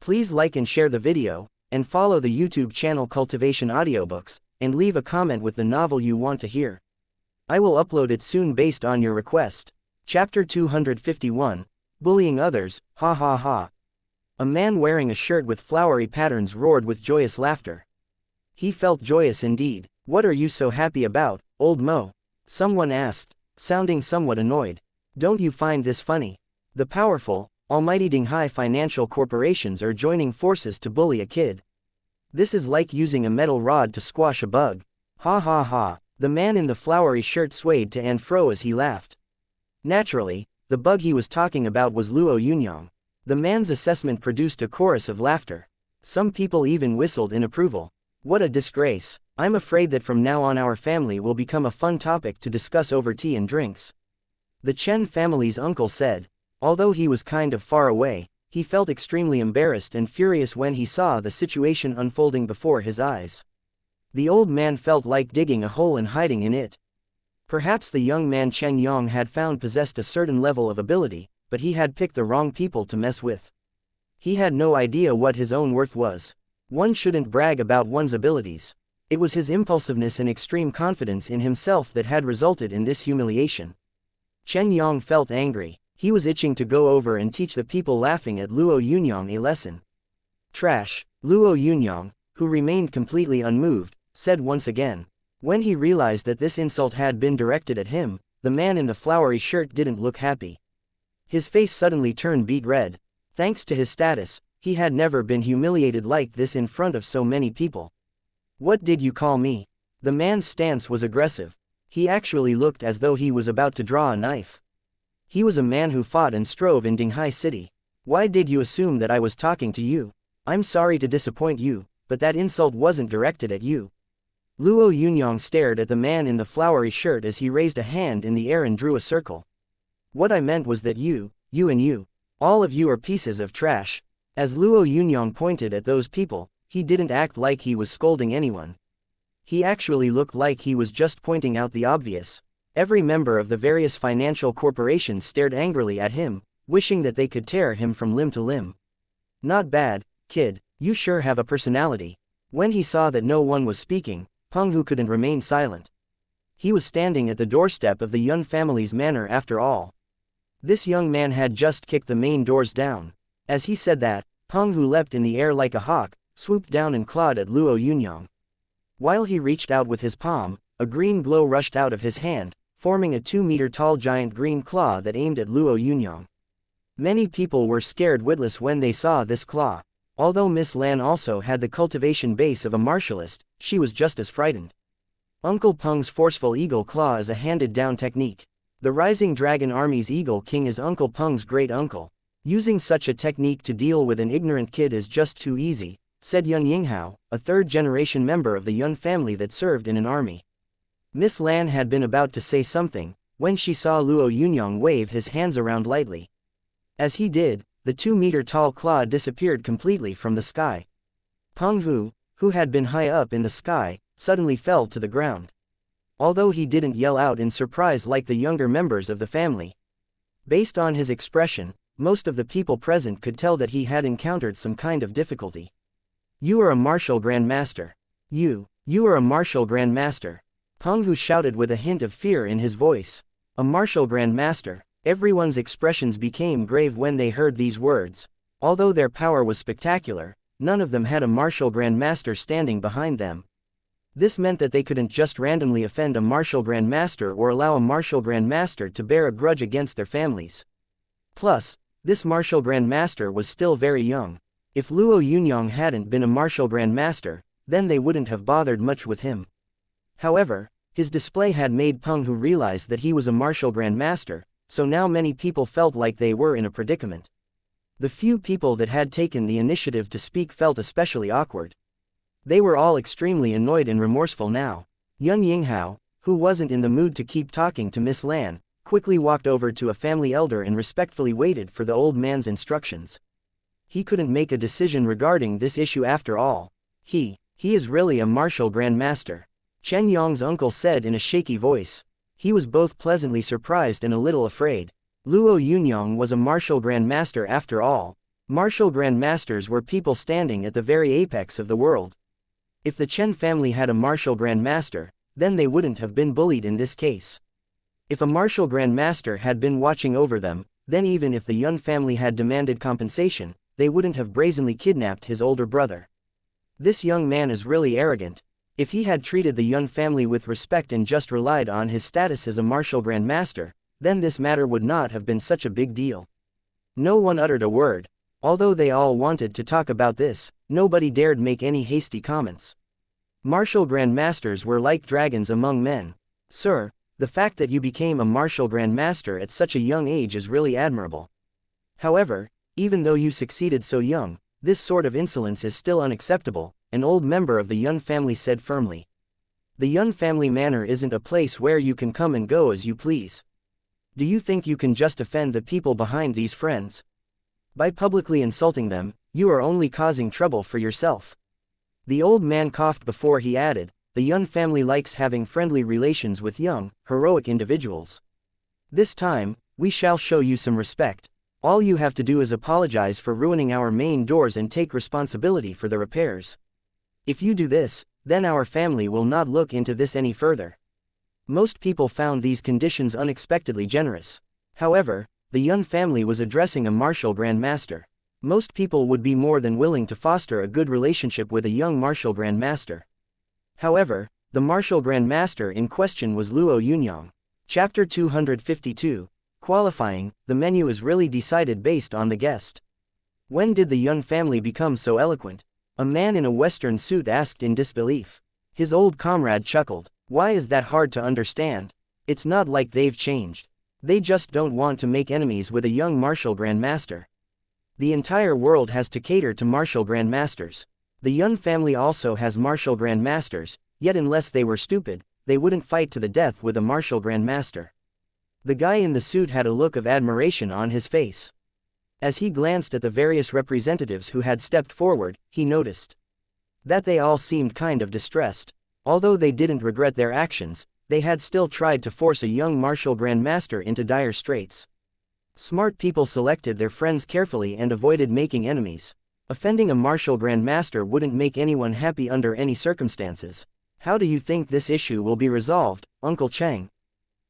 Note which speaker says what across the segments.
Speaker 1: Please like and share the video, and follow the YouTube channel Cultivation Audiobooks, and leave a comment with the novel you want to hear. I will upload it soon based on your request. Chapter 251, Bullying Others, Ha Ha Ha. A man wearing a shirt with flowery patterns roared with joyous laughter. He felt joyous indeed. What are you so happy about, old Mo? Someone asked, sounding somewhat annoyed. Don't you find this funny? The powerful, almighty Dinghai financial corporations are joining forces to bully a kid. This is like using a metal rod to squash a bug. Ha ha ha. The man in the flowery shirt swayed to and fro as he laughed. Naturally, the bug he was talking about was Luo Yunyang. The man's assessment produced a chorus of laughter. Some people even whistled in approval. What a disgrace. I'm afraid that from now on our family will become a fun topic to discuss over tea and drinks. The Chen family's uncle said. Although he was kind of far away, he felt extremely embarrassed and furious when he saw the situation unfolding before his eyes. The old man felt like digging a hole and hiding in it. Perhaps the young man Chen Yong had found possessed a certain level of ability, but he had picked the wrong people to mess with. He had no idea what his own worth was. One shouldn't brag about one's abilities. It was his impulsiveness and extreme confidence in himself that had resulted in this humiliation. Chen Yong felt angry. He was itching to go over and teach the people laughing at Luo Yunyang a lesson. Trash. Luo Yunyang, who remained completely unmoved, said once again. When he realized that this insult had been directed at him, the man in the flowery shirt didn't look happy. His face suddenly turned beet red. Thanks to his status, he had never been humiliated like this in front of so many people. What did you call me? The man's stance was aggressive. He actually looked as though he was about to draw a knife. He was a man who fought and strove in Dinghai City. Why did you assume that I was talking to you? I'm sorry to disappoint you, but that insult wasn't directed at you. Luo Yunyang stared at the man in the flowery shirt as he raised a hand in the air and drew a circle. What I meant was that you and you, all of you are pieces of trash. As Luo Yunyang pointed at those people, he didn't act like he was scolding anyone. He actually looked like he was just pointing out the obvious. Every member of the various financial corporations stared angrily at him, wishing that they could tear him from limb to limb. Not bad, kid, you sure have a personality. When he saw that no one was speaking, Peng Hu couldn't remain silent. He was standing at the doorstep of the Yun family's manor after all. This young man had just kicked the main doors down. As he said that, Peng Hu leapt in the air like a hawk, swooped down and clawed at Luo Yunyang. While he reached out with his palm, a green glow rushed out of his hand, forming a 2-meter-tall giant green claw that aimed at Luo Yunyang. Many people were scared witless when they saw this claw. Although Miss Lan also had the cultivation base of a martialist, she was just as frightened. Uncle Peng's forceful eagle claw is a handed-down technique. The Rising Dragon Army's Eagle King is Uncle Peng's great-uncle. Using such a technique to deal with an ignorant kid is just too easy, said Yun Yinghao, a third-generation member of the Yun family that served in an army. Miss Lan had been about to say something, when she saw Luo Yunyang wave his hands around lightly. As he did, the 2-meter-tall claw disappeared completely from the sky. Peng Hu, who had been high up in the sky, suddenly fell to the ground. Although he didn't yell out in surprise like the younger members of the family. Based on his expression, most of the people present could tell that he had encountered some kind of difficulty. You are a martial grandmaster. You are a martial grandmaster. Peng Hu shouted with a hint of fear in his voice. A martial grandmaster. Everyone's expressions became grave when they heard these words. Although their power was spectacular, none of them had a martial grandmaster standing behind them. This meant that they couldn't just randomly offend a martial grandmaster or allow a martial grandmaster to bear a grudge against their families. Plus, this martial grandmaster was still very young. If Luo Yunyang hadn't been a martial grandmaster, then they wouldn't have bothered much with him. However, his display had made Peng Hu realize that he was a martial grandmaster, so now many people felt like they were in a predicament. The few people that had taken the initiative to speak felt especially awkward. They were all extremely annoyed and remorseful now. Yun Yinghao, who wasn't in the mood to keep talking to Miss Lan, quickly walked over to a family elder and respectfully waited for the old man's instructions. He couldn't make a decision regarding this issue after all. He is really a martial grandmaster. Chen Yong's uncle said in a shaky voice. He was both pleasantly surprised and a little afraid. Luo Yunyang was a martial grandmaster after all. Martial grandmasters were people standing at the very apex of the world. If the Chen family had a martial grandmaster, then they wouldn't have been bullied in this case. If a martial grandmaster had been watching over them, then even if the Yun family had demanded compensation, they wouldn't have brazenly kidnapped his older brother. This young man is really arrogant. If he had treated the Yun family with respect and just relied on his status as a martial grandmaster, then this matter would not have been such a big deal. No one uttered a word. Although they all wanted to talk about this, nobody dared make any hasty comments. Martial grandmasters were like dragons among men. Sir, the fact that you became a martial grandmaster at such a young age is really admirable. However, even though you succeeded so young, this sort of insolence is still unacceptable, an old member of the Yun family said firmly. The Yun family manor isn't a place where you can come and go as you please. Do you think you can just offend the people behind these friends? By publicly insulting them, you are only causing trouble for yourself. The old man coughed before he added, the Yun family likes having friendly relations with young, heroic individuals. This time, we shall show you some respect. All you have to do is apologize for ruining our main doors and take responsibility for the repairs. If you do this, then our family will not look into this any further. Most people found these conditions unexpectedly generous. However, the Yun family was addressing a martial grandmaster. Most people would be more than willing to foster a good relationship with a young martial grandmaster. However, the martial grandmaster in question was Luo Yunyang. Chapter 252. Qualifying, the menu is really decided based on the guest. When did the Yun family become so eloquent? A man in a western suit asked in disbelief. His old comrade chuckled. Why is that hard to understand? It's not like they've changed. They just don't want to make enemies with a young martial grandmaster. The entire world has to cater to martial grandmasters. The Yun family also has martial grandmasters, yet unless they were stupid, they wouldn't fight to the death with a martial grandmaster. The guy in the suit had a look of admiration on his face. As he glanced at the various representatives who had stepped forward, he noticed that they all seemed kind of distressed. Although they didn't regret their actions, they had still tried to force a young martial grandmaster into dire straits. Smart people selected their friends carefully and avoided making enemies. Offending a martial grandmaster wouldn't make anyone happy under any circumstances. How do you think this issue will be resolved, Uncle Cheng?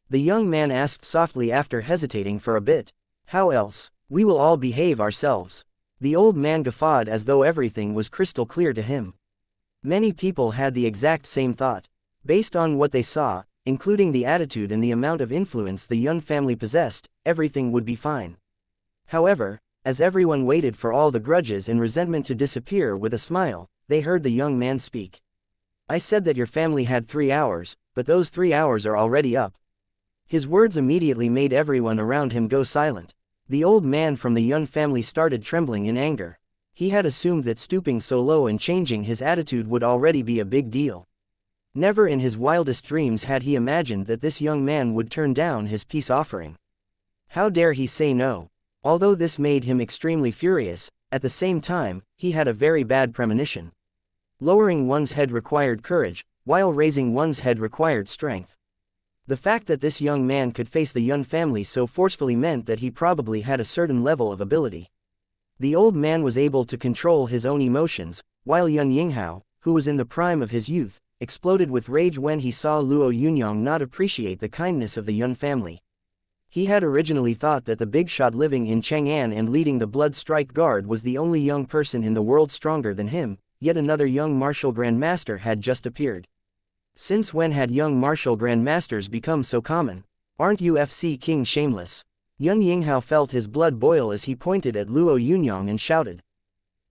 Speaker 1: The young man asked softly after hesitating for a bit. How else? We will all behave ourselves. The old man guffawed as though everything was crystal clear to him. Many people had the exact same thought. Based on what they saw, including the attitude and the amount of influence the Yun family possessed, everything would be fine. However, as everyone waited for all the grudges and resentment to disappear with a smile, they heard the young man speak. I said that your family had 3 hours, but those 3 hours are already up. His words immediately made everyone around him go silent. The old man from the Yun family started trembling in anger. He had assumed that stooping so low and changing his attitude would already be a big deal. Never in his wildest dreams had he imagined that this young man would turn down his peace offering. How dare he say no? Although this made him extremely furious, at the same time, he had a very bad premonition. Lowering one's head required courage, while raising one's head required strength. The fact that this young man could face the Yun family so forcefully meant that he probably had a certain level of ability. The old man was able to control his own emotions, while Yun Yinghao, who was in the prime of his youth, exploded with rage when he saw Luo Yunyang not appreciate the kindness of the Yun family. He had originally thought that the big shot living in Chang'an and leading the Blood Strike Guard was the only young person in the world stronger than him, yet another young martial grandmaster had just appeared. Since when had young martial grandmasters become so common? Aren't UFC King shameless? Yun Yinghao felt his blood boil as he pointed at Luo Yunyang and shouted.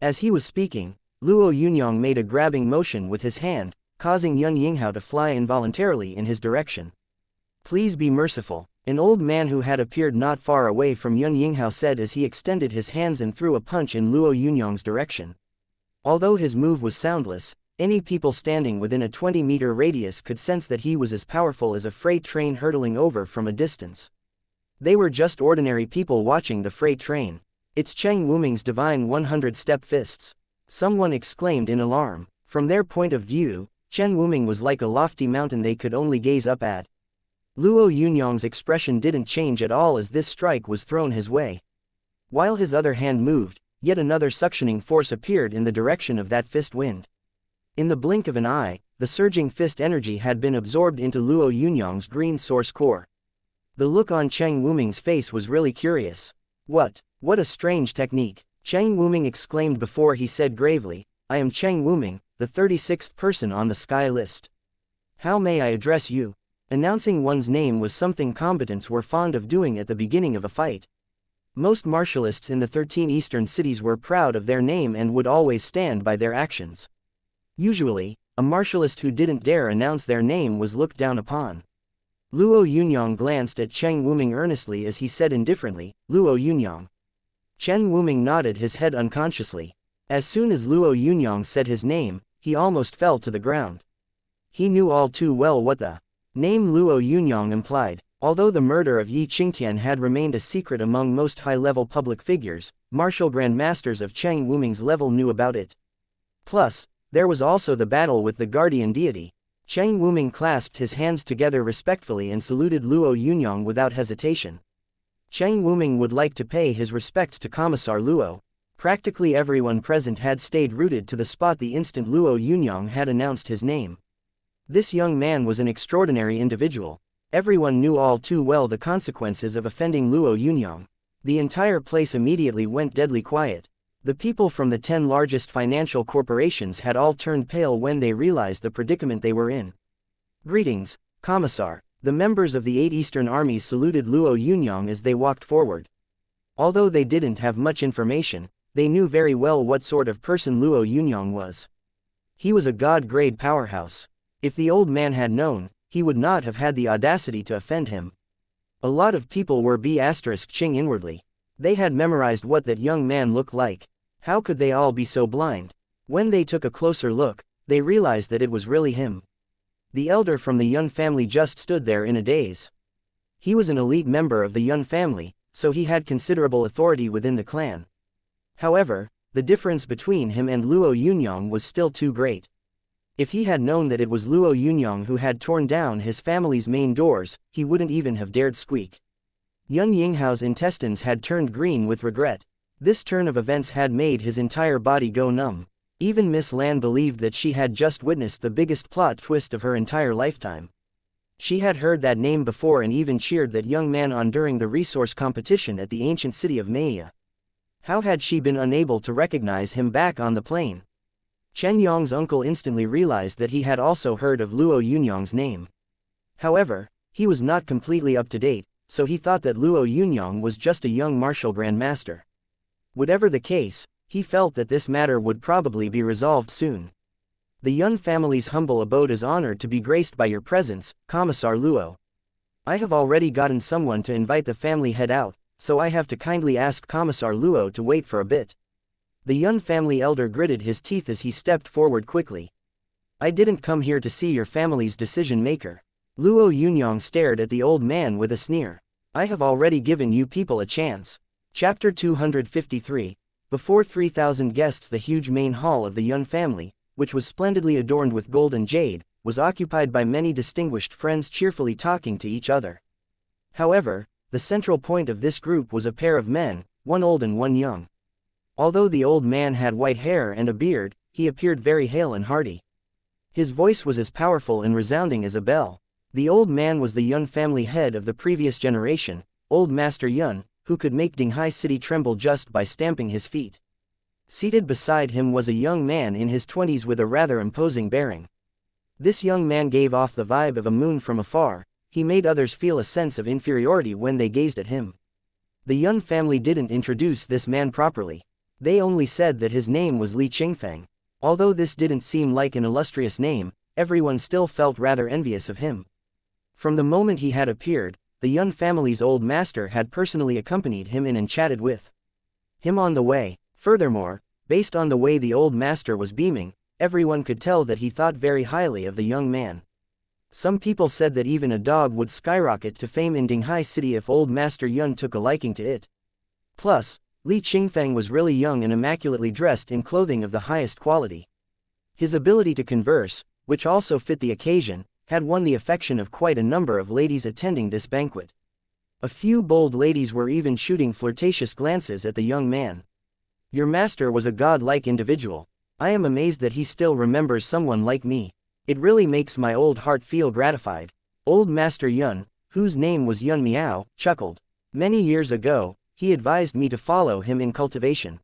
Speaker 1: As he was speaking, Luo Yunyang made a grabbing motion with his hand, causing Yun Yinghao to fly involuntarily in his direction. Please be merciful, an old man who had appeared not far away from Yun Yinghao said as he extended his hands and threw a punch in Luo Yunyang's direction. Although his move was soundless, any people standing within a 20-meter radius could sense that he was as powerful as a freight train hurtling over from a distance. They were just ordinary people watching the freight train. It's Cheng Wuming's divine 100-step fists. Someone exclaimed in alarm. From their point of view, Chen Wuming was like a lofty mountain they could only gaze up at. Luo Yunyang's expression didn't change at all as this strike was thrown his way. While his other hand moved, yet another suctioning force appeared in the direction of that fist wind. In the blink of an eye, the surging fist energy had been absorbed into Luo Yunyang's green source core. The look on Cheng Wuming's face was really curious. What a strange technique! Cheng Wuming exclaimed before he said gravely, I am Cheng Wuming, the 36th person on the sky list. How may I address you? Announcing one's name was something combatants were fond of doing at the beginning of a fight. Most martialists in the 13 eastern cities were proud of their name and would always stand by their actions. Usually, a martialist who didn't dare announce their name was looked down upon. Luo Yunyang glanced at Cheng Wuming earnestly as he said indifferently, Luo Yunyang. Cheng Wuming nodded his head unconsciously. As soon as Luo Yunyang said his name, he almost fell to the ground. He knew all too well what the name Luo Yunyang implied. Although the murder of Yi Qingtian had remained a secret among most high-level public figures, martial grandmasters of Cheng Wuming's level knew about it. Plus, there was also the battle with the guardian deity. Cheng Wuming clasped his hands together respectfully and saluted Luo Yunyang without hesitation. Cheng Wuming would like to pay his respects to Commissar Luo. Practically everyone present had stayed rooted to the spot the instant Luo Yunyang had announced his name. This young man was an extraordinary individual. Everyone knew all too well the consequences of offending Luo Yunyang. The entire place immediately went deadly quiet. The people from the 10 largest financial corporations had all turned pale when they realized the predicament they were in. Greetings, Commissar. The members of the 8 Eastern armies saluted Luo Yunyang as they walked forward. Although they didn't have much information, they knew very well what sort of person Luo Yunyang was. He was a god-grade powerhouse. If the old man had known, he would not have had the audacity to offend him. A lot of people were b***ing inwardly. They had memorized what that young man looked like. How could they all be so blind? When they took a closer look, they realized that it was really him. The elder from the Yun family just stood there in a daze. He was an elite member of the Yun family, so he had considerable authority within the clan. However, the difference between him and Luo Yunyang was still too great. If he had known that it was Luo Yunyang who had torn down his family's main doors, he wouldn't even have dared squeak. Yun Yinghao's intestines had turned green with regret. This turn of events had made his entire body go numb. Even Miss Lan believed that she had just witnessed the biggest plot twist of her entire lifetime. She had heard that name before and even cheered that young man on during the resource competition at the ancient city of Maya. How had she been unable to recognize him back on the plane? Chen Yong's uncle instantly realized that he had also heard of Luo Yunyang's name. However, he was not completely up to date, so he thought that Luo Yunyang was just a young martial grandmaster. Whatever the case, he felt that this matter would probably be resolved soon. The Yun family's humble abode is honored to be graced by your presence, Commissar Luo. I have already gotten someone to invite the family head out, so I have to kindly ask Commissar Luo to wait for a bit. The Yun family elder gritted his teeth as he stepped forward quickly. I didn't come here to see your family's decision maker. Luo Yunyang stared at the old man with a sneer. I have already given you people a chance. Chapter 253. Before 3,000 guests, the huge main hall of the Yun family, which was splendidly adorned with gold and jade, was occupied by many distinguished friends cheerfully talking to each other. However, the central point of this group was a pair of men, one old and one young. Although the old man had white hair and a beard, he appeared very hale and hearty. His voice was as powerful and resounding as a bell. The old man was the Yun family head of the previous generation, Old Master Yun, who could make Dinghai City tremble just by stamping his feet. Seated beside him was a young man in his 20s with a rather imposing bearing. This young man gave off the vibe of a moon from afar. He made others feel a sense of inferiority when they gazed at him. The Yun family didn't introduce this man properly. They only said that his name was Li Qingfeng. Although this didn't seem like an illustrious name, everyone still felt rather envious of him. From the moment he had appeared, the Yun family's old master had personally accompanied him in and chatted with him on the way. Furthermore, based on the way the old master was beaming, everyone could tell that he thought very highly of the young man. Some people said that even a dog would skyrocket to fame in Dinghai City if old Master Yun took a liking to it. Plus, Li Qingfeng was really young and immaculately dressed in clothing of the highest quality. His ability to converse, which also fit the occasion, had won the affection of quite a number of ladies attending this banquet. A few bold ladies were even shooting flirtatious glances at the young man. Your master was a god-like individual. I am amazed that he still remembers someone like me. It really makes my old heart feel gratified. Old Master Yun, whose name was Yun Miao, chuckled. Many years ago, he advised me to follow him in cultivation.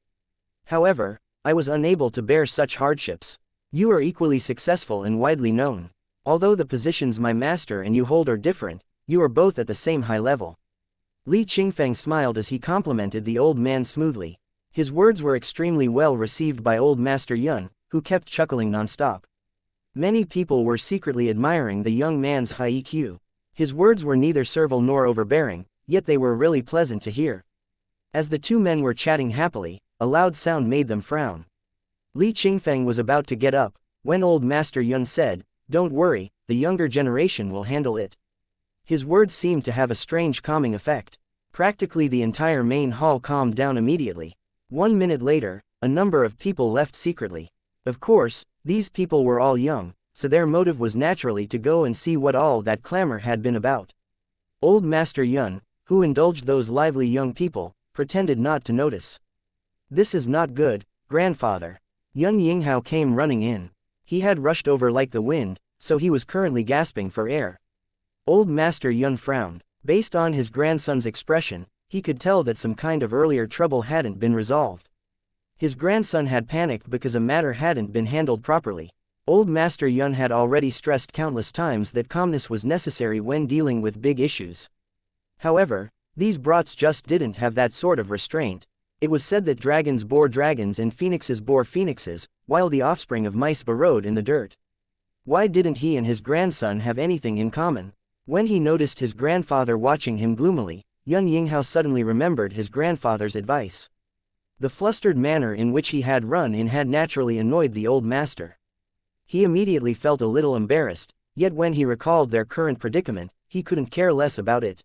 Speaker 1: However, I was unable to bear such hardships. You are equally successful and widely known. Although the positions my master and you hold are different, you are both at the same high level. Li Qingfeng smiled as he complimented the old man smoothly. His words were extremely well received by old Master Yun, who kept chuckling non-stop. Many people were secretly admiring the young man's high EQ. His words were neither servile nor overbearing, yet they were really pleasant to hear. As the two men were chatting happily, a loud sound made them frown. Li Qingfeng was about to get up, when old Master Yun said, "Don't worry, the younger generation will handle it." His words seemed to have a strange calming effect. Practically the entire main hall calmed down immediately. 1 minute later, a number of people left secretly. Of course, these people were all young, so their motive was naturally to go and see what all that clamor had been about. Old Master Yun, who indulged those lively young people, pretended not to notice. "This is not good, grandfather." Yun Yinghao came running in. He had rushed over like the wind, so he was currently gasping for air. Old Master Yun frowned. Based on his grandson's expression, he could tell that some kind of earlier trouble hadn't been resolved. His grandson had panicked because a matter hadn't been handled properly. Old Master Yun had already stressed countless times that calmness was necessary when dealing with big issues. However, these brats just didn't have that sort of restraint. It was said that dragons bore dragons and phoenixes bore phoenixes, while the offspring of mice burrowed in the dirt. Why didn't he and his grandson have anything in common? When he noticed his grandfather watching him gloomily, Yun Yinghao suddenly remembered his grandfather's advice. The flustered manner in which he had run in had naturally annoyed the old master. He immediately felt a little embarrassed, yet when he recalled their current predicament, he couldn't care less about it.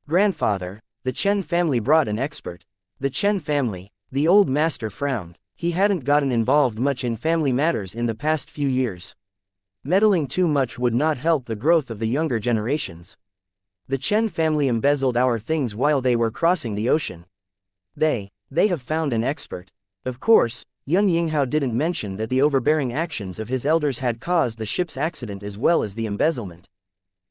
Speaker 1: "Grandfather, the Chen family brought an expert." The Chen family, the old master frowned. He hadn't gotten involved much in family matters in the past few years. Meddling too much would not help the growth of the younger generations. "The Chen family embezzled our things while they were crossing the ocean. They have found an expert." Of course, Yun Yinghao didn't mention that the overbearing actions of his elders had caused the ship's accident as well as the embezzlement.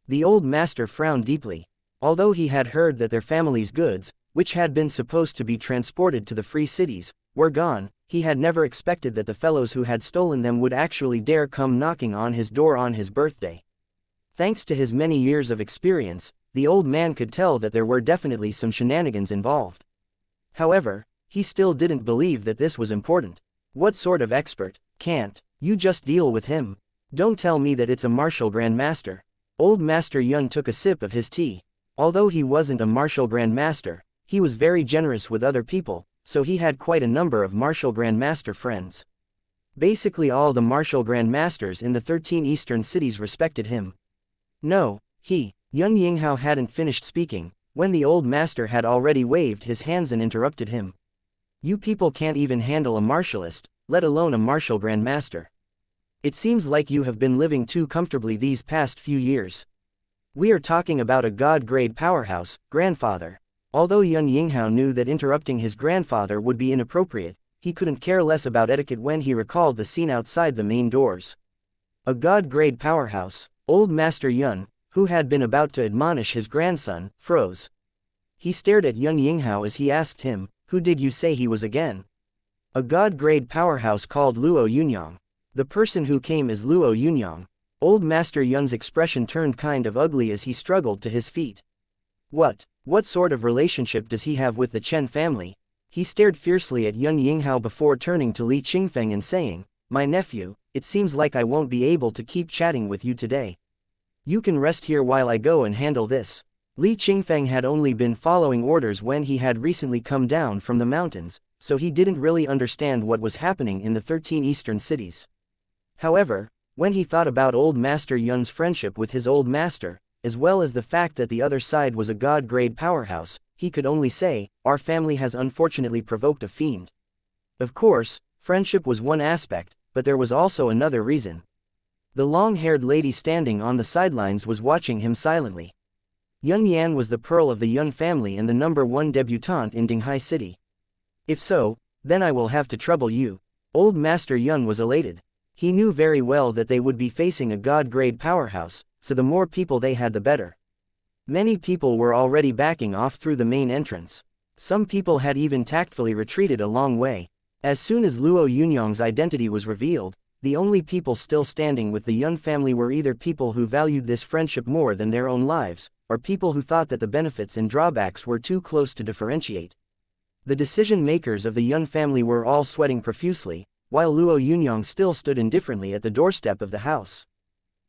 Speaker 1: The old master frowned deeply. Although he had heard that their family's goods, which had been supposed to be transported to the free cities, were gone, he had never expected that the fellows who had stolen them would actually dare come knocking on his door on his birthday. Thanks to his many years of experience, the old man could tell that there were definitely some shenanigans involved. However, he still didn't believe that this was important. "What sort of expert? Can't you just deal with him? Don't tell me that it's a martial grandmaster." Old Master Yun took a sip of his tea. Although he wasn't a martial grandmaster, he was very generous with other people, so he had quite a number of martial grandmaster friends. Basically all the martial grandmasters in the 13 eastern cities respected him. No, Yun Yinghao hadn't finished speaking, when the old master had already waved his hands and interrupted him. "You people can't even handle a martialist, let alone a martial grandmaster. It seems like you have been living too comfortably these past few years. We are talking about a god-grade powerhouse, grandfather." Although Yun Yinghao knew that interrupting his grandfather would be inappropriate, he couldn't care less about etiquette when he recalled the scene outside the main doors. A god-grade powerhouse. Old Master Yun, who had been about to admonish his grandson, froze. He stared at Yun Yinghao as he asked him, "Who did you say he was again?" "A god-grade powerhouse called Luo Yunyang. The person who came is Luo Yunyang." Old Master Yun's expression turned kind of ugly as he struggled to his feet. What sort of relationship does he have with the Chen family?" He stared fiercely at Yun Yinghao before turning to Li Qingfeng and saying, "My nephew, it seems like I won't be able to keep chatting with you today. You can rest here while I go and handle this." Li Qingfeng had only been following orders when he had recently come down from the mountains, so he didn't really understand what was happening in the 13 eastern cities. However, when he thought about old Master Yun's friendship with his old master, as well as the fact that the other side was a god-grade powerhouse, he could only say, "Our family has unfortunately provoked a fiend." Of course, friendship was one aspect, but there was also another reason. The long-haired lady standing on the sidelines was watching him silently. Yun Yan was the pearl of the Yun family and the #1 debutante in Dinghai City. If so, Then I will have to trouble you. Old Master Yun was elated. He knew very well that they would be facing a god-grade powerhouse, so the more people they had the better. Many people were already backing off through the main entrance. Some people had even tactfully retreated a long way. As soon as Luo Yunyang's identity was revealed, the only people still standing with the Yun family were either people who valued this friendship more than their own lives, or people who thought that the benefits and drawbacks were too close to differentiate. The decision-makers of the Yun family were all sweating profusely, while Luo Yunyang still stood indifferently at the doorstep of the house.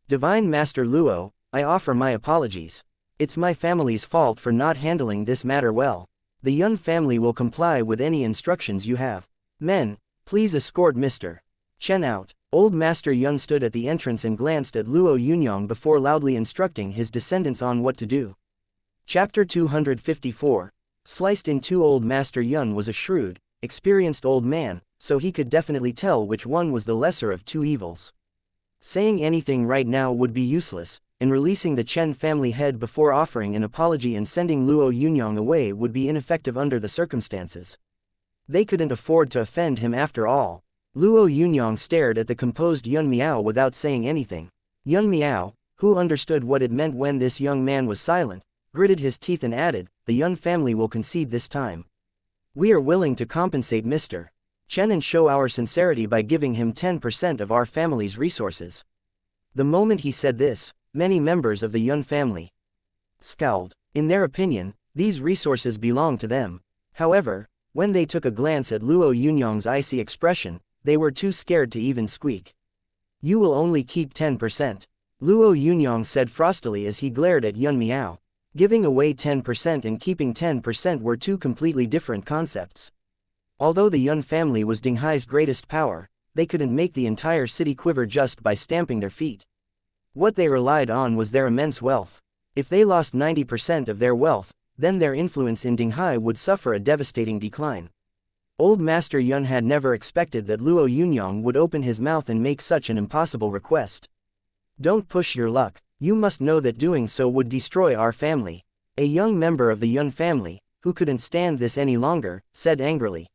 Speaker 1: Divine Master Luo, I offer my apologies. It's my family's fault for not handling this matter well. The Yun family will comply with any instructions you have. Men, please escort Mr. Chen out. Old Master Yun stood at the entrance and glanced at Luo Yunyang before loudly instructing his descendants on what to do. Chapter 254. Sliced in two. Old Master Yun was a shrewd, experienced old man, so he could definitely tell which one was the lesser of two evils. Saying anything right now would be useless, and releasing the Chen family head before offering an apology and sending Luo Yunyang away would be ineffective under the circumstances. They couldn't afford to offend him after all. Luo Yunyang stared at the composed Yun Miao without saying anything. Yun Miao, who understood what it meant when this young man was silent, gritted his teeth and added, "The Yun family will concede this time. We are willing to compensate Mr. Chen and show our sincerity by giving him 10% of our family's resources." The moment he said this, many members of the Yun family scowled. In their opinion, these resources belonged to them. However, when they took a glance at Luo Yunyang's icy expression, they were too scared to even squeak. "You will only keep 10%. Luo Yunyang said frostily as he glared at Yun Miao. Giving away 10% and keeping 10% were two completely different concepts. Although the Yun family was Dinghai's greatest power, they couldn't make the entire city quiver just by stamping their feet. What they relied on was their immense wealth. If they lost 90% of their wealth, then their influence in Dinghai would suffer a devastating decline. Old Master Yun had never expected that Luo Yunyang would open his mouth and make such an impossible request. "Don't push your luck, you must know that doing so would destroy our family." A young member of the Yun family, who couldn't stand this any longer, said angrily.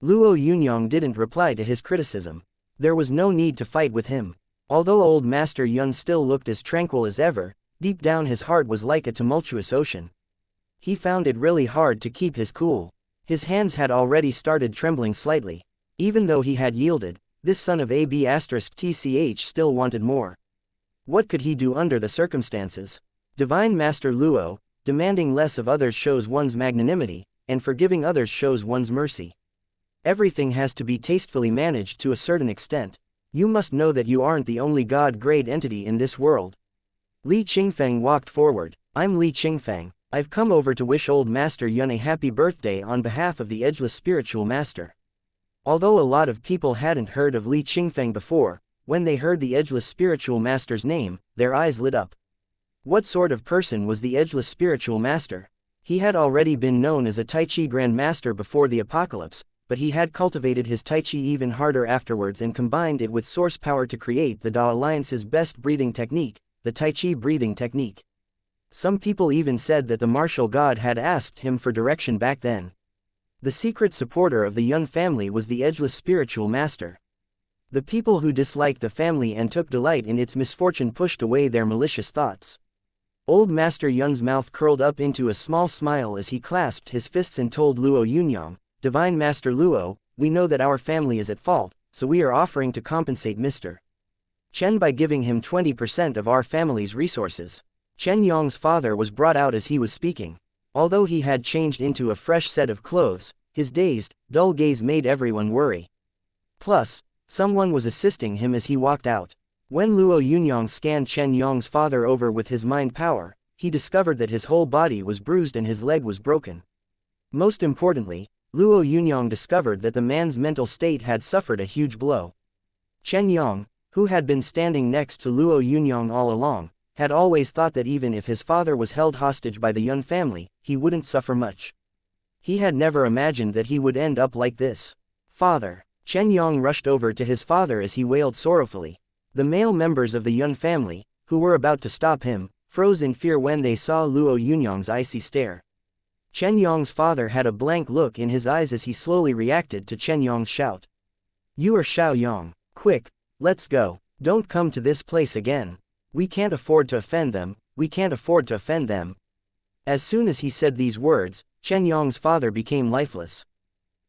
Speaker 1: Luo Yunyang didn't reply to his criticism. There was no need to fight with him. Although Old Master Yun still looked as tranquil as ever, deep down his heart was like a tumultuous ocean. He found it really hard to keep his cool. His hands had already started trembling slightly. Even though he had yielded, this son of AB*TCH still wanted more. What could he do under the circumstances? Divine Master Luo, demanding less of others shows one's magnanimity, and forgiving others shows one's mercy. Everything has to be tastefully managed to a certain extent. You must know that you aren't the only god-grade entity in this world. Li Qingfeng walked forward. "I'm Li Qingfeng. I've come over to wish Old Master Yun a happy birthday on behalf of the Edgeless Spiritual Master." Although a lot of people hadn't heard of Li Qingfeng before, when they heard the Edgeless Spiritual Master's name, their eyes lit up. What sort of person was the Edgeless Spiritual Master? He had already been known as a Tai Chi Grand Master before the apocalypse, but he had cultivated his Tai Chi even harder afterwards and combined it with source power to create the Da Alliance's best breathing technique, the Tai Chi breathing technique. Some people even said that the martial god had asked him for direction back then. The secret supporter of the Yun family was the Edgeless Spiritual Master. The people who disliked the family and took delight in its misfortune pushed away their malicious thoughts. Old Master Yun's mouth curled up into a small smile as he clasped his fists and told Luo Yunyang, "Divine Master Luo, we know that our family is at fault, so we are offering to compensate Mr. Chen by giving him 20% of our family's resources." Chen Yong's father was brought out as he was speaking. Although he had changed into a fresh set of clothes, his dazed, dull gaze made everyone worry. Plus, someone was assisting him as he walked out. When Luo Yunyang scanned Chen Yong's father over with his mind power, he discovered that his whole body was bruised and his leg was broken. Most importantly, Luo Yunyang discovered that the man's mental state had suffered a huge blow. Chen Yong, who had been standing next to Luo Yunyang all along, had always thought that even if his father was held hostage by the Yun family, he wouldn't suffer much. He had never imagined that he would end up like this. "Father!" Chen Yong rushed over to his father as he wailed sorrowfully. The male members of the Yun family, who were about to stop him, froze in fear when they saw Luo Yunyang's icy stare. Chen Yong's father had a blank look in his eyes as he slowly reacted to Chen Yong's shout. You are Xiao Yong. Quick, let's go. Don't come to this place again. We can't afford to offend them, we can't afford to offend them. As soon as he said these words, Chen Yong's father became lifeless.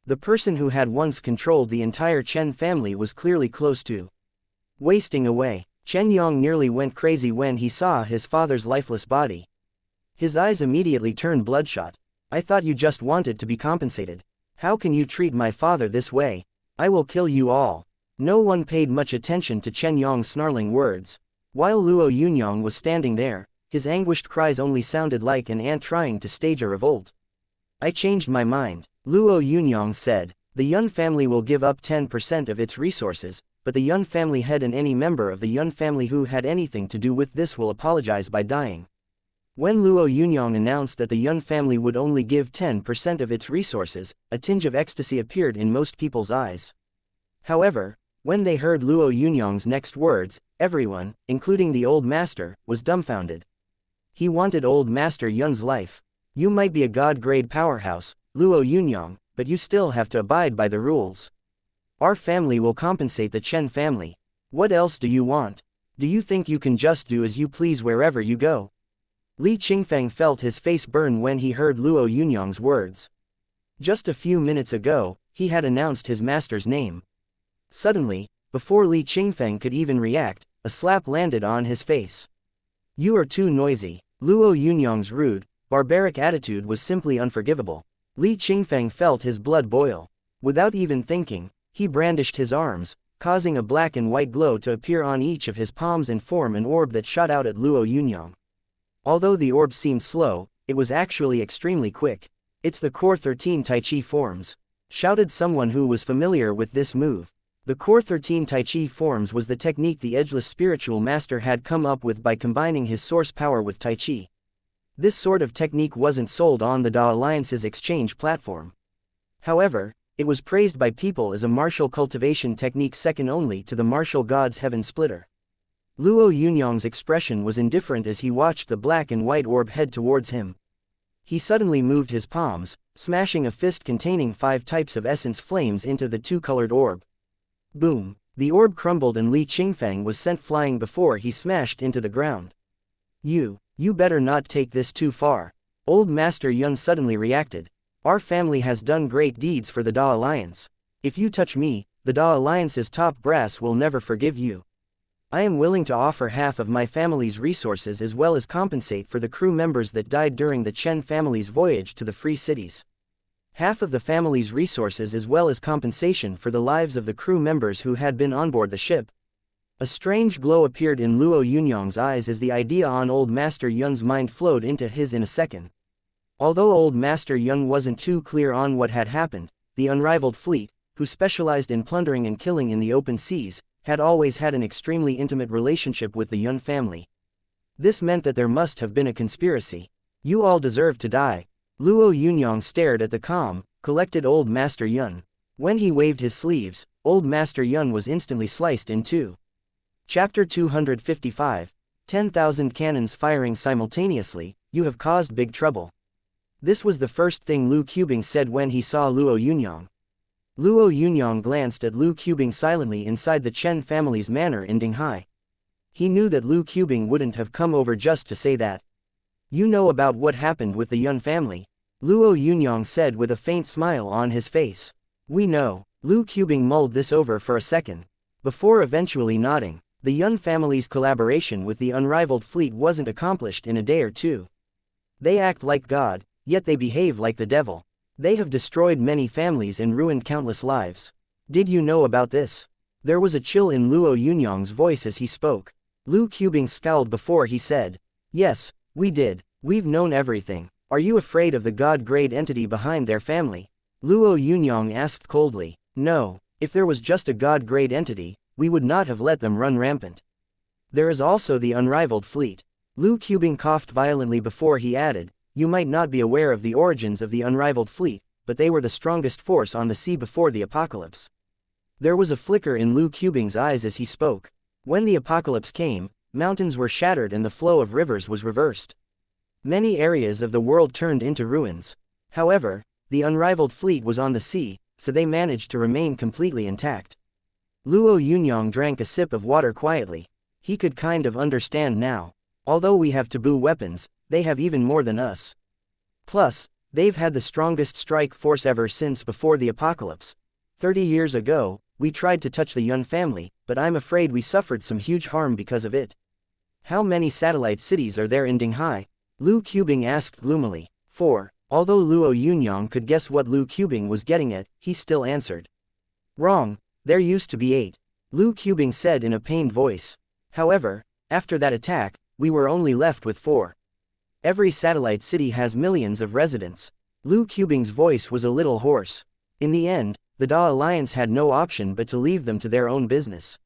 Speaker 1: The person who had once controlled the entire Chen family was clearly close to wasting away. Chen Yong nearly went crazy when he saw his father's lifeless body. His eyes immediately turned bloodshot. I thought you just wanted to be compensated. How can you treat my father this way? I will kill you all. No one paid much attention to Chen Yong's snarling words. While Luo Yunyang was standing there, his anguished cries only sounded like an ant trying to stage a revolt. I changed my mind, Luo Yunyang said. The Yun family will give up 10% of its resources, but the Yun family head and any member of the Yun family who had anything to do with this will apologize by dying. When Luo Yunyang announced that the Yun family would only give 10% of its resources, a tinge of ecstasy appeared in most people's eyes. However, when they heard Luo Yunyang's next words, everyone, including the old master, was dumbfounded. He wanted old master Yun's life. You might be a god-grade powerhouse, Luo Yunyang, but you still have to abide by the rules. Our family will compensate the Chen family. What else do you want? Do you think you can just do as you please wherever you go? Li Qingfeng felt his face burn when he heard Luo Yunyang's words. Just a few minutes ago, he had announced his master's name. Suddenly, before Li Qingfeng could even react, a slap landed on his face. You are too noisy. Luo Yunyang's rude, barbaric attitude was simply unforgivable. Li Qingfeng felt his blood boil. Without even thinking, he brandished his arms, causing a black and white glow to appear on each of his palms and form an orb that shot out at Luo Yunyang. Although the orb seemed slow, it was actually extremely quick. It's the Core 13 Tai Chi forms, shouted someone who was familiar with this move. The Core 13 Tai Chi forms was the technique the edgeless spiritual master had come up with by combining his source power with Tai Chi. This sort of technique wasn't sold on the Da Alliance's exchange platform. However, it was praised by people as a martial cultivation technique second only to the martial god's heaven splitter. Luo Yunyang's expression was indifferent as he watched the black and white orb head towards him. He suddenly moved his palms, smashing a fist containing 5 types of essence flames into the two-colored orb. Boom! The orb crumbled and Li Qingfeng was sent flying before he smashed into the ground. You better not take this too far. Old Master Yun suddenly reacted. Our family has done great deeds for the Da Alliance. If you touch me, the Da Alliance's top brass will never forgive you. I am willing to offer half of my family's resources as well as compensate for the crew members that died during the Chen family's voyage to the Free Cities. Half of the family's resources as well as compensation for the lives of the crew members who had been on board the ship. A strange glow appeared in Luo Yunyang's eyes as the idea on Old Master Yun's mind flowed into his in a second. Although Old Master Yun wasn't too clear on what had happened, the unrivaled fleet, who specialized in plundering and killing in the open seas, had always had an extremely intimate relationship with the Yun family. This meant that there must have been a conspiracy. You all deserve to die. Luo Yunyang stared at the calm, collected Old Master Yun. When he waved his sleeves, Old Master Yun was instantly sliced in two. Chapter 255. 10,000 cannons firing simultaneously, you have caused big trouble. This was the first thing Lu Qubing said when he saw Luo Yunyang. Luo Yunyang glanced at Lu Qubing silently inside the Chen family's manor in Dinghai. He knew that Lu Qubing wouldn't have come over just to say that. You know about what happened with the Yun family? Luo Yunyang said with a faint smile on his face. We know. Lu Qubing mulled this over for a second. Before eventually nodding, the Yun family's collaboration with the unrivaled fleet wasn't accomplished in a day or two. They act like God, yet they behave like the devil. They have destroyed many families and ruined countless lives. Did you know about this? There was a chill in Luo Yunyang's voice as he spoke. Lu Qubing scowled before he said, Yes, we did. We've known everything. Are you afraid of the god-grade entity behind their family? Luo Yunyang asked coldly. No, if there was just a god-grade entity, we would not have let them run rampant. There is also the unrivaled fleet. Lu Qubing coughed violently before he added, You might not be aware of the origins of the unrivaled fleet, but they were the strongest force on the sea before the apocalypse. There was a flicker in Lu Qubing's eyes as he spoke. When the apocalypse came, mountains were shattered and the flow of rivers was reversed. Many areas of the world turned into ruins. However, the unrivaled fleet was on the sea, so they managed to remain completely intact. Luo Yunyang drank a sip of water quietly. He could kind of understand now. Although we have taboo weapons, they have even more than us. Plus, they've had the strongest strike force ever since before the apocalypse. 30 years ago, we tried to touch the Yun family, but I'm afraid we suffered some huge harm because of it. How many satellite cities are there in Dinghai? Lu Qubing asked gloomily. 4. Although Luo Yunyang could guess what Lu Qubing was getting at, he still answered. Wrong, there used to be 8. Lu Qubing said in a pained voice. However, after that attack, we were only left with 4. Every satellite city has millions of residents. Lu Qubing's voice was a little hoarse. In the end, the Da Alliance had no option but to leave them to their own business.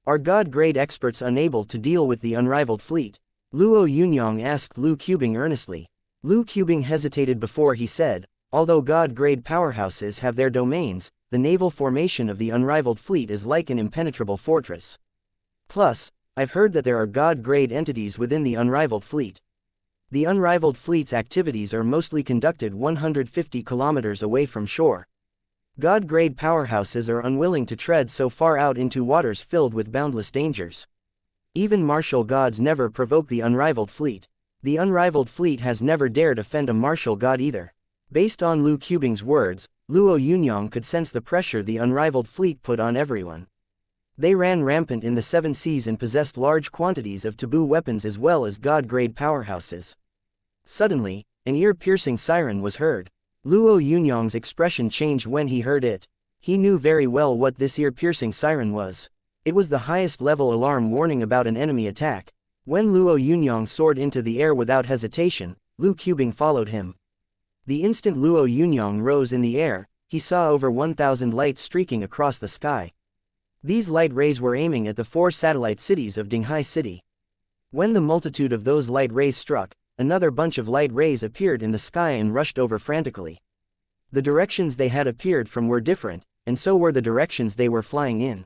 Speaker 1: Are God-grade experts unable to deal with the unrivaled fleet? Luo Yunyang asked Lu Qubing earnestly. Lu Qubing hesitated before he said, although God-grade powerhouses have their domains, the naval formation of the unrivaled fleet is like an impenetrable fortress. Plus, I've heard that there are God-grade entities within the unrivaled fleet. The unrivaled fleet's activities are mostly conducted 150 kilometers away from shore. God-grade powerhouses are unwilling to tread so far out into waters filled with boundless dangers. Even martial gods never provoke the unrivaled fleet. The unrivaled fleet has never dared offend a martial god either. Based on Lu Qubing's words, Luo Yunyang could sense the pressure the unrivaled fleet put on everyone. They ran rampant in the 7 seas and possessed large quantities of taboo weapons as well as god-grade powerhouses. Suddenly, an ear-piercing siren was heard. Luo Yunyang's expression changed when he heard it. He knew very well what this ear-piercing siren was. It was the highest-level alarm warning about an enemy attack. When Luo Yunyang soared into the air without hesitation, Lu Qubing followed him. The instant Luo Yunyang rose in the air, he saw over 1,000 lights streaking across the sky. These light rays were aiming at the 4 satellite cities of Dinghai City. When the multitude of those light rays struck, another bunch of light rays appeared in the sky and rushed over frantically. The directions they had appeared from were different, and so were the directions they were flying in.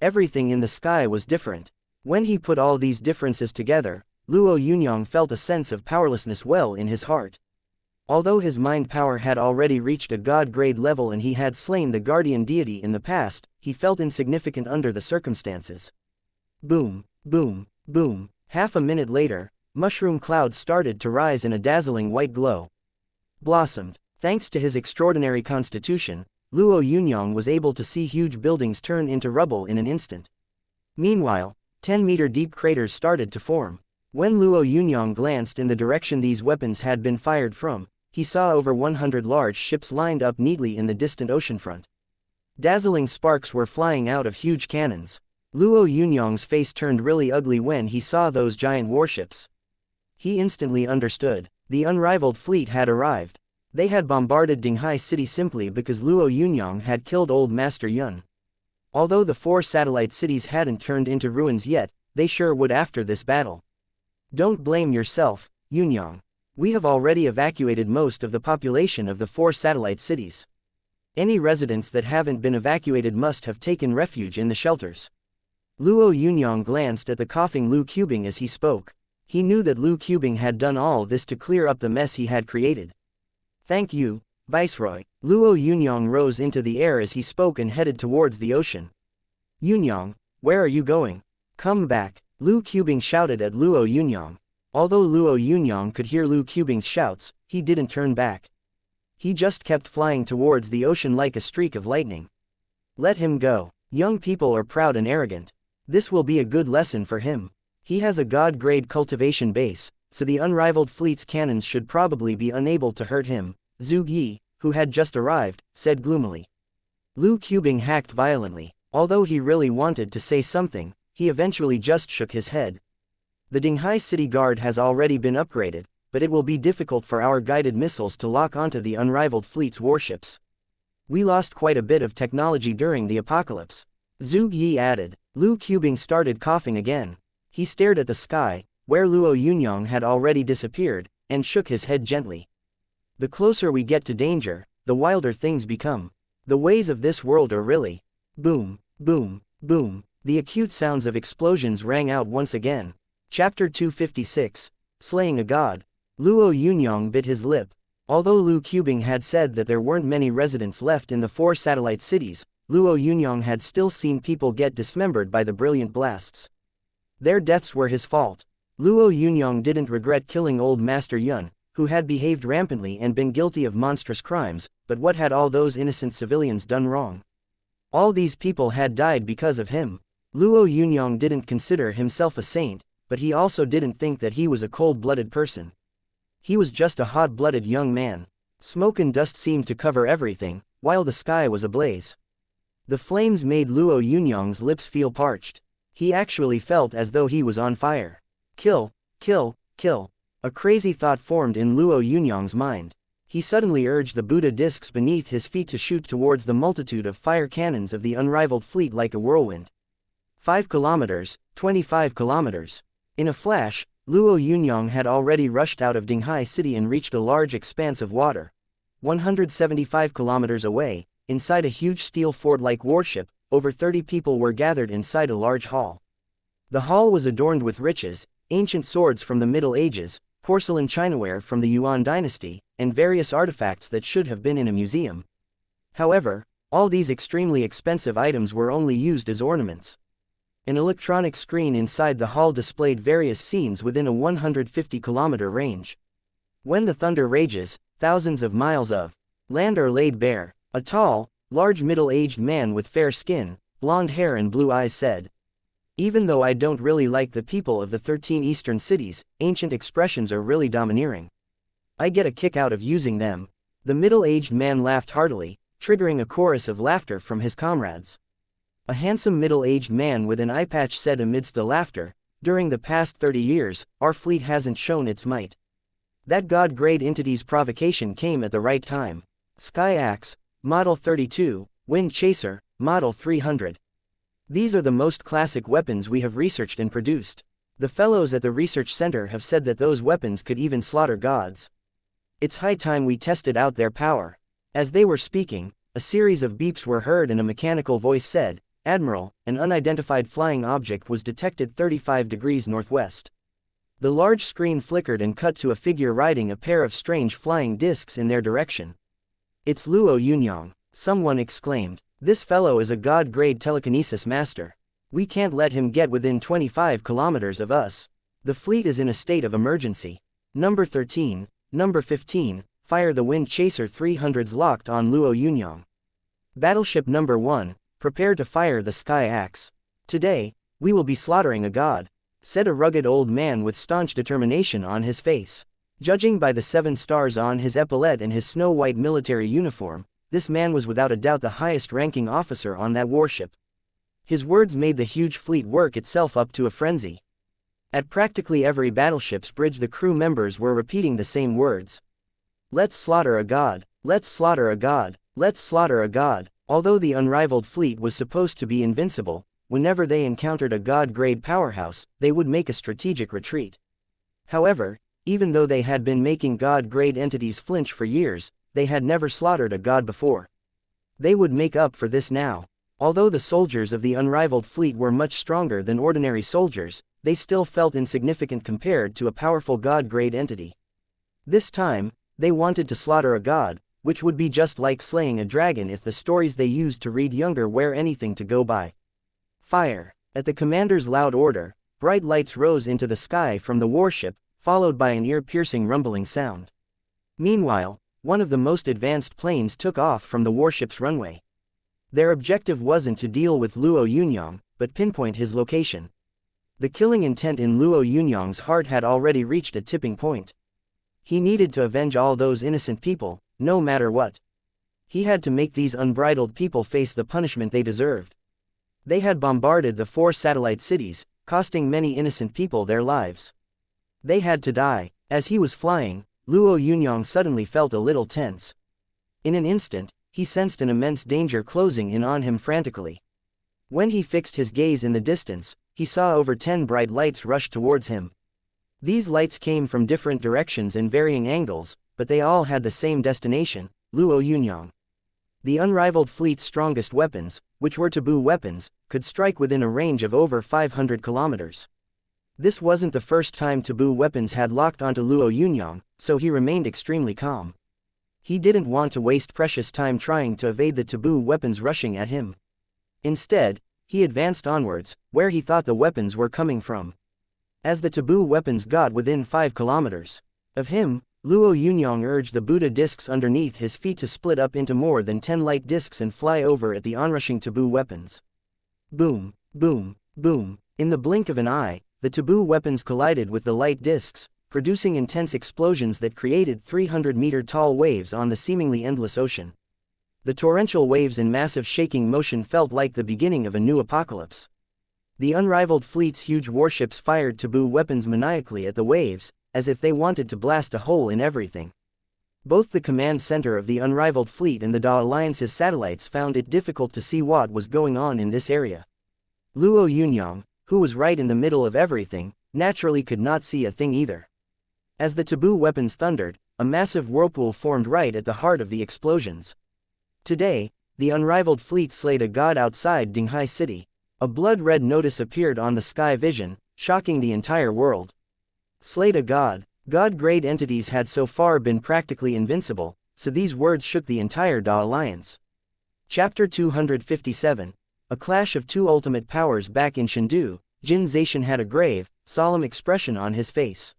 Speaker 1: Everything in the sky was different. When he put all these differences together, Luo Yunyang felt a sense of powerlessness well in his heart. Although his mind power had already reached a god-grade level and he had slain the guardian deity in the past, he felt insignificant under the circumstances. Boom, boom, boom. Half a minute later, mushroom clouds started to rise in a dazzling white glow. Blossomed. Thanks to his extraordinary constitution, Luo Yunyang was able to see huge buildings turn into rubble in an instant. Meanwhile, 10-meter-deep craters started to form. When Luo Yunyang glanced in the direction these weapons had been fired from, he saw over 100 large ships lined up neatly in the distant oceanfront. Dazzling sparks were flying out of huge cannons. Luo Yunyang's face turned really ugly when he saw those giant warships. He instantly understood. The unrivaled fleet had arrived. They had bombarded Dinghai City simply because Luo Yunyang had killed Old Master Yun. Although the 4 satellite cities hadn't turned into ruins yet, they sure would after this battle. Don't blame yourself, Yunyang. We have already evacuated most of the population of the 4 satellite cities. Any residents that haven't been evacuated must have taken refuge in the shelters. Luo Yunyang glanced at the coughing Lu Qubing as he spoke. He knew that Lu Qubing had done all this to clear up the mess he had created. Thank you, Viceroy. Luo Yunyang rose into the air as he spoke and headed towards the ocean. Yunyang, where are you going? Come back, Lu Qubing shouted at Luo Yunyang. Although Luo Yunyang could hear Lu Qubing's shouts, he didn't turn back. He just kept flying towards the ocean like a streak of lightning. Let him go. Young people are proud and arrogant. This will be a good lesson for him. He has a god-grade cultivation base, so the unrivaled fleet's cannons should probably be unable to hurt him, Zhu Yi, who had just arrived, said gloomily. Lu Qubing hacked violently. Although he really wanted to say something, he eventually just shook his head. The Dinghai City Guard has already been upgraded, but it will be difficult for our guided missiles to lock onto the unrivaled fleet's warships. We lost quite a bit of technology during the apocalypse. Zhu Yi added. Lu Qubing started coughing again. He stared at the sky, where Luo Yunyang had already disappeared, and shook his head gently. The closer we get to danger, the wilder things become. The ways of this world are really. Boom, boom, boom. The acute sounds of explosions rang out once again. Chapter 256. Slaying a God. Luo Yunyang bit his lip. Although Lu Qubing had said that there weren't many residents left in the 4 satellite cities, Luo Yunyang had still seen people get dismembered by the brilliant blasts. Their deaths were his fault. Luo Yunyang didn't regret killing old Master Yun, who had behaved rampantly and been guilty of monstrous crimes, but what had all those innocent civilians done wrong? All these people had died because of him. Luo Yunyang didn't consider himself a saint, but he also didn't think that he was a cold-blooded person. He was just a hot-blooded young man. Smoke and dust seemed to cover everything, while the sky was ablaze. The flames made Luo Yunyang's lips feel parched. He actually felt as though he was on fire. Kill, kill, kill. A crazy thought formed in Luo Yunyang's mind. He suddenly urged the Buddha discs beneath his feet to shoot towards the multitude of fire cannons of the unrivaled fleet like a whirlwind. 5 kilometers, 25 kilometers. In a flash, Luo Yunyang had already rushed out of Dinghai City and reached a large expanse of water. 175 kilometers away, inside a huge steel fort-like warship, over 30 people were gathered inside a large hall. The hall was adorned with riches, ancient swords from the Middle Ages, porcelain chinaware from the Yuan dynasty, and various artifacts that should have been in a museum. However, all these extremely expensive items were only used as ornaments. An electronic screen inside the hall displayed various scenes within a 150-kilometer range. When the thunder rages, thousands of miles of land are laid bare. A tall, large middle-aged man with fair skin, blonde hair and blue eyes said. Even though I don't really like the people of the 13 eastern cities, ancient expressions are really domineering. I get a kick out of using them. The middle-aged man laughed heartily, triggering a chorus of laughter from his comrades. A handsome middle-aged man with an eye patch said amidst the laughter, during the past 30 years, our fleet hasn't shown its might. That god-grade entity's provocation came at the right time. Sky Axe, Model 32, Wind Chaser, Model 300. These are the most classic weapons we have researched and produced. The fellows at the research center have said that those weapons could even slaughter gods. It's high time we tested out their power. As they were speaking, a series of beeps were heard and a mechanical voice said, Admiral, an unidentified flying object was detected 35 degrees northwest. The large screen flickered and cut to a figure riding a pair of strange flying discs in their direction. It's Luo Yunyang, someone exclaimed. This fellow is a god-grade telekinesis master. We can't let him get within 25 kilometers of us. The fleet is in a state of emergency. Number 13, Number 15, fire the Wind Chaser 300s locked on Luo Yunyang. Battleship Number 1, prepare to fire the Sky Axe. Today, we will be slaughtering a god, said a rugged old man with staunch determination on his face. Judging by the 7 stars on his epaulette and his snow-white military uniform, this man was without a doubt the highest-ranking officer on that warship. His words made the huge fleet work itself up to a frenzy. At practically every battleship's bridge the crew members were repeating the same words. Let's slaughter a god, let's slaughter a god, let's slaughter a god. Although the unrivaled fleet was supposed to be invincible, whenever they encountered a god-grade powerhouse, they would make a strategic retreat. However, even though they had been making god-grade entities flinch for years, they had never slaughtered a god before. They would make up for this now. Although the soldiers of the unrivaled fleet were much stronger than ordinary soldiers, they still felt insignificant compared to a powerful god-grade entity. This time, they wanted to slaughter a god, which would be just like slaying a dragon if the stories they used to read younger were anything to go by. Fire! At the commander's loud order, bright lights rose into the sky from the warship, followed by an ear-piercing rumbling sound. Meanwhile, one of the most advanced planes took off from the warship's runway. Their objective wasn't to deal with Luo Yunyang, but pinpoint his location. The killing intent in Luo Yunyang's heart had already reached a tipping point. He needed to avenge all those innocent people, no matter what. He had to make these unbridled people face the punishment they deserved. They had bombarded the 4 satellite cities, costing many innocent people their lives. They had to die. As he was flying, Luo Yunyang suddenly felt a little tense. In an instant, he sensed an immense danger closing in on him frantically. When he fixed his gaze in the distance, he saw over 10 bright lights rush towards him. These lights came from different directions and varying angles, but they all had the same destination, Luo Yunyang. The unrivaled fleet's strongest weapons, which were taboo weapons, could strike within a range of over 500 kilometers. This wasn't the first time taboo weapons had locked onto Luo Yunyang, so he remained extremely calm. He didn't want to waste precious time trying to evade the taboo weapons rushing at him. Instead, he advanced onwards, where he thought the weapons were coming from. As the taboo weapons got within 5 kilometers of him, Luo Yunyang urged the Buddha discs underneath his feet to split up into more than 10 light discs and fly over at the onrushing taboo weapons. Boom, boom, boom. In the blink of an eye, the taboo weapons collided with the light discs, producing intense explosions that created 300-meter-tall waves on the seemingly endless ocean. The torrential waves in massive shaking motion felt like the beginning of a new apocalypse. The unrivaled fleet's huge warships fired taboo weapons maniacally at the waves, as if they wanted to blast a hole in everything. Both the command center of the unrivaled fleet and the Da Alliance's satellites found it difficult to see what was going on in this area. Luo Yunyang, who was right in the middle of everything, naturally could not see a thing either. As the taboo weapons thundered, a massive whirlpool formed right at the heart of the explosions. Today, the unrivaled fleet slayed a god outside Dinghai City. A blood-red notice appeared on the sky vision, shocking the entire world. Slayed a god. God-grade entities had so far been practically invincible, so these words shook the entire Da Alliance. Chapter 257. A clash of two ultimate powers. Back in Chengdu, Jin Zaishan had a grave, solemn expression on his face.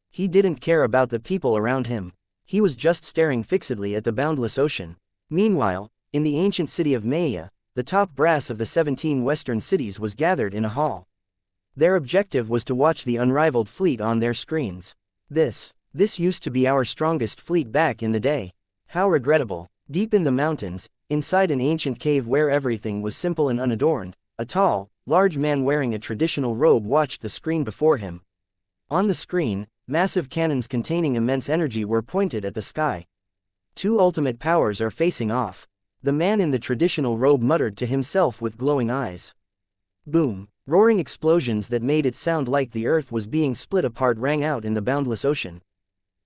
Speaker 1: He didn't care about the people around him. He was just staring fixedly at the boundless ocean. Meanwhile, in the ancient city of Maya, the top brass of the 17 western cities was gathered in a hall. Their objective was to watch the unrivaled fleet on their screens. This used to be our strongest fleet back in the day. How regrettable. Deep in the mountains, inside an ancient cave where everything was simple and unadorned, a tall, large man wearing a traditional robe watched the screen before him. On the screen, massive cannons containing immense energy were pointed at the sky. Two ultimate powers are facing off. The man in the traditional robe muttered to himself with glowing eyes. Boom. Roaring explosions that made it sound like the earth was being split apart rang out in the boundless ocean.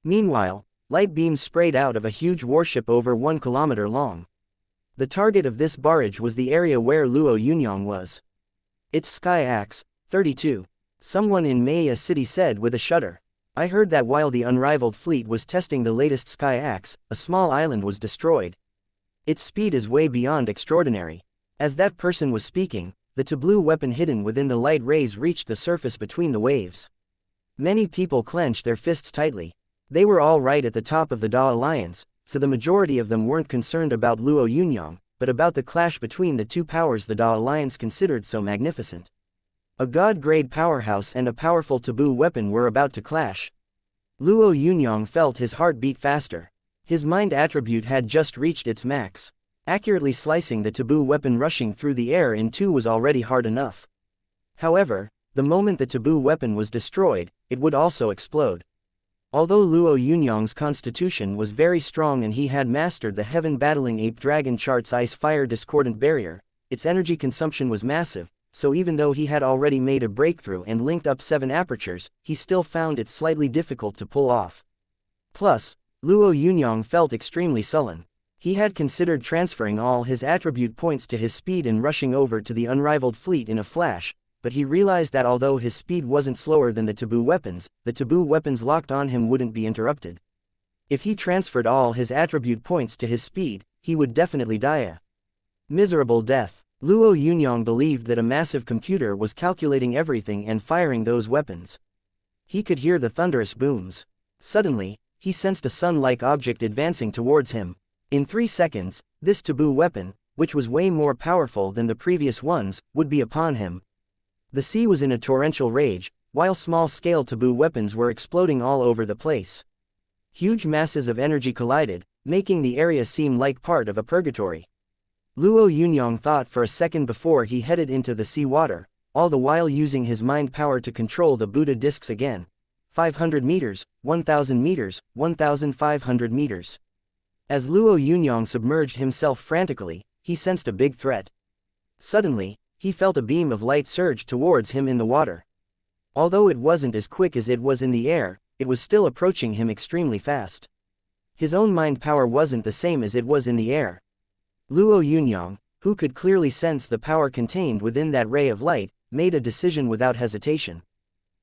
Speaker 1: Meanwhile, light beams sprayed out of a huge warship over 1 kilometer long. The target of this barrage was the area where Luo Yunyang was. It's Sky Axe, 32. Someone in Maya City said with a shudder. I heard that while the unrivaled fleet was testing the latest Sky Axe, a small island was destroyed. Its speed is way beyond extraordinary. As that person was speaking, the taboo weapon hidden within the light rays reached the surface between the waves. Many people clenched their fists tightly. They were all right at the top of the Da Alliance, so the majority of them weren't concerned about Luo Yunyang, but about the clash between the two powers the Da Alliance considered so magnificent. A god-grade powerhouse and a powerful taboo weapon were about to clash. Luo Yunyang felt his heart beat faster. His mind attribute had just reached its max. Accurately slicing the taboo weapon rushing through the air in two was already hard enough. However, the moment the taboo weapon was destroyed, it would also explode. Although Luo Yunyang's constitution was very strong and he had mastered the heaven-battling ape dragon chart's ice-fire discordant barrier, its energy consumption was massive, so even though he had already made a breakthrough and linked up 7 apertures, he still found it slightly difficult to pull off. Plus, Luo Yunyang felt extremely sullen. He had considered transferring all his attribute points to his speed and rushing over to the unrivaled fleet in a flash, but he realized that although his speed wasn't slower than the taboo weapons locked on him wouldn't be interrupted. If he transferred all his attribute points to his speed, he would definitely die a miserable death. Luo Yunyang believed that a massive computer was calculating everything and firing those weapons. He could hear the thunderous booms. Suddenly, he sensed a sun-like object advancing towards him. In 3 seconds, this taboo weapon, which was way more powerful than the previous ones, would be upon him. The sea was in a torrential rage, while small-scale taboo weapons were exploding all over the place. Huge masses of energy collided, making the area seem like part of a purgatory. Luo Yunyang thought for a second before he headed into the sea water, all the while using his mind power to control the Buddha discs again. 500 meters, 1,000 meters, 1,500 meters. As Luo Yunyang submerged himself frantically, he sensed a big threat. Suddenly, he felt a beam of light surge towards him in the water. Although it wasn't as quick as it was in the air, it was still approaching him extremely fast. His own mind power wasn't the same as it was in the air. Luo Yunyang, who could clearly sense the power contained within that ray of light, made a decision without hesitation.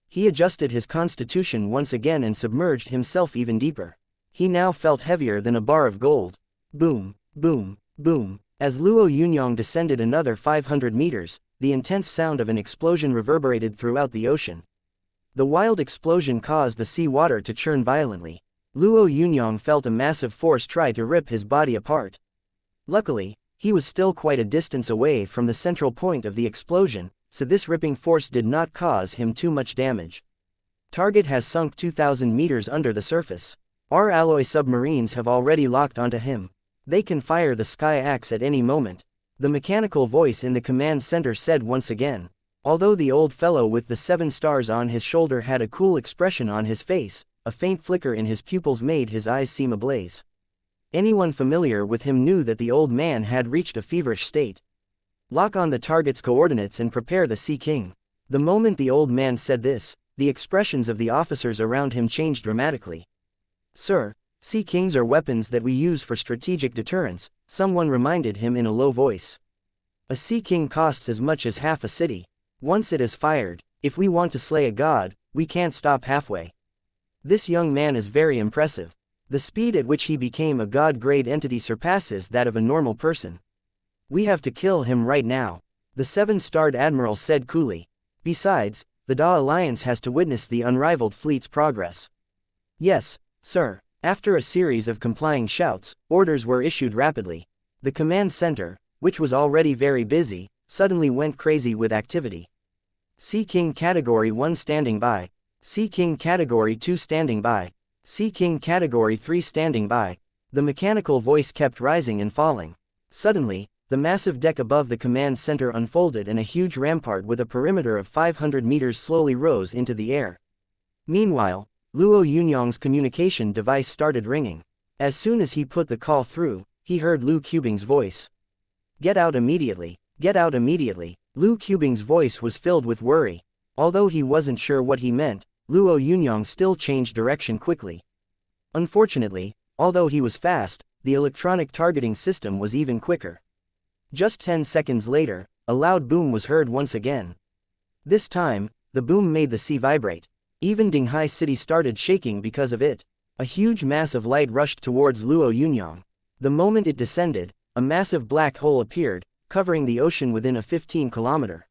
Speaker 1: He adjusted his constitution once again and submerged himself even deeper. He now felt heavier than a bar of gold. Boom, boom, boom. As Luo Yunyang descended another 500 meters, the intense sound of an explosion reverberated throughout the ocean. The wild explosion caused the sea water to churn violently. Luo Yunyang felt a massive force try to rip his body apart. Luckily, he was still quite a distance away from the central point of the explosion, so this ripping force did not cause him too much damage. Target has sunk 2,000 meters under the surface. Our alloy submarines have already locked onto him. They can fire the sky axe at any moment. The mechanical voice in the command center said once again. Although the old fellow with the 7 stars on his shoulder had a cool expression on his face, a faint flicker in his pupils made his eyes seem ablaze. Anyone familiar with him knew that the old man had reached a feverish state. Lock on the target's coordinates and prepare the Sea King. The moment the old man said this, the expressions of the officers around him changed dramatically. Sir, Sea Kings are weapons that we use for strategic deterrence, someone reminded him in a low voice. A Sea King costs as much as half a city. Once it is fired, if we want to slay a god, we can't stop halfway. This young man is very impressive. The speed at which he became a god-grade entity surpasses that of a normal person. We have to kill him right now, the 7-starred admiral said coolly. Besides, the Da Alliance has to witness the unrivaled fleet's progress. Yes, sir. After a series of complying shouts, orders were issued rapidly. The command center, which was already very busy, suddenly went crazy with activity. Sea King Category 1 standing by. Sea King Category 2 standing by. Sea King Category 3 standing by. The mechanical voice kept rising and falling. Suddenly, the massive deck above the command center unfolded and a huge rampart with a perimeter of 500 meters slowly rose into the air. Meanwhile, Luo Yunyang's communication device started ringing. As soon as he put the call through, he heard Lu Qubing's voice. Get out immediately. Get out immediately. Lu Qubing's voice was filled with worry. Although he wasn't sure what he meant, Luo Yunyang still changed direction quickly. Unfortunately, although he was fast, the electronic targeting system was even quicker. Just 10 seconds later, a loud boom was heard once again. This time, the boom made the sea vibrate. Even Dinghai City started shaking because of it. A huge mass of light rushed towards Luo Yunyang. The moment it descended, a massive black hole appeared, covering the ocean within a 15-kilometer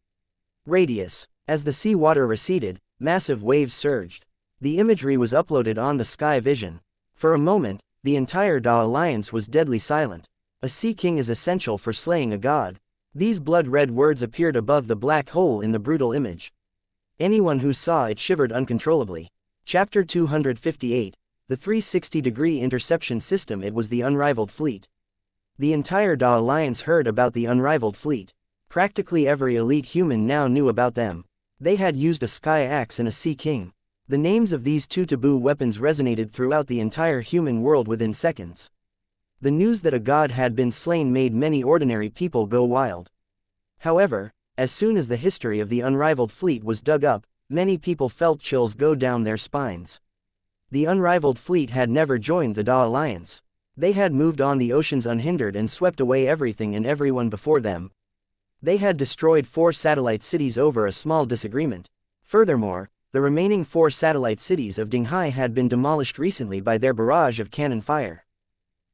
Speaker 1: radius. As the sea water receded, massive waves surged. The imagery was uploaded on the Sky Vision. For a moment, the entire Da Alliance was deadly silent. A Sea King is essential for slaying a god. These blood-red words appeared above the black hole in the brutal image. Anyone who saw it shivered uncontrollably. Chapter 258, the 360-degree interception system. It was the unrivaled fleet. The entire Da Alliance heard about the unrivaled fleet. Practically every elite human now knew about them. They had used a Sky Axe and a Sea King. The names of these 2 taboo weapons resonated throughout the entire human world within seconds. The news that a god had been slain made many ordinary people go wild. However, as soon as the history of the unrivaled fleet was dug up, many people felt chills go down their spines. The unrivaled fleet had never joined the Da Alliance. They had moved on the oceans unhindered and swept away everything and everyone before them. They had destroyed 4 satellite cities over a small disagreement. Furthermore, the remaining 4 satellite cities of Dinghai had been demolished recently by their barrage of cannon fire.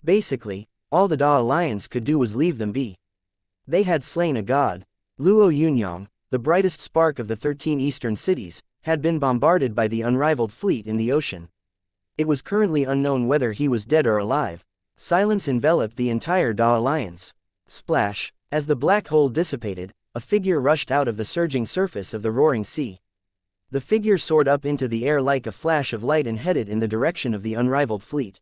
Speaker 1: Basically, all the Da Alliance could do was leave them be. They had slain a god. Luo Yunyang, the brightest spark of the 13 eastern cities, had been bombarded by the unrivaled fleet in the ocean. It was currently unknown whether he was dead or alive. Silence enveloped the entire Da Alliance. Splash! As the black hole dissipated, a figure rushed out of the surging surface of the roaring sea. The figure soared up into the air like a flash of light and headed in the direction of the unrivaled fleet.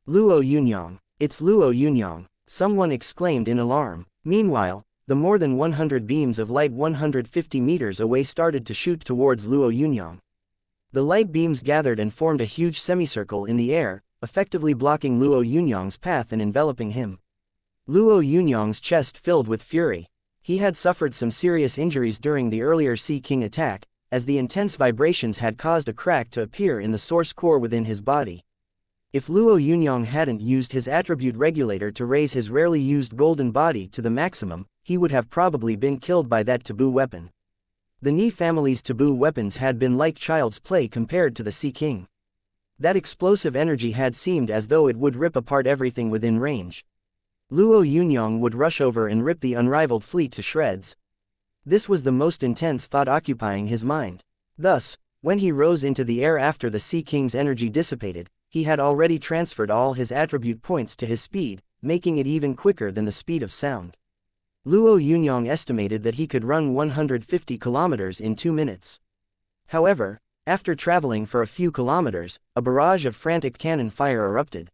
Speaker 1: Luo Yunyang! It's Luo Yunyang! Someone exclaimed in alarm. Meanwhile, the more than 100 beams of light 150 meters away started to shoot towards Luo Yunyang. The light beams gathered and formed a huge semicircle in the air, effectively blocking Luo Yunyang's path and enveloping him. Luo Yunyang's chest filled with fury. He had suffered some serious injuries during the earlier Sea King attack, as the intense vibrations had caused a crack to appear in the source core within his body. If Luo Yunyang hadn't used his attribute regulator to raise his rarely used golden body to the maximum, he would have probably been killed by that taboo weapon. The Ni family's taboo weapons had been like child's play compared to the Sea King. That explosive energy had seemed as though it would rip apart everything within range. Luo Yunyang would rush over and rip the unrivaled fleet to shreds. This was the most intense thought occupying his mind. Thus, when he rose into the air after the Sea King's energy dissipated, he had already transferred all his attribute points to his speed, making it even quicker than the speed of sound. Luo Yunyang estimated that he could run 150 kilometers in 2 minutes. However, after traveling for a few kilometers, a barrage of frantic cannon fire erupted.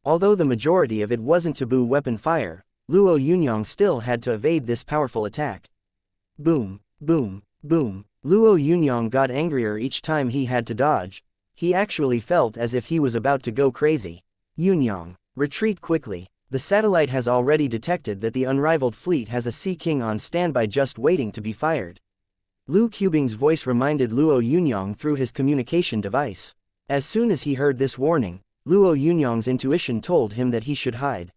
Speaker 1: Although the majority of it wasn't taboo weapon fire, Luo Yunyang still had to evade this powerful attack. Boom, boom, boom. Luo Yunyang got angrier each time he had to dodge. He actually felt as if he was about to go crazy. Yunyang, retreat quickly. The satellite has already detected that the unrivaled fleet has a Sea King on standby just waiting to be fired. Lu Qubing's voice reminded Luo Yunyang through his communication device. As soon as he heard this warning, Luo Yunyang's intuition told him that he should hide.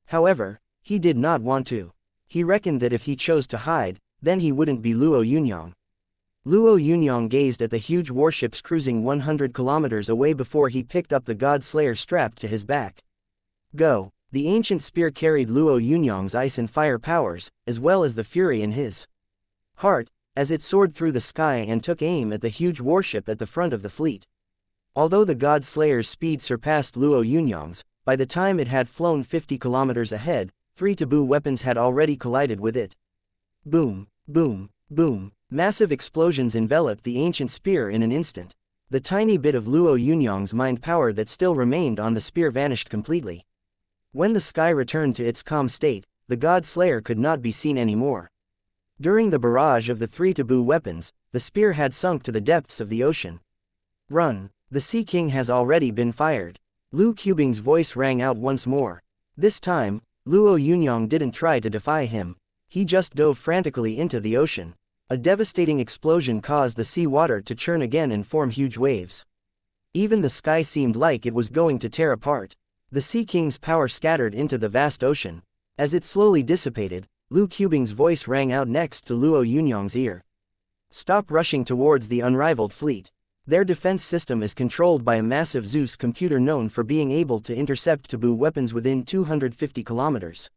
Speaker 1: However, he did not want to. He reckoned that if he chose to hide, then he wouldn't be Luo Yunyang. Luo Yunyang gazed at the huge warships cruising 100 kilometers away before he picked up the God Slayer strapped to his back. Go! The ancient spear carried Luo Yunyang's ice and fire powers, as well as the fury in his heart, as it soared through the sky and took aim at the huge warship at the front of the fleet. Although the God Slayer's speed surpassed Luo Yunyang's, by the time it had flown 50 kilometers ahead, 3 taboo weapons had already collided with it. Boom, boom, boom. Massive explosions enveloped the ancient spear in an instant. The tiny bit of Luo Yunyang's mind power that still remained on the spear vanished completely. When the sky returned to its calm state, the God Slayer could not be seen anymore. During the barrage of the 3 taboo weapons, the spear had sunk to the depths of the ocean. Run! The Sea King has already been fired. Lu Qubing's voice rang out once more. This time, Luo Yunyang didn't try to defy him. He just dove frantically into the ocean. A devastating explosion caused the sea water to churn again and form huge waves. Even the sky seemed like it was going to tear apart. The Sea King's power scattered into the vast ocean. As it slowly dissipated, Lu Qubing's voice rang out next to Luo Yunyang's ear. Stop rushing towards the unrivaled fleet. Their defense system is controlled by a massive Zeus computer known for being able to intercept taboo weapons within 250 kilometers.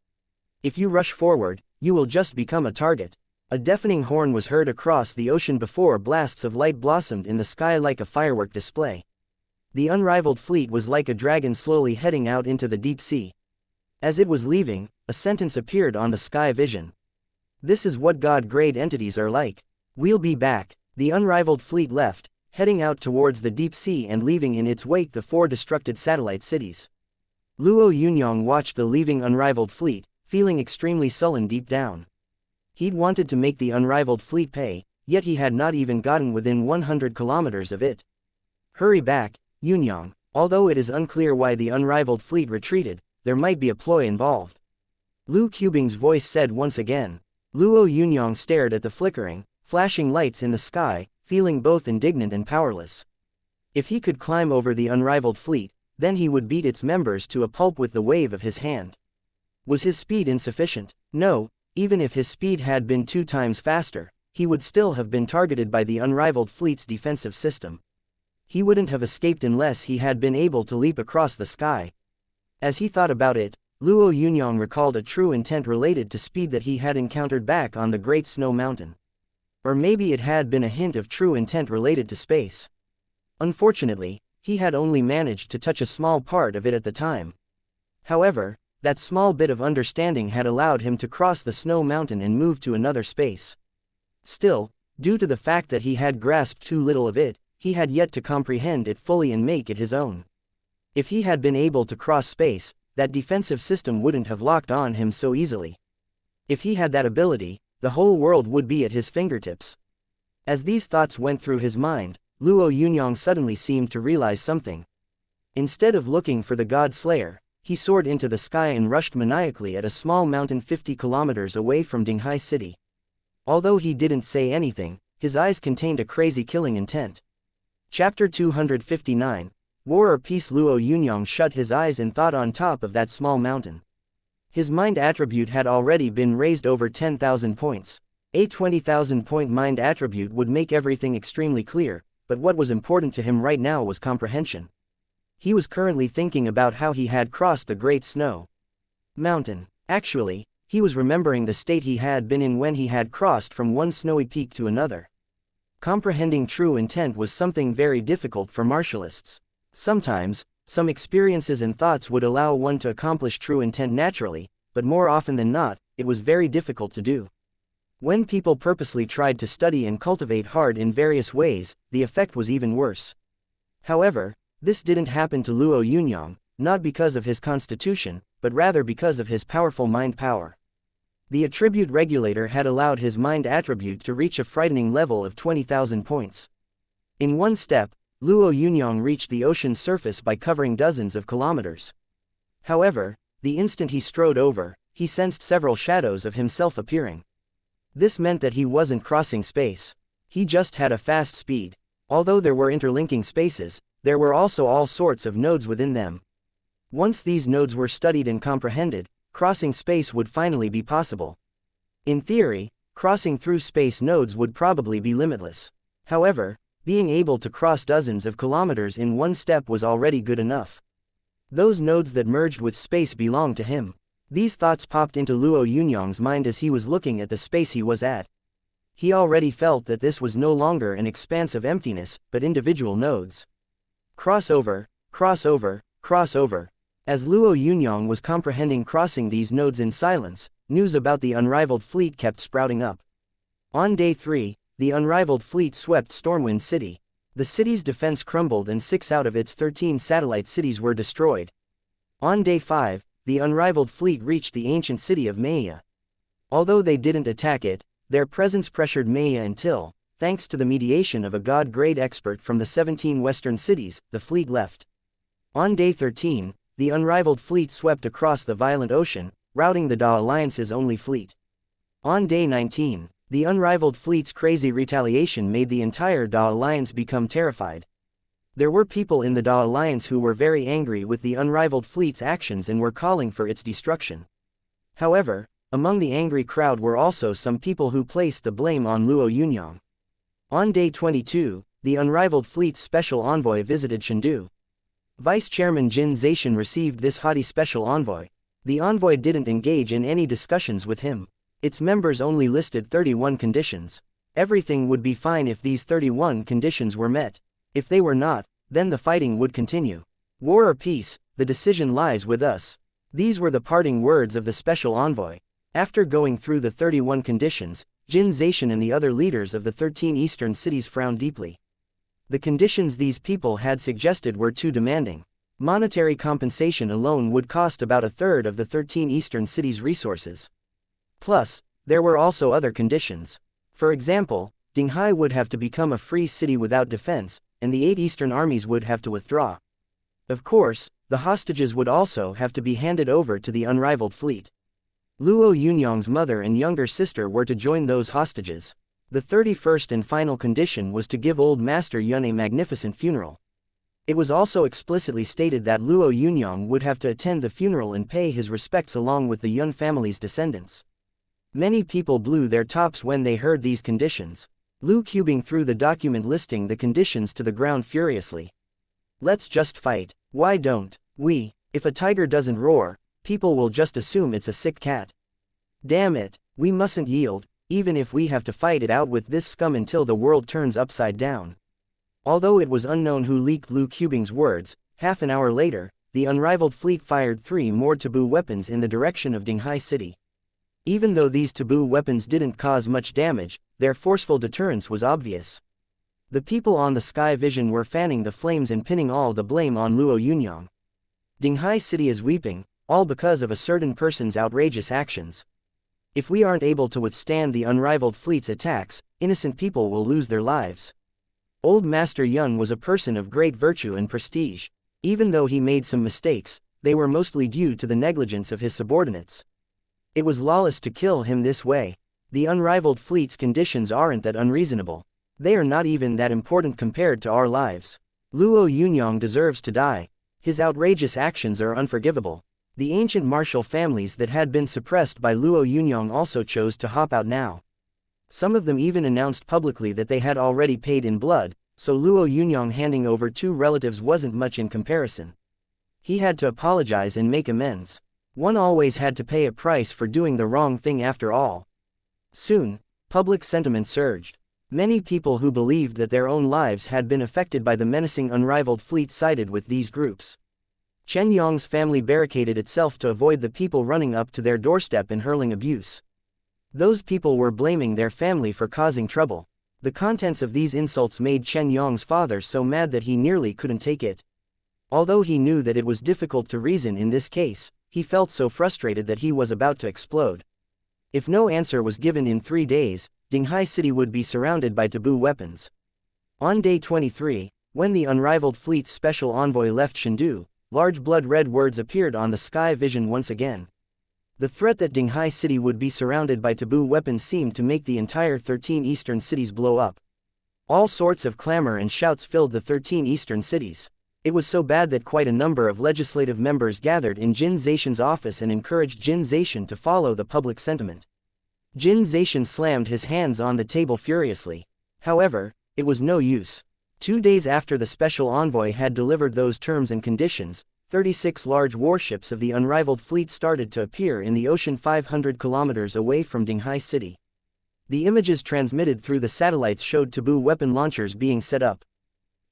Speaker 1: If you rush forward, you will just become a target. A deafening horn was heard across the ocean before blasts of light blossomed in the sky like a firework display. The unrivaled fleet was like a dragon slowly heading out into the deep sea. As it was leaving, a sentence appeared on the sky vision. This is what God-grade entities are like. We'll be back. The unrivaled fleet left, heading out towards the deep sea and leaving in its wake the 4 destructed satellite cities. Luo Yunyang watched the leaving unrivaled fleet, feeling extremely sullen deep down. He'd wanted to make the unrivaled fleet pay, yet he had not even gotten within 100 kilometers of it. Hurry back, Yunyang. Although it is unclear why the unrivaled fleet retreated, there might be a ploy involved. Lu Qubing's voice said once again. Luo Yunyang stared at the flickering, flashing lights in the sky, feeling both indignant and powerless. If he could climb over the unrivaled fleet, then he would beat its members to a pulp with the wave of his hand. Was his speed insufficient? No, even if his speed had been 2 times faster, he would still have been targeted by the unrivaled fleet's defensive system. He wouldn't have escaped unless he had been able to leap across the sky. As he thought about it, Luo Yunyang recalled a true intent related to speed that he had encountered back on the Great Snow Mountain. Or maybe it had been a hint of true intent related to space. Unfortunately, he had only managed to touch a small part of it at the time. However, that small bit of understanding had allowed him to cross the snow mountain and move to another space. Still, due to the fact that he had grasped too little of it, he had yet to comprehend it fully and make it his own. If he had been able to cross space, that defensive system wouldn't have locked on him so easily. If he had that ability, the whole world would be at his fingertips. As these thoughts went through his mind, Luo Yunyang suddenly seemed to realize something. Instead of looking for the God Slayer, he soared into the sky and rushed maniacally at a small mountain 50 kilometers away from Dinghai City. Although he didn't say anything, his eyes contained a crazy killing intent. Chapter 259, War or Peace. Luo Yunyang shut his eyes and thought on top of that small mountain. His mind attribute had already been raised over 10,000 points. A 20,000 point mind attribute would make everything extremely clear, but what was important to him right now was comprehension. He was currently thinking about how he had crossed the Great Snow Mountain. Actually, he was remembering the state he had been in when he had crossed from one snowy peak to another. Comprehending true intent was something very difficult for martialists. Sometimes, some experiences and thoughts would allow one to accomplish true intent naturally, but more often than not, it was very difficult to do. When people purposely tried to study and cultivate hard in various ways, the effect was even worse. However, this didn't happen to Luo Yunyang, not because of his constitution, but rather because of his powerful mind power. The attribute regulator had allowed his mind attribute to reach a frightening level of 20,000 points. In one step, Luo Yunyang reached the ocean's surface by covering dozens of kilometers. However, the instant he strode over, he sensed several shadows of himself appearing. This meant that he wasn't crossing space. He just had a fast speed. Although there were interlinking spaces, there were also all sorts of nodes within them. Once these nodes were studied and comprehended, crossing space would finally be possible. In theory, crossing through space nodes would probably be limitless. However, being able to cross dozens of kilometers in one step was already good enough. Those nodes that merged with space belonged to him. These thoughts popped into Luo Yunyang's mind as he was looking at the space he was at. He already felt that this was no longer an expanse of emptiness, but individual nodes. Crossover, crossover, crossover. As Luo Yunyang was comprehending crossing these nodes in silence, news about the unrivaled fleet kept sprouting up. On day 3, the unrivaled fleet swept Stormwind City. The city's defense crumbled and 6 out of its 13 satellite cities were destroyed. On day 5, the unrivaled fleet reached the ancient city of Maya. Although they didn't attack it, their presence pressured Maya until, thanks to the mediation of a god-grade expert from the 17 western cities, the fleet left. On day 13, the unrivaled fleet swept across the violent ocean, routing the Da Alliance's only fleet. On day 19, the unrivaled fleet's crazy retaliation made the entire Da Alliance become terrified. There were people in the Da Alliance who were very angry with the unrivaled fleet's actions and were calling for its destruction. However, among the angry crowd were also some people who placed the blame on Luo Yunyang. On day 22, the unrivaled fleet's special envoy visited Chengdu. Vice Chairman Jin Zaishan received this haughty special envoy. The envoy didn't engage in any discussions with him. Its members only listed 31 conditions. Everything would be fine if these 31 conditions were met. If they were not, then the fighting would continue. War or peace, the decision lies with us. These were the parting words of the special envoy. After going through the 31 conditions, Jin Zaishan and the other leaders of the 13 eastern cities frowned deeply. The conditions these people had suggested were too demanding. Monetary compensation alone would cost about a third of the 13 eastern cities' resources. Plus, there were also other conditions. For example, Dinghai would have to become a free city without defense, and the 8 eastern armies would have to withdraw. Of course, the hostages would also have to be handed over to the unrivaled fleet. Luo Yunyang's mother and younger sister were to join those hostages. The 31st and final condition was to give old Master Yun a magnificent funeral. It was also explicitly stated that Luo Yunyang would have to attend the funeral and pay his respects along with the Yun family's descendants. Many people blew their tops when they heard these conditions. Lu Cubing threw the document listing the conditions to the ground furiously. Let's just fight. Why don't we? If a tiger doesn't roar, people will just assume it's a sick cat. Damn it, we mustn't yield, even if we have to fight it out with this scum until the world turns upside down. Although it was unknown who leaked Lu Cubing's words, half an hour later, the unrivaled fleet fired 3 more taboo weapons in the direction of Dinghai City. Even though these taboo weapons didn't cause much damage, their forceful deterrence was obvious. The people on the Sky Vision were fanning the flames and pinning all the blame on Luo Yunyang. Dinghai City is weeping, all because of a certain person's outrageous actions. If we aren't able to withstand the unrivaled fleet's attacks, innocent people will lose their lives. Old Master Yun was a person of great virtue and prestige. Even though he made some mistakes, they were mostly due to the negligence of his subordinates. It was lawless to kill him this way. The unrivaled fleet's conditions aren't that unreasonable. They are not even that important compared to our lives. Luo Yunyang deserves to die. His outrageous actions are unforgivable. The ancient martial families that had been suppressed by Luo Yunyang also chose to hop out now. Some of them even announced publicly that they had already paid in blood, so Luo Yunyang handing over 2 relatives wasn't much in comparison. He had to apologize and make amends. One always had to pay a price for doing the wrong thing after all. Soon, public sentiment surged. Many people who believed that their own lives had been affected by the menacing unrivaled fleet sided with these groups. Chen Yong's family barricaded itself to avoid the people running up to their doorstep and hurling abuse. Those people were blaming their family for causing trouble. The contents of these insults made Chen Yong's father so mad that he nearly couldn't take it. Although he knew that it was difficult to reason in this case, he felt so frustrated that he was about to explode. If no answer was given in 3 days, Dinghai City would be surrounded by taboo weapons. On day 23, when the unrivaled fleet's special envoy left Chengdu, large blood-red words appeared on the sky vision once again. The threat that Dinghai City would be surrounded by taboo weapons seemed to make the entire 13 eastern cities blow up. All sorts of clamor and shouts filled the 13 eastern cities. It was so bad that quite a number of legislative members gathered in Jin Zaishan's office and encouraged Jin Zaishan to follow the public sentiment. Jin Zaishan slammed his hands on the table furiously. However, it was no use. 2 days after the special envoy had delivered those terms and conditions, 36 large warships of the unrivaled fleet started to appear in the ocean 500 kilometers away from Dinghai City. The images transmitted through the satellites showed taboo weapon launchers being set up.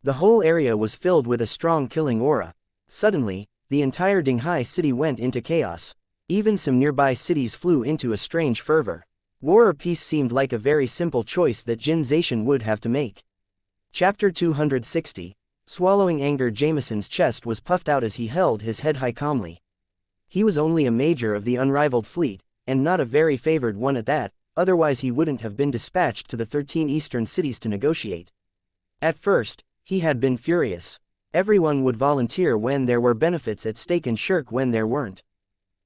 Speaker 1: The whole area was filled with a strong killing aura. Suddenly, the entire Dinghai City went into chaos. Even some nearby cities flew into a strange fervor. War or peace seemed like a very simple choice that Jin Zaishan would have to make. Chapter 260. Swallowing anger. Jameson's chest was puffed out as he held his head high calmly. He was only a major of the unrivaled fleet, and not a very favored one at that, otherwise he wouldn't have been dispatched to the 13 eastern cities to negotiate. At first, he had been furious. Everyone would volunteer when there were benefits at stake and shirk when there weren't.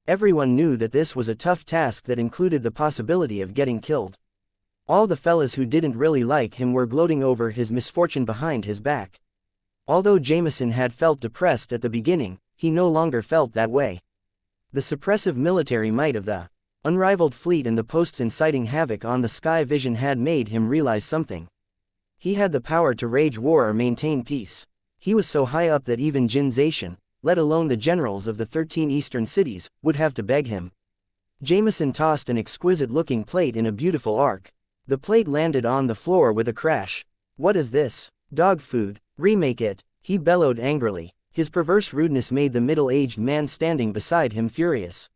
Speaker 1: Everyone knew that this was a tough task that included the possibility of getting killed. All the fellas who didn't really like him were gloating over his misfortune behind his back. Although Jameson had felt depressed at the beginning, he no longer felt that way. The suppressive military might of the unrivaled fleet and the posts inciting havoc on the sky vision had made him realize something. He had the power to wage war or maintain peace. He was so high up that even Jin Zaishan, let alone the generals of the 13 eastern cities, would have to beg him. Jameson tossed an exquisite-looking plate in a beautiful arc. The plate landed on the floor with a crash. "What is this? Dog food. Remake it," he bellowed angrily. His perverse rudeness made the middle-aged man standing beside him furious.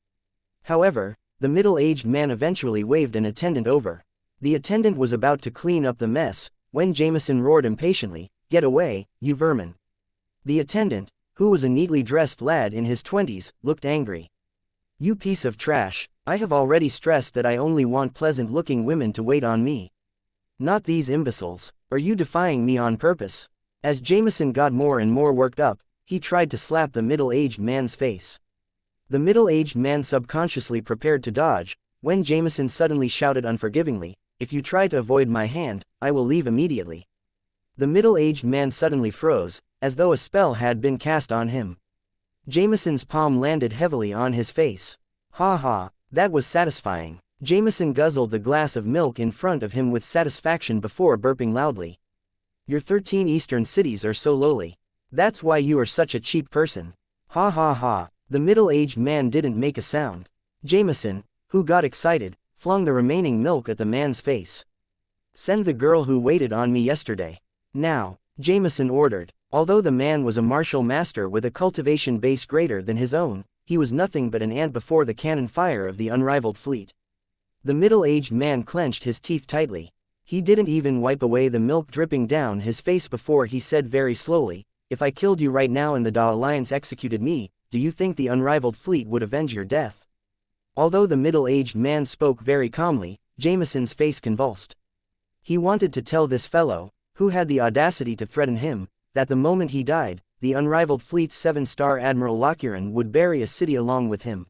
Speaker 1: However, the middle-aged man eventually waved an attendant over. The attendant was about to clean up the mess, when Jameson roared impatiently, "Get away, you vermin." The attendant, who was a neatly dressed lad in his 20s, looked angry. "You piece of trash, I have already stressed that I only want pleasant-looking women to wait on me. Not these imbeciles. Are you defying me on purpose?" As Jameson got more and more worked up, he tried to slap the middle-aged man's face. The middle-aged man subconsciously prepared to dodge, when Jameson suddenly shouted unforgivingly, "If you try to avoid my hand, I will leave immediately." The middle-aged man suddenly froze, as though a spell had been cast on him. Jameson's palm landed heavily on his face. "Ha ha, that was satisfying." Jameson guzzled the glass of milk in front of him with satisfaction before burping loudly. "Your 13 eastern cities are so lowly. That's why you are such a cheap person. Ha ha ha." The middle-aged man didn't make a sound. Jameson, who got excited, flung the remaining milk at the man's face. "Send the girl who waited on me yesterday. Now," Jameson ordered. Although the man was a martial master with a cultivation base greater than his own, he was nothing but an ant before the cannon fire of the unrivaled fleet. The middle-aged man clenched his teeth tightly. He didn't even wipe away the milk dripping down his face before he said very slowly, "If I killed you right now and the Da Alliance executed me, do you think the unrivaled fleet would avenge your death?" Although the middle-aged man spoke very calmly, Jameson's face convulsed. He wanted to tell this fellow, who had the audacity to threaten him, that the moment he died, the unrivaled fleet's 7-star Admiral Lochuran would bury a city along with him.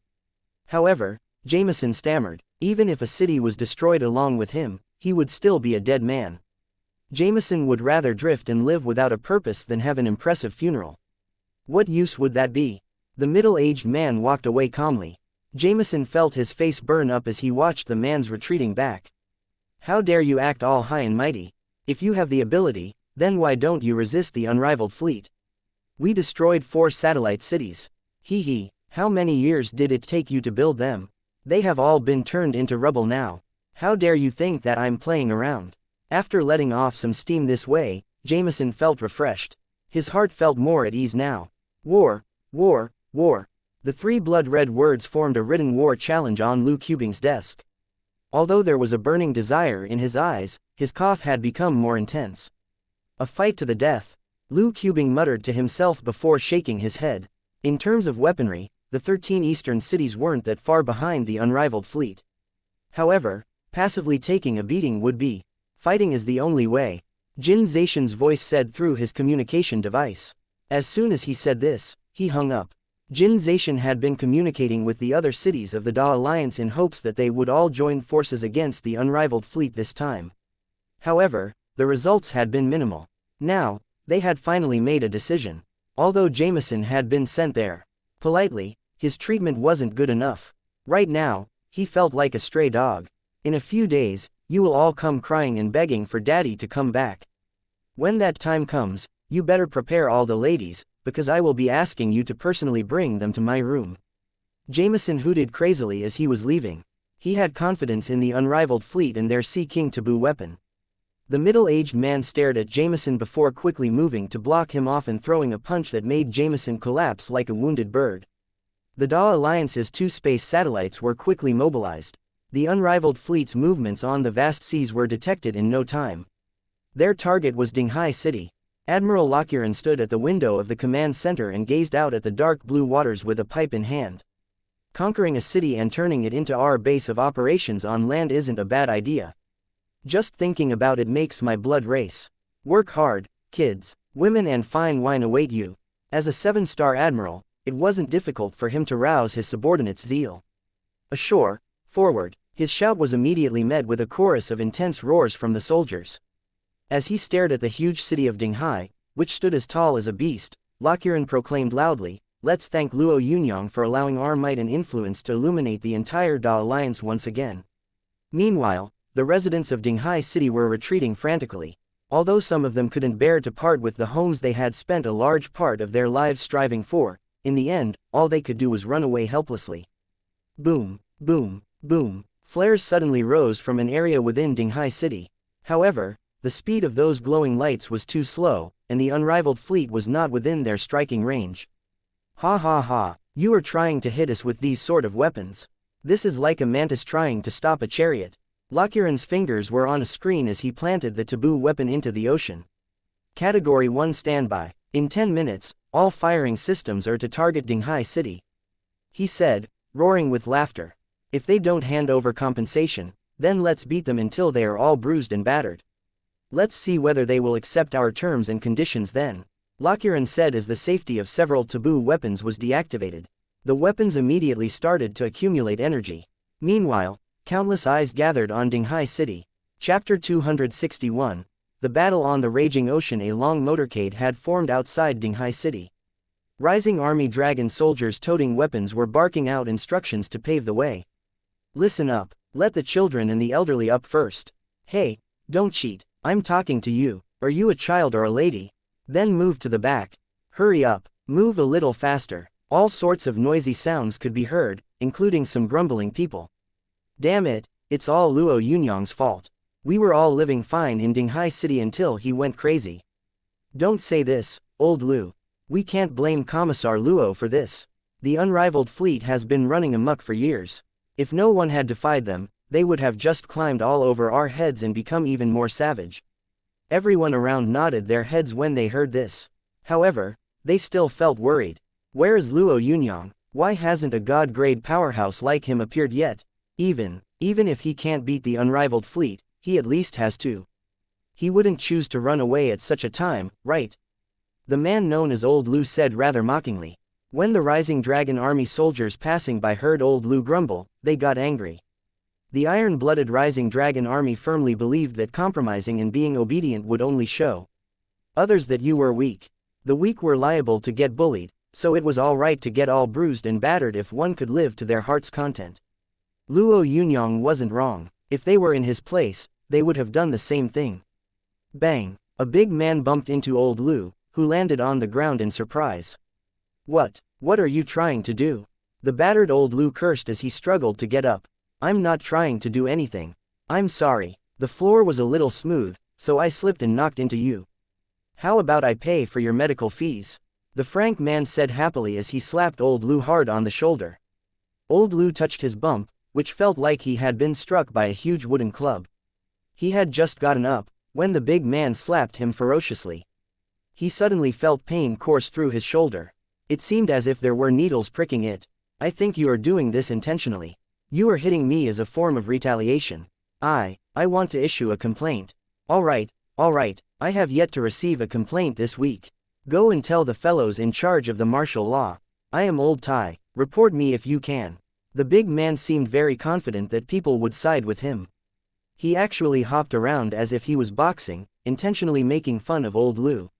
Speaker 1: However, Jameson stammered, even if a city was destroyed along with him, he would still be a dead man. Jameson would rather drift and live without a purpose than have an impressive funeral. What use would that be? The middle-aged man walked away calmly. Jameson felt his face burn up as he watched the man's retreating back. "How dare you act all high and mighty? If you have the ability, Then why don't you resist the unrivaled fleet? We destroyed 4 satellite cities. Hee hee, how many years did it take you to build them? They have all been turned into rubble now. How dare you think that I'm playing around? After letting off some steam this way, Jameson felt refreshed. His heart felt more at ease now. War, war, war. The 3 blood-red words formed a written war challenge on Luo Yunyang's desk. Although there was a burning desire in his eyes, his cough had become more intense. A fight to the death, Luo Yunyang muttered to himself before shaking his head. In terms of weaponry, the 13 eastern cities weren't that far behind the unrivaled fleet. However, passively taking a beating would be. Fighting is the only way, Jin Zaishan's voice said through his communication device. As soon as he said this, he hung up. Jin Zaishan had been communicating with the other cities of the Da Alliance in hopes that they would all join forces against the unrivaled fleet this time. However, the results had been minimal. Now, they had finally made a decision. Although Jameson had been sent there politely, his treatment wasn't good enough. Right now, he felt like a stray dog. In a few days, you will all come crying and begging for daddy to come back. When that time comes, you better prepare all the ladies, because I will be asking you to personally bring them to my room. Jameson hooted crazily as he was leaving. He had confidence in the unrivaled fleet and their Sea King taboo weapon. The middle-aged man stared at Jameson before quickly moving to block him off and throwing a punch that made Jameson collapse like a wounded bird. The Da Alliance's 2 space satellites were quickly mobilized. The unrivaled fleet's movements on the vast seas were detected in no time. Their target was Dinghai City. Admiral Lockyer stood at the window of the command center and gazed out at the dark blue waters with a pipe in hand. Conquering a city and turning it into our base of operations on land isn't a bad idea. Just thinking about it makes my blood race. Work hard, kids, women and fine wine await you. As a 7-star admiral, it wasn't difficult for him to rouse his subordinates' zeal. Ashore, forward, his shout was immediately met with a chorus of intense roars from the soldiers. As he stared at the huge city of Dinghai, which stood as tall as a beast, Lockyer proclaimed loudly, "Let's thank Luo Yunyang for allowing our might and influence to illuminate the entire Da Alliance once again." Meanwhile, the residents of Dinghai City were retreating frantically. Although some of them couldn't bear to part with the homes they had spent a large part of their lives striving for, in the end, all they could do was run away helplessly. Boom, boom, boom. Flares suddenly rose from an area within Dinghai City. However, the speed of those glowing lights was too slow, and the unrivaled fleet was not within their striking range. Ha ha ha, you are trying to hit us with these sort of weapons. This is like a mantis trying to stop a chariot. Lockyear's fingers were on a screen as he planted the taboo weapon into the ocean. Category 1 standby. In 10 minutes, all firing systems are to target Dinghai City. He said, roaring with laughter. If they don't hand over compensation, then let's beat them until they are all bruised and battered. Let's see whether they will accept our terms and conditions then. Lockyer said as the safety of several taboo weapons was deactivated. The weapons immediately started to accumulate energy. Meanwhile, countless eyes gathered on Dinghai City. Chapter 261. The battle on the raging ocean. A long motorcade had formed outside Dinghai City. Rising army dragon soldiers toting weapons were barking out instructions to pave the way. Listen up, let the children and the elderly up first. Hey, don't cheat, I'm talking to you. Are you a child or a lady? Then move to the back. Hurry up, move a little faster. All sorts of noisy sounds could be heard, including some grumbling people. Damn it, it's all Luo Yunyang's fault. We were all living fine in Dinghai City until he went crazy. Don't say this, old Luo. We can't blame Commissar Luo for this. The unrivaled fleet has been running amok for years. If no one had defied them, they would have just climbed all over our heads and become even more savage. Everyone around nodded their heads when they heard this. However, they still felt worried. Where is Luo Yunyang? Why hasn't a god-grade powerhouse like him appeared yet? Even if he can't beat the unrivaled fleet, he at least has to. He wouldn't choose to run away at such a time, right? The man known as Old Luo said rather mockingly. When the rising dragon army soldiers passing by heard Old Luo grumble, they got angry. The iron-blooded rising dragon army firmly believed that compromising and being obedient would only show others that you were weak. The weak were liable to get bullied, so it was all right to get all bruised and battered if one could live to their heart's content. Luo Yunyang wasn't wrong. If they were in his place, they would have done the same thing. Bang, A big man bumped into old Lu, who landed on the ground in surprise. What are you trying to do? The battered old Lu cursed as he struggled to get up. I'm not trying to do anything. I'm sorry. The floor was a little smooth, so I slipped and knocked into you. How about I pay for your medical fees? The frank man said happily as he slapped old Lu hard on the shoulder. Old Lu touched his bump, which felt like he had been struck by a huge wooden club. He had just gotten up, when the big man slapped him ferociously. He suddenly felt pain course through his shoulder. It seemed as if there were needles pricking it. I think you are doing this intentionally. You are hitting me as a form of retaliation. I want to issue a complaint. All right, I have yet to receive a complaint this week. Go and tell the fellows in charge of the martial law. I am Old Tai, report me if you can. The big man seemed very confident that people would side with him. He actually hopped around as if he was boxing, intentionally making fun of old Lu.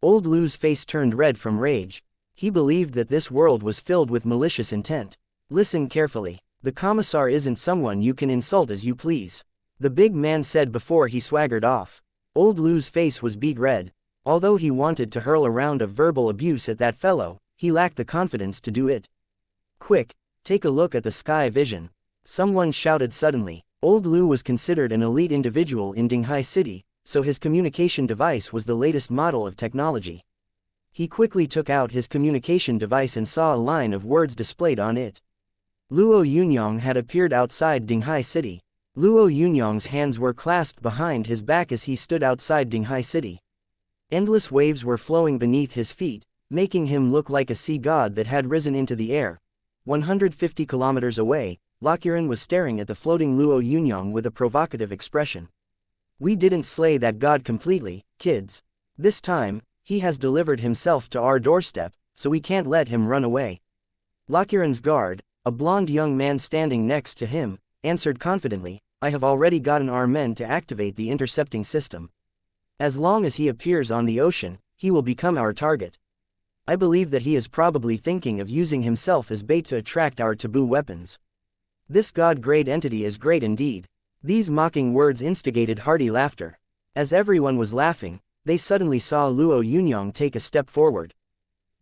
Speaker 1: Old Lu's face turned red from rage. He believed that this world was filled with malicious intent. Listen carefully. The commissar isn't someone you can insult as you please. The big man said before he swaggered off. Old Lu's face was beet red. Although he wanted to hurl a round of verbal abuse at that fellow, he lacked the confidence to do it. Quick, take a look at the sky vision. Someone shouted suddenly. Old Lu was considered an elite individual in Dinghai City, so his communication device was the latest model of technology. He quickly took out his communication device and saw a line of words displayed on it. Luo Yunyang had appeared outside Dinghai City. Luo Yunyang's hands were clasped behind his back as he stood outside Dinghai City. Endless waves were flowing beneath his feet, making him look like a sea god that had risen into the air. 150 kilometers away, Lokiran was staring at the floating Luo Yunyang with a provocative expression. We didn't slay that god completely, kids. This time, he has delivered himself to our doorstep, so we can't let him run away. Lokiran's guard, a blond young man standing next to him, answered confidently, I have already gotten our men to activate the intercepting system. As long as he appears on the ocean, he will become our target. I believe that he is probably thinking of using himself as bait to attract our taboo weapons. This god-grade entity is great indeed. These mocking words instigated hearty laughter. As everyone was laughing, they suddenly saw Luo Yunyang take a step forward.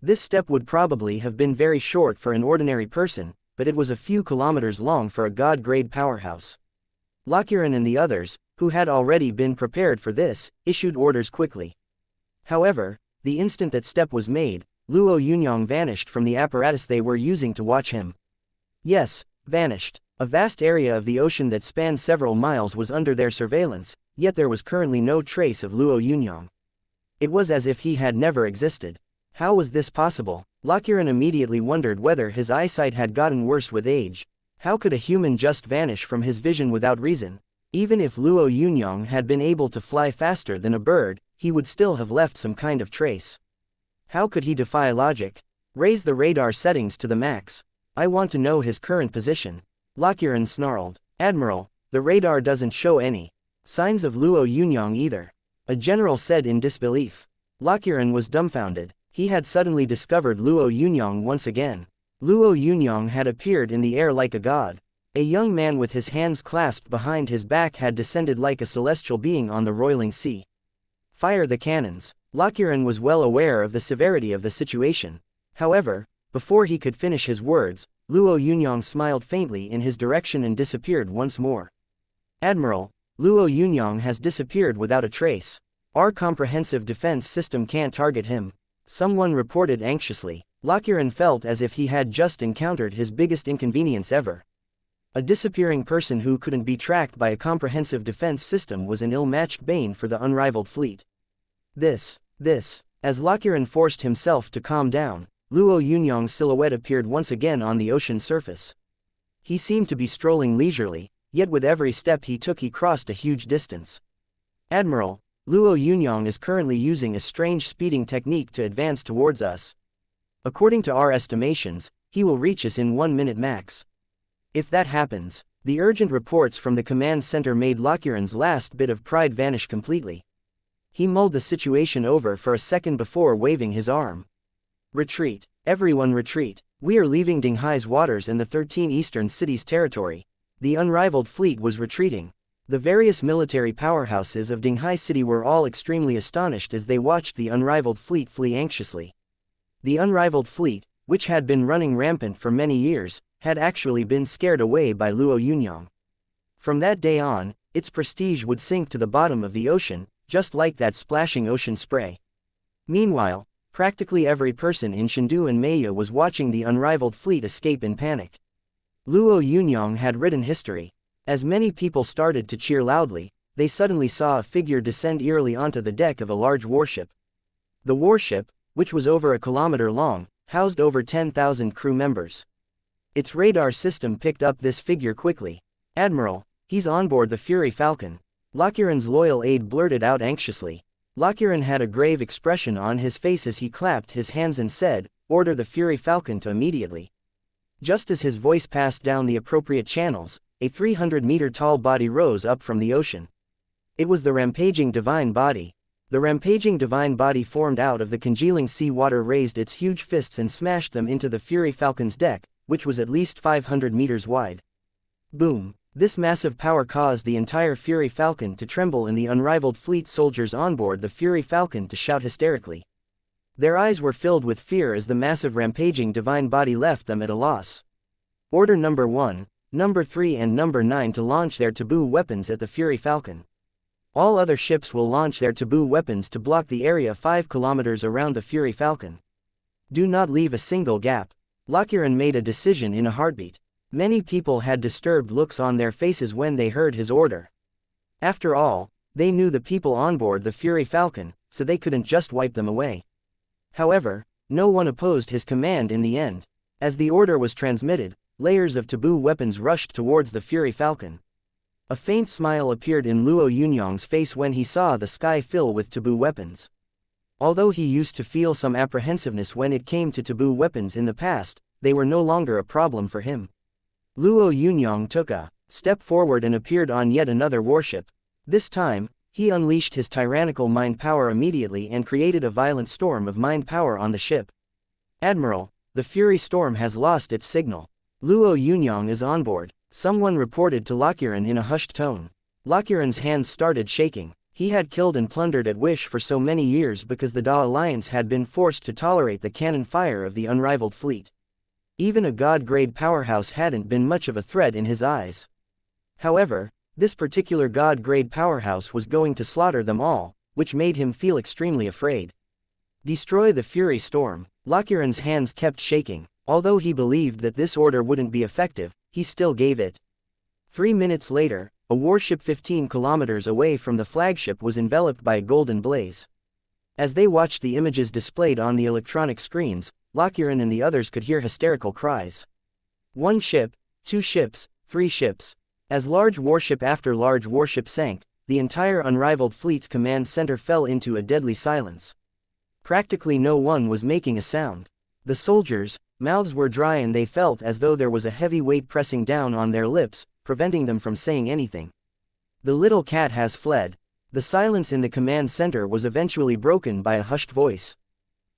Speaker 1: This step would probably have been very short for an ordinary person, but it was a few kilometers long for a god-grade powerhouse. Lokiran and the others, who had already been prepared for this, issued orders quickly. However, the instant that step was made, Luo Yunyang vanished from the apparatus they were using to watch him. Yes, vanished. A vast area of the ocean that spanned several miles was under their surveillance, yet there was currently no trace of Luo Yunyang. It was as if he had never existed. How was this possible? Lokiran immediately wondered whether his eyesight had gotten worse with age. How could a human just vanish from his vision without reason? Even if Luo Yunyang had been able to fly faster than a bird, he would still have left some kind of trace. How could he defy logic? Raise the radar settings to the max. I want to know his current position. Lokiran snarled. Admiral, the radar doesn't show any signs of Luo Yunyang either. A general said in disbelief. Lokiran was dumbfounded. He had suddenly discovered Luo Yunyang once again. Luo Yunyang had appeared in the air like a god. A young man with his hands clasped behind his back had descended like a celestial being on the roiling sea. Fire the cannons. Lokiran was well aware of the severity of the situation. However, before he could finish his words, Luo Yunyang smiled faintly in his direction and disappeared once more. Admiral, Luo Yunyang has disappeared without a trace. Our comprehensive defense system can't target him. Someone reported anxiously. Lokiran felt as if he had just encountered his biggest inconvenience ever. A disappearing person who couldn't be tracked by a comprehensive defense system was an ill-matched bane for the unrivaled fleet. This. As Lokiran forced himself to calm down, Luo Yunyang's silhouette appeared once again on the ocean surface. He seemed to be strolling leisurely, yet with every step he took he crossed a huge distance. Admiral, Luo Yunyang is currently using a strange speeding technique to advance towards us. According to our estimations, he will reach us in 1 minute max. If that happens, the urgent reports from the command center made Lokiran's last bit of pride vanish completely. He mulled the situation over for a second before waving his arm. Retreat. Everyone retreat. We are leaving Dinghai's waters and the 13 eastern cities' territory. The unrivaled fleet was retreating. The various military powerhouses of Dinghai City were all extremely astonished as they watched the unrivaled fleet flee anxiously. The unrivaled fleet, which had been running rampant for many years, had actually been scared away by Luo Yunyang. From that day on, its prestige would sink to the bottom of the ocean, just like that splashing ocean spray. Meanwhile, practically every person in Chengdu and Meiya was watching the unrivaled fleet escape in panic. Luo Yunyang had written history. As many people started to cheer loudly, they suddenly saw a figure descend eerily onto the deck of a large warship. The warship, which was over a kilometer long, housed over 10,000 crew members. Its radar system picked up this figure quickly. "Admiral, he's on board the Fury Falcon," Lokiran's loyal aide blurted out anxiously. Lokiran had a grave expression on his face as he clapped his hands and said, "Order the Fury Falcon to immediately." Just as his voice passed down the appropriate channels, a 300-meter-tall body rose up from the ocean. It was the rampaging divine body. The rampaging divine body formed out of the congealing sea water, raised its huge fists and smashed them into the Fury Falcon's deck, which was at least 500 meters wide. Boom! This massive power caused the entire Fury Falcon to tremble, and the unrivaled fleet soldiers on board the Fury Falcon to shout hysterically. Their eyes were filled with fear as the massive rampaging divine body left them at a loss. Order Number 1, Number 3 and Number 9 to launch their taboo weapons at the Fury Falcon. All other ships will launch their taboo weapons to block the area 5 kilometers around the Fury Falcon. Do not leave a single gap. Lokiran made a decision in a heartbeat. Many people had disturbed looks on their faces when they heard his order. After all, they knew the people on board the Fury Falcon, so they couldn't just wipe them away. However, no one opposed his command in the end. As the order was transmitted, layers of taboo weapons rushed towards the Fury Falcon. A faint smile appeared in Luo Yunyang's face when he saw the sky fill with taboo weapons. Although he used to feel some apprehensiveness when it came to taboo weapons in the past, they were no longer a problem for him. Luo Yunyang took a step forward and appeared on yet another warship. This time, he unleashed his tyrannical mind power immediately and created a violent storm of mind power on the ship. "Admiral, the Fury Storm has lost its signal. Luo Yunyang is on board," someone reported to Lokiran in a hushed tone. Lokiran's hands started shaking. He had killed and plundered at wish for so many years because the Da Alliance had been forced to tolerate the cannon fire of the unrivaled fleet. Even a god-grade powerhouse hadn't been much of a threat in his eyes. However, this particular god-grade powerhouse was going to slaughter them all, which made him feel extremely afraid. Destroy the Fury Storm. Lokiran's hands kept shaking. Although he believed that this order wouldn't be effective, he still gave it. 3 minutes later, a warship 15 kilometers away from the flagship was enveloped by a golden blaze. As they watched the images displayed on the electronic screens, Lokiran and the others could hear hysterical cries. 1 ship, 2 ships, 3 ships. As large warship after large warship sank, the entire unrivaled fleet's command center fell into a deadly silence. Practically no one was making a sound. The soldiers' mouths were dry and they felt as though there was a heavy weight pressing down on their lips, preventing them from saying anything. "The little cat has fled." The silence in the command center was eventually broken by a hushed voice.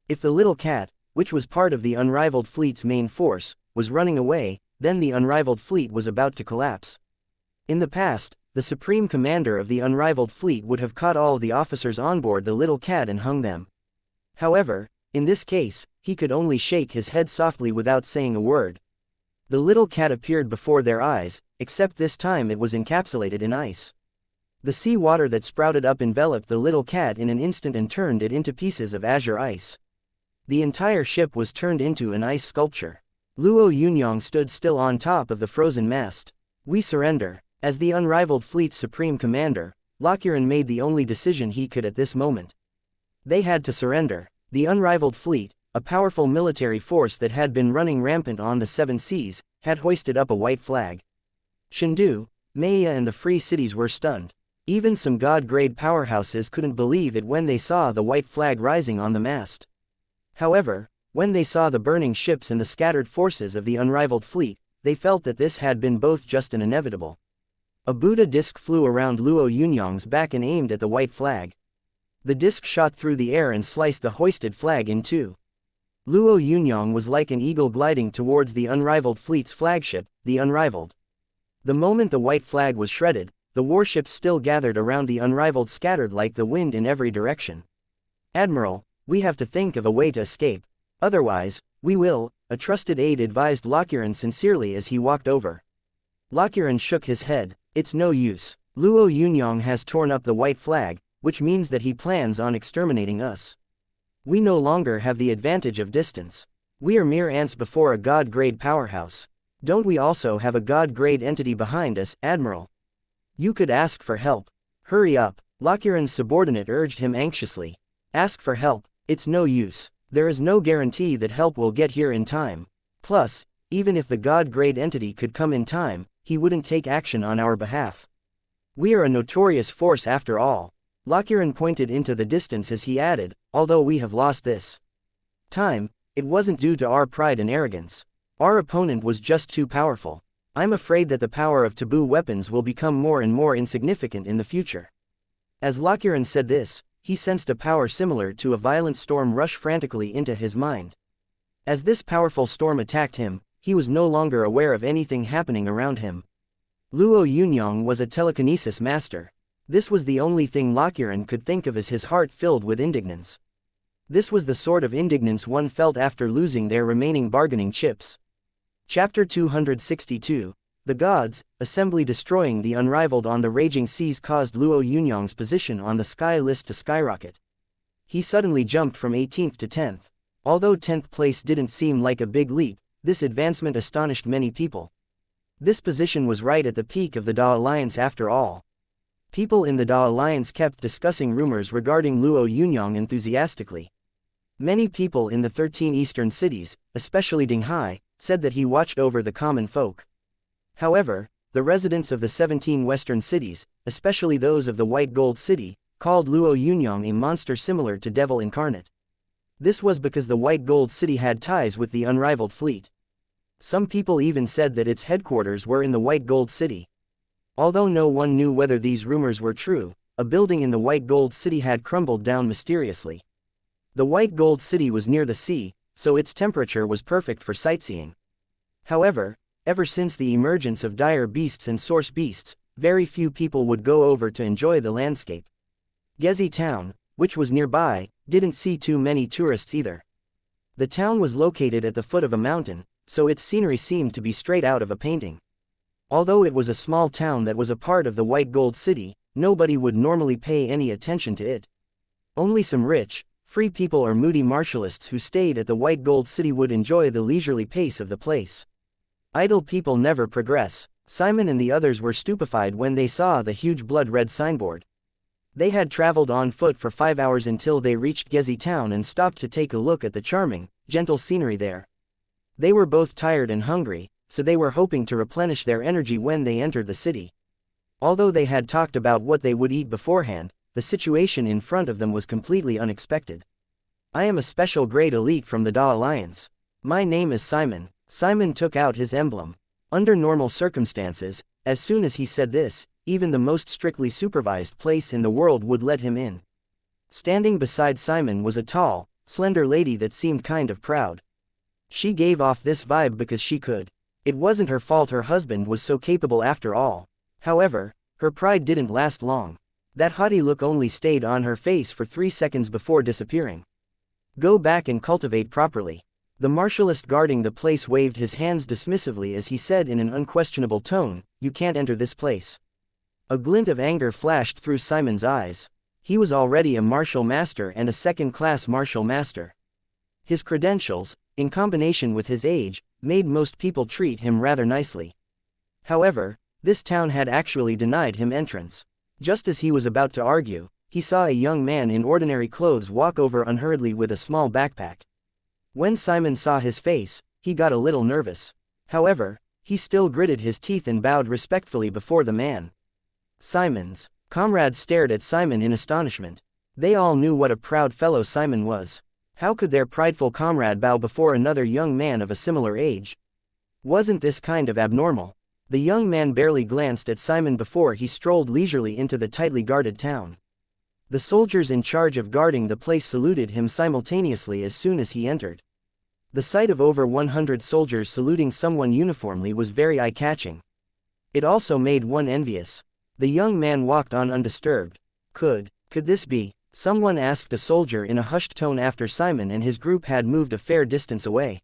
Speaker 1: If the little cat, which was part of the unrivaled fleet's main force, was running away, then the unrivaled fleet was about to collapse. In the past, the supreme commander of the unrivaled fleet would have caught all the officers on board the little cat and hung them. However, in this case, he could only shake his head softly without saying a word. The little cat appeared before their eyes, except this time it was encapsulated in ice. The sea water that sprouted up enveloped the little cat in an instant and turned it into pieces of azure ice. The entire ship was turned into an ice sculpture. Luo Yunyang stood still on top of the frozen mast. "We surrender." As the unrivaled fleet's supreme commander, Lokiran made the only decision he could at this moment. They had to surrender. The unrivaled fleet, a powerful military force that had been running rampant on the 7 seas, had hoisted up a white flag. Chengdu, Meiya and the free cities were stunned. Even some god-grade powerhouses couldn't believe it when they saw the white flag rising on the mast. However, when they saw the burning ships and the scattered forces of the unrivaled fleet, they felt that this had been both just and inevitable. A Buddha disc flew around Luo Yunyang's back and aimed at the white flag. The disc shot through the air and sliced the hoisted flag in two. Luo Yunyang was like an eagle gliding towards the unrivaled fleet's flagship, the Unrivaled. The moment the white flag was shredded, the warships still gathered around the unrivaled, scattered like the wind in every direction. "Admiral, we have to think of a way to escape. Otherwise, we will," a trusted aide advised Lokiran sincerely as he walked over. Lokiran shook his head. "It's no use. Luo Yunyang has torn up the white flag, which means that he plans on exterminating us. We no longer have the advantage of distance. We are mere ants before a god-grade powerhouse. Don't we also have a god-grade entity behind us, Admiral? You could ask for help." "Hurry up," Lokiran's subordinate urged him anxiously. "Ask for help. It's no use. There is no guarantee that help will get here in time. Plus, even if the god-grade entity could come in time, he wouldn't take action on our behalf. We are a notorious force after all." Lokiran pointed into the distance as he added, "Although we have lost this time, it wasn't due to our pride and arrogance. Our opponent was just too powerful. I'm afraid that the power of taboo weapons will become more and more insignificant in the future." As Lokiran said this, he sensed a power similar to a violent storm rush frantically into his mind. As this powerful storm attacked him, he was no longer aware of anything happening around him. Luo Yunyang was a telekinesis master. This was the only thing Lokiran could think of as his heart filled with indignance. This was the sort of indignance one felt after losing their remaining bargaining chips. Chapter 262. The gods, assembly destroying the unrivaled on the raging seas caused Luo Yunyang's position on the sky list to skyrocket. He suddenly jumped from 18th to 10th. Although 10th place didn't seem like a big leap, this advancement astonished many people. This position was right at the peak of the Da Alliance after all. People in the Da Alliance kept discussing rumors regarding Luo Yunyang enthusiastically. Many people in the 13 eastern cities, especially Dinghai, said that he watched over the common folk. However, the residents of the 17 western cities, especially those of the White Gold City, called Luo Yunyang a monster similar to Devil incarnate. This was because the White Gold City had ties with the unrivaled fleet. Some people even said that its headquarters were in the White Gold City. Although no one knew whether these rumors were true, a building in the White Gold City had crumbled down mysteriously. The White Gold City was near the sea, so its temperature was perfect for sightseeing. However, ever since the emergence of dire beasts and source beasts, very few people would go over to enjoy the landscape. Gezi Town, which was nearby, didn't see too many tourists either. The town was located at the foot of a mountain, so its scenery seemed to be straight out of a painting. Although it was a small town that was a part of the White Gold City, nobody would normally pay any attention to it. Only some rich, free people or moody martialists who stayed at the White Gold City would enjoy the leisurely pace of the place. Idle people never progress. Simon and the others were stupefied when they saw the huge blood-red signboard. They had traveled on foot for 5 hours until they reached Gezi Town and stopped to take a look at the charming, gentle scenery there. They were both tired and hungry, so they were hoping to replenish their energy when they entered the city. Although they had talked about what they would eat beforehand, the situation in front of them was completely unexpected. "I am a special grade elite from the Da Alliance. My name is Simon." Simon took out his emblem. Under normal circumstances, as soon as he said this, even the most strictly supervised place in the world would let him in. Standing beside Simon was a tall, slender lady that seemed kind of proud. She gave off this vibe because she could. It wasn't her fault her husband was so capable after all. However, her pride didn't last long. That haughty look only stayed on her face for 3 seconds before disappearing. "Go back and cultivate properly." The martialist guarding the place waved his hands dismissively as he said in an unquestionable tone, "You can't enter this place." A glint of anger flashed through Simon's eyes. He was already a martial master and a second-class martial master. His credentials, in combination with his age, made most people treat him rather nicely. However, this town had actually denied him entrance. Just as he was about to argue, he saw a young man in ordinary clothes walk over unhurriedly with a small backpack. When Simon saw his face, he got a little nervous. However, he still gritted his teeth and bowed respectfully before the man. Simon's comrades stared at Simon in astonishment. They all knew what a proud fellow Simon was. How could their prideful comrade bow before another young man of a similar age? Wasn't this kind of abnormal? The young man barely glanced at Simon before he strolled leisurely into the tightly guarded town. The soldiers in charge of guarding the place saluted him simultaneously as soon as he entered. The sight of over 100 soldiers saluting someone uniformly was very eye-catching. It also made one envious. The young man walked on undisturbed. Could this be? Someone asked a soldier in a hushed tone after Simon and his group had moved a fair distance away.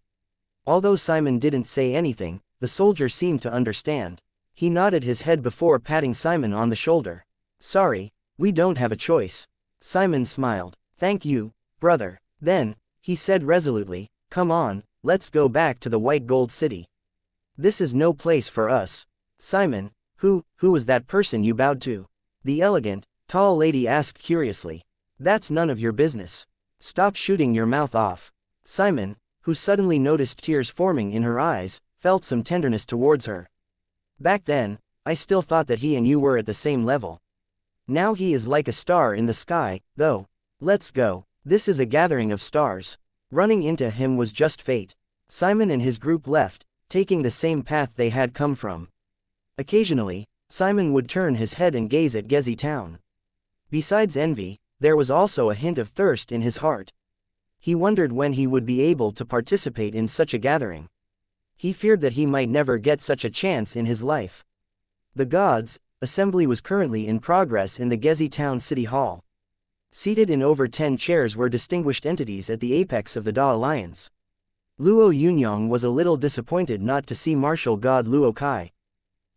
Speaker 1: Although Simon didn't say anything, the soldier seemed to understand. He nodded his head before patting Simon on the shoulder. Sorry, we don't have a choice. Simon smiled. Thank you, brother. Then, he said resolutely, come on, let's go back to the White Gold City. This is no place for us. Simon, who was that person you bowed to? The elegant, tall lady asked curiously. That's none of your business. Stop shooting your mouth off. Simon, who suddenly noticed tears forming in her eyes, felt some tenderness towards her. Back then, I still thought that he and you were at the same level. Now he is like a star in the sky, though. Let's go. This is a gathering of stars. Running into him was just fate. Simon and his group left, taking the same path they had come from. Occasionally, Simon would turn his head and gaze at Gezi town. Besides envy, there was also a hint of thirst in his heart. He wondered when he would be able to participate in such a gathering. He feared that he might never get such a chance in his life. The gods' assembly was currently in progress in the Gezi town city hall. Seated in over 10 chairs were distinguished entities at the apex of the Da Alliance. Luo Yunyang was a little disappointed not to see martial god Luo Kai.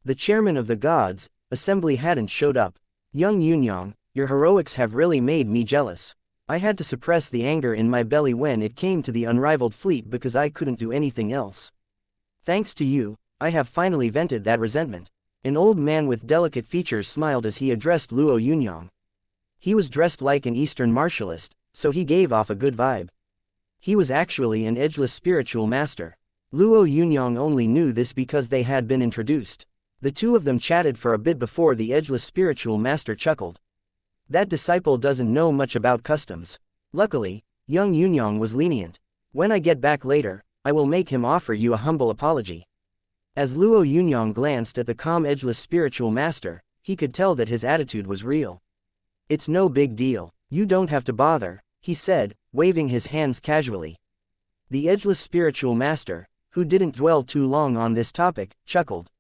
Speaker 1: The chairman of the gods' assembly hadn't showed up. Young Yunyang, your heroics have really made me jealous. I had to suppress the anger in my belly when it came to the unrivaled fleet because I couldn't do anything else. Thanks to you, I have finally vented that resentment. An old man with delicate features smiled as he addressed Luo Yunyang. He was dressed like an Eastern martialist, so he gave off a good vibe. He was actually an edgeless spiritual master. Luo Yunyang only knew this because they had been introduced. The two of them chatted for a bit before the edgeless spiritual master chuckled. That disciple doesn't know much about customs. Luckily, young Yunyang was lenient. When I get back later, I will make him offer you a humble apology. As Luo Yunyang glanced at the calm edgeless spiritual master, he could tell that his attitude was real. It's no big deal. You don't have to bother, he said, waving his hands casually. The edgeless spiritual master, who didn't dwell too long on this topic, chuckled.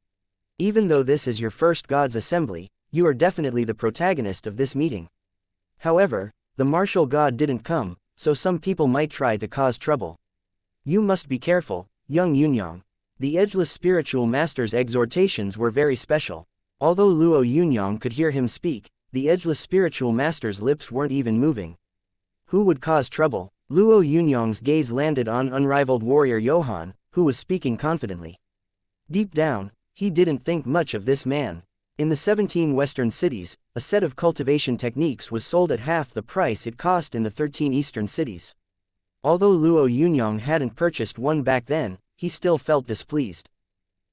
Speaker 1: Even though this is your first God's assembly, you are definitely the protagonist of this meeting. However, the martial god didn't come, so some people might try to cause trouble. You must be careful, young Yunyang. The edgeless spiritual master's exhortations were very special. Although Luo Yunyang could hear him speak, the edgeless spiritual master's lips weren't even moving. Who would cause trouble? Luo Yunyang's gaze landed on unrivaled warrior Johann, who was speaking confidently. Deep down, he didn't think much of this man. In the 17 western cities, a set of cultivation techniques was sold at half the price it cost in the 13 eastern cities. Although Luo Yunyang hadn't purchased one back then, he still felt displeased.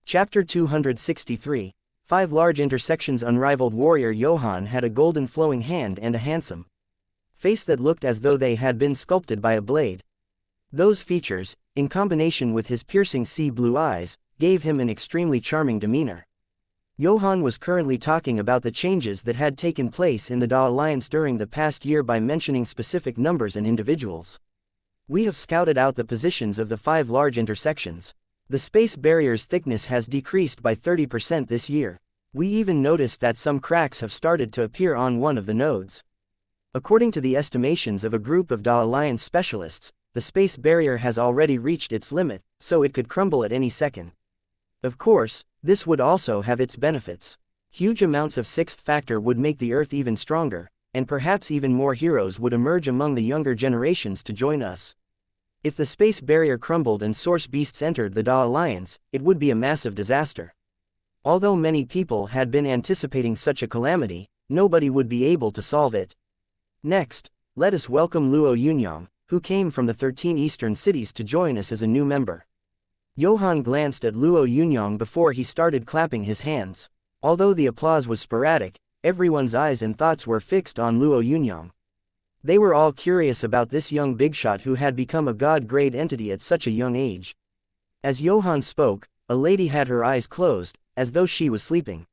Speaker 1: Chapter 263, 5 large intersections. Unrivaled warrior Johann had a golden flowing hand and a handsome face that looked as though they had been sculpted by a blade. Those features, in combination with his piercing sea blue eyes, gave him an extremely charming demeanor. Johann was currently talking about the changes that had taken place in the Da Alliance during the past year by mentioning specific numbers and individuals. We have scouted out the positions of the 5 large intersections. The space barrier's thickness has decreased by 30% this year. We even noticed that some cracks have started to appear on one of the nodes. According to the estimations of a group of Da Alliance specialists, the space barrier has already reached its limit, so it could crumble at any second. Of course, this would also have its benefits. Huge amounts of sixth factor would make the Earth even stronger, and perhaps even more heroes would emerge among the younger generations to join us. If the space barrier crumbled and source beasts entered the Da Alliance, it would be a massive disaster. Although many people had been anticipating such a calamity, nobody would be able to solve it. Next, let us welcome Luo Yunyang, who came from the 13 eastern cities to join us as a new member. Johann glanced at Luo Yunyang before he started clapping his hands. Although the applause was sporadic, everyone's eyes and thoughts were fixed on Luo Yunyang. They were all curious about this young bigshot who had become a god-grade entity at such a young age. As Johann spoke, a lady had her eyes closed, as though she was sleeping.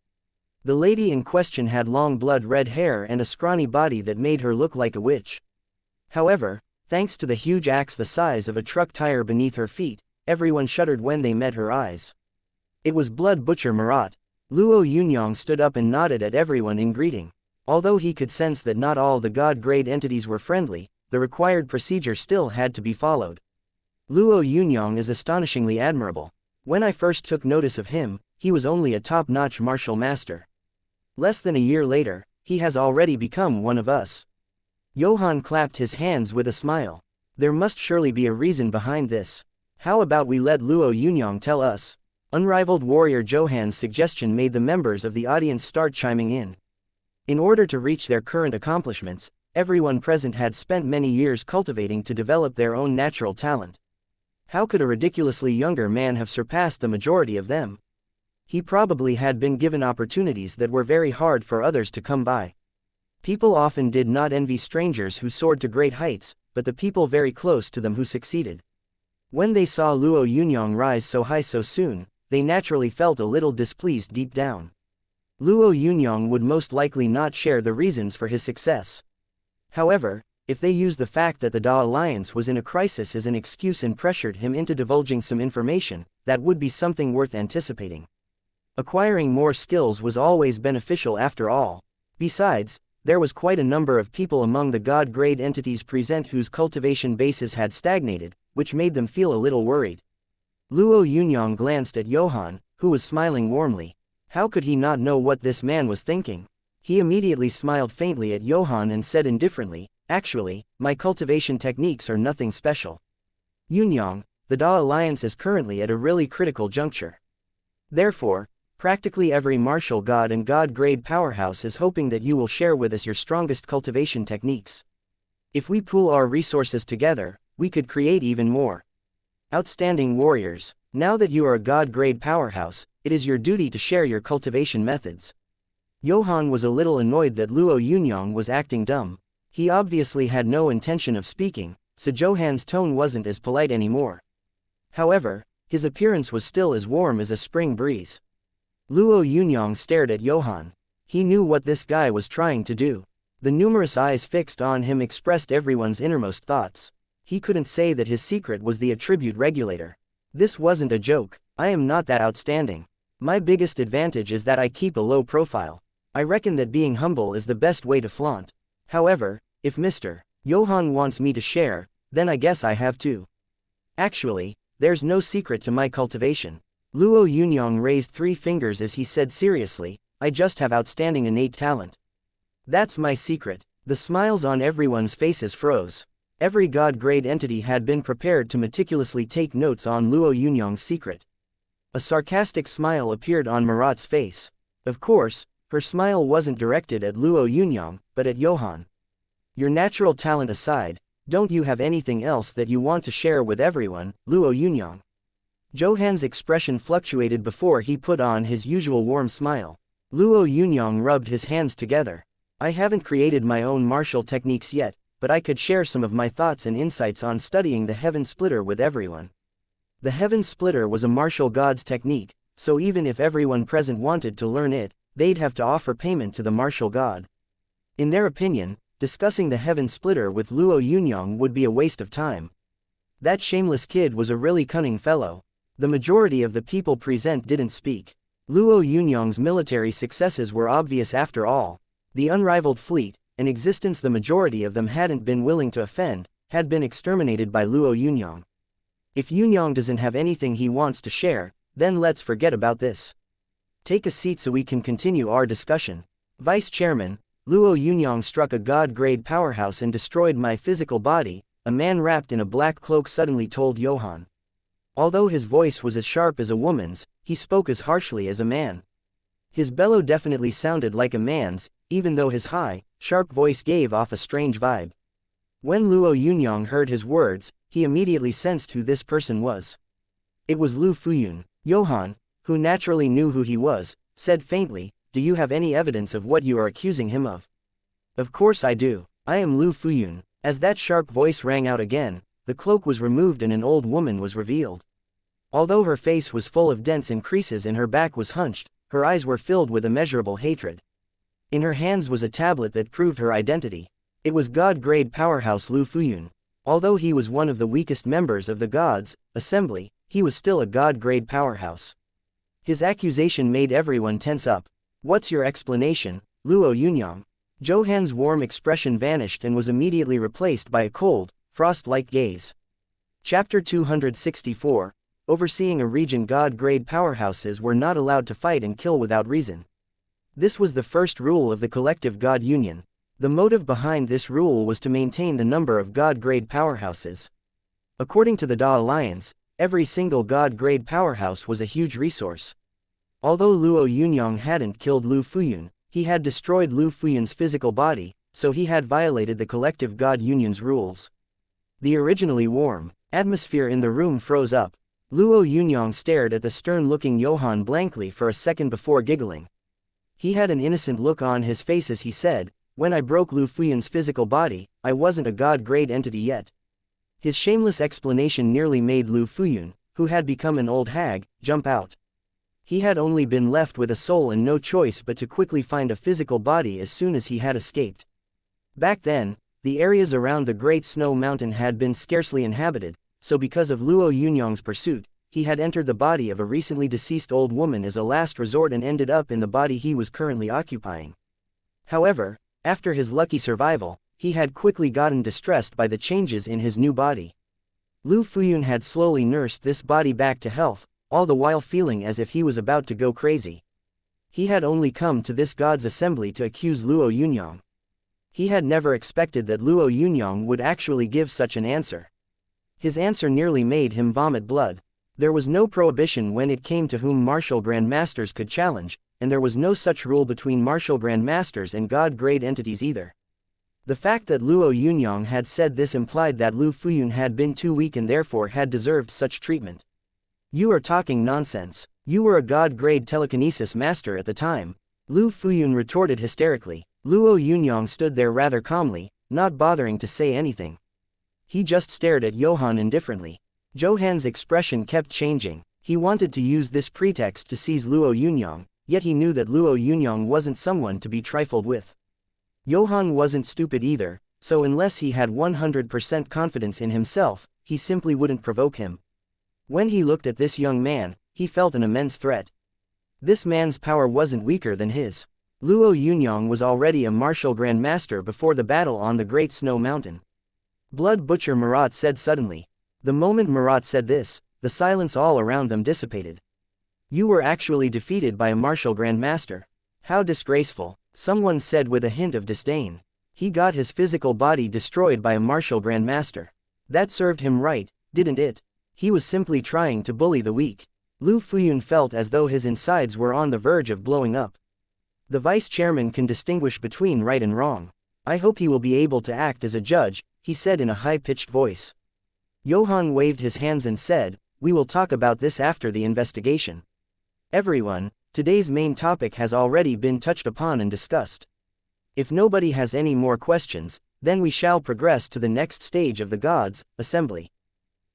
Speaker 1: The lady in question had long blood-red hair and a scrawny body that made her look like a witch. However, thanks to the huge axe the size of a truck tire beneath her feet, everyone shuddered when they met her eyes. It was Blood Butcher Marat. Luo Yunyang stood up and nodded at everyone in greeting. Although he could sense that not all the god-grade entities were friendly, the required procedure still had to be followed. Luo Yunyang is astonishingly admirable. When I first took notice of him, he was only a top-notch martial master. Less than a year later, he has already become one of us. Johann clapped his hands with a smile. There must surely be a reason behind this. How about we let Luo Yunyang tell us? Unrivaled warrior Johann's suggestion made the members of the audience start chiming in. In order to reach their current accomplishments, everyone present had spent many years cultivating to develop their own natural talent. How could a ridiculously younger man have surpassed the majority of them? He probably had been given opportunities that were very hard for others to come by. People often did not envy strangers who soared to great heights, but the people very close to them who succeeded. When they saw Luo Yunyang rise so high so soon, they naturally felt a little displeased deep down. Luo Yunyang would most likely not share the reasons for his success. However, if they used the fact that the Da Alliance was in a crisis as an excuse and pressured him into divulging some information, that would be something worth anticipating. Acquiring more skills was always beneficial after all. Besides, there was quite a number of people among the god-grade entities present whose cultivation bases had stagnated, which made them feel a little worried. Luo Yunyang glanced at Johann, who was smiling warmly. How could he not know what this man was thinking? He immediately smiled faintly at Johann and said indifferently, "Actually, my cultivation techniques are nothing special. Yunyang, the Da Alliance is currently at a really critical juncture. Therefore, practically every martial god and god-grade powerhouse is hoping that you will share with us your strongest cultivation techniques. If we pool our resources together, we could create even more outstanding warriors. Now that you are a god-grade powerhouse, it is your duty to share your cultivation methods." Johann was a little annoyed that Luo Yunyang was acting dumb. He obviously had no intention of speaking, so Johann's tone wasn't as polite anymore. However, his appearance was still as warm as a spring breeze. Luo Yunyang stared at Johann. He knew what this guy was trying to do. The numerous eyes fixed on him expressed everyone's innermost thoughts. He couldn't say that his secret was the attribute regulator. This wasn't a joke. I am not that outstanding. My biggest advantage is that I keep a low profile. I reckon that being humble is the best way to flaunt. However, if Mr. Johann wants me to share, then I guess I have to. Actually, there's no secret to my cultivation. Luo Yunyang raised 3 fingers as he said seriously, I just have outstanding innate talent. That's my secret. The smiles on everyone's faces froze. Every god-grade entity had been prepared to meticulously take notes on Luo Yunyang's secret. A sarcastic smile appeared on Marat's face. Of course, her smile wasn't directed at Luo Yunyang, but at Johann. Your natural talent aside, don't you have anything else that you want to share with everyone, Luo Yunyang? Johann's expression fluctuated before he put on his usual warm smile. Luo Yunyang rubbed his hands together. I haven't created my own martial techniques yet, but I could share some of my thoughts and insights on studying the Heaven Splitter with everyone. The Heaven Splitter was a martial god's technique, so even if everyone present wanted to learn it, they'd have to offer payment to the martial god. In their opinion, discussing the Heaven Splitter with Luo Yunyang would be a waste of time. That shameless kid was a really cunning fellow. The majority of the people present didn't speak. Luo Yunyang's military successes were obvious after all. The unrivaled fleet, an existence the majority of them hadn't been willing to offend, had been exterminated by Luo Yunyang. If Yunyang doesn't have anything he wants to share, then let's forget about this. Take a seat so we can continue our discussion. Vice Chairman, Luo Yunyang struck a god-grade powerhouse and destroyed my physical body, a man wrapped in a black cloak suddenly told Johann. Although his voice was as sharp as a woman's, he spoke as harshly as a man. His bellow definitely sounded like a man's, even though his high, sharp voice gave off a strange vibe. When Luo Yunyang heard his words, he immediately sensed who this person was. It was Lu Fuyun. Johann, who naturally knew who he was, said faintly, "Do you have any evidence of what you are accusing him of?" "Of course I do. I am Lu Fuyun." As that sharp voice rang out again, the cloak was removed and an old woman was revealed. Although her face was full of dents and creases and her back was hunched, her eyes were filled with immeasurable hatred. In her hands was a tablet that proved her identity. It was god-grade powerhouse Lu Fuyun. Although he was one of the weakest members of the gods' assembly, he was still a god-grade powerhouse. His accusation made everyone tense up. What's your explanation, Luo Yunyang? Johan's warm expression vanished and was immediately replaced by a cold, frost-like gaze. Chapter 264. Overseeing a region. God-grade powerhouses were not allowed to fight and kill without reason. This was the first rule of the collective God Union. The motive behind this rule was to maintain the number of God-grade powerhouses. According to the Da Alliance, every single God-grade powerhouse was a huge resource. Although Luo Yunyang hadn't killed Lu Fuyun, he had destroyed Lu Fuyun's physical body, so he had violated the collective God Union's rules. The originally warm atmosphere in the room froze up. Luo Yunyang stared at the stern-looking Johann blankly for a second before giggling. He had an innocent look on his face as he said, "When I broke Lu Fuyun's physical body, I wasn't a God-grade entity yet." His shameless explanation nearly made Lu Fuyun, who had become an old hag, jump out. He had only been left with a soul and no choice but to quickly find a physical body as soon as he had escaped. Back then, the areas around the Great Snow Mountain had been scarcely inhabited, so because of Luo Yunyang's pursuit, he had entered the body of a recently deceased old woman as a last resort and ended up in the body he was currently occupying. However, after his lucky survival, he had quickly gotten distressed by the changes in his new body. Lu Fuyun had slowly nursed this body back to health, all the while feeling as if he was about to go crazy. He had only come to this God's assembly to accuse Luo Yunyang. He had never expected that Luo Yunyang would actually give such an answer. His answer nearly made him vomit blood. There was no prohibition when it came to whom martial grandmasters could challenge, and there was no such rule between martial grandmasters and God-grade entities either. The fact that Luo Yunyang had said this implied that Lu Fuyun had been too weak and therefore had deserved such treatment. "You are talking nonsense. You were a God-grade telekinesis master at the time," Lu Fuyun retorted hysterically. Luo Yunyang stood there rather calmly, not bothering to say anything. He just stared at Johann indifferently. Johan's expression kept changing. He wanted to use this pretext to seize Luo Yunyang, yet he knew that Luo Yunyang wasn't someone to be trifled with. Johann wasn't stupid either, so unless he had 100% confidence in himself, he simply wouldn't provoke him. When he looked at this young man, he felt an immense threat. This man's power wasn't weaker than his. Luo Yunyang was already a martial grandmaster before the battle on the Great Snow Mountain. Blood Butcher Marat said suddenly. The moment Marat said this, the silence all around them dissipated. "You were actually defeated by a martial grandmaster. How disgraceful," someone said with a hint of disdain. "He got his physical body destroyed by a martial grandmaster. That served him right, didn't it? He was simply trying to bully the weak." Lu Fuyun felt as though his insides were on the verge of blowing up. The vice chairman can distinguish between right and wrong. "I hope he will be able to act as a judge," he said in a high-pitched voice. Johann waved his hands and said, "We will talk about this after the investigation. Everyone, today's main topic has already been touched upon and discussed. If nobody has any more questions, then we shall progress to the next stage of the Gods' assembly."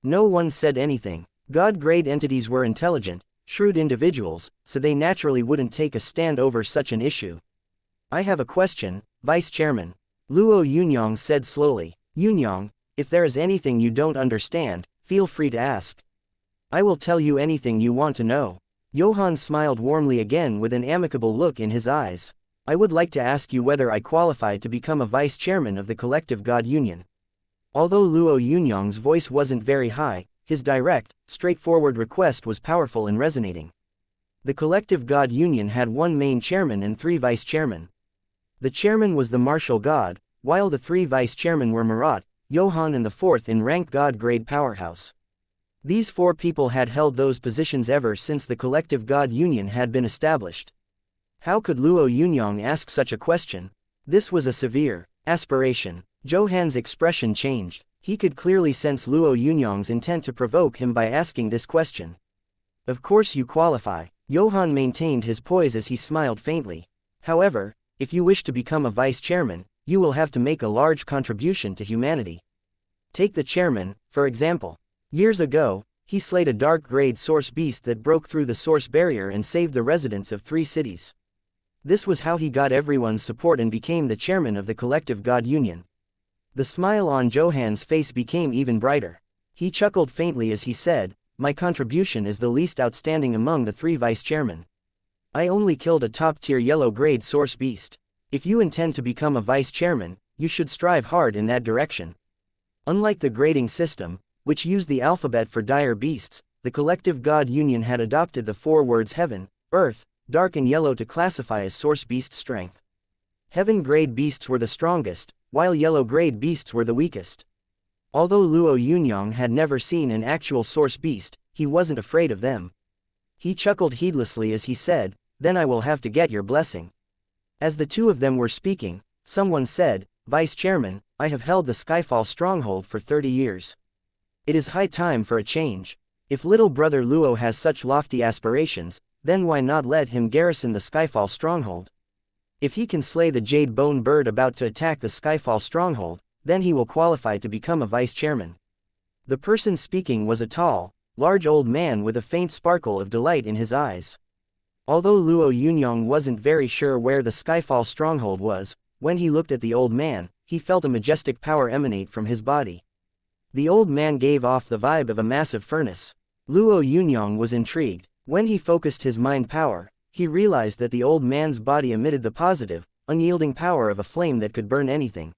Speaker 1: No one said anything. God-grade entities were intelligent, shrewd individuals, so they naturally wouldn't take a stand over such an issue. "I have a question, Vice Chairman," Luo Yunyang said slowly. "Yunyang, if there is anything you don't understand, feel free to ask. I will tell you anything you want to know." Johann smiled warmly again with an amicable look in his eyes. "I would like to ask you whether I qualify to become a vice chairman of the Collective God Union." Although Luo Yunyang's voice wasn't very high, his direct, straightforward request was powerful and resonating. The Collective God Union had one main chairman and 3 vice chairmen. The chairman was the martial god, while the 3 vice chairmen were Marat, Johann and the 4th in rank God-grade powerhouse. These 4 people had held those positions ever since the Collective God Union had been established. How could Luo Yunyang ask such a question? This was a severe aspiration. Johann's expression changed. He could clearly sense Luo Yunyang's intent to provoke him by asking this question. "Of course you qualify." Johann maintained his poise as he smiled faintly. "However, if you wish to become a vice chairman, you will have to make a large contribution to humanity. Take the chairman, for example. Years ago, he slayed a dark-grade source beast that broke through the source barrier and saved the residents of 3 cities. This was how he got everyone's support and became the chairman of the Collective God Union." The smile on Johann's face became even brighter. He chuckled faintly as he said, my contribution is the least outstanding among the 3 vice-chairmen. I only killed a top-tier yellow-grade source beast. If you intend to become a vice-chairman, you should strive hard in that direction. Unlike the grading system, which used the alphabet for dire beasts, the collective god union had adopted the 4 words heaven, earth, dark and yellow to classify as source beast strength. Heaven-grade beasts were the strongest, while yellow-grade beasts were the weakest. Although Luo Yunyang had never seen an actual source beast, he wasn't afraid of them. He chuckled heedlessly as he said, "Then I will have to get your blessing." As the 2 of them were speaking, someone said, "Vice Chairman, I have held the Skyfall stronghold for 30 years. It is high time for a change. If little brother Luo has such lofty aspirations, then why not let him garrison the Skyfall stronghold? If he can slay the jade bone bird about to attack the Skyfall stronghold, then he will qualify to become a vice-chairman." The person speaking was a tall, large old man with a faint sparkle of delight in his eyes. Although Luo Yunyang wasn't very sure where the Skyfall stronghold was, when he looked at the old man, he felt a majestic power emanate from his body. The old man gave off the vibe of a massive furnace. Luo Yunyang was intrigued. When he focused his mind power, he realized that the old man's body emitted the positive, unyielding power of a flame that could burn anything.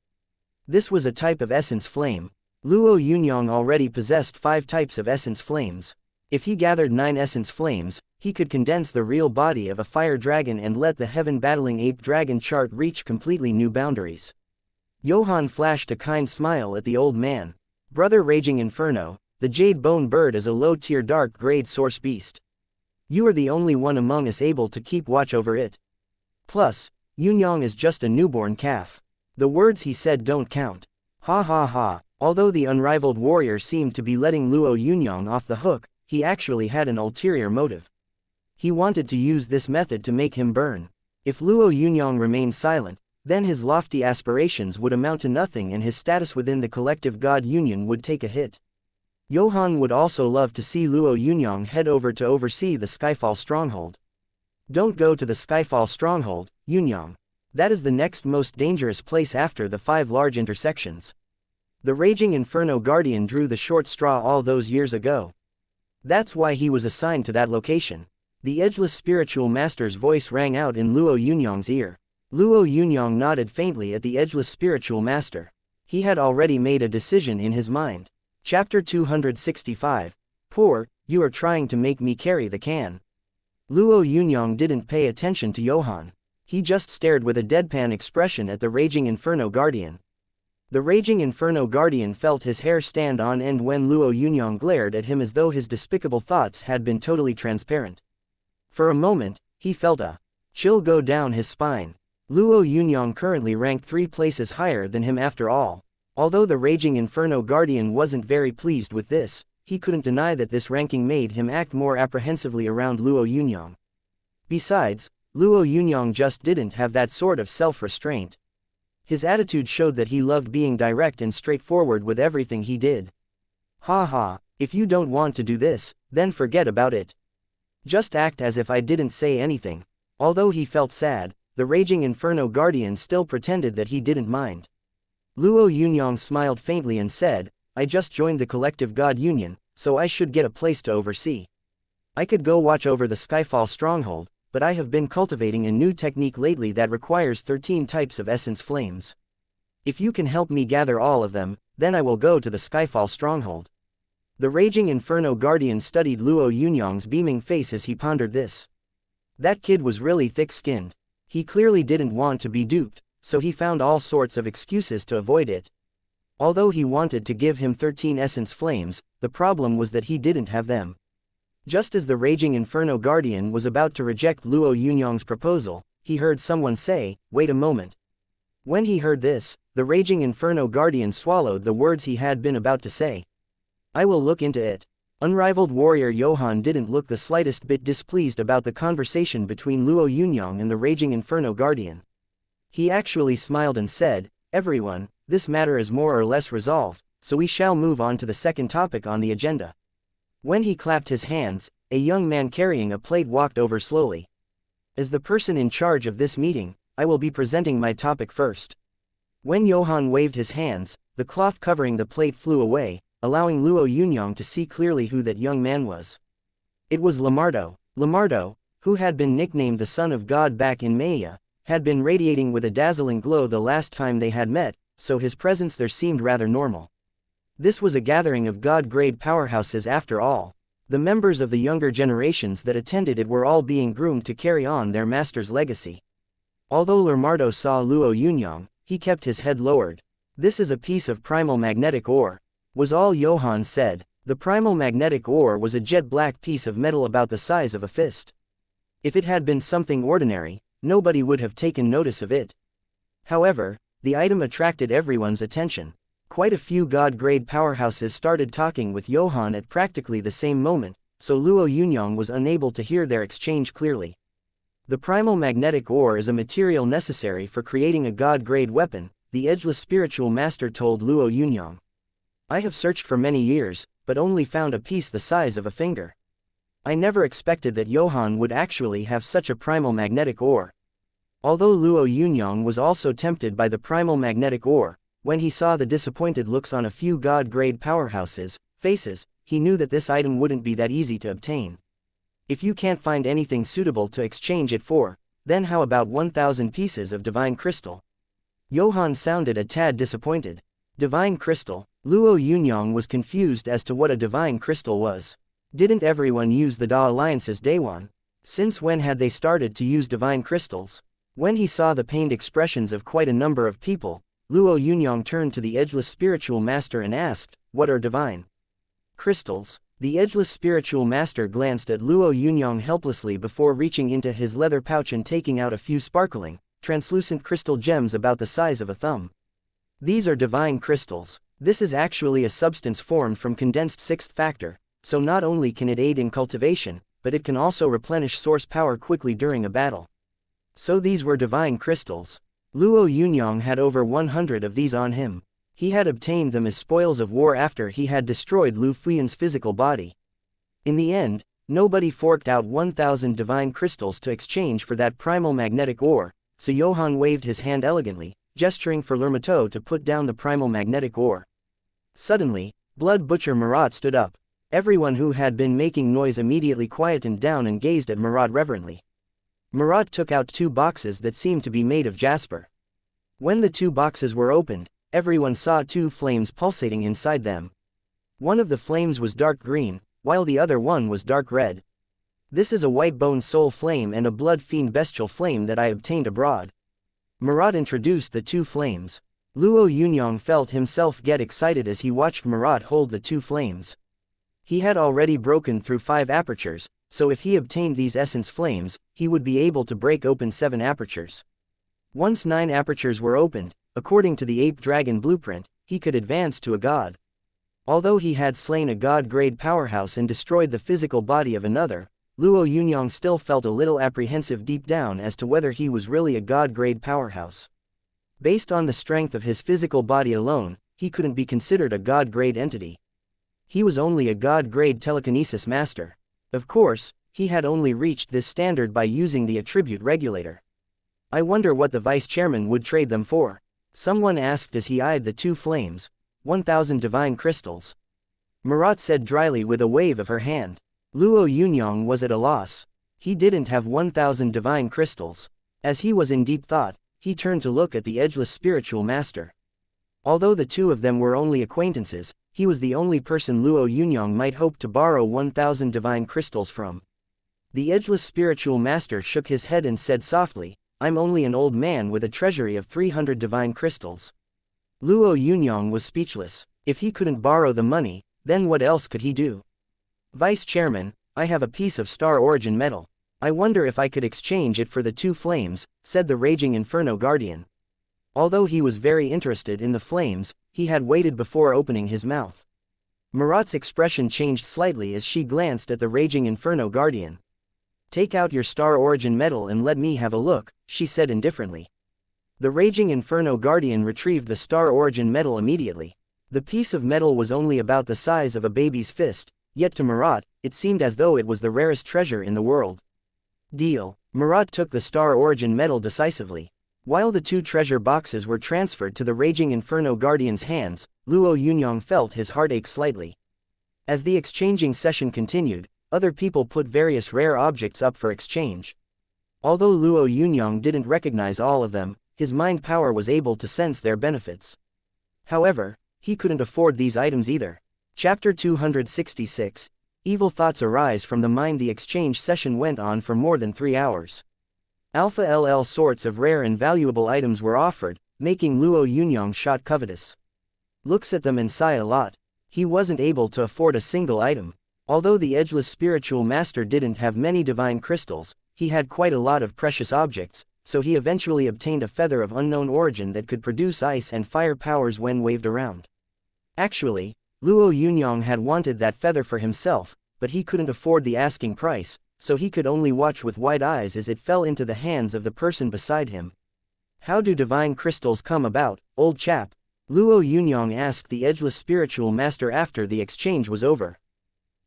Speaker 1: This was a type of essence flame. Luo Yunyang already possessed 5 types of essence flames. If he gathered 9 essence flames, he could condense the real body of a fire dragon and let the heaven-battling ape dragon chart reach completely new boundaries. Johann flashed a kind smile at the old man. "Brother Raging Inferno, the jade bone bird is a low-tier dark-grade source beast. You are the only one among us able to keep watch over it. Plus, Yunyang is just a newborn calf. The words he said don't count." Ha ha ha. Although the unrivaled warrior seemed to be letting Luo Yunyang off the hook, he actually had an ulterior motive. He wanted to use this method to make him burn. If Luo Yunyang remained silent, then his lofty aspirations would amount to nothing and his status within the collective god union would take a hit. Johann would also love to see Luo Yunyang head over to oversee the Skyfall stronghold. "Don't go to the Skyfall stronghold, Yunyang. That is the next most dangerous place after the 5 large intersections. The Raging Inferno Guardian drew the short straw all those years ago. That's why he was assigned to that location." The edgeless spiritual master's voice rang out in Luo Yunyang's ear. Luo Yunyang nodded faintly at the edgeless spiritual master. He had already made a decision in his mind. Chapter 265. Poor, you are trying to make me carry the can. Luo Yunyang didn't pay attention to Johann. He just stared with a deadpan expression at the Raging Inferno Guardian. The Raging Inferno Guardian felt his hair stand on end when Luo Yunyang glared at him as though his despicable thoughts had been totally transparent. For a moment, he felt a chill go down his spine. Luo Yunyang currently ranked 3 places higher than him after all. Although the Raging Inferno Guardian wasn't very pleased with this, he couldn't deny that this ranking made him act more apprehensively around Luo Yunyang. Besides, Luo Yunyang just didn't have that sort of self-restraint. His attitude showed that he loved being direct and straightforward with everything he did. "Ha ha, if you don't want to do this, then forget about it. Just act as if I didn't say anything." Although he felt sad, the Raging Inferno Guardian still pretended that he didn't mind. Luo Yunyang smiled faintly and said, "I just joined the Collective God Union, so I should get a place to oversee. I could go watch over the Skyfall stronghold, but I have been cultivating a new technique lately that requires 13 types of essence flames. If you can help me gather all of them, then I will go to the Skyfall stronghold." The Raging Inferno Guardian studied Luo Yunyang's beaming face as he pondered this. That kid was really thick-skinned. He clearly didn't want to be duped, so he found all sorts of excuses to avoid it. Although he wanted to give him 13 essence flames, the problem was that he didn't have them. Just as the Raging Inferno Guardian was about to reject Luo Yunyang's proposal, he heard someone say, "Wait a moment." When he heard this, the Raging Inferno Guardian swallowed the words he had been about to say. "I will look into it." Unrivaled warrior Johann didn't look the slightest bit displeased about the conversation between Luo Yunyang and the Raging Inferno Guardian. He actually smiled and said, "Everyone, this matter is more or less resolved, so we shall move on to the second topic on the agenda." When he clapped his hands, a young man carrying a plate walked over slowly. "As the person in charge of this meeting, I will be presenting my topic first." When Johann waved his hands, the cloth covering the plate flew away, allowing Luo Yunyang to see clearly who that young man was. It was Lamardo. Lamardo, who had been nicknamed the Son of God back in Maya, had been radiating with a dazzling glow the last time they had met, so his presence there seemed rather normal. This was a gathering of God-grade powerhouses after all. The members of the younger generations that attended it were all being groomed to carry on their master's legacy. Although Lamardo saw Luo Yunyang, he kept his head lowered. "This is a piece of primal magnetic ore," was all Johann said. The primal magnetic ore was a jet-black piece of metal about the size of a fist. If it had been something ordinary, nobody would have taken notice of it. However, the item attracted everyone's attention. Quite a few God-grade powerhouses started talking with Johann at practically the same moment, so Luo Yunyang was unable to hear their exchange clearly. The primal magnetic ore is a material necessary for creating a God-grade weapon, the edgeless spiritual master told Luo Yunyang. "I have searched for many years, but only found a piece the size of a finger. I never expected that Johann would actually have such a primal magnetic ore." Although Luo Yunyang was also tempted by the primal magnetic ore, when he saw the disappointed looks on a few God-grade powerhouses' faces, he knew that this item wouldn't be that easy to obtain. "If you can't find anything suitable to exchange it for, then how about 1,000 pieces of divine crystal?" Johann sounded a tad disappointed. Divine crystal? Luo Yunyang was confused as to what a divine crystal was. Didn't everyone use the Da Alliance's day one? Since when had they started to use divine crystals? When he saw the pained expressions of quite a number of people, Luo Yunyang turned to the edgeless spiritual master and asked, "What are divine crystals?" The edgeless spiritual master glanced at Luo Yunyang helplessly before reaching into his leather pouch and taking out a few sparkling, translucent crystal gems about the size of a thumb. "These are divine crystals. This is actually a substance formed from condensed sixth factor, so not only can it aid in cultivation, but it can also replenish source power quickly during a battle." So these were divine crystals. Luo Yunyang had over 100 of these on him. He had obtained them as spoils of war after he had destroyed Lu Fuyan's physical body. In the end, nobody forked out 1,000 divine crystals to exchange for that primal magnetic ore, so Johann waved his hand elegantly, gesturing for Lermateau to put down the primal magnetic ore. Suddenly, Blood Butcher Marat stood up. Everyone who had been making noise immediately quietened down and gazed at Marat reverently. Marat took out 2 boxes that seemed to be made of jasper. When the 2 boxes were opened, everyone saw 2 flames pulsating inside them. One of the flames was dark green, while the other one was dark red. "This is a white bone soul flame and a blood fiend bestial flame that I obtained abroad." Marat introduced the 2 flames. Luo Yunyang felt himself get excited as he watched Marat hold the 2 flames. He had already broken through 5 apertures, so if he obtained these essence flames, he would be able to break open 7 apertures. Once 9 apertures were opened, according to the ape dragon blueprint, he could advance to a god. Although he had slain a god-grade powerhouse and destroyed the physical body of another, Luo Yunyang still felt a little apprehensive deep down as to whether he was really a god-grade powerhouse. Based on the strength of his physical body alone, he couldn't be considered a god-grade entity. He was only a god-grade telekinesis master. Of course, he had only reached this standard by using the attribute regulator. "I wonder what the vice-chairman would trade them for?" someone asked as he eyed the 2 flames. 1,000 divine crystals. Marat said dryly with a wave of her hand. Luo Yunyang was at a loss. He didn't have 1,000 divine crystals. As he was in deep thought, he turned to look at the edgeless spiritual master. Although the 2 of them were only acquaintances, he was the only person Luo Yunyang might hope to borrow 1,000 divine crystals from. The edgeless spiritual master shook his head and said softly, "I'm only an old man with a treasury of 300 divine crystals." Luo Yunyang was speechless. If he couldn't borrow the money, then what else could he do? "Vice Chairman, I have a piece of star origin metal. I wonder if I could exchange it for the 2 flames," said the raging Inferno Guardian. Although he was very interested in the flames, he had waited before opening his mouth. Marat's expression changed slightly as she glanced at the raging Inferno Guardian. "Take out your star origin metal and let me have a look," she said indifferently. The raging Inferno Guardian retrieved the star origin metal immediately. The piece of metal was only about the size of a baby's fist, yet to Marat, it seemed as though it was the rarest treasure in the world. "Deal." Marat took the star origin metal decisively. While the 2 treasure boxes were transferred to the raging Inferno Guardian's hands, Luo Yunyang felt his heart ache slightly. As the exchanging session continued, other people put various rare objects up for exchange. Although Luo Yunyang didn't recognize all of them, his mind power was able to sense their benefits. However, he couldn't afford these items either. Chapter 266. Evil thoughts arise from the mind. The exchange session went on for more than 3 hours. Alpha LL sorts of rare and valuable items were offered, making Luo Yunyang shot covetous. Looks at them and sigh a lot. He wasn't able to afford a single item. Although the edgeless spiritual master didn't have many divine crystals, he had quite a lot of precious objects, so he eventually obtained a feather of unknown origin that could produce ice and fire powers when waved around. Actually, Luo Yunyang had wanted that feather for himself, but he couldn't afford the asking price, so he could only watch with wide eyes as it fell into the hands of the person beside him. How do divine crystals come about, old chap? Luo Yunyang asked the edgeless spiritual master after the exchange was over.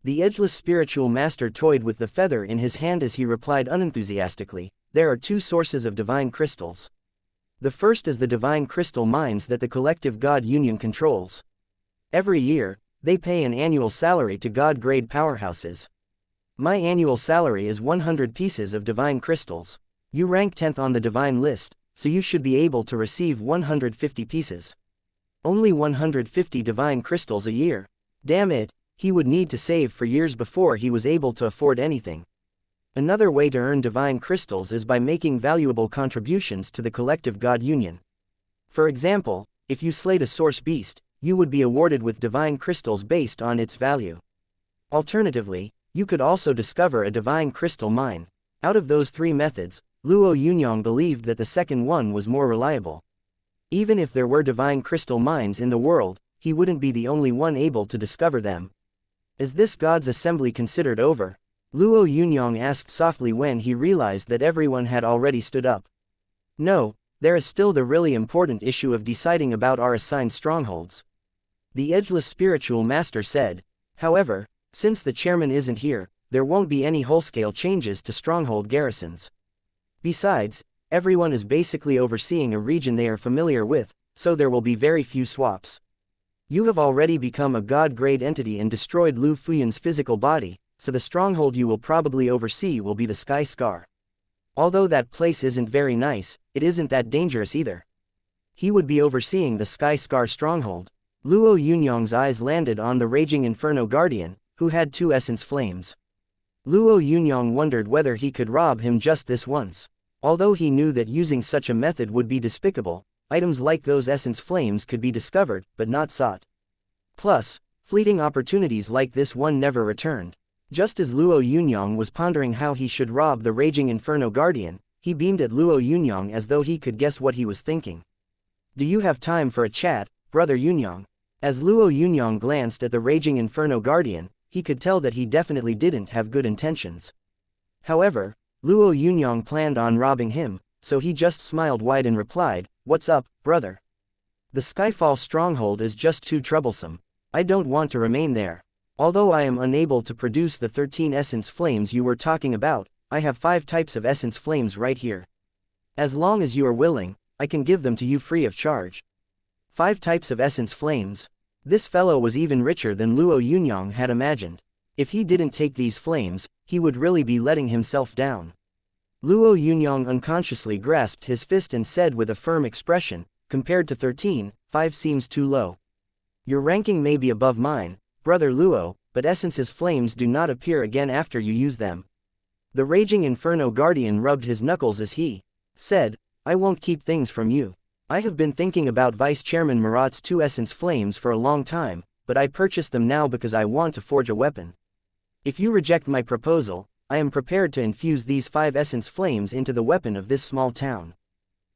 Speaker 1: The edgeless spiritual master toyed with the feather in his hand as he replied unenthusiastically, there are 2 sources of divine crystals. The first is the divine crystal mines that the collective God Union controls. Every year, they pay an annual salary to God-grade powerhouses. My annual salary is 100 pieces of divine crystals. You rank 10th on the divine list, so you should be able to receive 150 pieces. Only 150 divine crystals a year. Damn it, he would need to save for years before he was able to afford anything. Another way to earn divine crystals is by making valuable contributions to the collective God Union. For example, if you slayed a source beast, you would be awarded with divine crystals based on its value. Alternatively, you could also discover a divine crystal mine. Out of those 3 methods, Luo Yunyang believed that the second one was more reliable. Even if there were divine crystal mines in the world, he wouldn't be the only one able to discover them. Is this God's assembly considered over? Luo Yunyang asked softly when he realized that everyone had already stood up. No, there is still the really important issue of deciding about our assigned strongholds. The edgeless spiritual master said. However, since the chairman isn't here, there won't be any whole-scale changes to stronghold garrisons. Besides, everyone is basically overseeing a region they are familiar with, so there will be very few swaps. You have already become a god-grade entity and destroyed Lu Fuyan's physical body, so the stronghold you will probably oversee will be the Sky Scar. Although that place isn't very nice, it isn't that dangerous either. He would be overseeing the Sky Scar stronghold. Luo Yunyang's eyes landed on the raging Inferno Guardian, who had 2 essence flames. Luo Yunyang wondered whether he could rob him just this once. Although he knew that using such a method would be despicable, items like those essence flames could be discovered, but not sought. Plus, fleeting opportunities like this one never returned. Just as Luo Yunyang was pondering how he should rob the raging Inferno Guardian, he beamed at Luo Yunyang as though he could guess what he was thinking. Do you have time for a chat, Brother Yunyang? As Luo Yunyang glanced at the raging Inferno Guardian, he could tell that he definitely didn't have good intentions. However, Luo Yunyang planned on robbing him, so he just smiled wide and replied, "What's up, brother? The Skyfall stronghold is just too troublesome. I don't want to remain there. Although I am unable to produce the 13 essence flames you were talking about, I have 5 types of essence flames right here. As long as you are willing, I can give them to you free of charge." 5 types of essence flames. This fellow was even richer than Luo Yunyang had imagined. If he didn't take these flames, he would really be letting himself down. Luo Yunyang unconsciously grasped his fist and said with a firm expression, "Compared to 13, 5 seems too low. Your ranking may be above mine, Brother Luo, but essence's flames do not appear again after you use them." The raging Inferno Guardian rubbed his knuckles as he said, "I won't keep things from you. I have been thinking about Vice Chairman Marat's 2 essence flames for a long time, but I purchased them now because I want to forge a weapon. If you reject my proposal, I am prepared to infuse these 5 essence flames into the weapon of this small town."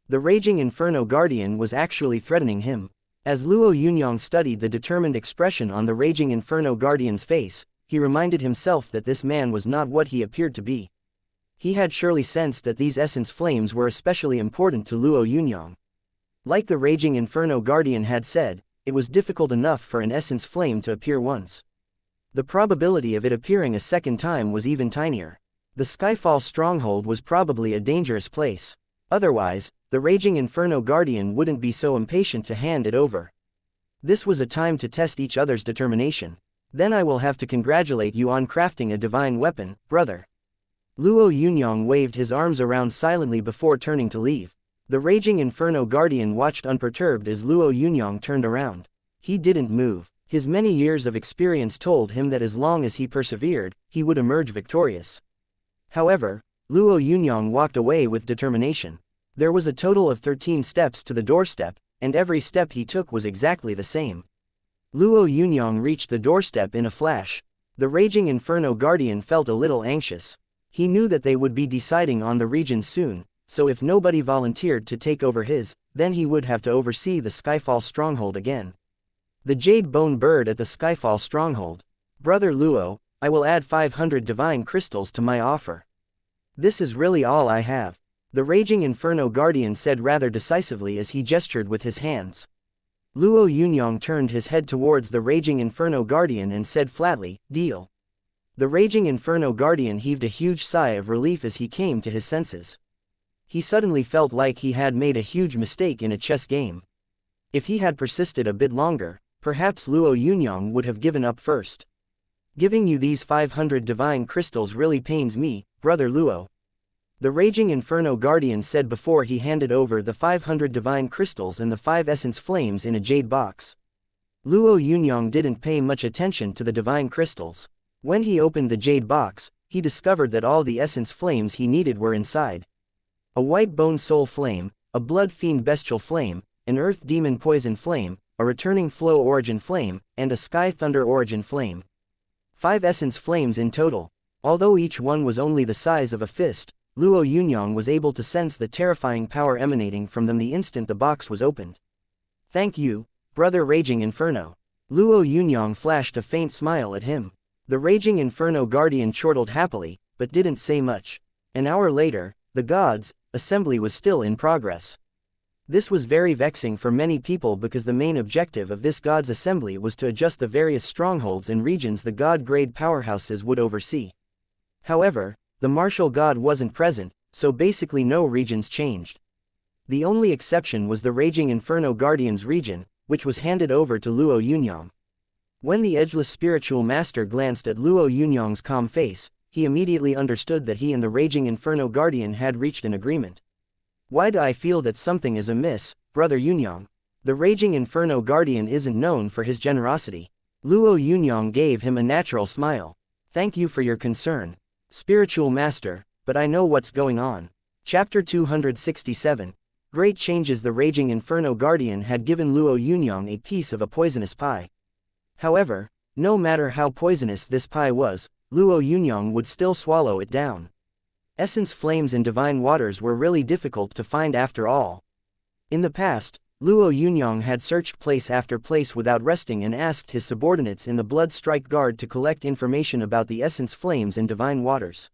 Speaker 1: The raging Inferno Guardian was actually threatening him. As Luo Yunyang studied the determined expression on the raging Inferno Guardian's face, he reminded himself that this man was not what he appeared to be. He had surely sensed that these essence flames were especially important to Luo Yunyang. Like the raging Inferno Guardian had said, it was difficult enough for an essence flame to appear once. The probability of it appearing a second time was even tinier. The Skyfall stronghold was probably a dangerous place. Otherwise, the raging Inferno Guardian wouldn't be so impatient to hand it over. This was a time to test each other's determination. Then I will have to congratulate you on crafting a divine weapon, brother. Luo Yunyang waved his arms around silently before turning to leave. The raging Inferno Guardian watched unperturbed as Luo Yunyang turned around. He didn't move. His many years of experience told him that as long as he persevered, he would emerge victorious. However, Luo Yunyang walked away with determination. There was a total of 13 steps to the doorstep, and every step he took was exactly the same. Luo Yunyang reached the doorstep in a flash. The raging Inferno Guardian felt a little anxious. He knew that they would be deciding on the region soon, so if nobody volunteered to take over his, then he would have to oversee the Skyfall stronghold again. The Jade Bone Bird at the Skyfall stronghold. Brother Luo, I will add 500 divine crystals to my offer. This is really all I have. The raging Inferno Guardian said rather decisively as he gestured with his hands. Luo Yunyang turned his head towards the raging Inferno Guardian and said flatly, "Deal." The raging Inferno Guardian heaved a huge sigh of relief as he came to his senses. He suddenly felt like he had made a huge mistake in a chess game. If he had persisted a bit longer, perhaps Luo Yunyang would have given up first. Giving you these 500 divine crystals really pains me, brother Luo. The raging Inferno Guardian said before he handed over the 500 divine crystals and the 5 essence flames in a jade box. Luo Yunyang didn't pay much attention to the divine crystals. When he opened the jade box, he discovered that all the essence flames he needed were inside. A white bone soul flame, a blood fiend bestial flame, an earth demon poison flame, a returning flow origin flame, and a sky thunder origin flame. 5 essence flames in total. Although each one was only the size of a fist, Luo Yunyang was able to sense the terrifying power emanating from them the instant the box was opened. Thank you, brother Raging Inferno. Luo Yunyang flashed a faint smile at him. The raging Inferno Guardian chortled happily, but didn't say much. An hour later, the gods' assembly was still in progress. This was very vexing for many people because the main objective of this gods' assembly was to adjust the various strongholds and regions the god-grade powerhouses would oversee. However, the martial god wasn't present, so basically no regions changed. The only exception was the raging Inferno Guardian's region, which was handed over to Luo Yunyang. When the edgeless spiritual master glanced at Luo Yunyang's calm face, he immediately understood that he and the raging Inferno Guardian had reached an agreement. Why do I feel that something is amiss, brother Yunyang? The raging Inferno Guardian isn't known for his generosity. Luo Yunyang gave him a natural smile. Thank you for your concern, spiritual master, but I know what's going on. Chapter 267. Great changes. The raging Inferno Guardian had given Luo Yunyang a piece of a poisonous pie. However, no matter how poisonous this pie was, Luo Yunyang would still swallow it down. Essence flames and divine waters were really difficult to find after all. In the past, Luo Yunyang had searched place after place without resting and asked his subordinates in the Blood Strike Guard to collect information about the essence flames and divine waters.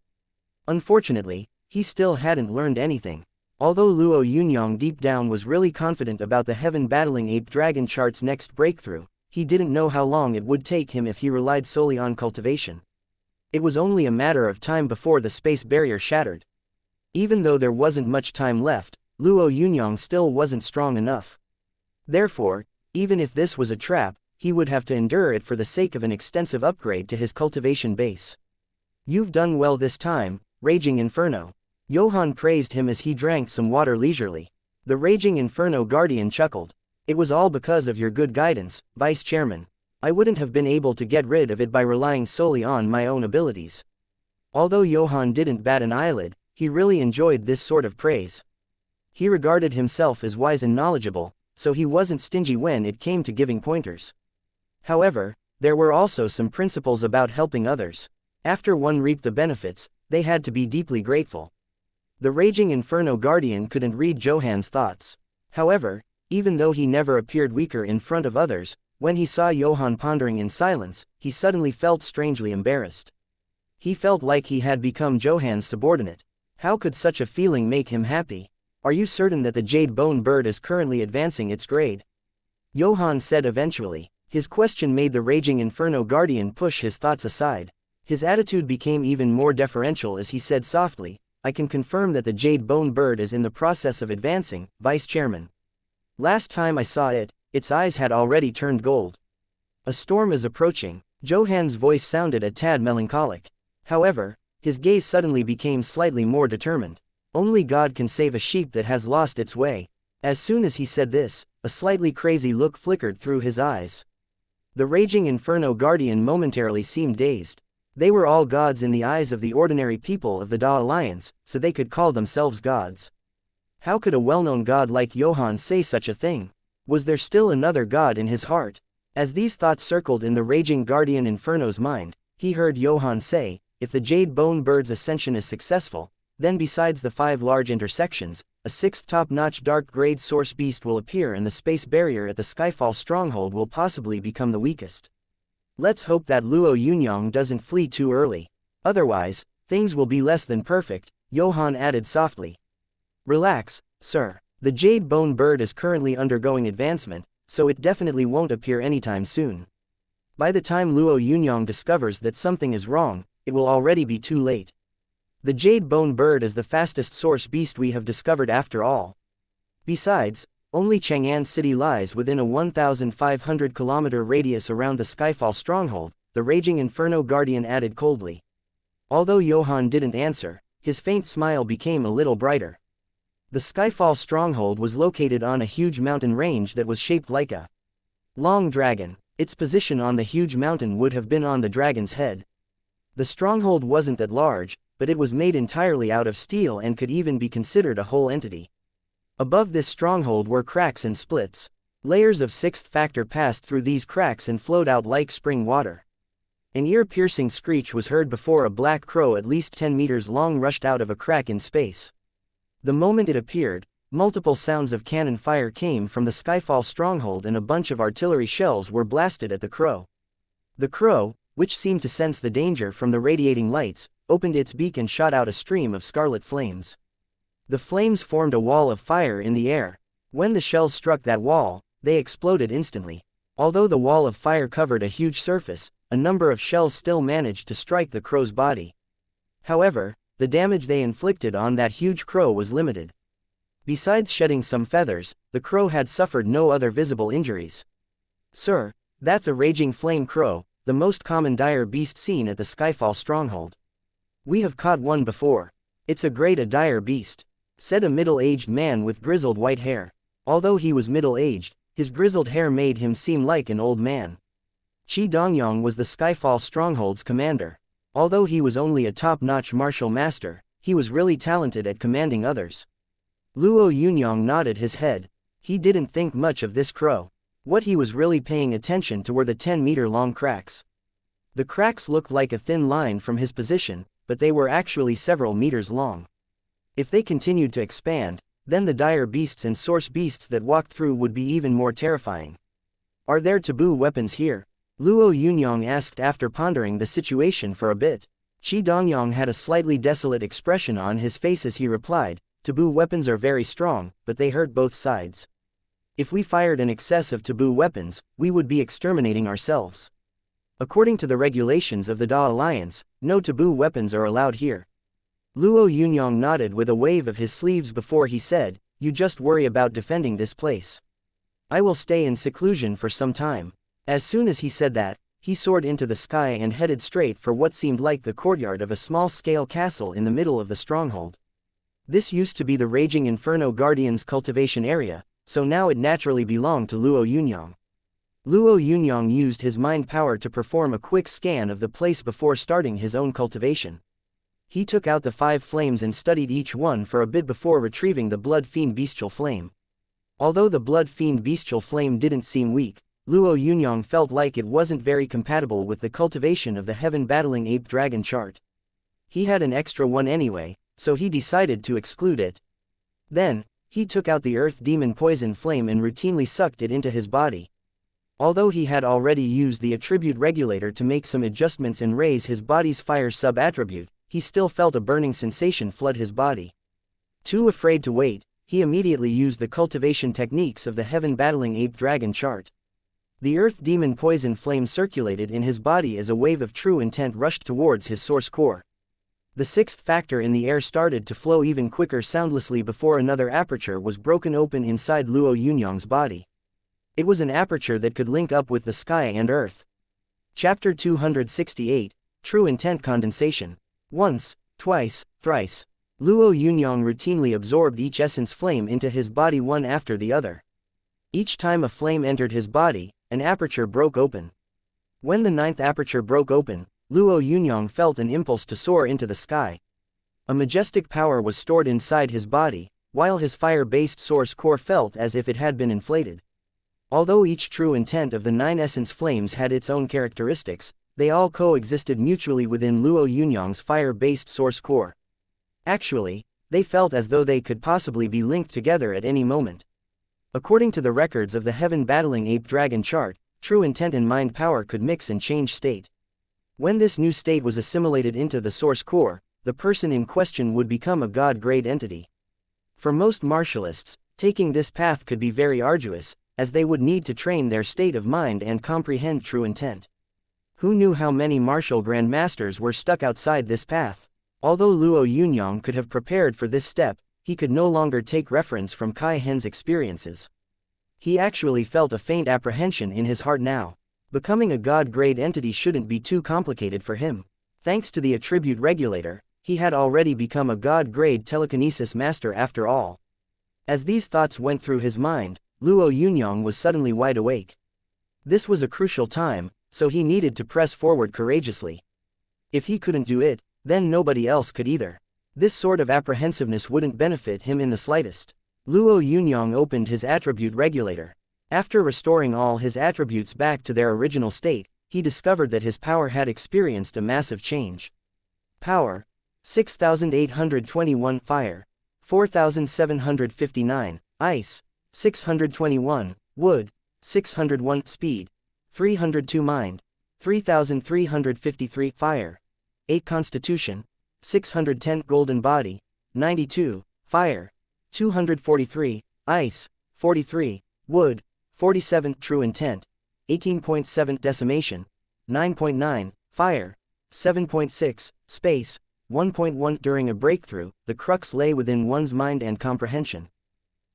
Speaker 1: Unfortunately, he still hadn't learned anything. Although Luo Yunyang deep down was really confident about the Heaven Battling Ape Dragon chart's next breakthrough, he didn't know how long it would take him if he relied solely on cultivation. It was only a matter of time before the space barrier shattered. Even though there wasn't much time left, Luo Yunyang still wasn't strong enough. Therefore, even if this was a trap, he would have to endure it for the sake of an extensive upgrade to his cultivation base. You've done well this time, Raging Inferno. Johann praised him as he drank some water leisurely. The Raging Inferno Guardian chuckled. It was all because of your good guidance, Vice Chairman. I wouldn't have been able to get rid of it by relying solely on my own abilities. Although Johann didn't bat an eyelid, he really enjoyed this sort of praise. He regarded himself as wise and knowledgeable, so he wasn't stingy when it came to giving pointers. However, there were also some principles about helping others. After one reaped the benefits, they had to be deeply grateful. The Raging Inferno Guardian couldn't read Johann's thoughts. However, even though he never appeared weaker in front of others, when he saw Johann pondering in silence, he suddenly felt strangely embarrassed. He felt like he had become Johann's subordinate. How could such a feeling make him happy? Are you certain that the Jade Bone Bird is currently advancing its grade? Johann said eventually. His question made the Raging Inferno Guardian push his thoughts aside. His attitude became even more deferential as he said softly, I can confirm that the Jade Bone Bird is in the process of advancing, Vice Chairman. Last time I saw it, its eyes had already turned gold. A storm is approaching. Johan's voice sounded a tad melancholic. However, his gaze suddenly became slightly more determined. Only God can save a sheep that has lost its way. As soon as he said this, a slightly crazy look flickered through his eyes. The raging Inferno Guardian momentarily seemed dazed. They were all gods in the eyes of the ordinary people of the Da Alliance, so they could call themselves gods. How could a well-known god like Johann say such a thing? Was there still another god in his heart? As these thoughts circled in the raging Guardian Inferno's mind, he heard Johann say, if the Jade Bone Bird's ascension is successful, then besides the 5 large intersections, a 6th top-notch dark-grade source beast will appear and the space barrier at the Skyfall stronghold will possibly become the weakest. Let's hope that Luo Yunyang doesn't flee too early. Otherwise, things will be less than perfect, Johann added softly. Relax, sir. The Jade Bone Bird is currently undergoing advancement, so it definitely won't appear anytime soon. By the time Luo Yunyang discovers that something is wrong, it will already be too late. The Jade Bone Bird is the fastest source beast we have discovered after all. Besides, only Chang'an City lies within a 1,500-kilometer radius around the Skyfall stronghold, the raging Inferno Guardian added coldly. Although Johann didn't answer, his faint smile became a little brighter. The Skyfall stronghold was located on a huge mountain range that was shaped like a long dragon. Its position on the huge mountain would have been on the dragon's head. The stronghold wasn't that large, but it was made entirely out of steel and could even be considered a whole entity. Above this stronghold were cracks and splits. Layers of 6th factor passed through these cracks and flowed out like spring water. An ear-piercing screech was heard before a black crow at least 10 meters long rushed out of a crack in space. The moment it appeared, multiple sounds of cannon fire came from the Skyfall stronghold and a bunch of artillery shells were blasted at the crow. The crow, which seemed to sense the danger from the radiating lights, opened its beak and shot out a stream of scarlet flames. The flames formed a wall of fire in the air. When the shells struck that wall, they exploded instantly. Although the wall of fire covered a huge surface, a number of shells still managed to strike the crow's body. However, the damage they inflicted on that huge crow was limited. Besides shedding some feathers, the crow had suffered no other visible injuries. Sir, that's a raging flame crow, the most common dire beast seen at the Skyfall stronghold. We have caught one before. It's a great dire beast, said a middle-aged man with grizzled white hair. Although he was middle-aged, his grizzled hair made him seem like an old man. Qi Dongyang was the Skyfall stronghold's commander. Although he was only a top-notch martial master, he was really talented at commanding others. Luo Yunyang nodded his head. He didn't think much of this crow. What he was really paying attention to were the 10-meter-long cracks. The cracks looked like a thin line from his position, but they were actually several meters long. If they continued to expand, then the dire beasts and source beasts that walked through would be even more terrifying. Are there taboo weapons here? Luo Yunyang asked after pondering the situation for a bit. Qi Dongyang had a slightly desolate expression on his face as he replied, taboo weapons are very strong, but they hurt both sides. If we fired in excess of taboo weapons, we would be exterminating ourselves. According to the regulations of the Da Alliance, no taboo weapons are allowed here. Luo Yunyang nodded with a wave of his sleeves before he said, you just worry about defending this place. I will stay in seclusion for some time. As soon as he said that, he soared into the sky and headed straight for what seemed like the courtyard of a small-scale castle in the middle of the stronghold. This used to be the raging Inferno Guardian's cultivation area, so now it naturally belonged to Luo Yunyang. Luo Yunyang used his mind power to perform a quick scan of the place before starting his own cultivation. He took out the 5 flames and studied each one for a bit before retrieving the Blood Fiend Bestial Flame. Although the Blood Fiend Bestial Flame didn't seem weak, Luo Yunyang felt like it wasn't very compatible with the cultivation of the Heaven Battling Ape Dragon chart. He had an extra one anyway, so he decided to exclude it. Then, he took out the Earth Demon Poison Flame and routinely sucked it into his body. Although he had already used the attribute regulator to make some adjustments and raise his body's fire sub-attribute, he still felt a burning sensation flood his body. Too afraid to wait, he immediately used the cultivation techniques of the Heaven Battling Ape Dragon chart. The Earth Demon Poison Flame circulated in his body as a wave of true intent rushed towards his source core. The 6th factor in the air started to flow even quicker soundlessly before another aperture was broken open inside Luo Yunyang's body. It was an aperture that could link up with the sky and earth. Chapter 268, True Intent Condensation. Once, twice, thrice. Luo Yunyang routinely absorbed each essence flame into his body one after the other. Each time a flame entered his body, an aperture broke open. When the ninth aperture broke open, Luo Yunyang felt an impulse to soar into the sky. A majestic power was stored inside his body, while his fire-based source core felt as if it had been inflated. Although each true intent of the 9 essence flames had its own characteristics, they all coexisted mutually within Luo Yunyang's fire-based source core. Actually, they felt as though they could possibly be linked together at any moment. According to the records of the Heaven Battling Ape Dragon chart, true intent and mind power could mix and change state. When this new state was assimilated into the source core, the person in question would become a god-grade entity. For most martialists, taking this path could be very arduous, as they would need to train their state of mind and comprehend true intent. Who knew how many martial grandmasters were stuck outside this path? Although Luo Yunyang could have prepared for this step, he could no longer take reference from Kai Hen's experiences. He actually felt a faint apprehension in his heart now. Becoming a god-grade entity shouldn't be too complicated for him. Thanks to the attribute regulator, he had already become a god-grade telekinesis master after all. As these thoughts went through his mind, Luo Yunyang was suddenly wide awake. This was a crucial time, so he needed to press forward courageously. If he couldn't do it, then nobody else could either. This sort of apprehensiveness wouldn't benefit him in the slightest. Luo Yunyang opened his attribute regulator. After restoring all his attributes back to their original state, he discovered that his power had experienced a massive change. Power: 6,821 fire, 4,759 ice, 621 wood, 601 speed, 302 mind, 3,353 fire, 8 constitution, 610 golden body, 92 fire, 243 ice, 43 wood, 47 true intent, 18.7 decimation, 9.9 fire, 7.6 space, 1.1 during a breakthrough. The crux lay within one's mind and comprehension.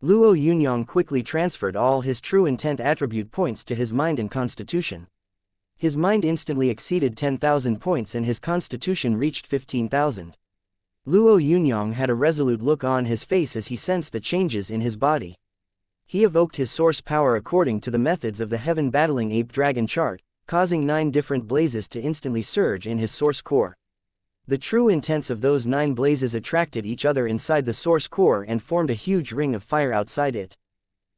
Speaker 1: Luo Yunyang quickly transferred all his true intent attribute points to his mind and constitution. His mind instantly exceeded 10,000 points and his constitution reached 15,000. Luo Yunyang had a resolute look on his face as he sensed the changes in his body. He evoked his source power according to the methods of the Heaven Battling Ape Dragon chart, causing 9 different blazes to instantly surge in his source core. The true intents of those 9 blazes attracted each other inside the source core and formed a huge ring of fire outside it.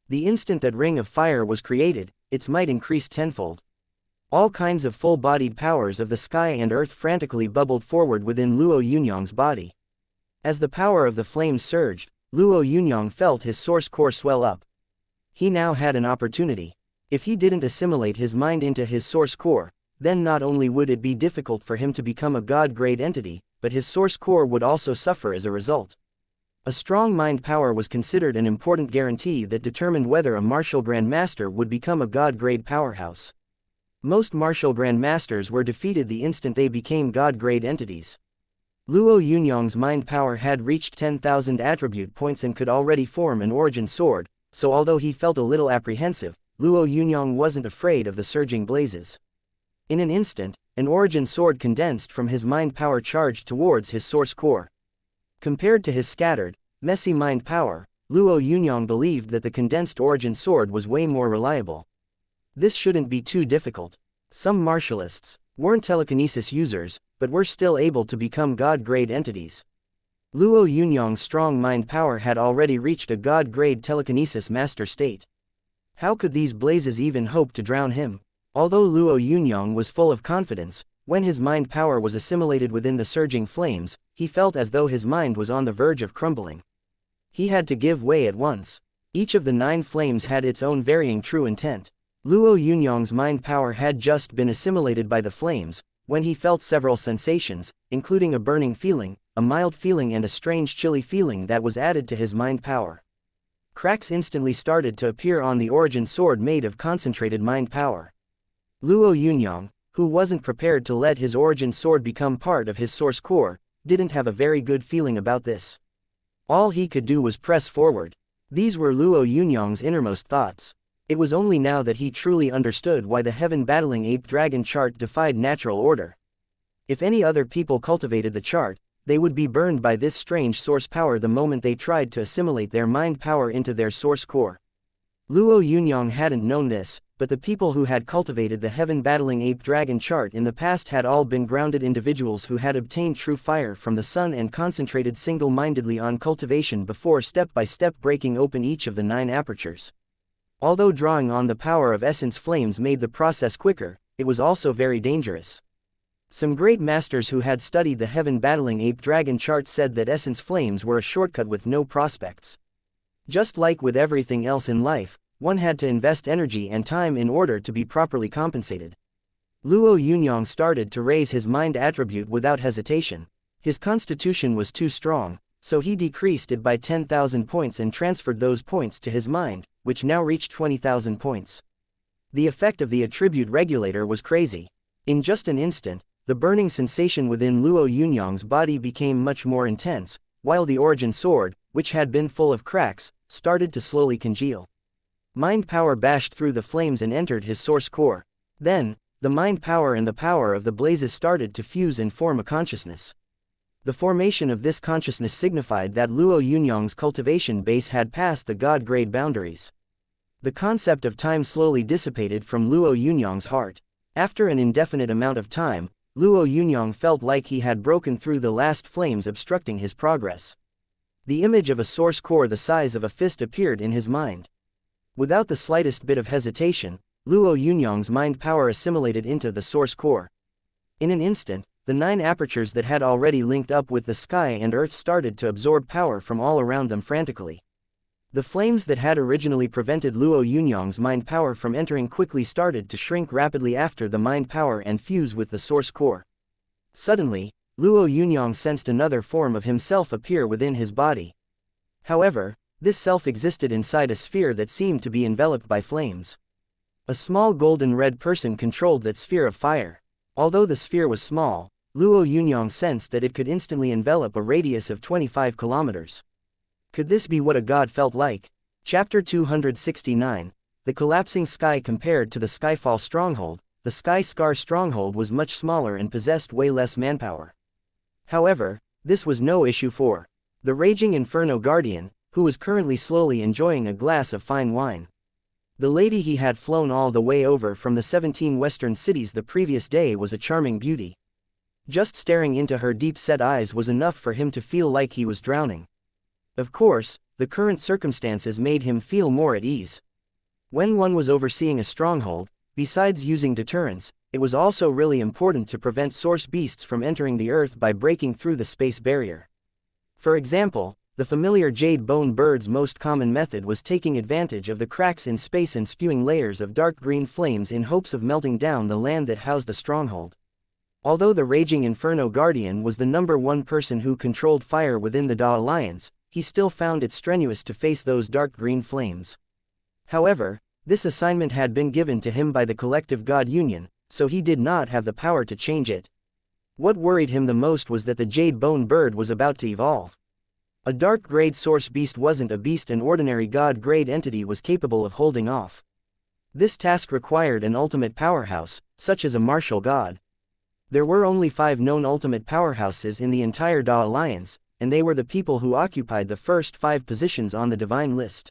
Speaker 1: The instant that ring of fire was created, its might increased tenfold. All kinds of full-bodied powers of the sky and earth frantically bubbled forward within Luo Yunyang's body. As the power of the flames surged, Luo Yunyang felt his source core swell up. He now had an opportunity. If he didn't assimilate his mind into his source core, then not only would it be difficult for him to become a god-grade entity, but his source core would also suffer as a result. A strong mind power was considered an important guarantee that determined whether a martial grandmaster would become a god-grade powerhouse. Most martial grandmasters were defeated the instant they became god-grade entities. Luo Yunyang's mind power had reached 10,000 attribute points and could already form an origin sword, so although he felt a little apprehensive, Luo Yunyang wasn't afraid of the surging blazes. In an instant, an origin sword condensed from his mind power charged towards his source core. Compared to his scattered, messy mind power, Luo Yunyang believed that the condensed origin sword was way more reliable. This shouldn't be too difficult. Some martialists weren't telekinesis users, but were still able to become god-grade entities. Luo Yunyang's strong mind power had already reached a god-grade telekinesis master state. How could these blazes even hope to drown him? Although Luo Yunyang was full of confidence, when his mind power was assimilated within the surging flames, he felt as though his mind was on the verge of crumbling. He had to give way at once. Each of the 9 flames had its own varying true intent. Luo Yunyang's mind power had just been assimilated by the flames, when he felt several sensations, including a burning feeling, a mild feeling and a strange chilly feeling that was added to his mind power. Cracks instantly started to appear on the origin sword made of concentrated mind power. Luo Yunyang, who wasn't prepared to let his origin sword become part of his source core, didn't have a very good feeling about this. All he could do was press forward. These were Luo Yunyang's innermost thoughts. It was only now that he truly understood why the heaven-battling ape-dragon chart defied natural order. If any other people cultivated the chart, they would be burned by this strange source power the moment they tried to assimilate their mind power into their source core. Luo Yunyang hadn't known this, but the people who had cultivated the heaven-battling ape-dragon chart in the past had all been grounded individuals who had obtained true fire from the sun and concentrated single-mindedly on cultivation before step-by-step breaking open each of the 9 apertures. Although drawing on the power of essence flames made the process quicker, it was also very dangerous. Some great masters who had studied the heaven-battling ape-dragon chart said that essence flames were a shortcut with no prospects. Just like with everything else in life, one had to invest energy and time in order to be properly compensated. Luo Yunyang started to raise his mind attribute without hesitation. His constitution was too strong, so he decreased it by 10,000 points and transferred those points to his mind, which now reached 20,000 points. The effect of the attribute regulator was crazy. In just an instant, the burning sensation within Luo Yunyang's body became much more intense, while the origin sword, which had been full of cracks, started to slowly congeal. Mind power bashed through the flames and entered his source core. Then, the mind power and the power of the blazes started to fuse and form a consciousness. The formation of this consciousness signified that Luo Yunyang's cultivation base had passed the god-grade boundaries. The concept of time slowly dissipated from Luo Yunyang's heart. After an indefinite amount of time, Luo Yunyang felt like he had broken through the last flames obstructing his progress. The image of a source core the size of a fist appeared in his mind. Without the slightest bit of hesitation, Luo Yunyang's mind power assimilated into the source core. In an instant, the 9 apertures that had already linked up with the sky and earth started to absorb power from all around them frantically. The flames that had originally prevented Luo Yunyang's mind power from entering quickly started to shrink rapidly after the mind power and fuse with the source core. Suddenly, Luo Yunyang sensed another form of himself appear within his body. However, this self existed inside a sphere that seemed to be enveloped by flames. A small golden-red person controlled that sphere of fire. Although the sphere was small, Luo Yunyang sensed that it could instantly envelop a radius of 25 kilometers. Could this be what a god felt like? Chapter 269, The Collapsing Sky. Compared to the Skyfall Stronghold, the Sky Scar Stronghold was much smaller and possessed way less manpower. However, this was no issue for the Raging Inferno Guardian, who was currently slowly enjoying a glass of fine wine. The lady he had flown all the way over from the 17 western cities the previous day was a charming beauty. Just staring into her deep-set eyes was enough for him to feel like he was drowning. Of course, the current circumstances made him feel more at ease. When one was overseeing a stronghold, besides using deterrence, it was also really important to prevent source beasts from entering the earth by breaking through the space barrier. For example, the familiar jade bone bird's most common method was taking advantage of the cracks in space and spewing layers of dark green flames in hopes of melting down the land that housed the stronghold. Although the Raging Inferno Guardian was the #1 person who controlled fire within the Da Alliance, he still found it strenuous to face those dark green flames. However, this assignment had been given to him by the collective God Union, so he did not have the power to change it. What worried him the most was that the jade bone bird was about to evolve. A dark-grade source beast wasn't a beast an ordinary god-grade entity was capable of holding off. This task required an ultimate powerhouse, such as a martial god. There were only 5 known ultimate powerhouses in the entire Da Alliance, and they were the people who occupied the first 5 positions on the divine list.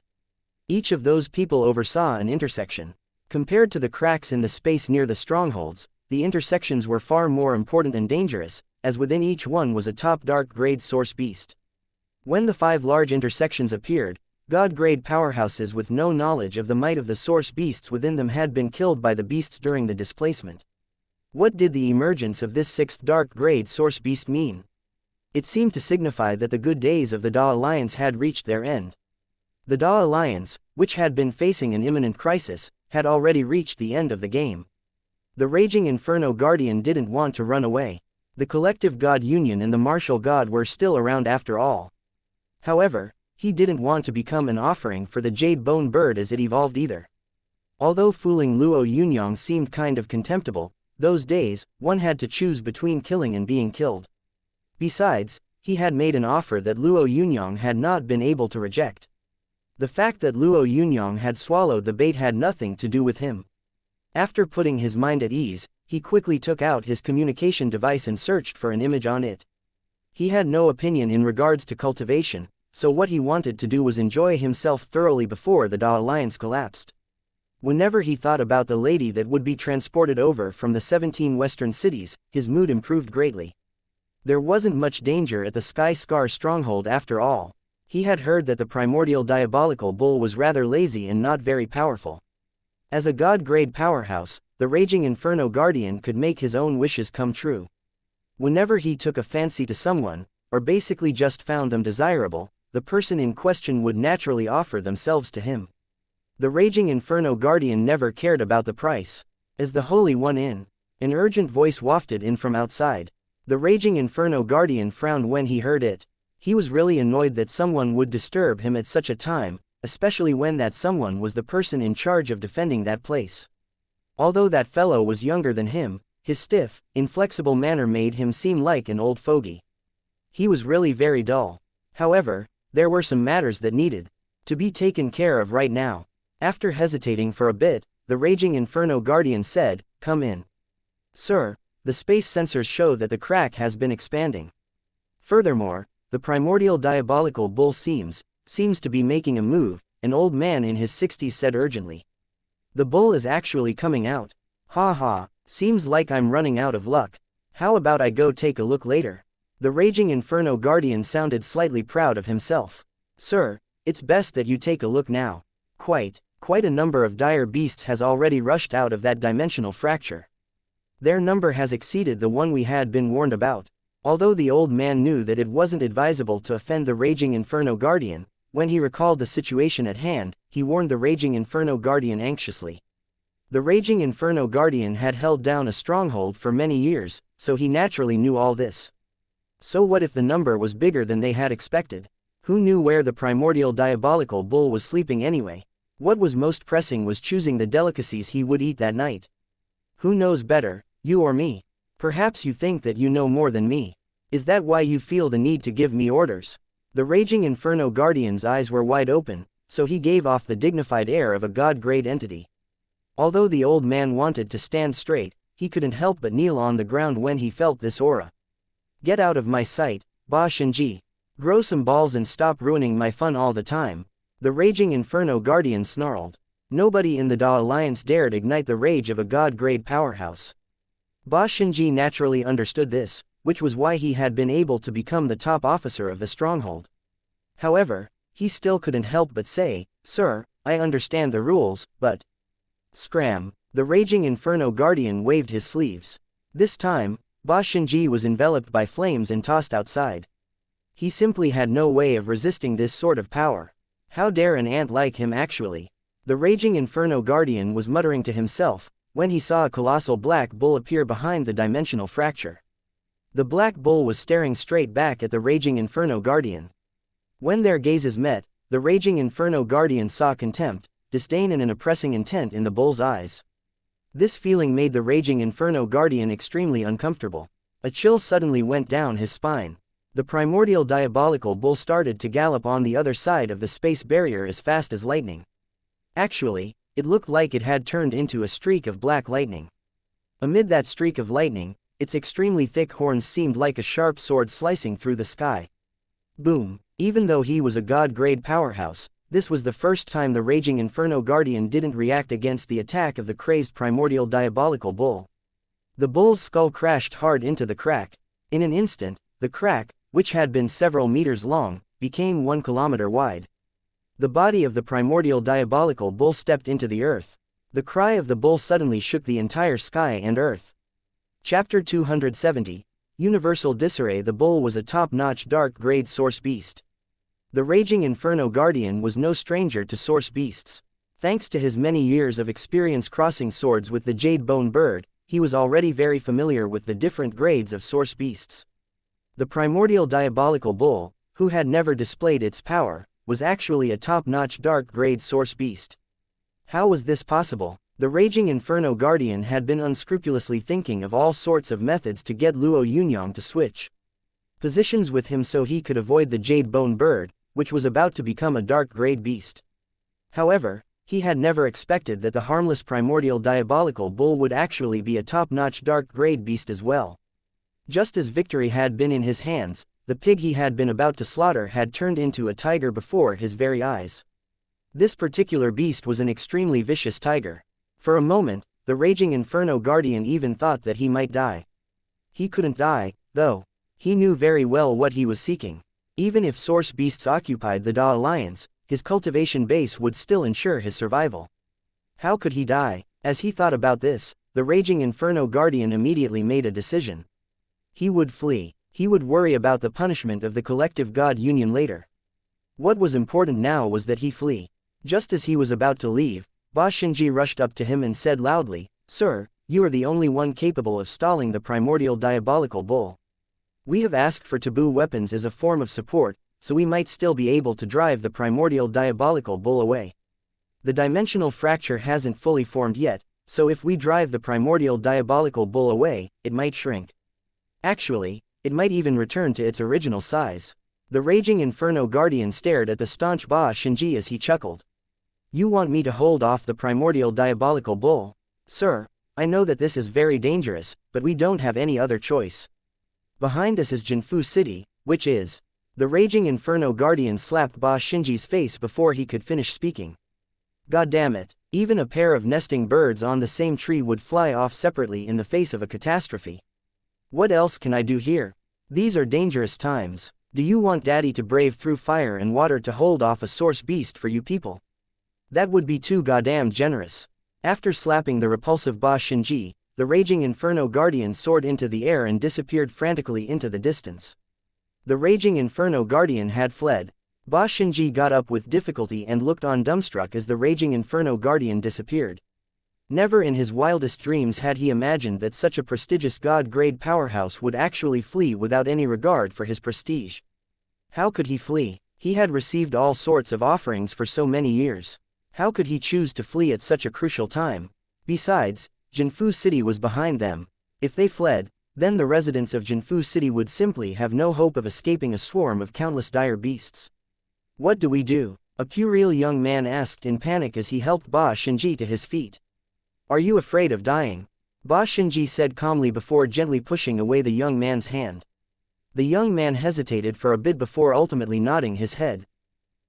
Speaker 1: Each of those people oversaw an intersection. Compared to the cracks in the space near the strongholds, the intersections were far more important and dangerous, as within each one was a top dark-grade source beast. When the 5 large intersections appeared, god-grade powerhouses with no knowledge of the might of the source beasts within them had been killed by the beasts during the displacement. What did the emergence of this 6th dark-grade source beast mean? It seemed to signify that the good days of the Da Alliance had reached their end. The Da Alliance, which had been facing an imminent crisis, had already reached the end of the game. The Raging Inferno Guardian didn't want to run away. The collective God Union and the martial god were still around after all. However, he didn't want to become an offering for the jade bone bird as it evolved either. Although fooling Luo Yunyang seemed kind of contemptible, those days, one had to choose between killing and being killed. Besides, he had made an offer that Luo Yunyang had not been able to reject. The fact that Luo Yunyang had swallowed the bait had nothing to do with him. After putting his mind at ease, he quickly took out his communication device and searched for an image on it. He had no opinion in regards to cultivation, so what he wanted to do was enjoy himself thoroughly before the Da Alliance collapsed. Whenever he thought about the lady that would be transported over from the 17 western cities, his mood improved greatly. There wasn't much danger at the Sky Scar stronghold after all. He had heard that the primordial diabolical bull was rather lazy and not very powerful. As a god-grade powerhouse, the Raging Inferno Guardian could make his own wishes come true. Whenever he took a fancy to someone, or basically just found them desirable, the person in question would naturally offer themselves to him. The Raging Inferno Guardian never cared about the price. As the Holy One in, an urgent voice wafted in from outside. The Raging Inferno Guardian frowned when he heard it. He was really annoyed that someone would disturb him at such a time, especially when that someone was the person in charge of defending that place. Although that fellow was younger than him, his stiff, inflexible manner made him seem like an old fogey. He was really very dull. However, there were some matters that needed to be taken care of right now. After hesitating for a bit, the Raging Inferno Guardian said, "Come in." "Sir, the space sensors show that the crack has been expanding. Furthermore, the primordial diabolical bull seems to be making a move," an old man in his 60s said urgently. "The bull is actually coming out. Ha ha, seems like I'm running out of luck. How about I go take a look later?" The Raging Inferno Guardian sounded slightly proud of himself. "Sir, it's best that you take a look now. Quite a number of dire beasts has already rushed out of that dimensional fracture. Their number has exceeded the one we had been warned about." Although the old man knew that it wasn't advisable to offend the Raging Inferno Guardian, when he recalled the situation at hand, he warned the Raging Inferno Guardian anxiously. The Raging Inferno Guardian had held down a stronghold for many years, so he naturally knew all this. So what if the number was bigger than they had expected? Who knew where the primordial diabolical bull was sleeping anyway? What was most pressing was choosing the delicacies he would eat that night. Who knows better, you or me? Perhaps you think that you know more than me. Is that why you feel the need to give me orders? The Raging Inferno Guardian's eyes were wide open, so he gave off the dignified air of a god-grade entity. Although the old man wanted to stand straight, he couldn't help but kneel on the ground when he felt this aura. "Get out of my sight, Ba Shenji. Grow some balls and stop ruining my fun all the time," the Raging Inferno Guardian snarled. Nobody in the Da Alliance dared ignite the rage of a god-grade powerhouse. Ba Shenji naturally understood this, which was why he had been able to become the top officer of the stronghold. However, he still couldn't help but say, "Sir, I understand the rules, but..." Scram! The Raging Inferno Guardian waved his sleeves. This time, Ba Shenji was enveloped by flames and tossed outside. He simply had no way of resisting this sort of power. How dare an ant like him actually? The Raging Inferno Guardian was muttering to himself, when he saw a colossal black bull appear behind the dimensional fracture. The black bull was staring straight back at the Raging Inferno Guardian. When their gazes met, the Raging Inferno Guardian saw contempt, disdain and an oppressing intent in the bull's eyes. This feeling made the Raging Inferno Guardian extremely uncomfortable. A chill suddenly went down his spine. The primordial diabolical bull started to gallop on the other side of the space barrier as fast as lightning. Actually, it looked like it had turned into a streak of black lightning. Amid that streak of lightning, its extremely thick horns seemed like a sharp sword slicing through the sky. Boom! Even though he was a god-grade powerhouse, this was the first time the Raging Inferno Guardian didn't react against the attack of the crazed primordial diabolical bull. The bull's skull crashed hard into the crack. In an instant, the crack, which had been several meters long, became 1 kilometer wide. The body of the primordial diabolical bull stepped into the earth. The cry of the bull suddenly shook the entire sky and earth. Chapter 270, Universal Disarray. The bull was a top-notch dark-grade source beast. The Raging Inferno Guardian was no stranger to source beasts. Thanks to his many years of experience crossing swords with the Jade Bone Bird, he was already very familiar with the different grades of source beasts. The primordial diabolical bull, who had never displayed its power, was actually a top-notch dark-grade source beast. How was this possible? The Raging Inferno Guardian had been unscrupulously thinking of all sorts of methods to get Luo Yunyang to switch positions with him so he could avoid the Jade Bone Bird, which was about to become a dark-grade beast. However, he had never expected that the harmless primordial diabolical bull would actually be a top-notch dark-grade beast as well. Just as victory had been in his hands, the pig he had been about to slaughter had turned into a tiger before his very eyes. This particular beast was an extremely vicious tiger. For a moment, the raging Inferno Guardian even thought that he might die. He couldn't die, though. He knew very well what he was seeking. Even if source beasts occupied the Da Alliance, his cultivation base would still ensure his survival. How could he die? As he thought about this, the raging Inferno Guardian immediately made a decision. He would flee. He would worry about the punishment of the collective God Union later. What was important now was that he flee. Just as he was about to leave, Ba Xinji rushed up to him and said loudly, "Sir, you are the only one capable of stalling the primordial diabolical bull. We have asked for taboo weapons as a form of support, so we might still be able to drive the primordial diabolical bull away. The dimensional fracture hasn't fully formed yet, so if we drive the primordial diabolical bull away, it might shrink. Actually, it might even return to its original size." The raging Inferno Guardian stared at the staunch Ba Xinji as he chuckled. "You want me to hold off the primordial diabolical bull? Sir, I know that this is very dangerous, but we don't have any other choice. Behind us is Jinfu City, which is..." The raging Inferno Guardian slapped Ba Xinji's face before he could finish speaking. God damn it, even a pair of nesting birds on the same tree would fly off separately in the face of a catastrophe. What else can I do here? These are dangerous times. Do you want Daddy to brave through fire and water to hold off a source beast for you people? That would be too goddamn generous. After slapping the repulsive Ba Xinji, the raging Inferno Guardian soared into the air and disappeared frantically into the distance. The raging Inferno Guardian had fled. Ba Xinji got up with difficulty and looked on dumbstruck as the raging Inferno Guardian disappeared. Never in his wildest dreams had he imagined that such a prestigious god-grade powerhouse would actually flee without any regard for his prestige. How could he flee? He had received all sorts of offerings for so many years. How could he choose to flee at such a crucial time? Besides, Jinfu City was behind them. If they fled, then the residents of Jinfu City would simply have no hope of escaping a swarm of countless dire beasts. What do we do? A puerile young man asked in panic as he helped Ba Xinji to his feet. Are you afraid of dying? Ba Xinji said calmly before gently pushing away the young man's hand. The young man hesitated for a bit before ultimately nodding his head.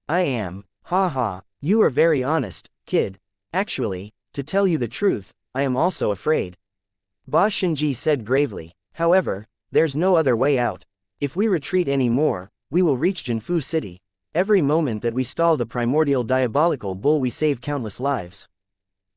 Speaker 1: I am. Ha ha, you are very honest, kid. Actually, to tell you the truth, I am also afraid. Ba Xinji said gravely. However, there's no other way out. If we retreat any more, we will reach Jinfu City. Every moment that we stall the primordial diabolical bull we save countless lives.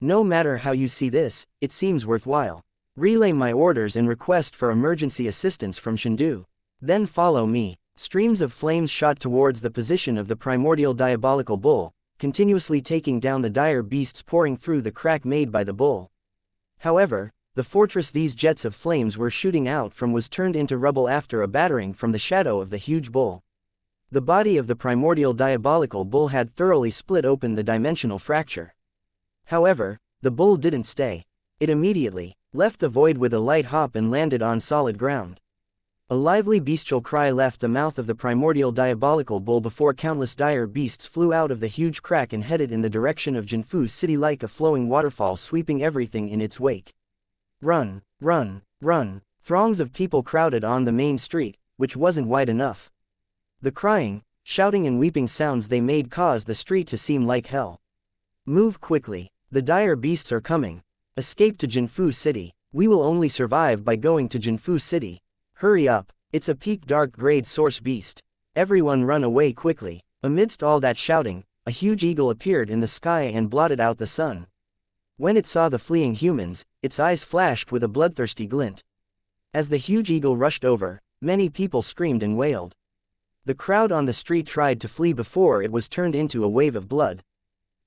Speaker 1: No matter how you see this, it seems worthwhile. Relay my orders and request for emergency assistance from Shindu. Then follow me. Streams of flames shot towards the position of the primordial diabolical bull, continuously taking down the dire beasts pouring through the crack made by the bull. However, the fortress these jets of flames were shooting out from was turned into rubble after a battering from the shadow of the huge bull. The body of the primordial diabolical bull had thoroughly split open the dimensional fracture. However, the bull didn't stay. It immediately left the void with a light hop and landed on solid ground. A lively bestial cry left the mouth of the primordial diabolical bull before countless dire beasts flew out of the huge crack and headed in the direction of Jinfu City like a flowing waterfall sweeping everything in its wake. Run, run, run. Throngs of people crowded on the main street, which wasn't wide enough. The crying, shouting and weeping sounds they made caused the street to seem like hell. Move quickly. The dire beasts are coming. Escape to Jinfu City. We will only survive by going to Jinfu City. Hurry up, it's a peak dark grade source beast. Everyone run away quickly. Amidst all that shouting, a huge eagle appeared in the sky and blotted out the sun. When it saw the fleeing humans, its eyes flashed with a bloodthirsty glint. As the huge eagle rushed over, many people screamed and wailed. The crowd on the street tried to flee before it was turned into a wave of blood.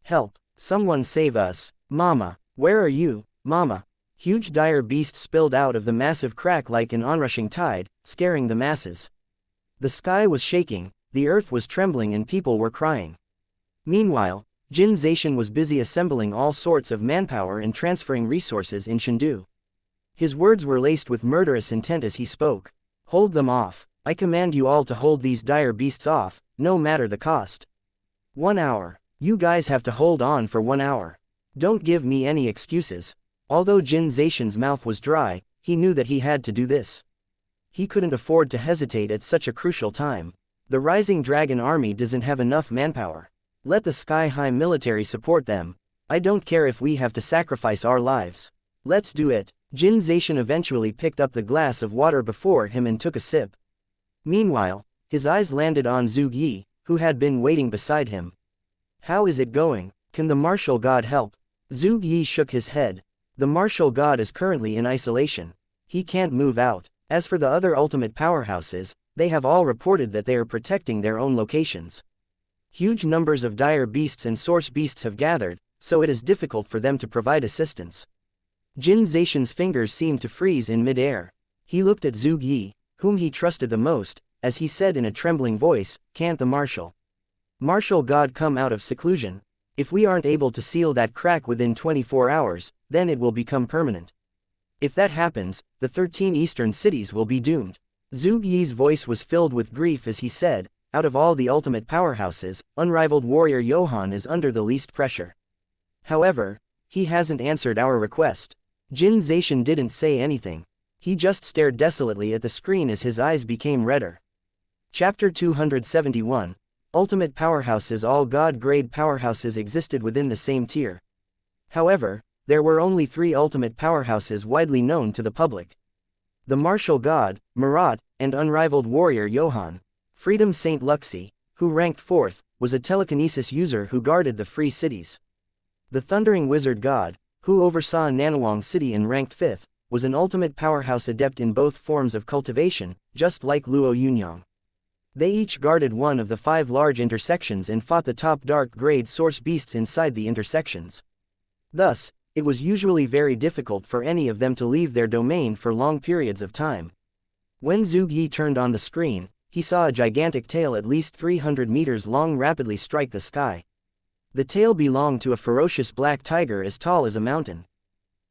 Speaker 1: Help! Someone save us! Mama! Where are you, Mama? Huge dire beasts spilled out of the massive crack like an onrushing tide, scaring the masses. The sky was shaking, the earth was trembling and people were crying. Meanwhile, Jin Zaishan was busy assembling all sorts of manpower and transferring resources in Shindu. His words were laced with murderous intent as he spoke. Hold them off. I command you all to hold these dire beasts off, no matter the cost. 1 hour. You guys have to hold on for 1 hour. Don't give me any excuses. Although Jin Zaishan's mouth was dry, he knew that he had to do this. He couldn't afford to hesitate at such a crucial time. The Rising Dragon army doesn't have enough manpower. Let the Sky High military support them. I don't care if we have to sacrifice our lives. Let's do it. Jin Zaishan eventually picked up the glass of water before him and took a sip. Meanwhile, his eyes landed on Zhuge Yi, who had been waiting beside him. How is it going? Can the martial god help? Zhuge Yi shook his head. The martial god is currently in isolation. He can't move out. As for the other ultimate powerhouses, they have all reported that they are protecting their own locations. Huge numbers of dire beasts and source beasts have gathered, so it is difficult for them to provide assistance. Jin Zaishan's fingers seemed to freeze in mid-air. He looked at Zhuge Yi, whom he trusted the most, as he said in a trembling voice, "Can't the martial god come out of seclusion? If we aren't able to seal that crack within 24 hours, then it will become permanent. If that happens, the 13 eastern cities will be doomed." Zhuge Yi's voice was filled with grief as he said, "Out of all the ultimate powerhouses, unrivaled warrior Johann is under the least pressure. However, he hasn't answered our request." Jin Zaishan didn't say anything. He just stared desolately at the screen as his eyes became redder. Chapter 271. Ultimate powerhouses. All god-grade powerhouses existed within the same tier. However, there were only 3 ultimate powerhouses widely known to the public. The martial god, Marat, and unrivaled warrior Johann. Freedom Saint Luxi, who ranked 4th, was a telekinesis user who guarded the free cities. The thundering wizard god, who oversaw Nanawang City and ranked 5th, was an ultimate powerhouse adept in both forms of cultivation, just like Luo Yunyang. They each guarded one of the 5 large intersections and fought the top dark-grade source beasts inside the intersections. Thus, it was usually very difficult for any of them to leave their domain for long periods of time. When Zhuge Yi turned on the screen, he saw a gigantic tail at least 300 meters long rapidly strike the sky. The tail belonged to a ferocious black tiger as tall as a mountain.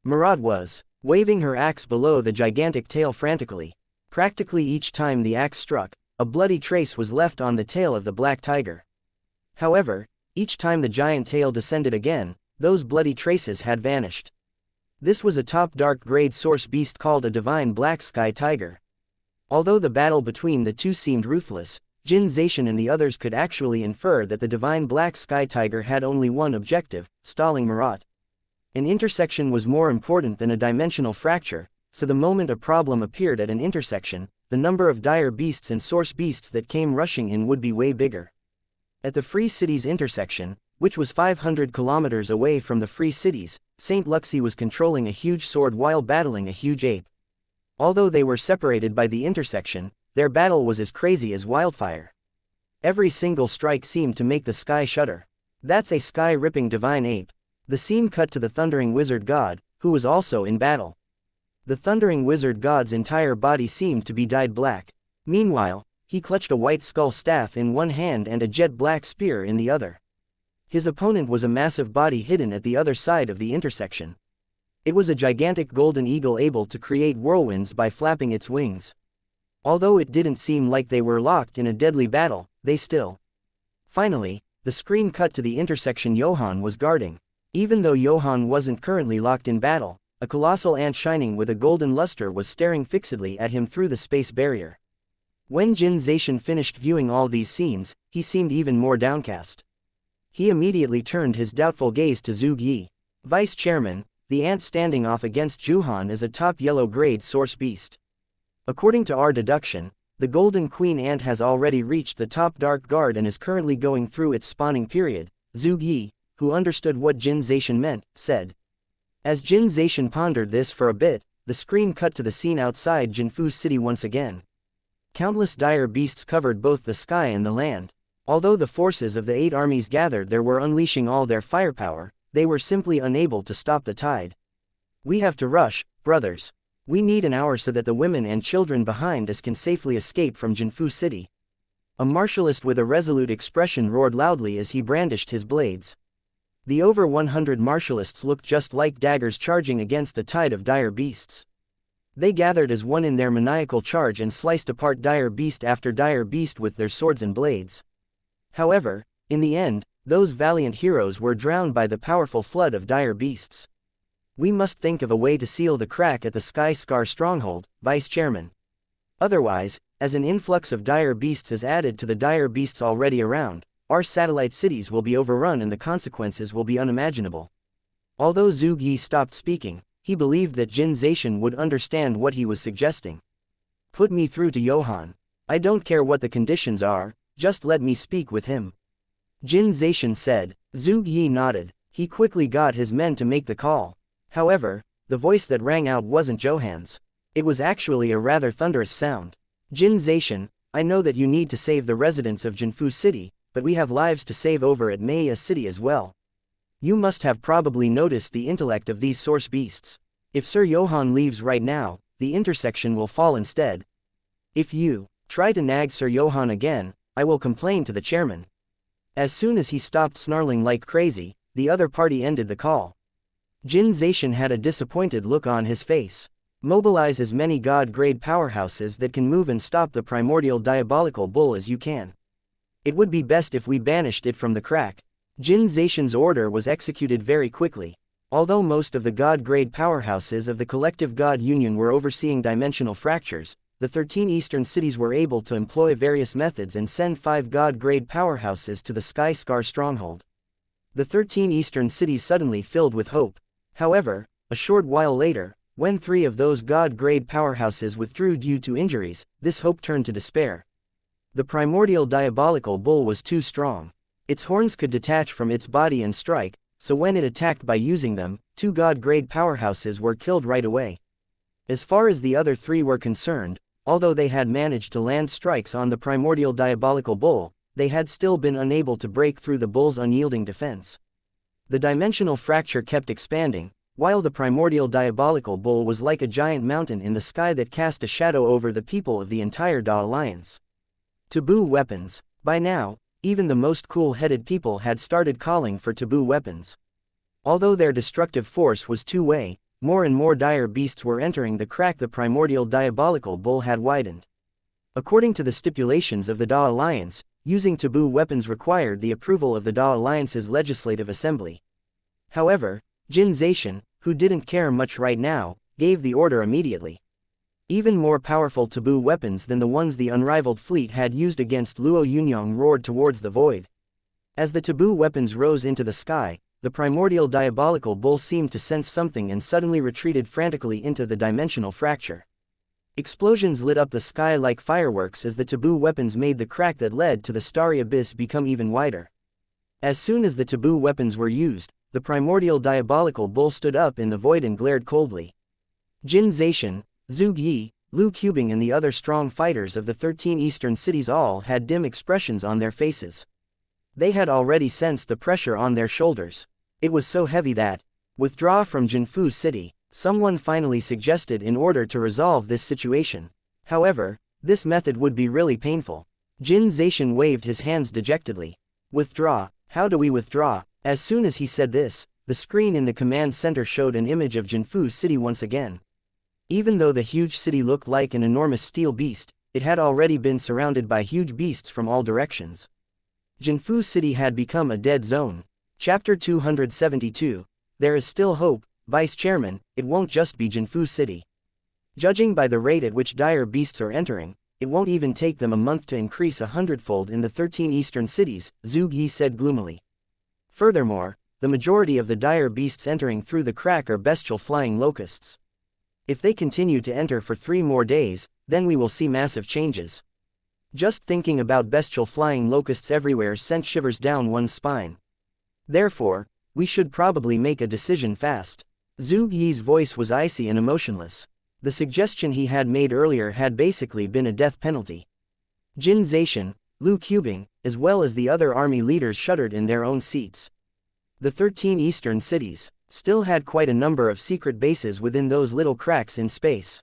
Speaker 1: Marat was waving her axe below the gigantic tail frantically. Practically each time the axe struck, a bloody trace was left on the tail of the black tiger. However, each time the giant tail descended again, those bloody traces had vanished. This was a top dark-grade source beast called a divine black sky tiger. Although the battle between the two seemed ruthless, Jin Zaishan and the others could actually infer that the divine black sky tiger had only one objective: stalling Marat. An intersection was more important than a dimensional fracture, so the moment a problem appeared at an intersection, the number of dire beasts and source beasts that came rushing in would be way bigger. At the Free Cities intersection, which was 500 kilometers away from the Free Cities, Saint Luxi was controlling a huge sword while battling a huge ape. Although they were separated by the intersection, their battle was as crazy as wildfire. Every single strike seemed to make the sky shudder. That's a sky-ripping divine ape. The scene cut to the Thundering Wizard God, who was also in battle. The Thundering Wizard God's entire body seemed to be dyed black. Meanwhile, he clutched a white skull staff in one hand and a jet-black spear in the other. His opponent was a massive body hidden at the other side of the intersection. It was a gigantic golden eagle able to create whirlwinds by flapping its wings. Although it didn't seem like they were locked in a deadly battle, they still. Finally, the screen cut to the intersection Johann was guarding. Even though Johann wasn't currently locked in battle, a colossal ant shining with a golden luster was staring fixedly at him through the space barrier. When Jin Zaishan finished viewing all these scenes, he seemed even more downcast. He immediately turned his doubtful gaze to Zhuge Yi. Vice Chairman, the ant standing off against Juhan is a top yellow-grade source beast. According to our deduction, the Golden Queen ant has already reached the top dark guard and is currently going through its spawning period, Zhuge Yi, who understood what Jin Zaishan meant, said. As Jin Zaishan pondered this for a bit, the screen cut to the scene outside Jinfu's city once again. Countless dire beasts covered both the sky and the land. Although the forces of the 8 armies gathered there were unleashing all their firepower, they were simply unable to stop the tide. We have to rush, brothers. We need an hour so that the women and children behind us can safely escape from Jinfu City. A martialist with a resolute expression roared loudly as he brandished his blades. The over 100 martialists looked just like daggers charging against the tide of dire beasts. They gathered as one in their maniacal charge and sliced apart dire beast after dire beast with their swords and blades. However, in the end, Those valiant heroes were drowned by the powerful flood of dire beasts. We must think of a way to seal the crack at the Sky Scar stronghold, Vice Chairman. Otherwise, as an influx of dire beasts is added to the dire beasts already around, our satellite cities will be overrun and the consequences will be unimaginable. Although Zhuge Yi stopped speaking, he believed that Jin Zaishan would understand what he was suggesting. Put me through to Johann. I don't care what the conditions are, just let me speak with him. Jin Zaishan said. Zhuge Yi nodded. He quickly got his men to make the call. However, the voice that rang out wasn't Johann's. It was actually a rather thunderous sound. Jin Zaishan, I know that you need to save the residents of Jinfu City, but we have lives to save over at Maya City as well. You must have probably noticed the intellect of these source beasts. If Sir Johann leaves right now, the intersection will fall instead. If you try to nag Sir Johann again, I will complain to the chairman. As soon as he stopped snarling like crazy, the other party ended the call. Jin Zaishan had a disappointed look on his face. Mobilize as many god-grade powerhouses that can move and stop the primordial diabolical bull as you can. It would be best if we banished it from the crack. Jin Zaishan's order was executed very quickly. Although most of the god-grade powerhouses of the collective god union were overseeing dimensional fractures, the 13 eastern cities were able to employ various methods and send 5 god-grade powerhouses to the Sky Scar stronghold. The 13 eastern cities suddenly filled with hope. However, a short while later, when 3 of those god-grade powerhouses withdrew due to injuries, this hope turned to despair. The primordial diabolical bull was too strong. Its horns could detach from its body and strike, so when it attacked by using them, 2 god-grade powerhouses were killed right away. As far as the other 3 were concerned, although they had managed to land strikes on the primordial diabolical bull, they had still been unable to break through the bull's unyielding defense. The dimensional fracture kept expanding, while the primordial diabolical bull was like a giant mountain in the sky that cast a shadow over the people of the entire Da Alliance. Taboo weapons. By now, even the most cool-headed people had started calling for taboo weapons. Although their destructive force was two-way, more and more dire beasts were entering the crack the primordial diabolical bull had widened. According to the stipulations of the Da Alliance, using taboo weapons required the approval of the Da Alliance's legislative assembly. However, Jin Zaishan, who didn't care much right now, gave the order immediately. Even more powerful taboo weapons than the ones the unrivaled fleet had used against Luo Yunyang roared towards the void. As the taboo weapons rose into the sky, the primordial diabolical bull seemed to sense something and suddenly retreated frantically into the dimensional fracture. Explosions lit up the sky like fireworks as the taboo weapons made the crack that led to the starry abyss become even wider. As soon as the taboo weapons were used, the primordial diabolical bull stood up in the void and glared coldly. Jin Zaishan, Zhuge Yi, Lu Qubing and the other strong fighters of the 13 eastern cities all had dim expressions on their faces. They had already sensed the pressure on their shoulders. It was so heavy that, withdraw from Jinfu City, someone finally suggested in order to resolve this situation. However, this method would be really painful. Jin Zaishan waved his hands dejectedly. Withdraw? How do we withdraw? As soon as he said this, the screen in the command center showed an image of Jinfu City once again. Even though the huge city looked like an enormous steel beast, it had already been surrounded by huge beasts from all directions. Jinfu City had become a dead zone. Chapter 272. There is still hope, Vice Chairman, it won't just be Jinfu City. Judging by the rate at which dire beasts are entering, it won't even take them a month to increase 100-fold in the 13 eastern cities, Zhuge Yi said gloomily. Furthermore, the majority of the dire beasts entering through the crack are bestial flying locusts. If they continue to enter for 3 more days, then we will see massive changes. Just thinking about bestial flying locusts everywhere sent shivers down one's spine. Therefore, we should probably make a decision fast. Zhuge Yi's voice was icy and emotionless. The suggestion he had made earlier had basically been a death penalty. Jin Zaishan, Lu Qubing, as well as the other army leaders shuddered in their own seats. The 13 eastern cities still had quite a number of secret bases within those little cracks in space.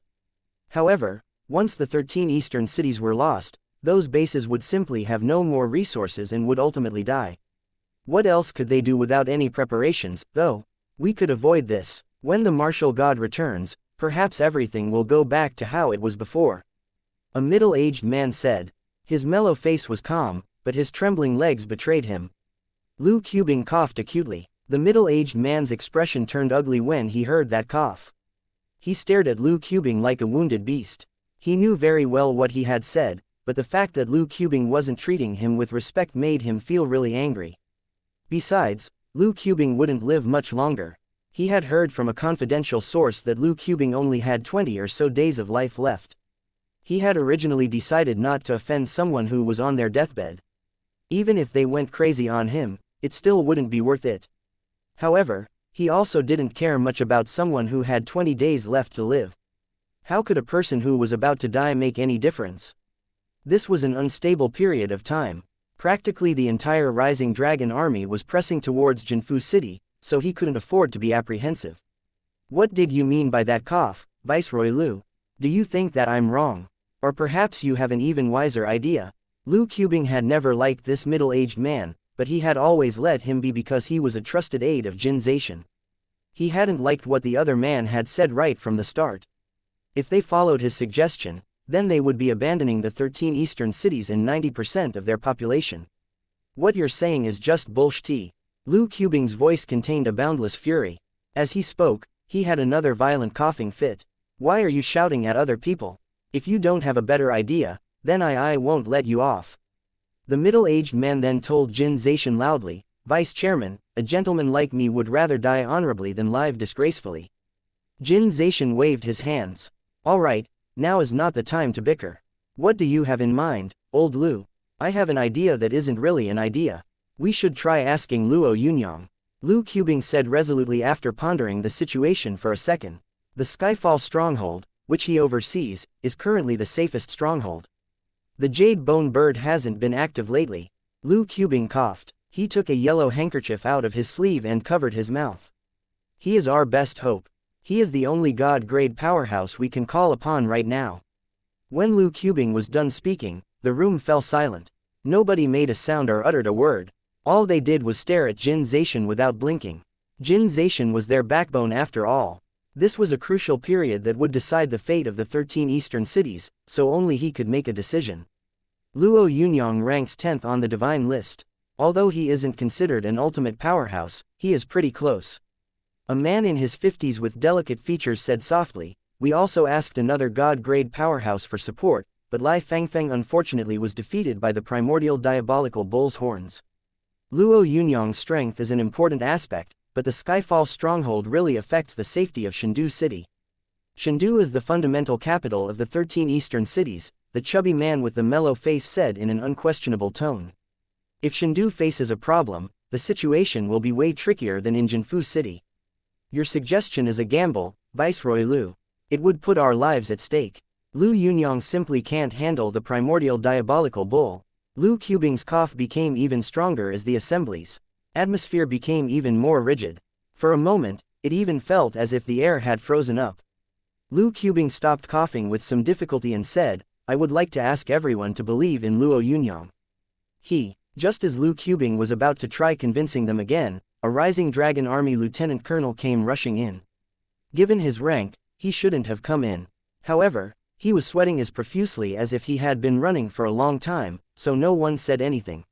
Speaker 1: However, once the 13 eastern cities were lost, those bases would simply have no more resources and would ultimately die. What else could they do without any preparations, though? We could avoid this. When the martial god returns, perhaps everything will go back to how it was before. A middle-aged man said. His mellow face was calm, but his trembling legs betrayed him. Lu Qubing coughed acutely. The middle-aged man's expression turned ugly when he heard that cough. He stared at Lu Qubing like a wounded beast. He knew very well what he had said, but the fact that Lu Qubing wasn't treating him with respect made him feel really angry. Besides, Lu Qubing wouldn't live much longer. He had heard from a confidential source that Lu Qubing only had 20 or so days of life left. He had originally decided not to offend someone who was on their deathbed. Even if they went crazy on him, it still wouldn't be worth it. However, he also didn't care much about someone who had 20 days left to live. How could a person who was about to die make any difference? This was an unstable period of time. Practically the entire Rising Dragon army was pressing towards Jinfu City, so he couldn't afford to be apprehensive. What did you mean by that cough, Viceroy Lu? Do you think that I'm wrong? Or perhaps you have an even wiser idea? Lu Qubing had never liked this middle-aged man, but he had always let him be because he was a trusted aide of Jin Zaishan. He hadn't liked what the other man had said right from the start. If they followed his suggestion, then they would be abandoning the 13 eastern cities and 90% of their population. What you're saying is just bullshit. Lu Qubing's voice contained a boundless fury. As he spoke, he had another violent coughing fit. Why are you shouting at other people? If you don't have a better idea, then I won't let you off. The middle-aged man then told Jin Zaishan loudly, Vice Chairman, a gentleman like me would rather die honorably than live disgracefully. Jin Zaishan waved his hands. All right, now is not the time to bicker. What do you have in mind, old Lu? I have an idea that isn't really an idea. We should try asking Luo Yunyang. Lu Qubing said resolutely after pondering the situation for a second. The Skyfall stronghold, which he oversees, is currently the safest stronghold. The Jade Bone Bird hasn't been active lately. Lu Qubing coughed. He took a yellow handkerchief out of his sleeve and covered his mouth. He is our best hope. He is the only god-grade powerhouse we can call upon right now. When Lu Qubing was done speaking, the room fell silent. Nobody made a sound or uttered a word. All they did was stare at Jin Zaishan without blinking. Jin Zaishan was their backbone after all. This was a crucial period that would decide the fate of the 13 eastern cities, so only he could make a decision. Luo Yunyang ranks 10th on the divine list. Although he isn't considered an ultimate powerhouse, he is pretty close. A man in his 50s with delicate features said softly, we also asked another god-grade powerhouse for support, but Lai Fangfeng unfortunately was defeated by the primordial diabolical bull's horns. Luo Yunyang's strength is an important aspect, but the Skyfall stronghold really affects the safety of Shendu City. Shendu is the fundamental capital of the 13 eastern cities, the chubby man with the mellow face said in an unquestionable tone. If Shendu faces a problem, the situation will be way trickier than in Jinfu City. Your suggestion is a gamble, Viceroy Lu. It would put our lives at stake. Lu Yunyang simply can't handle the primordial diabolical bull. Lu Qubing's cough became even stronger as the assembly's atmosphere became even more rigid. For a moment, it even felt as if the air had frozen up. Lu Qubing stopped coughing with some difficulty and said, I would like to ask everyone to believe in Luo Yunyang. Just as Lu Qubing was about to try convincing them again, a Rising Dragon Army lieutenant colonel came rushing in. Given his rank, he shouldn't have come in. However, he was sweating as profusely as if he had been running for a long time, so no one said anything.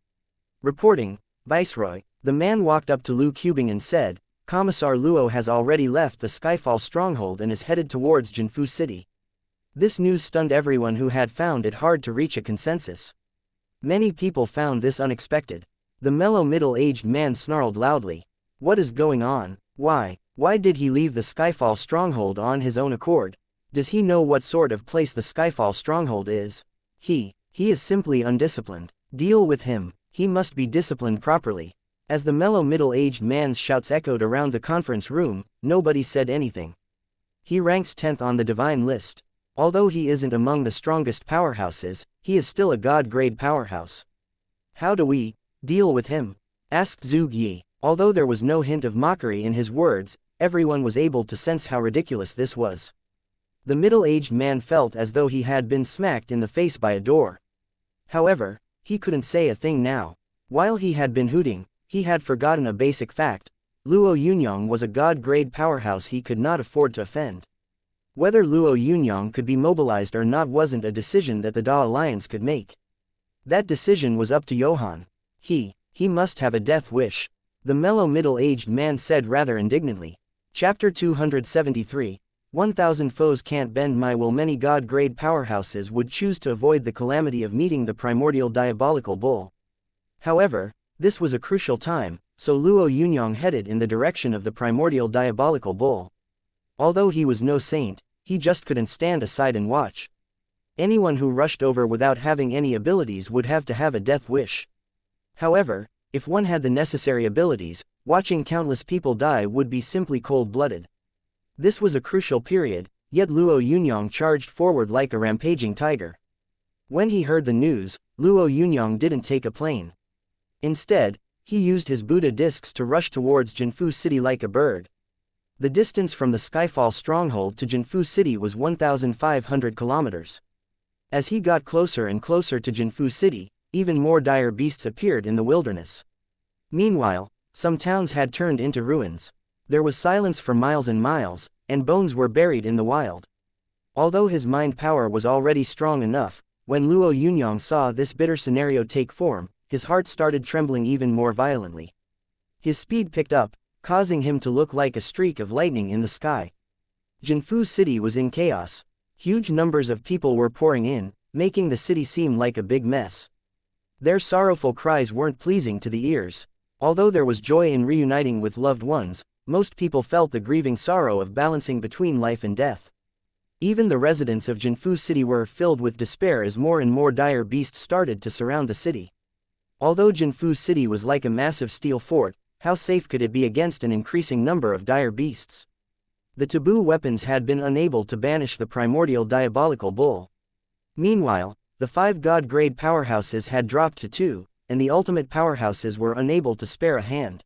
Speaker 1: Reporting, Viceroy, the man walked up to Lu Qubing and said, Commissar Luo has already left the Skyfall stronghold and is headed towards Jinfu City. This news stunned everyone who had found it hard to reach a consensus. Many people found this unexpected. The mellow middle-aged man snarled loudly. What is going on? Why did he leave the Skyfall stronghold on his own accord? Does he know what sort of place the Skyfall stronghold is? He is simply undisciplined. Deal with him. He must be disciplined properly. As the mellow middle-aged man's shouts echoed around the conference room, nobody said anything. He ranks 10th on the divine list. Although he isn't among the strongest powerhouses, he is still a god-grade powerhouse. How do we deal with him? Asked Zhuge Yi. Although there was no hint of mockery in his words, everyone was able to sense how ridiculous this was. The middle-aged man felt as though he had been smacked in the face by a door. However, he couldn't say a thing now. While he had been hooting, he had forgotten a basic fact. Luo Yunyang was a god-grade powerhouse he could not afford to offend. Whether Luo Yunyang could be mobilized or not wasn't a decision that the Da Alliance could make. That decision was up to Johann. He He must have a death wish. The mellow middle-aged man said rather indignantly. Chapter 273. 1,000 foes can't bend my will. Many god-grade powerhouses would choose to avoid the calamity of meeting the primordial diabolical bull. However, this was a crucial time, so Luo Yunyang headed in the direction of the primordial diabolical bull. Although he was no saint, he just couldn't stand aside and watch. Anyone who rushed over without having any abilities would have to have a death wish. However, if one had the necessary abilities, watching countless people die would be simply cold-blooded. This was a crucial period, yet Luo Yunyang charged forward like a rampaging tiger. When he heard the news, Luo Yunyang didn't take a plane. Instead, he used his Buddha discs to rush towards Jinfu City like a bird. The distance from the Skyfall stronghold to Jinfu City was 1,500 kilometers. As he got closer and closer to Jinfu City, even more dire beasts appeared in the wilderness. Meanwhile, some towns had turned into ruins. There was silence for miles and miles, and bones were buried in the wild. Although his mind power was already strong enough, when Luo Yunyang saw this bitter scenario take form, his heart started trembling even more violently. His speed picked up, causing him to look like a streak of lightning in the sky. Jinfu City was in chaos. Huge numbers of people were pouring in, making the city seem like a big mess. Their sorrowful cries weren't pleasing to the ears. Although there was joy in reuniting with loved ones, most people felt the grieving sorrow of balancing between life and death. Even the residents of Jinfu City were filled with despair as more and more dire beasts started to surround the city. Although Jinfu City was like a massive steel fort, how safe could it be against an increasing number of dire beasts? The taboo weapons had been unable to banish the primordial diabolical bull. Meanwhile, the 5 god-grade powerhouses had dropped to 2, and the ultimate powerhouses were unable to spare a hand.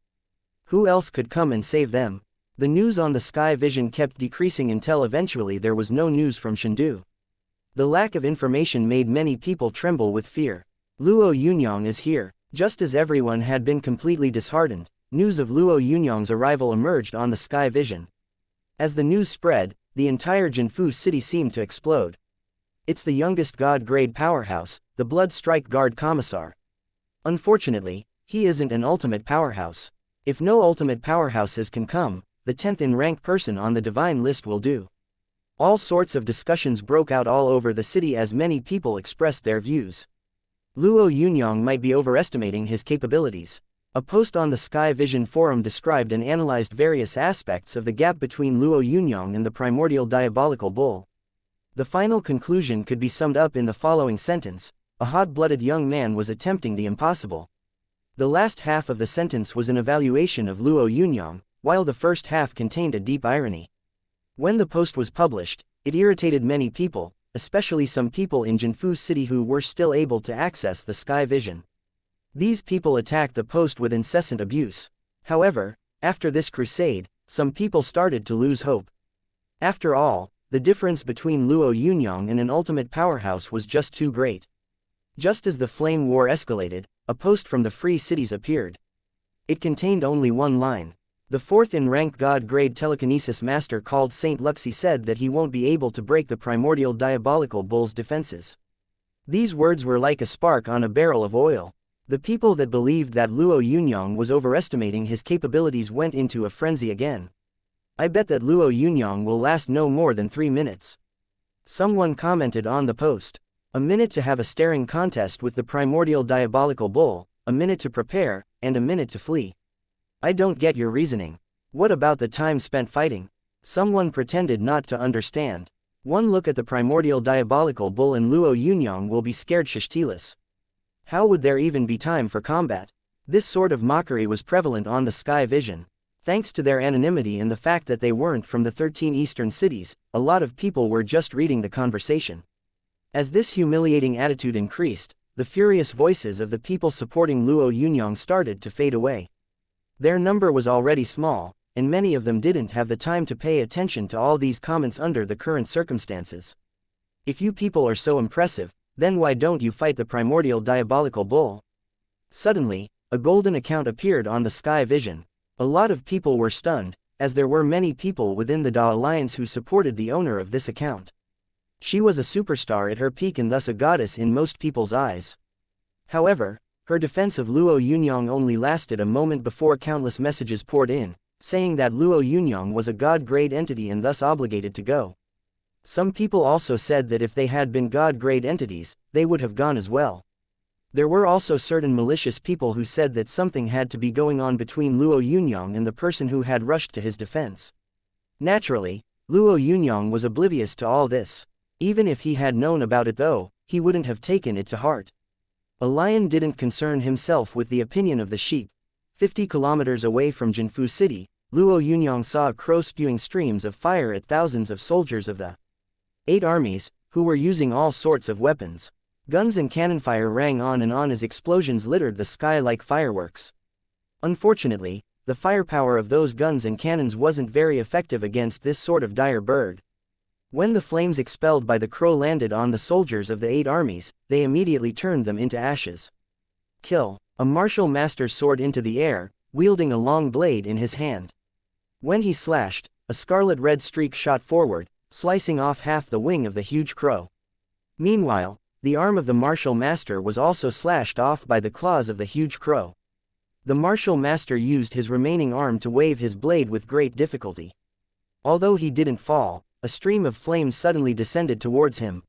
Speaker 1: Who else could come and save them? The news on the sky vision kept decreasing until eventually there was no news from Chengdu. The lack of information made many people tremble with fear. Luo Yunyang is here. Just as everyone had been completely disheartened, news of Luo Yunyang's arrival emerged on the sky vision. As the news spread, the entire Jinfu City seemed to explode. It's the youngest god-grade powerhouse, the Blood Strike Guard Commissar. Unfortunately, he isn't an ultimate powerhouse. If no ultimate powerhouses can come, the 10th in rank person on the divine list will do. All sorts of discussions broke out all over the city as many people expressed their views. Luo Yunyang might be overestimating his capabilities. A post on the Sky Vision forum described and analyzed various aspects of the gap between Luo Yunyang and the primordial diabolical bull. The final conclusion could be summed up in the following sentence: a hot-blooded young man was attempting the impossible. The last half of the sentence was an evaluation of Luo Yunyang, while the first half contained a deep irony. When the post was published, it irritated many people, especially some people in Jinfu City who were still able to access the Sky Vision. These people attacked the post with incessant abuse. However, after this crusade, some people started to lose hope. After all, the difference between Luo Yunyang and an ultimate powerhouse was just too great. Just as the flame war escalated, a post from the Free Cities appeared. It contained only one line. The 4th in rank god-grade telekinesis master called Saint Luxi said that he won't be able to break the primordial diabolical bull's defenses. These words were like a spark on a barrel of oil. The people that believed that Luo Yunyang was overestimating his capabilities went into a frenzy again. I bet that Luo Yunyang will last no more than 3 minutes. Someone commented on the post. A minute to have a staring contest with the primordial diabolical bull, a minute to prepare, and a minute to flee. I don't get your reasoning. What about the time spent fighting? Someone pretended not to understand. One look at the primordial diabolical bull and Luo Yunyang will be scared shish. How would there even be time for combat? This sort of mockery was prevalent on the Sky Vision. Thanks to their anonymity and the fact that they weren't from the 13 eastern cities, a lot of people were just reading the conversation. As this humiliating attitude increased, the furious voices of the people supporting Luo Yunyang started to fade away. Their number was already small, and many of them didn't have the time to pay attention to all these comments under the current circumstances. If you people are so impressive, then why don't you fight the primordial diabolical bull? Suddenly, a golden account appeared on the Sky Vision. A lot of people were stunned, as there were many people within the Da Alliance who supported the owner of this account. She was a superstar at her peak and thus a goddess in most people's eyes. However, Her defense of Luo Yunyang only lasted a moment before countless messages poured in, saying that Luo Yunyang was a god-grade entity and thus obligated to go. Some people also said that if they had been god-grade entities, they would have gone as well. There were also certain malicious people who said that something had to be going on between Luo Yunyang and the person who had rushed to his defense. Naturally, Luo Yunyang was oblivious to all this. Even if he had known about it though, he wouldn't have taken it to heart. A lion didn't concern himself with the opinion of the sheep. 50 kilometers away from Jinfu City, Luo Yunyang saw a crow spewing streams of fire at thousands of soldiers of the 8 armies, who were using all sorts of weapons. Guns and cannon fire rang on and on as explosions littered the sky like fireworks. Unfortunately, the firepower of those guns and cannons wasn't very effective against this sort of dire bird. When the flames expelled by the crow landed on the soldiers of the 8 armies, they immediately turned them into ashes. Kill. A martial master soared into the air, wielding a long blade in his hand. When he slashed, a scarlet-red streak shot forward, slicing off half the wing of the huge crow. Meanwhile, the arm of the martial master was also slashed off by the claws of the huge crow. The martial master used his remaining arm to wave his blade with great difficulty. Although he didn't fall, a stream of flames suddenly descended towards him.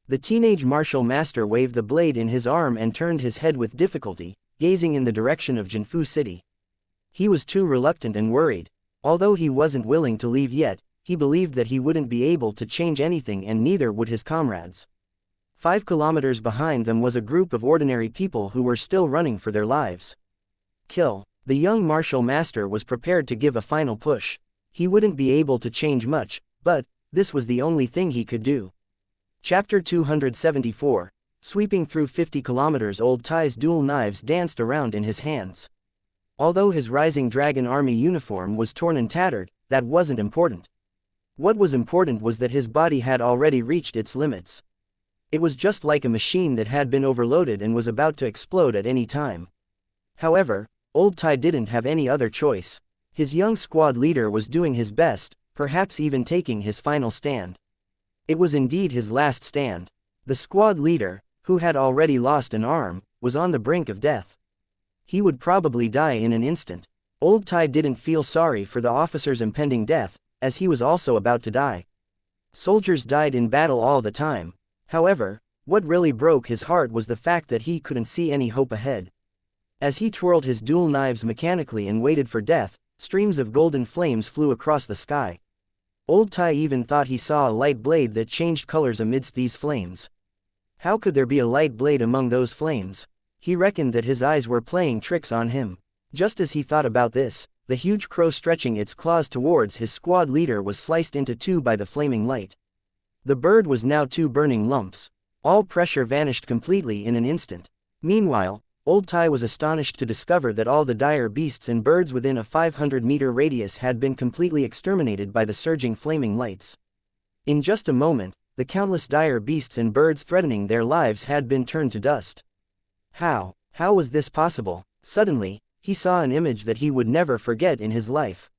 Speaker 1: The teenage martial master waved the blade in his arm and turned his head with difficulty, gazing in the direction of Jinfu City. He was too reluctant and worried. Although he wasn't willing to leave yet, he believed that he wouldn't be able to change anything and neither would his comrades. 5 kilometers behind them was a group of ordinary people who were still running for their lives. Kill. The young martial master was prepared to give a final push. He wouldn't be able to change much, but this was the only thing he could do. Chapter 274. Sweeping through 50 kilometers. Old Tai's dual knives danced around in his hands. Although his Rising Dragon Army uniform was torn and tattered, that wasn't important. What was important was that his body had already reached its limits. It was just like a machine that had been overloaded and was about to explode at any time. However, Old Tai didn't have any other choice. His young squad leader was doing his best, perhaps even taking his final stand. It was indeed his last stand. The squad leader, who had already lost an arm, was on the brink of death. He would probably die in an instant. Old Tai didn't feel sorry for the officer's impending death, as he was also about to die. Soldiers died in battle all the time. However, what really broke his heart was the fact that he couldn't see any hope ahead. As he twirled his dual knives mechanically and waited for death, streams of golden flames flew across the sky. Old Tai even thought he saw a light blade that changed colors amidst these flames. How could there be a light blade among those flames? He reckoned that his eyes were playing tricks on him. Just as he thought about this, the huge crow stretching its claws towards his squad leader was sliced into 2 by the flaming light. The bird was now 2 burning lumps. All pressure vanished completely in an instant. Meanwhile, Old Tai was astonished to discover that all the dire beasts and birds within a 500-meter radius had been completely exterminated by the surging flaming lights. In just a moment, the countless dire beasts and birds threatening their lives had been turned to dust. How was this possible? Suddenly, he saw an image that he would never forget in his life.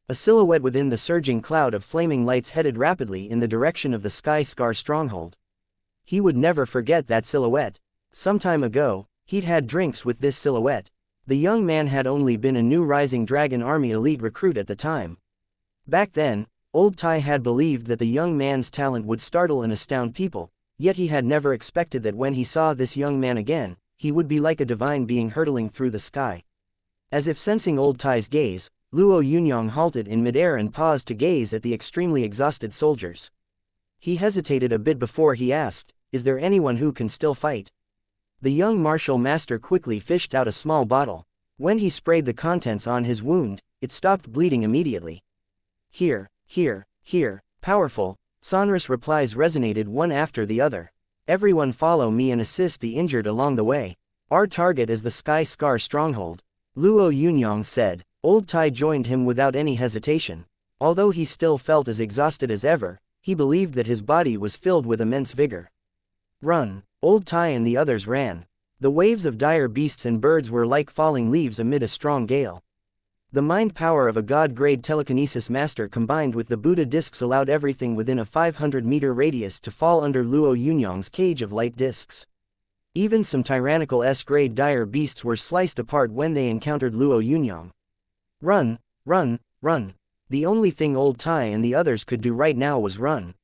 Speaker 1: A silhouette within the surging cloud of flaming lights headed rapidly in the direction of the Sky Scar stronghold. He would never forget that silhouette. Some time ago, he'd had drinks with this silhouette. The young man had only been a new Rising Dragon Army elite recruit at the time. Back then, Old Tai had believed that the young man's talent would startle and astound people, yet he had never expected that when he saw this young man again, he would be like a divine being hurtling through the sky. As if sensing Old Tai's gaze, Luo Yunyang halted in midair and paused to gaze at the extremely exhausted soldiers. He hesitated a bit before he asked, "Is there anyone who can still fight?" The young martial master quickly fished out a small bottle. When he sprayed the contents on his wound, it stopped bleeding immediately. Here, powerful, sonorous replies resonated one after the other. "Everyone follow me and assist the injured along the way. Our target is the Sky Scar stronghold," Luo Yunyang said. Old Tai joined him without any hesitation. Although he still felt as exhausted as ever, he believed that his body was filled with immense vigor. Run! Old Tai and the others ran. The waves of dire beasts and birds were like falling leaves amid a strong gale. The mind power of a god-grade telekinesis master combined with the Buddha discs allowed everything within a 500-meter radius to fall under Luo Yunyang's cage of light discs. Even some tyrannical S-grade dire beasts were sliced apart when they encountered Luo Yunyang. Run, run, run. The only thing Old Tai and the others could do right now was run.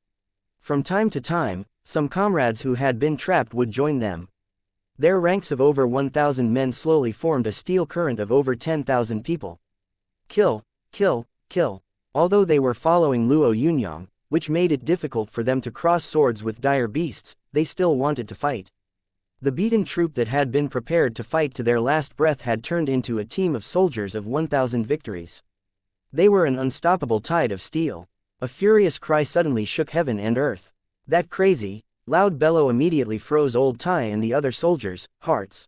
Speaker 1: From time to time, some comrades who had been trapped would join them. Their ranks of over 1,000 men slowly formed a steel current of over 10,000 people. Kill, kill, kill. Although they were following Luo Yunyang, which made it difficult for them to cross swords with dire beasts, they still wanted to fight. The beaten troop that had been prepared to fight to their last breath had turned into a team of soldiers of 1,000 victories. They were an unstoppable tide of steel. A furious cry suddenly shook heaven and earth. That crazy, loud bellow immediately froze Old Tai and the other soldiers' hearts.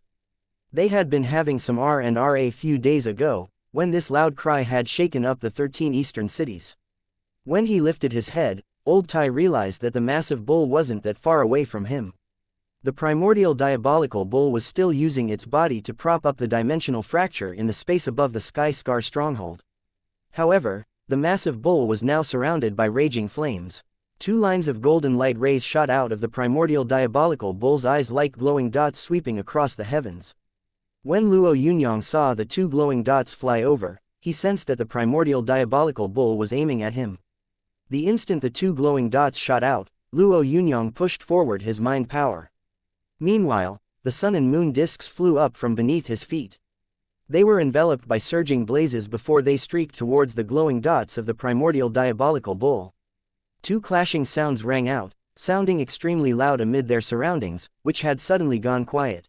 Speaker 1: They had been having some R&R a few days ago, when this loud cry had shaken up the 13 eastern cities. When he lifted his head, Old Tai realized that the massive bull wasn't that far away from him. The primordial diabolical bull was still using its body to prop up the dimensional fracture in the space above the Sky Scar stronghold. However, the massive bull was now surrounded by raging flames. 2 lines of golden light rays shot out of the primordial diabolical bull's eyes like glowing dots sweeping across the heavens. When Luo Yunyang saw the 2 glowing dots fly over, he sensed that the primordial diabolical bull was aiming at him. The instant the 2 glowing dots shot out, Luo Yunyang pushed forward his mind power. Meanwhile, the sun and moon discs flew up from beneath his feet. They were enveloped by surging blazes before they streaked towards the glowing dots of the primordial diabolical bull. 2 clashing sounds rang out, sounding extremely loud amid their surroundings, which had suddenly gone quiet.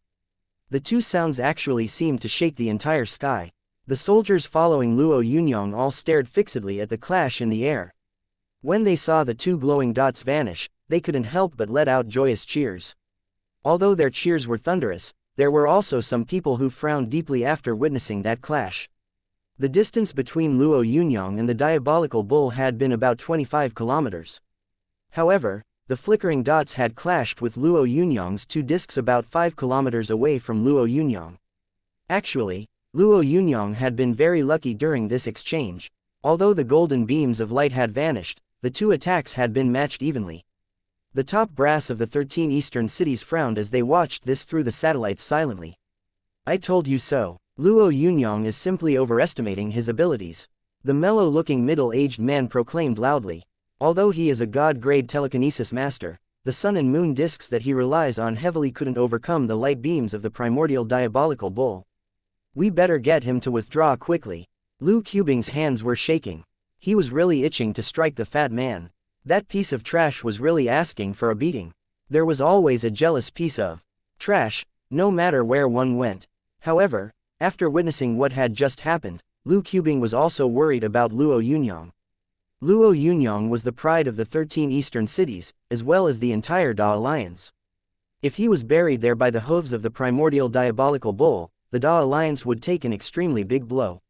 Speaker 1: The 2 sounds actually seemed to shake the entire sky. The soldiers following Luo Yunyang all stared fixedly at the clash in the air. When they saw the 2 glowing dots vanish, they couldn't help but let out joyous cheers. Although their cheers were thunderous, there were also some people who frowned deeply after witnessing that clash. The distance between Luo Yunyang and the diabolical bull had been about 25 kilometers. However, the flickering dots had clashed with Luo Yunyang's 2 discs about 5 kilometers away from Luo Yunyang. Actually, Luo Yunyang had been very lucky during this exchange. Although the golden beams of light had vanished, the 2 attacks had been matched evenly. The top brass of the 13 eastern cities frowned as they watched this through the satellites silently. I told you so. Luo Yunyang is simply overestimating his abilities. The mellow-looking middle-aged man proclaimed loudly. Although he is a god-grade telekinesis master, the sun and moon discs that he relies on heavily couldn't overcome the light beams of the primordial diabolical bull. We better get him to withdraw quickly. Lu Qubing's hands were shaking. He was really itching to strike the fat man. That piece of trash was really asking for a beating. There was always a jealous piece of trash, no matter where one went. However, after witnessing what had just happened, Lu Qubing was also worried about Luo Yunyang. Luo Yunyang was the pride of the 13 eastern cities, as well as the entire Da Alliance. If he was buried there by the hooves of the primordial diabolical bull, the Da Alliance would take an extremely big blow.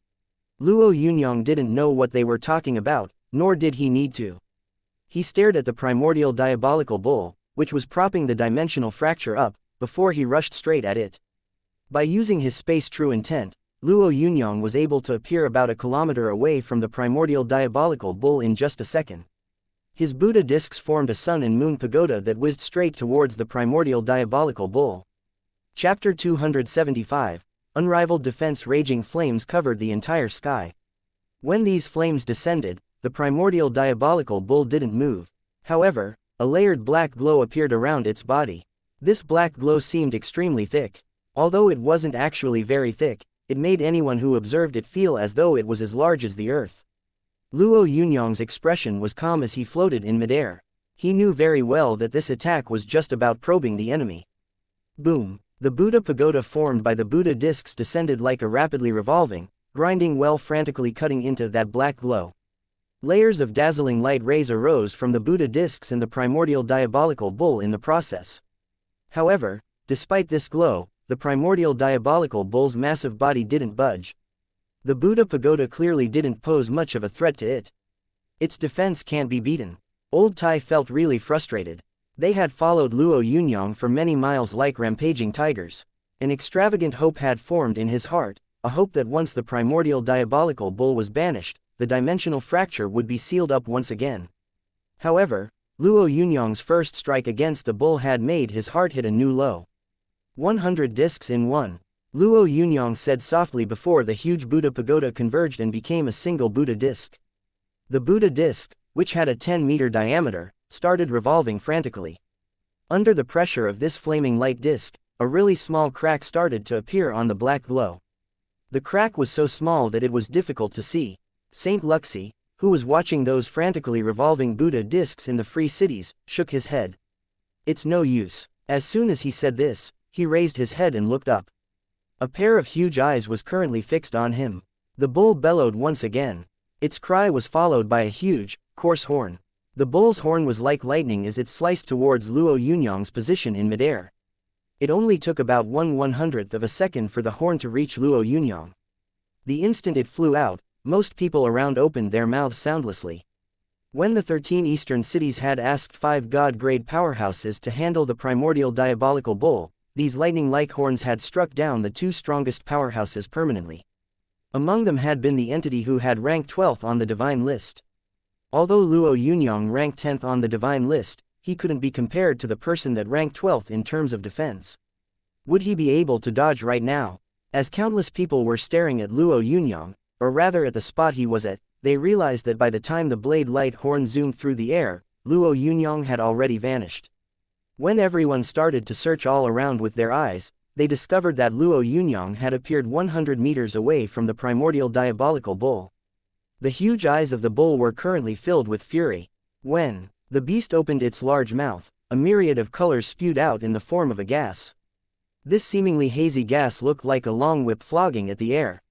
Speaker 1: Luo Yunyang didn't know what they were talking about, nor did he need to. He stared at the primordial diabolical bull, which was propping the dimensional fracture up, before he rushed straight at it. By using his space true intent, Luo Yunyang was able to appear about a kilometer away from the primordial diabolical bull in just a second. His Buddha discs formed a sun and moon pagoda that whizzed straight towards the primordial diabolical bull. Chapter 275, Unrivaled Defense. Raging flames covered the entire sky. When these flames descended, the primordial diabolical bull didn't move. However, a layered black glow appeared around its body. This black glow seemed extremely thick. Although it wasn't actually very thick, it made anyone who observed it feel as though it was as large as the earth. Luo Yunyang's expression was calm as he floated in midair. He knew very well that this attack was just about probing the enemy. Boom! The Buddha pagoda formed by the Buddha discs descended like a rapidly revolving, grinding well frantically cutting into that black glow. Layers of dazzling light rays arose from the Buddha discs and the primordial diabolical bull in the process. However, despite this glow, the primordial diabolical bull's massive body didn't budge. The Buddha pagoda clearly didn't pose much of a threat to it. Its defense can't be beaten. Old Tai felt really frustrated. They had followed Luo Yunyang for many miles like rampaging tigers. An extravagant hope had formed in his heart, a hope that once the primordial diabolical bull was banished, the dimensional fracture would be sealed up once again. However, Luo Yunyang's first strike against the bull had made his heart hit a new low. 100 discs in one. Luo Yunyang said softly before the huge Buddha pagoda converged and became a single Buddha disc. The Buddha disc, which had a 10-meter diameter, started revolving frantically. Under the pressure of this flaming light disc, a really small crack started to appear on the black glow. The crack was so small that it was difficult to see. Saint Luxi, who was watching those frantically revolving Buddha discs in the free cities, shook his head. It's no use. As soon as he said this, he raised his head and looked up. A pair of huge eyes was currently fixed on him. The bull bellowed once again. Its cry was followed by a huge, coarse horn. The bull's horn was like lightning as it sliced towards Luo Yunyang's position in midair. It only took about 1/100th of a second for the horn to reach Luo Yunyang. The instant it flew out, most people around opened their mouths soundlessly. When the 13 eastern cities had asked 5 god-grade powerhouses to handle the primordial diabolical bull, these lightning-like horns had struck down the 2 strongest powerhouses permanently. Among them had been the entity who had ranked 12th on the divine list. Although Luo Yunyang ranked 10th on the divine list, he couldn't be compared to the person that ranked 12th in terms of defense. Would he be able to dodge right now? As countless people were staring at Luo Yunyang, or rather at the spot he was at, they realized that by the time the blade light horn zoomed through the air, Luo Yunyang had already vanished. When everyone started to search all around with their eyes, they discovered that Luo Yunyang had appeared 100 meters away from the primordial diabolical bull. The huge eyes of the bull were currently filled with fury. When the beast opened its large mouth, a myriad of colors spewed out in the form of a gas. This seemingly hazy gas looked like a long whip flogging at the air.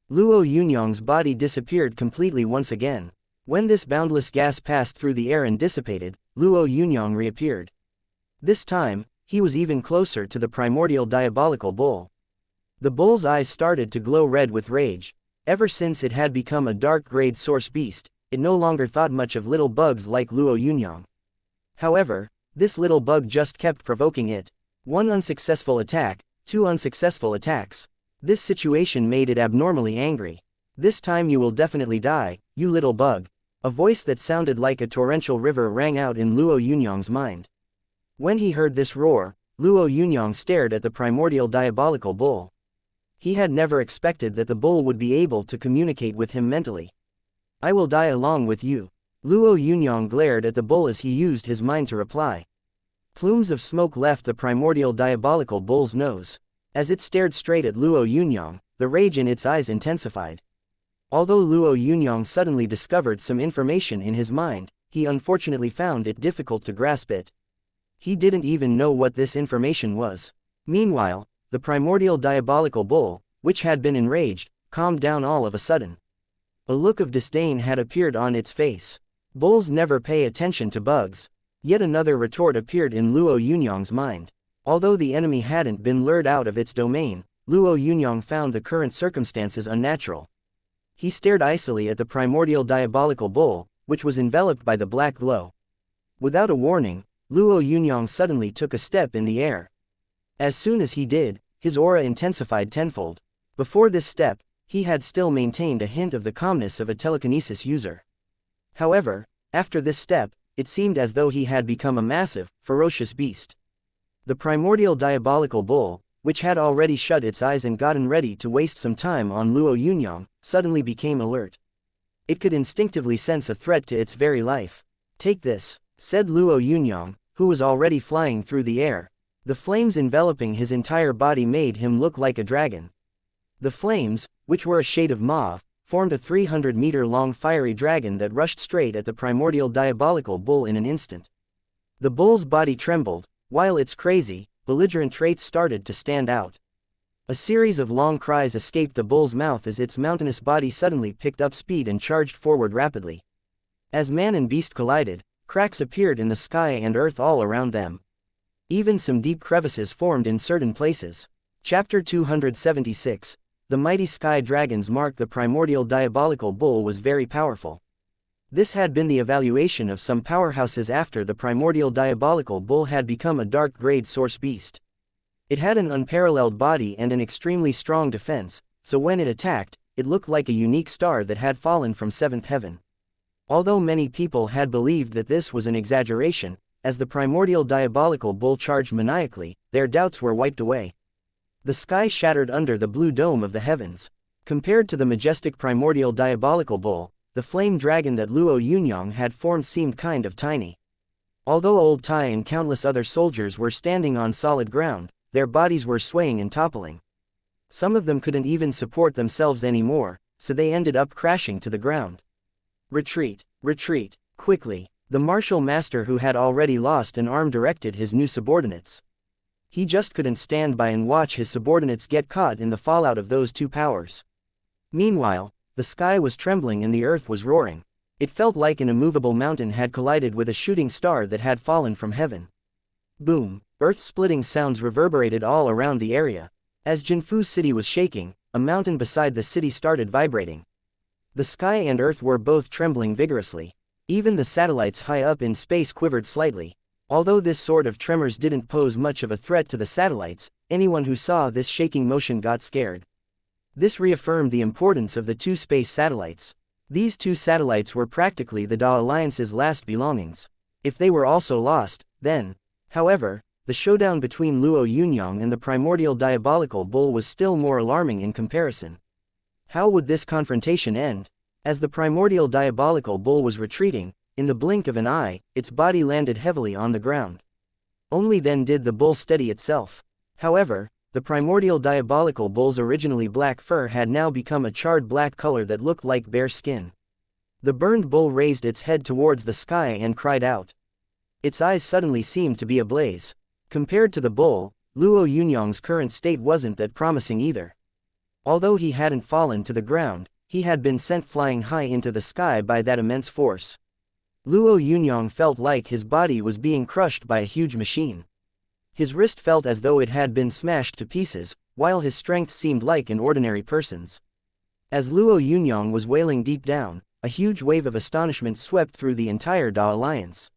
Speaker 1: Luo Yunyang's body disappeared completely once again. When this boundless gas passed through the air and dissipated, Luo Yunyang reappeared. This time, he was even closer to the primordial diabolical bull. The bull's eyes started to glow red with rage. Ever since it had become a dark-grade source beast, it no longer thought much of little bugs like Luo Yunyang. However, this little bug just kept provoking it. 1 unsuccessful attack, 2 unsuccessful attacks. This situation made it abnormally angry. This time you will definitely die, you little bug. A voice that sounded like a torrential river rang out in Luo Yunyang's mind. When he heard this roar, Luo Yunyang stared at the primordial diabolical bull. He had never expected that the bull would be able to communicate with him mentally. I will die along with you. Luo Yunyang glared at the bull as he used his mind to reply. Plumes of smoke left the primordial diabolical bull's nose. As it stared straight at Luo Yunyang, the rage in its eyes intensified. Although Luo Yunyang suddenly discovered some information in his mind, he unfortunately found it difficult to grasp it. He didn't even know what this information was. Meanwhile, the primordial diabolical bull, which had been enraged, calmed down all of a sudden. A look of disdain had appeared on its face. Bulls never pay attention to bugs. Yet another retort appeared in Luo Yunyang's mind. Although the enemy hadn't been lured out of its domain, Luo Yunyang found the current circumstances unnatural. He stared icily at the primordial diabolical bull, which was enveloped by the black glow. Without a warning, Luo Yunyang suddenly took a step in the air. As soon as he did, his aura intensified tenfold. Before this step, he had still maintained a hint of the calmness of a telekinesis user. However, after this step, it seemed as though he had become a massive, ferocious beast. The primordial diabolical bull, which had already shut its eyes and gotten ready to waste some time on Luo Yunyang, suddenly became alert. It could instinctively sense a threat to its very life. Take this, said Luo Yunyang, who was already flying through the air. The flames enveloping his entire body made him look like a dragon. The flames, which were a shade of mauve, formed a 300-meter-long fiery dragon that rushed straight at the primordial diabolical bull in an instant. The bull's body trembled, while its crazy, belligerent traits started to stand out. A series of long cries escaped the bull's mouth as its mountainous body suddenly picked up speed and charged forward rapidly. As man and beast collided, cracks appeared in the sky and earth all around them. Even some deep crevices formed in certain places. Chapter 276. The mighty sky dragons marked the primordial diabolical bull was very powerful. This had been the evaluation of some powerhouses after the primordial diabolical bull had become a dark-grade source beast. It had an unparalleled body and an extremely strong defense, so when it attacked, it looked like a unique star that had fallen from seventh heaven. Although many people had believed that this was an exaggeration, as the primordial diabolical bull charged maniacally, their doubts were wiped away. The sky shattered under the blue dome of the heavens. Compared to the majestic primordial diabolical bull, the flame dragon that Luo Yunyang had formed seemed kind of tiny. Although Old Tai and countless other soldiers were standing on solid ground, their bodies were swaying and toppling. Some of them couldn't even support themselves anymore, so they ended up crashing to the ground. Retreat, retreat, quickly, the martial master who had already lost an arm directed his new subordinates. He just couldn't stand by and watch his subordinates get caught in the fallout of those two powers. Meanwhile, the sky was trembling and the earth was roaring. It felt like an immovable mountain had collided with a shooting star that had fallen from heaven. Boom, earth-splitting sounds reverberated all around the area. As Jinfu's city was shaking, a mountain beside the city started vibrating. The sky and earth were both trembling vigorously. Even the satellites high up in space quivered slightly. Although this sort of tremors didn't pose much of a threat to the satellites, anyone who saw this shaking motion got scared. This reaffirmed the importance of the two space satellites. These two satellites were practically the Da Alliance's last belongings. If they were also lost, then. However, the showdown between Luo Yunyang and the primordial diabolical bull was still more alarming in comparison. How would this confrontation end? As the primordial diabolical bull was retreating, in the blink of an eye, its body landed heavily on the ground. Only then did the bull steady itself. However, the primordial diabolical bull's originally black fur had now become a charred black color that looked like bare skin. The burned bull raised its head towards the sky and cried out. Its eyes suddenly seemed to be ablaze. Compared to the bull, Luo Yunyang's current state wasn't that promising either. Although he hadn't fallen to the ground, he had been sent flying high into the sky by that immense force. Luo Yunyang felt like his body was being crushed by a huge machine. His wrist felt as though it had been smashed to pieces, while his strength seemed like an ordinary person's. As Luo Yunyang was wailing deep down, a huge wave of astonishment swept through the entire Da Alliance.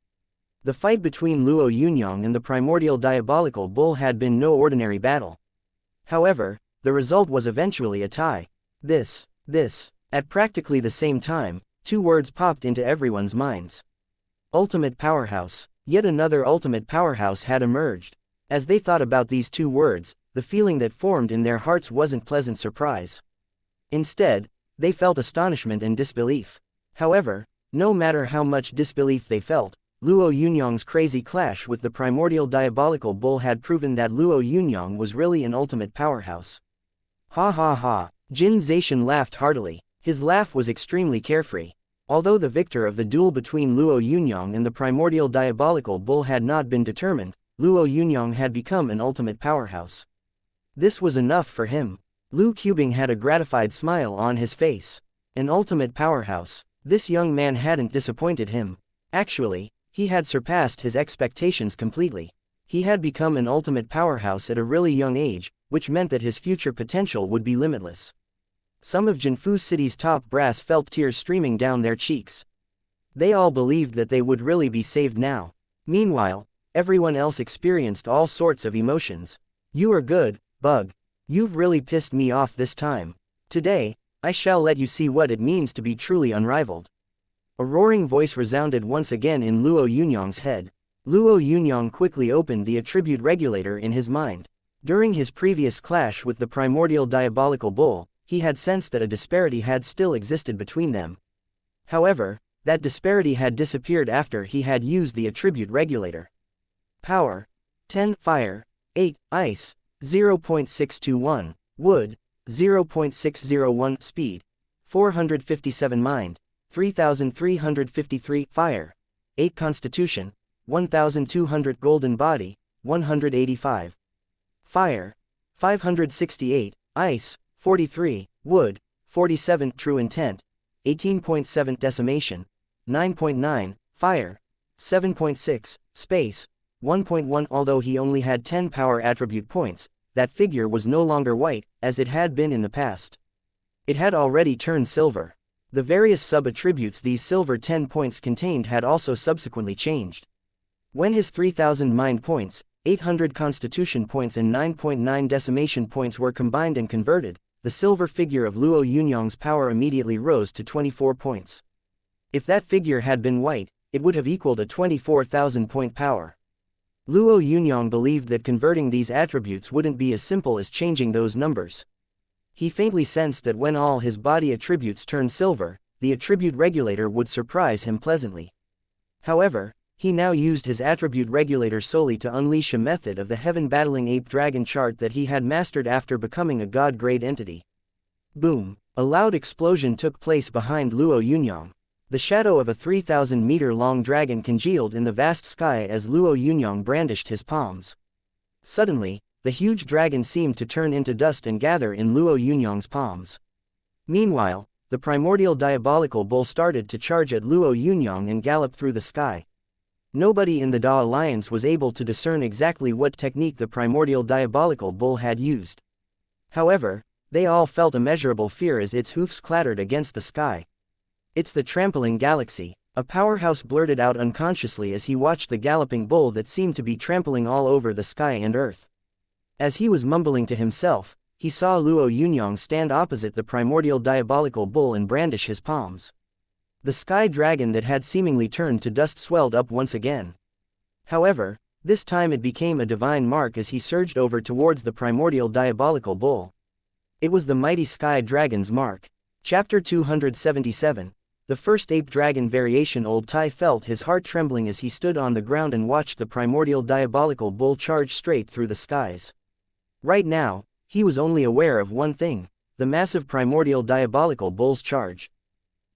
Speaker 1: The fight between Luo Yunyang and the primordial diabolical bull had been no ordinary battle. However, the result was eventually a tie. This. At practically the same time, two words popped into everyone's minds. Ultimate powerhouse. Yet another ultimate powerhouse had emerged. As they thought about these two words, the feeling that formed in their hearts wasn't pleasant surprise. Instead, they felt astonishment and disbelief. However, no matter how much disbelief they felt, Luo Yunyang's crazy clash with the primordial diabolical bull had proven that Luo Yunyang was really an ultimate powerhouse. Ha ha ha, Jin Zaishan laughed heartily. His laugh was extremely carefree. Although the victor of the duel between Luo Yunyang and the primordial diabolical bull had not been determined, Luo Yunyang had become an ultimate powerhouse. This was enough for him. Lu Qubing had a gratified smile on his face. An ultimate powerhouse. This young man hadn't disappointed him. Actually, he had surpassed his expectations completely. He had become an ultimate powerhouse at a really young age, which meant that his future potential would be limitless. Some of Jinfu City's top brass felt tears streaming down their cheeks. They all believed that they would really be saved now. Meanwhile, everyone else experienced all sorts of emotions. You are good, Bug. You've really pissed me off this time. Today, I shall let you see what it means to be truly unrivaled. A roaring voice resounded once again in Luo Yunyang's head. Luo Yunyang quickly opened the attribute regulator in his mind. During his previous clash with the primordial diabolical bull, he had sensed that a disparity had still existed between them. However, that disparity had disappeared after he had used the attribute regulator. Power. 10 fire, 8 ice, 0.621 wood, 0.601 speed, 457 mind, 3353 fire, 8 constitution, 1200 golden body, 185 fire, 568 ice, 43 wood, 47 true intent, 18.7 decimation, 9.9 fire, 7.6 space, 1.1. Although he only had 10 power attribute points, that figure was no longer white, as it had been in the past. It had already turned silver. The various sub-attributes these silver 10 points contained had also subsequently changed. When his 3000 mind points, 800 constitution points and 9.9 decimation points were combined and converted, the silver figure of Luo Yunyang's power immediately rose to 24 points. If that figure had been white, it would have equaled a 24,000 point power. Luo Yunyang believed that converting these attributes wouldn't be as simple as changing those numbers. He faintly sensed that when all his body attributes turned silver, the attribute regulator would surprise him pleasantly. However, he now used his attribute regulator solely to unleash a method of the heaven-battling ape-dragon chart that he had mastered after becoming a god-grade entity. Boom! A loud explosion took place behind Luo Yunyang. The shadow of a 3,000-meter-long dragon congealed in the vast sky as Luo Yunyang brandished his palms. Suddenly, the huge dragon seemed to turn into dust and gather in Luo Yunyang's palms. Meanwhile, the primordial diabolical bull started to charge at Luo Yunyang and gallop through the sky. Nobody in the Da Alliance was able to discern exactly what technique the primordial diabolical bull had used. However, they all felt immeasurable fear as its hoofs clattered against the sky. "It's the trampling galaxy," a powerhouse blurted out unconsciously as he watched the galloping bull that seemed to be trampling all over the sky and earth. As he was mumbling to himself, he saw Luo Yunyang stand opposite the primordial diabolical bull and brandish his palms. The sky dragon that had seemingly turned to dust swelled up once again. However, this time it became a divine mark as he surged over towards the primordial diabolical bull. It was the mighty sky dragon's mark. Chapter 277. The first ape dragon variation. Old Tai felt his heart trembling as he stood on the ground and watched the primordial diabolical bull charge straight through the skies. Right now, he was only aware of one thing: the massive primordial diabolical bull's charge.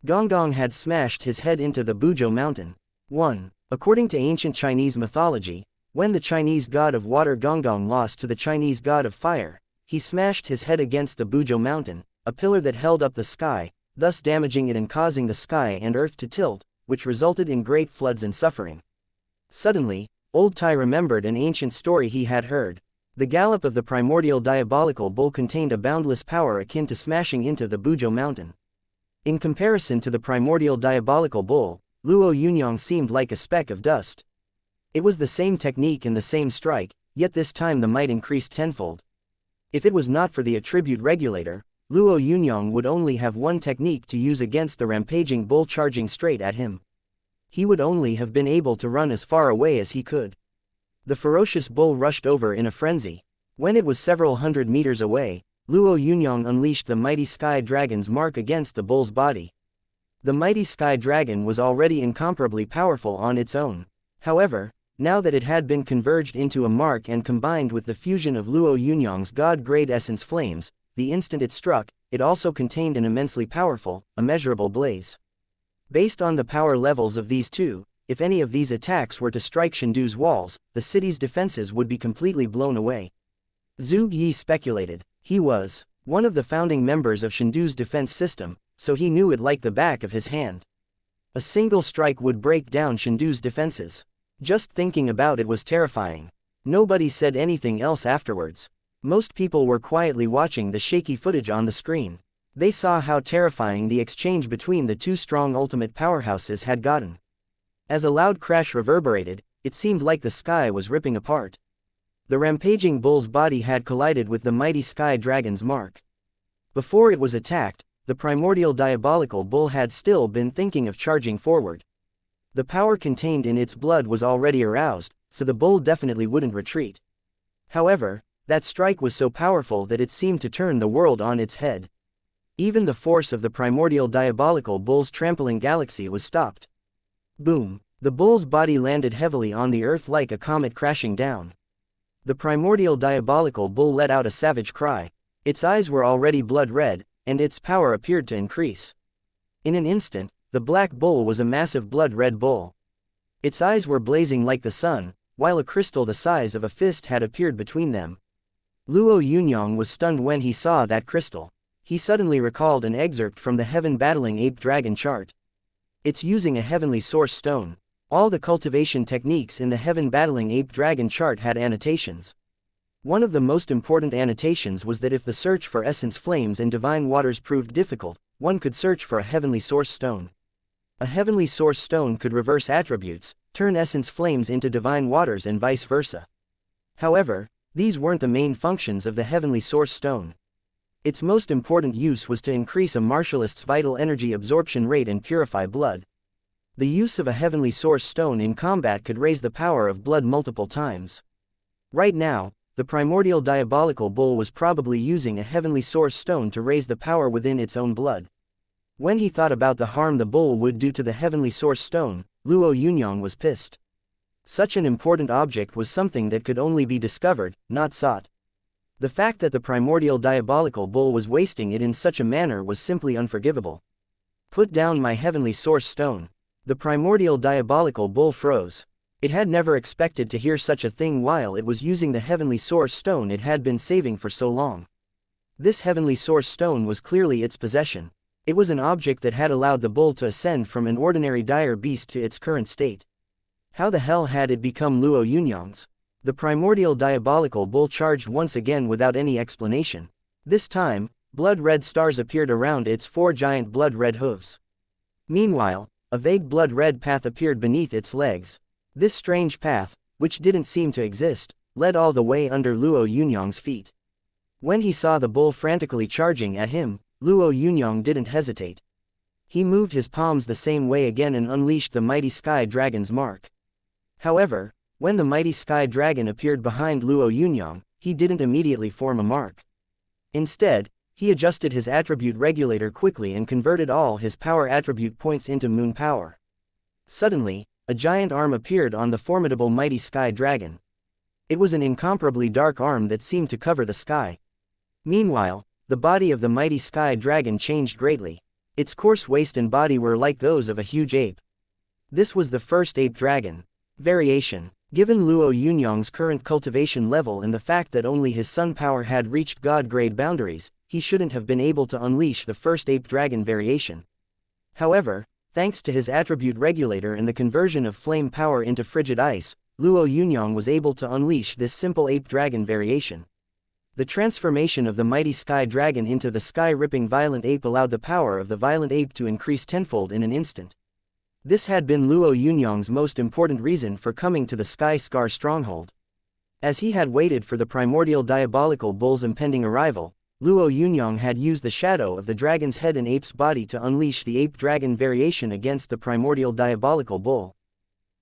Speaker 1: Gonggong had smashed his head into the Buzhou mountain. 1. According to ancient Chinese mythology, when the Chinese god of water Gonggong lost to the Chinese god of fire, he smashed his head against the Buzhou mountain, a pillar that held up the sky, thus damaging it and causing the sky and earth to tilt, which resulted in great floods and suffering. Suddenly, Old Tai remembered an ancient story he had heard. The gallop of the primordial diabolical bull contained a boundless power akin to smashing into the Buzhou mountain. In comparison to the primordial diabolical bull, Luo Yunyang seemed like a speck of dust. It was the same technique and the same strike, yet this time the might increased tenfold. If it was not for the attribute regulator, Luo Yunyang would only have one technique to use against the rampaging bull charging straight at him. He would only have been able to run as far away as he could. The ferocious bull rushed over in a frenzy. When it was several hundred meters away, Luo Yunyang unleashed the mighty sky dragon's mark against the bull's body. The mighty sky dragon was already incomparably powerful on its own. However, now that it had been converged into a mark and combined with the fusion of Luo Yunyang's god-grade essence flames, the instant it struck, it also contained an immensely powerful, immeasurable blaze. Based on the power levels of these two, if any of these attacks were to strike Chengdu's walls, the city's defenses would be completely blown away. Zhu Yi speculated. He was one of the founding members of Chengdu's defense system, so he knew it like the back of his hand. A single strike would break down Chengdu's defenses. Just thinking about it was terrifying. Nobody said anything else afterwards. Most people were quietly watching the shaky footage on the screen. They saw how terrifying the exchange between the two strong ultimate powerhouses had gotten. As a loud crash reverberated, it seemed like the sky was ripping apart. The rampaging bull's body had collided with the mighty sky dragon's mark. Before it was attacked, the primordial diabolical bull had still been thinking of charging forward. The power contained in its blood was already aroused, so the bull definitely wouldn't retreat. However, that strike was so powerful that it seemed to turn the world on its head. Even the force of the primordial diabolical bull's trampling galaxy was stopped. Boom! The bull's body landed heavily on the earth like a comet crashing down. The primordial diabolical bull let out a savage cry. Its eyes were already blood red, and its power appeared to increase. In an instant, the black bull was a massive blood-red bull. Its eyes were blazing like the sun, while a crystal the size of a fist had appeared between them. Luo Yunyang was stunned when he saw that crystal. He suddenly recalled an excerpt from the heaven-battling ape-dragon chart. It's using a heavenly source stone. All the cultivation techniques in the heaven-battling ape-dragon chart had annotations. One of the most important annotations was that if the search for essence flames and divine waters proved difficult, one could search for a heavenly source stone. A heavenly source stone could reverse attributes, turn essence flames into divine waters and vice versa. However, these weren't the main functions of the heavenly source stone. Its most important use was to increase a martialist's vital energy absorption rate and purify blood. The use of a heavenly source stone in combat could raise the power of blood multiple times. Right now, the primordial diabolical bull was probably using a heavenly source stone to raise the power within its own blood. When he thought about the harm the bull would do to the heavenly source stone, Luo Yunyang was pissed. Such an important object was something that could only be discovered, not sought. The fact that the primordial diabolical bull was wasting it in such a manner was simply unforgivable. Put down my heavenly source stone. The primordial diabolical bull froze. It had never expected to hear such a thing while it was using the heavenly source stone it had been saving for so long. This heavenly source stone was clearly its possession. It was an object that had allowed the bull to ascend from an ordinary dire beast to its current state. How the hell had it become Luo Yunyang's? The primordial diabolical bull charged once again without any explanation. This time, blood-red stars appeared around its 4 giant blood-red hooves. Meanwhile, a vague blood-red path appeared beneath its legs. This strange path, which didn't seem to exist, led all the way under Luo Yunyang's feet. When he saw the bull frantically charging at him, Luo Yunyang didn't hesitate. He moved his palms the same way again and unleashed the mighty sky dragon's mark. However, when the mighty sky dragon appeared behind Luo Yunyang, he didn't immediately form a mark. Instead, he adjusted his attribute regulator quickly and converted all his power attribute points into moon power. Suddenly, a giant arm appeared on the formidable mighty sky dragon. It was an incomparably dark arm that seemed to cover the sky. Meanwhile, the body of the mighty sky dragon changed greatly. Its coarse waist and body were like those of a huge ape. This was the first ape dragon. Variation. Given Luo Yunyang's current cultivation level and the fact that only his sun power had reached god-grade boundaries, he shouldn't have been able to unleash the first ape dragon variation. However, thanks to his attribute regulator and the conversion of flame power into frigid ice, Luo Yunyang was able to unleash this simple ape dragon variation. The transformation of the mighty sky dragon into the sky-ripping violent ape allowed the power of the violent ape to increase tenfold in an instant. This had been Luo Yunyang's most important reason for coming to the Sky Scar stronghold. As he had waited for the primordial diabolical bull's impending arrival, Luo Yunyang had used the shadow of the dragon's head and ape's body to unleash the ape-dragon variation against the primordial diabolical bull.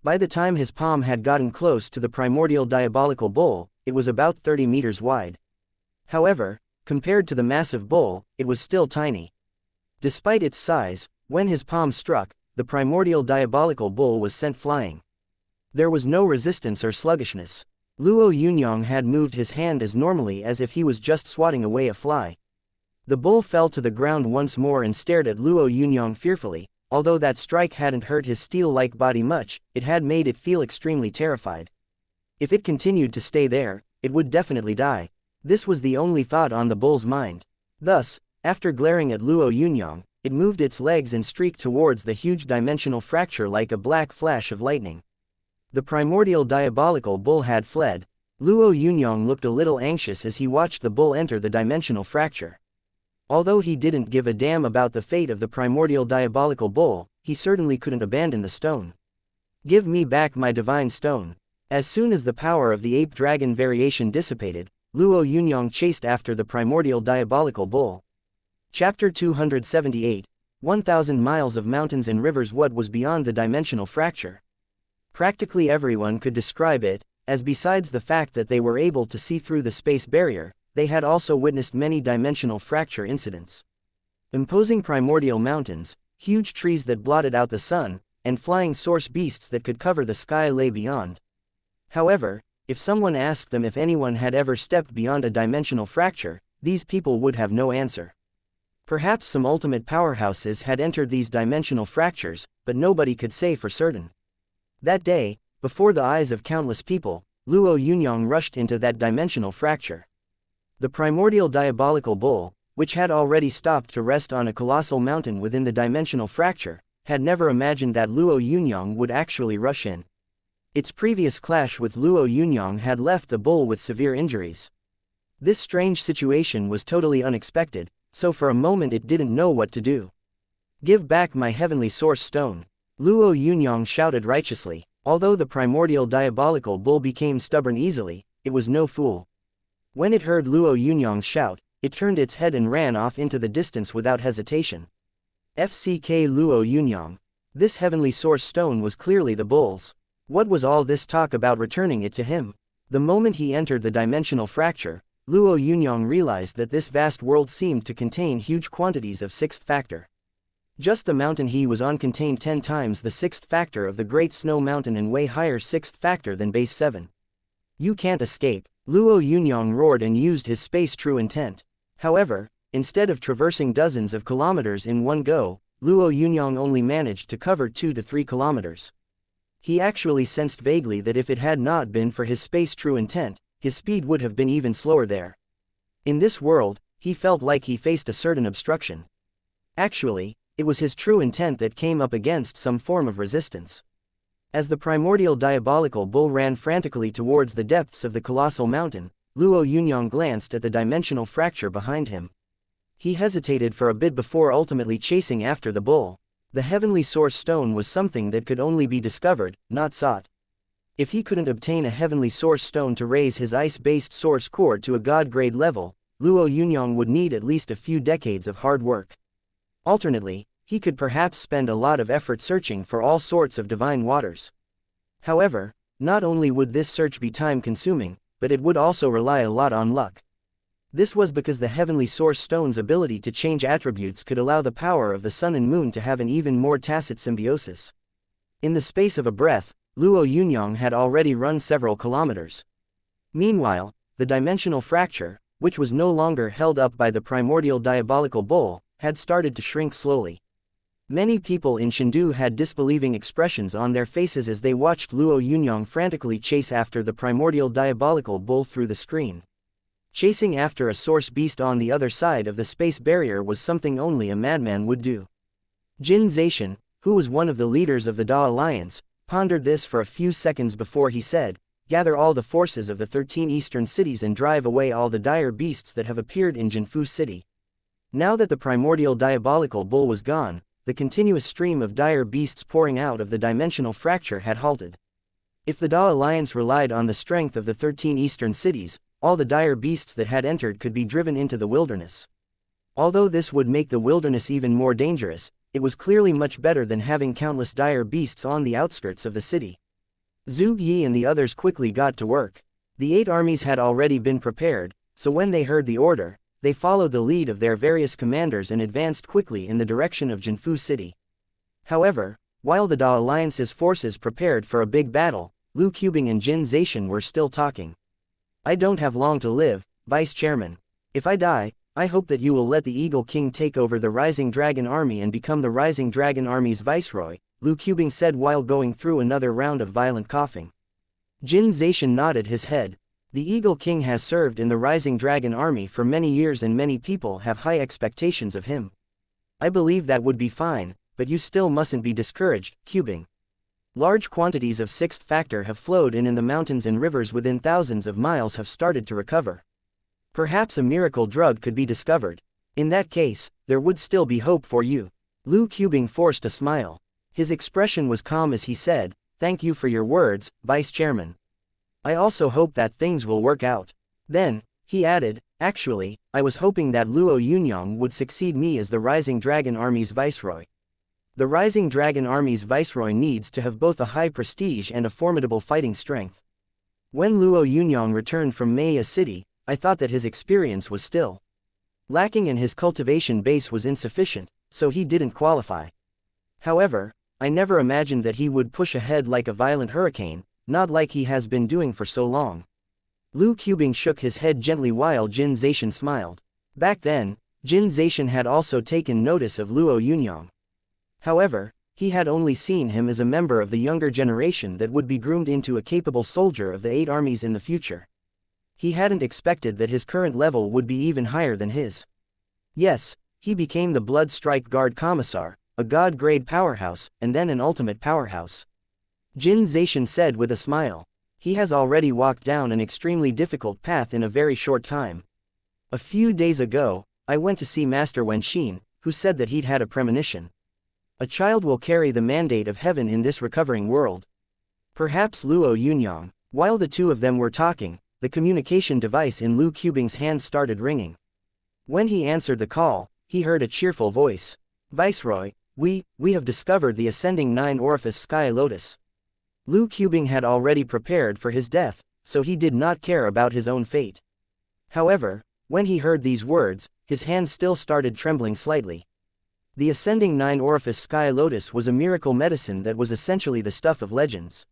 Speaker 1: By the time his palm had gotten close to the primordial diabolical bull, it was about 30 meters wide. However, compared to the massive bull, it was still tiny. Despite its size, when his palm struck, the primordial diabolical bull was sent flying. There was no resistance or sluggishness. Luo Yunyang had moved his hand as normally as if he was just swatting away a fly. The bull fell to the ground once more and stared at Luo Yunyang fearfully. Although that strike hadn't hurt his steel-like body much, it had made it feel extremely terrified. If it continued to stay there, it would definitely die. This was the only thought on the bull's mind. Thus, after glaring at Luo Yunyang, it moved its legs and streaked towards the huge dimensional fracture like a black flash of lightning. The primordial diabolical bull had fled. Luo Yunyang looked a little anxious as he watched the bull enter the dimensional fracture. Although he didn't give a damn about the fate of the primordial diabolical bull, he certainly couldn't abandon the stone. Give me back my divine stone. As soon as the power of the ape-dragon variation dissipated, Luo Yunyang chased after the primordial diabolical bull. Chapter 278. 1,000 miles of mountains and rivers. What was beyond the dimensional fracture? Practically everyone could describe it, as besides the fact that they were able to see through the space barrier, they had also witnessed many dimensional fracture incidents. Imposing primordial mountains, huge trees that blotted out the sun, and flying source beasts that could cover the sky lay beyond. However, if someone asked them if anyone had ever stepped beyond a dimensional fracture, these people would have no answer. Perhaps some ultimate powerhouses had entered these dimensional fractures, but nobody could say for certain. That day, before the eyes of countless people, Luo Yunyang rushed into that dimensional fracture. The primordial diabolical bull, which had already stopped to rest on a colossal mountain within the dimensional fracture, had never imagined that Luo Yunyang would actually rush in. Its previous clash with Luo Yunyang had left the bull with severe injuries. This strange situation was totally unexpected, so for a moment it didn't know what to do. Give back my heavenly source stone. Luo Yunyang shouted righteously. Although the primordial diabolical bull became stubborn easily, it was no fool. When it heard Luo Yunyang's shout, it turned its head and ran off into the distance without hesitation. FCK Luo Yunyang. This heavenly source stone was clearly the bull's. What was all this talk about returning it to him? The moment he entered the dimensional fracture, Luo Yunyang realized that this vast world seemed to contain huge quantities of sixth factor. Just the mountain he was on contained 10 times the sixth factor of the Great Snow Mountain and way higher sixth factor than base 7. You can't escape, Luo Yunyang roared and used his space true intent. However, instead of traversing dozens of kilometers in one go, Luo Yunyang only managed to cover 2 to 3 kilometers. He actually sensed vaguely that if it had not been for his space true intent, his speed would have been even slower there. In this world, he felt like he faced a certain obstruction. Actually, it was his true intent that came up against some form of resistance. As the primordial diabolical bull ran frantically towards the depths of the colossal mountain, Luo Yunyang glanced at the dimensional fracture behind him. He hesitated for a bit before ultimately chasing after the bull. The heavenly source stone was something that could only be discovered, not sought. If he couldn't obtain a heavenly source stone to raise his ice-based source core to a god-grade level, Luo Yunyang would need at least a few decades of hard work. Alternately, he could perhaps spend a lot of effort searching for all sorts of divine waters. However, not only would this search be time-consuming, but it would also rely a lot on luck. This was because the heavenly source stone's ability to change attributes could allow the power of the sun and moon to have an even more tacit symbiosis. In the space of a breath, Luo Yunyang had already run several kilometers. Meanwhile, the dimensional fracture, which was no longer held up by the primordial diabolical bull, had started to shrink slowly. Many people in Chengdu had disbelieving expressions on their faces as they watched Luo Yunyang frantically chase after the primordial diabolical bull through the screen. Chasing after a source beast on the other side of the space barrier was something only a madman would do. Jin Zaishan, who was one of the leaders of the Da Alliance, pondered this for a few seconds before he said, "Gather all the forces of the 13 eastern cities and drive away all the dire beasts that have appeared in Jinfu City." Now that the primordial diabolical bull was gone, the continuous stream of dire beasts pouring out of the dimensional fracture had halted. If the Da Alliance relied on the strength of the 13 eastern cities, all the dire beasts that had entered could be driven into the wilderness. Although this would make the wilderness even more dangerous, it was clearly much better than having countless dire beasts on the outskirts of the city. Zhu Yi and the others quickly got to work. The 8 armies had already been prepared, so when they heard the order, they followed the lead of their various commanders and advanced quickly in the direction of Jinfu City. However, while the Da Alliance's forces prepared for a big battle, Lu Qubing and Jin Zaishan were still talking. "I don't have long to live, Vice Chairman. If I die, I hope that you will let the Eagle King take over the Rising Dragon Army and become the Rising Dragon Army's viceroy," Lu Qubing said while going through another round of violent coughing. Jin Zaishan nodded his head. "The Eagle King has served in the Rising Dragon Army for many years and many people have high expectations of him. I believe that would be fine, but you still mustn't be discouraged, Qubing. Large quantities of sixth factor have flowed in the mountains and rivers within thousands of miles have started to recover. Perhaps a miracle drug could be discovered. In that case, there would still be hope for you." Lu Qubing forced a smile. His expression was calm as he said, "Thank you for your words, Vice Chairman. I also hope that things will work out." Then, he added, "Actually, I was hoping that Luo Yunyang would succeed me as the Rising Dragon Army's viceroy. The Rising Dragon Army's viceroy needs to have both a high prestige and a formidable fighting strength. When Luo Yunyang returned from Maya City, I thought that his experience was still lacking and his cultivation base was insufficient, so he didn't qualify. However, I never imagined that he would push ahead like a violent hurricane, not like he has been doing for so long." Lu Qubing shook his head gently while Jin Zaishan smiled. Back then, Jin Zaishan had also taken notice of Luo Yunyang. However, he had only seen him as a member of the younger generation that would be groomed into a capable soldier of the 8 armies in the future. He hadn't expected that his current level would be even higher than his. Yes, he became the Blood Strike Guard Commissar, a god-grade powerhouse, and then an ultimate powerhouse. Jin Zaishan said with a smile. He has already walked down an extremely difficult path in a very short time. A few days ago, I went to see Master Wenxin, who said that he'd had a premonition. A child will carry the mandate of heaven in this recovering world. Perhaps Luo Yunyang. While the two of them were talking, the communication device in Lu Qubing's hand started ringing. When he answered the call, he heard a cheerful voice. "Viceroy, We have discovered the ascending 9-orifice sky lotus. Luo Yunyang had already prepared for his death, so he did not care about his own fate. However, when he heard these words, his hand still started trembling slightly. The ascending 9-orifice sky lotus was a miracle medicine that was essentially the stuff of legends.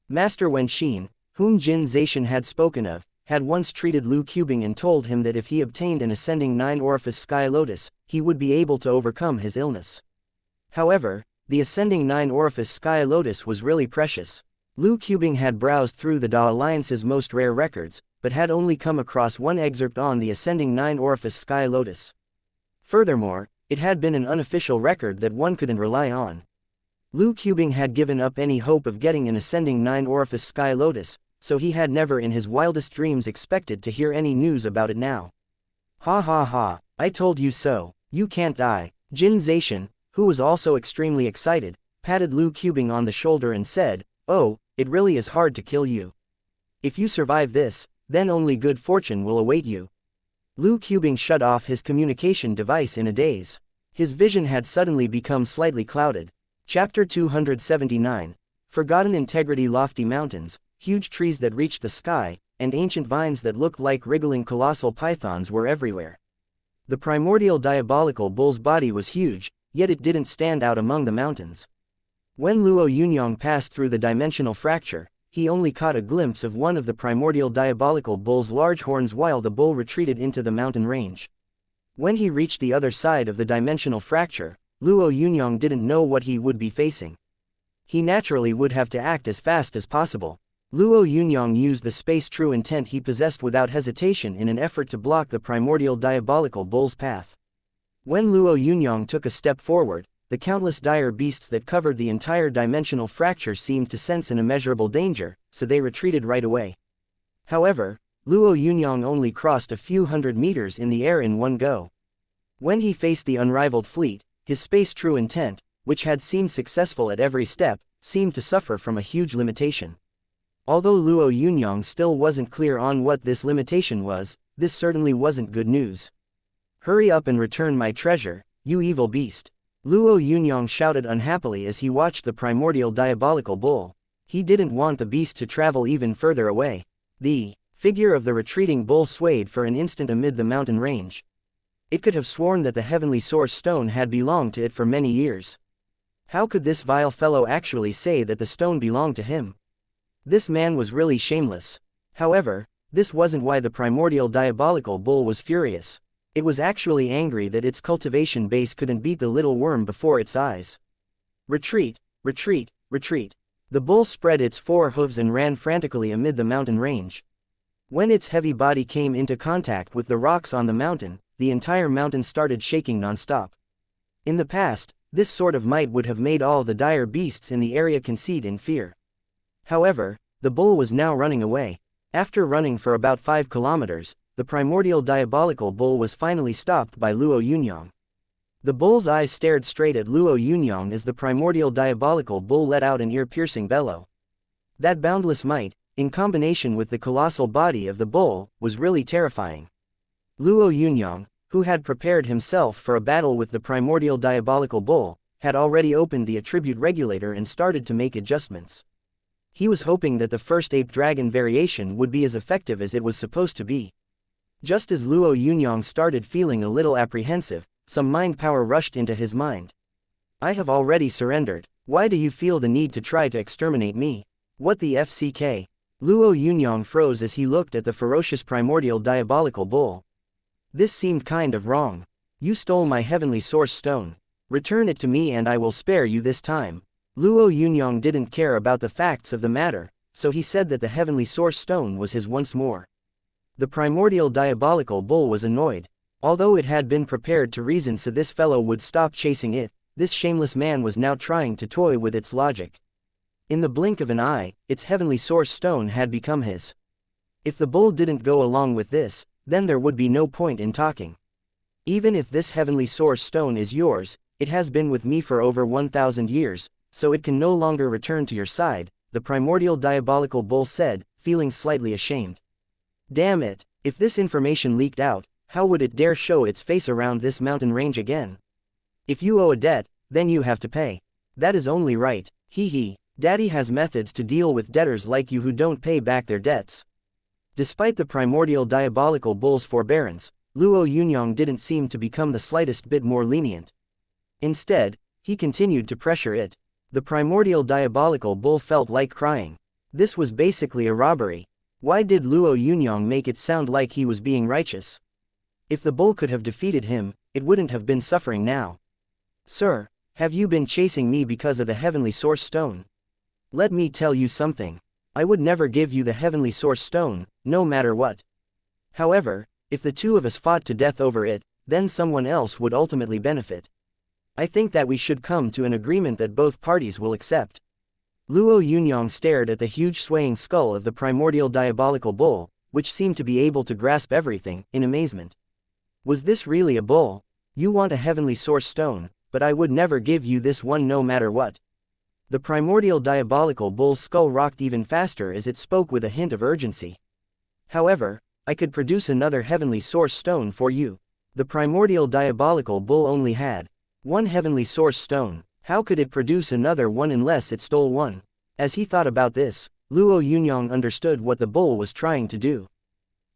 Speaker 1: Master Wen Xin, whom Jin Zaishan had spoken of, had once treated Luo Yunyang and told him that if he obtained an ascending 9-orifice sky lotus, he would be able to overcome his illness. However, the ascending 9-orifice sky lotus was really precious. Luo Yunyang had browsed through the Da Alliance's most rare records, but had only come across one excerpt on the ascending 9-orifice sky lotus. Furthermore, it had been an unofficial record that one couldn't rely on. Luo Yunyang had given up any hope of getting an ascending 9-orifice sky lotus, so he had never in his wildest dreams expected to hear any news about it now. Ha ha ha, I told you so, you can't die. Jin Zaishan, who was also extremely excited, patted Luo Yunyang on the shoulder and said, "Oh, it really is hard to kill you. If you survive this, then only good fortune will await you." Luo Yunyang shut off his communication device in a daze. His vision had suddenly become slightly clouded. Chapter 279. Forgotten integrity. Lofty mountains, huge trees that reached the sky, and ancient vines that looked like wriggling colossal pythons were everywhere. The primordial diabolical bull's body was huge, yet it didn't stand out among the mountains. When Luo Yunyang passed through the dimensional fracture, he only caught a glimpse of one of the primordial diabolical bull's large horns while the bull retreated into the mountain range. When he reached the other side of the dimensional fracture, Luo Yunyang didn't know what he would be facing. He naturally would have to act as fast as possible. Luo Yunyang used the space true intent he possessed without hesitation in an effort to block the primordial diabolical bull's path. When Luo Yunyang took a step forward, the countless dire beasts that covered the entire dimensional fracture seemed to sense an immeasurable danger, so they retreated right away. However, Luo Yunyang only crossed a few hundred meters in the air in one go. When he faced the unrivaled fleet, his space true intent, which had seemed successful at every step, seemed to suffer from a huge limitation. Although Luo Yunyang still wasn't clear on what this limitation was, this certainly wasn't good news. "Hurry up and return my treasure, you evil beast!" Luo Yunyang shouted unhappily as he watched the primordial diabolical bull. He didn't want the beast to travel even further away. The figure of the retreating bull swayed for an instant amid the mountain range. It could have sworn that the heavenly source stone had belonged to it for many years. How could this vile fellow actually say that the stone belonged to him? This man was really shameless. However, this wasn't why the primordial diabolical bull was furious. It was actually angry that its cultivation base couldn't beat the little worm before its eyes. Retreat, retreat, retreat. The bull spread its 4 hooves and ran frantically amid the mountain range. When its heavy body came into contact with the rocks on the mountain, the entire mountain started shaking non-stop. In the past, this sort of might would have made all the dire beasts in the area concede in fear. However, the bull was now running away. After running for about 5 kilometers, the primordial diabolical bull was finally stopped by Luo Yunyang. The bull's eyes stared straight at Luo Yunyang as the primordial diabolical bull let out an ear-piercing bellow. That boundless might, in combination with the colossal body of the bull, was really terrifying. Luo Yunyang, who had prepared himself for a battle with the primordial diabolical bull, had already opened the attribute regulator and started to make adjustments. He was hoping that the first ape dragon variation would be as effective as it was supposed to be. Just as Luo Yunyang started feeling a little apprehensive, some mind power rushed into his mind. "I have already surrendered. Why do you feel the need to try to exterminate me? What the FCK?" Luo Yunyang froze as he looked at the ferocious primordial diabolical bull. This seemed kind of wrong. "You stole my heavenly source stone. Return it to me and I will spare you this time." Luo Yunyang didn't care about the facts of the matter, so he said that the heavenly source stone was his once more. The primordial diabolical bull was annoyed. Although it had been prepared to reason so this fellow would stop chasing it, this shameless man was now trying to toy with its logic. In the blink of an eye, its heavenly source stone had become his. If the bull didn't go along with this, then there would be no point in talking. "Even if this heavenly source stone is yours, it has been with me for over 1,000 years, so it can no longer return to your side," the primordial diabolical bull said, feeling slightly ashamed. Damn it, if this information leaked out, how would it dare show its face around this mountain range again? "If you owe a debt, then you have to pay. That is only right, hee hee. Daddy has methods to deal with debtors like you who don't pay back their debts. Despite the primordial diabolical bull's forbearance, Luo Yunyang didn't seem to become the slightest bit more lenient. Instead, he continued to pressure it. The primordial diabolical bull felt like crying. This was basically a robbery. Why did Luo Yunyang make it sound like he was being righteous? If the bull could have defeated him, it wouldn't have been suffering now. Sir, have you been chasing me because of the heavenly source stone? Let me tell you something. I would never give you the heavenly source stone, no matter what. However, if the two of us fought to death over it, then someone else would ultimately benefit. I think that we should come to an agreement that both parties will accept. Luo Yunyang stared at the huge swaying skull of the primordial diabolical bull, which seemed to be able to grasp everything, in amazement. Was this really a bull? You want a heavenly source stone, but I would never give you this one no matter what. The primordial diabolical bull's skull rocked even faster as it spoke with a hint of urgency. However, I could produce another heavenly source stone for you. The primordial diabolical bull only had one heavenly source stone. How could it produce another one unless it stole one? As he thought about this, Luo Yunyang understood what the bull was trying to do.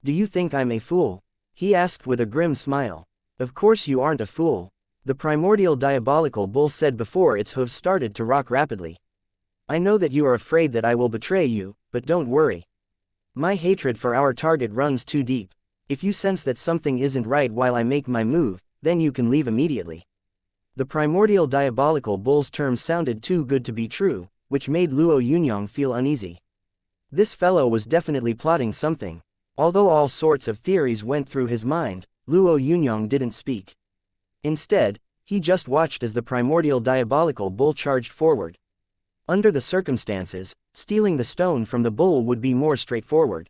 Speaker 1: Do you think I'm a fool? He asked with a grim smile. Of course you aren't a fool. The primordial diabolical bull said before its hooves started to rock rapidly. I know that you are afraid that I will betray you, but don't worry. My hatred for our target runs too deep. If you sense that something isn't right while I make my move, then you can leave immediately. The primordial diabolical bull's terms sounded too good to be true, which made Luo Yunyang feel uneasy. This fellow was definitely plotting something. Although all sorts of theories went through his mind, Luo Yunyang didn't speak. Instead, he just watched as the primordial diabolical bull charged forward. Under the circumstances, stealing the stone from the bull would be more straightforward.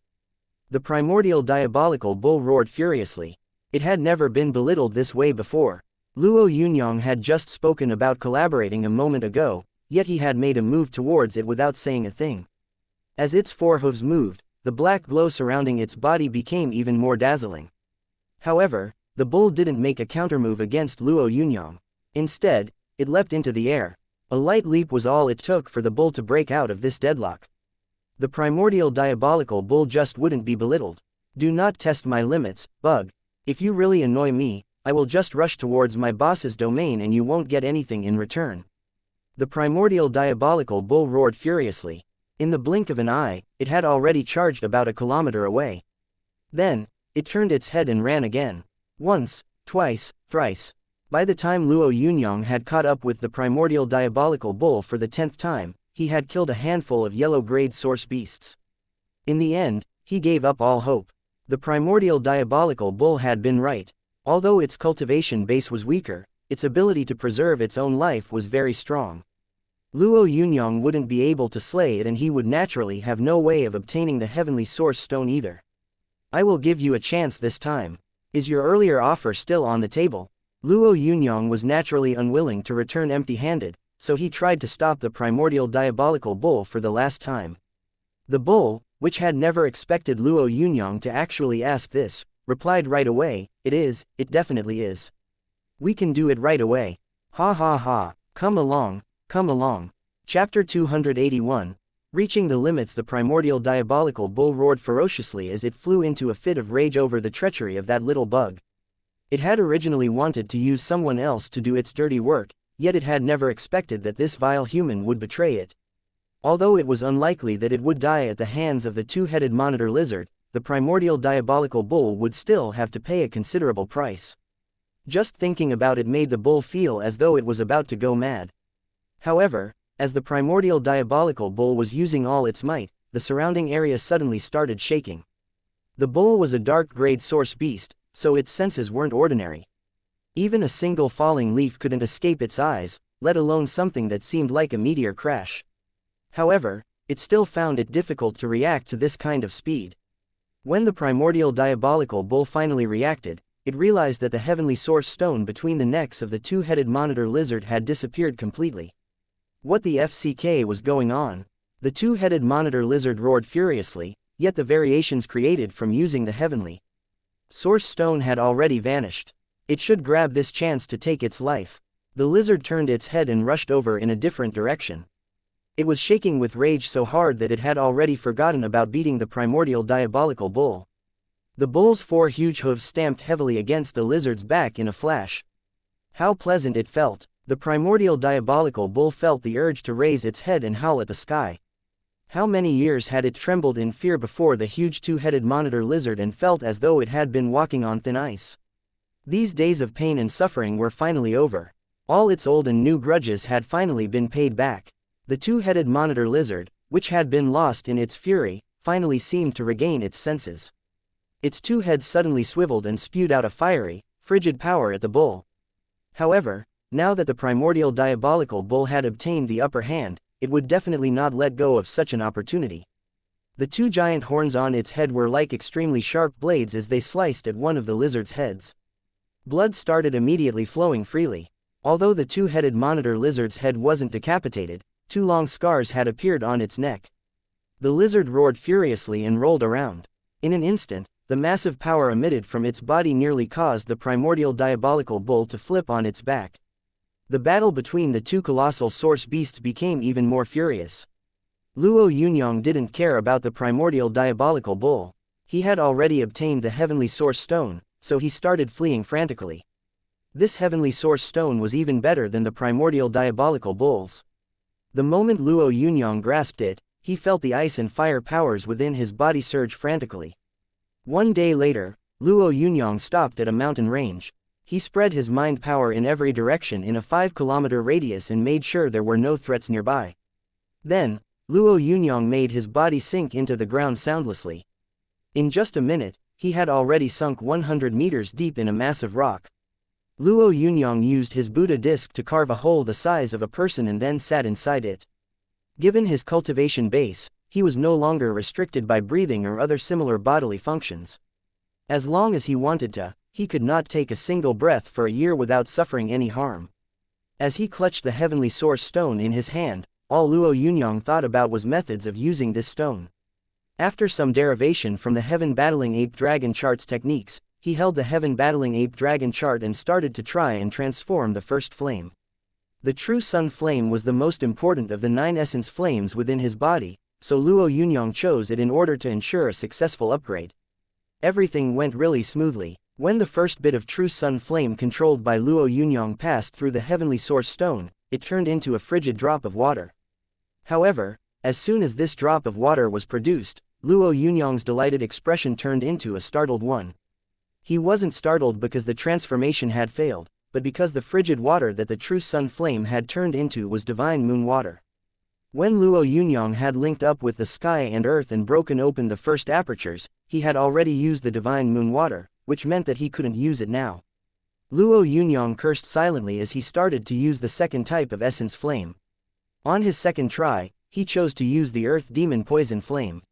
Speaker 1: The primordial diabolical bull roared furiously. It had never been belittled this way before. Luo Yunyang had just spoken about collaborating a moment ago, yet he had made a move towards it without saying a thing. As its forehooves moved, the black glow surrounding its body became even more dazzling. However, the bull didn't make a countermove against Luo Yunyang. Instead, it leapt into the air. A light leap was all it took for the bull to break out of this deadlock. The primordial diabolical bull just wouldn't be belittled. Do not test my limits, bug. If you really annoy me, I will just rush towards my boss's domain and you won't get anything in return. The primordial diabolical bull roared furiously. In the blink of an eye, it had already charged about a kilometer away. Then, it turned its head and ran again. Once, twice, thrice. By the time Luo Yunyang had caught up with the primordial diabolical bull for the 10th time, he had killed a handful of yellow-grade source beasts. In the end, he gave up all hope. The primordial diabolical bull had been right. Although its cultivation base was weaker, its ability to preserve its own life was very strong. Luo Yunyang wouldn't be able to slay it and he would naturally have no way of obtaining the heavenly source stone either. I will give you a chance this time. Is your earlier offer still on the table? Luo Yunyang was naturally unwilling to return empty-handed, so he tried to stop the primordial diabolical bull for the last time. The bull, which had never expected Luo Yunyang to actually ask this, replied right away, it definitely is. We can do it right away. Ha ha ha, come along, come along. Chapter 281. Reaching the limits. The primordial diabolical bull roared ferociously as it flew into a fit of rage over the treachery of that little bug. It had originally wanted to use someone else to do its dirty work, yet it had never expected that this vile human would betray it. Although it was unlikely that it would die at the hands of the two-headed monitor lizard, the primordial diabolical bull would still have to pay a considerable price. Just thinking about it made the bull feel as though it was about to go mad. However, as the primordial diabolical bull was using all its might, the surrounding area suddenly started shaking. The bull was a dark-grade source beast, so its senses weren't ordinary. Even a single falling leaf couldn't escape its eyes, let alone something that seemed like a meteor crash. However, it still found it difficult to react to this kind of speed. When the primordial diabolical bull finally reacted, it realized that the heavenly source stone between the necks of the two-headed monitor lizard had disappeared completely. What the FCK was going on? The two-headed monitor lizard roared furiously, yet the variations created from using the heavenly source stone had already vanished. It should grab this chance to take its life. The lizard turned its head and rushed over in a different direction. It was shaking with rage so hard that it had already forgotten about beating the primordial diabolical bull. The bull's 4 huge hooves stamped heavily against the lizard's back in a flash. How pleasant it felt! The primordial diabolical bull felt the urge to raise its head and howl at the sky. How many years had it trembled in fear before the huge 2-headed monitor lizard and felt as though it had been walking on thin ice. These days of pain and suffering were finally over. All its old and new grudges had finally been paid back. The 2-headed monitor lizard, which had been lost in its fury, finally seemed to regain its senses. Its 2 heads suddenly swiveled and spewed out a fiery, frigid power at the bull. However, now that the primordial diabolical bull had obtained the upper hand, it would definitely not let go of such an opportunity. The 2 giant horns on its head were like extremely sharp blades as they sliced at one of the lizard's heads. Blood started immediately flowing freely. Although the 2-headed monitor lizard's head wasn't decapitated, 2 long scars had appeared on its neck. The lizard roared furiously and rolled around. In an instant, the massive power emitted from its body nearly caused the primordial diabolical bull to flip on its back. The battle between the 2 colossal source beasts became even more furious. Luo Yunyang didn't care about the primordial diabolical bull. He had already obtained the heavenly source stone, so he started fleeing frantically. This heavenly source stone was even better than the primordial diabolical bull's. The moment Luo Yunyang grasped it, he felt the ice and fire powers within his body surge frantically. One day later, Luo Yunyang stopped at a mountain range. He spread his mind power in every direction in a 5-kilometer radius and made sure there were no threats nearby. Then, Luo Yunyang made his body sink into the ground soundlessly. In just a minute, he had already sunk 100 meters deep in a massive rock. Luo Yunyang used his Buddha disc to carve a hole the size of a person and then sat inside it. Given his cultivation base, he was no longer restricted by breathing or other similar bodily functions. As long as he wanted to, he could not take a single breath for a year without suffering any harm. As he clutched the heavenly source stone in his hand, all Luo Yunyang thought about was methods of using this stone. After some derivation from the Heaven Battling Ape Dragon chart's techniques, he held the Heaven Battling Ape Dragon chart and started to try and transform the first flame. The true sun flame was the most important of the 9 essence flames within his body, so Luo Yunyang chose it in order to ensure a successful upgrade. Everything went really smoothly. When the first bit of true sun flame controlled by Luo Yunyang passed through the heavenly source stone, it turned into a frigid drop of water. However, as soon as this drop of water was produced, Luo Yunyang's delighted expression turned into a startled one. He wasn't startled because the transformation had failed, but because the frigid water that the true sun flame had turned into was divine moon water. When Luo Yunyang had linked up with the sky and earth and broken open the first apertures, he had already used the divine moon water, which meant that he couldn't use it now. Luo Yunyang cursed silently as he started to use the second type of essence flame. On his second try, he chose to use the earth demon poison flame.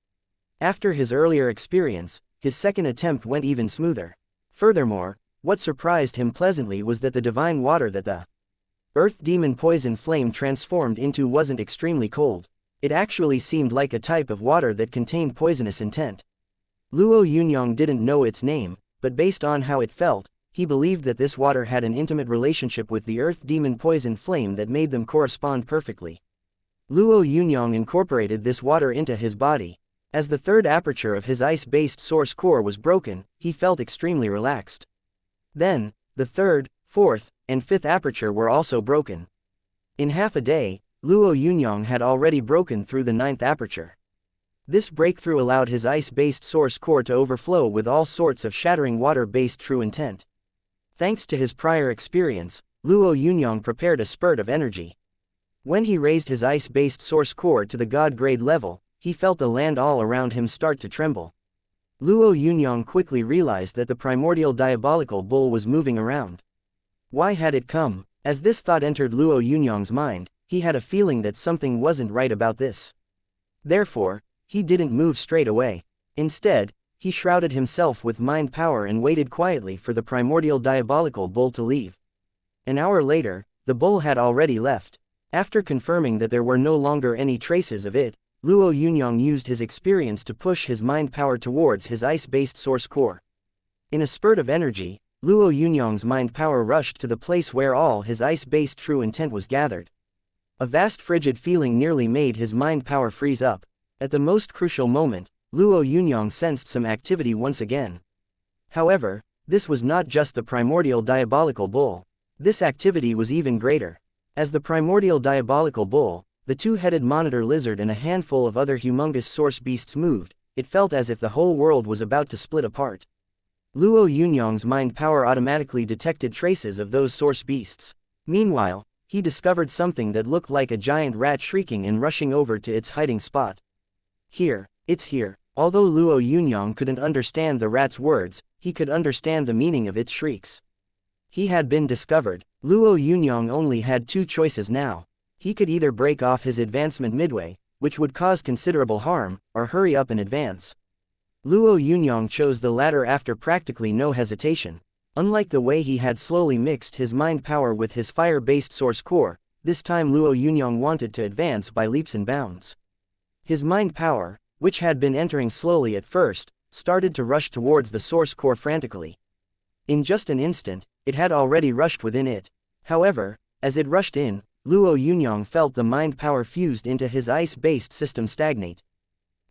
Speaker 1: After his earlier experience, his second attempt went even smoother. Furthermore, what surprised him pleasantly was that the divine water that the earth demon poison flame transformed into wasn't extremely cold. It actually seemed like a type of water that contained poisonous intent. Luo Yunyang didn't know its name, but based on how it felt, he believed that this water had an intimate relationship with the earth demon poison flame that made them correspond perfectly. Luo Yunyang incorporated this water into his body. As the third aperture of his ice-based source core was broken, he felt extremely relaxed. Then, the third, fourth, and fifth aperture were also broken. In half a day, Luo Yunyang had already broken through the 9th aperture. This breakthrough allowed his ice-based source core to overflow with all sorts of shattering water-based true intent. Thanks to his prior experience, Luo Yunyang prepared a spurt of energy. When he raised his ice-based source core to the god-grade level, he felt the land all around him start to tremble. Luo Yunyang quickly realized that the primordial diabolical bull was moving around. Why had it come? As this thought entered Luo Yunyang's mind, he had a feeling that something wasn't right about this. Therefore, he didn't move straight away. Instead, he shrouded himself with mind power and waited quietly for the primordial diabolical bull to leave. An hour later, the bull had already left. After confirming that there were no longer any traces of it, Luo Yunyang used his experience to push his mind power towards his ice-based source core. In a spurt of energy, Luo Yunyang's mind power rushed to the place where all his ice-based true intent was gathered. A vast frigid feeling nearly made his mind power freeze up. At the most crucial moment, Luo Yunyang sensed some activity once again. However, this was not just the primordial diabolical bull. This activity was even greater. As the primordial diabolical bull, the two-headed monitor lizard and a handful of other humongous source beasts moved, it felt as if the whole world was about to split apart. Luo Yunyang's mind power automatically detected traces of those source beasts. Meanwhile, he discovered something that looked like a giant rat shrieking and rushing over to its hiding spot. Here, it's here. Although Luo Yunyang couldn't understand the rat's words, he could understand the meaning of its shrieks. He had been discovered. Luo Yunyang only had two choices now. He could either break off his advancement midway, which would cause considerable harm, or hurry up and advance. Luo Yunyang chose the latter after practically no hesitation. Unlike the way he had slowly mixed his mind power with his fire-based source core, this time Luo Yunyang wanted to advance by leaps and bounds. His mind power, which had been entering slowly at first, started to rush towards the source core frantically. In just an instant, it had already rushed within it. However, as it rushed in, Luo Yunyang felt the mind power fused into his ice-based system stagnate.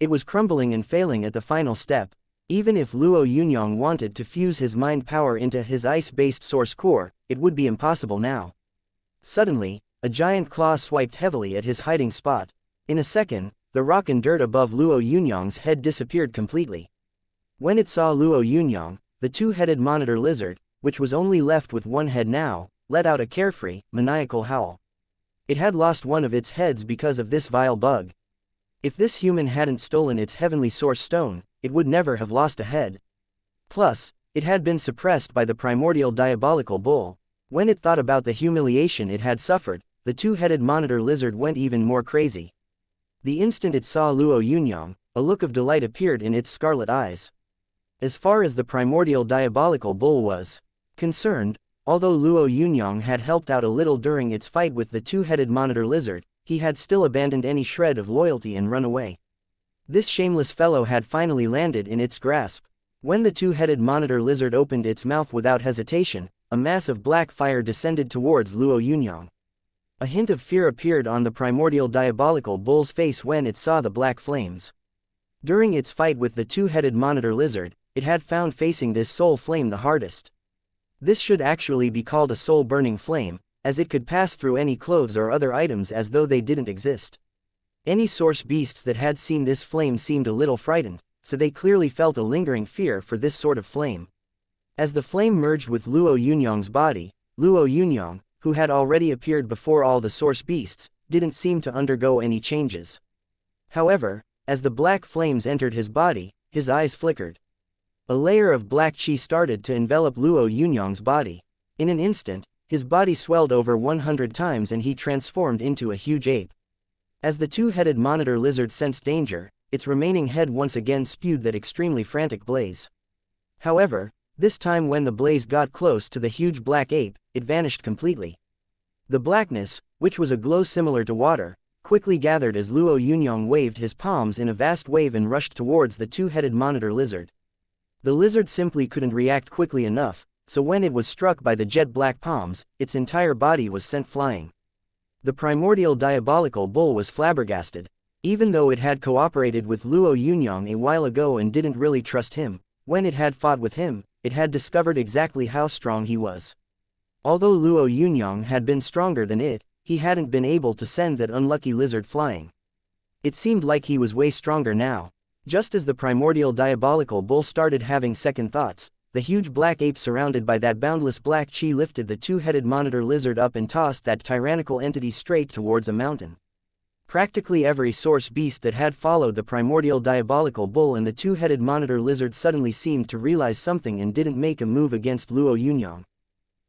Speaker 1: It was crumbling and failing at the final step. Even if Luo Yunyang wanted to fuse his mind power into his ice-based source core, it would be impossible now. Suddenly, a giant claw swiped heavily at his hiding spot. In a second, the rock and dirt above Luo Yunyang's head disappeared completely. When it saw Luo Yunyang, the two-headed monitor lizard, which was only left with one head now, let out a carefree, maniacal howl. It had lost one of its heads because of this vile bug. If this human hadn't stolen its heavenly source stone, it would never have lost a head. Plus, it had been suppressed by the primordial diabolical bull. When it thought about the humiliation it had suffered, the two-headed monitor lizard went even more crazy. The instant it saw Luo Yunyang, a look of delight appeared in its scarlet eyes. As far as the primordial diabolical bull was concerned, although Luo Yunyang had helped out a little during its fight with the two-headed monitor lizard, he had still abandoned any shred of loyalty and run away. This shameless fellow had finally landed in its grasp. When the two-headed monitor lizard opened its mouth without hesitation, a mass of black fire descended towards Luo Yunyang. A hint of fear appeared on the primordial diabolical bull's face when it saw the black flames. During its fight with the two-headed monitor lizard, it had found facing this soul flame the hardest. This should actually be called a soul-burning flame, as it could pass through any clothes or other items as though they didn't exist. Any source beasts that had seen this flame seemed a little frightened, so they clearly felt a lingering fear for this sort of flame. As the flame merged with Luo Yunyang's body, Luo Yunyang, who had already appeared before all the source beasts, didn't seem to undergo any changes. However, as the black flames entered his body, his eyes flickered. A layer of black chi started to envelop Luo Yunyang's body. In an instant, his body swelled over 100 times and he transformed into a huge ape. As the two-headed monitor lizard sensed danger, its remaining head once again spewed that extremely frantic blaze. However, this time when the blaze got close to the huge black ape, it vanished completely. The blackness, which was a glow similar to water, quickly gathered as Luo Yunyang waved his palms in a vast wave and rushed towards the two-headed monitor lizard. The lizard simply couldn't react quickly enough, so when it was struck by the jet-black palms, its entire body was sent flying. The primordial diabolical bull was flabbergasted. Even though it had cooperated with Luo Yunyang a while ago and didn't really trust him, when it had fought with him, it had discovered exactly how strong he was. Although Luo Yunyang had been stronger than it, he hadn't been able to send that unlucky lizard flying. It seemed like he was way stronger now. Just as the primordial diabolical bull started having second thoughts, the huge black ape surrounded by that boundless black chi lifted the two-headed monitor lizard up and tossed that tyrannical entity straight towards a mountain. Practically every source beast that had followed the primordial diabolical bull and the two-headed monitor lizard suddenly seemed to realize something and didn't make a move against Luo Yunyang.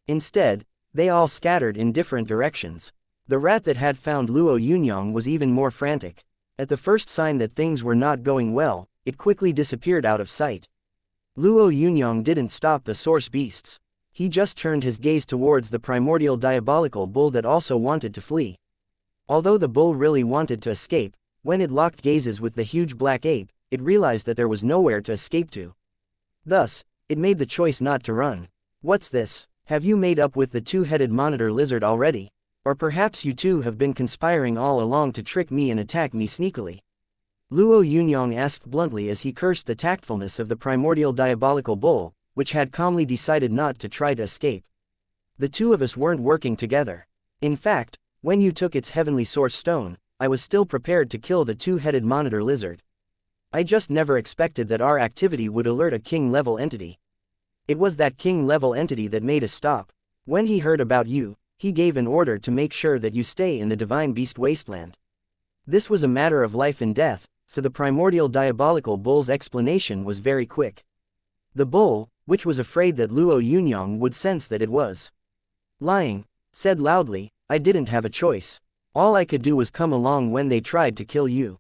Speaker 1: Instead, they all scattered in different directions. The rat that had found Luo Yunyang was even more frantic. At the first sign that things were not going well, it quickly disappeared out of sight. Luo Yunyang didn't stop the source beasts. He just turned his gaze towards the primordial diabolical bull that also wanted to flee. Although the bull really wanted to escape, when it locked gazes with the huge black ape, it realized that there was nowhere to escape to. Thus, it made the choice not to run. What's this? Have you made up with the two-headed monitor lizard already? Or perhaps you two have been conspiring all along to trick me and attack me sneakily? Luo Yunyang asked bluntly as he cursed the tactfulness of the primordial diabolical bull, which had calmly decided not to try to escape. The two of us weren't working together. In fact, when you took its heavenly source stone, I was still prepared to kill the two-headed monitor lizard. I just never expected that our activity would alert a king-level entity. It was that king-level entity that made us stop. When he heard about you, he gave an order to make sure that you stay in the divine beast wasteland. This was a matter of life and death, so the primordial diabolical bull's explanation was very quick. The bull, which was afraid that Luo Yunyang would sense that it was lying, said loudly, I didn't have a choice. All I could do was come along when they tried to kill you.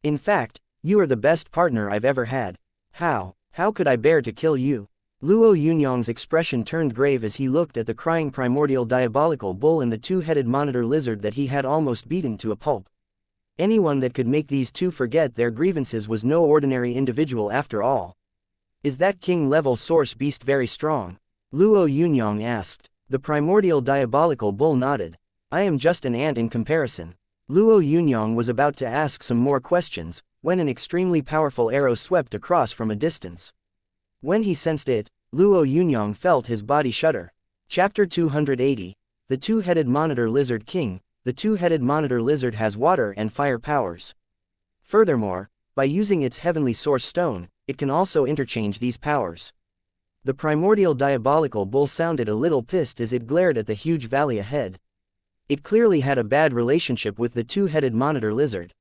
Speaker 1: In fact, you are the best partner I've ever had. How could I bear to kill you? Luo Yunyang's expression turned grave as he looked at the crying primordial diabolical bull and the two-headed monitor lizard that he had almost beaten to a pulp. Anyone that could make these two forget their grievances was no ordinary individual after all. Is that king-level source beast very strong? Luo Yunyang asked. The primordial diabolical bull nodded. I am just an ant in comparison. Luo Yunyang was about to ask some more questions, when an extremely powerful arrow swept across from a distance. When he sensed it, Luo Yunyang felt his body shudder. Chapter 280. The Two-Headed Monitor Lizard King. The two-headed monitor lizard has water and fire powers. Furthermore, by using its heavenly source stone, it can also interchange these powers. The primordial diabolical bull sounded a little pissed as it glared at the huge valley ahead. It clearly had a bad relationship with the two-headed monitor lizard.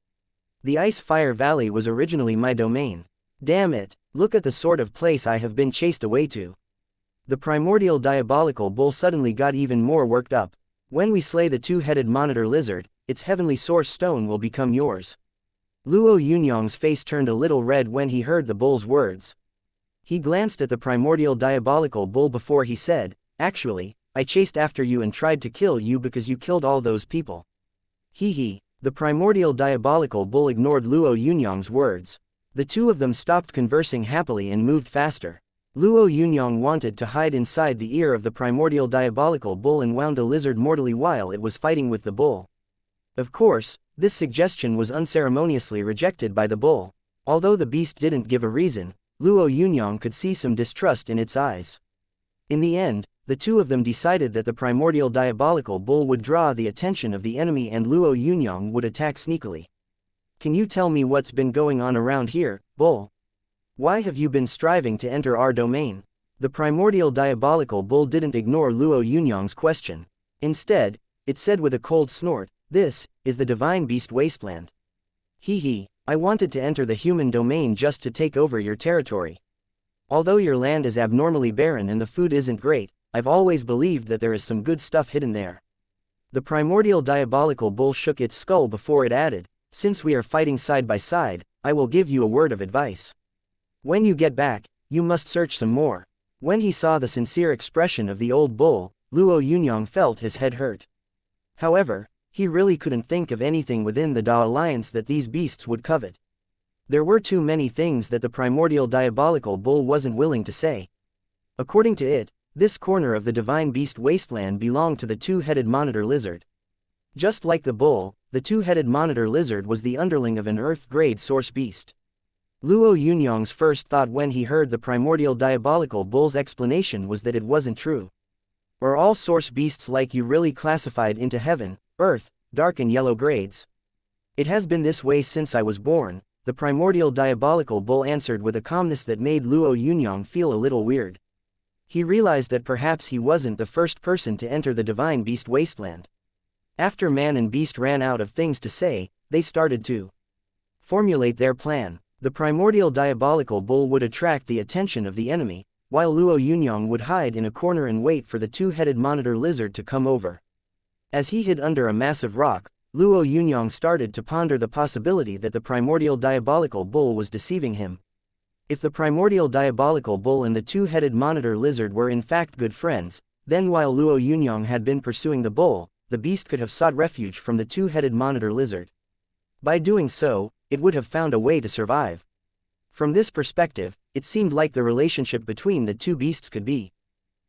Speaker 1: The Ice-Fire Valley was originally my domain. Damn it, look at the sort of place I have been chased away to. The primordial diabolical bull suddenly got even more worked up. When we slay the two-headed monitor lizard, its heavenly source stone will become yours. Luo Yunyang's face turned a little red when he heard the bull's words. He glanced at the primordial diabolical bull before he said, Actually, I chased after you and tried to kill you because you killed all those people. Hee. The primordial diabolical bull ignored Luo Yunyang's words. The two of them stopped conversing happily and moved faster. Luo Yunyang wanted to hide inside the ear of the primordial diabolical bull and wound the lizard mortally while it was fighting with the bull. Of course, this suggestion was unceremoniously rejected by the bull. Although the beast didn't give a reason, Luo Yunyang could see some distrust in its eyes. In the end, the two of them decided that the primordial diabolical bull would draw the attention of the enemy and Luo Yunyang would attack sneakily. Can you tell me what's been going on around here, bull? Why have you been striving to enter our domain? The primordial diabolical bull didn't ignore Luo Yunyang's question. Instead, it said with a cold snort, This is the divine beast wasteland. Hee. I wanted to enter the human domain just to take over your territory. Although your land is abnormally barren and the food isn't great, I've always believed that there is some good stuff hidden there. The primordial diabolical bull shook its skull before it added, Since we are fighting side by side, I will give you a word of advice. When you get back, you must search some more. When he saw the sincere expression of the old bull, Luo Yunyang felt his head hurt. However, he really couldn't think of anything within the Da Alliance that these beasts would covet. There were too many things that the primordial diabolical bull wasn't willing to say. According to it, this corner of the divine beast wasteland belonged to the two-headed monitor lizard. Just like the bull, the two-headed monitor lizard was the underling of an Earth-grade source beast. Luo Yunyang's first thought when he heard the primordial diabolical bull's explanation was that it wasn't true. Are all source beasts like you really classified into heaven, earth, dark and yellow grades? It has been this way since I was born, the primordial diabolical bull answered with a calmness that made Luo Yunyang feel a little weird. He realized that perhaps he wasn't the first person to enter the divine beast wasteland. After man and beast ran out of things to say, they started to formulate their plan. The primordial diabolical bull would attract the attention of the enemy, while Luo Yunyang would hide in a corner and wait for the two-headed monitor lizard to come over. As he hid under a massive rock, Luo Yunyang started to ponder the possibility that the primordial diabolical bull was deceiving him. If the primordial diabolical bull and the two-headed monitor lizard were in fact good friends, then while Luo Yunyang had been pursuing the bull, the beast could have sought refuge from the two-headed monitor lizard. By doing so, it would have found a way to survive. From this perspective, it seemed like the relationship between the two beasts could be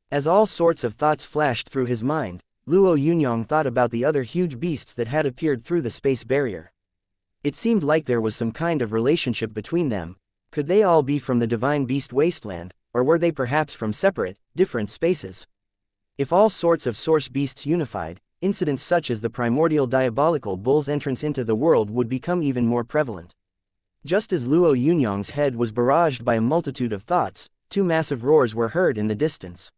Speaker 1: As all sorts of thoughts flashed through his mind, Luo Yunyang thought about the other huge beasts that had appeared through the space barrier. It seemed like there was some kind of relationship between them. Could they all be from the divine beast wasteland, or were they perhaps from separate, different spaces? If all sorts of source beasts unified, incidents such as the primordial diabolical bull's entrance into the world would become even more prevalent. Just as Luo Yunyang's head was barraged by a multitude of thoughts, two massive roars were heard in the distance.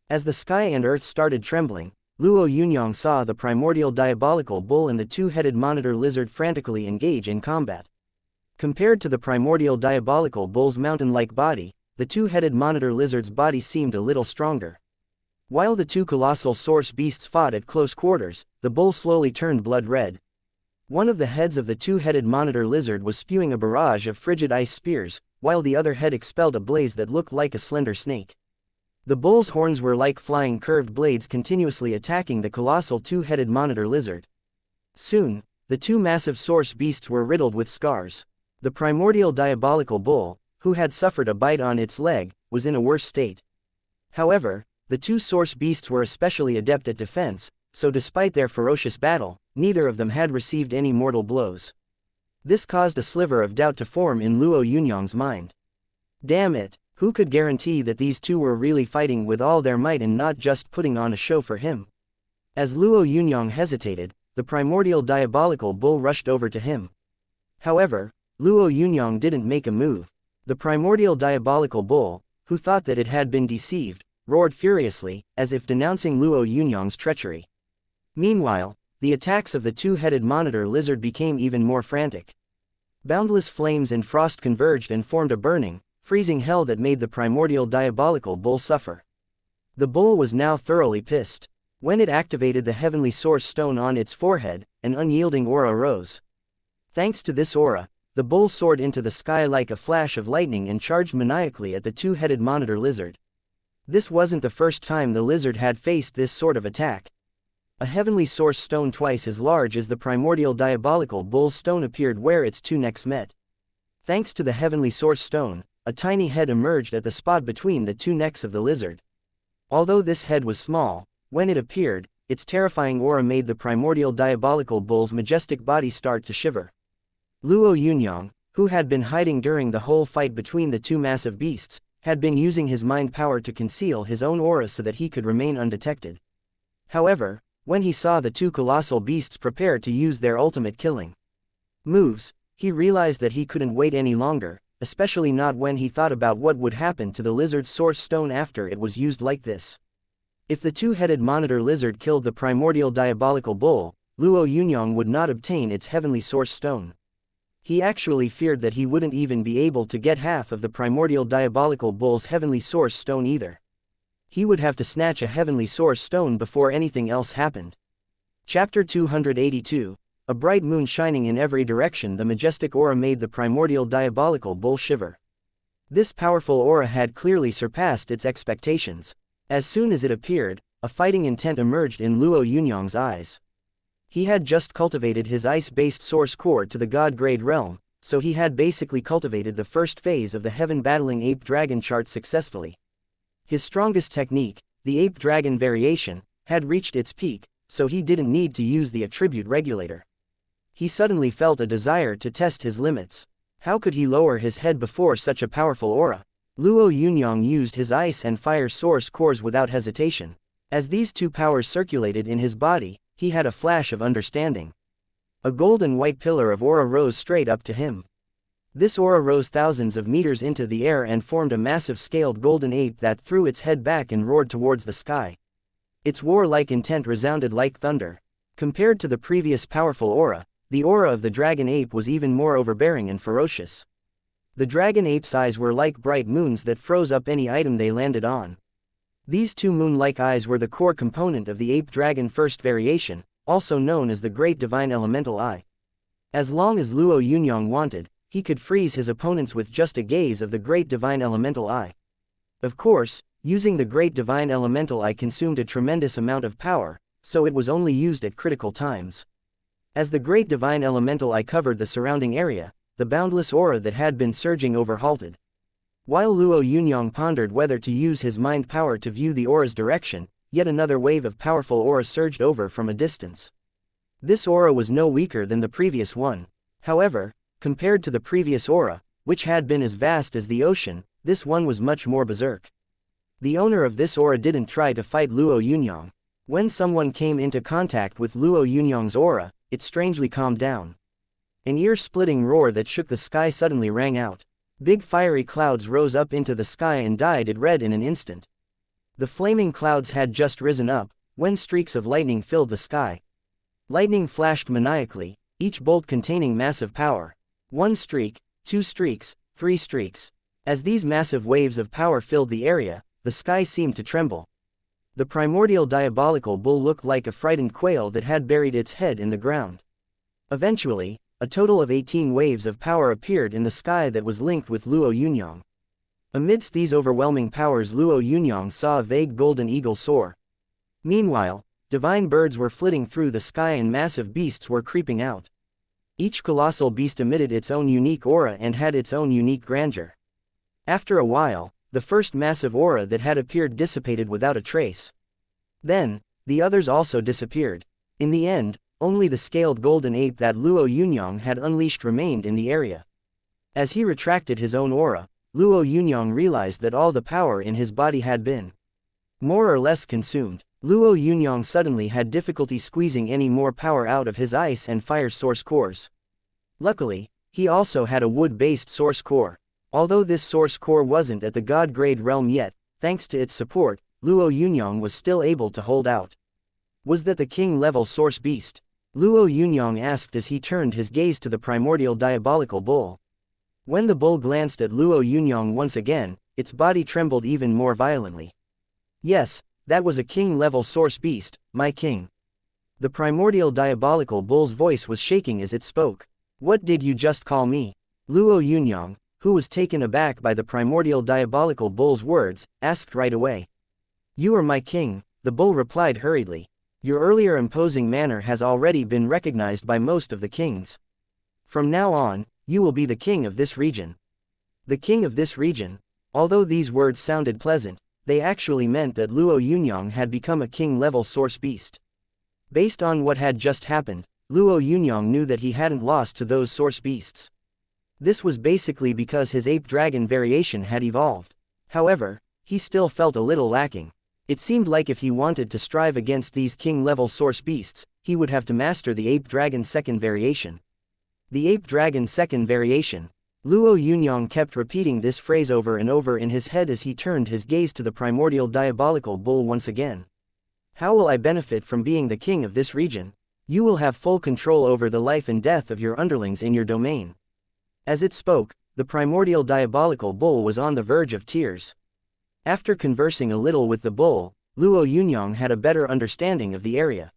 Speaker 1: As the sky and earth started trembling, Luo Yunyang saw the primordial diabolical bull and the two-headed monitor lizard frantically engage in combat. Compared to the primordial diabolical bull's mountain-like body, the two-headed monitor lizard's body seemed a little stronger. While the two colossal source beasts fought at close quarters, the bull slowly turned blood red. One of the heads of the two-headed monitor lizard was spewing a barrage of frigid ice spears, while the other head expelled a blaze that looked like a slender snake. The bull's horns were like flying curved blades continuously attacking the colossal two-headed monitor lizard. Soon, the two massive source beasts were riddled with scars. The primordial diabolical bull, who had suffered a bite on its leg, was in a worse state. However, the two source beasts were especially adept at defense, so despite their ferocious battle, neither of them had received any mortal blows. This caused a sliver of doubt to form in Luo Yunyang's mind. Damn it! Who could guarantee that these two were really fighting with all their might and not just putting on a show for him? As Luo Yunyang hesitated, the primordial diabolical bull rushed over to him. However, Luo Yunyang didn't make a move. The primordial diabolical bull, who thought that it had been deceived, roared furiously, as if denouncing Luo Yunyang's treachery. Meanwhile, the attacks of the two-headed monitor lizard became even more frantic. Boundless flames and frost converged and formed a burning, freezing hell that made the primordial diabolical bull suffer. The bull was now thoroughly pissed. When it activated the heavenly source stone on its forehead, an unyielding aura arose. Thanks to this aura, the bull soared into the sky like a flash of lightning and charged maniacally at the two-headed monitor lizard. This wasn't the first time the lizard had faced this sort of attack. A heavenly source stone twice as large as the primordial diabolical bull's stone appeared where its two necks met. Thanks to the heavenly source stone, a tiny head emerged at the spot between the two necks of the lizard. Although this head was small, when it appeared, its terrifying aura made the primordial diabolical bull's majestic body start to shiver. Luo Yunyang, who had been hiding during the whole fight between the two massive beasts, had been using his mind power to conceal his own aura so that he could remain undetected. However, when he saw the two colossal beasts prepare to use their ultimate killing moves, he realized that he couldn't wait any longer, especially not when he thought about what would happen to the lizard's source stone after it was used like this. If the two-headed monitor lizard killed the primordial diabolical bull, Luo Yunyang would not obtain its heavenly source stone. He actually feared that he wouldn't even be able to get half of the primordial diabolical bull's heavenly source stone either. He would have to snatch a heavenly source stone before anything else happened. Chapter 282. A bright moon shining in every direction. The majestic aura made the primordial diabolical bull shiver. This powerful aura had clearly surpassed its expectations. As soon as it appeared, a fighting intent emerged in Luo Yunyang's eyes. He had just cultivated his ice-based source core to the god-grade realm, so he had basically cultivated the first phase of the heaven-battling ape-dragon chart successfully. His strongest technique, the ape-dragon variation, had reached its peak, so he didn't need to use the attribute regulator. He suddenly felt a desire to test his limits. How could he lower his head before such a powerful aura? Luo Yunyang used his ice and fire source cores without hesitation. As these two powers circulated in his body, he had a flash of understanding. A golden white pillar of aura rose straight up to him. This aura rose thousands of meters into the air and formed a massive scaled golden ape that threw its head back and roared towards the sky. Its war-like intent resounded like thunder. Compared to the previous powerful aura, the aura of the dragon ape was even more overbearing and ferocious. The dragon ape's eyes were like bright moons that froze up any item they landed on. These two moon-like eyes were the core component of the ape-dragon first variation, also known as the Great Divine Elemental Eye. As long as Luo Yunyang wanted, he could freeze his opponents with just a gaze of the Great Divine Elemental Eye. Of course, using the Great Divine Elemental Eye consumed a tremendous amount of power, so it was only used at critical times. As the Great Divine Elemental Eye covered the surrounding area, the boundless aura that had been surging over halted. While Luo Yunyang pondered whether to use his mind power to view the aura's direction, yet another wave of powerful aura surged over from a distance. This aura was no weaker than the previous one. However, compared to the previous aura, which had been as vast as the ocean, this one was much more berserk. The owner of this aura didn't try to fight Luo Yunyang. When someone came into contact with Luo Yunyang's aura, it strangely calmed down. An ear-splitting roar that shook the sky suddenly rang out. Big fiery clouds rose up into the sky and dyed red in an instant. The flaming clouds had just risen up, when streaks of lightning filled the sky. Lightning flashed maniacally, each bolt containing massive power. 1 streak, 2 streaks, 3 streaks. As these massive waves of power filled the area, the sky seemed to tremble. The primordial diabolical bull looked like a frightened quail that had buried its head in the ground. Eventually, a total of 18 waves of power appeared in the sky that was linked with Luo Yunyang. Amidst these overwhelming powers, Luo Yunyang saw a vague golden eagle soar. Meanwhile, divine birds were flitting through the sky and massive beasts were creeping out. Each colossal beast emitted its own unique aura and had its own unique grandeur. After a while, the first massive aura that had appeared dissipated without a trace. Then, the others also disappeared. In the end, only the scaled golden ape that Luo Yunyang had unleashed remained in the area. As he retracted his own aura, Luo Yunyang realized that all the power in his body had been more or less consumed. Luo Yunyang suddenly had difficulty squeezing any more power out of his ice and fire source cores. Luckily, he also had a wood-based source core. Although this source core wasn't at the god-grade realm yet, thanks to its support, Luo Yunyang was still able to hold out. Was that the king-level source beast? Luo Yunyang asked as he turned his gaze to the primordial diabolical bull. When the bull glanced at Luo Yunyang once again, its body trembled even more violently. Yes, that was a king-level source beast, my king. The primordial diabolical bull's voice was shaking as it spoke. What did you just call me? Luo Yunyang, who was taken aback by the primordial diabolical bull's words, asked right away. You are my king, the bull replied hurriedly. Your earlier imposing manner has already been recognized by most of the kings. From now on, you will be the king of this region. The king of this region. Although these words sounded pleasant, they actually meant that Luo Yunyang had become a king-level source beast. Based on what had just happened, Luo Yunyang knew that he hadn't lost to those source beasts. This was basically because his ape-dragon variation had evolved. However, he still felt a little lacking. It seemed like if he wanted to strive against these king-level source beasts, he would have to master the ape-dragon second variation. The ape-dragon second variation. Luo Yunyang kept repeating this phrase over and over in his head as he turned his gaze to the primordial diabolical bull once again. How will I benefit from being the king of this region? You will have full control over the life and death of your underlings in your domain. As it spoke, the primordial diabolical bull was on the verge of tears. After conversing a little with the bull, Luo Yunyang had a better understanding of the area.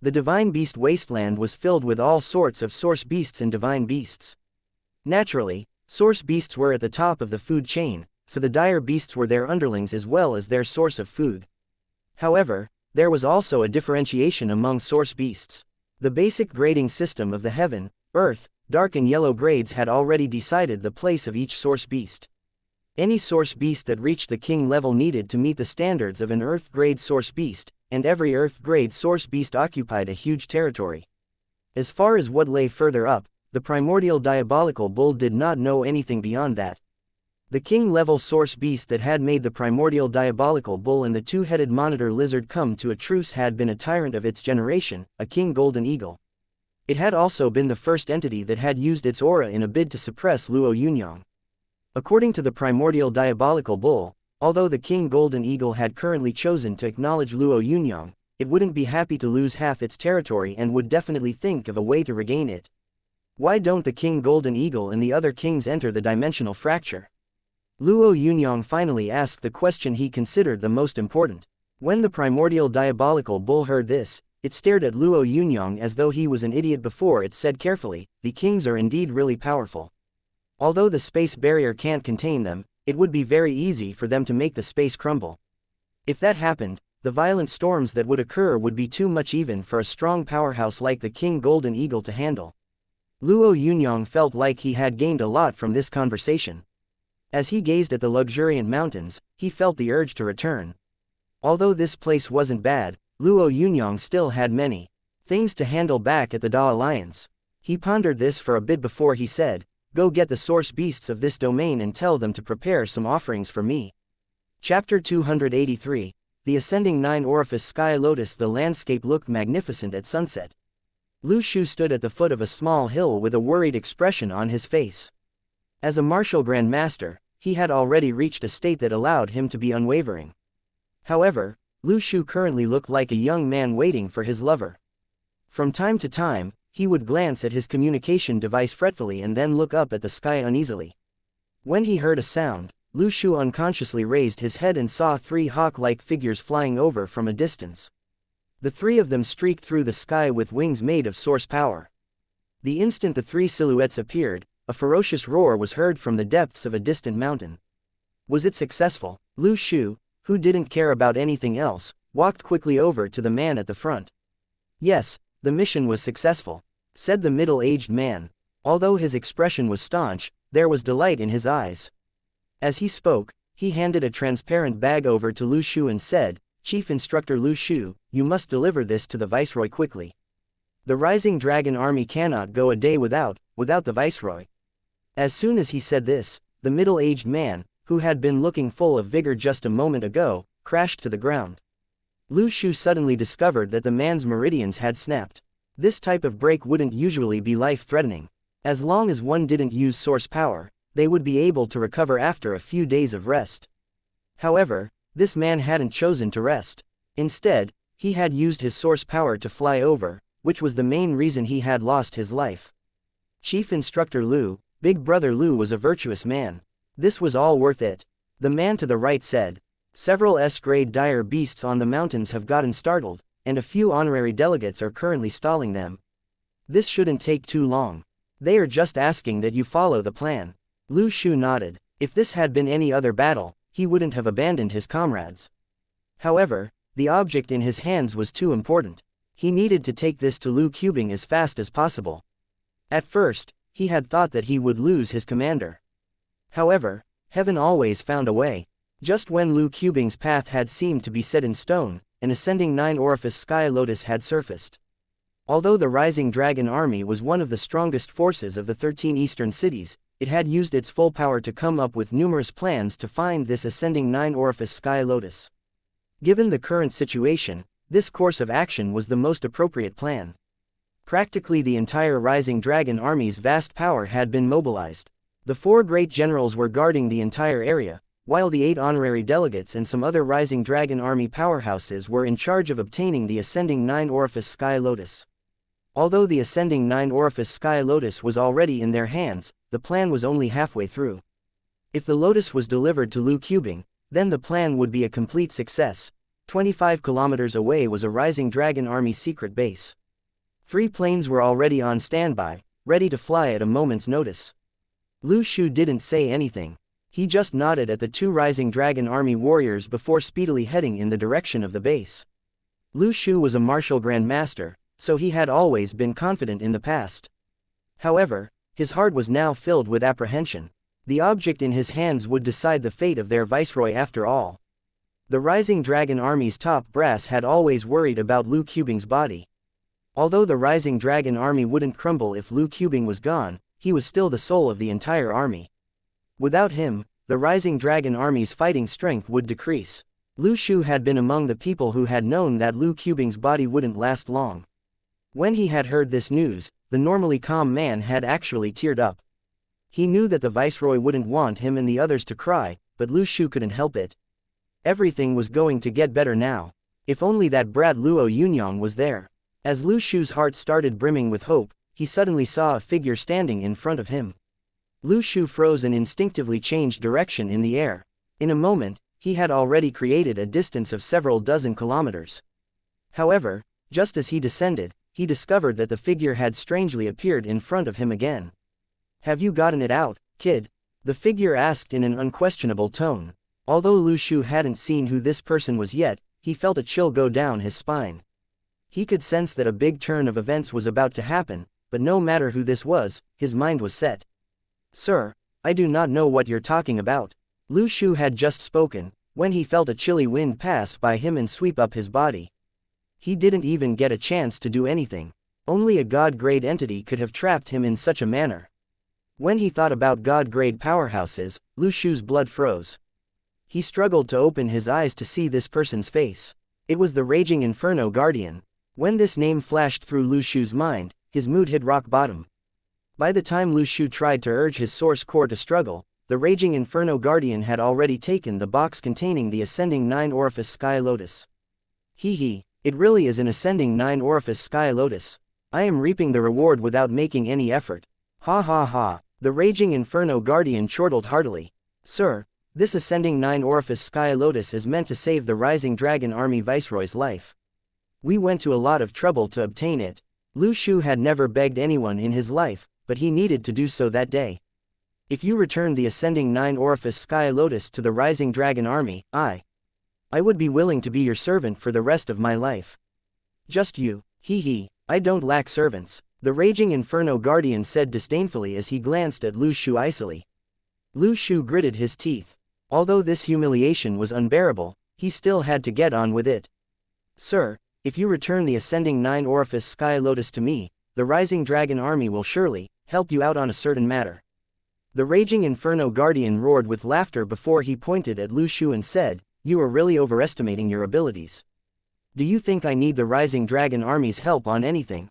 Speaker 1: The divine beast wasteland was filled with all sorts of source beasts and divine beasts. Naturally, source beasts were at the top of the food chain, so the dire beasts were their underlings as well as their source of food. However, there was also a differentiation among source beasts. The basic grading system of the heaven, earth, dark and yellow grades had already decided the place of each source beast. Any source beast that reached the king level needed to meet the standards of an earth grade source beast, and every earth grade source beast occupied a huge territory. As far as what lay further up, the primordial diabolical bull did not know anything beyond that. The king-level source beast that had made the primordial diabolical bull and the two-headed monitor lizard come to a truce had been a tyrant of its generation, a king golden eagle. It had also been the first entity that had used its aura in a bid to suppress Luo Yunyang. According to the primordial diabolical bull, although the king golden eagle had currently chosen to acknowledge Luo Yunyang, it wouldn't be happy to lose half its territory and would definitely think of a way to regain it. Why don't the king golden eagle and the other kings enter the dimensional fracture? Luo Yunyang finally asked the question he considered the most important. When the primordial diabolical bull heard this, it stared at Luo Yunyang as though he was an idiot before it said carefully, the kings are indeed really powerful. Although the space barrier can't contain them, it would be very easy for them to make the space crumble. If that happened, the violent storms that would occur would be too much even for a strong powerhouse like the king golden eagle to handle. Luo Yunyang felt like he had gained a lot from this conversation. As he gazed at the luxuriant mountains, he felt the urge to return. Although this place wasn't bad, Luo Yunyang still had many things to handle back at the Da Alliance. He pondered this for a bit before he said, "Go get the source beasts of this domain and tell them to prepare some offerings for me." Chapter 283, The Ascending Nine-Orifice Sky Lotus. The landscape looked magnificent at sunset. Lu Shu stood at the foot of a small hill with a worried expression on his face. As a martial Grand Master, he had already reached a state that allowed him to be unwavering. However, Lu Shu currently looked like a young man waiting for his lover. From time to time, he would glance at his communication device fretfully and then look up at the sky uneasily. When he heard a sound, Lu Shu unconsciously raised his head and saw three hawk-like figures flying over from a distance. The three of them streaked through the sky with wings made of source power. The instant the three silhouettes appeared, a ferocious roar was heard from the depths of a distant mountain. Was it successful? Lu Shu, who didn't care about anything else, walked quickly over to the man at the front. "Yes, the mission was successful," said the middle-aged man. Although his expression was staunch, there was delight in his eyes. As he spoke, he handed a transparent bag over to Lu Shu and said, "Chief Instructor Lu Shu, you must deliver this to the Viceroy quickly. The Rising Dragon Army cannot go a day without the Viceroy." As soon as he said this, the middle-aged man, who had been looking full of vigor just a moment ago, crashed to the ground. Lu Shu suddenly discovered that the man's meridians had snapped. This type of break wouldn't usually be life-threatening. As long as one didn't use source power, they would be able to recover after a few days of rest. However, this man hadn't chosen to rest. Instead, he had used his source power to fly over, which was the main reason he had lost his life. Chief Instructor Lu, Big Brother Lu was a virtuous man. This was all worth it. The man to the right said. Several S-grade dire beasts on the mountains have gotten startled, and a few honorary delegates are currently stalling them. This shouldn't take too long. They are just asking that you follow the plan. Lu Shu nodded. If this had been any other battle, he wouldn't have abandoned his comrades. However, the object in his hands was too important. He needed to take this to Lu Cubing as fast as possible. At first, he had thought that he would lose his commander. However, heaven always found a way. Just when Lu Cubing's path had seemed to be set in stone, an ascending nine-orifice sky lotus had surfaced. Although the Rising Dragon Army was one of the strongest forces of the 13 eastern cities, it had used its full power to come up with numerous plans to find this ascending nine-orifice sky lotus. Given the current situation, this course of action was the most appropriate plan. Practically the entire Rising Dragon Army's vast power had been mobilized. The 4 great generals were guarding the entire area, while the 8 honorary delegates and some other Rising Dragon Army powerhouses were in charge of obtaining the ascending nine-orifice sky lotus. Although the ascending nine-orifice sky lotus was already in their hands, the plan was only halfway through. If the lotus was delivered to Lu Cubing, then the plan would be a complete success. 25 kilometers away was a Rising Dragon Army secret base. 3 planes were already on standby, ready to fly at a moment's notice. Lu Shu didn't say anything. He just nodded at the 2 Rising Dragon Army warriors before speedily heading in the direction of the base. Lu Shu was a martial Grand Master, so he had always been confident in the past. However, his heart was now filled with apprehension. The object in his hands would decide the fate of their viceroy after all. The Rising Dragon Army's top brass had always worried about Lu Cubing's body. Although the Rising Dragon Army wouldn't crumble if Lu Cubing was gone, he was still the soul of the entire army. Without him, the Rising Dragon Army's fighting strength would decrease. Lu Shu had been among the people who had known that Lu Cubing's body wouldn't last long. When he had heard this news, the normally calm man had actually teared up. He knew that the viceroy wouldn't want him and the others to cry, but Lu Shu couldn't help it. Everything was going to get better now. If only that brat Luo Yunyang was there. As Lu Shu's heart started brimming with hope, he suddenly saw a figure standing in front of him. Lu Shu froze and instinctively changed direction in the air. In a moment, he had already created a distance of several dozen kilometers. However, just as he descended, he discovered that the figure had strangely appeared in front of him again. "Have you gotten it out, kid?" the figure asked in an unquestionable tone. Although Lu Shu hadn't seen who this person was yet, he felt a chill go down his spine. He could sense that a big turn of events was about to happen, but no matter who this was, his mind was set. "Sir, I do not know what you're talking about. Lu Shu had just spoken, when he felt a chilly wind pass by him and sweep up his body. He didn't even get a chance to do anything. Only a god-grade entity could have trapped him in such a manner. When he thought about god-grade powerhouses, Lu Shu's blood froze. He struggled to open his eyes to see this person's face. It was the Raging Inferno Guardian. When this name flashed through Lu Shu's mind, his mood hit rock bottom. By the time Lu Shu tried to urge his source core to struggle, the Raging Inferno Guardian had already taken the box containing the Ascending 9-Orifice Sky Lotus. It really is an Ascending 9-Orifice Sky Lotus. I am reaping the reward without making any effort. Ha ha ha. The Raging Inferno Guardian chortled heartily. Sir, this Ascending 9-Orifice Sky Lotus is meant to save the Rising Dragon Army Viceroy's life. We went to a lot of trouble to obtain it. Lu Shu had never begged anyone in his life, but he needed to do so that day. If you return the Ascending 9-Orifice Sky Lotus to the Rising Dragon Army, I would be willing to be your servant for the rest of my life. Just you. I don't lack servants, the Raging Inferno Guardian said disdainfully as he glanced at Lu Shu icily. Lu Shu gritted his teeth. Although this humiliation was unbearable, he still had to get on with it. Sir, if you return the Ascending 9-Orifice Sky Lotus to me, the Rising Dragon Army will surely help you out on a certain matter. The Raging Inferno Guardian roared with laughter before he pointed at Lu Shu and said, You are really overestimating your abilities. Do you think I need the Rising Dragon Army's help on anything?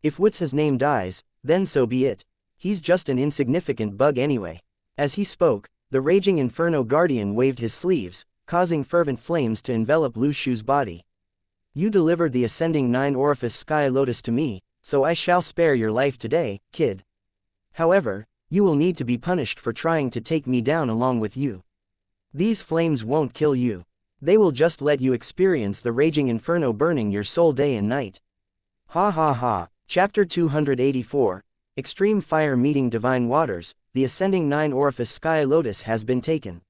Speaker 1: If Wuxia's name dies, then so be it. He's just an insignificant bug anyway. As he spoke, the Raging Inferno Guardian waved his sleeves, causing fervent flames to envelop Lu Shu's body. You delivered the Ascending 9-Orifice Sky Lotus to me, so I shall spare your life today, kid. However, you will need to be punished for trying to take me down along with you. These flames won't kill you. They will just let you experience the Raging Inferno burning your soul day and night. Ha ha ha. Chapter 284, Extreme Fire Meeting Divine Waters, the Ascending 9-Orifice Sky Lotus has been taken.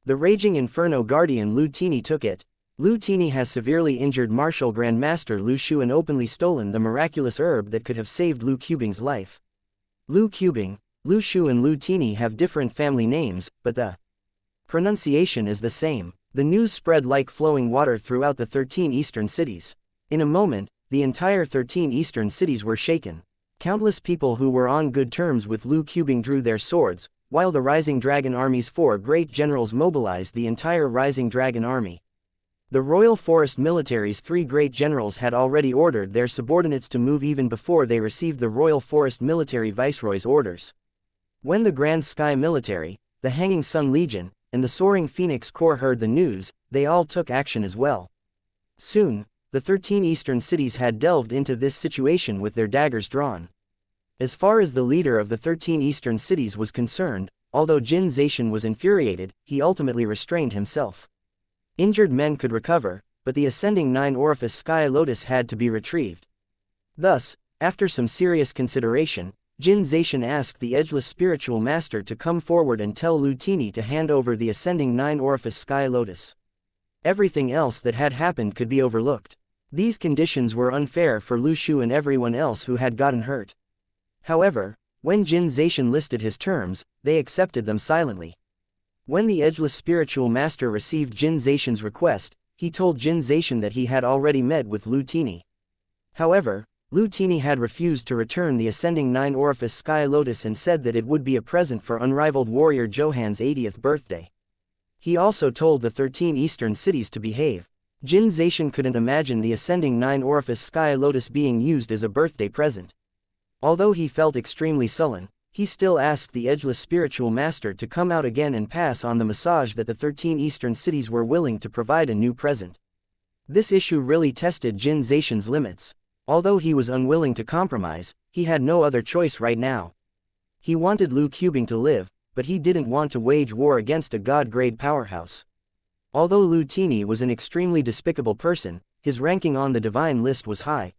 Speaker 1: The Raging Inferno Guardian Lu Tini took it. Lu Tini has severely injured Martial Grandmaster Lu Shu and openly stolen the miraculous herb that could have saved Lu Qubing's life. Lu Qubing, Lu Shu and Lu Tini have different family names, but the pronunciation is the same. The news spread like flowing water throughout the 13 eastern cities. In a moment, the entire 13 eastern cities were shaken. Countless people who were on good terms with Lu Qubing drew their swords, while the Rising Dragon Army's 4 great generals mobilized the entire Rising Dragon Army. The Royal Forest Military's 3 great generals had already ordered their subordinates to move even before they received the Royal Forest Military Viceroy's orders. When the Grand Sky Military, the Hanging Sun Legion, and the Soaring Phoenix Corps heard the news, they all took action as well. Soon, the 13 eastern cities had delved into this situation with their daggers drawn. As far as the leader of the 13 eastern cities was concerned, although Jin Zaishan was infuriated, he ultimately restrained himself. Injured men could recover, but the Ascending 9-Orifice Sky Lotus had to be retrieved. Thus, after some serious consideration, Jin Zaishan asked the Edgeless Spiritual Master to come forward and tell Lu Tini to hand over the Ascending 9-Orifice Sky Lotus. Everything else that had happened could be overlooked. These conditions were unfair for Lu Shu and everyone else who had gotten hurt. However, when Jin Zaishan listed his terms, they accepted them silently. When the Edgeless Spiritual Master received Jin Zaishan's request, he told Jin Zaishan that he had already met with Lu Tini. However, Lu Tini had refused to return the Ascending 9-Orifice Sky Lotus and said that it would be a present for unrivaled warrior Johan's 80th birthday. He also told the 13 eastern cities to behave. Jin Zaishan couldn't imagine the Ascending 9-Orifice Sky Lotus being used as a birthday present. Although he felt extremely sullen, he still asked the Edgeless Spiritual Master to come out again and pass on the message that the 13 eastern cities were willing to provide a new present. This issue really tested Jin Zaishan's limits. Although he was unwilling to compromise, he had no other choice right now. He wanted Lu Qubing to live, but he didn't want to wage war against a god-grade powerhouse. Although Lu Tini was an extremely despicable person, his ranking on the divine list was high.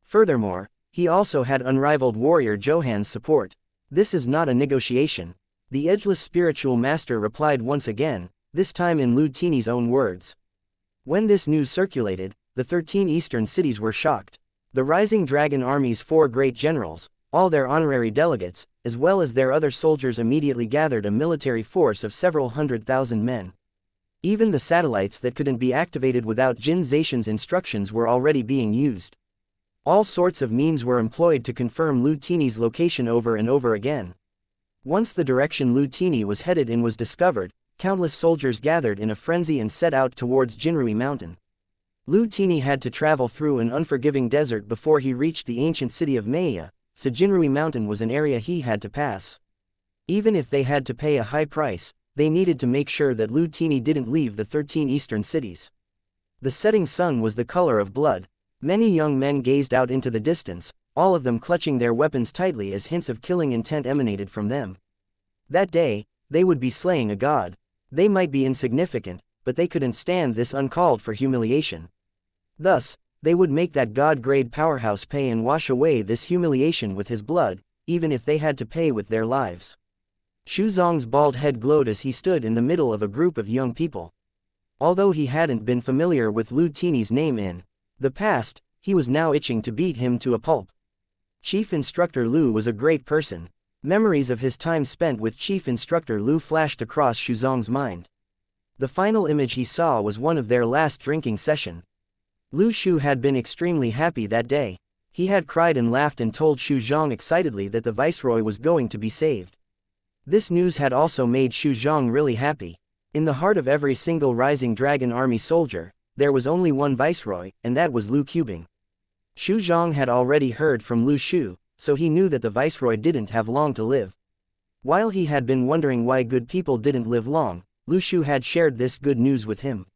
Speaker 1: Furthermore, he also had unrivaled warrior Johan's support. This is not a negotiation. The Edgeless Spiritual Master replied once again, this time in Lu Tini's own words. When this news circulated, the 13 eastern cities were shocked. The Rising Dragon Army's 4 great generals, All their honorary delegates, as well as their other soldiers, immediately gathered a military force of several 100,000 men. Even the satellites that couldn't be activated without Jin Zaishan's instructions were already being used. All sorts of means were employed to confirm Lu Tini's location over and over again. Once the direction Lu Tini was headed in was discovered, countless soldiers gathered in a frenzy and set out towards Jinrui Mountain. Lu Tini had to travel through an unforgiving desert before he reached the ancient city of Maya, so Jinrui Mountain was an area he had to pass. Even if they had to pay a high price, they needed to make sure that Lu Tini didn't leave the 13 eastern cities. The setting sun was the color of blood. Many young men gazed out into the distance, all of them clutching their weapons tightly as hints of killing intent emanated from them. That day, they would be slaying a god. They might be insignificant, but they couldn't stand this uncalled-for humiliation. Thus, they would make that god-grade powerhouse pay and wash away this humiliation with his blood, even if they had to pay with their lives. Xu Zong's bald head glowed as he stood in the middle of a group of young people. Although he hadn't been familiar with Lu Tini's name in the past, he was now itching to beat him to a pulp. Chief Instructor Lu was a great person. Memories of his time spent with Chief Instructor Lu flashed across Xu Zong's mind. The final image he saw was one of their last drinking session. Lu Shu had been extremely happy that day. He had cried and laughed and told Xu Zong excitedly that the viceroy was going to be saved. This news had also made Xu Zong really happy. In the heart of every single Rising Dragon Army soldier, there was only one viceroy, and that was Lu Qubing. Xu Zong had already heard from Lu Shu, so he knew that the viceroy didn't have long to live. While he had been wondering why good people didn't live long, Lu Shu had shared this good news with him.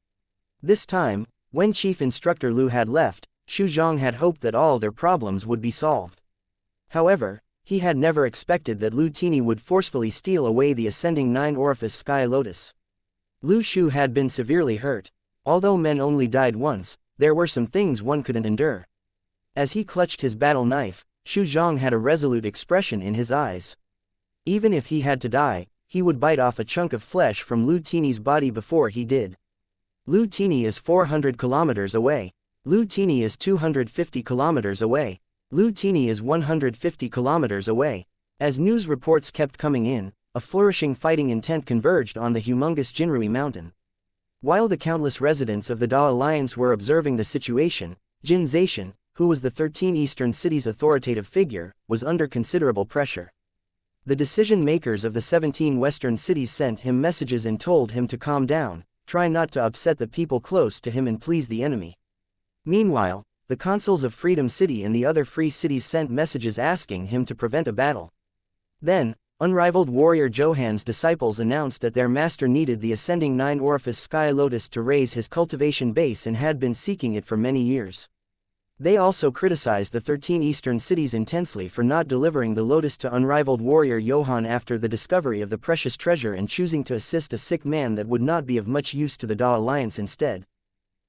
Speaker 1: This time, when Chief Instructor Lu had left, Xu Zong had hoped that all their problems would be solved. However, he had never expected that Lu Tini would forcefully steal away the ascending 9-orifice Sky Lotus. Lu Shu had been severely hurt. Although men only died once, there were some things one couldn't endure. As he clutched his battle knife, Xu Zong had a resolute expression in his eyes. Even if he had to die, he would bite off a chunk of flesh from Lu Tini's body before he did. Lu Tini is 400 kilometers away. Lu Tini is 250 kilometers away. Lu Tini is 150 kilometers away. As news reports kept coming in, a flourishing fighting intent converged on the humongous Jinrui Mountain. While the countless residents of the Da Alliance were observing the situation, Jin Zaishan, who was the 13 eastern cities' authoritative figure, was under considerable pressure. The decision-makers of the 17 western cities sent him messages and told him to calm down, try not to upset the people close to him and please the enemy. Meanwhile, the consuls of Freedom City and the other free cities sent messages asking him to prevent a battle. Then, unrivaled warrior Johan's disciples announced that their master needed the ascending 9-orifice Sky Lotus to raise his cultivation base and had been seeking it for many years. They also criticized the 13 eastern cities intensely for not delivering the lotus to unrivaled warrior Johan after the discovery of the precious treasure and choosing to assist a sick man that would not be of much use to the Da Alliance instead.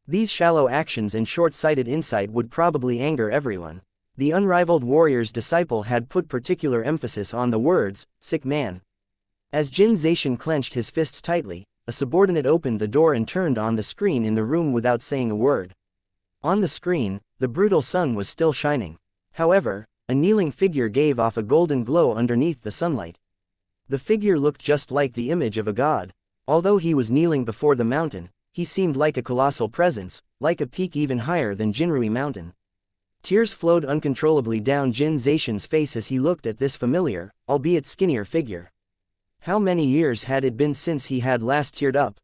Speaker 1: These shallow actions and short-sighted insight would probably anger everyone. The unrivaled warrior's disciple had put particular emphasis on the words, sick man. As Jin Zaishan clenched his fists tightly, a subordinate opened the door and turned on the screen in the room without saying a word. On the screen, the brutal sun was still shining. However, a kneeling figure gave off a golden glow underneath the sunlight. The figure looked just like the image of a god. Although he was kneeling before the mountain, he seemed like a colossal presence, like a peak even higher than Jinrui Mountain. Tears flowed uncontrollably down Jin Zaishan's face as he looked at this familiar, albeit skinnier figure. How many years had it been since he had last teared up?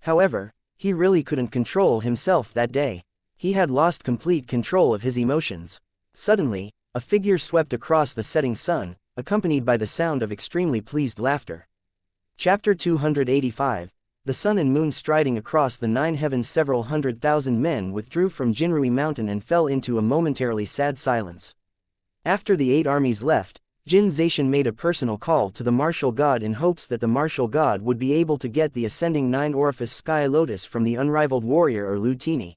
Speaker 1: However, he really couldn't control himself that day. He had lost complete control of his emotions. Suddenly, a figure swept across the setting sun, accompanied by the sound of extremely pleased laughter. Chapter 285. The sun and moon striding across the 9 heavens. Several 100,000 men withdrew from Jinrui Mountain and fell into a momentarily sad silence. After the 8 armies left, Jin Zaishan made a personal call to the martial god in hopes that the martial god would be able to get the ascending 9-orifice Sky Lotus from the unrivaled warrior or Lu Tini.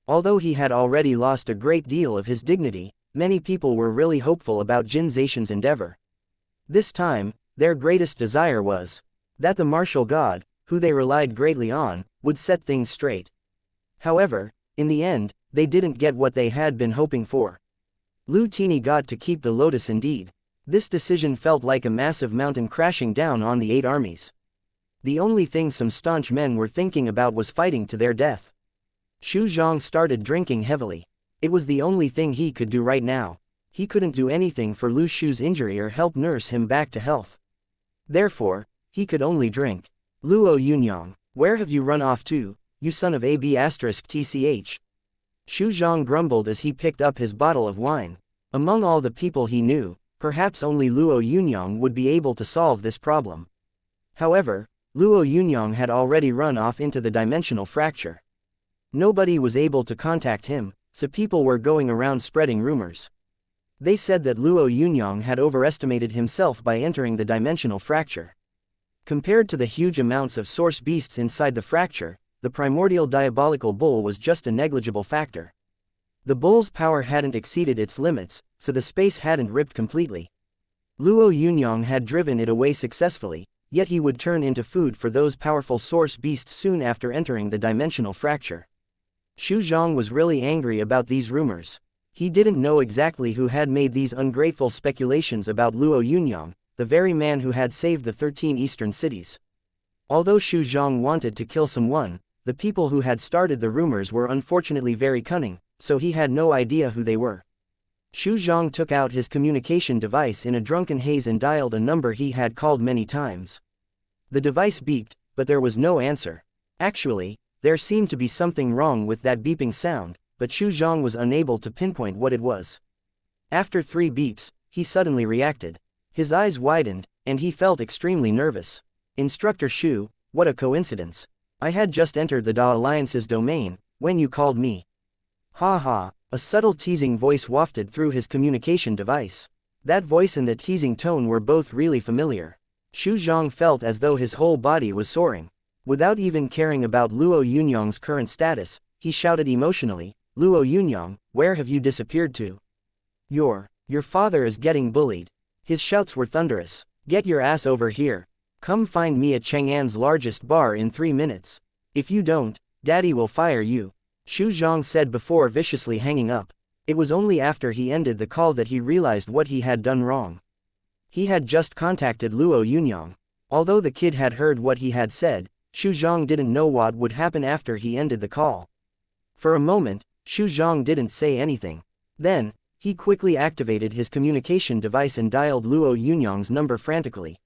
Speaker 1: Although he had already lost a great deal of his dignity, many people were really hopeful about Jin Zaishan's endeavor. This time, their greatest desire was that the martial god, who they relied greatly on, would set things straight. However, in the end, they didn't get what they had been hoping for. Lu Tini got to keep the lotus indeed. This decision felt like a massive mountain crashing down on the 8 armies. The only thing some staunch men were thinking about was fighting to their death. Xu Zhang started drinking heavily. It was the only thing he could do right now. He couldn't do anything for Lu Shu's injury or help nurse him back to health. Therefore, he could only drink. Luo Yunyang, where have you run off to, you son of AB*TCH? Xu Zhang grumbled as he picked up his bottle of wine. Among all the people he knew, perhaps only Luo Yunyang would be able to solve this problem. However, Luo Yunyang had already run off into the dimensional fracture. Nobody was able to contact him, so people were going around spreading rumors. They said that Luo Yunyang had overestimated himself by entering the dimensional fracture. Compared to the huge amounts of source beasts inside the fracture, the primordial diabolical bull was just a negligible factor. The bull's power hadn't exceeded its limits, so the space hadn't ripped completely. Luo Yunyang had driven it away successfully, yet he would turn into food for those powerful source beasts soon after entering the dimensional fracture. Xu Zhang was really angry about these rumors. He didn't know exactly who had made these ungrateful speculations about Luo Yunyang, the very man who had saved the 13 eastern cities. Although Xu Zhang wanted to kill someone, the people who had started the rumors were unfortunately very cunning, so he had no idea who they were. Xu Zhang took out his communication device in a drunken haze and dialed a number he had called many times. The device beeped, but there was no answer. Actually, there seemed to be something wrong with that beeping sound, but Xu Zhang was unable to pinpoint what it was. After 3 beeps, he suddenly reacted. His eyes widened, and he felt extremely nervous. Instructor Xu, what a coincidence. I had just entered the Da Alliance's domain, when you called me. Ha ha, a subtle teasing voice wafted through his communication device. That voice and the teasing tone were both really familiar. Xu Zhang felt as though his whole body was soaring. Without even caring about Luo Yunyang's current status, he shouted emotionally, Luo Yunyang, where have you disappeared to? Your father is getting bullied. His shouts were thunderous. Get your ass over here. Come find me at Chang'an's largest bar in 3 minutes. If you don't, Daddy will fire you. Xu Zhang said before viciously hanging up. It was only after he ended the call that he realized what he had done wrong. He had just contacted Luo Yunyang. Although the kid had heard what he had said, Xu Zhang didn't know what would happen after he ended the call. For a moment, Xu Zhang didn't say anything. Then, he quickly activated his communication device and dialed Luo Yunyang's number frantically.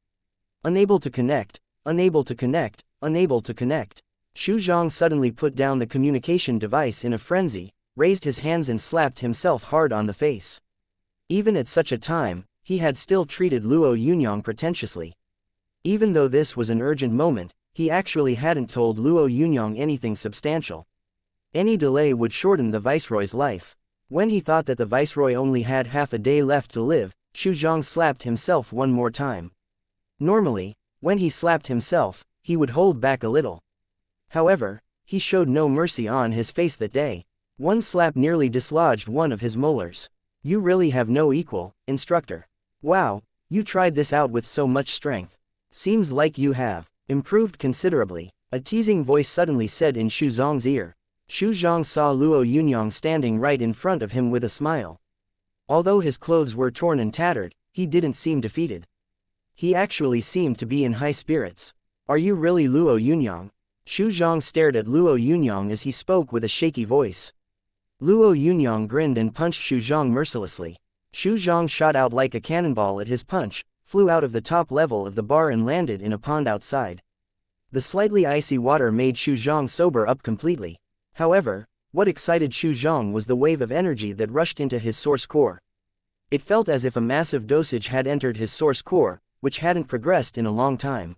Speaker 1: Unable to connect, unable to connect, unable to connect. Xu Zhang suddenly put down the communication device in a frenzy, raised his hands and slapped himself hard on the face. Even at such a time, he had still treated Luo Yunyang pretentiously. Even though this was an urgent moment, he actually hadn't told Luo Yunyang anything substantial. Any delay would shorten the viceroy's life. When he thought that the viceroy only had half a day left to live, Xu Zhang slapped himself one more time. Normally, when he slapped himself, he would hold back a little. However, he showed no mercy on his face that day. One slap nearly dislodged one of his molars. You really have no equal, instructor. Wow, you tried this out with so much strength. Seems like you have improved considerably, a teasing voice suddenly said in Xu Zhang's ear. Xu Zhang saw Luo Yunyang standing right in front of him with a smile. Although his clothes were torn and tattered, he didn't seem defeated. He actually seemed to be in high spirits. Are you really Luo Yunyang? Xu Zhang stared at Luo Yunyang as he spoke with a shaky voice. Luo Yunyang grinned and punched Xu Zhang mercilessly. Xu Zhang shot out like a cannonball at his punch, flew out of the top level of the bar and landed in a pond outside. The slightly icy water made Xu Zhang sober up completely. However, what excited Xu Zhang was the wave of energy that rushed into his source core. It felt as if a massive dosage had entered his source core, which hadn't progressed in a long time.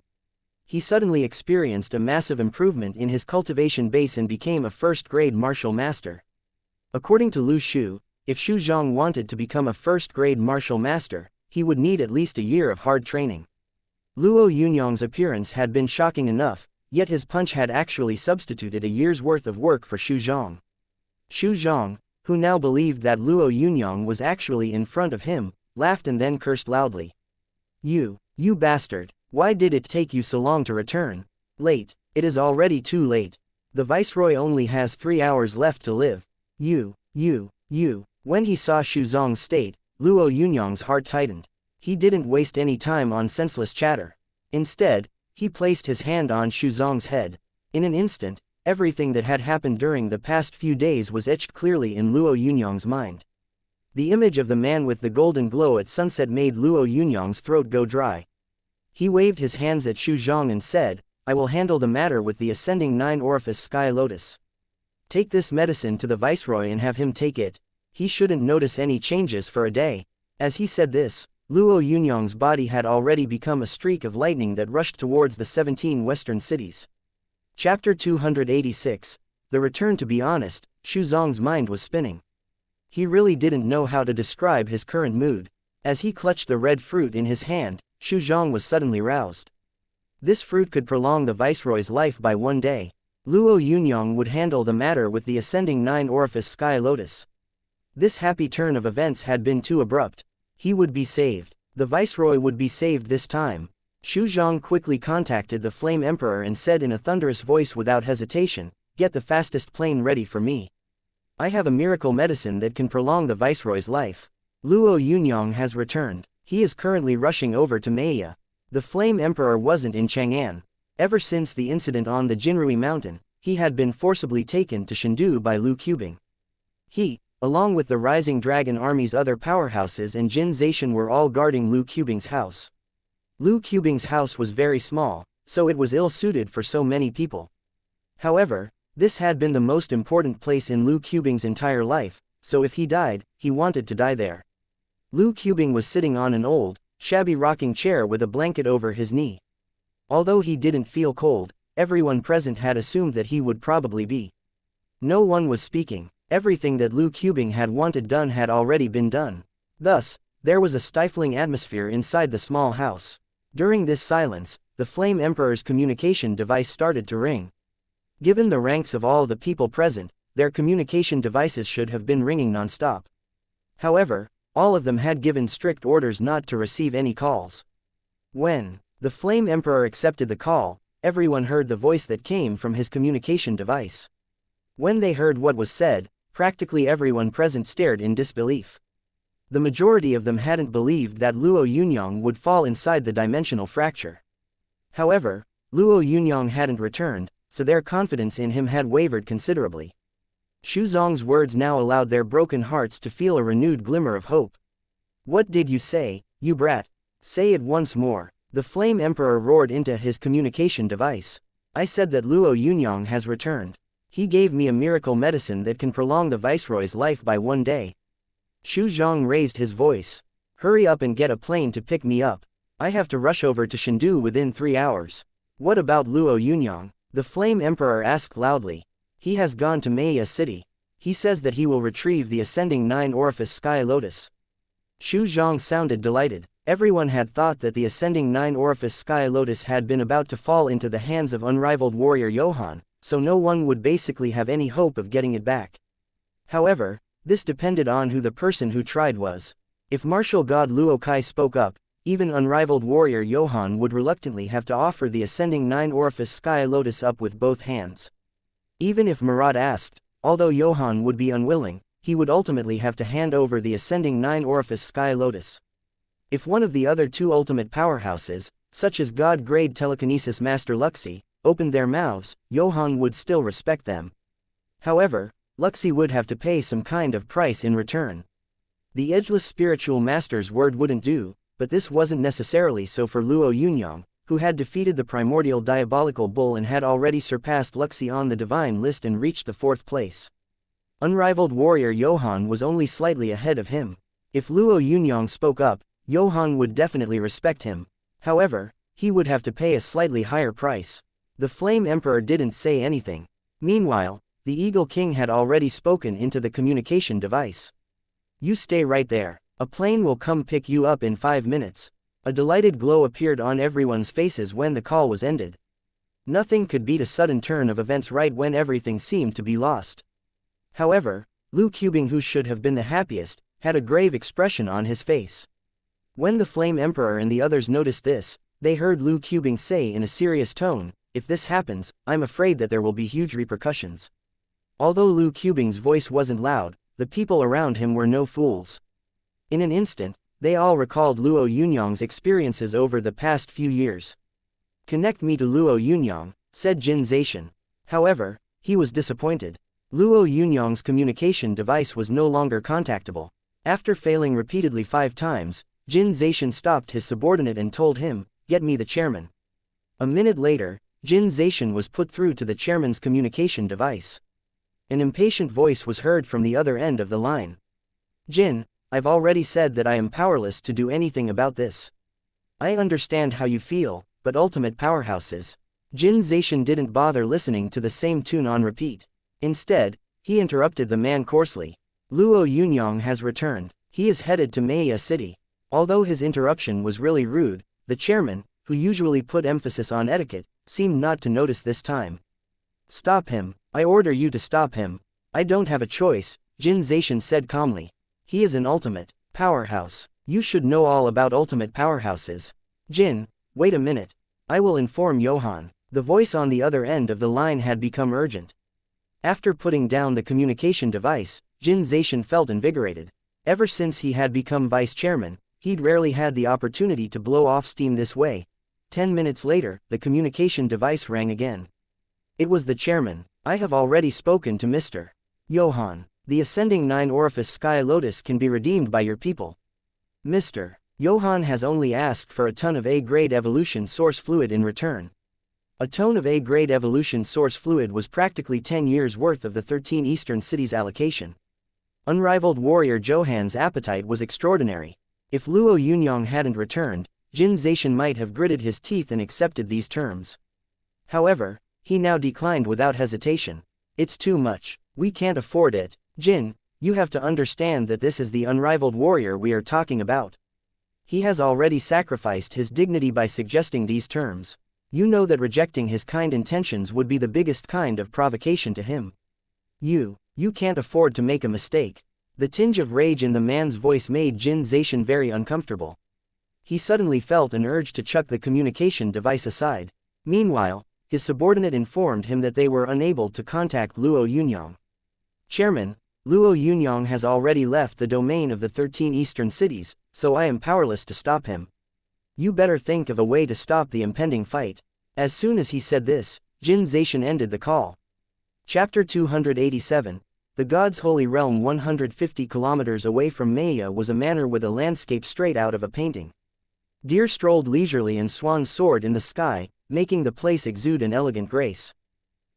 Speaker 1: He suddenly experienced a massive improvement in his cultivation base and became a first-grade martial master. According to Lu Shu, if Xu Zhang wanted to become a first-grade martial master, he would need at least a year of hard training. Luo Yunyang's appearance had been shocking enough, yet his punch had actually substituted a year's worth of work for Xu Zhang. Xu Zhang, who now believed that Luo Yunyang was actually in front of him, laughed and then cursed loudly. You bastard, why did it take you so long to return? Late, it is already too late. The viceroy only has 3 hours left to live. When he saw Xu Zong's state, Luo Yunyang's heart tightened. He didn't waste any time on senseless chatter. Instead, he placed his hand on Xu Zong's head. In an instant, everything that had happened during the past few days was etched clearly in Luo Yunyang's mind. The image of the man with the golden glow at sunset made Luo Yunyang's throat go dry. He waved his hands at Xu Zong and said, "I will handle the matter with the ascending 9-orifice sky lotus. Take this medicine to the viceroy and have him take it. He shouldn't notice any changes for a day." As he said this, Luo Yunyang's body had already become a streak of lightning that rushed towards the 17 western cities. Chapter 286, The Return. To be honest, Xu Zong's mind was spinning. He really didn't know how to describe his current mood. As he clutched the red fruit in his hand, Xu Zong was suddenly roused. This fruit could prolong the viceroy's life by 1 day. Luo Yunyang would handle the matter with the ascending 9-orifice sky lotus. This happy turn of events had been too abrupt. He would be saved. The viceroy would be saved this time. Xu Zong quickly contacted the Flame Emperor and said in a thunderous voice without hesitation, "Get the fastest plane ready for me. I have a miracle medicine that can prolong the viceroy's life." Luo Yunyang has returned. He is currently rushing over to Maya. The Flame Emperor wasn't in Chang'an. Ever since the incident on the Jinrui mountain, he had been forcibly taken to Chengdu by Lu Qubing. He, along with the Rising Dragon Army's other powerhouses and Jin Zaishan, were all guarding Lu Qubing's house. Lu Qubing's house was very small, so it was ill-suited for so many people. However, this had been the most important place in Lu Qubing's entire life, so if he died, he wanted to die there. Lu Qubing was sitting on an old, shabby rocking chair with a blanket over his knee. Although he didn't feel cold, everyone present had assumed that he would probably be. No one was speaking. Everything that Lu Qubing had wanted done had already been done. Thus, there was a stifling atmosphere inside the small house. During this silence, the Flame Emperor's communication device started to ring. Given the ranks of all the people present, their communication devices should have been ringing non-stop. However, all of them had given strict orders not to receive any calls. When the Flame Emperor accepted the call, everyone heard the voice that came from his communication device. When they heard what was said, practically everyone present stared in disbelief. The majority of them hadn't believed that Luo Yunyang would fall inside the dimensional fracture. However, Luo Yunyang hadn't returned, so their confidence in him had wavered considerably. Xu Zong's words now allowed their broken hearts to feel a renewed glimmer of hope. "What did you say, you brat? Say it once more," the Flame Emperor roared into his communication device. "I said that Luo Yunyang has returned. He gave me a miracle medicine that can prolong the viceroy's life by 1 day. Xu Zong raised his voice. "Hurry up and get a plane to pick me up. I have to rush over to Chengdu within 3 hours. "What about Luo Yunyang?" the Flame Emperor asked loudly. "He has gone to Maya City. He says that he will retrieve the ascending 9-orifice sky lotus." Xu Zong sounded delighted. Everyone had thought that the ascending 9-orifice sky lotus had been about to fall into the hands of unrivaled warrior Johann, so no one would basically have any hope of getting it back. However, this depended on who the person who tried was. If martial god Luo Kai spoke up, even unrivaled warrior Johann would reluctantly have to offer the ascending 9-orifice sky lotus up with both hands. Even if Marat asked, although Johann would be unwilling, he would ultimately have to hand over the ascending 9-orifice sky lotus. If one of the other two ultimate powerhouses, such as god-grade telekinesis master Luxi, opened their mouths, Johann would still respect them. However, Luxi would have to pay some kind of price in return. The edgeless spiritual master's word wouldn't do, but this wasn't necessarily so for Luo Yunyang, who had defeated the primordial diabolical bull and had already surpassed Luxi on the divine list and reached the 4th place. Unrivaled warrior Johann was only slightly ahead of him. If Luo Yunyang spoke up, Johann would definitely respect him. However, he would have to pay a slightly higher price. The Flame Emperor didn't say anything. Meanwhile, the Eagle King had already spoken into the communication device. "You stay right there. A plane will come pick you up in 5 minutes. A delighted glow appeared on everyone's faces when the call was ended. Nothing could beat a sudden turn of events right when everything seemed to be lost. However, Lu Qubing, who should have been the happiest, had a grave expression on his face. When the Flame Emperor and the others noticed this, they heard Lu Qubing say in a serious tone, "If this happens, I'm afraid that there will be huge repercussions." Although Lu Qubing's voice wasn't loud, the people around him were no fools. In an instant, they all recalled Luo Yunyang's experiences over the past few years. "Connect me to Luo Yunyang," said Jin Zaishan. However, he was disappointed. Luo Yunyang's communication device was no longer contactable. After failing repeatedly 5 times, Jin Zaishan stopped his subordinate and told him, "Get me the chairman." A minute later, Jin Zaishan was put through to the chairman's communication device. An impatient voice was heard from the other end of the line. "Jin, I've already said that I am powerless to do anything about this. I understand how you feel, but ultimate powerhouses." Jin Zaishan didn't bother listening to the same tune on repeat. Instead, he interrupted the man coarsely. "Luo Yunyang has returned. He is headed to Maya City." Although his interruption was really rude, the chairman, who usually put emphasis on etiquette, seemed not to notice this time. "Stop him. I order you to stop him." "I don't have a choice," Jin Zaishan said calmly. "He is an ultimate powerhouse. You should know all about ultimate powerhouses." "Jin, wait a minute. I will inform Johann." The voice on the other end of the line had become urgent. After putting down the communication device, Jin Zaishan felt invigorated. Ever since he had become vice chairman, he'd rarely had the opportunity to blow off steam this way. 10 minutes later, the communication device rang again. It was the chairman. "I have already spoken to Mr. Johann. The ascending 9-orifice sky lotus can be redeemed by your people. Mr. Johann has only asked for a ton of A-grade evolution source fluid in return." A ton of A-grade evolution source fluid was practically 10 years' worth of the 13 eastern cities' allocation. Unrivaled warrior Johann's appetite was extraordinary. If Luo Yunyang hadn't returned, Jin Zaishan might have gritted his teeth and accepted these terms. However, he now declined without hesitation. "It's too much. We can't afford it. Jin, you have to understand that this is the unrivaled warrior we are talking about. He has already sacrificed his dignity by suggesting these terms. You know that rejecting his kind intentions would be the biggest kind of provocation to him. You can't afford to make a mistake." The tinge of rage in the man's voice made Jin Zaishan very uncomfortable. He suddenly felt an urge to chuck the communication device aside. Meanwhile, his subordinate informed him that they were unable to contact Luo Yunyang. "Chairman, Luo Yunyang has already left the domain of the 13 eastern cities, so I am powerless to stop him. You better think of a way to stop the impending fight." As soon as he said this, Jin Zaishan ended the call. Chapter 287. The God's Holy Realm. 150 kilometers away from Maya was a manor with a landscape straight out of a painting. Deer strolled leisurely and swans soared in the sky, making the place exude an elegant grace.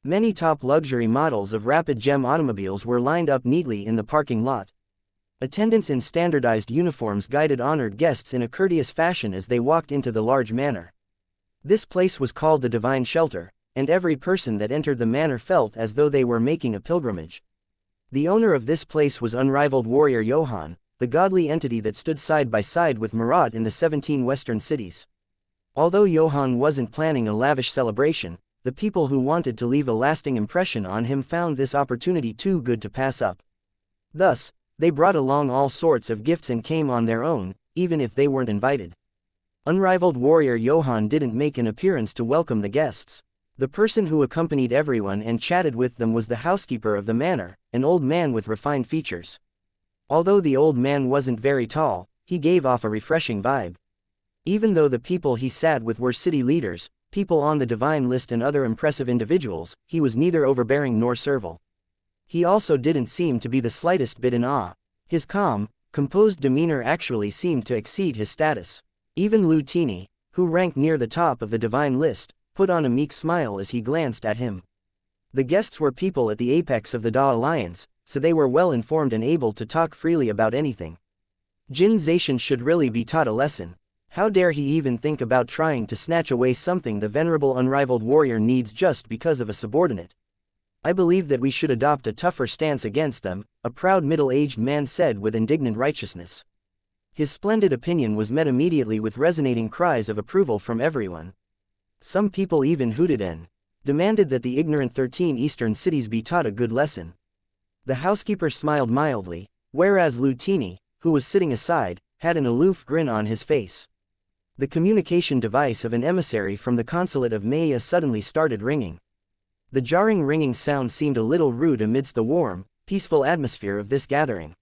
Speaker 1: Many top luxury models of rapid gem automobiles were lined up neatly in the parking lot. Attendants in standardized uniforms guided honored guests in a courteous fashion as they walked into the large manor. This place was called the Divine Shelter, and every person that entered the manor felt as though they were making a pilgrimage. The owner of this place was unrivaled warrior Johann, the godly entity that stood side by side with Marat in the 17 western cities. Although Johann wasn't planning a lavish celebration, the people who wanted to leave a lasting impression on him found this opportunity too good to pass up. Thus, they brought along all sorts of gifts and came on their own, even if they weren't invited. Unrivaled warrior Johann didn't make an appearance to welcome the guests. The person who accompanied everyone and chatted with them was the housekeeper of the manor, an old man with refined features. Although the old man wasn't very tall, he gave off a refreshing vibe. Even though the people he sat with were city leaders, people on the divine list and other impressive individuals, he was neither overbearing nor servile. He also didn't seem to be the slightest bit in awe. His calm, composed demeanor actually seemed to exceed his status. Even Lu Tini, who ranked near the top of the divine list, put on a meek smile as he glanced at him. The guests were people at the apex of the Da Alliance, so they were well informed and able to talk freely about anything. Jin Zaishan should really be taught a lesson. How dare he even think about trying to snatch away something the venerable unrivaled warrior needs just because of a subordinate? "I believe that we should adopt a tougher stance against them," a proud middle-aged man said with indignant righteousness. His splendid opinion was met immediately with resonating cries of approval from everyone. Some people even hooted and demanded that the ignorant 13 eastern cities be taught a good lesson. The housekeeper smiled mildly, whereas Lu Tini, who was sitting aside, had an aloof grin on his face. The communication device of an emissary from the consulate of Maya suddenly started ringing. The jarring ringing sound seemed a little rude amidst the warm, peaceful atmosphere of this gathering.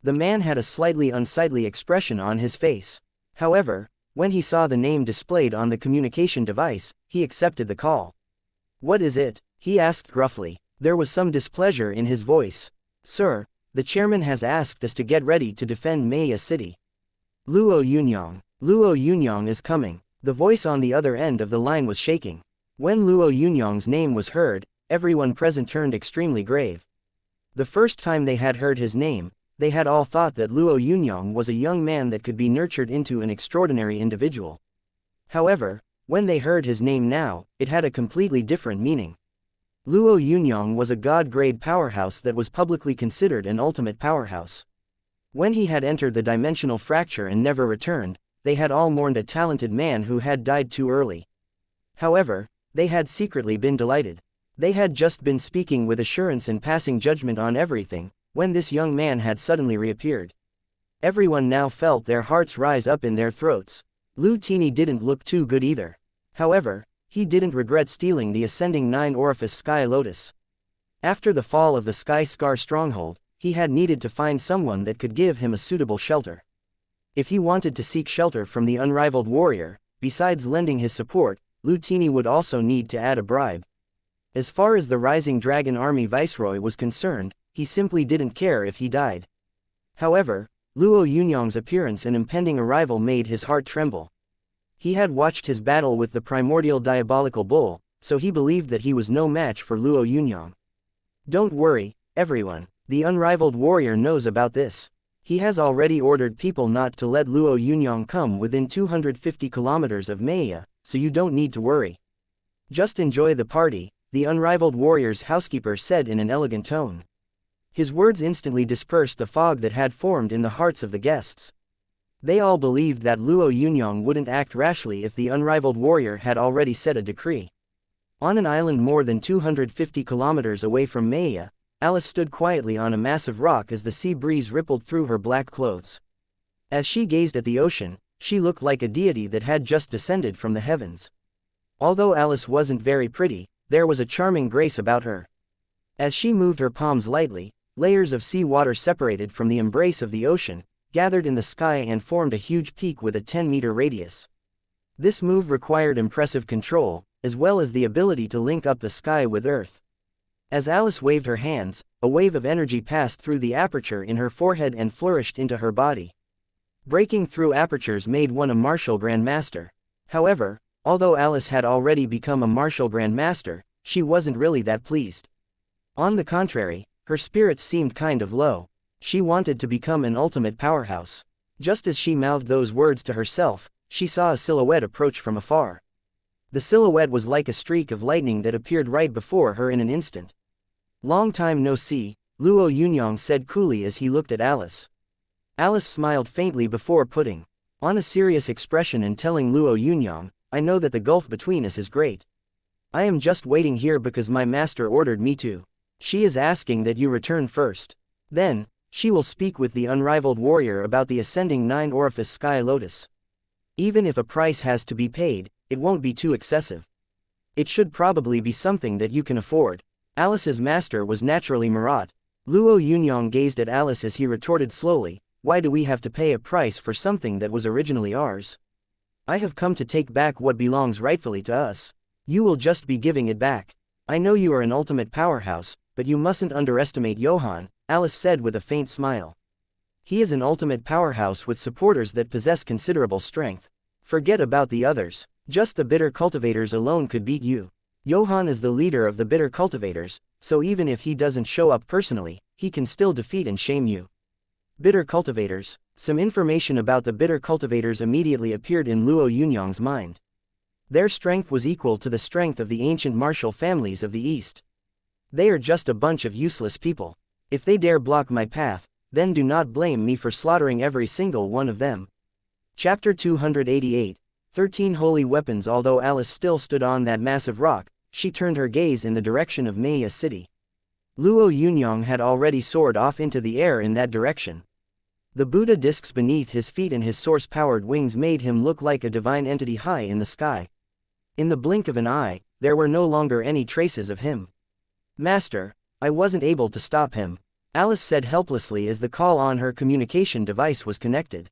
Speaker 1: The man had a slightly unsightly expression on his face. However, when he saw the name displayed on the communication device, he accepted the call. "What is it?" he asked gruffly. There was some displeasure in his voice. "Sir, the chairman has asked us to get ready to defend Maya City. Luo Yunyang. Luo Yunyang is coming." The voice on the other end of the line was shaking. When Luo Yunyang's name was heard, everyone present turned extremely grave. The first time they had heard his name, they had all thought that Luo Yunyang was a young man that could be nurtured into an extraordinary individual. However, when they heard his name now, it had a completely different meaning. Luo Yunyang was a god-grade powerhouse that was publicly considered an ultimate powerhouse. When he had entered the dimensional fracture and never returned, they had all mourned a talented man who had died too early. However, they had secretly been delighted. They had just been speaking with assurance and passing judgment on everything, when this young man had suddenly reappeared. Everyone now felt their hearts rise up in their throats. Lu Tini didn't look too good either. However, he didn't regret stealing the ascending 9-orifice Sky Lotus. After the fall of the Sky Scar stronghold, he had needed to find someone that could give him a suitable shelter. If he wanted to seek shelter from the unrivaled warrior, besides lending his support, Lu Tini would also need to add a bribe. As far as the Rising Dragon Army Viceroy was concerned, he simply didn't care if he died. However, Luo Yunyang's appearance and impending arrival made his heart tremble. He had watched his battle with the primordial diabolical bull, so he believed that he was no match for Luo Yunyang. Don't worry, everyone, the unrivaled warrior knows about this. He has already ordered people not to let Luo Yunyang come within 250 kilometers of Maya, so you don't need to worry. Just enjoy the party, the unrivaled warrior's housekeeper said in an elegant tone. His words instantly dispersed the fog that had formed in the hearts of the guests. They all believed that Luo Yunyang wouldn't act rashly if the unrivaled warrior had already set a decree. On an island more than 250 kilometers away from Maya, Alice stood quietly on a massive rock as the sea breeze rippled through her black clothes. As she gazed at the ocean, she looked like a deity that had just descended from the heavens. Although Alice wasn't very pretty, there was a charming grace about her. As she moved her palms lightly, layers of sea water separated from the embrace of the ocean, gathered in the sky and formed a huge peak with a 10-meter radius. This move required impressive control, as well as the ability to link up the sky with Earth. As Alice waved her hands, a wave of energy passed through the aperture in her forehead and flourished into her body. Breaking through apertures made one a martial grandmaster. However, although Alice had already become a martial grandmaster, she wasn't really that pleased. On the contrary, her spirits seemed kind of low. She wanted to become an ultimate powerhouse. Just as she mouthed those words to herself, she saw a silhouette approach from afar. The silhouette was like a streak of lightning that appeared right before her in an instant. "Long time no see," Luo Yunyang said coolly as he looked at Alice. Alice smiled faintly before putting on a serious expression and telling Luo Yunyang, "I know that the gulf between us is great. I am just waiting here because my master ordered me to. She is asking that you return first. Then, she will speak with the unrivaled warrior about the ascending 9-orifice Sky Lotus. Even if a price has to be paid, it won't be too excessive. It should probably be something that you can afford." Alice's master was naturally Marat. Luo Yunyang gazed at Alice as he retorted slowly, "Why do we have to pay a price for something that was originally ours? I have come to take back what belongs rightfully to us. You will just be giving it back. I know you are an ultimate powerhouse, but you mustn't underestimate Johann," Alice said with a faint smile. "He is an ultimate powerhouse with supporters that possess considerable strength. Forget about the others. Just the bitter cultivators alone could beat you. Johann is the leader of the bitter cultivators, so even if he doesn't show up personally, he can still defeat and shame you." Bitter cultivators. Some information about the bitter cultivators immediately appeared in Luo Yunyang's mind. Their strength was equal to the strength of the ancient martial families of the East. They are just a bunch of useless people. If they dare block my path, then do not blame me for slaughtering every single one of them. Chapter 288. 13 Holy Weapons. Although Alice still stood on that massive rock, she turned her gaze in the direction of Maya City. Luo Yunyang had already soared off into the air in that direction. The Buddha discs beneath his feet and his source-powered wings made him look like a divine entity high in the sky. In the blink of an eye, there were no longer any traces of him. "Master, I wasn't able to stop him. Alice said helplessly as the call on her communication device was connected.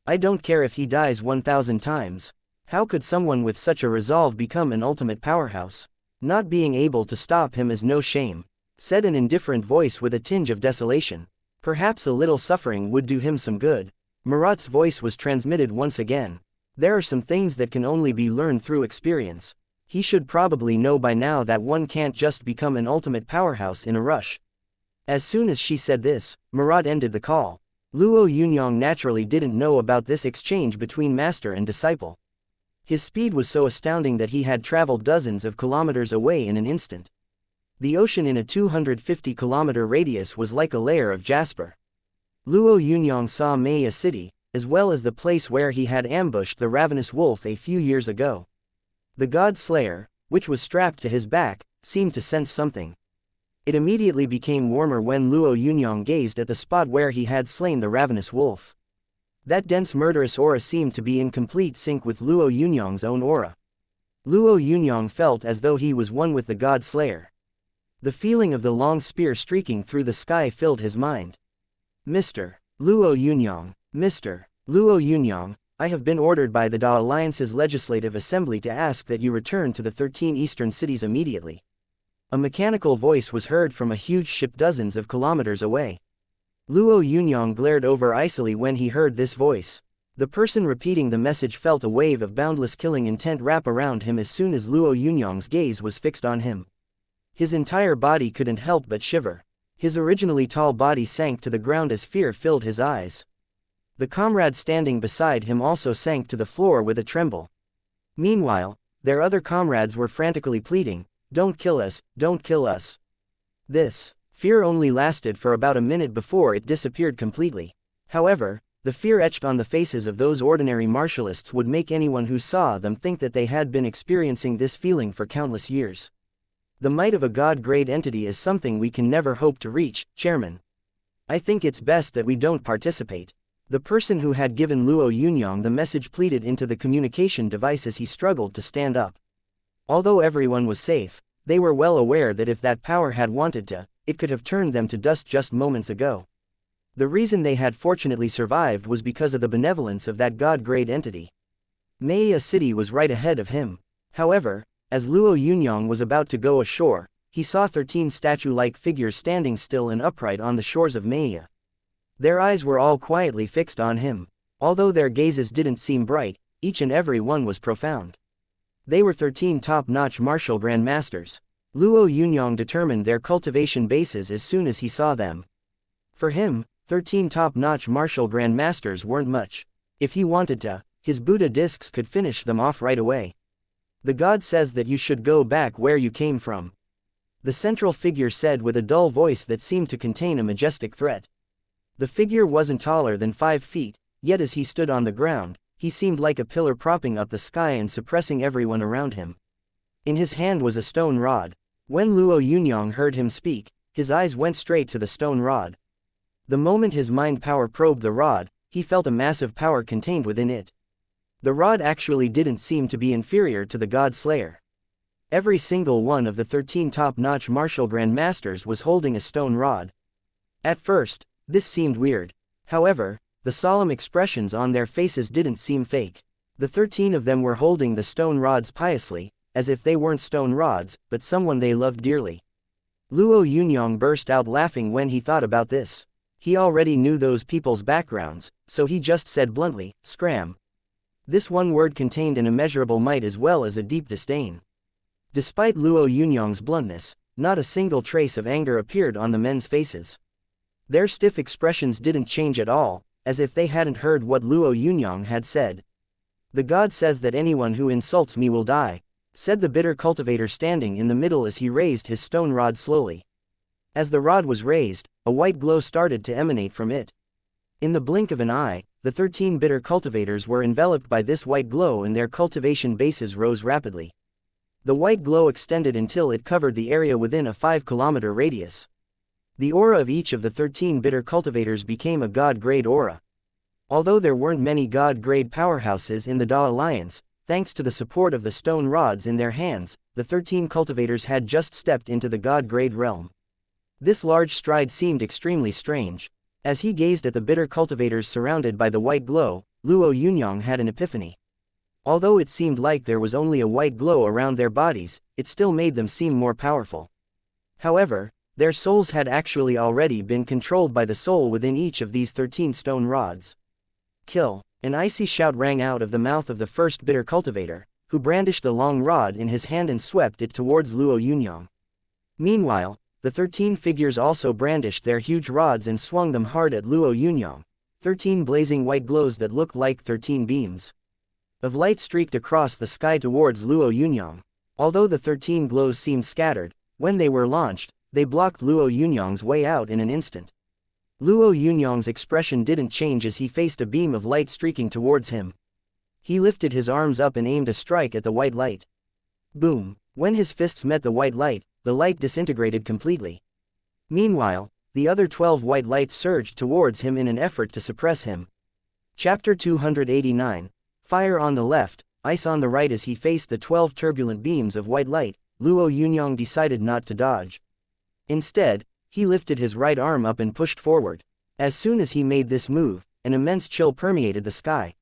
Speaker 1: I don't care if he dies 1,000 times. How could someone with such a resolve become an ultimate powerhouse? Not being able to stop him is no shame, said an indifferent voice with a tinge of desolation. Perhaps a little suffering would do him some good. Marat's voice was transmitted once again. There are some things that can only be learned through experience. He should probably know by now that one can't just become an ultimate powerhouse in a rush. As soon as she said this, Marat ended the call. Luo Yunyang naturally didn't know about this exchange between master and disciple. His speed was so astounding that he had traveled dozens of kilometers away in an instant. The ocean in a 250-kilometer radius was like a layer of jasper. Luo Yunyang saw Maya City, as well as the place where he had ambushed the ravenous wolf a few years ago. The god slayer, which was strapped to his back, seemed to sense something. It immediately became warmer when Luo Yunyang gazed at the spot where he had slain the ravenous wolf. That dense murderous aura seemed to be in complete sync with Luo Yunyang's own aura. Luo Yunyang felt as though he was one with the god slayer. The feeling of the long spear streaking through the sky filled his mind. Mr. Luo Yunyang, Mr. Luo Yunyang, I have been ordered by the Da Alliance's Legislative Assembly to ask that you return to the 13 eastern cities immediately. A mechanical voice was heard from a huge ship dozens of kilometers away. Luo Yunyang glared over icily when he heard this voice. The person repeating the message felt a wave of boundless killing intent wrap around him as soon as Luo Yunyang's gaze was fixed on him. His entire body couldn't help but shiver. His originally tall body sank to the ground as fear filled his eyes. The comrade standing beside him also sank to the floor with a tremble. Meanwhile, their other comrades were frantically pleading, "Don't kill us, don't kill us." This fear only lasted for about a minute before it disappeared completely. However, the fear etched on the faces of those ordinary martialists would make anyone who saw them think that they had been experiencing this feeling for countless years. The might of a god-grade entity is something we can never hope to reach, Chairman. I think it's best that we don't participate. The person who had given Luo Yunyang the message pleaded into the communication device as he struggled to stand up. Although everyone was safe, they were well aware that if that power had wanted to, it could have turned them to dust just moments ago. The reason they had fortunately survived was because of the benevolence of that god-grade entity. Maya City was right ahead of him. However, as Luo Yunyang was about to go ashore, he saw 13 statue-like figures standing still and upright on the shores of Maya. Their eyes were all quietly fixed on him. Although their gazes didn't seem bright, each and every one was profound. They were 13 top-notch martial grandmasters. Luo Yunyang determined their cultivation bases as soon as he saw them. For him, 13 top-notch martial grandmasters weren't much. If he wanted to, his Buddha discs could finish them off right away. The god says that you should go back where you came from. The central figure said with a dull voice that seemed to contain a majestic threat. The figure wasn't taller than 5 feet, yet as he stood on the ground, he seemed like a pillar propping up the sky and suppressing everyone around him. In his hand was a stone rod. When Luo Yunyang heard him speak, his eyes went straight to the stone rod. The moment his mind power probed the rod, he felt a massive power contained within it. The rod actually didn't seem to be inferior to the God Slayer. Every single one of the 13 top-notch martial grandmasters was holding a stone rod. At first, this seemed weird. However, the solemn expressions on their faces didn't seem fake. The 13 of them were holding the stone rods piously, as if they weren't stone rods, but someone they loved dearly. Luo Yunyang burst out laughing when he thought about this. He already knew those people's backgrounds, so he just said bluntly, "Scram." This one word contained an immeasurable might as well as a deep disdain. Despite Luo Yunyang's bluntness, not a single trace of anger appeared on the men's faces. Their stiff expressions didn't change at all, as if they hadn't heard what Luo Yunyang had said. "The god says that anyone who insults me will die," said the bitter cultivator standing in the middle as he raised his stone rod slowly. As the rod was raised, a white glow started to emanate from it. In the blink of an eye, the 13 bitter cultivators were enveloped by this white glow and their cultivation bases rose rapidly. The white glow extended until it covered the area within a 5-kilometer radius. The aura of each of the 13 bitter cultivators became a god-grade aura. Although there weren't many god-grade powerhouses in the Da Alliance, thanks to the support of the stone rods in their hands, the 13 cultivators had just stepped into the god-grade realm. This large stride seemed extremely strange. As he gazed at the bitter cultivators surrounded by the white glow, Luo Yunyang had an epiphany. Although it seemed like there was only a white glow around their bodies, it still made them seem more powerful. However, their souls had actually already been controlled by the soul within each of these 13 stone rods. Kill! An icy shout rang out of the mouth of the first bitter cultivator, who brandished the long rod in his hand and swept it towards Luo Yunyang. Meanwhile, the 13 figures also brandished their huge rods and swung them hard at Luo Yunyang. 13 blazing white glows that looked like 13 beams of light streaked across the sky towards Luo Yunyang. Although the 13 glows seemed scattered, when they were launched, they blocked Luo Yunyang's way out in an instant. Luo Yunyang's expression didn't change as he faced a beam of light streaking towards him. He lifted his arms up and aimed a strike at the white light. Boom! When his fists met the white light disintegrated completely. Meanwhile, the other 12 white lights surged towards him in an effort to suppress him. Chapter 289. Fire on the left, ice on the right. As he faced the 12 turbulent beams of white light, Luo Yunyang decided not to dodge. Instead, he lifted his right arm up and pushed forward. As soon as he made this move, an immense chill permeated the sky.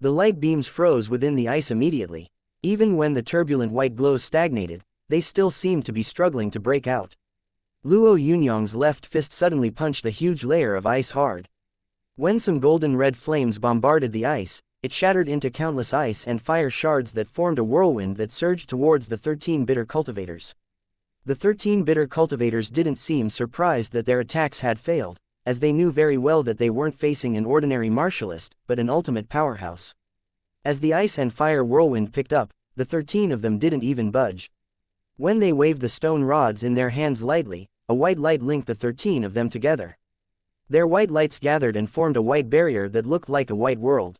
Speaker 1: The light beams froze within the ice immediately. Even when the turbulent white glows stagnated, they still seemed to be struggling to break out. Luo Yunyang's left fist suddenly punched a huge layer of ice hard. When some golden red flames bombarded the ice, it shattered into countless ice and fire shards that formed a whirlwind that surged towards the 13 bitter cultivators. The 13 bitter cultivators didn't seem surprised that their attacks had failed, as they knew very well that they weren't facing an ordinary martialist, but an ultimate powerhouse. As the ice and fire whirlwind picked up, the 13 of them didn't even budge. When they waved the stone rods in their hands lightly, a white light linked the 13 of them together. Their white lights gathered and formed a white barrier that looked like a white world.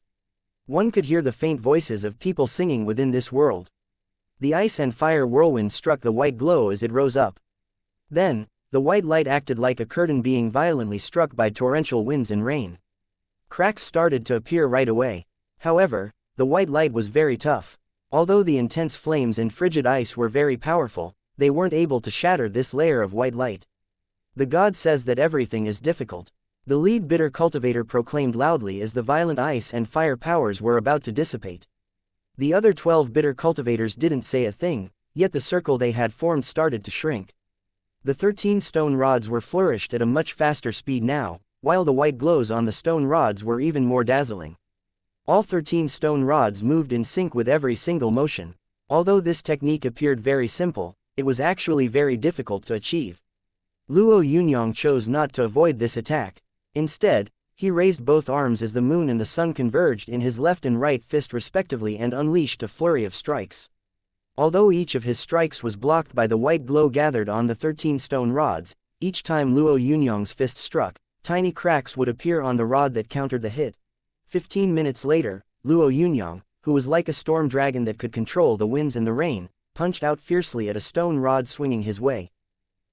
Speaker 1: One could hear the faint voices of people singing within this world. The ice and fire whirlwind struck the white glow as it rose up. Then, the white light acted like a curtain being violently struck by torrential winds and rain. Cracks started to appear right away. However, the white light was very tough. Although the intense flames and frigid ice were very powerful, they weren't able to shatter this layer of white light. The god says that everything is difficult. The lead bitter cultivator proclaimed loudly as the violent ice and fire powers were about to dissipate. The other 12 bitter cultivators didn't say a thing, yet the circle they had formed started to shrink. The 13 stone rods were flourished at a much faster speed now, while the white glows on the stone rods were even more dazzling. All 13 stone rods moved in sync with every single motion. Although this technique appeared very simple, it was actually very difficult to achieve. Luo Yunyang chose not to avoid this attack. Instead, he raised both arms as the moon and the sun converged in his left and right fist respectively and unleashed a flurry of strikes. Although each of his strikes was blocked by the white glow gathered on the 13 stone rods, each time Luo Yunyang's fist struck, tiny cracks would appear on the rod that countered the hit. 15 minutes later, Luo Yunyang, who was like a storm dragon that could control the winds and the rain, punched out fiercely at a stone rod swinging his way.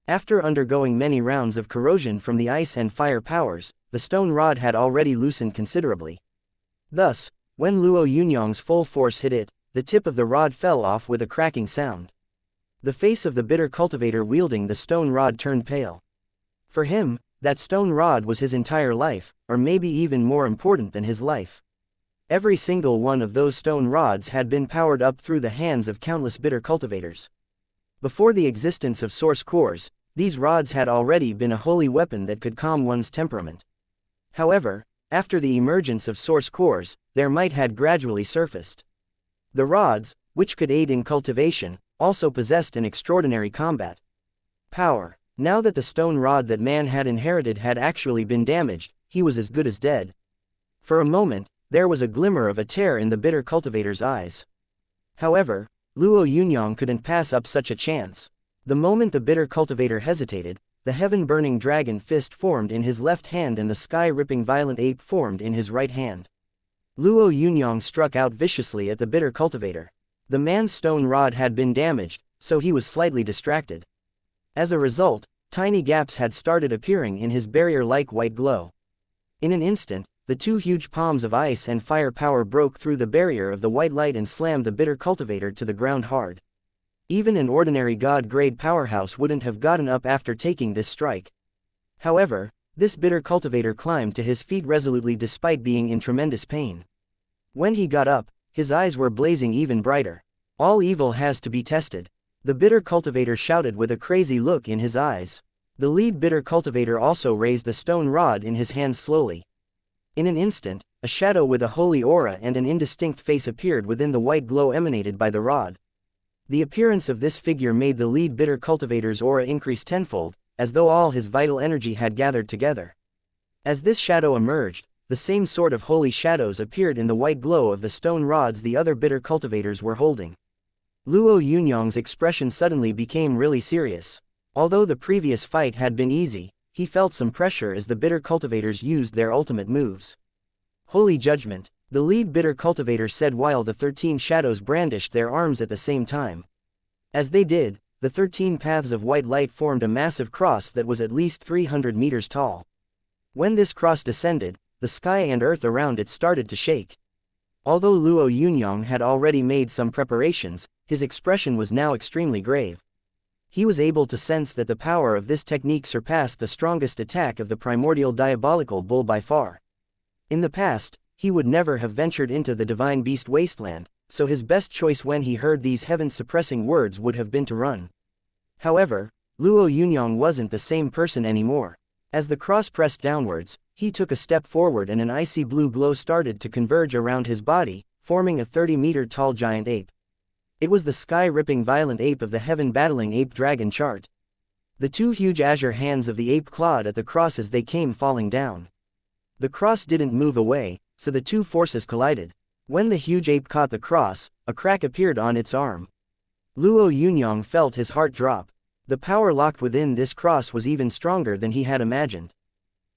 Speaker 1: After undergoing many rounds of corrosion from the ice and fire powers, the stone rod had already loosened considerably. Thus, when Luo Yunyang's full force hit it, the tip of the rod fell off with a cracking sound. The face of the bitter cultivator wielding the stone rod turned pale. For him, that stone rod was his entire life, or maybe even more important than his life. Every single one of those stone rods had been powered up through the hands of countless bitter cultivators. Before the existence of source cores, these rods had already been a holy weapon that could calm one's temperament. However, after the emergence of source cores, their might had gradually surfaced. The rods, which could aid in cultivation, also possessed an extraordinary combat power. Now that the stone rod that man had inherited had actually been damaged, he was as good as dead. For a moment, there was a glimmer of a terror in the bitter cultivator's eyes. However, Luo Yunyang couldn't pass up such a chance. The moment the bitter cultivator hesitated, the heaven-burning dragon fist formed in his left hand and the sky-ripping violent ape formed in his right hand. Luo Yunyang struck out viciously at the bitter cultivator. The man's stone rod had been damaged, so he was slightly distracted. As a result, tiny gaps had started appearing in his barrier-like white glow. In an instant, the two huge palms of ice and fire power broke through the barrier of the white light and slammed the bitter cultivator to the ground hard. Even an ordinary god-grade powerhouse wouldn't have gotten up after taking this strike. However, this bitter cultivator climbed to his feet resolutely despite being in tremendous pain. When he got up, his eyes were blazing even brighter. All evil has to be tested. The bitter cultivator shouted with a crazy look in his eyes. The lead bitter cultivator also raised the stone rod in his hand slowly. In an instant, a shadow with a holy aura and an indistinct face appeared within the white glow emanated by the rod. The appearance of this figure made the lead bitter cultivator's aura increase tenfold, as though all his vital energy had gathered together. As this shadow emerged, the same sort of holy shadows appeared in the white glow of the stone rods the other bitter cultivators were holding. Luo Yunyang's expression suddenly became really serious. Although the previous fight had been easy, he felt some pressure as the bitter cultivators used their ultimate moves. Holy Judgment, the lead bitter cultivator said while the 13 shadows brandished their arms at the same time. As they did, the 13 paths of white light formed a massive cross that was at least 300 meters tall. When this cross descended, the sky and earth around it started to shake. Although Luo Yunyang had already made some preparations, his expression was now extremely grave. He was able to sense that the power of this technique surpassed the strongest attack of the primordial diabolical bull by far. In the past, he would never have ventured into the divine beast wasteland, so his best choice when he heard these heaven-suppressing words would have been to run. However, Luo Yunyang wasn't the same person anymore. As the cross pressed downwards, he took a step forward and an icy blue glow started to converge around his body, forming a 30-meter-tall giant ape. It was the sky-ripping violent ape of the heaven-battling ape-dragon chart. The two huge azure hands of the ape clawed at the cross as they came falling down. The cross didn't move away, so the two forces collided. When the huge ape caught the cross, a crack appeared on its arm. Luo Yunyang felt his heart drop. The power locked within this cross was even stronger than he had imagined.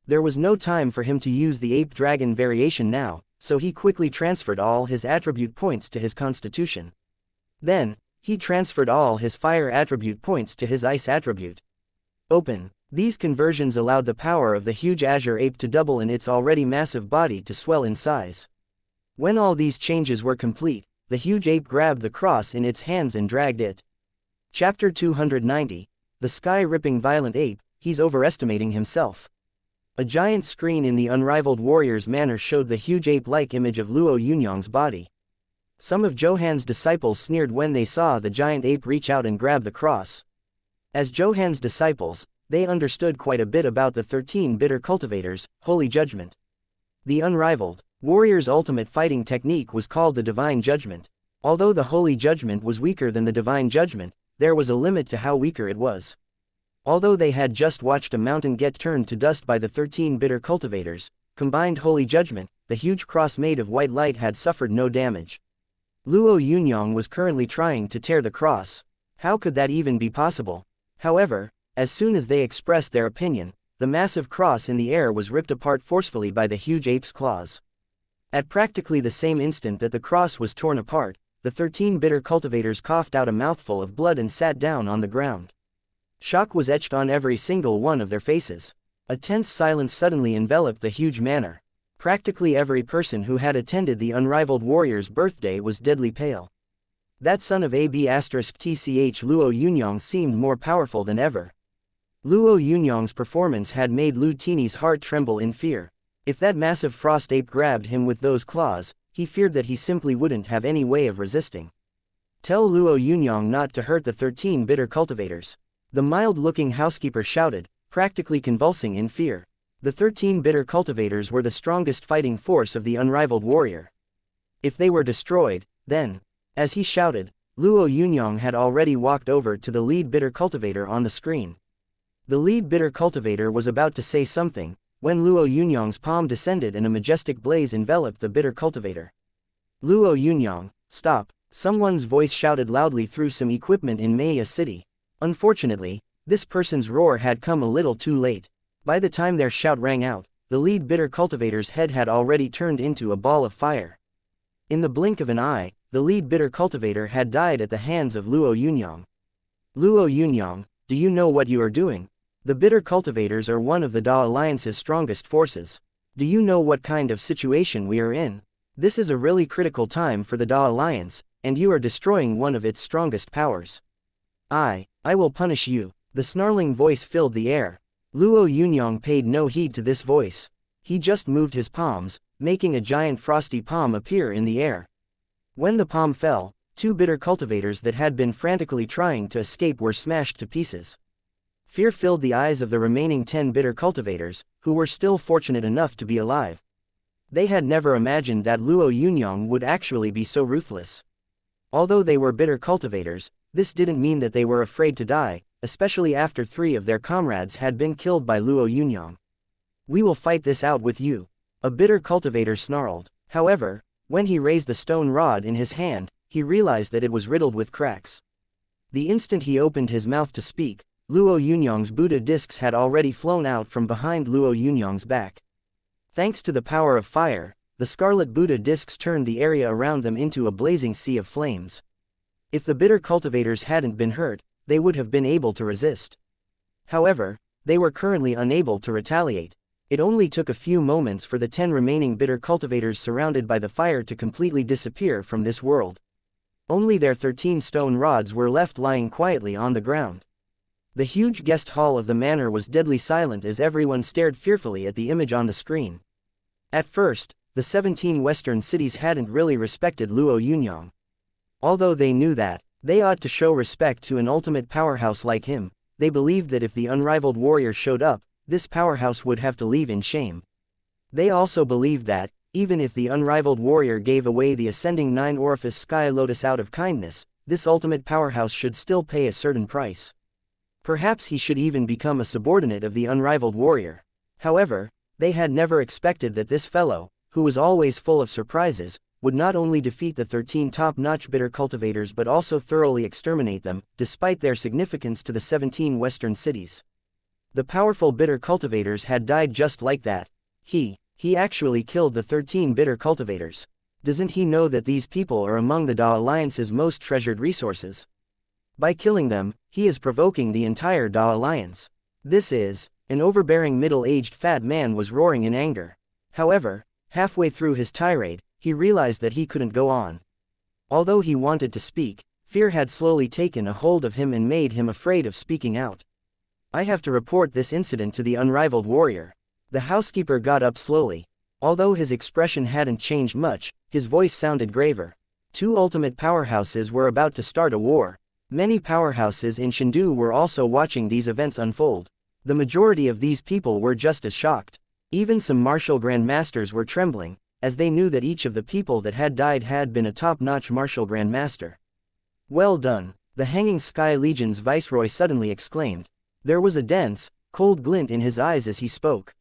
Speaker 1: There was no time for him to use the ape-dragon variation now, so he quickly transferred all his attribute points to his constitution. Then, he transferred all his fire attribute points to his ice attribute. Open. These conversions allowed the power of the huge azure ape to double and its already massive body to swell in size. When all these changes were complete, the huge ape grabbed the cross in its hands and dragged it. Chapter 290. The Sky-Ripping Violent Ape, He's Overestimating Himself. A giant screen in the unrivaled warrior's manner showed the huge ape-like image of Luo Yunyang's body. Some of Johan's disciples sneered when they saw the giant ape reach out and grab the cross. As Johan's disciples, they understood quite a bit about the 13 bitter cultivators, Holy Judgment. The unrivaled warrior's ultimate fighting technique was called the Divine Judgment. Although the Holy Judgment was weaker than the Divine Judgment, there was a limit to how weaker it was. Although they had just watched a mountain get turned to dust by the 13 bitter cultivators, combined Holy Judgment, the huge cross made of white light had suffered no damage. Luo Yunyang was currently trying to tear the cross. How could that even be possible? However, as soon as they expressed their opinion, the massive cross in the air was ripped apart forcefully by the huge ape's claws. At practically the same instant that the cross was torn apart, the 13 bitter cultivators coughed out a mouthful of blood and sat down on the ground. Shock was etched on every single one of their faces. A tense silence suddenly enveloped the huge manor. Practically every person who had attended the unrivaled warrior's birthday was deadly pale. That son of AB*TCH Luo Yunyang seemed more powerful than ever. Luo Yunyang's performance had made Lu Tini's heart tremble in fear. If that massive frost ape grabbed him with those claws, he feared that he simply wouldn't have any way of resisting. Tell Luo Yunyang not to hurt the 13 bitter cultivators. The mild-looking housekeeper shouted, practically convulsing in fear. The 13 bitter cultivators were the strongest fighting force of the unrivaled warrior. If they were destroyed, then, as he shouted, Luo Yunyang had already walked over to the lead bitter cultivator on the screen. The lead bitter cultivator was about to say something, when Luo Yunyang's palm descended and a majestic blaze enveloped the bitter cultivator. Luo Yunyang, stop, someone's voice shouted loudly through some equipment in Maya City. Unfortunately, this person's roar had come a little too late. By the time their shout rang out, the lead bitter cultivator's head had already turned into a ball of fire. In the blink of an eye, the lead bitter cultivator had died at the hands of Luo Yunyang. Luo Yunyang, do you know what you are doing? The bitter cultivators are one of the Da Alliance's strongest forces. Do you know what kind of situation we are in? This is a really critical time for the Da Alliance, and you are destroying one of its strongest powers. I will punish you. The snarling voice filled the air. Luo Yunyang paid no heed to this voice. He just moved his palms, making a giant frosty palm appear in the air. When the palm fell, 2 bitter cultivators that had been frantically trying to escape were smashed to pieces. Fear filled the eyes of the remaining 10 bitter cultivators, who were still fortunate enough to be alive. They had never imagined that Luo Yunyang would actually be so ruthless. Although they were bitter cultivators, this didn't mean that they were afraid to die, especially after 3 of their comrades had been killed by Luo Yunyang. We will fight this out with you, a bitter cultivator snarled. However, when he raised the stone rod in his hand, he realized that it was riddled with cracks. The instant he opened his mouth to speak, Luo Yunyang's Buddha discs had already flown out from behind Luo Yunyang's back. Thanks to the power of fire, the scarlet Buddha discs turned the area around them into a blazing sea of flames. If the bitter cultivators hadn't been hurt, they would have been able to resist. However, they were currently unable to retaliate. It only took a few moments for the 10 remaining bitter cultivators surrounded by the fire to completely disappear from this world. Only their 13 stone rods were left lying quietly on the ground. The huge guest hall of the manor was deadly silent as everyone stared fearfully at the image on the screen. At first, the 17 western cities hadn't really respected Luo Yunyang. Although they knew that they ought to show respect to an ultimate powerhouse like him, they believed that if the unrivaled warrior showed up, this powerhouse would have to leave in shame. They also believed that, even if the unrivaled warrior gave away the ascending 9-orifice sky lotus out of kindness, this ultimate powerhouse should still pay a certain price. Perhaps he should even become a subordinate of the unrivaled warrior. However, they had never expected that this fellow, who was always full of surprises, would not only defeat the 13 top-notch bitter cultivators but also thoroughly exterminate them, despite their significance to the 17 western cities. The powerful bitter cultivators had died just like that. He actually killed the 13 bitter cultivators. Doesn't he know that these people are among the Da Alliance's most treasured resources? By killing them, he is provoking the entire Da Alliance. This is, an overbearing middle-aged fat man was roaring in anger. However, halfway through his tirade, he realized that he couldn't go on. Although he wanted to speak, fear had slowly taken a hold of him and made him afraid of speaking out. I have to report this incident to the unrivaled warrior. The housekeeper got up slowly. Although his expression hadn't changed much, his voice sounded graver. 2 ultimate powerhouses were about to start a war. Many powerhouses in Shindu were also watching these events unfold. The majority of these people were just as shocked. Even some martial grandmasters were trembling, as they knew that each of the people that had died had been a top-notch martial grandmaster. Well done, the Hanging Sky Legion's viceroy suddenly exclaimed. There was a dense, cold glint in his eyes as he spoke.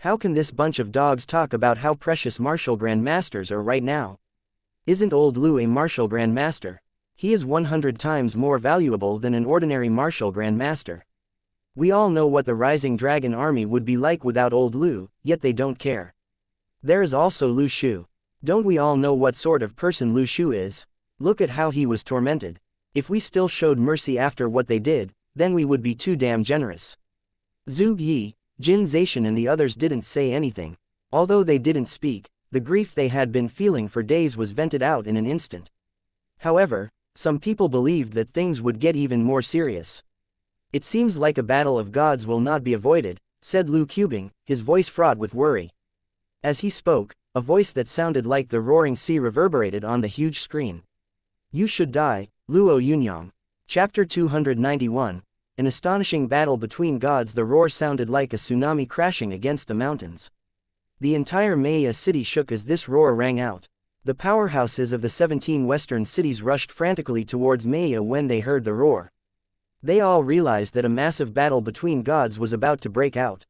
Speaker 1: How can this bunch of dogs talk about how precious martial grandmasters are right now? Isn't old Lu a martial grandmaster? He is 100 times more valuable than an ordinary martial grandmaster. We all know what the Rising Dragon army would be like without old Lu, yet they don't care. There is also Lu Shu. Don't we all know what sort of person Lu Shu is? Look at how he was tormented. If we still showed mercy after what they did, then we would be too damn generous. Zhu Yi, Jin Zaishan and the others didn't say anything. Although they didn't speak, the grief they had been feeling for days was vented out in an instant. However, some people believed that things would get even more serious. It seems like a battle of gods will not be avoided, said Lu Qubing, his voice fraught with worry. As he spoke, a voice that sounded like the roaring sea reverberated on the huge screen. You should die, Luo Yunyang. Chapter 291. An astonishing battle between gods. The roar sounded like a tsunami crashing against the mountains. The entire Maya city shook as this roar rang out. The powerhouses of the 17 western cities rushed frantically towards Maya when they heard the roar. They all realized that a massive battle between gods was about to break out.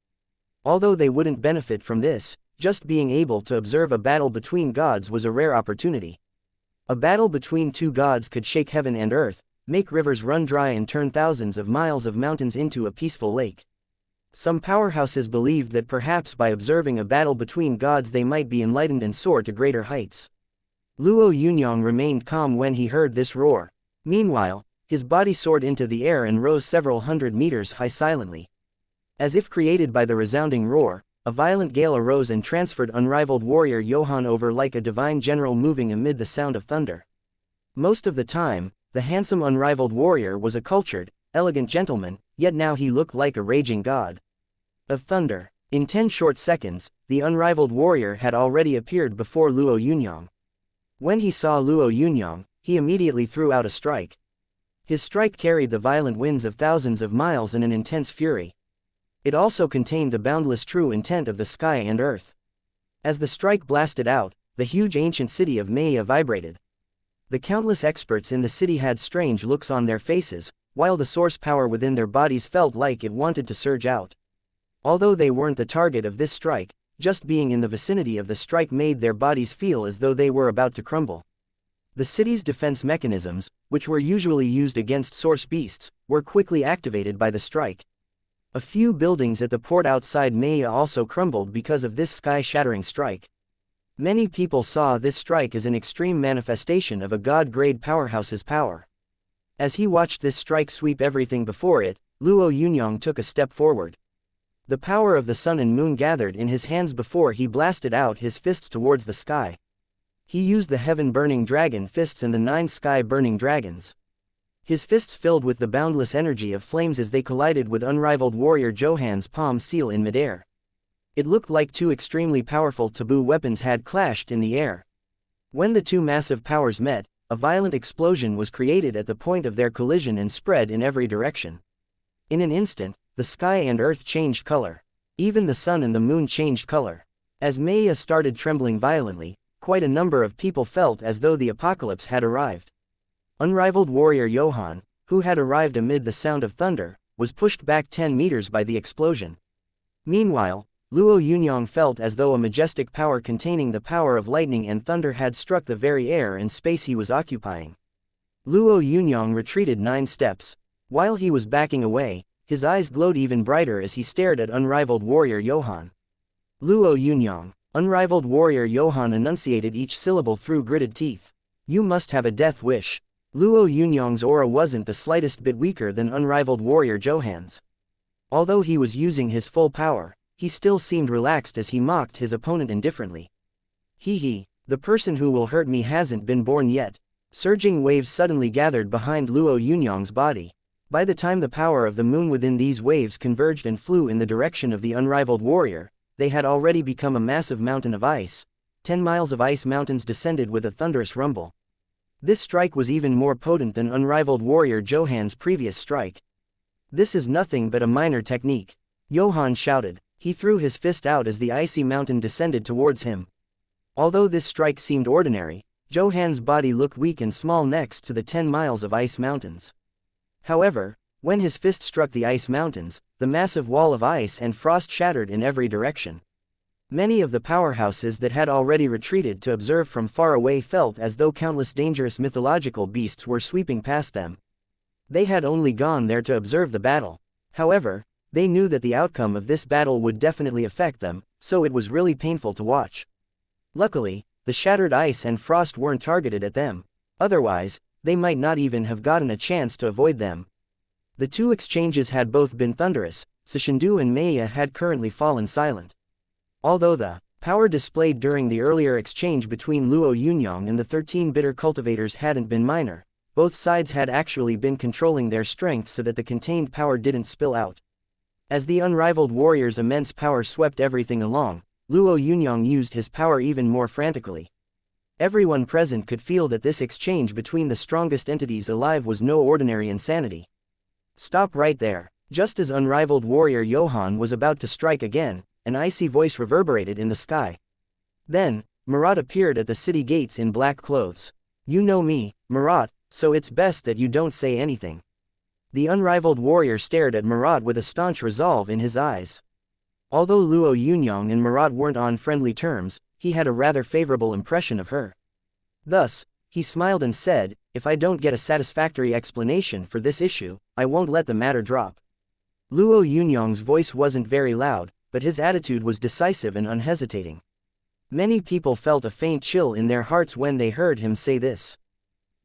Speaker 1: Although they wouldn't benefit from this, just being able to observe a battle between gods was a rare opportunity. A battle between 2 gods could shake heaven and earth, make rivers run dry and turn thousands of miles of mountains into a peaceful lake. Some powerhouses believed that perhaps by observing a battle between gods they might be enlightened and soar to greater heights. Luo Yunyang remained calm when he heard this roar. Meanwhile, his body soared into the air and rose several hundred meters high silently. As if created by the resounding roar, a violent gale arose and transferred unrivaled warrior Johann over like a divine general moving amid the sound of thunder. Most of the time, the handsome unrivaled warrior was a cultured, elegant gentleman, yet now he looked like a raging god of thunder. In 10 short seconds, the unrivaled warrior had already appeared before Luo Yunyang. When he saw Luo Yunyang, he immediately threw out a strike. His strike carried the violent winds of thousands of miles in an intense fury. It also contained the boundless true intent of the sky and earth. As the strike blasted out, the huge ancient city of Maya vibrated. The countless experts in the city had strange looks on their faces, while the source power within their bodies felt like it wanted to surge out. Although they weren't the target of this strike, just being in the vicinity of the strike made their bodies feel as though they were about to crumble. The city's defense mechanisms, which were usually used against source beasts, were quickly activated by the strike. A few buildings at the port outside Maya also crumbled because of this sky-shattering strike. Many people saw this strike as an extreme manifestation of a god-grade powerhouse's power. As he watched this strike sweep everything before it, Luo Yunyang took a step forward. The power of the sun and moon gathered in his hands before he blasted out his fists towards the sky. He used the heaven-burning dragon fists and the 9 sky-burning dragons. His fists filled with the boundless energy of flames as they collided with unrivaled warrior Johan's palm seal in midair. It looked like 2 extremely powerful taboo weapons had clashed in the air. When the 2 massive powers met, a violent explosion was created at the point of their collision and spread in every direction. In an instant, the sky and earth changed color. Even the sun and the moon changed color. As Maya started trembling violently, quite a number of people felt as though the apocalypse had arrived. Unrivaled warrior Johann, who had arrived amid the sound of thunder, was pushed back 10 meters by the explosion. Meanwhile, Luo Yunyang felt as though a majestic power containing the power of lightning and thunder had struck the very air and space he was occupying. Luo Yunyang retreated 9 steps. While he was backing away, his eyes glowed even brighter as he stared at unrivaled warrior Johann. Luo Yunyang, unrivaled warrior Johann enunciated each syllable through gritted teeth. You must have a death wish. Luo Yunyang's aura wasn't the slightest bit weaker than unrivaled warrior Johan's. Although he was using his full power, he still seemed relaxed as he mocked his opponent indifferently. Hee, the person who will hurt me hasn't been born yet. Surging waves suddenly gathered behind Luo Yunyang's body. By the time the power of the moon within these waves converged and flew in the direction of the unrivaled warrior, they had already become a massive mountain of ice. 10 miles of ice mountains descended with a thunderous rumble. This strike was even more potent than unrivaled warrior Johan's previous strike. This is nothing but a minor technique. Johann shouted. He threw his fist out as the icy mountain descended towards him. Although this strike seemed ordinary, Johan's body looked weak and small next to the 10 miles of ice mountains. However, when his fist struck the ice mountains, the massive wall of ice and frost shattered in every direction. Many of the powerhouses that had already retreated to observe from far away felt as though countless dangerous mythological beasts were sweeping past them. They had only gone there to observe the battle. However, they knew that the outcome of this battle would definitely affect them, so it was really painful to watch. Luckily, the shattered ice and frost weren't targeted at them. Otherwise, they might not even have gotten a chance to avoid them. The 2 exchanges had both been thunderous. Sishindu and Maya had currently fallen silent. Although the power displayed during the earlier exchange between Luo Yunyang and the 13 bitter cultivators hadn't been minor, both sides had actually been controlling their strength so that the contained power didn't spill out. As the unrivaled warrior's immense power swept everything along, Luo Yunyang used his power even more frantically. Everyone present could feel that this exchange between the strongest entities alive was no ordinary insanity. Stop right there. Just as unrivaled warrior Johann was about to strike again, an icy voice reverberated in the sky. Then, Marat appeared at the city gates in black clothes. You know me, Marat, so it's best that you don't say anything. The unrivaled warrior stared at Marat with a staunch resolve in his eyes. Although Luo Yunyang and Marat weren't on friendly terms, he had a rather favorable impression of her. Thus, he smiled and said, if I don't get a satisfactory explanation for this issue, I won't let the matter drop. Luo Yunyang's voice wasn't very loud, but his attitude was decisive and unhesitating. Many people felt a faint chill in their hearts when they heard him say this.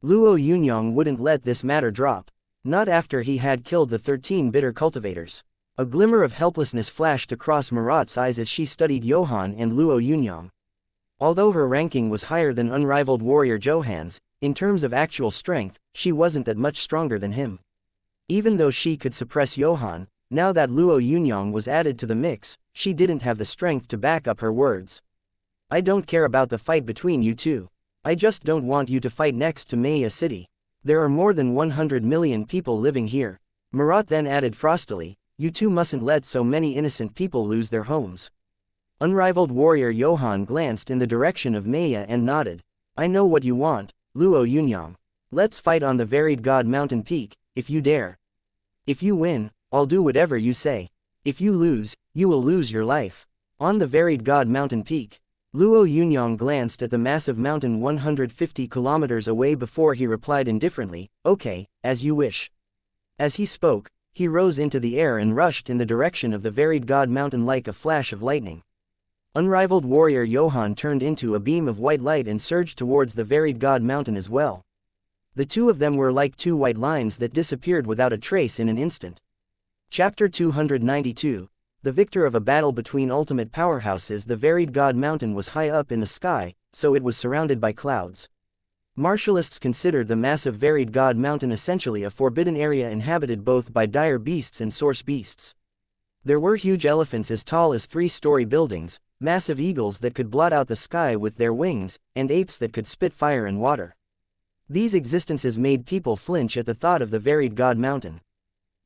Speaker 1: Luo Yunyang wouldn't let this matter drop. Not after he had killed the 13 bitter cultivators. A glimmer of helplessness flashed across Marat's eyes as she studied Johann and Luo Yunyang. Although her ranking was higher than unrivaled warrior Johan's, In terms of actual strength, she wasn't that much stronger than him. Even though she could suppress Johann, now that Luo Yunyang was added to the mix, she didn't have the strength to back up her words. I don't care about the fight between you two. I just don't want you to fight next to Maya City. There are more than 100 million people living here. Marat then added frostily, you two mustn't let so many innocent people lose their homes. Unrivaled warrior Johann glanced in the direction of Maya and nodded. I know what you want, Luo Yunyang. Let's fight on the varied God mountain peak, if you dare. If you win, I'll do whatever you say. If you lose, you will lose your life. On the varied God mountain peak. Luo Yunyang glanced at the massive mountain 150 kilometers away before he replied indifferently, okay, as you wish. As he spoke, he rose into the air and rushed in the direction of the varied God mountain like a flash of lightning. Unrivaled warrior Johann turned into a beam of white light and surged towards the varied God mountain as well. The two of them were like two white lines that disappeared without a trace in an instant. Chapter 292. The victor of a battle between ultimate powerhouses. The varied God mountain was high up in the sky, so it was surrounded by clouds. Martialists considered the massive varied God mountain essentially a forbidden area inhabited both by dire beasts and source beasts. There were huge elephants as tall as 3-story buildings, massive eagles that could blot out the sky with their wings, and apes that could spit fire and water. These existences made people flinch at the thought of the varied God mountain.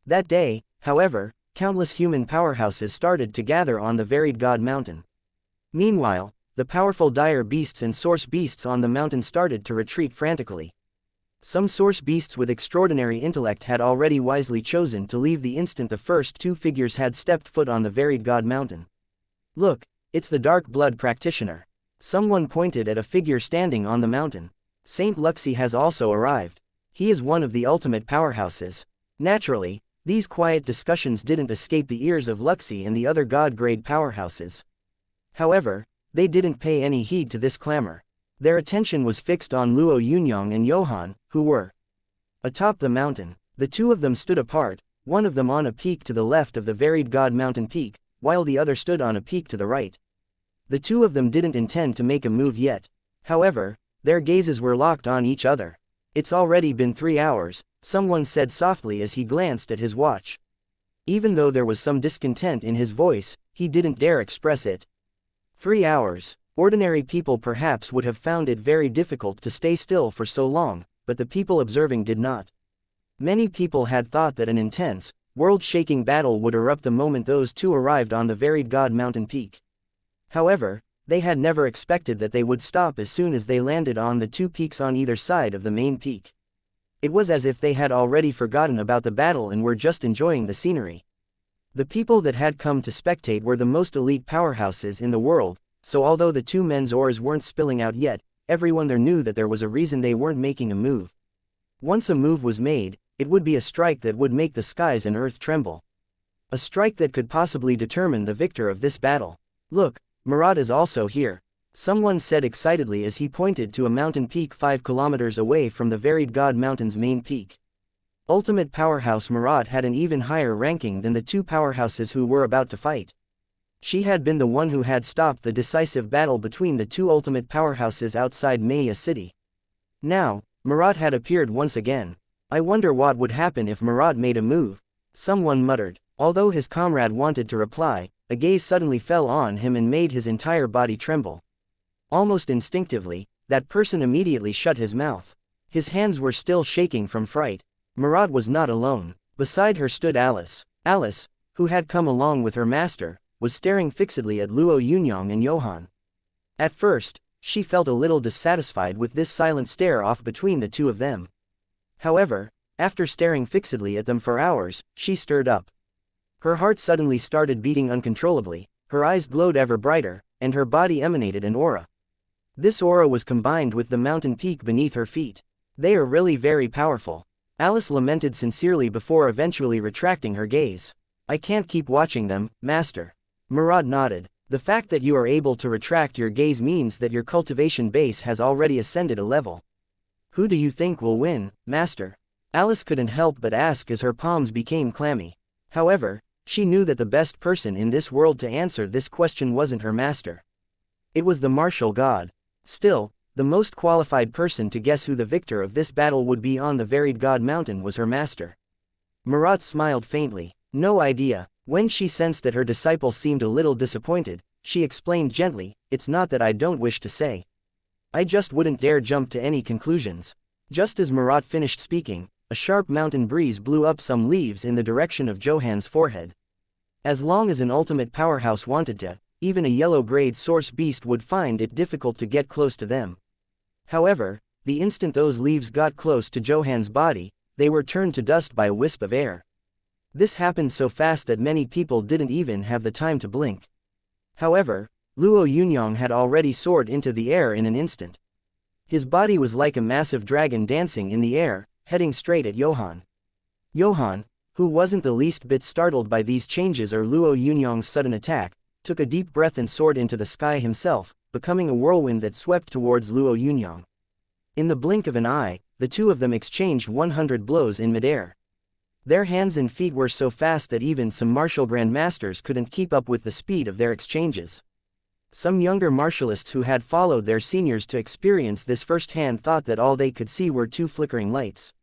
Speaker 1: That day, however, countless human powerhouses started to gather on the varied God mountain. Meanwhile, the powerful dire beasts and source beasts on the mountain started to retreat frantically. Some source beasts with extraordinary intellect had already wisely chosen to leave the instant the first two figures had stepped foot on the varied God mountain. Look, it's the dark blood practitioner. Someone pointed at a figure standing on the mountain. Saint Luxi has also arrived. He is one of the ultimate powerhouses. Naturally, these quiet discussions didn't escape the ears of Luxi and the other god-grade powerhouses. However, they didn't pay any heed to this clamor. Their attention was fixed on Luo Yunyang and Johann, who were atop the mountain. The two of them stood apart, one of them on a peak to the left of the varied God mountain peak, while the other stood on a peak to the right. The two of them didn't intend to make a move yet. However, their gazes were locked on each other. It's already been 3 hours, someone said softly as he glanced at his watch. Even though there was some discontent in his voice, he didn't dare express it. 3 hours. Ordinary people perhaps would have found it very difficult to stay still for so long, but the people observing did not. Many people had thought that an intense, world-shaking battle would erupt the moment those two arrived on the varied God mountain peak. However, they had never expected that they would stop as soon as they landed on the two peaks on either side of the main peak. It was as if they had already forgotten about the battle and were just enjoying the scenery. The people that had come to spectate were the most elite powerhouses in the world, so although the two men's oars weren't spilling out yet, everyone there knew that there was a reason they weren't making a move. Once a move was made, it would be a strike that would make the skies and earth tremble. A strike that could possibly determine the victor of this battle. Look, Marat is also here, someone said excitedly as he pointed to a mountain peak 5 kilometers away from the varied God mountain's main peak. Ultimate powerhouse Marat had an even higher ranking than the two powerhouses who were about to fight. She had been the one who had stopped the decisive battle between the two ultimate powerhouses outside Maya City. Now, Marat had appeared once again. I wonder what would happen if Marat made a move, someone muttered. Although his comrade wanted to reply, a gaze suddenly fell on him and made his entire body tremble. Almost instinctively, that person immediately shut his mouth. His hands were still shaking from fright. Marat was not alone. Beside her stood Alice. Alice, who had come along with her master, was staring fixedly at Luo Yunyang and Johann. At first, she felt a little dissatisfied with this silent stare-off between the two of them. However, after staring fixedly at them for hours, she stirred up. Her heart suddenly started beating uncontrollably, her eyes glowed ever brighter, and her body emanated an aura. This aura was combined with the mountain peak beneath her feet. They are really very powerful. Alice lamented sincerely before eventually retracting her gaze. I can't keep watching them, master. Marat nodded. The fact that you are able to retract your gaze means that your cultivation base has already ascended a level. Who do you think will win, master? Alice couldn't help but ask as her palms became clammy. However, she knew that the best person in this world to answer this question wasn't her master. It was the martial god. Still, The most qualified person to guess who the victor of this battle would be on the varied god mountain was her master. Marat smiled faintly. No idea. When she sensed that her disciple seemed a little disappointed, she explained gently, "It's not that I don't wish to say. I just wouldn't dare jump to any conclusions." Just as Marat finished speaking, a sharp mountain breeze blew up some leaves in the direction of Johan's forehead. As long as an ultimate powerhouse wanted to, even a yellow-grade source beast would find it difficult to get close to them. However, the instant those leaves got close to Johan's body, they were turned to dust by a wisp of air. This happened so fast that many people didn't even have the time to blink. However, Luo Yunyang had already soared into the air in an instant. His body was like a massive dragon dancing in the air, heading straight at Johan. Johan, who wasn't the least bit startled by these changes or Luo Yunyang's sudden attack, took a deep breath and soared into the sky himself, becoming a whirlwind that swept towards Luo Yunyang. In the blink of an eye, the two of them exchanged 100 blows in midair. Their hands and feet were so fast that even some martial grandmasters couldn't keep up with the speed of their exchanges. Some younger martialists who had followed their seniors to experience this firsthand thought that all they could see were two flickering lights.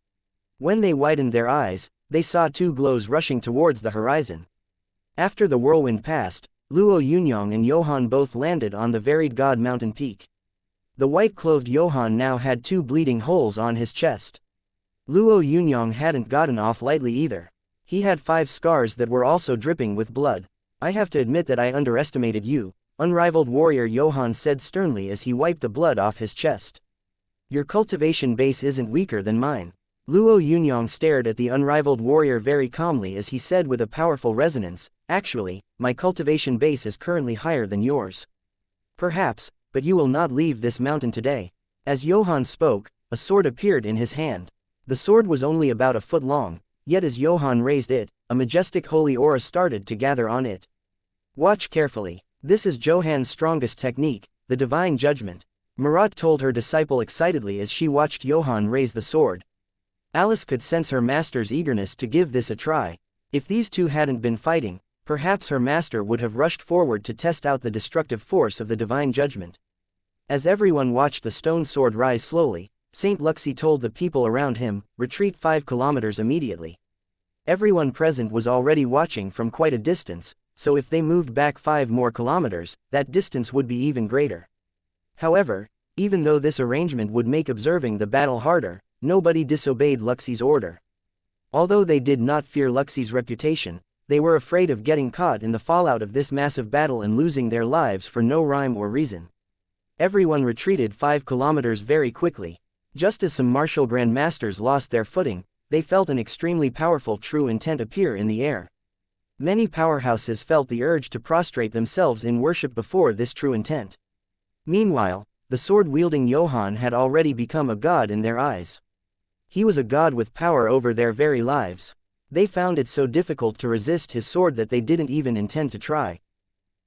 Speaker 1: When they widened their eyes, they saw two glows rushing towards the horizon. After the whirlwind passed, Luo Yunyang and Johan both landed on the varied god mountain peak. The white-clothed Johan now had two bleeding holes on his chest. Luo Yunyang hadn't gotten off lightly either. He had 5 scars that were also dripping with blood. "I have to admit that I underestimated you," unrivaled warrior Johan said sternly as he wiped the blood off his chest. "Your cultivation base isn't weaker than mine." Luo Yunyang stared at the unrivaled warrior very calmly as he said with a powerful resonance, "Actually, my cultivation base is currently higher than yours. Perhaps, but you will not leave this mountain today." As Johan spoke, a sword appeared in his hand. The sword was only about a foot long, yet as Johan raised it, a majestic holy aura started to gather on it. "Watch carefully. This is Johan's strongest technique, the divine judgment," Marat told her disciple excitedly as she watched Johan raise the sword. Alice could sense her master's eagerness to give this a try. If these two hadn't been fighting, perhaps her master would have rushed forward to test out the destructive force of the divine judgment. As everyone watched the stone sword rise slowly, Saint Luxi told the people around him, "Retreat 5 kilometers immediately." Everyone present was already watching from quite a distance, so if they moved back 5 more kilometers, that distance would be even greater. However, even though this arrangement would make observing the battle harder, nobody disobeyed Luxi's order. Although they did not fear Luxi's reputation, they were afraid of getting caught in the fallout of this massive battle and losing their lives for no rhyme or reason. Everyone retreated 5 kilometers very quickly. Just as some martial grandmasters lost their footing, they felt an extremely powerful true intent appear in the air. Many powerhouses felt the urge to prostrate themselves in worship before this true intent. Meanwhile, the sword-wielding Johan had already become a god in their eyes. He was a god with power over their very lives. They found it so difficult to resist his sword that they didn't even intend to try.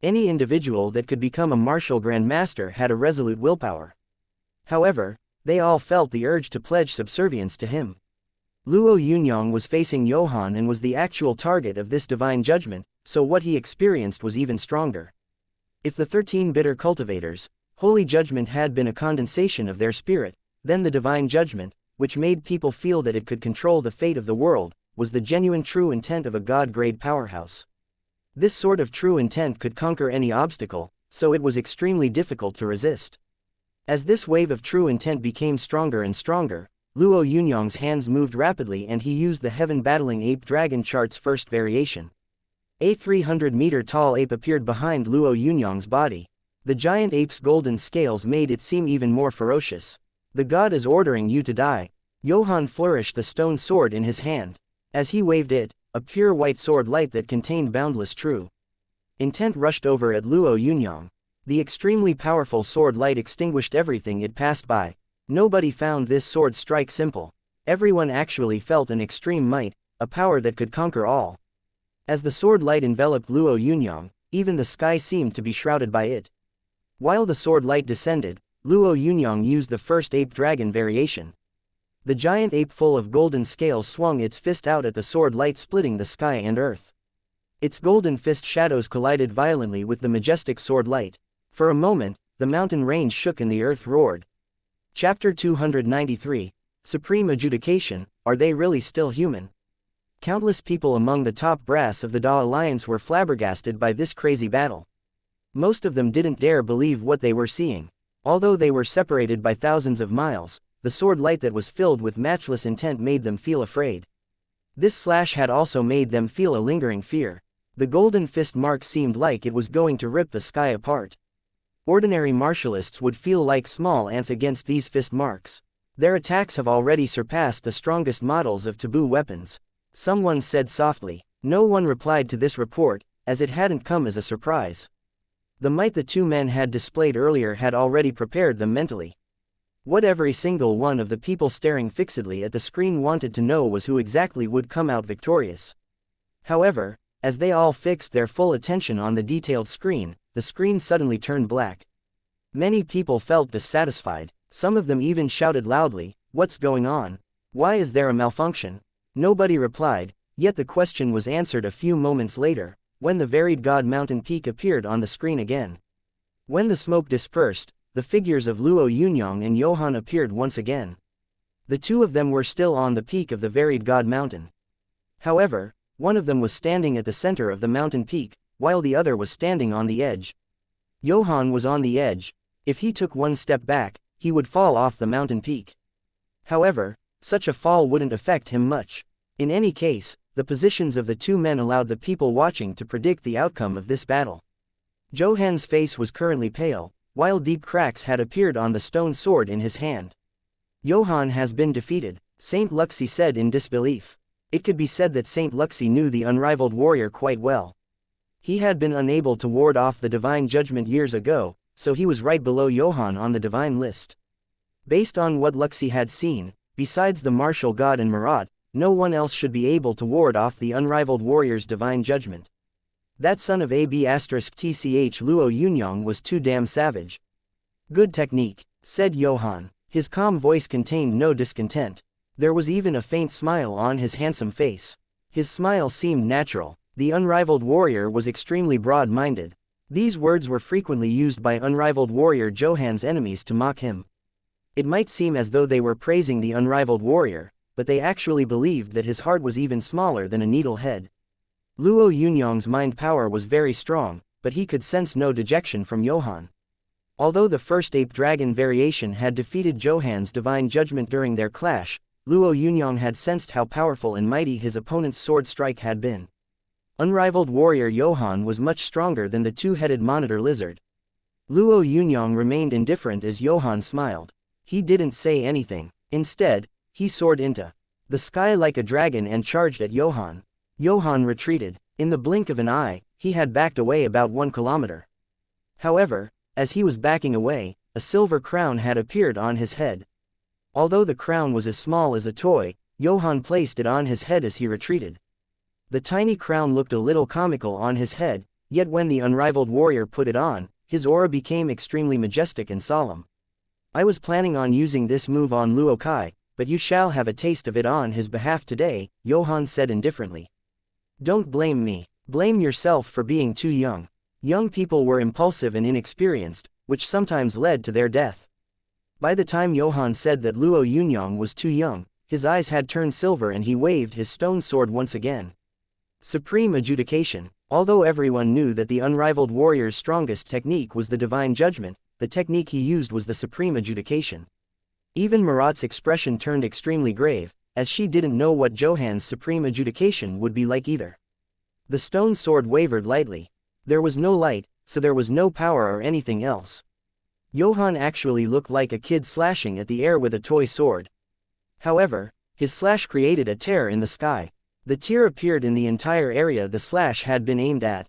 Speaker 1: Any individual that could become a martial grandmaster had a resolute willpower. However, they all felt the urge to pledge subservience to him. Luo Yunyang was facing Johan and was the actual target of this divine judgment, so what he experienced was even stronger. If the 13 bitter cultivators, holy judgment had been a condensation of their spirit, then the divine judgment, which made people feel that it could control the fate of the world, was the genuine true intent of a god-grade powerhouse. This sort of true intent could conquer any obstacle, so it was extremely difficult to resist. As this wave of true intent became stronger and stronger, Luo Yunyang's hands moved rapidly and he used the heaven-battling ape dragon chart's first variation. A 300-meter-tall ape appeared behind Luo Yunyang's body. The giant ape's golden scales made it seem even more ferocious. "The god is ordering you to die." Johan flourished the stone sword in his hand. As he waved it, a pure white sword light that contained boundless true intent rushed over at Luo Yunyang. The extremely powerful sword light extinguished everything it passed by. Nobody found this sword strike simple. Everyone actually felt an extreme might, a power that could conquer all. As the sword light enveloped Luo Yunyang, even the sky seemed to be shrouded by it. While the sword light descended, Luo Yunyang used the first ape dragon variation. The giant ape full of golden scales swung its fist out at the sword light, splitting the sky and earth. Its golden fist shadows collided violently with the majestic sword light. For a moment, the mountain range shook and the earth roared. Chapter 293, Supreme Adjudication, Are They Really Still Human? Countless people among the top brass of the Da Alliance were flabbergasted by this crazy battle. Most of them didn't dare believe what they were seeing. Although they were separated by thousands of miles, the sword light that was filled with matchless intent made them feel afraid. This slash had also made them feel a lingering fear. The golden fist mark seemed like it was going to rip the sky apart. Ordinary martialists would feel like small ants against these fist marks. Their attacks have already surpassed the strongest models of taboo weapons. Someone said softly. No one replied to this report, as it hadn't come as a surprise. The might the two men had displayed earlier had already prepared them mentally. What every single one of the people staring fixedly at the screen wanted to know was who exactly would come out victorious. However, as they all fixed their full attention on the detailed screen, the screen suddenly turned black. Many people felt dissatisfied. Some of them even shouted loudly, "What's going on? Why is there a malfunction?" Nobody replied, yet the question was answered a few moments later, when the varied God Mountain Peak appeared on the screen again. When the smoke dispersed, the figures of Luo Yunyang and Johann appeared once again. The two of them were still on the peak of the varied God Mountain. However, one of them was standing at the center of the mountain peak, while the other was standing on the edge. Johann was on the edge. If he took one step back, he would fall off the mountain peak. However, such a fall wouldn't affect him much. In any case, the positions of the two men allowed the people watching to predict the outcome of this battle. Johann's face was currently pale, while deep cracks had appeared on the stone sword in his hand. Johann has been defeated, Saint Luxi said in disbelief. It could be said that Saint Luxi knew the unrivaled warrior quite well. He had been unable to ward off the divine judgment years ago, so he was right below Johann on the divine list. Based on what Luxi had seen, besides the martial god and Marat, no one else should be able to ward off the unrivaled warrior's divine judgment. That son of AB*TCH Luo Yunyang was too damn savage. Good technique, said Johann. His calm voice contained no discontent. There was even a faint smile on his handsome face. His smile seemed natural. The unrivaled warrior was extremely broad-minded. These words were frequently used by unrivaled warrior Johann's enemies to mock him. It might seem as though they were praising the unrivaled warrior, but they actually believed that his heart was even smaller than a needle head. Luo Yunyang's mind power was very strong, but he could sense no dejection from Johann. Although the first ape dragon variation had defeated Johann's divine judgment during their clash, Luo Yunyang had sensed how powerful and mighty his opponent's sword strike had been. Unrivaled warrior Johann was much stronger than the two-headed monitor lizard. Luo Yunyang remained indifferent as Johann smiled. He didn't say anything. Instead, he soared into the sky like a dragon and charged at Johann. Johann retreated. In the blink of an eye, he had backed away about 1 kilometer. However, as he was backing away, a silver crown had appeared on his head. Although the crown was as small as a toy, Johann placed it on his head as he retreated. The tiny crown looked a little comical on his head, yet when the unrivaled warrior put it on, his aura became extremely majestic and solemn. I was planning on using this move on Luo Kai, but you shall have a taste of it on his behalf today, Johann said indifferently. Don't blame me. Blame yourself for being too young. Young people were impulsive and inexperienced, which sometimes led to their death. By the time Johann said that Luo Yunyang was too young, his eyes had turned silver and he waved his stone sword once again. Supreme Adjudication. Although everyone knew that the unrivaled warrior's strongest technique was the divine judgment, the technique he used was the Supreme Adjudication. Even Marat's expression turned extremely grave, as she didn't know what Johann's Supreme Adjudication would be like either. The stone sword wavered lightly. There was no light, so there was no power or anything else. Johann actually looked like a kid slashing at the air with a toy sword. However, his slash created a tear in the sky. The tear appeared in the entire area the slash had been aimed at.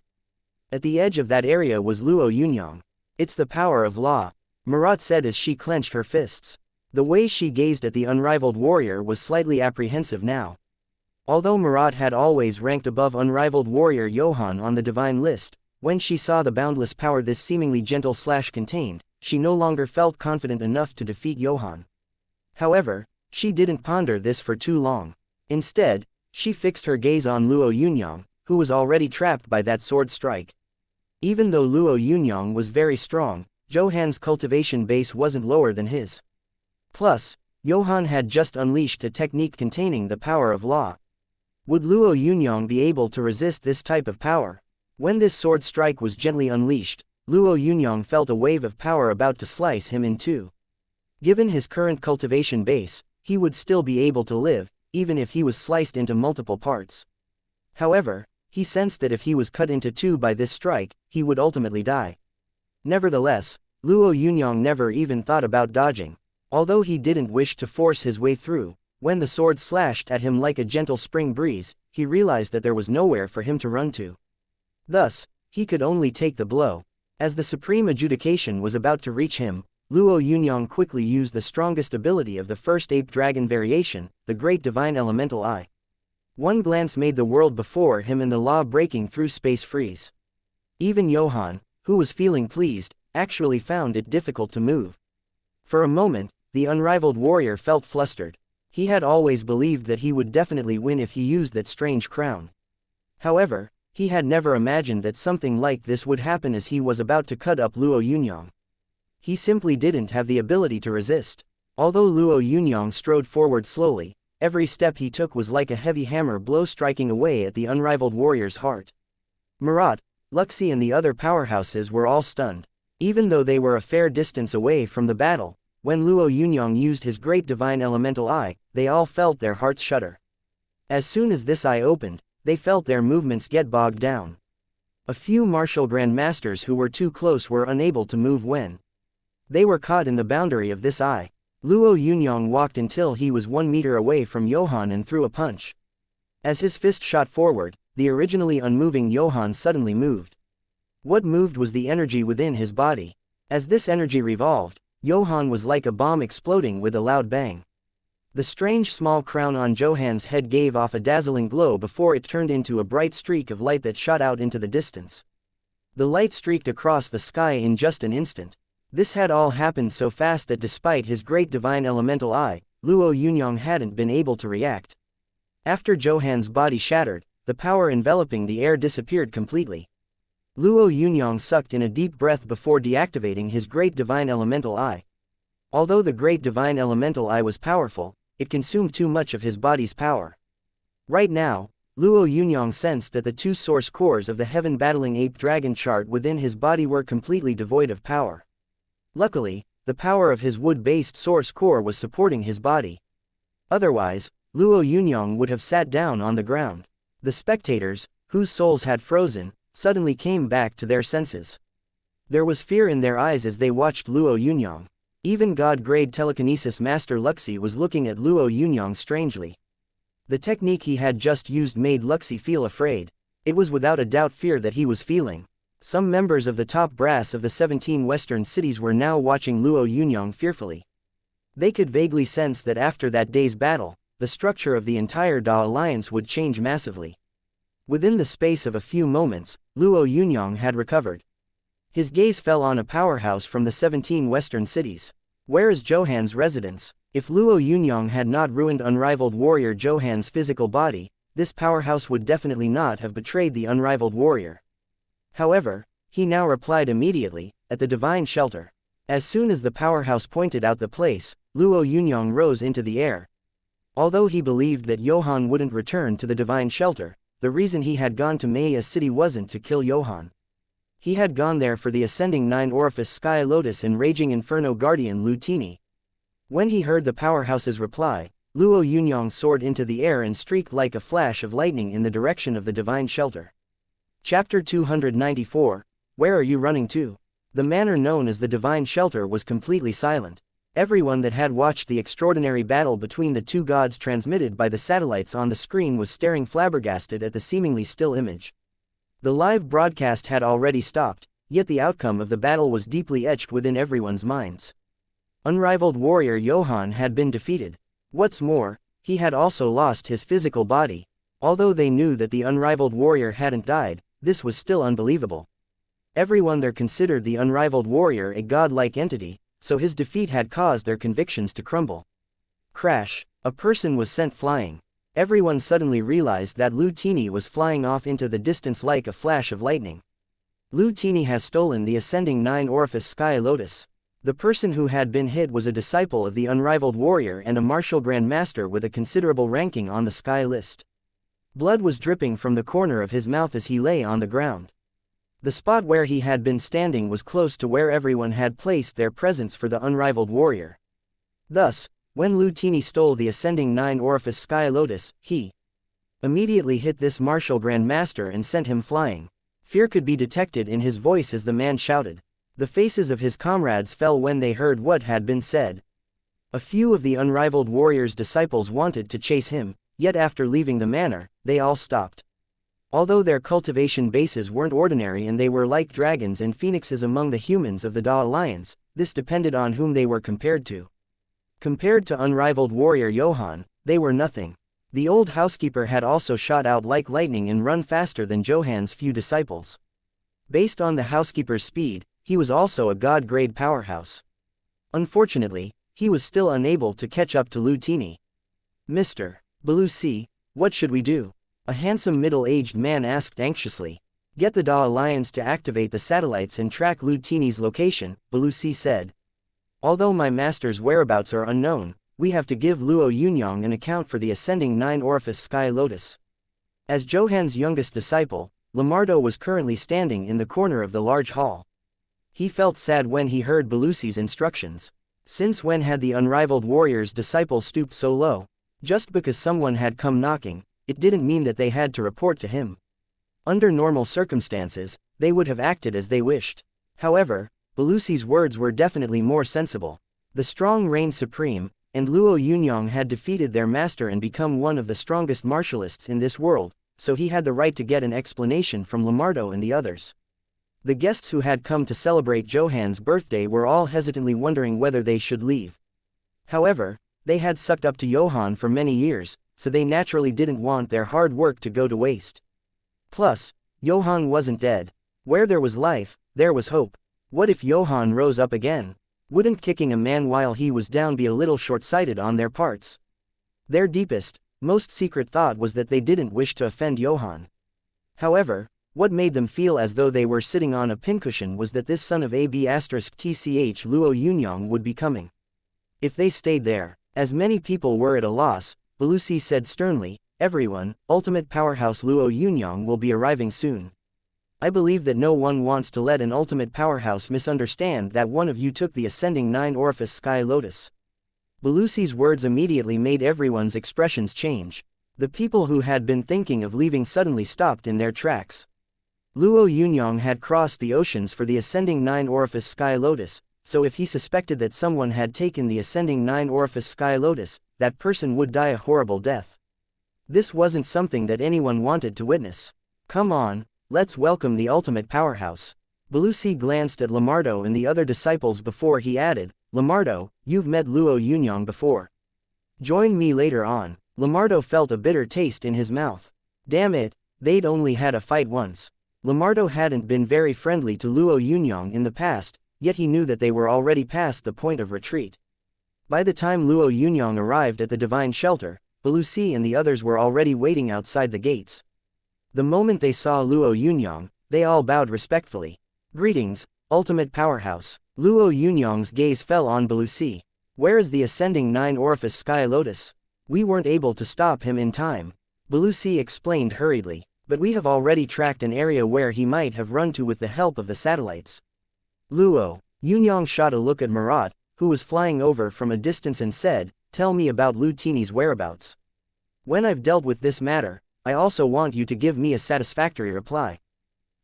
Speaker 1: At the edge of that area was Luo Yunyang. It's the power of law, Marat said as she clenched her fists. The way she gazed at the unrivaled warrior was slightly apprehensive now. Although Marat had always ranked above unrivaled warrior Johann on the divine list, when she saw the boundless power this seemingly gentle slash contained, she no longer felt confident enough to defeat Johann. However, she didn't ponder this for too long. Instead, she fixed her gaze on Luo Yunyang, who was already trapped by that sword strike. Even though Luo Yunyang was very strong, Johann's cultivation base wasn't lower than his. Plus, Johann had just unleashed a technique containing the power of law. Would Luo Yunyang be able to resist this type of power? When this sword strike was gently unleashed, Luo Yunyang felt a wave of power about to slice him in two. Given his current cultivation base, he would still be able to live, even if he was sliced into multiple parts. However, he sensed that if he was cut into two by this strike, he would ultimately die. Nevertheless, Luo Yunyang never even thought about dodging. Although he didn't wish to force his way through, when the sword slashed at him like a gentle spring breeze, he realized that there was nowhere for him to run to. Thus, he could only take the blow. As the supreme adjudication was about to reach him, Luo Yunyang quickly used the strongest ability of the first ape dragon variation, the Great Divine Elemental Eye. One glance made the world before him and the law breaking through space freeze. Even Johann, who was feeling pleased, actually found it difficult to move. For a moment, the unrivaled warrior felt flustered. He had always believed that he would definitely win if he used that strange crown. However, he had never imagined that something like this would happen as he was about to cut up Luo Yunyang. He simply didn't have the ability to resist. Although Luo Yunyang strode forward slowly, every step he took was like a heavy hammer blow striking away at the unrivaled warrior's heart. Marat, Luxi and the other powerhouses were all stunned. Even though they were a fair distance away from the battle, when Luo Yunyang used his Great Divine Elemental Eye, they all felt their hearts shudder. As soon as this eye opened, they felt their movements get bogged down. A few martial grandmasters who were too close were unable to move when they were caught in the boundary of this eye. Luo Yunyang walked until he was 1 meter away from Johann and threw a punch. As his fist shot forward, the originally unmoving Johann suddenly moved. What moved was the energy within his body. As this energy revolved, Johann was like a bomb exploding with a loud bang. The strange small crown on Johann's head gave off a dazzling glow before it turned into a bright streak of light that shot out into the distance. The light streaked across the sky in just an instant. This had all happened so fast that despite his Great Divine Elemental Eye, Luo Yunyang hadn't been able to react. After Johann's body shattered, the power enveloping the air disappeared completely. Luo Yunyang sucked in a deep breath before deactivating his Great Divine Elemental Eye. Although the Great Divine Elemental Eye was powerful, it consumed too much of his body's power. Right now, Luo Yunyang sensed that the two source cores of the heaven-battling ape dragon chart within his body were completely devoid of power. Luckily, the power of his wood-based source core was supporting his body. Otherwise, Luo Yunyang would have sat down on the ground. The spectators, whose souls had frozen, suddenly came back to their senses. There was fear in their eyes as they watched Luo Yunyang. Even God-grade telekinesis master Luxi was looking at Luo Yunyang strangely. The technique he had just used made Luxi feel afraid. It was without a doubt fear that he was feeling. Some members of the top brass of the 17 western cities were now watching Luo Yunyang fearfully. They could vaguely sense that after that day's battle, the structure of the entire Da alliance would change massively. Within the space of a few moments, Luo Yunyang had recovered. His gaze fell on a powerhouse from the 17 western cities. Where is Johann's residence? If Luo Yunyang had not ruined unrivaled warrior Johann's physical body, this powerhouse would definitely not have betrayed the unrivaled warrior. However, he now replied immediately, at the divine shelter. As soon as the powerhouse pointed out the place, Luo Yunyang rose into the air. Although he believed that Johann wouldn't return to the divine shelter, the reason he had gone to Maya City wasn't to kill Johann. He had gone there for the ascending 9-orifice Sky Lotus and Raging Inferno Guardian Lutini. When he heard the powerhouse's reply, Luo Yunyang soared into the air and streaked like a flash of lightning in the direction of the divine shelter. Chapter 294, Where are you running to? The manor known as the divine shelter was completely silent. Everyone that had watched the extraordinary battle between the two gods transmitted by the satellites on the screen was staring flabbergasted at the seemingly still image. The live broadcast had already stopped, yet the outcome of the battle was deeply etched within everyone's minds. Unrivaled warrior Johann had been defeated. What's more, he had also lost his physical body. Although they knew that the unrivaled warrior hadn't died, this was still unbelievable. Everyone there considered the unrivaled warrior a godlike entity, so his defeat had caused their convictions to crumble. Crash! A person was sent flying. Everyone suddenly realized that Lutini was flying off into the distance like a flash of lightning. Lutini has stolen the ascending 9-orifice Sky Lotus. The person who had been hit was a disciple of the unrivaled warrior and a martial grandmaster with a considerable ranking on the sky list. Blood was dripping from the corner of his mouth as he lay on the ground. The spot where he had been standing was close to where everyone had placed their presents for the unrivaled warrior. Thus, when Lu Tini stole the ascending 9-orifice sky lotus, he immediately hit this martial grandmaster and sent him flying. Fear could be detected in his voice as the man shouted. The faces of his comrades fell when they heard what had been said. A few of the unrivaled warrior's disciples wanted to chase him, yet after leaving the manor, they all stopped. Although their cultivation bases weren't ordinary and they were like dragons and phoenixes among the humans of the Da Alliance, this depended on whom they were compared to. Compared to unrivaled warrior Johann, they were nothing. The old housekeeper had also shot out like lightning and run faster than Johann's few disciples. Based on the housekeeper's speed, he was also a god-grade powerhouse. Unfortunately, he was still unable to catch up to Lu Tini. Mr. Belusi, what should we do? A handsome middle-aged man asked anxiously. Get the Da Alliance to activate the satellites and track Lu Tini's location, Belusi said. Although my master's whereabouts are unknown, we have to give Luo Yunyang an account for the ascending 9-orifice sky lotus. As Johann's youngest disciple, Lamardo was currently standing in the corner of the large hall. He felt sad when he heard Belusi's instructions. Since when had the unrivaled warrior's disciple stooped so low? Just because someone had come knocking, it didn't mean that they had to report to him. Under normal circumstances, they would have acted as they wished. However, Belusi's words were definitely more sensible. The strong reigned supreme, and Luo Yunyang had defeated their master and become one of the strongest martialists in this world, so he had the right to get an explanation from Lamardo and the others. The guests who had come to celebrate Johann's birthday were all hesitantly wondering whether they should leave. However, they had sucked up to Johann for many years, so they naturally didn't want their hard work to go to waste. Plus, Johann wasn't dead. Where there was life, there was hope. What if Johann rose up again? Wouldn't kicking a man while he was down be a little short-sighted on their parts? Their deepest, most secret thought was that they didn't wish to offend Johann. However, what made them feel as though they were sitting on a pincushion was that this son of AB*TCH Luo Yunyang would be coming. If they stayed there, as many people were at a loss, Belusi said sternly, everyone, ultimate powerhouse Luo Yunyang will be arriving soon. I believe that no one wants to let an ultimate powerhouse misunderstand that one of you took the ascending 9-orifice sky lotus. Belusi's words immediately made everyone's expressions change. The people who had been thinking of leaving suddenly stopped in their tracks. Luo Yunyang had crossed the oceans for the ascending 9-orifice sky lotus, so if he suspected that someone had taken the ascending 9-orifice sky lotus, that person would die a horrible death. This wasn't something that anyone wanted to witness. Come on, let's welcome the ultimate powerhouse. Belusi glanced at Lamardo and the other disciples before he added, Lamardo, you've met Luo Yunyang before. Join me later on. Lamardo felt a bitter taste in his mouth. Damn it, they'd only had a fight once. Lamardo hadn't been very friendly to Luo Yunyang in the past, yet he knew that they were already past the point of retreat. By the time Luo Yunyang arrived at the divine shelter, Belusi and the others were already waiting outside the gates. The moment they saw Luo Yunyang, they all bowed respectfully. Greetings, ultimate powerhouse. Luo Yunyang's gaze fell on Belusi. Where is the ascending 9-orifice sky lotus? We weren't able to stop him in time. Belusi explained hurriedly, but we have already tracked an area where he might have run to with the help of the satellites. Luo Yunyang shot a look at Marat, who was flying over from a distance and said, tell me about Lu Tini's whereabouts. When I've dealt with this matter, I also want you to give me a satisfactory reply.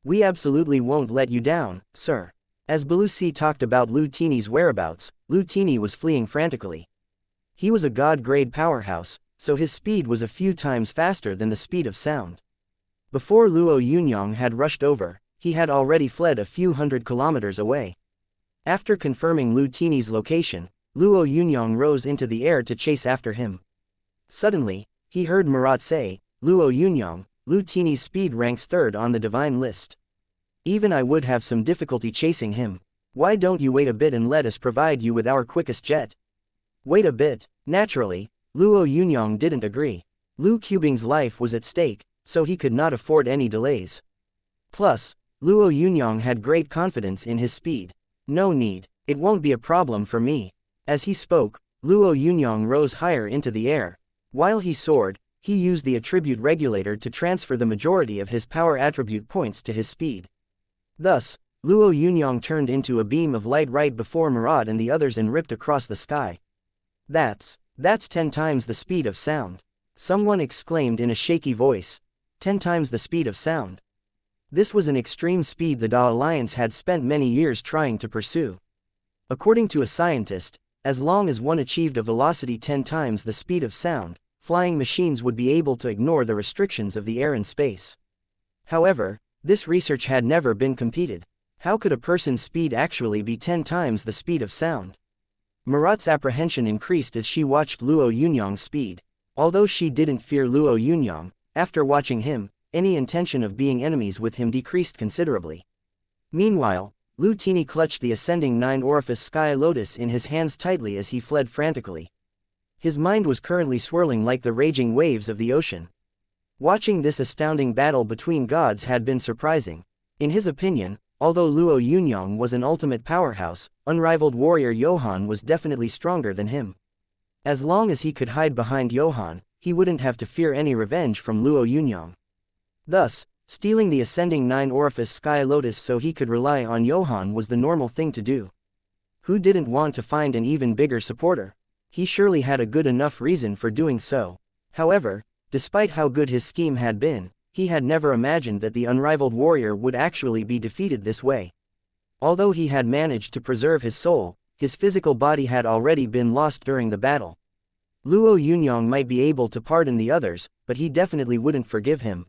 Speaker 1: We absolutely won't let you down, sir. As Belusi talked about Lu Tini's whereabouts, Lu Tini was fleeing frantically. He was a god-grade powerhouse, so his speed was a few times faster than the speed of sound. Before Luo Yunyang had rushed over, he had already fled a few hundred kilometers away. After confirming Lu Tini's location, Luo Yunyang rose into the air to chase after him. Suddenly, he heard Marat say, Luo Yunyang, Lu Tini's speed ranks 3rd on the divine list. Even I would have some difficulty chasing him. Why don't you wait a bit and let us provide you with our quickest jet? Wait a bit. Naturally, Luo Yunyang didn't agree. Lu Qubing's life was at stake, so he could not afford any delays. Plus, Luo Yunyang had great confidence in his speed. No need. It won't be a problem for me. As he spoke, Luo Yunyang rose higher into the air. While he soared, he used the attribute regulator to transfer the majority of his power attribute points to his speed. Thus, Luo Yunyang turned into a beam of light right before Murad and the others and ripped across the sky. That's 10 times the speed of sound. Someone exclaimed in a shaky voice. 10 times the speed of sound. This was an extreme speed the Da Alliance had spent many years trying to pursue. According to a scientist, as long as one achieved a velocity 10 times the speed of sound, flying machines would be able to ignore the restrictions of the air and space. However, this research had never been completed. How could a person's speed actually be 10 times the speed of sound? Murat's apprehension increased as she watched Luo Yunyang's speed. Although she didn't fear Luo Yunyang, after watching him, any intention of being enemies with him decreased considerably. Meanwhile, Lu Tini clutched the ascending 9-orifice sky lotus in his hands tightly as he fled frantically. His mind was currently swirling like the raging waves of the ocean. Watching this astounding battle between gods had been surprising. In his opinion, although Luo Yunyang was an ultimate powerhouse, unrivaled warrior Johann was definitely stronger than him. As long as he could hide behind Johann, he wouldn't have to fear any revenge from Luo Yunyang. Thus, stealing the ascending 9-orifice sky lotus so he could rely on Johann was the normal thing to do. Who didn't want to find an even bigger supporter? He surely had a good enough reason for doing so. However, despite how good his scheme had been, he had never imagined that the unrivaled warrior would actually be defeated this way. Although he had managed to preserve his soul, his physical body had already been lost during the battle. Luo Yunyang might be able to pardon the others, but he definitely wouldn't forgive him.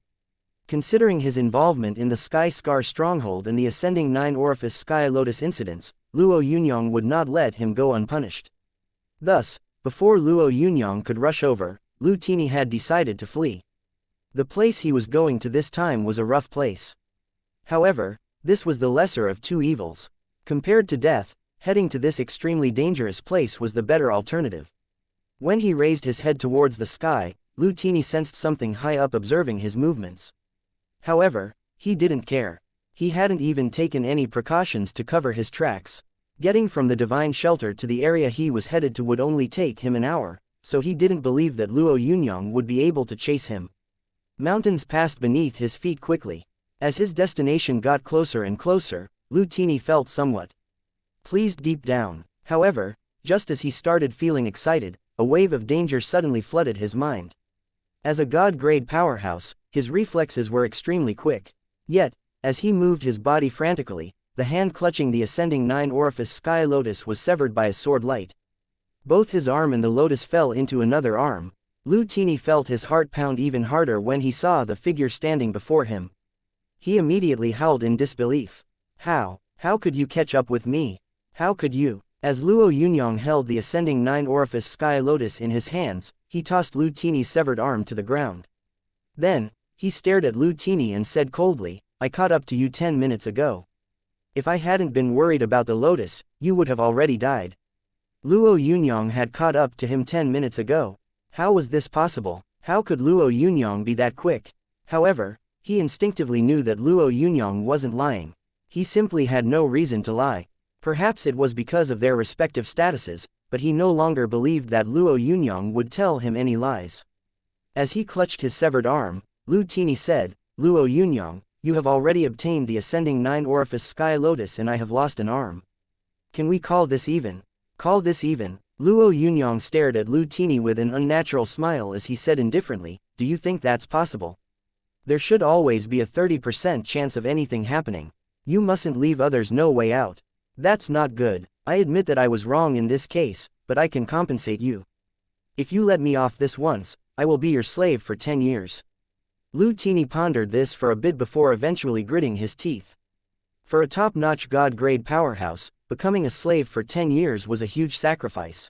Speaker 1: Considering his involvement in the Sky Scar stronghold and the ascending 9-orifice Sky Lotus incidents, Luo Yunyang would not let him go unpunished. Thus, before Luo Yunyang could rush over, Lu Tini had decided to flee. The place he was going to this time was a rough place. However, this was the lesser of two evils. Compared to death, heading to this extremely dangerous place was the better alternative. When he raised his head towards the sky, Lu Tini sensed something high up observing his movements. However, he didn't care. He hadn't even taken any precautions to cover his tracks. Getting from the divine shelter to the area he was headed to would only take him an hour, so he didn't believe that Luo Yunyang would be able to chase him. Mountains passed beneath his feet quickly. As his destination got closer and closer, Lu Tini felt somewhat pleased deep down. However, just as he started feeling excited, a wave of danger suddenly flooded his mind. As a god-grade powerhouse, his reflexes were extremely quick. Yet, as he moved his body frantically, the hand clutching the ascending 9-orifice sky lotus was severed by a sword light. Both his arm and the lotus fell into another arm. Lu Tini felt his heart pound even harder when he saw the figure standing before him. He immediately howled in disbelief. How could you catch up with me? How could you? As Luo Yunyang held the ascending 9-orifice sky lotus in his hands, he tossed Lu Tini's severed arm to the ground. Then, he stared at Lu Tini and said coldly, "I caught up to you 10 minutes ago. If I hadn't been worried about the lotus, you would have already died." Luo Yunyang had caught up to him 10 minutes ago. How was this possible? How could Luo Yunyang be that quick? However, he instinctively knew that Luo Yunyang wasn't lying. He simply had no reason to lie. Perhaps it was because of their respective statuses, but he no longer believed that Luo Yunyang would tell him any lies. As he clutched his severed arm, Lu Tini said, "Luo Yunyang, you have already obtained the ascending 9-orifice sky lotus and I have lost an arm. Can we call this even? Call this even?" Luo Yunyang stared at Lu Tini with an unnatural smile as he said indifferently, "Do you think that's possible? There should always be a 30% chance of anything happening. You mustn't leave others no way out. That's not good. I admit that I was wrong in this case, but I can compensate you. If you let me off this once, I will be your slave for 10 years. Lu Tini pondered this for a bit before eventually gritting his teeth. For a top-notch god-grade powerhouse, becoming a slave for 10 years was a huge sacrifice.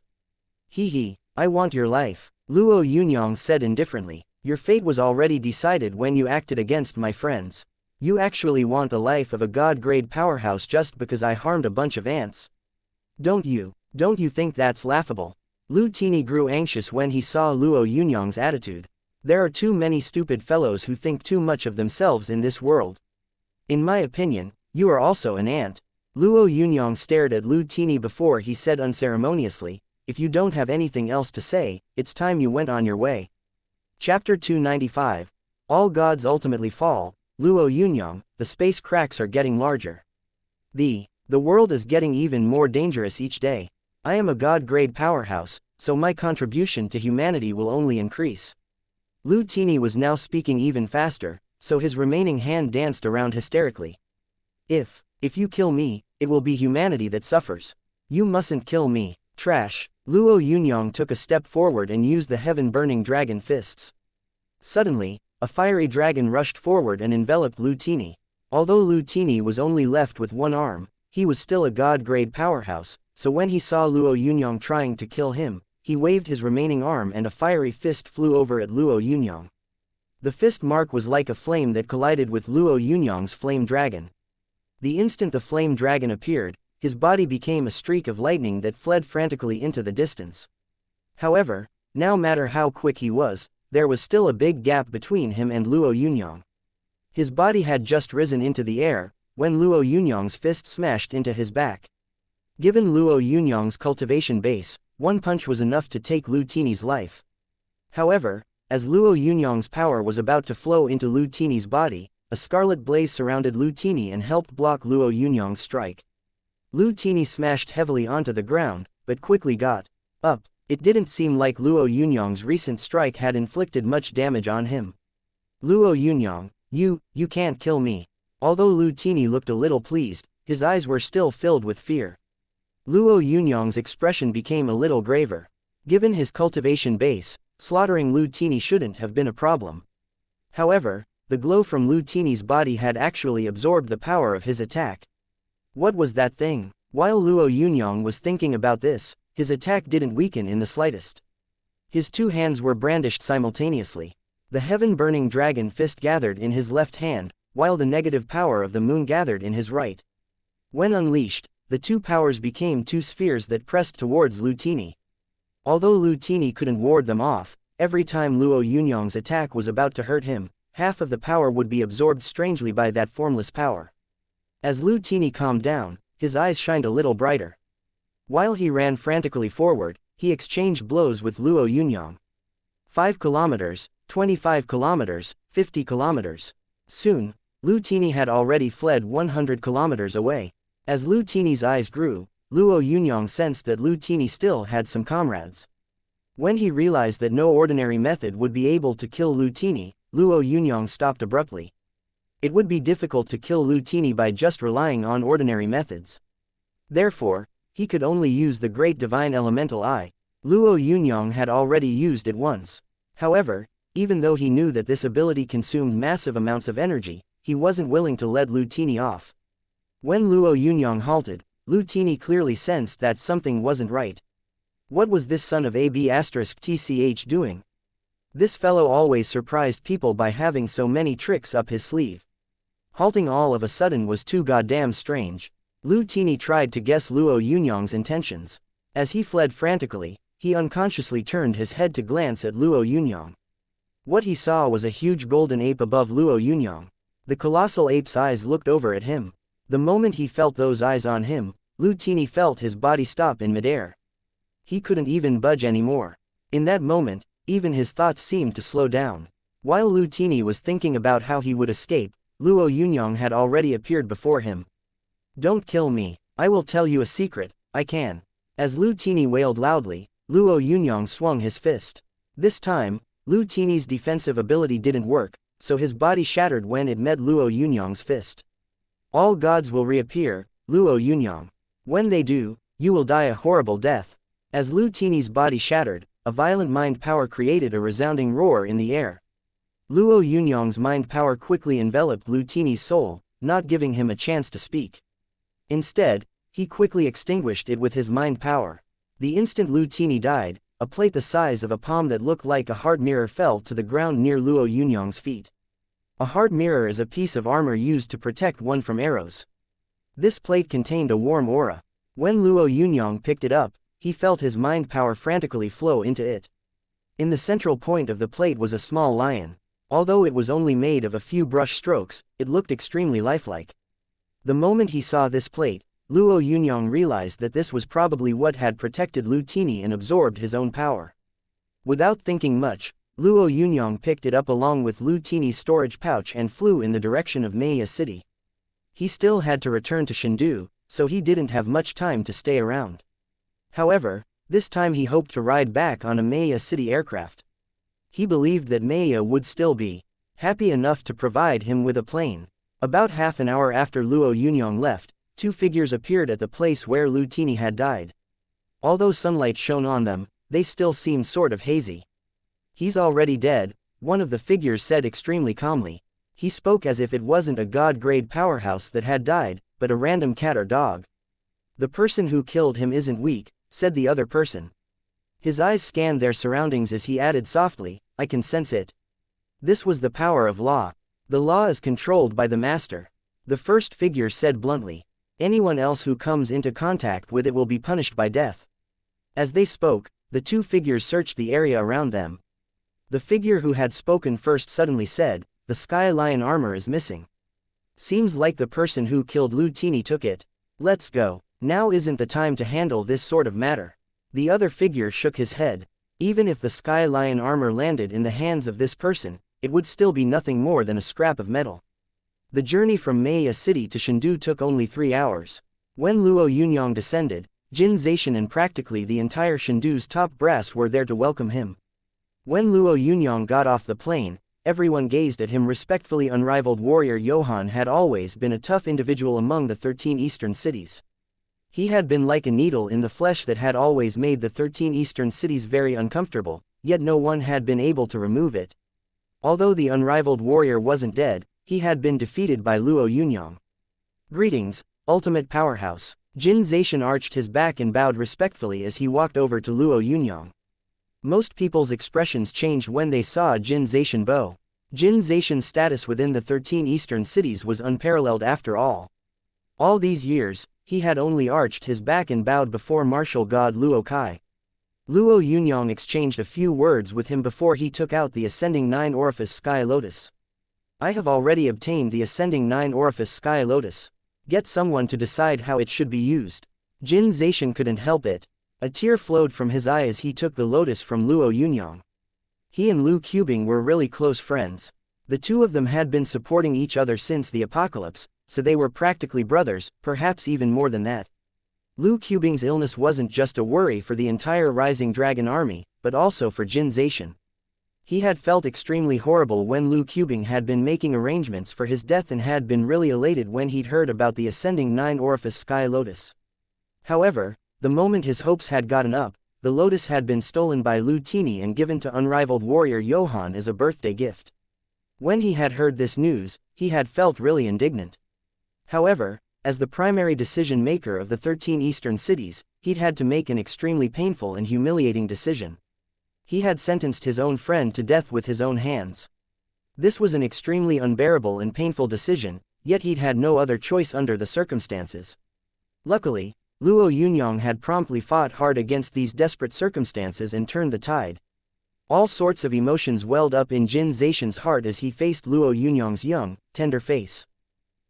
Speaker 1: Hee, I want your life, Luo Yunyang said indifferently. Your fate was already decided when you acted against my friends. You actually want the life of a god-grade powerhouse just because I harmed a bunch of ants? Don't you think that's laughable? Lu Tini grew anxious when he saw Luo Yunyang's attitude. There are too many stupid fellows who think too much of themselves in this world. In my opinion, you are also an ant. Luo Yunyang stared at Lu Tini before he said unceremoniously, "If you don't have anything else to say, it's time you went on your way." Chapter 295. All gods ultimately fall. Luo Yunyang, the space cracks are getting larger. The world is getting even more dangerous each day. I am a god-grade powerhouse, so my contribution to humanity will only increase. Lu Tini was now speaking even faster, so his remaining hand danced around hysterically. If you kill me, it will be humanity that suffers. You mustn't kill me. Trash. Luo Yunyang took a step forward and used the heaven-burning dragon fists. Suddenly, a fiery dragon rushed forward and enveloped Lu Tini. Although Lu Tini was only left with one arm, he was still a god-grade powerhouse, so when he saw Luo Yunyang trying to kill him, he waved his remaining arm and a fiery fist flew over at Luo Yunyang. The fist mark was like a flame that collided with Luo Yunyang's flame dragon. The instant the flame dragon appeared, his body became a streak of lightning that fled frantically into the distance. However, no matter how quick he was, there was still a big gap between him and Luo Yunyang. His body had just risen into the air, when Luo Yunyang's fist smashed into his back. Given Luo Yunyang's cultivation base, one punch was enough to take Lu Tini's life. However, as Luo Yunyang's power was about to flow into Lu Tini's body, a scarlet blaze surrounded Lu Tini and helped block Luo Yunyang's strike. Lu Tini smashed heavily onto the ground, but quickly got up. It didn't seem like Luo Yunyang's recent strike had inflicted much damage on him. "Luo Yunyang, you can't kill me." Although Lu Tini looked a little pleased, his eyes were still filled with fear. Luo Yunyang's expression became a little graver. Given his cultivation base, slaughtering Lu Tini shouldn't have been a problem. However, the glow from Lu Tini's body had actually absorbed the power of his attack. What was that thing? While Luo Yunyang was thinking about this, his attack didn't weaken in the slightest. His two hands were brandished simultaneously. The heaven-burning dragon fist gathered in his left hand, while the negative power of the moon gathered in his right. When unleashed, the two powers became two spheres that pressed towards Lu Tini. Although Lu Tini couldn't ward them off, every time Luo Yunyang's attack was about to hurt him, half of the power would be absorbed strangely by that formless power. As Lu Tini calmed down, his eyes shined a little brighter. While he ran frantically forward, he exchanged blows with Luo Yunyang. 5 kilometers, 25 kilometers, 50 kilometers. Soon, Lu Tini had already fled 100 kilometers away. As Lu Tini's eyes grew, Luo Yunyang sensed that Lu Tini still had some comrades. When he realized that no ordinary method would be able to kill Lu Tini, Luo Yunyang stopped abruptly. It would be difficult to kill Lu Tini by just relying on ordinary methods. Therefore, he could only use the Great Divine Elemental Eye. Luo Yunyang had already used it once. However, even though he knew that this ability consumed massive amounts of energy, he wasn't willing to let Lu Tini off. When Luo Yunyang halted, Lu Tini clearly sensed that something wasn't right. What was this son of AB*TCH doing? This fellow always surprised people by having so many tricks up his sleeve. Halting all of a sudden was too goddamn strange. Lu Tini tried to guess Luo Yunyang's intentions. As he fled frantically, he unconsciously turned his head to glance at Luo Yunyang. What he saw was a huge golden ape above Luo Yunyang. The colossal ape's eyes looked over at him. The moment he felt those eyes on him, Lu Tini felt his body stop in midair. He couldn't even budge anymore. In that moment, even his thoughts seemed to slow down. While Lu Tini was thinking about how he would escape, Luo Yunyang had already appeared before him. "Don't kill me. I will tell you a secret, I can." As Lu Tini wailed loudly, Luo Yunyang swung his fist. This time, Lu Tini's defensive ability didn't work, so his body shattered when it met Luo Yunyang's fist. "All gods will reappear, Luo Yunyang. When they do, you will die a horrible death." As Lu Tini's body shattered, a violent mind power created a resounding roar in the air. Luo Yunyang's mind power quickly enveloped Lu Tini's soul, not giving him a chance to speak. Instead, he quickly extinguished it with his mind power. The instant Lu Tini died, a plate the size of a palm that looked like a heart mirror fell to the ground near Luo Yunyang's feet. A heart mirror is a piece of armor used to protect one from arrows. This plate contained a warm aura. When Luo Yunyang picked it up, he felt his mind power frantically flow into it. In the central point of the plate was a small lion. Although it was only made of a few brush strokes, it looked extremely lifelike. The moment he saw this plate, Luo Yunyang realized that this was probably what had protected Lu Tini and absorbed his own power. Without thinking much, Luo Yunyang picked it up along with Lu Tini's storage pouch and flew in the direction of Maya City. He still had to return to Chengdu, so he didn't have much time to stay around. However, this time he hoped to ride back on a Maya City aircraft. He believed that Maya would still be happy enough to provide him with a plane. About half an hour after Luo Yunyang left, two figures appeared at the place where Lu Tini had died. Although sunlight shone on them, they still seemed sort of hazy. "He's already dead," one of the figures said extremely calmly. He spoke as if it wasn't a god-grade powerhouse that had died, but a random cat or dog. "The person who killed him isn't weak," said the other person. His eyes scanned their surroundings as he added softly, "I can sense it." This was the power of law. The law is controlled by the master. The first figure said bluntly. Anyone else who comes into contact with it will be punished by death. As they spoke, the two figures searched the area around them. The figure who had spoken first suddenly said, "The Sky Lion armor is missing. Seems like the person who killed Lu Tini took it. Let's go. Now isn't the time to handle this sort of matter." The other figure shook his head. Even if the Sky Lion armor landed in the hands of this person, it would still be nothing more than a scrap of metal. The journey from Maya City to Chengdu took only 3 hours. When Luo Yunyang descended, Jin Zaishan and practically the entire Chengdu's top brass were there to welcome him. When Luo Yunyang got off the plane, everyone gazed at him respectfully. Unrivaled warrior Johann had always been a tough individual among the 13 eastern cities. He had been like a needle in the flesh that had always made the 13 eastern cities very uncomfortable, yet no one had been able to remove it. Although the unrivaled warrior wasn't dead, he had been defeated by Luo Yunyang. "Greetings, ultimate powerhouse." Jin Zaishan arched his back and bowed respectfully as he walked over to Luo Yunyang. Most people's expressions changed when they saw Jin Zaishan bow. Jin Zaishan's status within the 13 eastern cities was unparalleled after all. All these years, he had only arched his back and bowed before martial god Luo Kai. Luo Yunyang exchanged a few words with him before he took out the Ascending 9-Orifice Sky Lotus. "I have already obtained the Ascending 9-Orifice Sky Lotus. Get someone to decide how it should be used." Jin Zaishan couldn't help it. A tear flowed from his eye as he took the lotus from Luo Yunyang. He and Lu Qubing were really close friends. The two of them had been supporting each other since the apocalypse, so they were practically brothers, perhaps even more than that. Lu Qubing's illness wasn't just a worry for the entire Rising Dragon army, but also for Jin Zaishan. He had felt extremely horrible when Lu Qubing had been making arrangements for his death and had been really elated when he'd heard about the Ascending 9-Orifice Sky Lotus. However, the moment his hopes had gotten up, the lotus had been stolen by Lu Tini and given to unrivaled warrior Johann as a birthday gift. When he had heard this news, he had felt really indignant. However, as the primary decision-maker of the 13 eastern cities, he'd had to make an extremely painful and humiliating decision. He had sentenced his own friend to death with his own hands. This was an extremely unbearable and painful decision, yet he'd had no other choice under the circumstances. Luckily, Luo Yunyang had promptly fought hard against these desperate circumstances and turned the tide. All sorts of emotions welled up in Jin Zaishan's heart as he faced Luo Yunyang's young, tender face.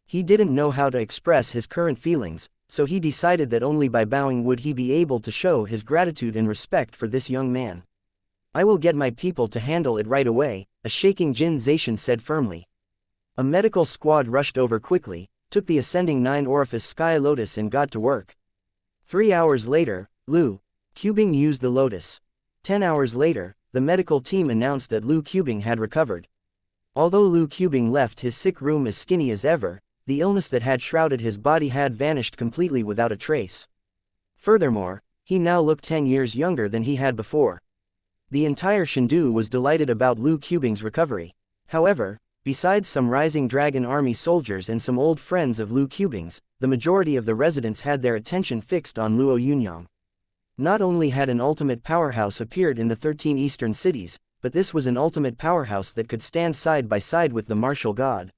Speaker 1: He didn't know how to express his current feelings, so he decided that only by bowing would he be able to show his gratitude and respect for this young man. "I will get my people to handle it right away," a shaking Jin Zaishan said firmly. A medical squad rushed over quickly, took the Ascending 9-Orifice Sky Lotus and got to work. 3 hours later, Lu Qubing used the lotus. 10 hours later, the medical team announced that Lu Qubing had recovered. Although Lu Qubing left his sick room as skinny as ever, the illness that had shrouded his body had vanished completely without a trace. Furthermore, he now looked 10 years younger than he had before. The entire Chengdu was delighted about Lu Qubing's recovery. However, besides some Rising Dragon army soldiers and some old friends of Lu Qubing's, the majority of the residents had their attention fixed on Luo Yunyang. Not only had an ultimate powerhouse appeared in the 13 eastern cities, but this was an ultimate powerhouse that could stand side by side with the martial god.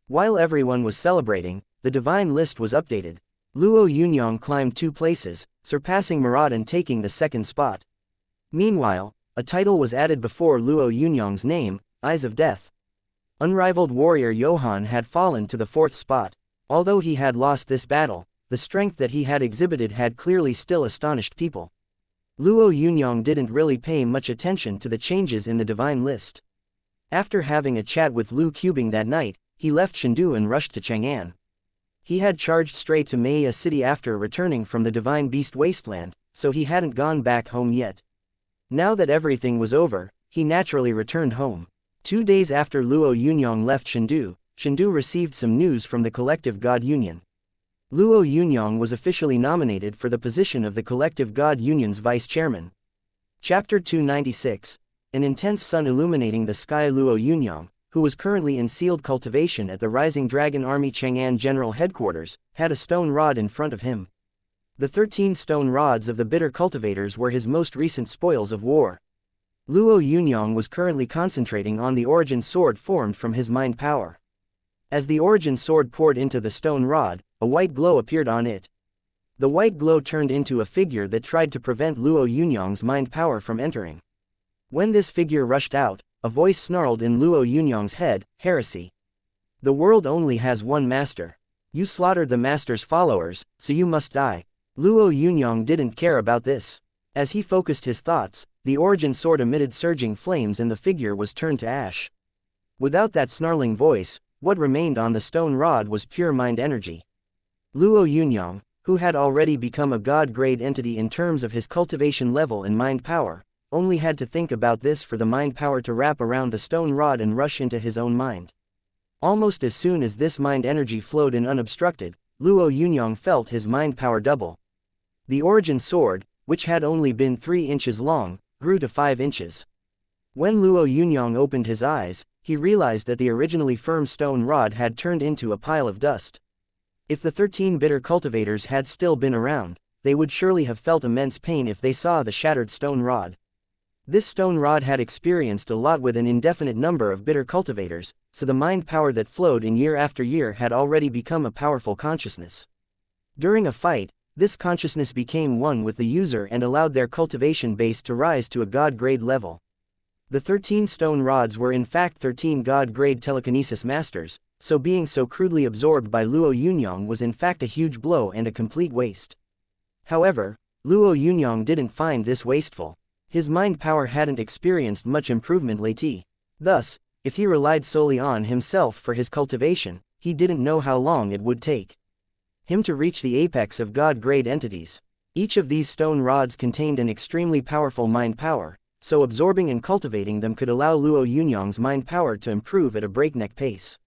Speaker 1: While everyone was celebrating, the divine list was updated. Luo Yunyang climbed 2 places, surpassing Murad and taking the 2nd spot. Meanwhile, a title was added before Luo Yunyang's name, Eyes of Death. Unrivaled warrior Johann had fallen to the 4th spot. Although he had lost this battle, the strength that he had exhibited had clearly still astonished people. Luo Yunyang didn't really pay much attention to the changes in the divine list. After having a chat with Lu Qubing that night, he left Chengdu and rushed to Chang'an. He had charged straight to Maya City after returning from the Divine Beast Wasteland, so he hadn't gone back home yet. Now that everything was over, he naturally returned home. 2 days after Luo Yunyang left Chengdu, Chengdu received some news from the Collective God Union. Luo Yunyang was officially nominated for the position of the Collective God Union's vice chairman. Chapter 296. An intense sun illuminating the sky. Luo Yunyang, who was currently in sealed cultivation at the Rising Dragon Army Chang'an General Headquarters, had a stone rod in front of him. The 13 stone rods of the bitter cultivators were his most recent spoils of war. Luo Yunyang was currently concentrating on the origin sword formed from his mind power. As the origin sword poured into the stone rod, a white glow appeared on it. The white glow turned into a figure that tried to prevent Luo Yunyang's mind power from entering. When this figure rushed out, a voice snarled in Luo Yunyang's head, "Heresy. The world only has one master. You slaughtered the master's followers, so you must die." Luo Yunyang didn't care about this. As he focused his thoughts, the origin sword emitted surging flames and the figure was turned to ash. Without that snarling voice, what remained on the stone rod was pure mind energy. Luo Yunyang, who had already become a god-grade entity in terms of his cultivation level and mind power, only had to think about this for the mind power to wrap around the stone rod and rush into his own mind. Almost as soon as this mind energy flowed in unobstructed, Luo Yunyang felt his mind power double. The origin sword, which had only been 3 inches long, grew to 5 inches. When Luo Yunyang opened his eyes, he realized that the originally firm stone rod had turned into a pile of dust. If the 13 bitter cultivators had still been around, they would surely have felt immense pain if they saw the shattered stone rod. This stone rod had experienced a lot with an indefinite number of bitter cultivators, so the mind power that flowed in year after year had already become a powerful consciousness. During a fight, this consciousness became one with the user and allowed their cultivation base to rise to a god-grade level. The 13 stone rods were in fact 13 god-grade telekinesis masters, so being so crudely absorbed by Luo Yunyang was in fact a huge blow and a complete waste. However, Luo Yunyang didn't find this wasteful. His mind power hadn't experienced much improvement lately. Thus, if he relied solely on himself for his cultivation, he didn't know how long it would take him to reach the apex of god-grade entities. Each of these stone rods contained an extremely powerful mind power, so absorbing and cultivating them could allow Luo Yunyang's mind power to improve at a breakneck pace.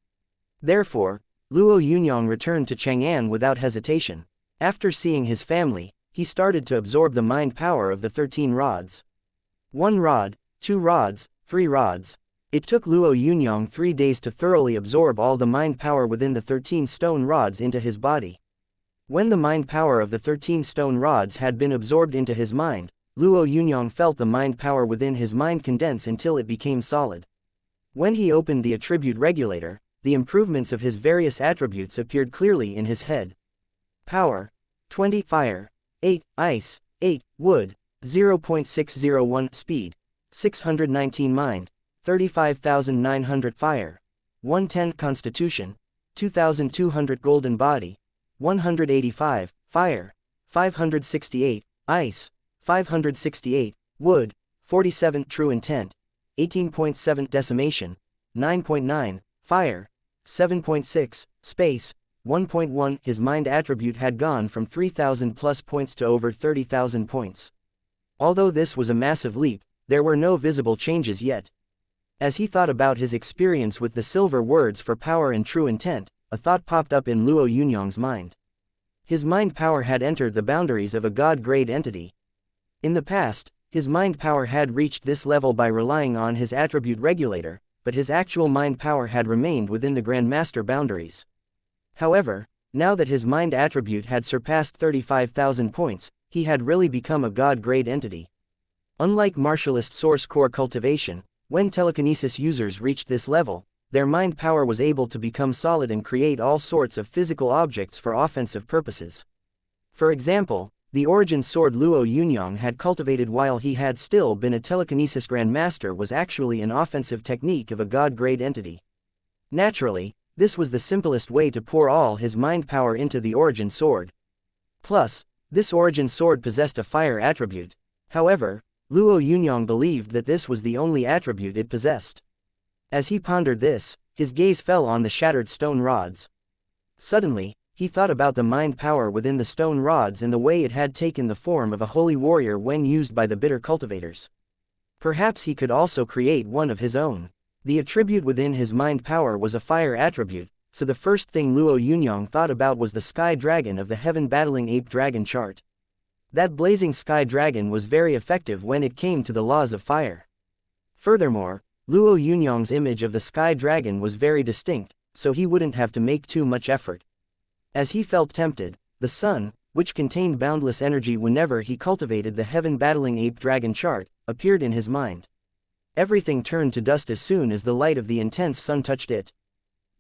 Speaker 1: Therefore, Luo Yunyang returned to Chang'an without hesitation. After seeing his family, he started to absorb the mind power of the 13 rods. 1 rod, 2 rods, 3 rods. It took Luo Yunyang 3 days to thoroughly absorb all the mind power within the 13 stone rods into his body. When the mind power of the 13 stone rods had been absorbed into his mind, Luo Yunyang felt the mind power within his mind condense until it became solid. When he opened the attribute regulator, the improvements of his various attributes appeared clearly in his head. Power: 20 fire, 8 ice, 8 wood, 0.601 speed, 619 mind, 35,900 fire, 110 constitution, 2,200 golden body, 185 fire, 568 ice, 568 wood, 47 true intent, 18.7 decimation, 9.9 fire, 7.6 space, 1.1. His mind attribute had gone from 3,000 plus points to over 30,000 points. Although this was a massive leap, there were no visible changes yet. As he thought about his experience with the silver words for power and true intent, a thought popped up in Luo Yunyang's mind. His mind power had entered the boundaries of a god-grade entity. In the past, his mind power had reached this level by relying on his attribute regulator, but his actual mind power had remained within the Grandmaster boundaries. However, now that his mind attribute had surpassed 35,000 points, he had really become a god-grade entity. Unlike martialist source core cultivation, when telekinesis users reached this level, their mind power was able to become solid and create all sorts of physical objects for offensive purposes. For example, the origin sword Luo Yunyang had cultivated while he had still been a telekinesis grandmaster was actually an offensive technique of a god-grade entity. Naturally, this was the simplest way to pour all his mind power into the origin sword. Plus, this origin sword possessed a fire attribute. However, Luo Yunyang believed that this was the only attribute it possessed. As he pondered this, his gaze fell on the shattered stone rods. Suddenly, he thought about the mind power within the stone rods and the way it had taken the form of a holy warrior when used by the bitter cultivators. Perhaps he could also create one of his own. The attribute within his mind power was a fire attribute, so the first thing Luo Yunyang thought about was the sky dragon of the heaven battling ape dragon chart. That blazing sky dragon was very effective when it came to the laws of fire. Furthermore, Luo Yunyang's image of the sky dragon was very distinct, so he wouldn't have to make too much effort. As he felt tempted, the sun, which contained boundless energy whenever he cultivated the heaven battling ape dragon chart, appeared in his mind. Everything turned to dust as soon as the light of the intense sun touched it.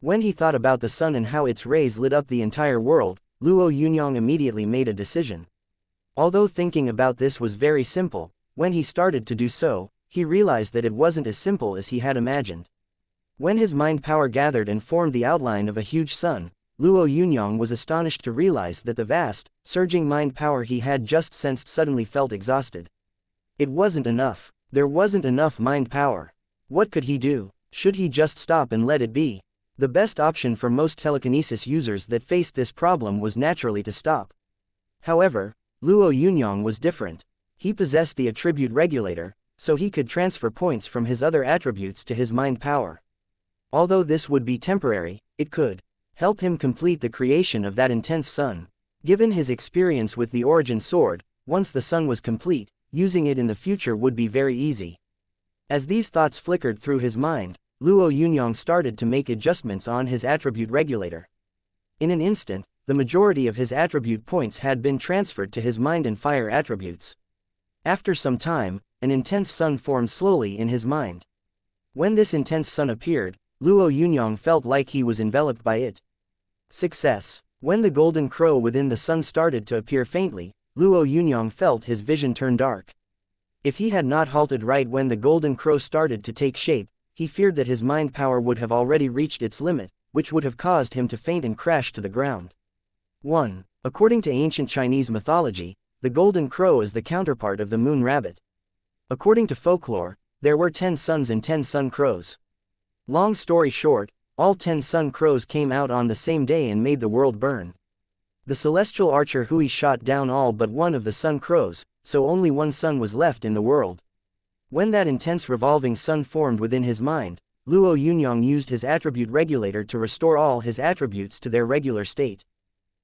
Speaker 1: When he thought about the sun and how its rays lit up the entire world, Luo Yunyang immediately made a decision. Although thinking about this was very simple, when he started to do so, he realized that it wasn't as simple as he had imagined. When his mind power gathered and formed the outline of a huge sun, Luo Yunyang was astonished to realize that the vast, surging mind power he had just sensed suddenly felt exhausted. It wasn't enough. There wasn't enough mind power. What could he do? Should he just stop and let it be? The best option for most telekinesis users that faced this problem was naturally to stop. However, Luo Yunyang was different. He possessed the attribute regulator, so he could transfer points from his other attributes to his mind power. Although this would be temporary, it could help him complete the creation of that intense sun. Given his experience with the origin sword, once the sun was complete, using it in the future would be very easy. As these thoughts flickered through his mind, Luo Yunyang started to make adjustments on his attribute regulator. In an instant, the majority of his attribute points had been transferred to his mind and fire attributes. After some time, an intense sun formed slowly in his mind. When this intense sun appeared, Luo Yunyang felt like he was enveloped by it. Success. When the golden crow within the sun started to appear faintly, Luo Yunyang felt his vision turn dark. If he had not halted right when the golden crow started to take shape, he feared that his mind power would have already reached its limit, which would have caused him to faint and crash to the ground. 1. According to ancient Chinese mythology, the golden crow is the counterpart of the moon rabbit. According to folklore, there were 10 suns and 10 sun crows. Long story short, all 10 sun crows came out on the same day and made the world burn. The celestial archer Hui shot down all but one of the sun crows, so only one sun was left in the world. When that intense revolving sun formed within his mind, Luo Yunyang used his attribute regulator to restore all his attributes to their regular state.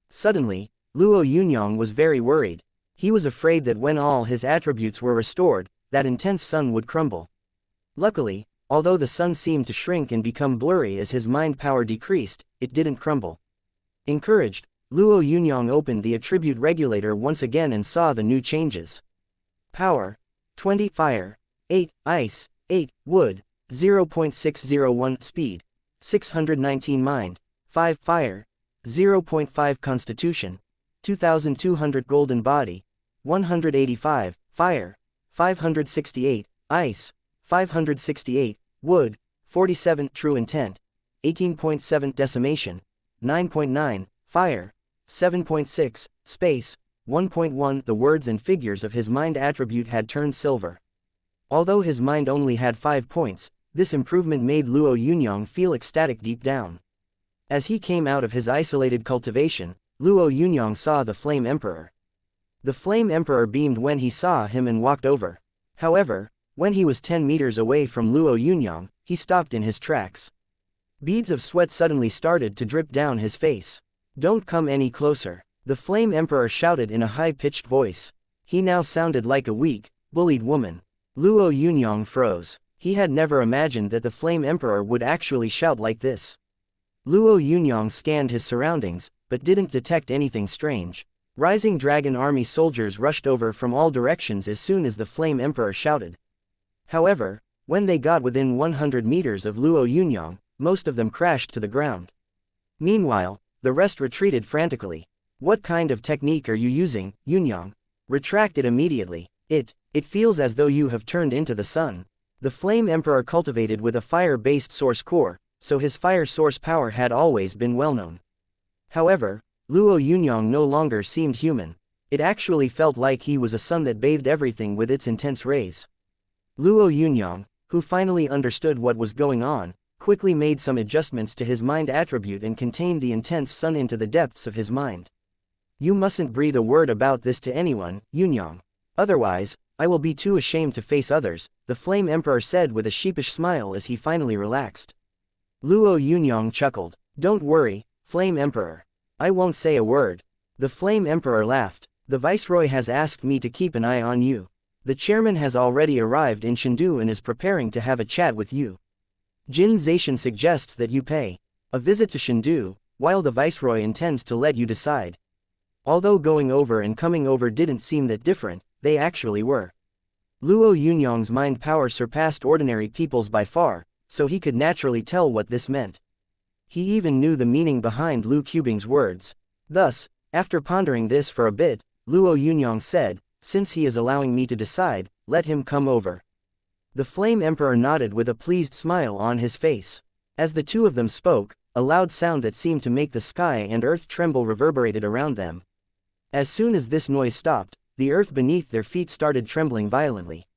Speaker 1: Suddenly, Luo Yunyang was very worried. He was afraid that when all his attributes were restored, that intense sun would crumble. Luckily, although the sun seemed to shrink and become blurry as his mind power decreased, it didn't crumble. Encouraged, Luo Yunyang opened the attribute regulator once again and saw the new changes. Power: 20 fire, 8 ice, 8 wood, 0.601 speed, 619 mind, 5 fire, 0.5 constitution, 2200 golden body, 185 fire, 568 ice, 568 wood, 47 true intent, 18.7 decimation, 9.9 fire, 7.6 space, 1.1. The words and figures of his mind attribute had turned silver. Although his mind only had 5 points, this improvement made Luo Yunyang feel ecstatic deep down. As he came out of his isolated cultivation, Luo Yunyang saw the Flame Emperor. The Flame Emperor beamed when he saw him and walked over. However, when he was 10 meters away from Luo Yunyang, he stopped in his tracks. Beads of sweat suddenly started to drip down his face. "Don't come any closer," the Flame Emperor shouted in a high-pitched voice. He now sounded like a weak, bullied woman. Luo Yunyang froze. He had never imagined that the Flame Emperor would actually shout like this. Luo Yunyang scanned his surroundings, but didn't detect anything strange. Rising Dragon Army soldiers rushed over from all directions as soon as the Flame Emperor shouted. However, when they got within 100 meters of Luo Yunyang, most of them crashed to the ground. Meanwhile, the rest retreated frantically. "What kind of technique are you using, Yunyang? Retract it immediately. It feels as though you have turned into the sun." The Flame Emperor cultivated with a fire-based source core, so his fire source power had always been well known. However, Luo Yunyang no longer seemed human. It actually felt like he was a sun that bathed everything with its intense rays. Luo Yunyang, who finally understood what was going on, quickly made some adjustments to his mind attribute and contained the intense sun into the depths of his mind. You mustn't breathe a word about this to anyone, Yunyang. Otherwise, I will be too ashamed to face others, the Flame Emperor said with a sheepish smile as he finally relaxed. Luo Yunyang chuckled. Don't worry, Flame Emperor. I won't say a word. The Flame Emperor laughed. The Viceroy has asked me to keep an eye on you. The chairman has already arrived in Chengdu and is preparing to have a chat with you. Jin Zaishan suggests that you pay a visit to Chengdu, while the Viceroy intends to let you decide. Although going over and coming over didn't seem that different, they actually were. Luo Yunyang's mind power surpassed ordinary people's by far, so he could naturally tell what this meant. He even knew the meaning behind Lu Qubing's words. Thus, after pondering this for a bit, Luo Yunyang said, since he is allowing me to decide, let him come over. The Flame Emperor nodded with a pleased smile on his face. As the two of them spoke, a loud sound that seemed to make the sky and earth tremble reverberated around them. As soon as this noise stopped, the earth beneath their feet started trembling violently.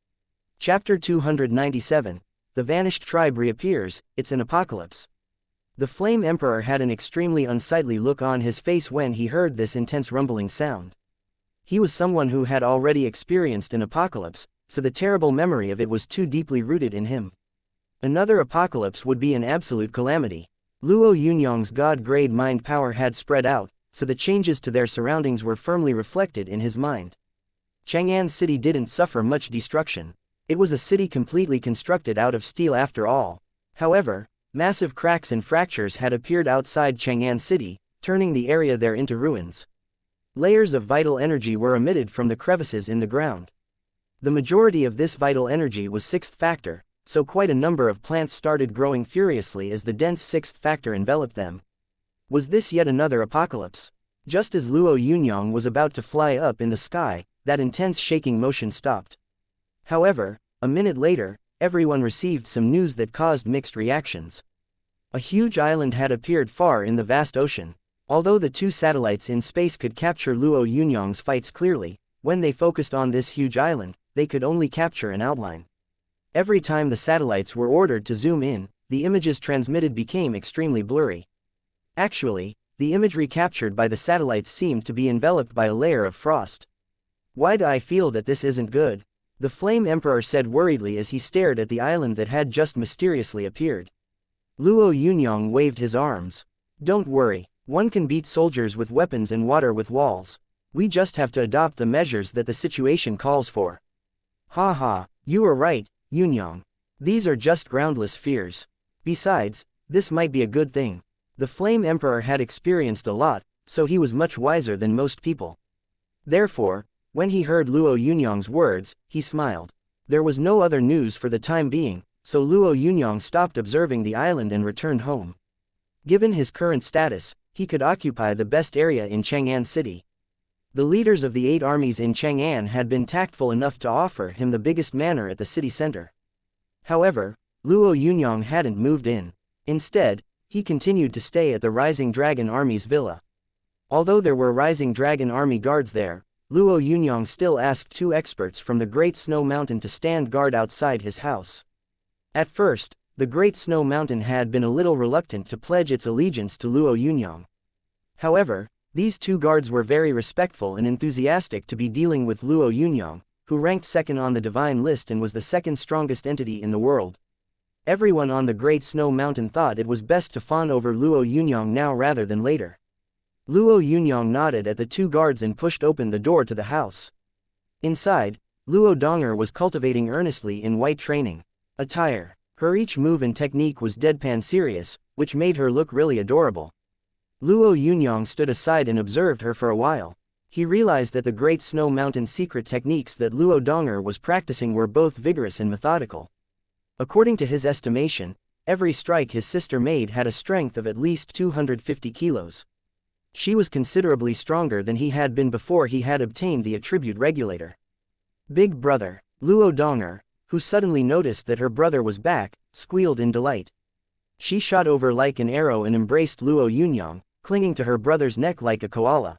Speaker 1: Chapter 297. The Vanished Tribe Reappears, It's an Apocalypse. The Flame Emperor had an extremely unsightly look on his face when he heard this intense rumbling sound. He was someone who had already experienced an apocalypse, so the terrible memory of it was too deeply rooted in him. Another apocalypse would be an absolute calamity. Luo Yunyang's god-grade mind power had spread out, so the changes to their surroundings were firmly reflected in his mind. Chang'an City didn't suffer much destruction. It was a city completely constructed out of steel after all. However, massive cracks and fractures had appeared outside Chang'an City, turning the area there into ruins. Layers of vital energy were emitted from the crevices in the ground. The majority of this vital energy was sixth factor, so quite a number of plants started growing furiously as the dense sixth factor enveloped them. Was this yet another apocalypse? Just as Luo Yunyang was about to fly up in the sky, that intense shaking motion stopped. However, a minute later, everyone received some news that caused mixed reactions. A huge island had appeared far in the vast ocean. Although the two satellites in space could capture Luo Yunyang's fights clearly, when they focused on this huge island, they could only capture an outline. Every time the satellites were ordered to zoom in, the images transmitted became extremely blurry. Actually, the imagery captured by the satellites seemed to be enveloped by a layer of frost. Why do I feel that this isn't good? The Flame Emperor said worriedly as he stared at the island that had just mysteriously appeared. Luo Yunyang waved his arms. Don't worry, one can beat soldiers with weapons and water with walls. We just have to adopt the measures that the situation calls for. Ha ha, you are right, Yunyang. These are just groundless fears. Besides, this might be a good thing. The Flame Emperor had experienced a lot, so he was much wiser than most people. Therefore, when he heard Luo Yunyang's words, he smiled. There was no other news for the time being, so Luo Yunyang stopped observing the island and returned home. Given his current status, he could occupy the best area in Chang'an City. The leaders of the 8 armies in Chang'an had been tactful enough to offer him the biggest manor at the city center. However, Luo Yunyang hadn't moved in. Instead, he continued to stay at the Rising Dragon Army's villa. Although there were Rising Dragon Army guards there, Luo Yunyang still asked 2 experts from the Great Snow Mountain to stand guard outside his house. At first, the Great Snow Mountain had been a little reluctant to pledge its allegiance to Luo Yunyang. However, these 2 guards were very respectful and enthusiastic to be dealing with Luo Yunyang, who ranked second on the divine list and was the second strongest entity in the world. Everyone on the Great Snow Mountain thought it was best to fawn over Luo Yunyang now rather than later. Luo Yunyang nodded at the 2 guards and pushed open the door to the house. Inside, Luo Donger was cultivating earnestly in white training attire. Her each move and technique was deadpan serious, which made her look really adorable. Luo Yunyang stood aside and observed her for a while. He realized that the Great Snow Mountain secret techniques that Luo Donger was practicing were both vigorous and methodical. According to his estimation, every strike his sister made had a strength of at least 250 kilos. She was considerably stronger than he had been before he had obtained the attribute regulator. Big brother, Luo Donger, who suddenly noticed that her brother was back, squealed in delight. She shot over like an arrow and embraced Luo Yunyang, clinging to her brother's neck like a koala.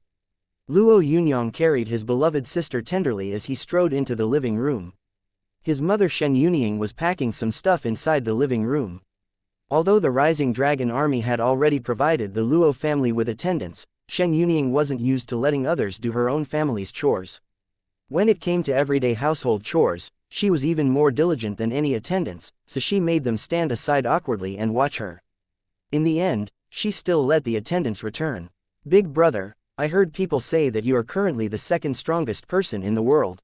Speaker 1: Luo Yunyang carried his beloved sister tenderly as he strode into the living room. His mother Xianxia was packing some stuff inside the living room. Although the rising dragon army had already provided the Luo family with attendants, Xianxia wasn't used to letting others do her own family's chores. When it came to everyday household chores, she was even more diligent than any attendants, so she made them stand aside awkwardly and watch her. In the end, she still let the attendants return. "Big brother, I heard people say that you are currently the second strongest person in the world.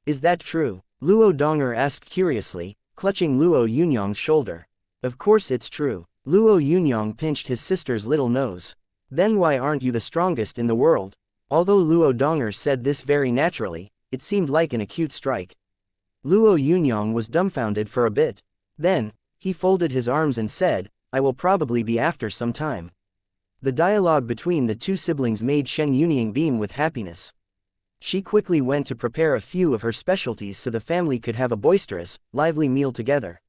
Speaker 1: Is that true?" Luo Donger asked curiously, clutching Luo Yunyang's shoulder. "Of course it's true." Luo Yunyang pinched his sister's little nose. "Then why aren't you the strongest in the world?" Although Luo Donger said this very naturally, it seemed like an acute strike. Luo Yunyang was dumbfounded for a bit. Then, he folded his arms and said, "I will probably be after some time." The dialogue between the two siblings made Xianxia beam with happiness. She quickly went to prepare a few of her specialties so the family could have a boisterous, lively meal together.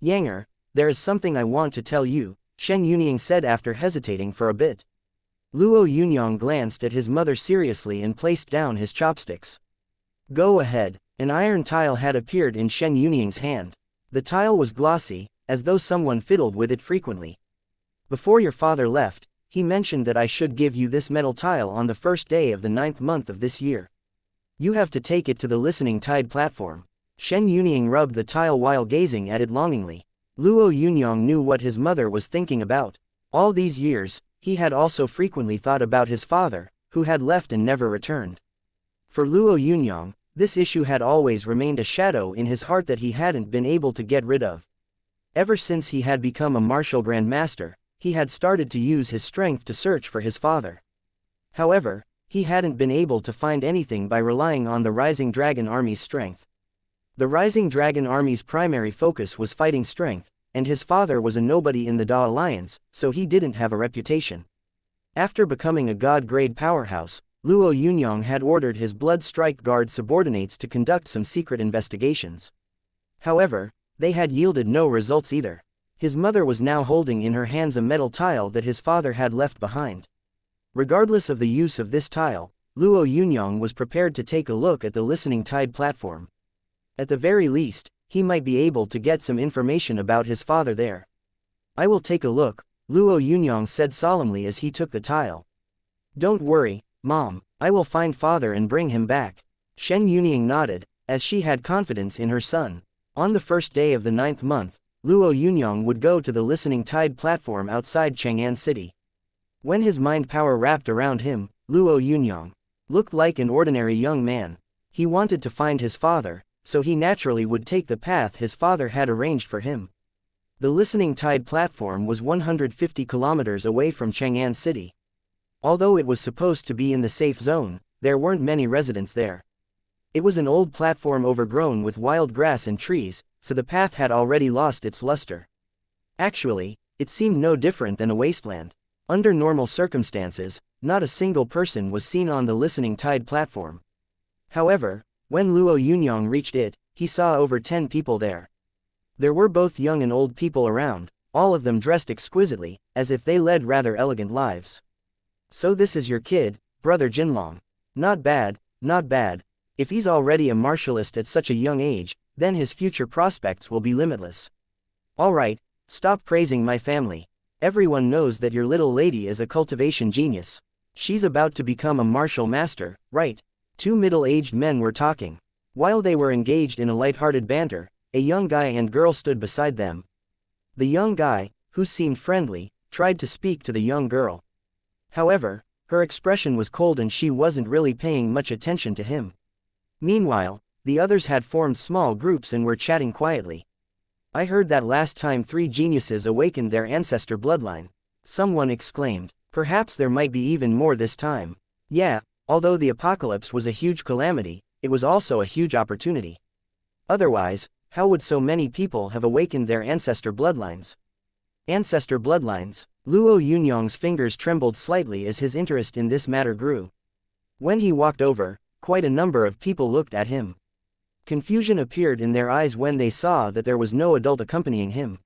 Speaker 1: "Yanger, there is something I want to tell you," Xianxia said after hesitating for a bit. Luo Yunyang glanced at his mother seriously and placed down his chopsticks. "Go ahead." An iron tile had appeared in Xianxia's hand. The tile was glossy, as though someone fiddled with it frequently. "Before your father left, he mentioned that I should give you this metal tile on the first day of the 9th month of this year. You have to take it to the listening tide platform." Xianxia rubbed the tile while gazing at it longingly. Luo Yunyang knew what his mother was thinking about. All these years, he had also frequently thought about his father, who had left and never returned. For Luo Yunyang, this issue had always remained a shadow in his heart that he hadn't been able to get rid of. Ever since he had become a martial grandmaster, he had started to use his strength to search for his father. However, he hadn't been able to find anything by relying on the Rising Dragon Army's strength. The Rising Dragon Army's primary focus was fighting strength, and his father was a nobody in the Da Alliance, so he didn't have a reputation. After becoming a god-grade powerhouse, Luo Yunyang had ordered his Blood Strike Guard subordinates to conduct some secret investigations. However, they had yielded no results either. His mother was now holding in her hands a metal tile that his father had left behind. Regardless of the use of this tile, Luo Yunyang was prepared to take a look at the listening tide platform. At the very least, he might be able to get some information about his father there. "I will take a look," Luo Yunyang said solemnly as he took the tile. "Don't worry, Mom, I will find father and bring him back." Xianxia nodded, as she had confidence in her son. On the first day of the 9th month, Luo Yunyang would go to the listening tide platform outside Chang'an City. When his mind power wrapped around him, Luo Yunyang looked like an ordinary young man. He wanted to find his father, so he naturally would take the path his father had arranged for him. The listening tide platform was 150 kilometers away from Chang'an City. Although it was supposed to be in the safe zone, there weren't many residents there. It was an old platform overgrown with wild grass and trees, so the path had already lost its luster. Actually, it seemed no different than a wasteland. Under normal circumstances, not a single person was seen on the listening tide platform. However, when Luo Yunyang reached it, he saw over 10 people there. There were both young and old people around, all of them dressed exquisitely, as if they led rather elegant lives. "So this is your kid, Brother Jinlong. Not bad, not bad. If he's already a martialist at such a young age, then his future prospects will be limitless. Alright, stop praising my family. Everyone knows that your little lady is a cultivation genius. She's about to become a martial master, right?" Two middle-aged men were talking. While they were engaged in a light-hearted banter, a young guy and girl stood beside them. The young guy, who seemed friendly, tried to speak to the young girl. However, her expression was cold and she wasn't really paying much attention to him. Meanwhile, the others had formed small groups and were chatting quietly. "I heard that last time 3 geniuses awakened their ancestor bloodline," someone exclaimed. "Perhaps there might be even more this time." Yeah, although the apocalypse was a huge calamity, it was also a huge opportunity. Otherwise, how would so many people have awakened their ancestor bloodlines? Ancestor bloodlines. Luo Yunyang's fingers trembled slightly as his interest in this matter grew. When he walked over, quite a number of people looked at him. Confusion appeared in their eyes when they saw that there was no adult accompanying him.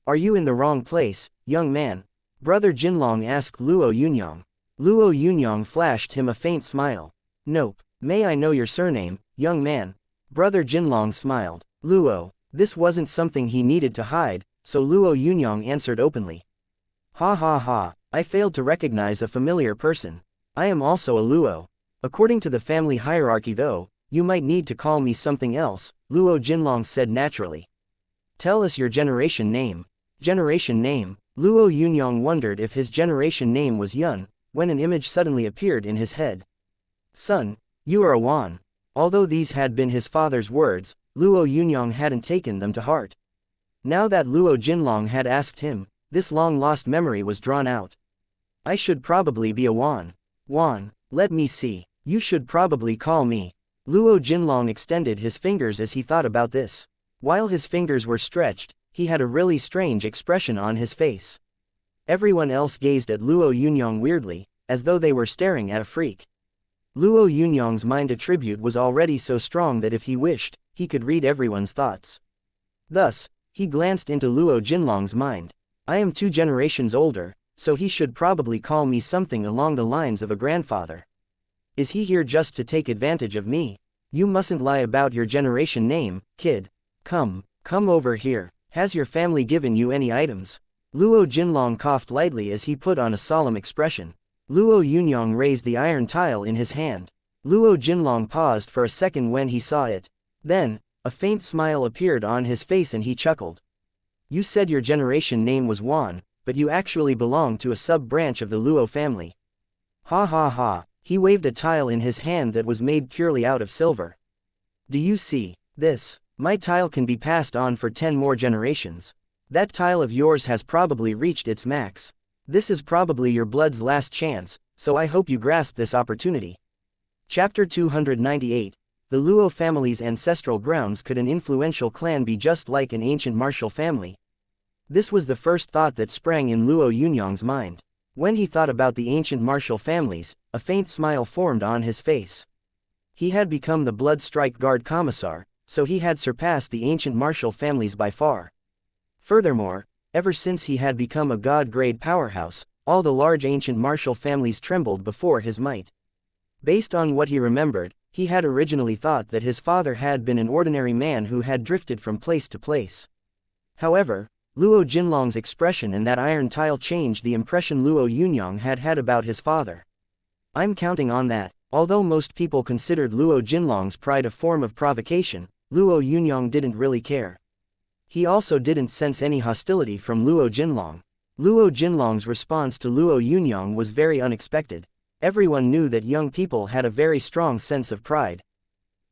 Speaker 1: "Are you in the wrong place, young man?" Brother Jinlong asked Luo Yunyang. Luo Yunyang flashed him a faint smile. Nope. May I know your surname, young man? Brother Jinlong smiled. Luo. This wasn't something he needed to hide, so Luo Yunyang answered openly. Ha ha ha, I failed to recognize a familiar person. I am also a Luo. According to the family hierarchy though, you might need to call me something else, Luo Jinlong said naturally. Tell us your generation name. Generation name? Luo Yunyang wondered if his generation name was Yun, when an image suddenly appeared in his head. Son, you are a Wan. Although these had been his father's words, Luo Yunyang hadn't taken them to heart. Now that Luo Jinlong had asked him, this long-lost memory was drawn out. I should probably be a Wan. Wan, let me see. You should probably call me. Luo Jinlong extended his fingers as he thought about this. While his fingers were stretched, he had a really strange expression on his face. Everyone else gazed at Luo Yunyang weirdly, as though they were staring at a freak. Luo Yunyang's mind attribute was already so strong that if he wished, he could read everyone's thoughts. Thus, he glanced into Luo Jinlong's mind. I am 2 generations older, so he should probably call me something along the lines of a grandfather. Is he here just to take advantage of me? You mustn't lie about your generation name, kid. Come over here. Has your family given you any items? Luo Jinlong coughed lightly as he put on a solemn expression. Luo Yunyang raised the iron tile in his hand. Luo Jinlong paused for a second when he saw it. Then, a faint smile appeared on his face and he chuckled. You said your generation name was Wan, but you actually belong to a sub-branch of the Luo family. Ha ha ha, he waved a tile in his hand that was made purely out of silver. Do you see this? My tile can be passed on for 10 more generations. That tile of yours has probably reached its max. This is probably your blood's last chance, so I hope you grasp this opportunity. Chapter 298. The Luo family's ancestral grounds. Could an influential clan be just like an ancient martial family? This was the first thought that sprang in Luo Yunyang's mind. When he thought about the ancient martial families, a faint smile formed on his face. He had become the Blood Strike Guard Commissar, so he had surpassed the ancient martial families by far. Furthermore, ever since he had become a god-grade powerhouse, all the large ancient martial families trembled before his might. Based on what he remembered, he had originally thought that his father had been an ordinary man who had drifted from place to place. However, Luo Jinlong's expression and that iron tile changed the impression Luo Yunyang had had about his father. I'm counting on that. Although most people considered Luo Jinlong's pride a form of provocation, Luo Yunyang didn't really care. He also didn't sense any hostility from Luo Jinlong. Luo Jinlong's response to Luo Yunyang was very unexpected. Everyone knew that young people had a very strong sense of pride.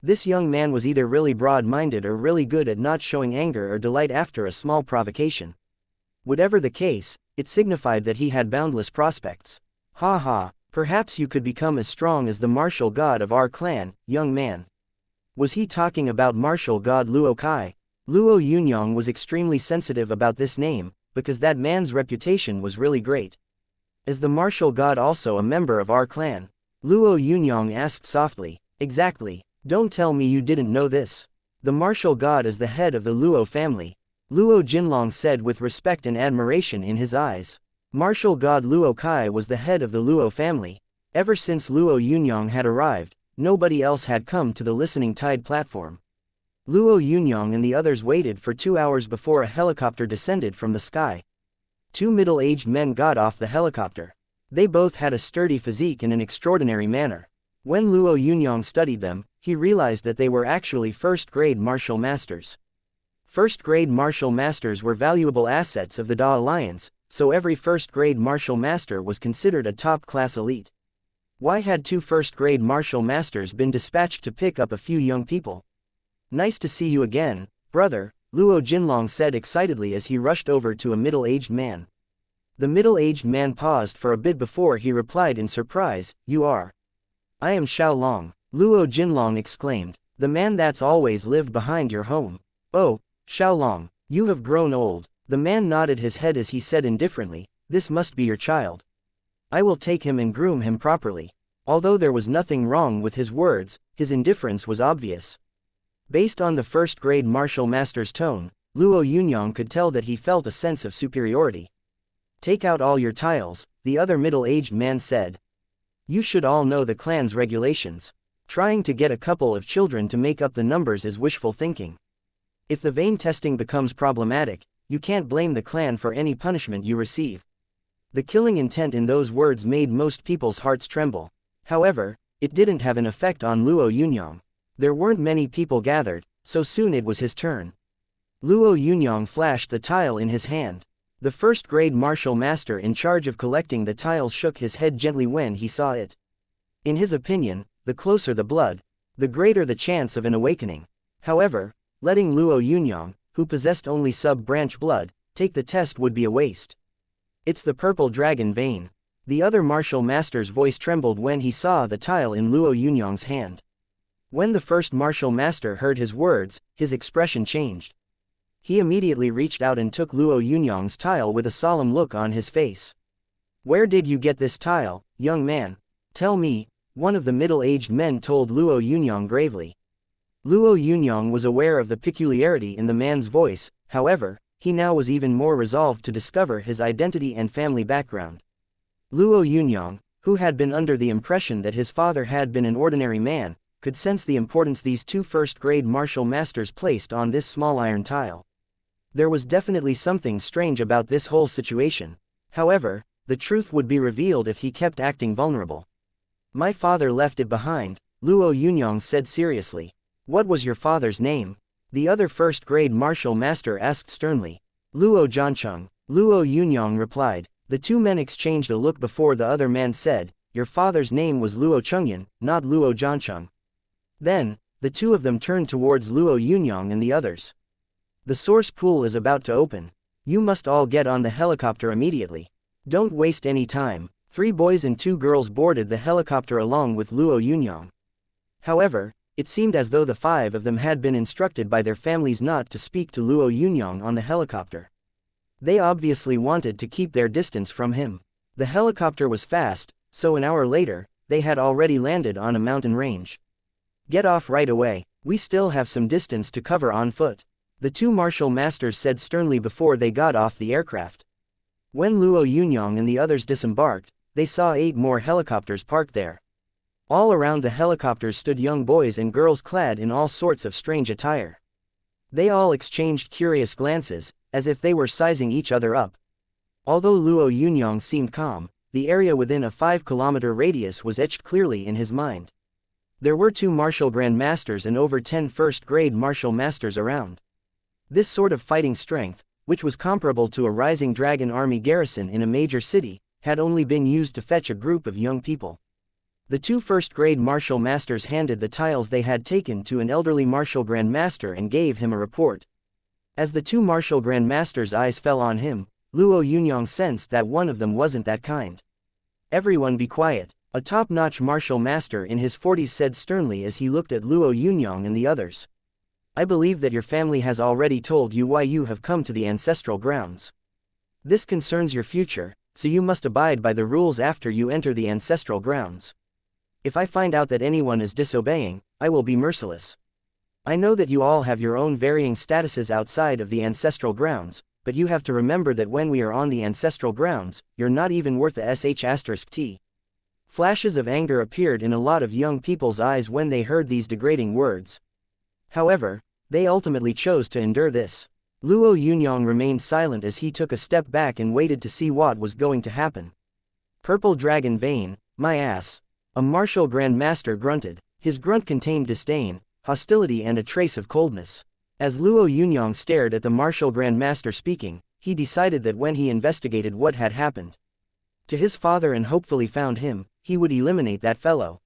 Speaker 1: This young man was either really broad-minded or really good at not showing anger or delight after a small provocation. Whatever the case, it signified that he had boundless prospects. Ha ha, perhaps you could become as strong as the martial god of our clan, young man. Was he talking about martial god Luo Kai? Luo Yunyang was extremely sensitive about this name, because that man's reputation was really great. Is the martial god also a member of our clan? Luo Yunyang asked softly. Exactly. Don't tell me you didn't know this. The martial god is the head of the Luo family. Luo Jinlong said with respect and admiration in his eyes. Martial god Luo Kai was the head of the Luo family. Ever since Luo Yunyang had arrived, nobody else had come to the Listening Tide platform. Luo Yunyang and the others waited for 2 hours before a helicopter descended from the sky. 2 middle-aged men got off the helicopter. They both had a sturdy physique in an extraordinary manner. When Luo Yunyang studied them, he realized that they were actually first-grade martial masters. First-grade martial masters were valuable assets of the Da Alliance, so every first-grade martial master was considered a top-class elite. Why had 2 first-grade martial masters been dispatched to pick up a few young people? Nice to see you again, brother, Luo Jinlong said excitedly as he rushed over to a middle-aged man. The middle-aged man paused for a bit before he replied in surprise, you are. I am Xiao Long, Luo Jinlong exclaimed, the man that's always lived behind your home. Oh, Xiao Long, you have grown old. The man nodded his head as he said indifferently, this must be your child. I will take him and groom him properly. Although there was nothing wrong with his words, his indifference was obvious. Based on the first-grade martial master's tone, Luo Yunyang could tell that he felt a sense of superiority. Take out all your tiles, the other middle-aged man said. You should all know the clan's regulations. Trying to get a couple of children to make up the numbers is wishful thinking. If the vein testing becomes problematic, you can't blame the clan for any punishment you receive. The killing intent in those words made most people's hearts tremble. However, it didn't have an effect on Luo Yunyang. There weren't many people gathered, so soon it was his turn. Luo Yunyang flashed the tile in his hand. The first-grade martial master in charge of collecting the tiles shook his head gently when he saw it. In his opinion, the closer the blood, the greater the chance of an awakening. However, letting Luo Yunyang, who possessed only sub-branch blood, take the test would be a waste. It's the purple dragon vein. The other martial master's voice trembled when he saw the tile in Luo Yunyang's hand. When the first martial master heard his words, his expression changed. He immediately reached out and took Luo Yunyang's tile with a solemn look on his face. Where did you get this tile, young man? Tell me, one of the middle-aged men told Luo Yunyang gravely. Luo Yunyang was aware of the peculiarity in the man's voice, however, he now was even more resolved to discover his identity and family background. Luo Yunyang, who had been under the impression that his father had been an ordinary man, could sense the importance these two first-grade martial masters placed on this small iron tile. There was definitely something strange about this whole situation. However, the truth would be revealed if he kept acting vulnerable. My father left it behind, Luo Yunyang said seriously. What was your father's name? The other first-grade martial master asked sternly. Luo Zhancheng, Luo Yunyang replied. The two men exchanged a look before the other man said, your father's name was Luo Chengyan, not Luo Zhancheng. Then, the two of them turned towards Luo Yunyang and the others. The source pool is about to open. You must all get on the helicopter immediately. Don't waste any time. 3 boys and 2 girls boarded the helicopter along with Luo Yunyang. However, it seemed as though the 5 of them had been instructed by their families not to speak to Luo Yunyang on the helicopter. They obviously wanted to keep their distance from him. The helicopter was fast, so an hour later, they had already landed on a mountain range. Get off right away, we still have some distance to cover on foot. The 2 martial masters said sternly before they got off the aircraft. When Luo Yunyang and the others disembarked, they saw 8 more helicopters parked there. All around the helicopters stood young boys and girls clad in all sorts of strange attire. They all exchanged curious glances, as if they were sizing each other up. Although Luo Yunyang seemed calm, the area within a 5-kilometer radius was etched clearly in his mind. There were 2 martial grandmasters and over 10 first-grade martial masters around. This sort of fighting strength, which was comparable to a rising dragon army garrison in a major city, had only been used to fetch a group of young people. The 2 first-grade martial masters handed the tiles they had taken to an elderly martial grandmaster and gave him a report. As the 2 martial grandmasters' eyes fell on him, Luo Yunyang sensed that one of them wasn't that kind. Everyone be quiet, a top-notch martial master in his 40s said sternly as he looked at Luo Yunyang and the others. I believe that your family has already told you why you have come to the ancestral grounds. This concerns your future, so you must abide by the rules after you enter the ancestral grounds. If I find out that anyone is disobeying, I will be merciless. I know that you all have your own varying statuses outside of the ancestral grounds, but you have to remember that when we are on the ancestral grounds, you're not even worth the sh*t. Flashes of anger appeared in a lot of young people's eyes when they heard these degrading words. However, they ultimately chose to endure this. Luo Yunyang remained silent as he took a step back and waited to see what was going to happen. Purple dragon vein, my ass. A martial grandmaster grunted. His grunt contained disdain, hostility and a trace of coldness. As Luo Yunyang stared at the martial grandmaster speaking, he decided that when he investigated what had happened to his father and hopefully found him, he would eliminate that fellow.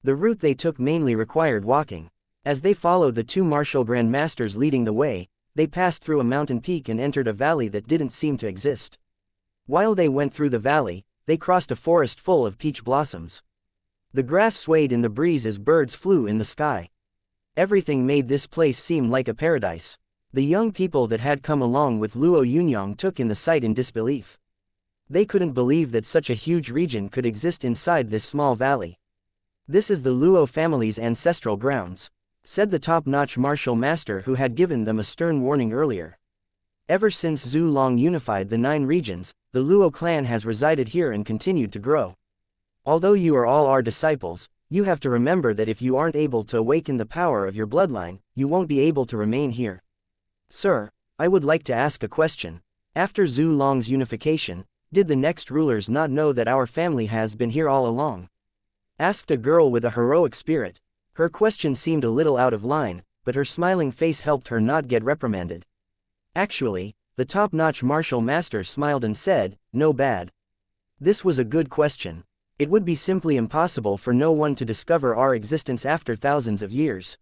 Speaker 1: The route they took mainly required walking. As they followed the 2 martial grandmasters leading the way, they passed through a mountain peak and entered a valley that didn't seem to exist. While they went through the valley, they crossed a forest full of peach blossoms. The grass swayed in the breeze as birds flew in the sky. Everything made this place seem like a paradise. The young people that had come along with Luo Yunyang took in the sight in disbelief. They couldn't believe that such a huge region could exist inside this small valley. This is the Luo family's ancestral grounds, said the top-notch martial master who had given them a stern warning earlier. Ever since Zhu Long unified the 9 regions, the Luo clan has resided here and continued to grow. Although you are all our disciples, you have to remember that if you aren't able to awaken the power of your bloodline, you won't be able to remain here. Sir, I would like to ask a question. After Zhu Long's unification, did the next rulers not know that our family has been here all along? Asked a girl with a heroic spirit. Her question seemed a little out of line, but her smiling face helped her not get reprimanded. Actually, the top-notch martial master smiled and said, "No bad. This was a good question. It would be simply impossible for no one to discover our existence after thousands of years.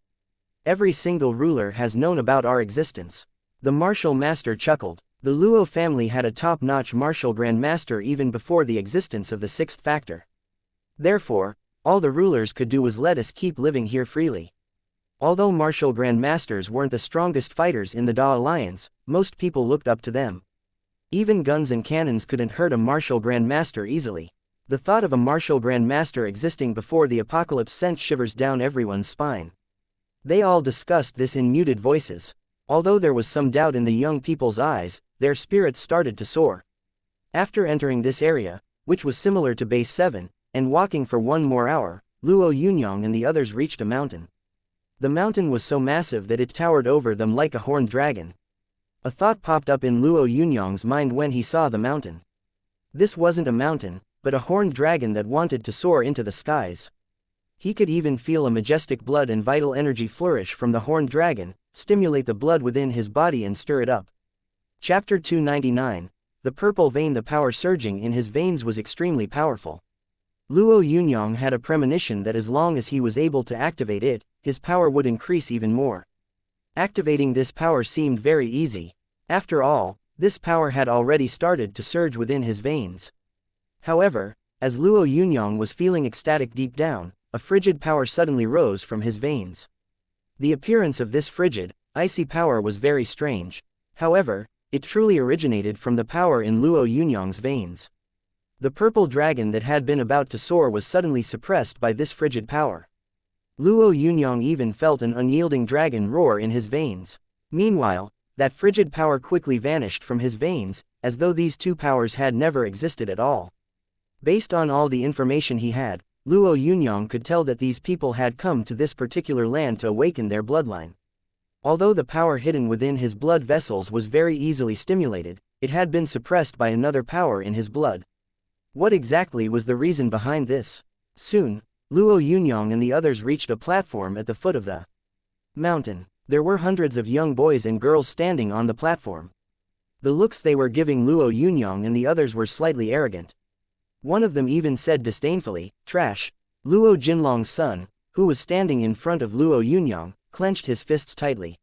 Speaker 1: Every single ruler has known about our existence." The martial master chuckled. The Luo family had a top-notch martial grandmaster even before the existence of the sixth factor. Therefore, all the rulers could do was let us keep living here freely. Although martial grandmasters weren't the strongest fighters in the Da Alliance, most people looked up to them. Even guns and cannons couldn't hurt a martial grandmaster easily. The thought of a martial grandmaster existing before the apocalypse sent shivers down everyone's spine. They all discussed this in muted voices. Although there was some doubt in the young people's eyes, their spirits started to soar. After entering this area, which was similar to Base 7, and walking for 1 more hour, Luo Yunyang and the others reached a mountain. The mountain was so massive that it towered over them like a horned dragon. A thought popped up in Luo Yunyang's mind when he saw the mountain. This wasn't a mountain, but a horned dragon that wanted to soar into the skies. He could even feel a majestic blood and vital energy flourish from the horned dragon, stimulate the blood within his body and stir it up. Chapter 299. The purple vein. The power surging in his veins was extremely powerful. Luo Yunyang had a premonition that as long as he was able to activate it, his power would increase even more. Activating this power seemed very easy. After all, this power had already started to surge within his veins. However, as Luo Yunyang was feeling ecstatic deep down, a frigid power suddenly rose from his veins. The appearance of this frigid, icy power was very strange. However, it truly originated from the power in Luo Yunyang's veins. The purple dragon that had been about to soar was suddenly suppressed by this frigid power. Luo Yunyang even felt an unyielding dragon roar in his veins. Meanwhile, that frigid power quickly vanished from his veins, as though these two powers had never existed at all. Based on all the information he had, Luo Yunyang could tell that these people had come to this particular land to awaken their bloodline. Although the power hidden within his blood vessels was very easily stimulated, it had been suppressed by another power in his blood. What exactly was the reason behind this? Soon, Luo Yunyang and the others reached a platform at the foot of the mountain. There were hundreds of young boys and girls standing on the platform. The looks they were giving Luo Yunyang and the others were slightly arrogant. One of them even said disdainfully, "Trash." Luo Jinlong's son, who was standing in front of Luo Yunyang, clenched his fists tightly.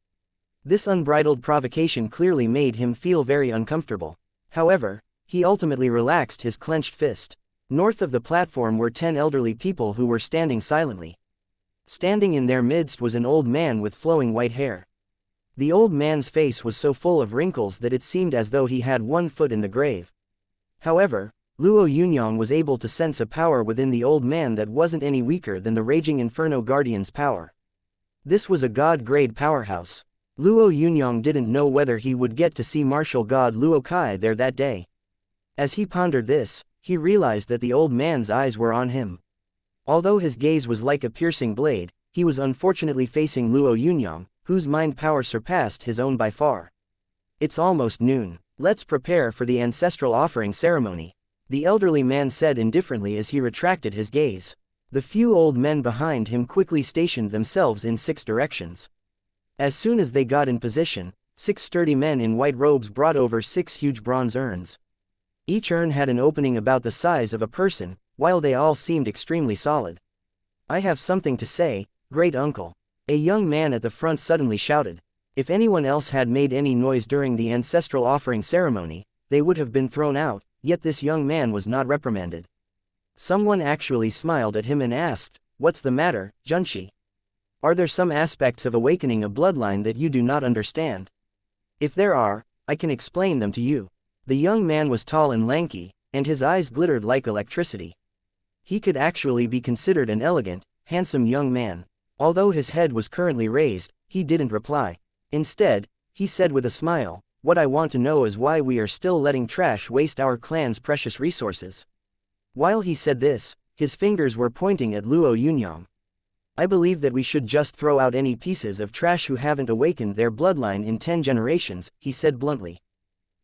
Speaker 1: This unbridled provocation clearly made him feel very uncomfortable. However, he ultimately relaxed his clenched fist. North of the platform were 10 elderly people who were standing silently. Standing in their midst was an old man with flowing white hair. The old man's face was so full of wrinkles that it seemed as though he had 1 foot in the grave. However, Luo Yunyang was able to sense a power within the old man that wasn't any weaker than the Raging Inferno Guardian's power. This was a god-grade powerhouse. Luo Yunyang didn't know whether he would get to see martial god Luo Kai there that day. As he pondered this, he realized that the old man's eyes were on him. Although his gaze was like a piercing blade, he was unfortunately facing Luo Yunyang, whose mind power surpassed his own by far. "It's almost noon. Let's prepare for the ancestral offering ceremony," the elderly man said indifferently as he retracted his gaze. The few old men behind him quickly stationed themselves in 6 directions. As soon as they got in position, 6 sturdy men in white robes brought over 6 huge bronze urns. Each urn had an opening about the size of a person, while they all seemed extremely solid. "I have something to say, great uncle," a young man at the front suddenly shouted. If anyone else had made any noise during the ancestral offering ceremony, they would have been thrown out, yet this young man was not reprimanded. Someone actually smiled at him and asked, "What's the matter, Junshi? Are there some aspects of awakening a bloodline that you do not understand? If there are, I can explain them to you." The young man was tall and lanky, and his eyes glittered like electricity. He could actually be considered an elegant, handsome young man. Although his head was currently raised, he didn't reply. Instead, he said with a smile, What I want to know is why we are still letting trash waste our clan's precious resources. While he said this, his fingers were pointing at Luo Yunyang. I believe that we should just throw out any pieces of trash who haven't awakened their bloodline in 10 generations, he said bluntly.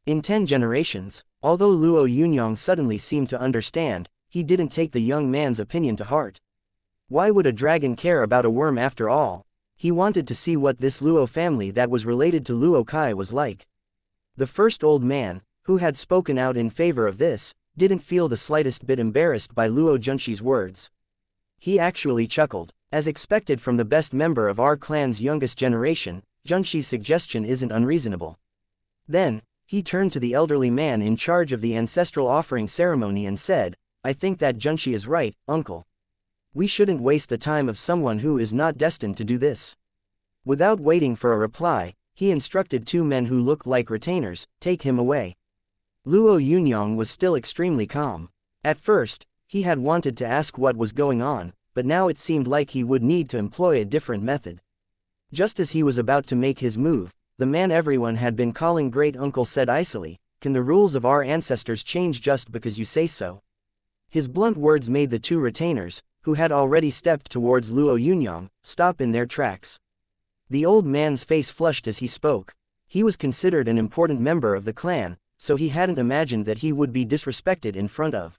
Speaker 1: In 10 generations, although Luo Yunyang suddenly seemed to understand, he didn't take the young man's opinion to heart. Why would a dragon care about a worm after all? He wanted to see what this Luo family that was related to Luo Kai was like. The first old man, who had spoken out in favor of this, didn't feel the slightest bit embarrassed by Luo Junxi's words. He actually chuckled. As expected from the best member of our clan's youngest generation, Junxi's suggestion isn't unreasonable. Then, he turned to the elderly man in charge of the ancestral offering ceremony and said, I think that Junxi is right, uncle. We shouldn't waste the time of someone who is not destined to do this. Without waiting for a reply, he instructed 2 men who looked like retainers, take him away. Luo Yunyang was still extremely calm. At first, he had wanted to ask what was going on, but now it seemed like he would need to employ a different method. Just as he was about to make his move, the man everyone had been calling great uncle said icily, can the rules of our ancestors change just because you say so? His blunt words made the 2 retainers, who had already stepped towards Luo Yunyang, stop in their tracks. The old man's face flushed as he spoke. He was considered an important member of the clan, so he hadn't imagined that he would be disrespected in front of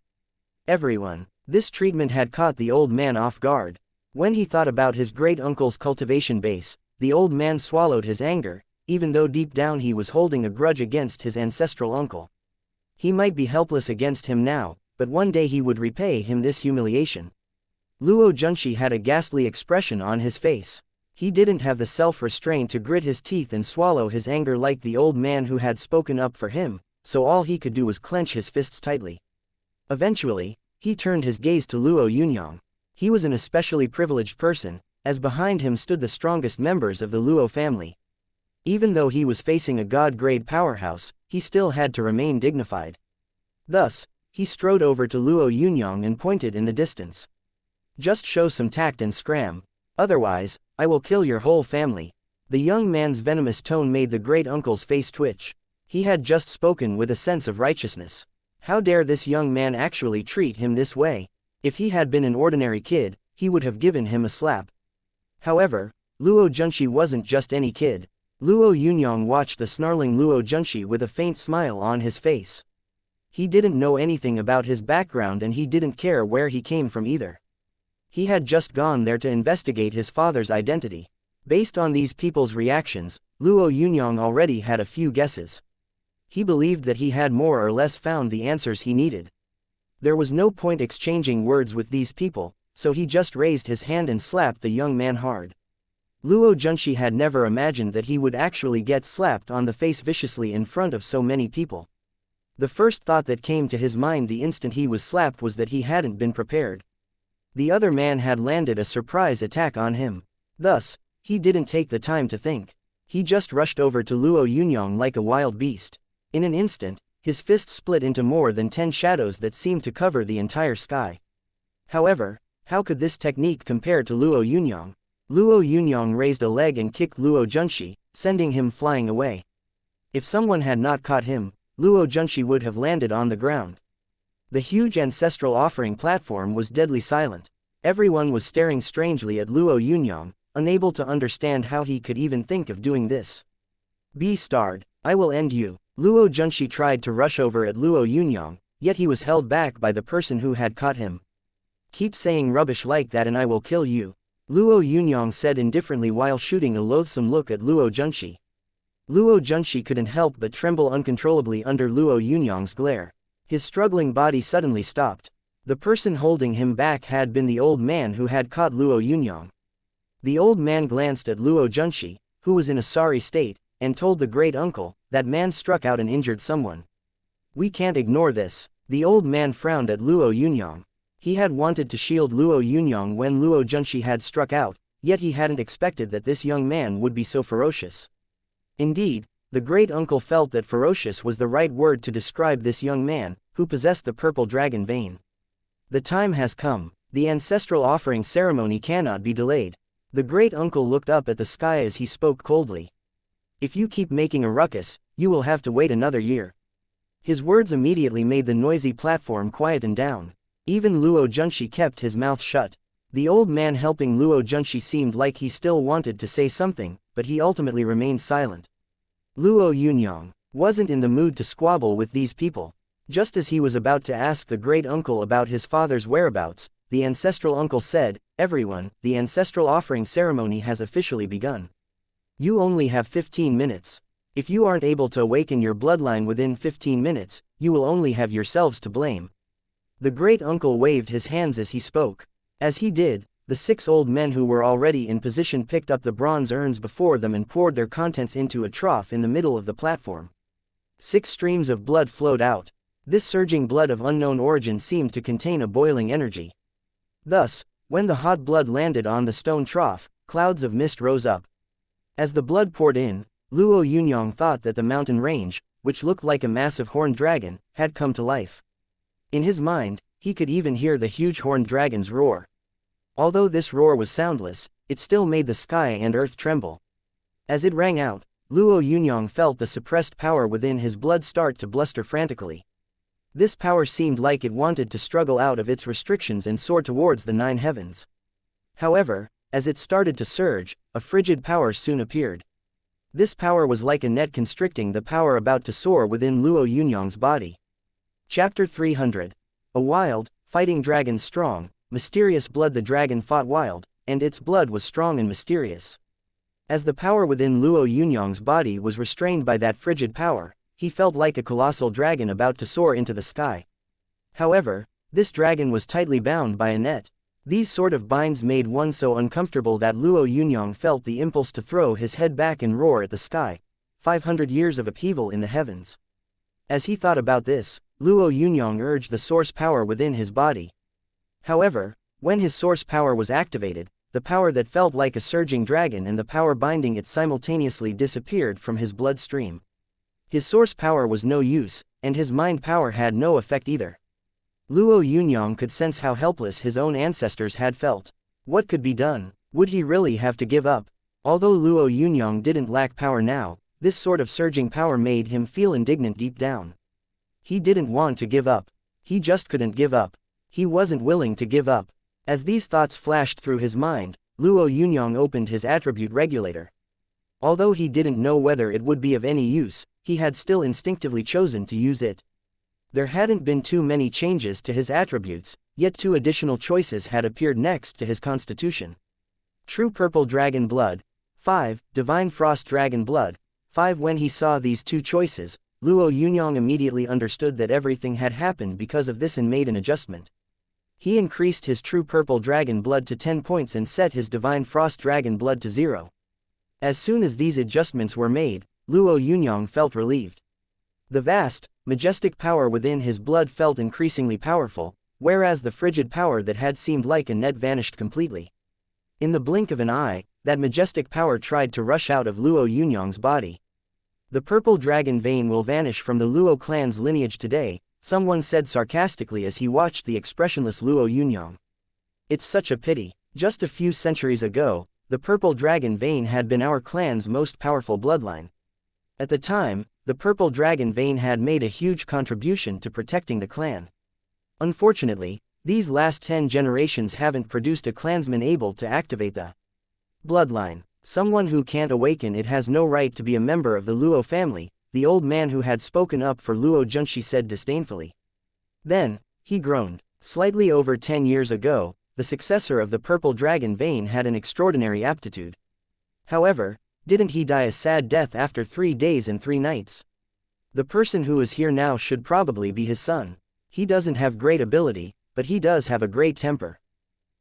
Speaker 1: everyone. This treatment had caught the old man off guard. When he thought about his great-uncle's cultivation base, the old man swallowed his anger, even though deep down he was holding a grudge against his ancestral uncle. He might be helpless against him now, but one day he would repay him this humiliation. Luo Junxi had a ghastly expression on his face. He didn't have the self-restraint to grit his teeth and swallow his anger like the old man who had spoken up for him, so all he could do was clench his fists tightly. Eventually, he turned his gaze to Luo Yunyang. He was an especially privileged person, as behind him stood the strongest members of the Luo family. Even though he was facing a god-grade powerhouse, he still had to remain dignified. Thus, he strode over to Luo Yunyang and pointed in the distance. Just show some tact and scram. Otherwise, I will kill your whole family. The young man's venomous tone made the great-uncle's face twitch. He had just spoken with a sense of righteousness. How dare this young man actually treat him this way? If he had been an ordinary kid, he would have given him a slap. However, Luo Junxi wasn't just any kid. Luo Yunyang watched the snarling Luo Junxi with a faint smile on his face. He didn't know anything about his background and he didn't care where he came from either. He had just gone there to investigate his father's identity. Based on these people's reactions, Luo Yunyang already had a few guesses. He believed that he had more or less found the answers he needed. There was no point exchanging words with these people, so he just raised his hand and slapped the young man hard. Luo Junxi had never imagined that he would actually get slapped on the face viciously in front of so many people. The first thought that came to his mind the instant he was slapped was that he hadn't been prepared. The other man had landed a surprise attack on him. Thus, he didn't take the time to think. He just rushed over to Luo Yunyang like a wild beast. In an instant, his fist split into more than 10 shadows that seemed to cover the entire sky. However, how could this technique compare to Luo Yunyang? Luo Yunyang raised a leg and kicked Luo Junxi, sending him flying away. If someone had not caught him, Luo Junxi would have landed on the ground. The huge ancestral offering platform was deadly silent. Everyone was staring strangely at Luo Yunyang, unable to understand how he could even think of doing this. Be starred, I will end you. Luo Junxi tried to rush over at Luo Yunyang, yet he was held back by the person who had caught him. Keep saying rubbish like that and I will kill you, Luo Yunyang said indifferently while shooting a loathsome look at Luo Junxi. Luo Junxi couldn't help but tremble uncontrollably under Luo Yunyang's glare. His struggling body suddenly stopped. The person holding him back had been the old man who had caught Luo Yunyang. The old man glanced at Luo Junxi, who was in a sorry state, and told the great uncle, that man struck out and injured someone. We can't ignore this. The old man frowned at Luo Yunyang. He had wanted to shield Luo Yunyang when Luo Junxi had struck out, yet he hadn't expected that this young man would be so ferocious. Indeed, the great uncle felt that ferocious was the right word to describe this young man, who possessed the purple dragon vein. The time has come. The ancestral offering ceremony cannot be delayed. The great uncle looked up at the sky as he spoke coldly. If you keep making a ruckus, you will have to wait another year. His words immediately made the noisy platform quieten down. Even Luo Junshi kept his mouth shut. The old man helping Luo Junshi seemed like he still wanted to say something, but he ultimately remained silent. Luo Yunyang wasn't in the mood to squabble with these people. Just as he was about to ask the great uncle about his father's whereabouts, the ancestral uncle said, "Everyone, the ancestral offering ceremony has officially begun. You only have 15 minutes. If you aren't able to awaken your bloodline within 15 minutes, you will only have yourselves to blame." The great uncle waved his hands as he spoke. As he did, the 6 old men who were already in position picked up the bronze urns before them and poured their contents into a trough in the middle of the platform. 6 streams of blood flowed out. This surging blood of unknown origin seemed to contain a boiling energy. Thus, when the hot blood landed on the stone trough, clouds of mist rose up. As the blood poured in, Luo Yunyang thought that the mountain range, which looked like a massive horned dragon, had come to life. In his mind, he could even hear the huge horned dragon's roar. Although this roar was soundless, it still made the sky and earth tremble. As it rang out, Luo Yunyang felt the suppressed power within his blood start to bluster frantically. This power seemed like it wanted to struggle out of its restrictions and soar towards the 9 heavens. However, as it started to surge, a frigid power soon appeared. This power was like a net constricting the power about to soar within Luo Yunyang's body. Chapter 300. A wild, fighting dragon strong, mysterious blood. The dragon fought wild, and its blood was strong and mysterious. As the power within Luo Yunyang's body was restrained by that frigid power, he felt like a colossal dragon about to soar into the sky. However, this dragon was tightly bound by a net. These sort of binds made one so uncomfortable that Luo Yunyang felt the impulse to throw his head back and roar at the sky. 500 years of upheaval in the heavens. As he thought about this, Luo Yunyang urged the source power within his body. However, when his source power was activated, the power that felt like a surging dragon and the power binding it simultaneously disappeared from his bloodstream. His source power was no use, and his mind power had no effect either. Luo Yunyang could sense how helpless his own ancestors had felt. What could be done? Would he really have to give up? Although Luo Yunyang didn't lack power now, this sort of surging power made him feel indignant deep down. He didn't want to give up. He just couldn't give up. He wasn't willing to give up. As these thoughts flashed through his mind, Luo Yunyang opened his attribute regulator. Although he didn't know whether it would be of any use, he had still instinctively chosen to use it. There hadn't been too many changes to his attributes, yet 2 additional choices had appeared next to his constitution. True Purple Dragon Blood. 5. Divine Frost Dragon Blood. 5. When he saw these 2 choices, Luo Yunyang immediately understood that everything had happened because of this and made an adjustment. He increased his True Purple Dragon Blood to 10 points and set his Divine Frost Dragon Blood to 0. As soon as these adjustments were made, Luo Yunyang felt relieved. The vast, majestic power within his blood felt increasingly powerful, whereas the frigid power that had seemed like a net vanished completely. In the blink of an eye, that majestic power tried to rush out of Luo Yunyang's body. The purple dragon vein will vanish from the Luo clan's lineage today, someone said sarcastically as he watched the expressionless Luo Yunyang. It's such a pity. Just a few centuries ago, the purple dragon vein had been our clan's most powerful bloodline. At the time, the purple dragon vein had made a huge contribution to protecting the clan. Unfortunately, these last 10 generations haven't produced a clansman able to activate the bloodline. Someone who can't awaken it has no right to be a member of the Luo family, the old man who had spoken up for Luo Junshi said disdainfully. Then, he groaned. Slightly over 10 years ago, the successor of the purple dragon vein had an extraordinary aptitude. However, didn't he die a sad death after 3 days and 3 nights? The person who is here now should probably be his son. He doesn't have great ability, but he does have a great temper.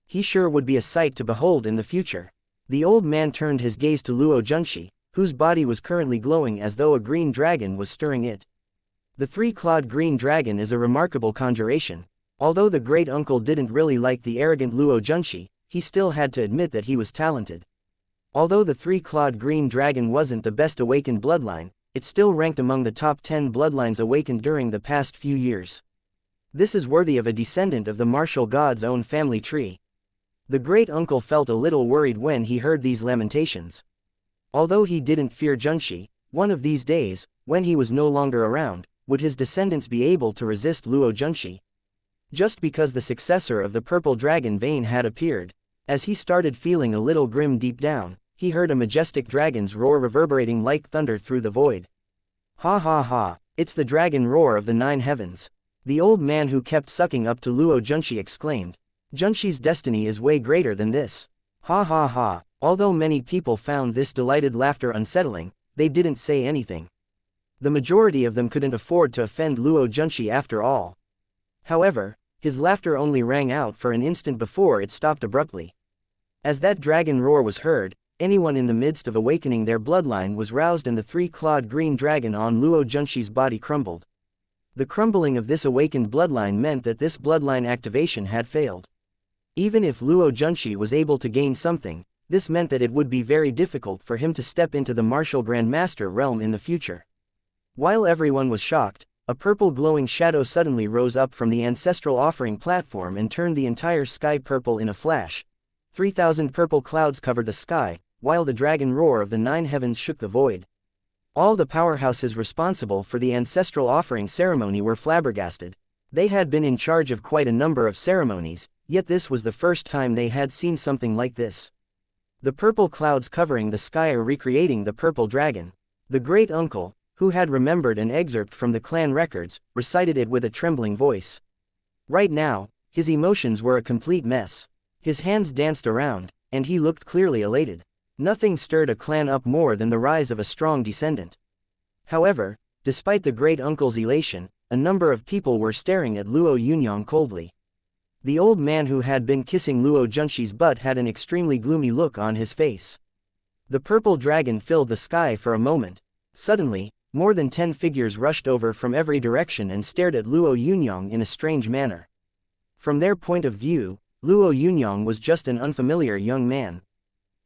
Speaker 1: He sure would be a sight to behold in the future. The old man turned his gaze to Luo Junshi, whose body was currently glowing as though a green dragon was stirring it. The 3-clawed green dragon is a remarkable conjuration. Although the great uncle didn't really like the arrogant Luo Junshi, he still had to admit that he was talented. Although the 3-clawed green dragon wasn't the best awakened bloodline, it still ranked among the top 10 bloodlines awakened during the past few years. This is worthy of a descendant of the martial god's own family tree. The great uncle felt a little worried when he heard these lamentations. Although he didn't fear Junshi, one of these days, when he was no longer around, would his descendants be able to resist Luo Junshi? Just because the successor of the purple dragon vein had appeared. As he started feeling a little grim deep down, he heard a majestic dragon's roar reverberating like thunder through the void. Ha ha ha, it's the dragon roar of the 9 heavens. The old man who kept sucking up to Luo Junshi exclaimed. Junshi's destiny is way greater than this. Ha ha ha. Although many people found this delighted laughter unsettling, they didn't say anything. The majority of them couldn't afford to offend Luo Junshi after all. However, his laughter only rang out for an instant before it stopped abruptly. As that dragon roar was heard, anyone in the midst of awakening their bloodline was roused and the 3-clawed green dragon on Luo Junshi's body crumbled. The crumbling of this awakened bloodline meant that this bloodline activation had failed. Even if Luo Junshi was able to gain something, this meant that it would be very difficult for him to step into the martial grandmaster realm in the future. While everyone was shocked, a purple glowing shadow suddenly rose up from the ancestral offering platform and turned the entire sky purple in a flash. 3,000 purple clouds covered the sky, while the dragon roar of the 9 heavens shook the void. All the powerhouses responsible for the ancestral offering ceremony were flabbergasted. They had been in charge of quite a number of ceremonies, yet this was the first time they had seen something like this. The purple clouds covering the sky are recreating the purple dragon. The great uncle, who had remembered an excerpt from the clan records, recited it with a trembling voice. Right now, his emotions were a complete mess. His hands danced around, and he looked clearly elated. Nothing stirred a clan up more than the rise of a strong descendant. However, despite the great uncle's elation, a number of people were staring at Luo Yunyang coldly. The old man who had been kissing Luo Junshi's butt had an extremely gloomy look on his face. The purple dragon filled the sky for a moment. Suddenly, more than 10 figures rushed over from every direction and stared at Luo Yunyang in a strange manner. From their point of view, Luo Yunyang was just an unfamiliar young man.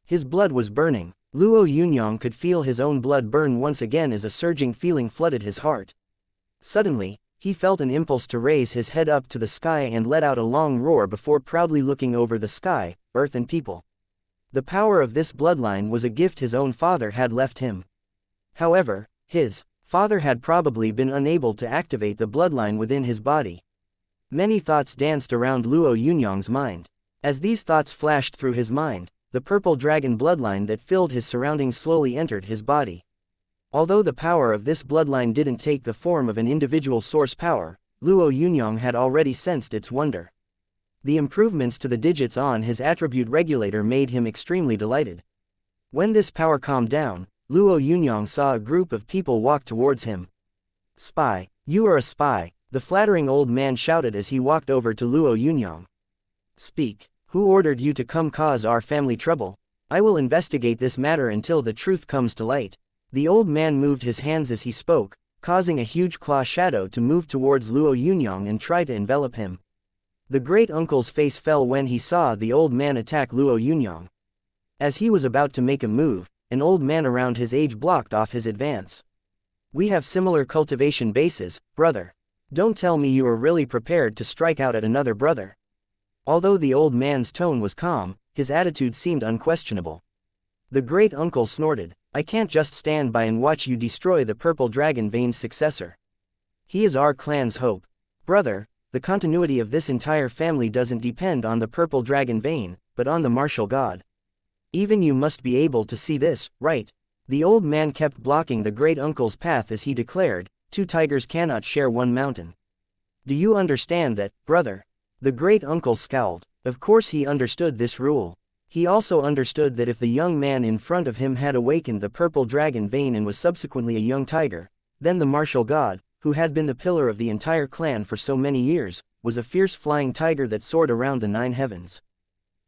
Speaker 1: His blood was burning. Luo Yunyang could feel his own blood burn once again as a surging feeling flooded his heart. Suddenly, he felt an impulse to raise his head up to the sky and let out a long roar before proudly looking over the sky, earth and people. The power of this bloodline was a gift his own father had left him. However, his father had probably been unable to activate the bloodline within his body. Many thoughts danced around Luo Yunyang's mind. As these thoughts flashed through his mind, the purple dragon bloodline that filled his surroundings slowly entered his body. Although the power of this bloodline didn't take the form of an individual source power, Luo Yunyang had already sensed its wonder. The improvements to the digits on his attribute regulator made him extremely delighted. When this power calmed down, Luo Yunyang saw a group of people walk towards him. "Spy, you are a spy," the flattering old man shouted as he walked over to Luo Yunyang. "Speak, who ordered you to come cause our family trouble? I will investigate this matter until the truth comes to light." The old man moved his hands as he spoke, causing a huge claw shadow to move towards Luo Yunyang and try to envelop him. The great uncle's face fell when he saw the old man attack Luo Yunyang. As he was about to make a move, an old man around his age blocked off his advance. "We have similar cultivation bases, brother. Don't tell me you are really prepared to strike out at another brother." Although the old man's tone was calm, his attitude seemed unquestionable. The great uncle snorted. "I can't just stand by and watch you destroy the purple dragon vein's successor. He is our clan's hope. Brother, the continuity of this entire family doesn't depend on the purple dragon vein, but on the martial god. Even you must be able to see this, right?" The old man kept blocking the great uncle's path as he declared, "Two tigers cannot share one mountain. Do you understand that, brother?" The great uncle scowled. Of course he understood this rule. He also understood that if the young man in front of him had awakened the purple dragon vein and was subsequently a young tiger, then the martial god, who had been the pillar of the entire clan for so many years, was a fierce flying tiger that soared around the 9 heavens.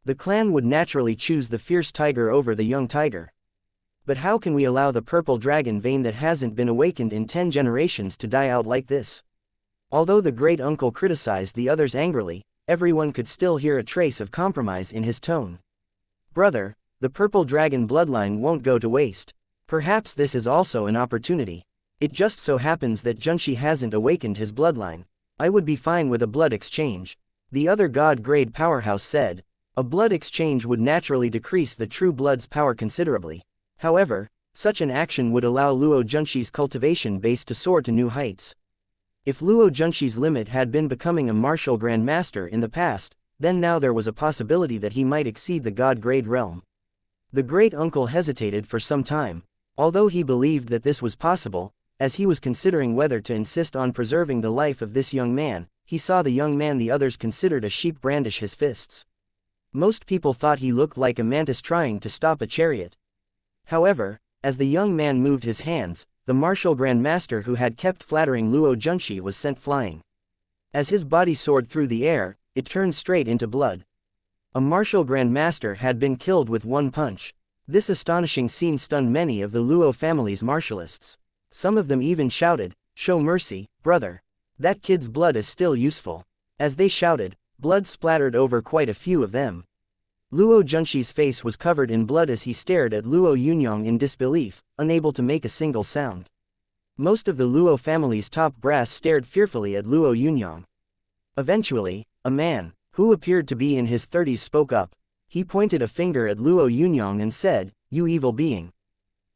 Speaker 1: The clan would naturally choose the fierce tiger over the young tiger. But how can we allow the purple dragon vein that hasn't been awakened in 10 generations to die out like this? Although the great uncle criticized the others angrily, everyone could still hear a trace of compromise in his tone. "Brother, the purple dragon bloodline won't go to waste. Perhaps this is also an opportunity. It just so happens that Junshi hasn't awakened his bloodline. I would be fine with a blood exchange," the other god-grade powerhouse said. A blood exchange would naturally decrease the true blood's power considerably. However, such an action would allow Luo Junxi's cultivation base to soar to new heights. If Luo Junxi's limit had been becoming a martial grandmaster in the past, then now there was a possibility that he might exceed the god-grade realm. The great uncle hesitated for some time. Although he believed that this was possible, as he was considering whether to insist on preserving the life of this young man, he saw the young man the others considered a sheep brandish his fists. Most people thought he looked like a mantis trying to stop a chariot. However, as the young man moved his hands, the martial grandmaster who had kept flattering Luo Junxi was sent flying. As his body soared through the air, it turned straight into blood. A martial grandmaster had been killed with one punch. This astonishing scene stunned many of the Luo family's martialists. Some of them even shouted, "Show mercy, brother. That kid's blood is still useful." As they shouted, blood splattered over quite a few of them. Luo Junxi's face was covered in blood as he stared at Luo Yunyang in disbelief, unable to make a single sound. Most of the Luo family's top brass stared fearfully at Luo Yunyang. Eventually, a man, who appeared to be in his 30s, spoke up. He pointed a finger at Luo Yunyang and said, "You evil being.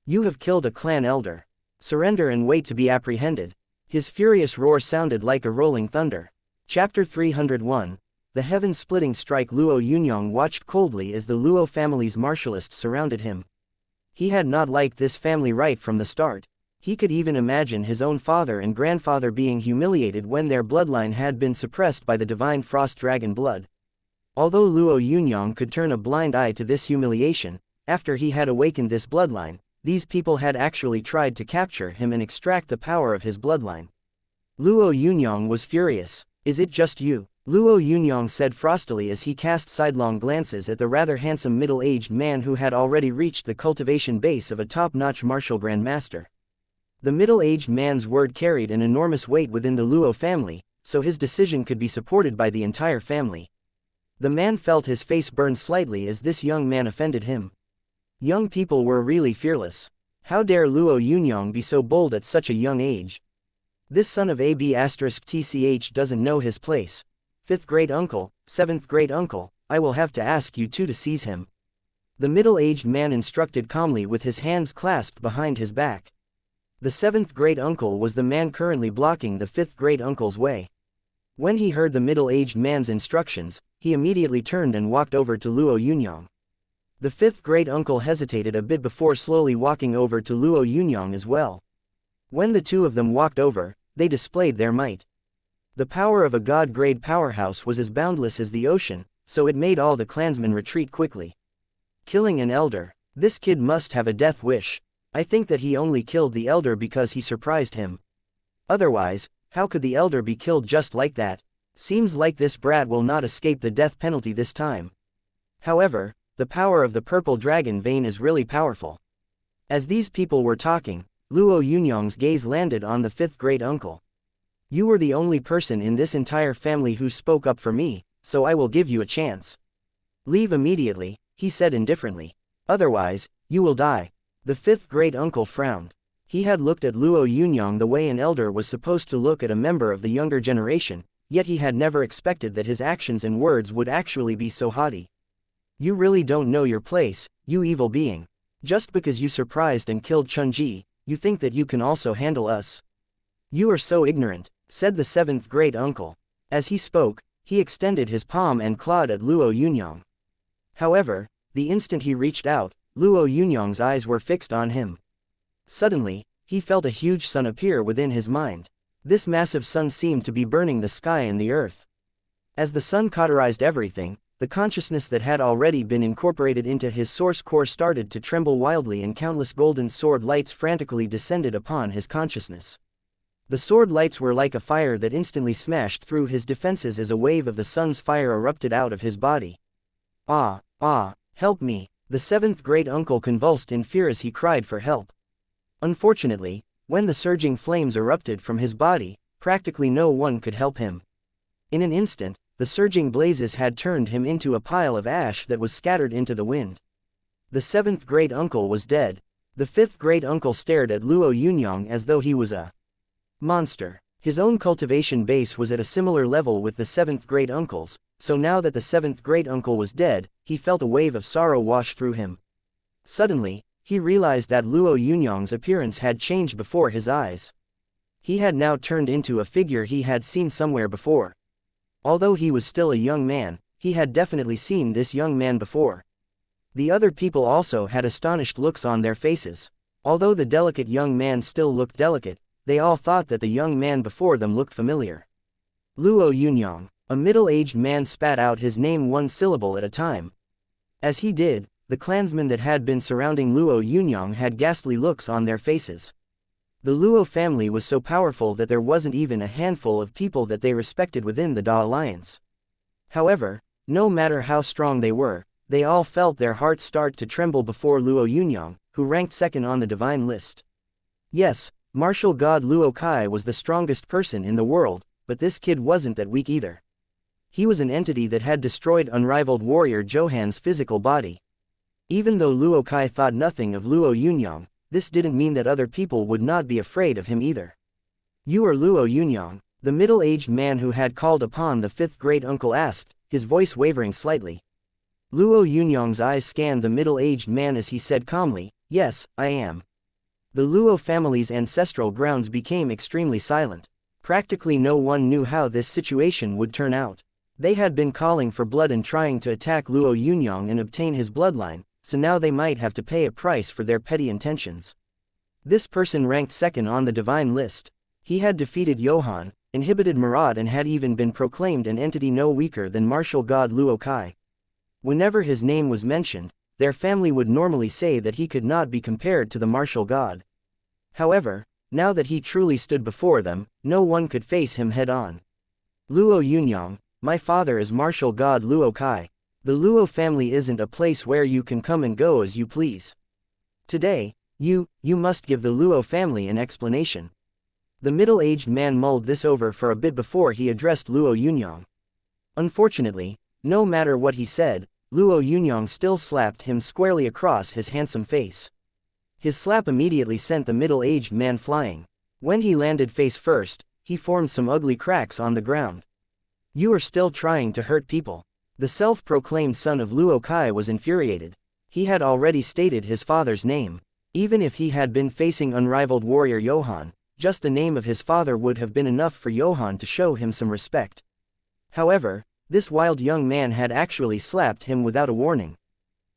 Speaker 1: You have killed a clan elder. Surrender and wait to be apprehended." His furious roar sounded like a rolling thunder. Chapter 301. The heaven-splitting strike. Luo Yunyang watched coldly as the Luo family's martialists surrounded him. He had not liked this family right from the start. He could even imagine his own father and grandfather being humiliated when their bloodline had been suppressed by the divine frost dragon blood. Although Luo Yunyang could turn a blind eye to this humiliation, after he had awakened this bloodline, these people had actually tried to capture him and extract the power of his bloodline. Luo Yunyang was furious. "Is it just you?" Luo Yunyang said frostily as he cast sidelong glances at the rather handsome middle-aged man who had already reached the cultivation base of a top-notch martial grandmaster. The middle-aged man's word carried an enormous weight within the Luo family, so his decision could be supported by the entire family. The man felt his face burn slightly as this young man offended him. Young people were really fearless. How dare Luo Yunyang be so bold at such a young age? This son of AB*TCH doesn't know his place. Fifth great uncle, seventh great uncle, I will have to ask you two to seize him. The middle-aged man instructed calmly with his hands clasped behind his back. The seventh great uncle was the man currently blocking the fifth great uncle's way. When he heard the middle-aged man's instructions, he immediately turned and walked over to Luo Yunyang. The fifth great uncle hesitated a bit before slowly walking over to Luo Yunyang as well. When the two of them walked over, they displayed their might. The power of a god-grade powerhouse was as boundless as the ocean, so it made all the clansmen retreat quickly. Killing an elder. This kid must have a death wish. I think that he only killed the elder because he surprised him. Otherwise, how could the elder be killed just like that? Seems like this brat will not escape the death penalty this time. However, the power of the purple dragon vein is really powerful. As these people were talking, Luo Yunyang's gaze landed on the fifth great uncle. You were the only person in this entire family who spoke up for me, so I will give you a chance. Leave immediately, he said indifferently. Otherwise, you will die. The fifth great uncle frowned. He had looked at Luo Yunyang the way an elder was supposed to look at a member of the younger generation, yet he had never expected that his actions and words would actually be so haughty. You really don't know your place, you evil being. Just because you surprised and killed Chunji, you think that you can also handle us. You are so ignorant, said the seventh great uncle. As he spoke, he extended his palm and clawed at Luo Yunyang. However, the instant he reached out, Luo Yunyang's eyes were fixed on him. Suddenly, he felt a huge sun appear within his mind. This massive sun seemed to be burning the sky and the earth. As the sun cauterized everything, the consciousness that had already been incorporated into his source core started to tremble wildly and countless golden sword lights frantically descended upon his consciousness. The sword lights were like a fire that instantly smashed through his defenses as a wave of the sun's fire erupted out of his body. Ah, help me! The seventh great uncle convulsed in fear as he cried for help. Unfortunately, when the surging flames erupted from his body, practically no one could help him. In an instant, the surging blazes had turned him into a pile of ash that was scattered into the wind. The seventh great uncle was dead. The fifth great uncle stared at Luo Yunyang as though he was a monster. His own cultivation base was at a similar level with the seventh great uncle's, so now that the seventh great uncle was dead, he felt a wave of sorrow wash through him. Suddenly, he realized that Luo Yunyang's appearance had changed before his eyes. He had now turned into a figure he had seen somewhere before. Although he was still a young man, he had definitely seen this young man before. The other people also had astonished looks on their faces. Although the delicate young man still looked delicate, they all thought that the young man before them looked familiar. Luo Yunyang. A middle-aged man spat out his name one syllable at a time. As he did, the clansmen that had been surrounding Luo Yunyang had ghastly looks on their faces. The Luo family was so powerful that there wasn't even a handful of people that they respected within the Da Alliance. However, no matter how strong they were, they all felt their hearts start to tremble before Luo Yunyang, who ranked second on the divine list. Yes, martial god Luo Kai was the strongest person in the world, but this kid wasn't that weak either. He was an entity that had destroyed unrivaled warrior Johan's physical body. Even though Luo Kai thought nothing of Luo Yunyang, this didn't mean that other people would not be afraid of him either. You are Luo Yunyang, the middle-aged man who had called upon the fifth great uncle asked, his voice wavering slightly. Luo Yunyang's eyes scanned the middle-aged man as he said calmly, "Yes, I am." The Luo family's ancestral grounds became extremely silent. Practically no one knew how this situation would turn out. They had been calling for blood and trying to attack Luo Yunyang and obtain his bloodline, so now they might have to pay a price for their petty intentions. This person ranked second on the divine list. He had defeated Johan, inhibited Murad and had even been proclaimed an entity no weaker than martial god Luo Kai. Whenever his name was mentioned, their family would normally say that he could not be compared to the martial god. However, now that he truly stood before them, no one could face him head-on. Luo Yunyang, my father is martial god Luo Kai. The Luo family isn't a place where you can come and go as you please. Today, you must give the Luo family an explanation. The middle-aged man mulled this over for a bit before he addressed Luo Yunyang. Unfortunately, no matter what he said, Luo Yunyang still slapped him squarely across his handsome face. His slap immediately sent the middle-aged man flying. When he landed face first, he formed some ugly cracks on the ground. You are still trying to hurt people. The self-proclaimed son of Luo Kai was infuriated. He had already stated his father's name. Even if he had been facing unrivaled warrior Johan, just the name of his father would have been enough for Johan to show him some respect. However, this wild young man had actually slapped him without a warning.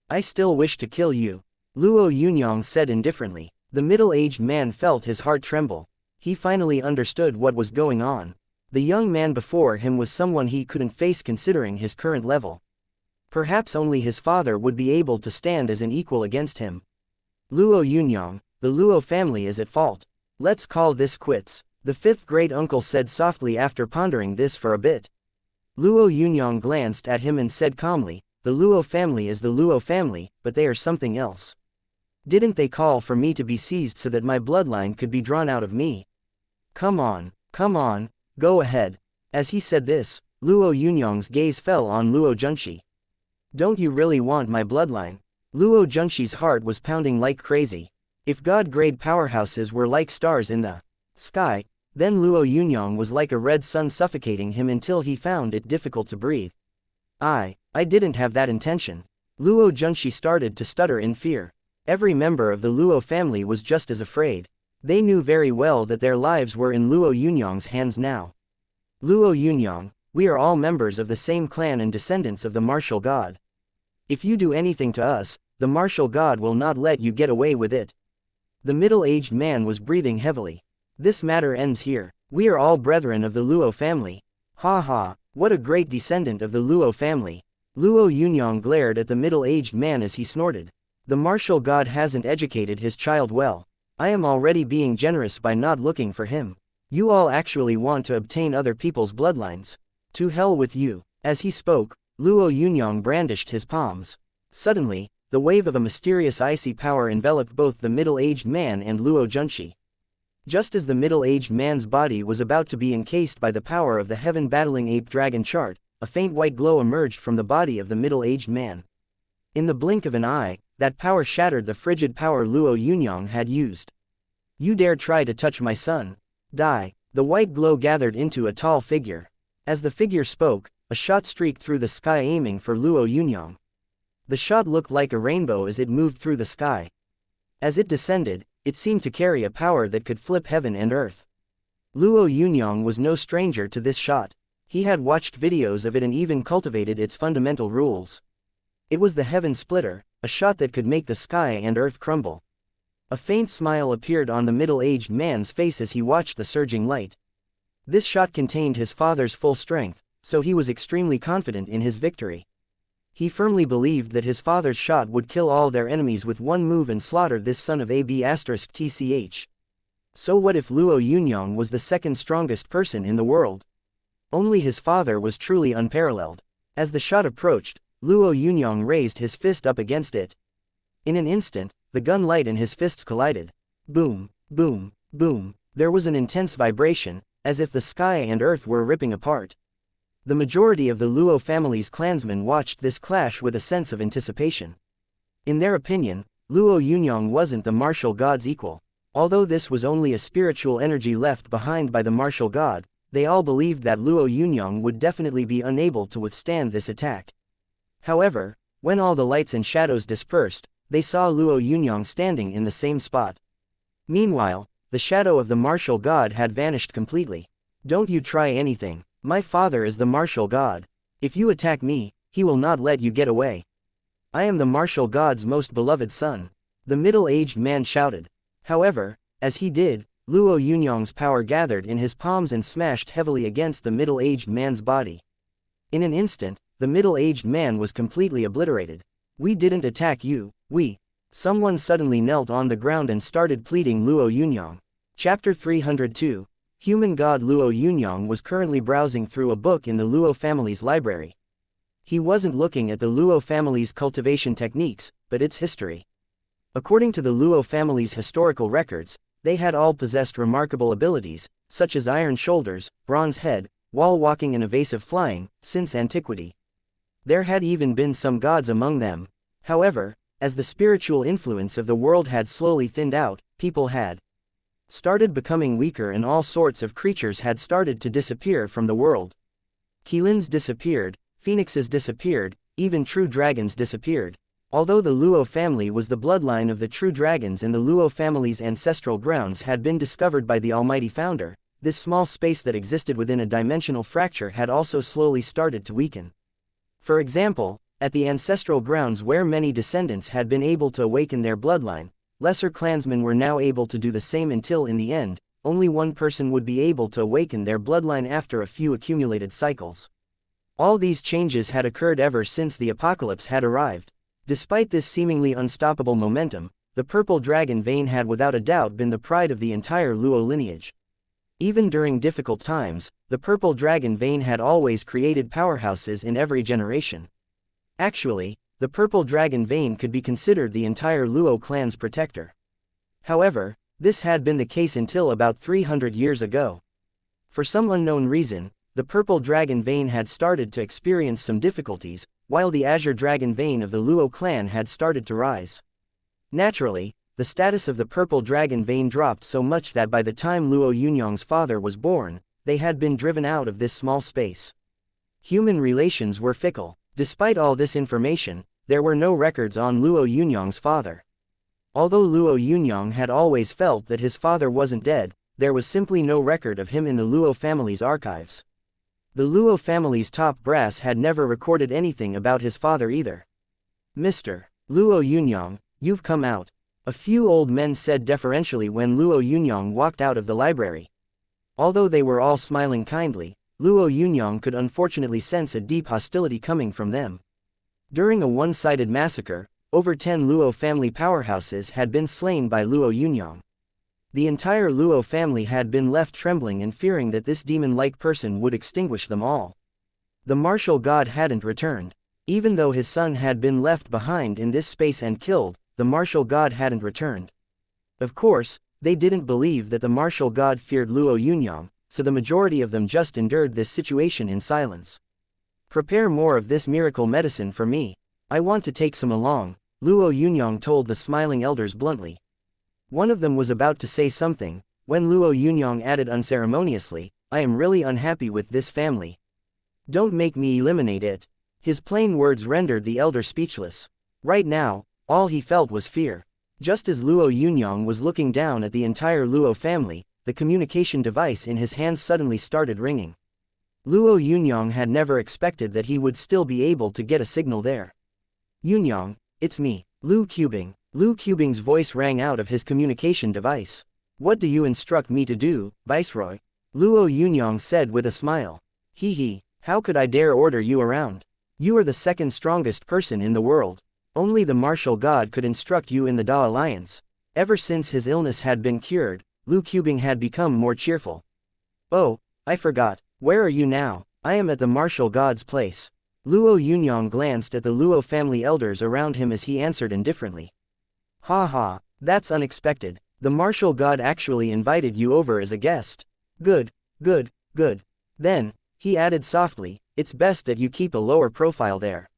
Speaker 1: I still wish to kill you, Luo Yunyang said indifferently. The middle-aged man felt his heart tremble. He finally understood what was going on. The young man before him was someone he couldn't face considering his current level. Perhaps only his father would be able to stand as an equal against him. Luo Yunyang, the Luo family is at fault. Let's call this quits, the fifth great uncle said softly after pondering this for a bit. Luo Yunyang glanced at him and said calmly, the Luo family is the Luo family, but they are something else. Didn't they call for me to be seized so that my bloodline could be drawn out of me? Come on, go ahead. As he said this, Luo Yunyang's gaze fell on Luo Junshi. Don't you really want my bloodline? Luo Junshi's heart was pounding like crazy. If god-grade powerhouses were like stars in the sky, then Luo Yunyang was like a red sun suffocating him until he found it difficult to breathe. I didn't have that intention. Luo Junshi started to stutter in fear. Every member of the Luo family was just as afraid. They knew very well that their lives were in Luo Yunyang's hands now. Luo Yunyang, we are all members of the same clan and descendants of the martial god. If you do anything to us, the martial god will not let you get away with it. The middle-aged man was breathing heavily. This matter ends here. We are all brethren of the Luo family. Ha ha, what a great descendant of the Luo family. Luo Yunyang glared at the middle-aged man as he snorted. The martial god hasn't educated his child well. I am already being generous by not looking for him. You all actually want to obtain other people's bloodlines. To hell with you. As he spoke, Luo Yunyang brandished his palms. Suddenly, the wave of a mysterious icy power enveloped both the middle-aged man and Luo Junshi. Just as the middle-aged man's body was about to be encased by the power of the heaven-battling ape-dragon chart, a faint white glow emerged from the body of the middle-aged man. In the blink of an eye, that power shattered the frigid power Luo Yunyang had used. You dare try to touch my son? Die. The white glow gathered into a tall figure. As the figure spoke, a shot streaked through the sky aiming for Luo Yunyang. The shot looked like a rainbow as it moved through the sky. As it descended, it seemed to carry a power that could flip heaven and earth. Luo Yunyang was no stranger to this shot. He had watched videos of it and even cultivated its fundamental rules. It was the Heaven Splitter, a shot that could make the sky and earth crumble. A faint smile appeared on the middle-aged man's face as he watched the surging light. This shot contained his father's full strength, so he was extremely confident in his victory. He firmly believed that his father's shot would kill all their enemies with one move and slaughter this son of AB*TCH. So what if Luo Yunyang was the second strongest person in the world? Only his father was truly unparalleled. As the shot approached, Luo Yunyang raised his fist up against it. In an instant, the gun light and his fists collided. Boom, boom, boom. There was an intense vibration, as if the sky and earth were ripping apart. The majority of the Luo family's clansmen watched this clash with a sense of anticipation. In their opinion, Luo Yunyang wasn't the martial god's equal. Although this was only a spiritual energy left behind by the martial god, they all believed that Luo Yunyang would definitely be unable to withstand this attack. However, when all the lights and shadows dispersed, they saw Luo Yunyang standing in the same spot. Meanwhile, the shadow of the martial god had vanished completely. Don't you try anything. My father is the martial god. If you attack me, he will not let you get away. I am the martial god's most beloved son. The middle-aged man shouted. However, as he did, Luo Yunyang's power gathered in his palms and smashed heavily against the middle-aged man's body. In an instant, the middle-aged man was completely obliterated. We didn't attack you, we. Someone suddenly knelt on the ground and started pleading Luo Yunyang. Chapter 302. Human god Luo Yunyang was currently browsing through a book in the Luo family's library. He wasn't looking at the Luo family's cultivation techniques, but its history. According to the Luo family's historical records, they had all possessed remarkable abilities, such as iron shoulders, bronze head, wall walking and evasive flying, since antiquity. There had even been some gods among them. However, as the spiritual influence of the world had slowly thinned out, people had started becoming weaker and all sorts of creatures had started to disappear from the world. Keelins disappeared, phoenixes disappeared, even true dragons disappeared. Although the Luo family was the bloodline of the true dragons and the Luo family's ancestral grounds had been discovered by the Almighty Founder, this small space that existed within a dimensional fracture had also slowly started to weaken. For example, at the ancestral grounds where many descendants had been able to awaken their bloodline, lesser clansmen were now able to do the same until in the end, only one person would be able to awaken their bloodline after a few accumulated cycles. All these changes had occurred ever since the apocalypse had arrived. Despite this seemingly unstoppable momentum, the purple dragon vein had without a doubt been the pride of the entire Luo lineage. Even during difficult times, the purple dragon vein had always created powerhouses in every generation. Actually, the purple dragon vein could be considered the entire Luo clan's protector. However, this had been the case until about 300 years ago. For some unknown reason, the purple dragon vein had started to experience some difficulties, while the azure dragon vein of the Luo clan had started to rise. Naturally, the status of the purple dragon vein dropped so much that by the time Luo Yunyang's father was born, they had been driven out of this small space. Human relations were fickle. Despite all this information, there were no records on Luo Yunyang's father. Although Luo Yunyang had always felt that his father wasn't dead, there was simply no record of him in the Luo family's archives. The Luo family's top brass had never recorded anything about his father either. Mr. Luo Yunyang, you've come out, a few old men said deferentially when Luo Yunyang walked out of the library. Although they were all smiling kindly, Luo Yunyang could unfortunately sense a deep hostility coming from them. During a one-sided massacre, over 10 Luo family powerhouses had been slain by Luo Yunyang. The entire Luo family had been left trembling and fearing that this demon-like person would extinguish them all. The martial god hadn't returned. Even though his son had been left behind in this space and killed, the martial god hadn't returned. Of course, they didn't believe that the martial god feared Luo Yunyang, so the majority of them just endured this situation in silence. Prepare more of this miracle medicine for me. I want to take some along, Luo Yunyang told the smiling elders bluntly. One of them was about to say something, when Luo Yunyang added unceremoniously, I am really unhappy with this family. Don't make me eliminate it. His plain words rendered the elder speechless. Right now, all he felt was fear. Just as Luo Yunyang was looking down at the entire Luo family, the communication device in his hands suddenly started ringing. Luo Yunyang had never expected that he would still be able to get a signal there. "Yunyang, it's me, Lu Qubing." Lu Qubing's voice rang out of his communication device. "What do you instruct me to do, Viceroy?" Luo Yunyang said with a smile. Hee, how could I dare order you around? You are the second strongest person in the world. Only the martial god could instruct you in the Da Alliance." Ever since his illness had been cured, Lu Qubing had become more cheerful. "Oh, I forgot. Where are you now?" "I am at the martial god's place." Luo Yunyang glanced at the Luo family elders around him as he answered indifferently. "Ha ha, that's unexpected. The martial god actually invited you over as a guest. Good, good, good. Then," he added softly, "it's best that you keep a lower profile there."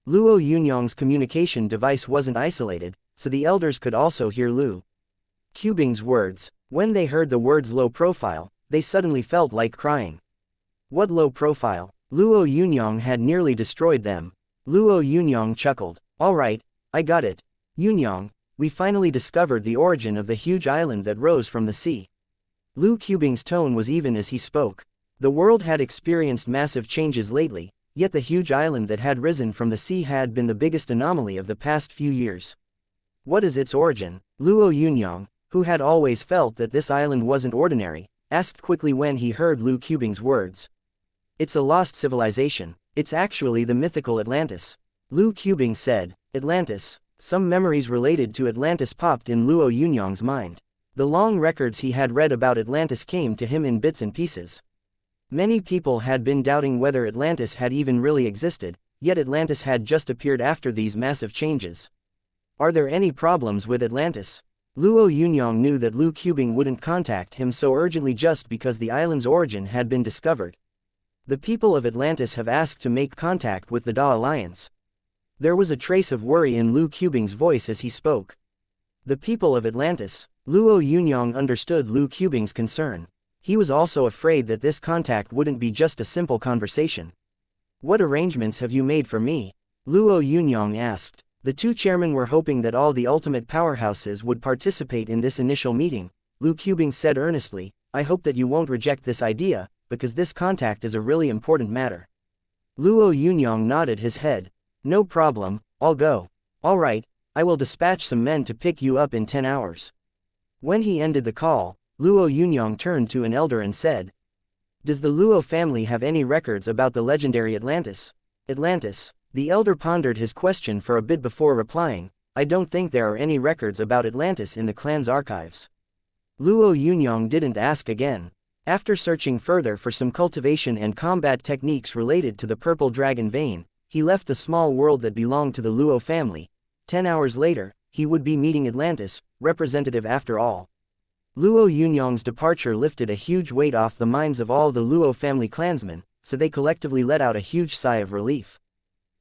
Speaker 1: Luo Yunyang's communication device wasn't isolated, so the elders could also hear Lu Qubing's words. When they heard the words low profile, they suddenly felt like crying. What low profile? Luo Yunyang had nearly destroyed them. Luo Yunyang chuckled. "All right, I got it. Yunyang, we finally discovered the origin of the huge island that rose from the sea." Lu Qubing's tone was even as he spoke. The world had experienced massive changes lately, yet the huge island that had risen from the sea had been the biggest anomaly of the past few years. What is its origin? Luo Yunyang, who had always felt that this island wasn't ordinary, asked quickly when he heard Lu Qubing's words. "It's a lost civilization. It's actually the mythical Atlantis." Lu Qubing said. Atlantis. Some memories related to Atlantis popped in Luo Yunyang's mind. The long records he had read about Atlantis came to him in bits and pieces. Many people had been doubting whether Atlantis had even really existed, yet Atlantis had just appeared after these massive changes. Are there any problems with Atlantis? Luo Yunyang knew that Lu Qubing wouldn't contact him so urgently just because the island's origin had been discovered. The people of Atlantis have asked to make contact with the Da Alliance. There was a trace of worry in Lu Qubing's voice as he spoke. The people of Atlantis. Luo Yunyang understood Lu Qubing's concern. He was also afraid that this contact wouldn't be just a simple conversation. "What arrangements have you made for me?" Luo Yunyang asked. The two chairmen were hoping that all the ultimate powerhouses would participate in this initial meeting. Lu Qubing said earnestly, "I hope that you won't reject this idea, because this contact is a really important matter." Luo Yunyang nodded his head. "No problem, I'll go." "All right, I will dispatch some men to pick you up in 10 hours. When he ended the call, Luo Yunyang turned to an elder and said, "Does the Luo family have any records about the legendary Atlantis?" Atlantis. The elder pondered his question for a bit before replying, "I don't think there are any records about Atlantis in the clan's archives." Luo Yunyang didn't ask again. After searching further for some cultivation and combat techniques related to the purple dragon vein, he left the small world that belonged to the Luo family. 10 hours later, he would be meeting Atlantis, representative after all. Luo Yunyang's departure lifted a huge weight off the minds of all the Luo family clansmen, so they collectively let out a huge sigh of relief.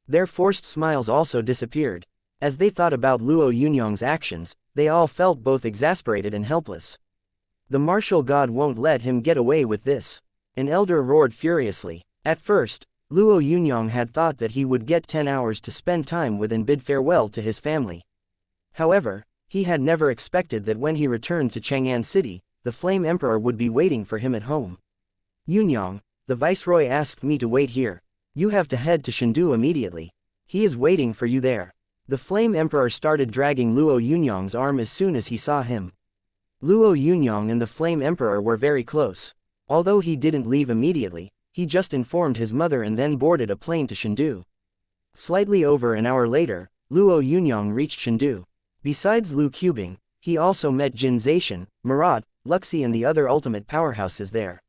Speaker 1: Their forced smiles also disappeared. As they thought about Luo Yunyang's actions, they all felt both exasperated and helpless. The martial god won't let him get away with this. An elder roared furiously. At first, Luo Yunyang had thought that he would get 10 hours to spend time with and bid farewell to his family. However, he had never expected that when he returned to Chang'an City, the Flame Emperor would be waiting for him at home. "Yunyang, the Viceroy asked me to wait here. You have to head to Chengdu immediately. He is waiting for you there." The Flame Emperor started dragging Luo Yunyang's arm as soon as he saw him. Luo Yunyang and the Flame Emperor were very close. Although he didn't leave immediately, he just informed his mother and then boarded a plane to Chengdu. Slightly over an hour later, Luo Yunyang reached Chengdu. Besides Lu Qubing, he also met Jin Zaishan, Marat, Luxi and the other ultimate powerhouses there.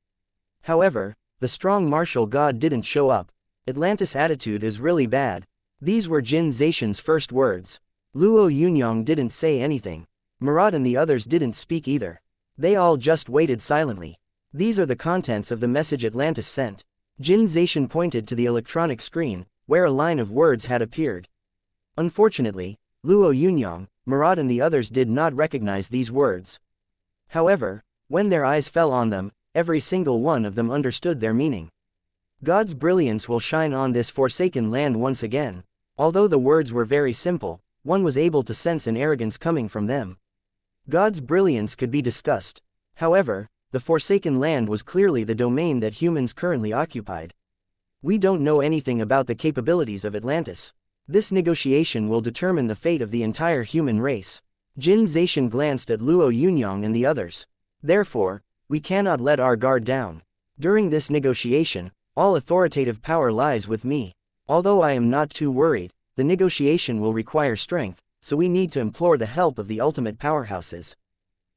Speaker 1: However, the strong martial god didn't show up. "Atlantis' attitude is really bad." These were Jin Zaishan's first words. Luo Yunyang didn't say anything. Marat and the others didn't speak either. They all just waited silently. "These are the contents of the message Atlantis sent." Jin Zaishan pointed to the electronic screen, where a line of words had appeared. Unfortunately, Luo Yunyang, Marat and the others did not recognize these words. However, when their eyes fell on them, every single one of them understood their meaning. "God's brilliance will shine on this forsaken land once again." Although the words were very simple, one was able to sense an arrogance coming from them. God's brilliance could be discussed. However, the Forsaken Land was clearly the domain that humans currently occupied. We don't know anything about the capabilities of Atlantis. This negotiation will determine the fate of the entire human race. Jin Zaishan glanced at Luo Yunyang and the others. Therefore, we cannot let our guard down. During this negotiation, all authoritative power lies with me. Although I am not too worried, the negotiation will require strength, so we need to implore the help of the ultimate powerhouses.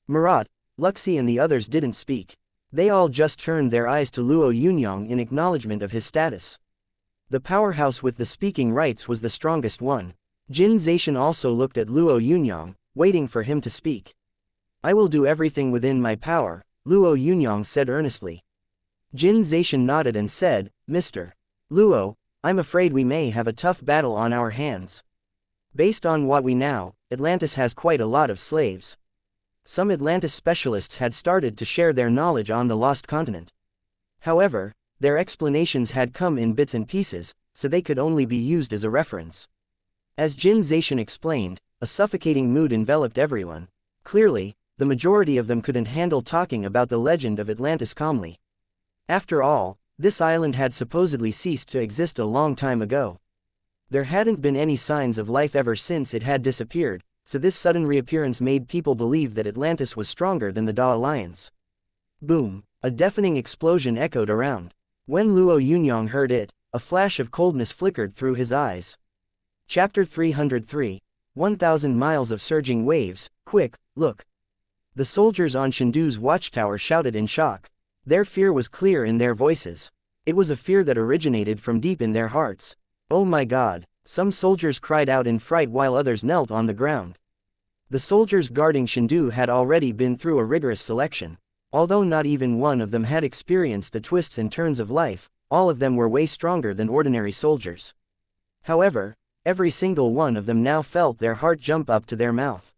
Speaker 1: Marat, Luxi and the others didn't speak. They all just turned their eyes to Luo Yunyang in acknowledgement of his status. The powerhouse with the speaking rights was the strongest one. Jin Zaishan also looked at Luo Yunyang, waiting for him to speak. I will do everything within my power, Luo Yunyang said earnestly. Jin Zaishan nodded and said, Mr. Luo, I'm afraid we may have a tough battle on our hands. Based on what we know, Atlantis has quite a lot of slaves. Some Atlantis specialists had started to share their knowledge on the lost continent. However, their explanations had come in bits and pieces, so they could only be used as a reference. As Jin Zaishan explained, a suffocating mood enveloped everyone. Clearly, the majority of them couldn't handle talking about the legend of Atlantis calmly. After all, this island had supposedly ceased to exist a long time ago. There hadn't been any signs of life ever since it had disappeared, so this sudden reappearance made people believe that Atlantis was stronger than the Da Alliance. Boom! A deafening explosion echoed around. When Luo Yunyang heard it, a flash of coldness flickered through his eyes. Chapter 303, 1,000 Miles of Surging Waves, Quick, Look! The soldiers on Shindu's watchtower shouted in shock. Their fear was clear in their voices. It was a fear that originated from deep in their hearts. Oh my God! Some soldiers cried out in fright while others knelt on the ground. The soldiers guarding Shindu had already been through a rigorous selection. Although not even one of them had experienced the twists and turns of life, all of them were way stronger than ordinary soldiers. However, every single one of them now felt their heart jump up to their mouth.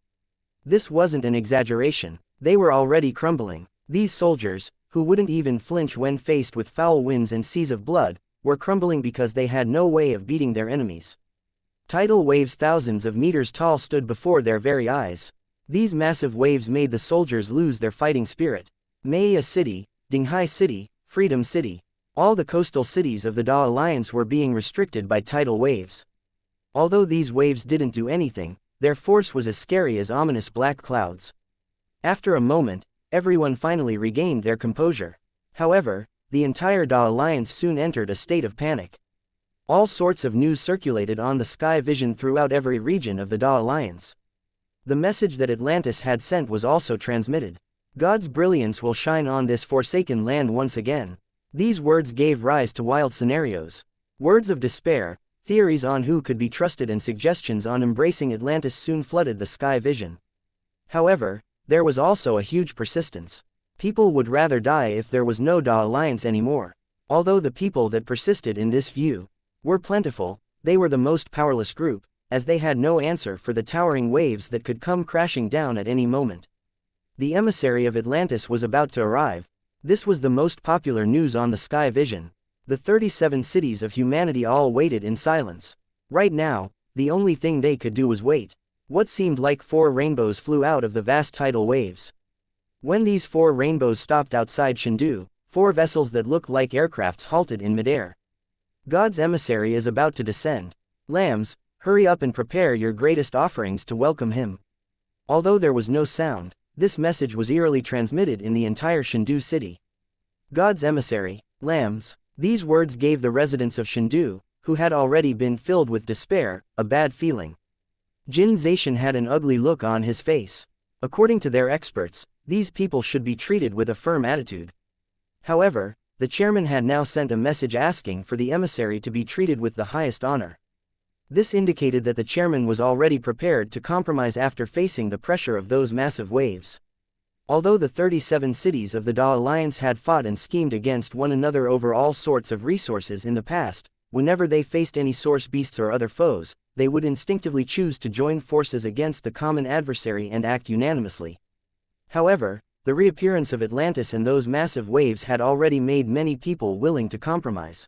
Speaker 1: This wasn't an exaggeration. They were already crumbling. These soldiers, who wouldn't even flinch when faced with foul winds and seas of blood, were crumbling because they had no way of beating their enemies. Tidal waves thousands of meters tall stood before their very eyes. These massive waves made the soldiers lose their fighting spirit. Maya City, Dinghai City, Freedom City. All the coastal cities of the Da Alliance were being restricted by tidal waves. Although these waves didn't do anything, their force was as scary as ominous black clouds. After a moment, everyone finally regained their composure. However, the entire Da Alliance soon entered a state of panic. All sorts of news circulated on the sky vision throughout every region of the Da Alliance. The message that Atlantis had sent was also transmitted. God's brilliance will shine on this forsaken land once again. These words gave rise to wild scenarios. Words of despair, theories on who could be trusted and suggestions on embracing Atlantis soon flooded the sky vision. However, there was also a huge persistence. People would rather die if there was no Da Alliance anymore. Although the people that persisted in this view were plentiful, they were the most powerless group, as they had no answer for the towering waves that could come crashing down at any moment. The emissary of Atlantis was about to arrive. This was the most popular news on the sky vision. The 37 cities of humanity all waited in silence. Right now, the only thing they could do was wait. What seemed like 4 rainbows flew out of the vast tidal waves. When these 4 rainbows stopped outside Shindu, 4 vessels that looked like aircrafts halted in midair. God's emissary is about to descend. Lambs, hurry up and prepare your greatest offerings to welcome him. Although there was no sound, this message was eerily transmitted in the entire Shindu city. God's emissary, lambs. These words gave the residents of Shindu, who had already been filled with despair, a bad feeling. Jin Zaishan had an ugly look on his face. According to their experts, these people should be treated with a firm attitude. However, the chairman had now sent a message asking for the emissary to be treated with the highest honor. This indicated that the chairman was already prepared to compromise after facing the pressure of those massive waves. Although the 37 cities of the Da Alliance had fought and schemed against one another over all sorts of resources in the past, whenever they faced any source beasts or other foes, they would instinctively choose to join forces against the common adversary and act unanimously. However, the reappearance of Atlantis and those massive waves had already made many people willing to compromise.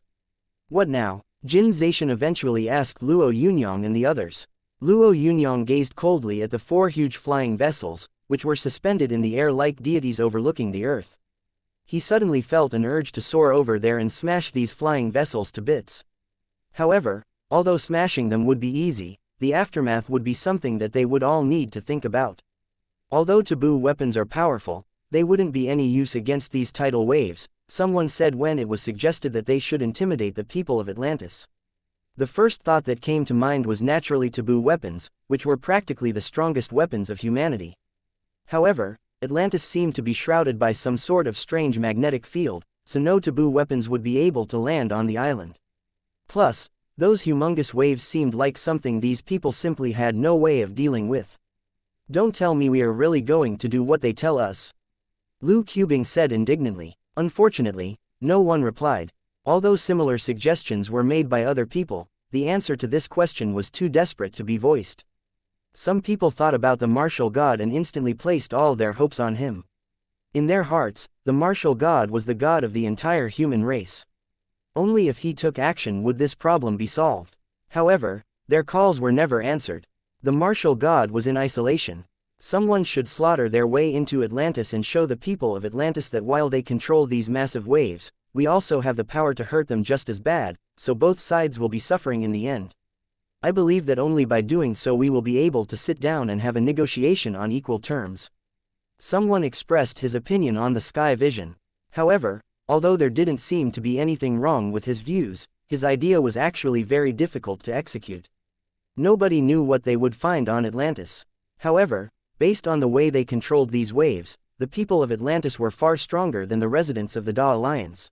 Speaker 1: What now? Jin Zaishan eventually asked Luo Yunyang and the others. Luo Yunyang gazed coldly at the 4 huge flying vessels, which were suspended in the air like deities overlooking the earth. He suddenly felt an urge to soar over there and smash these flying vessels to bits. However, although smashing them would be easy, the aftermath would be something that they would all need to think about. Although taboo weapons are powerful, they wouldn't be any use against these tidal waves, someone said when it was suggested that they should intimidate the people of Atlantis. The first thought that came to mind was naturally taboo weapons, which were practically the strongest weapons of humanity. However, Atlantis seemed to be shrouded by some sort of strange magnetic field, so no taboo weapons would be able to land on the island. Plus, those humongous waves seemed like something these people simply had no way of dealing with. Don't tell me we are really going to do what they tell us. Lu Qubing said indignantly. Unfortunately, no one replied. Although similar suggestions were made by other people, the answer to this question was too desperate to be voiced. Some people thought about the martial god and instantly placed all their hopes on him. In their hearts, the martial god was the god of the entire human race. Only if he took action would this problem be solved. However, their calls were never answered. The martial god was in isolation. Someone should slaughter their way into Atlantis and show the people of Atlantis that while they control these massive waves, we also have the power to hurt them just as bad, so both sides will be suffering in the end. I believe that only by doing so we will be able to sit down and have a negotiation on equal terms. Someone expressed his opinion on the sky vision. However, although there didn't seem to be anything wrong with his views, his idea was actually very difficult to execute. Nobody knew what they would find on Atlantis. However, based on the way they controlled these waves, the people of Atlantis were far stronger than the residents of the Da Alliance.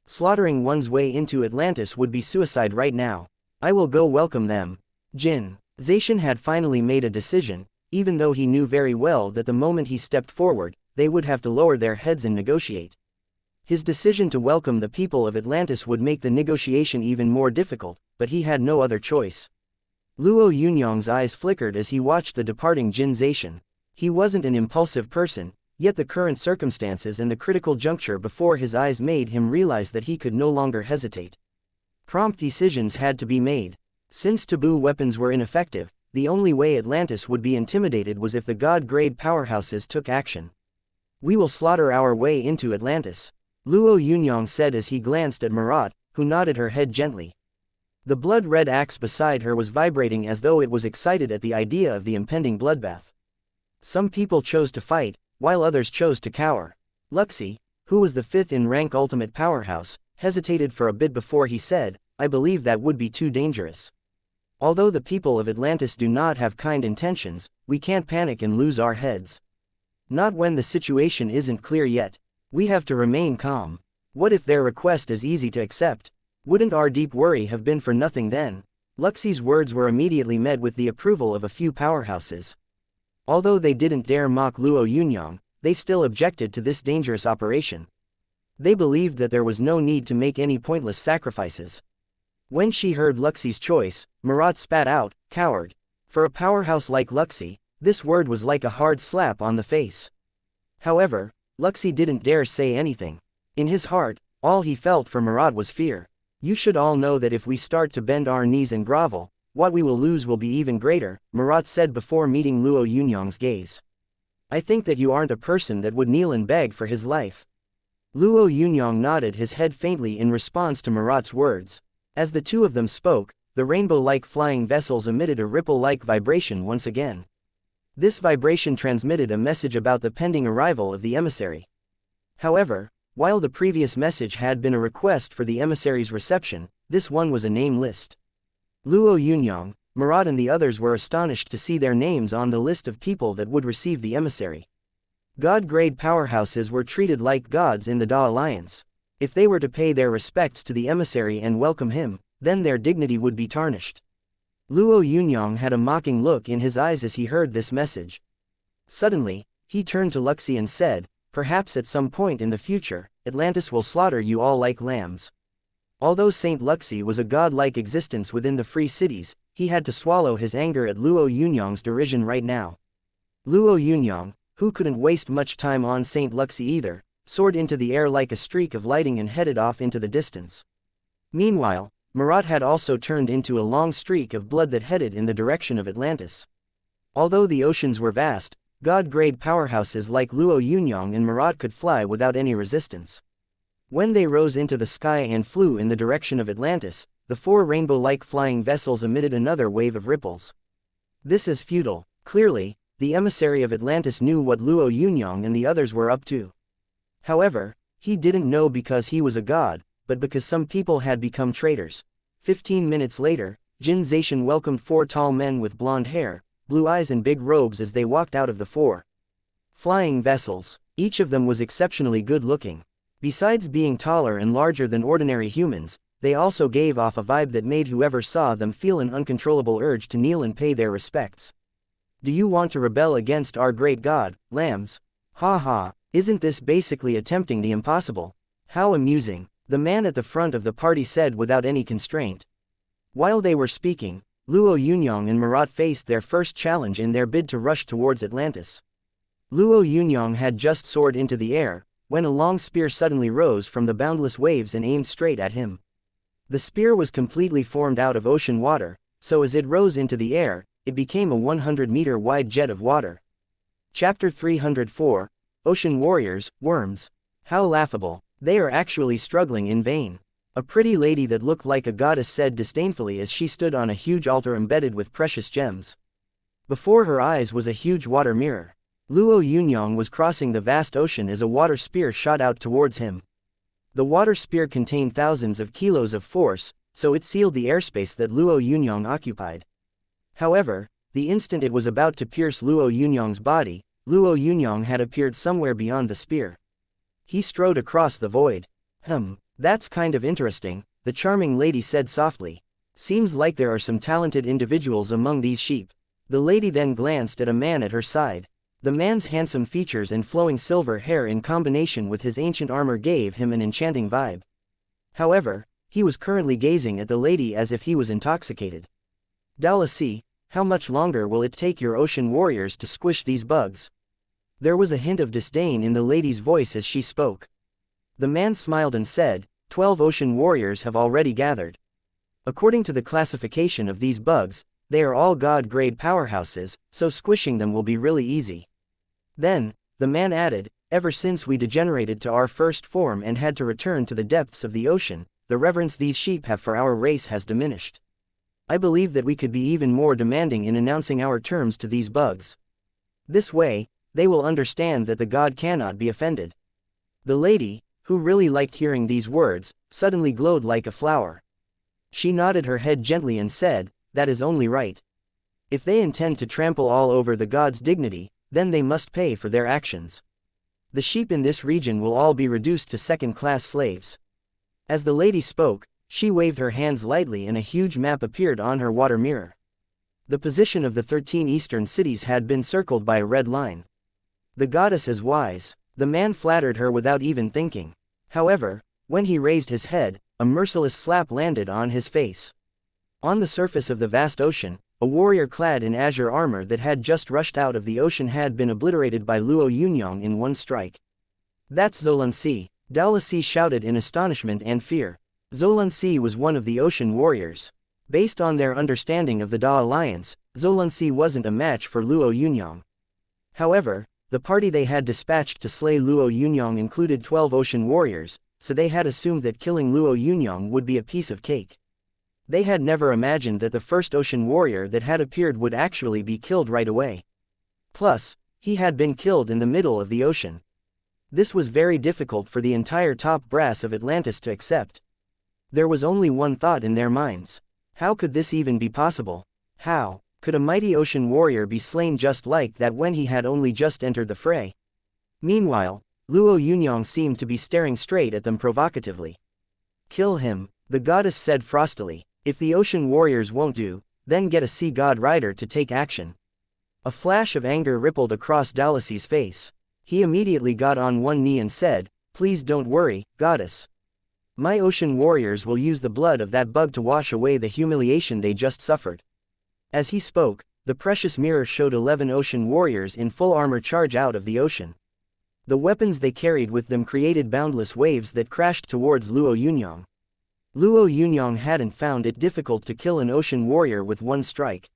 Speaker 1: Slaughtering one's way into Atlantis would be suicide right now. I will go welcome them. Jin Zacian had finally made a decision, even though he knew very well that the moment he stepped forward, they would have to lower their heads and negotiate. His decision to welcome the people of Atlantis would make the negotiation even more difficult, but he had no other choice. Luo Yunyang's eyes flickered as he watched the departing Jin Zacian. He wasn't an impulsive person, yet the current circumstances and the critical juncture before his eyes made him realize that he could no longer hesitate. Prompt decisions had to be made. Since taboo weapons were ineffective, the only way Atlantis would be intimidated was if the god-grade powerhouses took action. We will slaughter our way into Atlantis, Luo Yunyang said as he glanced at Marat, who nodded her head gently. The blood-red axe beside her was vibrating as though it was excited at the idea of the impending bloodbath. Some people chose to fight, while others chose to cower. Luxi, who was the 5th in rank ultimate powerhouse, hesitated for a bit before he said, I believe that would be too dangerous. Although the people of Atlantis do not have kind intentions, we can't panic and lose our heads. Not when the situation isn't clear yet. We have to remain calm. What if their request is easy to accept? Wouldn't our deep worry have been for nothing then? Luxi's words were immediately met with the approval of a few powerhouses. Although they didn't dare mock Luo Yunyang, they still objected to this dangerous operation. They believed that there was no need to make any pointless sacrifices. When she heard Luxi's choice, Marat spat out, coward. For a powerhouse like Luxi, this word was like a hard slap on the face. However, Luxi didn't dare say anything. In his heart, all he felt for Marat was fear. You should all know that if we start to bend our knees and grovel, what we will lose will be even greater, Marat said before meeting Luo Yunyang's gaze. I think that you aren't a person that would kneel and beg for his life. Luo Yunyang nodded his head faintly in response to Marat's words. As the two of them spoke, the rainbow-like flying vessels emitted a ripple-like vibration once again. This vibration transmitted a message about the pending arrival of the emissary. However, while the previous message had been a request for the emissary's reception, this one was a name list. Luo Yunyang, Marat and the others were astonished to see their names on the list of people that would receive the emissary. God-grade powerhouses were treated like gods in the Da Alliance. If they were to pay their respects to the emissary and welcome him, then their dignity would be tarnished. Luo Yunyang had a mocking look in his eyes as he heard this message. Suddenly, he turned to Luxi and said, perhaps at some point in the future, Atlantis will slaughter you all like lambs. Although Saint Luxi was a godlike existence within the free cities, he had to swallow his anger at Luo Yunyang's derision right now. Luo Yunyang, who couldn't waste much time on Saint Luxi either, soared into the air like a streak of lightning and headed off into the distance. Meanwhile, Marat had also turned into a long streak of blood that headed in the direction of Atlantis. Although the oceans were vast, god-grade powerhouses like Luo Yunyang and Marat could fly without any resistance. When they rose into the sky and flew in the direction of Atlantis, the four rainbow-like flying vessels emitted another wave of ripples. This is futile. Clearly, the emissary of Atlantis knew what Luo Yunyang and the others were up to. However, he didn't know because he was a god, but because some people had become traitors. 15 minutes later, Jin Zaishan welcomed four tall men with blonde hair, blue eyes and big robes as they walked out of the four flying vessels. Each of them was exceptionally good-looking. Besides being taller and larger than ordinary humans, they also gave off a vibe that made whoever saw them feel an uncontrollable urge to kneel and pay their respects. Do you want to rebel against our great god, lambs? Ha ha, isn't this basically attempting the impossible? How amusing, the man at the front of the party said without any constraint. While they were speaking, Luo Yunyang and Marat faced their first challenge in their bid to rush towards Atlantis. Luo Yunyang had just soared into the air, when a long spear suddenly rose from the boundless waves and aimed straight at him. The spear was completely formed out of ocean water, so as it rose into the air, it became a 100-meter-wide jet of water. Chapter 304, Ocean Warriors, Worms. How laughable, they are actually struggling in vain. A pretty lady that looked like a goddess said disdainfully as she stood on a huge altar embedded with precious gems. Before her eyes was a huge water mirror. Luo Yunyang was crossing the vast ocean as a water spear shot out towards him. The water spear contained thousands of kilos of force, so it sealed the airspace that Luo Yunyang occupied. However, the instant it was about to pierce Luo Yunyang's body, Luo Yunyang had appeared somewhere beyond the spear. He strode across the void. That's kind of interesting, the charming lady said softly. Seems like there are some talented individuals among these sheep. The lady then glanced at a man at her side. The man's handsome features and flowing silver hair in combination with his ancient armor gave him an enchanting vibe. However, he was currently gazing at the lady as if he was intoxicated. Dalasi, how much longer will it take your ocean warriors to squish these bugs? There was a hint of disdain in the lady's voice as she spoke. The man smiled and said, 12 ocean warriors have already gathered. According to the classification of these bugs, they are all god-grade powerhouses, so squishing them will be really easy. Then, the man added, ever since we degenerated to our first form and had to return to the depths of the ocean, the reverence these sheep have for our race has diminished. I believe that we could be even more demanding in announcing our terms to these bugs. This way, they will understand that the god cannot be offended. The lady, who really liked hearing these words, suddenly glowed like a flower. She nodded her head gently and said, that is only right. If they intend to trample all over the god's dignity, then they must pay for their actions. The sheep in this region will all be reduced to second-class slaves. As the lady spoke, she waved her hands lightly and a huge map appeared on her water mirror. The position of the 13 eastern cities had been circled by a red line. The goddess is wise. The man flattered her without even thinking. However, when he raised his head, a merciless slap landed on his face. On the surface of the vast ocean, a warrior clad in azure armor that had just rushed out of the ocean had been obliterated by Luo Yunyang in one strike. That's Zolunsi, Dalasi shouted in astonishment and fear. Zolunsi was one of the ocean warriors. Based on their understanding of the Da Alliance, Zolunsi wasn't a match for Luo Yunyang. However, the party they had dispatched to slay Luo Yunyang included 12 ocean warriors, so they had assumed that killing Luo Yunyang would be a piece of cake. They had never imagined that the first ocean warrior that had appeared would actually be killed right away. Plus, he had been killed in the middle of the ocean. This was very difficult for the entire top brass of Atlantis to accept. There was only one thought in their minds. How could this even be possible? How could a mighty ocean warrior be slain just like that when he had only just entered the fray? Meanwhile, Luo Yunyang seemed to be staring straight at them provocatively. Kill him, the goddess said frostily. If the ocean warriors won't do, then get a sea god rider to take action. A flash of anger rippled across Dalasi's face. He immediately got on one knee and said, please don't worry, goddess. My ocean warriors will use the blood of that bug to wash away the humiliation they just suffered. As he spoke, the precious mirror showed 11 ocean warriors in full armor charge out of the ocean. The weapons they carried with them created boundless waves that crashed towards Luo Yunyang. Luo Yunyang hadn't found it difficult to kill an ocean warrior with one strike.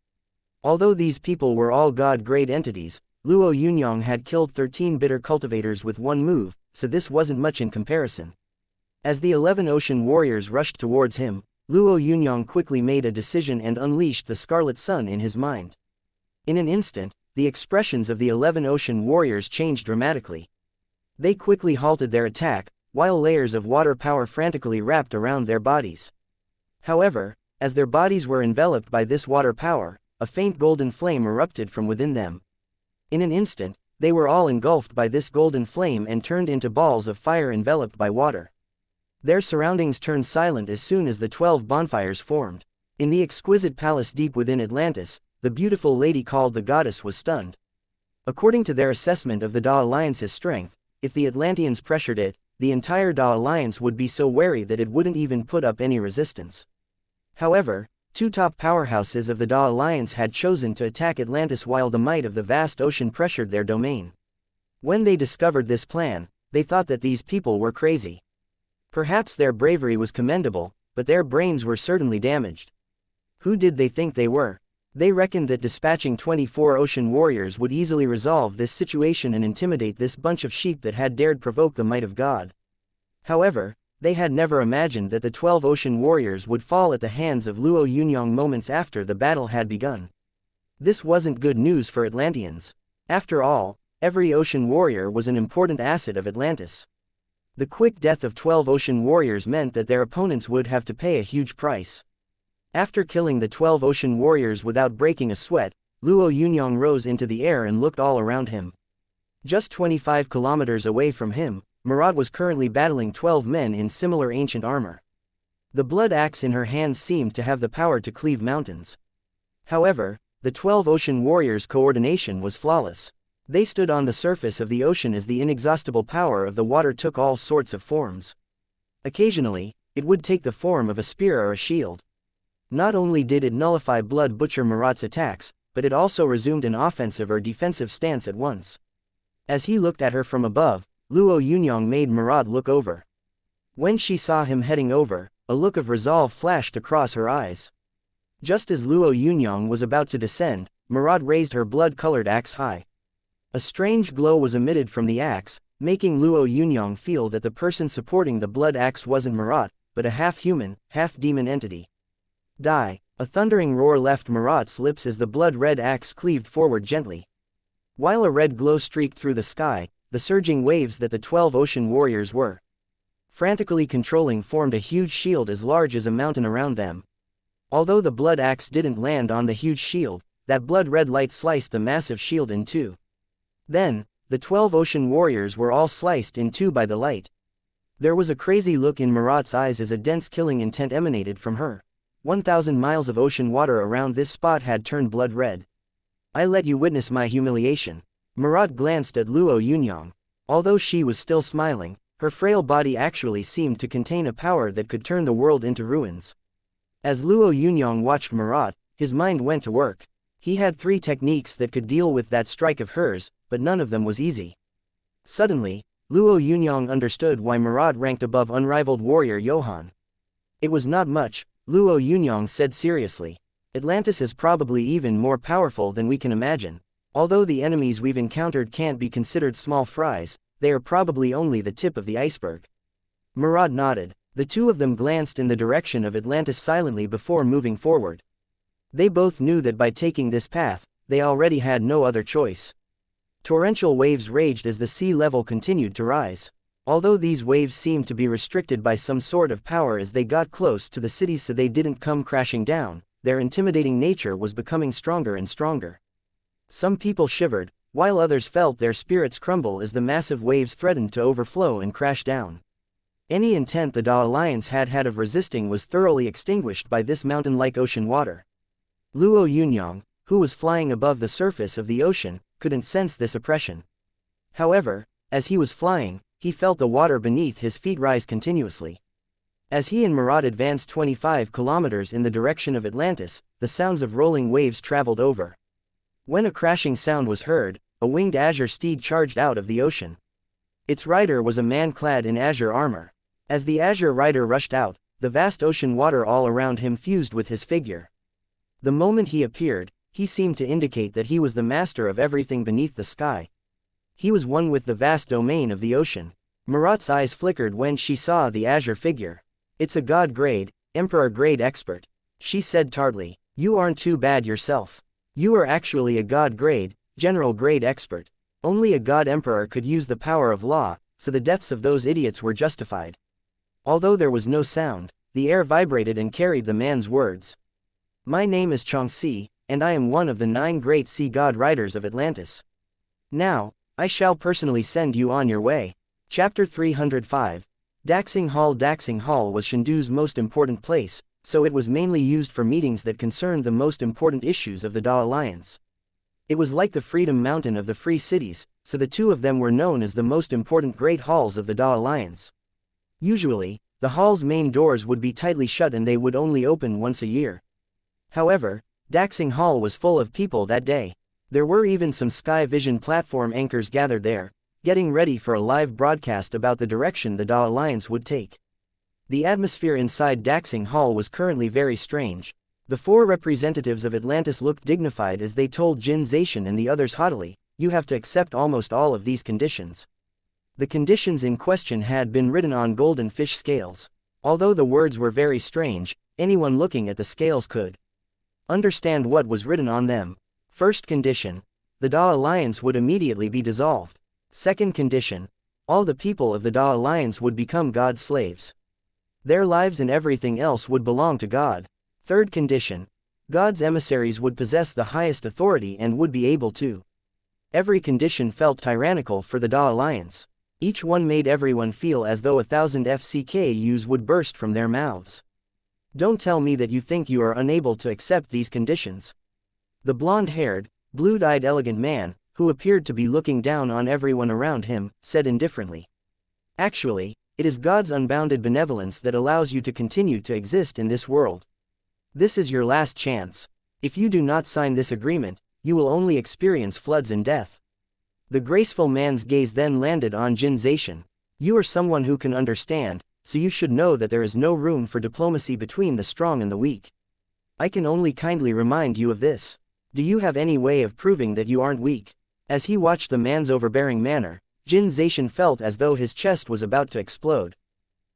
Speaker 1: Although these people were all god-grade entities, Luo Yunyang had killed 13 bitter cultivators with one move, so this wasn't much in comparison. As the 11 ocean warriors rushed towards him, Luo Yunyang quickly made a decision and unleashed the Scarlet Sun in his mind. In an instant, the expressions of the 11 ocean warriors changed dramatically. They quickly halted their attack, while layers of water power frantically wrapped around their bodies. However, as their bodies were enveloped by this water power, a faint golden flame erupted from within them. In an instant, they were all engulfed by this golden flame and turned into balls of fire enveloped by water. Their surroundings turned silent as soon as the 12 bonfires formed. In the exquisite palace deep within Atlantis, the beautiful lady called the goddess was stunned. According to their assessment of the Da Alliance's strength, if the Atlanteans pressured it, the entire Da Alliance would be so wary that it wouldn't even put up any resistance. However, two top powerhouses of the Da Alliance had chosen to attack Atlantis while the might of the vast ocean pressured their domain. When they discovered this plan, they thought that these people were crazy. Perhaps their bravery was commendable, but their brains were certainly damaged. Who did they think they were? They reckoned that dispatching 24 ocean warriors would easily resolve this situation and intimidate this bunch of sheep that had dared provoke the might of God. However, they had never imagined that the 12 ocean warriors would fall at the hands of Luo Yunyang moments after the battle had begun. This wasn't good news for Atlanteans. After all, every ocean warrior was an important asset of Atlantis. The quick death of 12 ocean warriors meant that their opponents would have to pay a huge price. After killing the 12 ocean warriors without breaking a sweat, Luo Yunyang rose into the air and looked all around him. Just 25 kilometers away from him, Murad was currently battling 12 men in similar ancient armor. The blood axe in her hands seemed to have the power to cleave mountains. However, the 12 ocean warriors' coordination was flawless. They stood on the surface of the ocean as the inexhaustible power of the water took all sorts of forms. Occasionally, it would take the form of a spear or a shield. Not only did it nullify Blood Butcher Murat's attacks, but it also resumed an offensive or defensive stance at once. As he looked at her from above, Luo Yunyang made Murad look over. When she saw him heading over, a look of resolve flashed across her eyes. Just as Luo Yunyang was about to descend, Murad raised her blood-colored axe high. A strange glow was emitted from the axe, making Luo Yunyang feel that the person supporting the blood axe wasn't Murad, but a half-human, half-demon entity. Die! A thundering roar left Murat's lips as the blood-red axe cleaved forward gently. While a red glow streaked through the sky, the surging waves that the 12 ocean warriors were frantically controlling formed a huge shield as large as a mountain around them. Although the blood axe didn't land on the huge shield, that blood-red light sliced the massive shield in two. Then, the 12 ocean warriors were all sliced in two by the light. There was a crazy look in Murat's eyes as a dense killing intent emanated from her. 1,000 miles of ocean water around this spot had turned blood red. I let you witness my humiliation. Murat glanced at Luo Yunyang. Although she was still smiling, her frail body actually seemed to contain a power that could turn the world into ruins. As Luo Yunyang watched Murat, his mind went to work. He had 3 techniques that could deal with that strike of hers, but none of them was easy. Suddenly, Luo Yunyang understood why Murat ranked above unrivaled warrior Johan. It was not much, Luo Yunyang said seriously. Atlantis is probably even more powerful than we can imagine. Although the enemies we've encountered can't be considered small fries, they are probably only the tip of the iceberg. Murat nodded. The two of them glanced in the direction of Atlantis silently before moving forward. They both knew that by taking this path, they already had no other choice. Torrential waves raged as the sea level continued to rise. Although these waves seemed to be restricted by some sort of power as they got close to the cities so they didn't come crashing down, their intimidating nature was becoming stronger and stronger. Some people shivered, while others felt their spirits crumble as the massive waves threatened to overflow and crash down. Any intent the Da Alliance had of resisting was thoroughly extinguished by this mountain-like ocean water. Luo Yunyang, who was flying above the surface of the ocean, couldn't sense this oppression. However, as he was flying, he felt the water beneath his feet rise continuously. As he and Murat advanced 25 kilometers in the direction of Atlantis, the sounds of rolling waves traveled over. When a crashing sound was heard, a winged azure steed charged out of the ocean. Its rider was a man clad in azure armor. As the azure rider rushed out, the vast ocean water all around him fused with his figure. The moment he appeared, he seemed to indicate that he was the master of everything beneath the sky. He was one with the vast domain of the ocean. Marat's eyes flickered when she saw the azure figure. "It's a god-grade, emperor-grade expert," she said tartly. "You aren't too bad yourself. You are actually a god-grade, general-grade expert. Only a god-emperor could use the power of law, so the deaths of those idiots were justified." Although there was no sound, the air vibrated and carried the man's words. "My name is xianxia, and I am one of the 9 great sea god riders of Atlantis. Now, I shall personally send you on your way." Chapter 305. Daxing Hall. Daxing Hall was Shendu's most important place, so it was mainly used for meetings that concerned the most important issues of the Da Alliance. It was like the Freedom Mountain of the Free Cities, so the two of them were known as the most important great halls of the Da Alliance. Usually, the hall's main doors would be tightly shut and they would only open once a year. However, Daxing Hall was full of people that day. There were even some Sky Vision platform anchors gathered there, getting ready for a live broadcast about the direction the Da Alliance would take. The atmosphere inside Daxing Hall was currently very strange. The 4 representatives of Atlantis looked dignified as they told Jin Zacian and the others haughtily, "You have to accept almost all of these conditions." The conditions in question had been written on golden fish scales. Although the words were very strange, anyone looking at the scales could understand what was written on them. First condition: the Da Alliance would immediately be dissolved. Second condition: all the people of the Da Alliance would become God's slaves. Their lives and everything else would belong to God. Third condition: God's emissaries would possess the highest authority and would be able to. Every condition felt tyrannical for the Da Alliance. Each one made everyone feel as though 1,000 FCKUs would burst from their mouths. "Don't tell me that you think you are unable to accept these conditions." The blonde-haired, blue-eyed elegant man, who appeared to be looking down on everyone around him, said indifferently. "Actually, it is God's unbounded benevolence that allows you to continue to exist in this world. This is your last chance. If you do not sign this agreement, you will only experience floods and death." The graceful man's gaze then landed on Jin Zacian. "You are someone who can understand, so you should know that there is no room for diplomacy between the strong and the weak. I can only kindly remind you of this. Do you have any way of proving that you aren't weak?" As he watched the man's overbearing manner, Jin Zacian felt as though his chest was about to explode.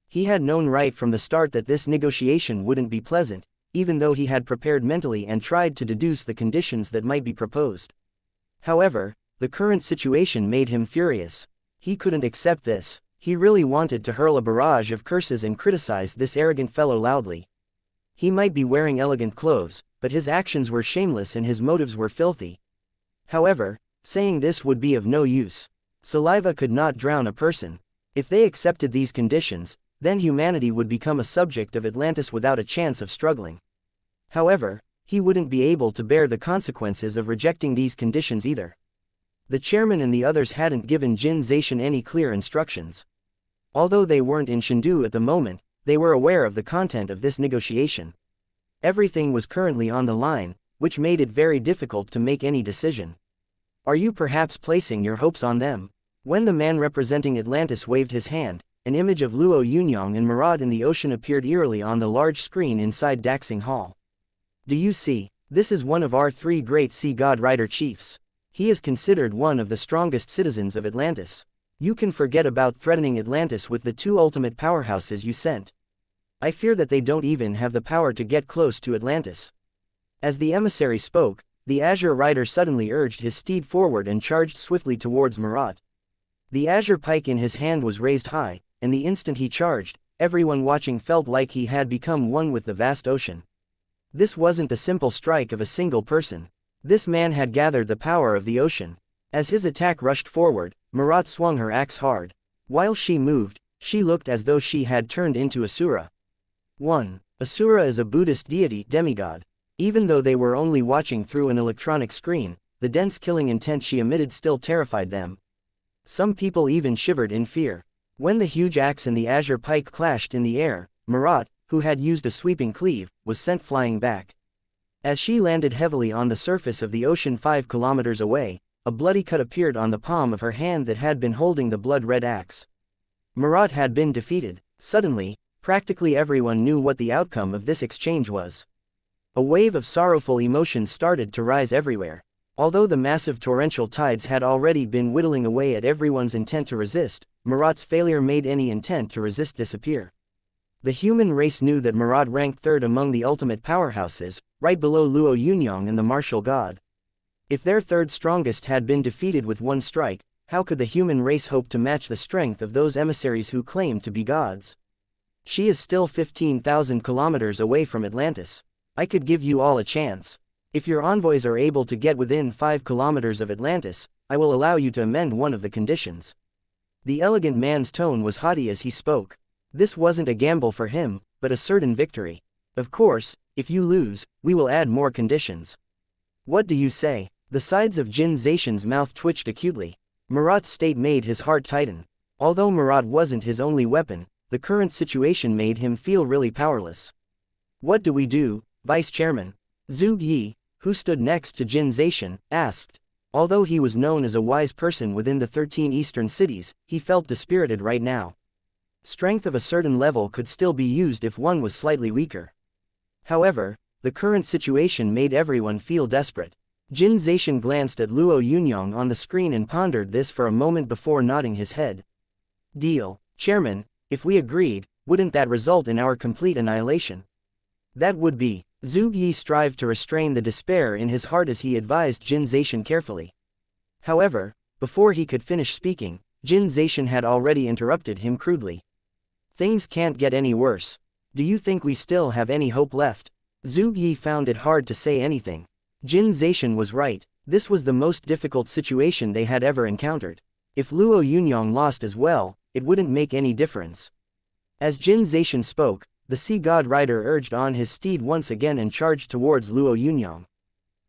Speaker 1: He had known right from the start that this negotiation wouldn't be pleasant, even though he had prepared mentally and tried to deduce the conditions that might be proposed. However, the current situation made him furious. He couldn't accept this. He really wanted to hurl a barrage of curses and criticize this arrogant fellow loudly. He might be wearing elegant clothes, but his actions were shameless and his motives were filthy. However, saying this would be of no use. Saliva could not drown a person. If they accepted these conditions, then humanity would become a subject of Atlantis without a chance of struggling. However, he wouldn't be able to bear the consequences of rejecting these conditions either. The chairman and the others hadn't given Jin Zacian any clear instructions. Although they weren't in Shendu at the moment, they were aware of the content of this negotiation. Everything was currently on the line, which made it very difficult to make any decision. Are you perhaps placing your hopes on them? When the man representing Atlantis waved his hand, an image of Luo Yunyang and Marat in the ocean appeared eerily on the large screen inside Daxing Hall. Do you see? This is one of our 3 great sea god rider chiefs. He is considered one of the strongest citizens of Atlantis. You can forget about threatening Atlantis with the 2 ultimate powerhouses you sent. I fear that they don't even have the power to get close to Atlantis. As the emissary spoke, the Azure Rider suddenly urged his steed forward and charged swiftly towards Marat. The azure pike in his hand was raised high, and the instant he charged, everyone watching felt like he had become one with the vast ocean. This wasn't the simple strike of a single person. This man had gathered the power of the ocean. As his attack rushed forward, Marat swung her axe hard. While she moved, she looked as though she had turned into Asura. 1. Asura is a Buddhist deity demigod. Even though they were only watching through an electronic screen, the dense killing intent she emitted still terrified them. Some people even shivered in fear. When the huge axe and the azure pike clashed in the air, Marat, who had used a sweeping cleave, was sent flying back. As she landed heavily on the surface of the ocean 5 kilometers away, a bloody cut appeared on the palm of her hand that had been holding the blood-red axe. Marat had been defeated. Suddenly, Practically everyone knew what the outcome of this exchange was. A wave of sorrowful emotions started to rise everywhere. Although the massive torrential tides had already been whittling away at everyone's intent to resist, Marat's failure made any intent to resist disappear. The human race knew that Marat ranked third among the ultimate powerhouses, right below Luo Yunyang and the martial god. If their third strongest had been defeated with one strike, how could the human race hope to match the strength of those emissaries who claimed to be gods? She is still 15,000 kilometers away from Atlantis. I could give you all a chance. If your envoys are able to get within 5 kilometers of Atlantis, I will allow you to amend one of the conditions. The elegant man's tone was haughty as he spoke. This wasn't a gamble for him, but a certain victory. Of course, if you lose, we will add more conditions. What do you say? The sides of Jin Zaishan's mouth twitched acutely. Marat's state made his heart tighten. Although Marat wasn't his only weapon, the current situation made him feel really powerless. What do we do, Vice Chairman? Zhu Yi, who stood next to Jin Zaishan, asked. Although he was known as a wise person within the 13 eastern cities, he felt dispirited right now. Strength of a certain level could still be used if one was slightly weaker. However, the current situation made everyone feel desperate. Jin Zaishan glanced at Luo Yunyang on the screen and pondered this for a moment before nodding his head. Deal, Chairman, if we agreed, wouldn't that result in our complete annihilation? That would be. Zhu Yi strived to restrain the despair in his heart as he advised Jin Zaishan carefully. However, before he could finish speaking, Jin Zaishan had already interrupted him crudely. Things can't get any worse. Do you think we still have any hope left? Zhu Yi found it hard to say anything. Jin Zaishan was right, this was the most difficult situation they had ever encountered. If Luo Yunyang lost as well, it wouldn't make any difference. As Jin Zaishan spoke, the sea god rider urged on his steed once again and charged towards Luo Yunyang.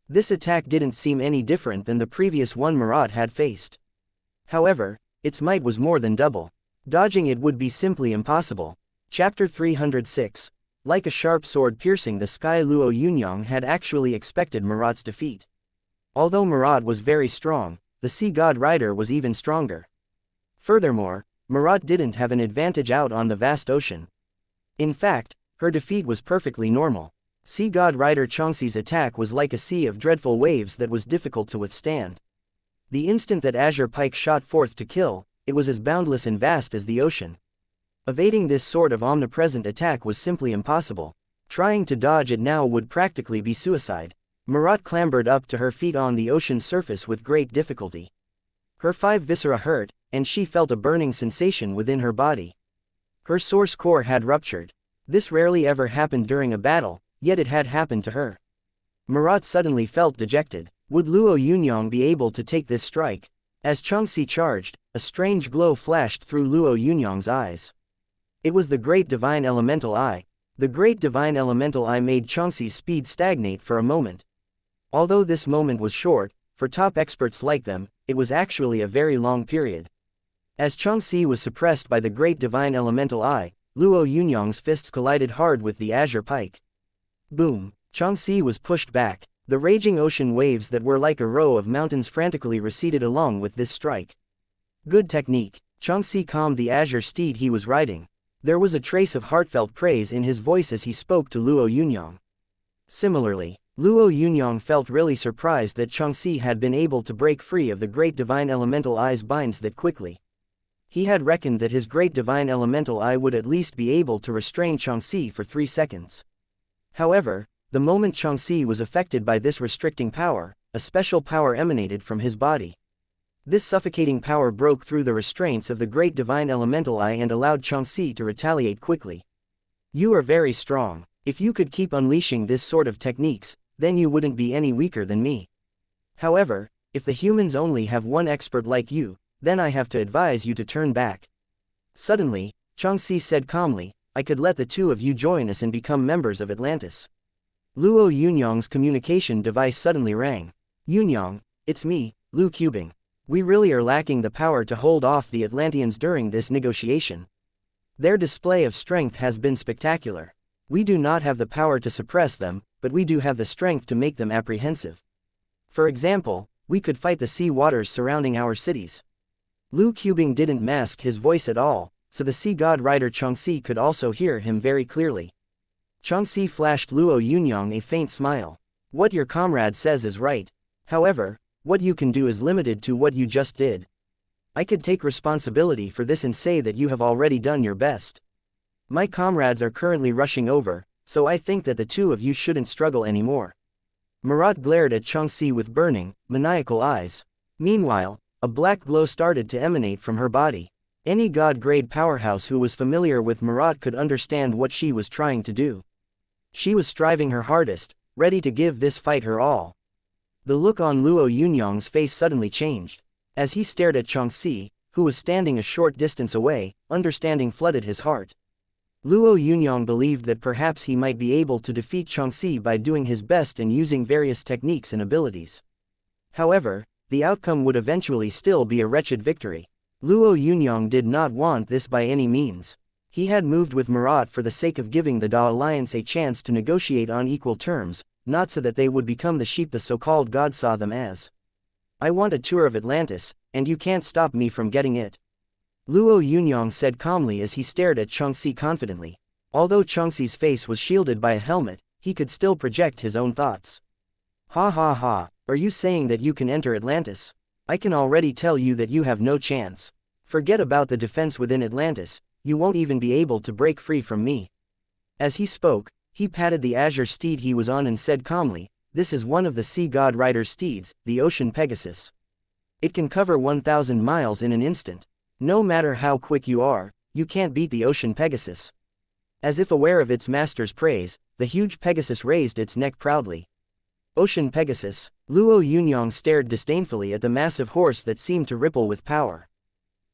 Speaker 1: This attack didn't seem any different than the previous one Marat had faced. However, its might was more than double. Dodging it would be simply impossible. Chapter 306. Like a sharp sword piercing the sky, Luo Yunyang had actually expected Marat's defeat. Although Marat was very strong, the sea god rider was even stronger. Furthermore, Marat didn't have an advantage out on the vast ocean. In fact, her defeat was perfectly normal. Sea god rider Xianxi's attack was like a sea of dreadful waves that was difficult to withstand. The instant that Azure Pike shot forth to kill, it was as boundless and vast as the ocean. Evading this sort of omnipresent attack was simply impossible. Trying to dodge it now would practically be suicide. Marat clambered up to her feet on the ocean's surface with great difficulty. Her 5 viscera hurt, and she felt a burning sensation within her body. Her source core had ruptured. This rarely ever happened during a battle, yet it had happened to her. Marat suddenly felt dejected. Would Luo Yunyang be able to take this strike? As Xianxia charged, a strange glow flashed through Luo Yunyang's eyes. It was the Great Divine Elemental Eye. The Great Divine Elemental Eye made Xianxi's speed stagnate for a moment. Although this moment was short, for top experts like them, it was actually a very long period. As Xianxia was suppressed by the Great Divine Elemental Eye, Luo Yunyang's fists collided hard with the Azure Pike. Boom! Xianxia was pushed back. The raging ocean waves that were like a row of mountains frantically receded along with this strike. Good technique. Xianxia calmed the Azure steed he was riding. There was a trace of heartfelt praise in his voice as he spoke to Luo Yunyang. Similarly, Luo Yunyang felt really surprised that Xianxia had been able to break free of the Great Divine Elemental Eye's binds that quickly. He had reckoned that his Great Divine Elemental Eye would at least be able to restrain Xianxia for 3 seconds. However, the moment Xianxia was affected by this restricting power, a special power emanated from his body. This suffocating power broke through the restraints of the Great Divine Elemental Eye and allowed Xianxia to retaliate quickly. You are very strong. If you could keep unleashing this sort of techniques, then you wouldn't be any weaker than me. However, if the humans only have one expert like you, then I have to advise you to turn back. Suddenly, Xianxia said calmly, I could let the 2 of you join us and become members of Atlantis. Luo Yunyang's communication device suddenly rang. Yunyang, it's me, Lu Cubing. We really are lacking the power to hold off the Atlanteans during this negotiation. Their display of strength has been spectacular. We do not have the power to suppress them, but we do have the strength to make them apprehensive. For example, we could fight the sea waters surrounding our cities. Lu Cubing didn't mask his voice at all, so the sea god rider xianxia could also hear him very clearly. Xianxia flashed Luo Yunyang a faint smile. What your comrade says is right. However, what you can do is limited to what you just did. I could take responsibility for this and say that you have already done your best. My comrades are currently rushing over, so I think that the two of you shouldn't struggle anymore. Marat glared at xianxia with burning, maniacal eyes. Meanwhile, a black glow started to emanate from her body. Any god-grade powerhouse who was familiar with Marat could understand what she was trying to do. She was striving her hardest, ready to give this fight her all. The look on Luo Yunyang's face suddenly changed. As he stared at xianxia, who was standing a short distance away, understanding flooded his heart. Luo Yunyang believed that perhaps he might be able to defeat xianxia by doing his best and using various techniques and abilities. However, the outcome would eventually still be a wretched victory. Luo Yunyang did not want this by any means. He had moved with Marat for the sake of giving the Da Alliance a chance to negotiate on equal terms, not so that they would become the sheep the so-called god saw them as. I want a tour of Atlantis, and you can't stop me from getting it. Luo Yunyang said calmly as he stared at xianxia confidently. Although xianxia's face was shielded by a helmet, he could still project his own thoughts. Ha ha ha, are you saying that you can enter Atlantis? I can already tell you that you have no chance. Forget about the defense within Atlantis, you won't even be able to break free from me. As he spoke, he patted the azure steed he was on and said calmly, this is one of the sea god rider's steeds, the ocean Pegasus. It can cover 1,000 miles in an instant. No matter how quick you are, you can't beat the ocean Pegasus. As if aware of its master's praise, the huge Pegasus raised its neck proudly. Ocean Pegasus. Luo Yunyang stared disdainfully at the massive horse that seemed to ripple with power.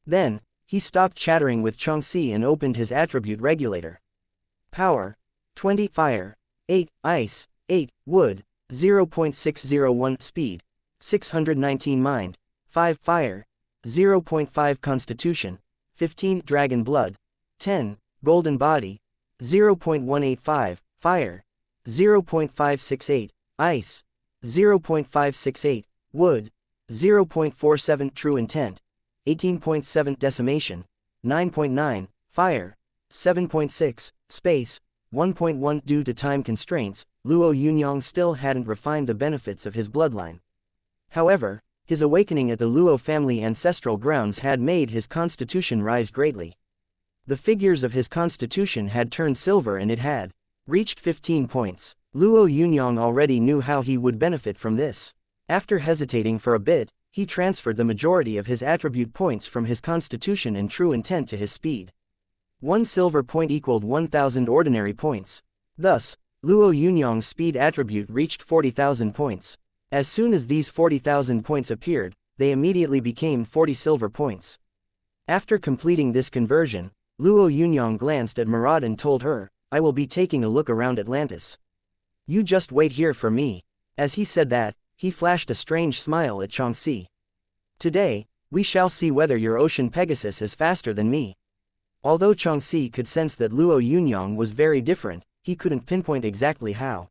Speaker 1: Then, he stopped chattering with xianxia and opened his attribute regulator. Power. 20 fire. 8 ice. 8 wood. 0.601 speed. 619 mind. 5 fire. 0.5 constitution. 15 dragon blood. 10 golden body. 0.185 fire. 0.568 ice. 0.568 wood. 0.47 true intent. 18.7 decimation. 9.9 fire. 7.6 space. 1.1 Due to time constraints, Luo Yunyang still hadn't refined the benefits of his bloodline. However, his awakening at the Luo family ancestral grounds had made his constitution rise greatly. The figures of his constitution had turned silver and it had reached 15 points. Luo Yunyang already knew how he would benefit from this. After hesitating for a bit, he transferred the majority of his attribute points from his constitution and true intent to his speed. 1 silver point equaled 1,000 ordinary points. Thus, Luo Yunyang's speed attribute reached 40,000 points. As soon as these 40,000 points appeared, they immediately became 40 silver points. After completing this conversion, Luo Yunyang glanced at Marat and told her, I will be taking a look around Atlantis. You just wait here for me. As he said that, he flashed a strange smile at xianxia. Today, we shall see whether your ocean Pegasus is faster than me. Although xianxia could sense that Luo Yunyang was very different, he couldn't pinpoint exactly how.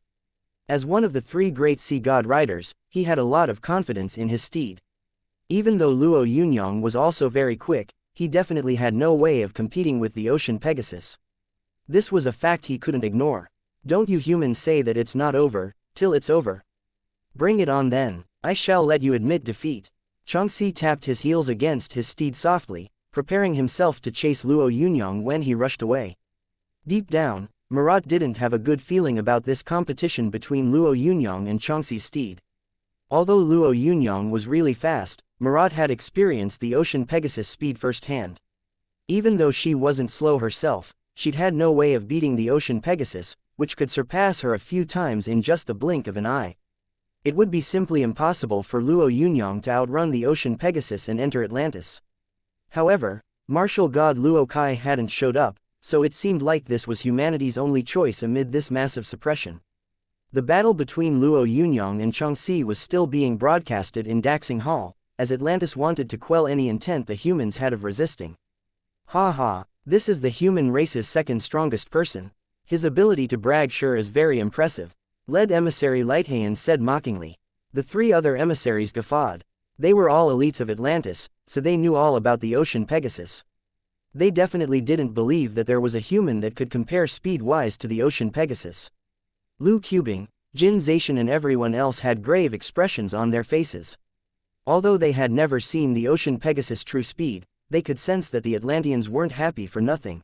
Speaker 1: As one of the 3 great sea god riders, he had a lot of confidence in his steed. Even though Luo Yunyang was also very quick, he definitely had no way of competing with the ocean Pegasus. This was a fact he couldn't ignore. Don't you humans say that it's not over, till it's over. Bring it on then, I shall let you admit defeat. Xianxia tapped his heels against his steed softly, preparing himself to chase Luo Yunyang when he rushed away. Deep down, Marat didn't have a good feeling about this competition between Luo Yunyang and xianxia's steed. Although Luo Yunyang was really fast, Marat had experienced the ocean Pegasus speed firsthand. Even though she wasn't slow herself, she'd had no way of beating the ocean Pegasus, which could surpass her a few times in just the blink of an eye. It would be simply impossible for Luo Yunyang to outrun the ocean Pegasus and enter Atlantis. However, martial god Luo Kai hadn't showed up, so it seemed like this was humanity's only choice amid this massive suppression. The battle between Luo Yunyang and xianxia was still being broadcasted in Daxing Hall, as Atlantis wanted to quell any intent the humans had of resisting. Ha ha, this is the human race's second strongest person. His ability to brag sure is very impressive. Lead emissary Lighthayan said mockingly. The 3 other emissaries guffawed. They were all elites of Atlantis, so they knew all about the ocean Pegasus. They definitely didn't believe that there was a human that could compare speed-wise to the ocean Pegasus. Lu Qubing, Jin Zaishan and everyone else had grave expressions on their faces. Although they had never seen the ocean Pegasus' true speed, they could sense that the Atlanteans weren't happy for nothing.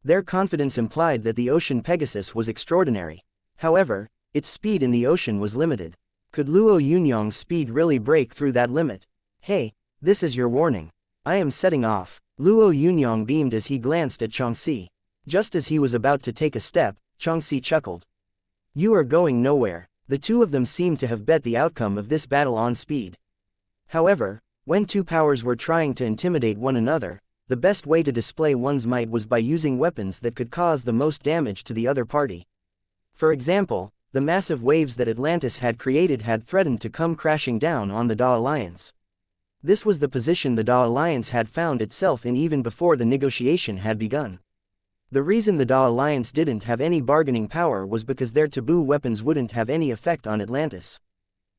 Speaker 1: Their confidence implied that the ocean Pegasus was extraordinary. However, its speed in the ocean was limited. Could Luo Yunyang's speed really break through that limit? Hey, this is your warning. I am setting off. Luo Yunyang beamed as he glanced at xianxia. Just as he was about to take a step, xianxia chuckled. You are going nowhere. The two of them seemed to have bet the outcome of this battle on speed. However, when two powers were trying to intimidate one another, the best way to display one's might was by using weapons that could cause the most damage to the other party. For example, the massive waves that Atlantis had created had threatened to come crashing down on the Da Alliance. This was the position the Da Alliance had found itself in even before the negotiation had begun. The reason the Da Alliance didn't have any bargaining power was because their taboo weapons wouldn't have any effect on Atlantis.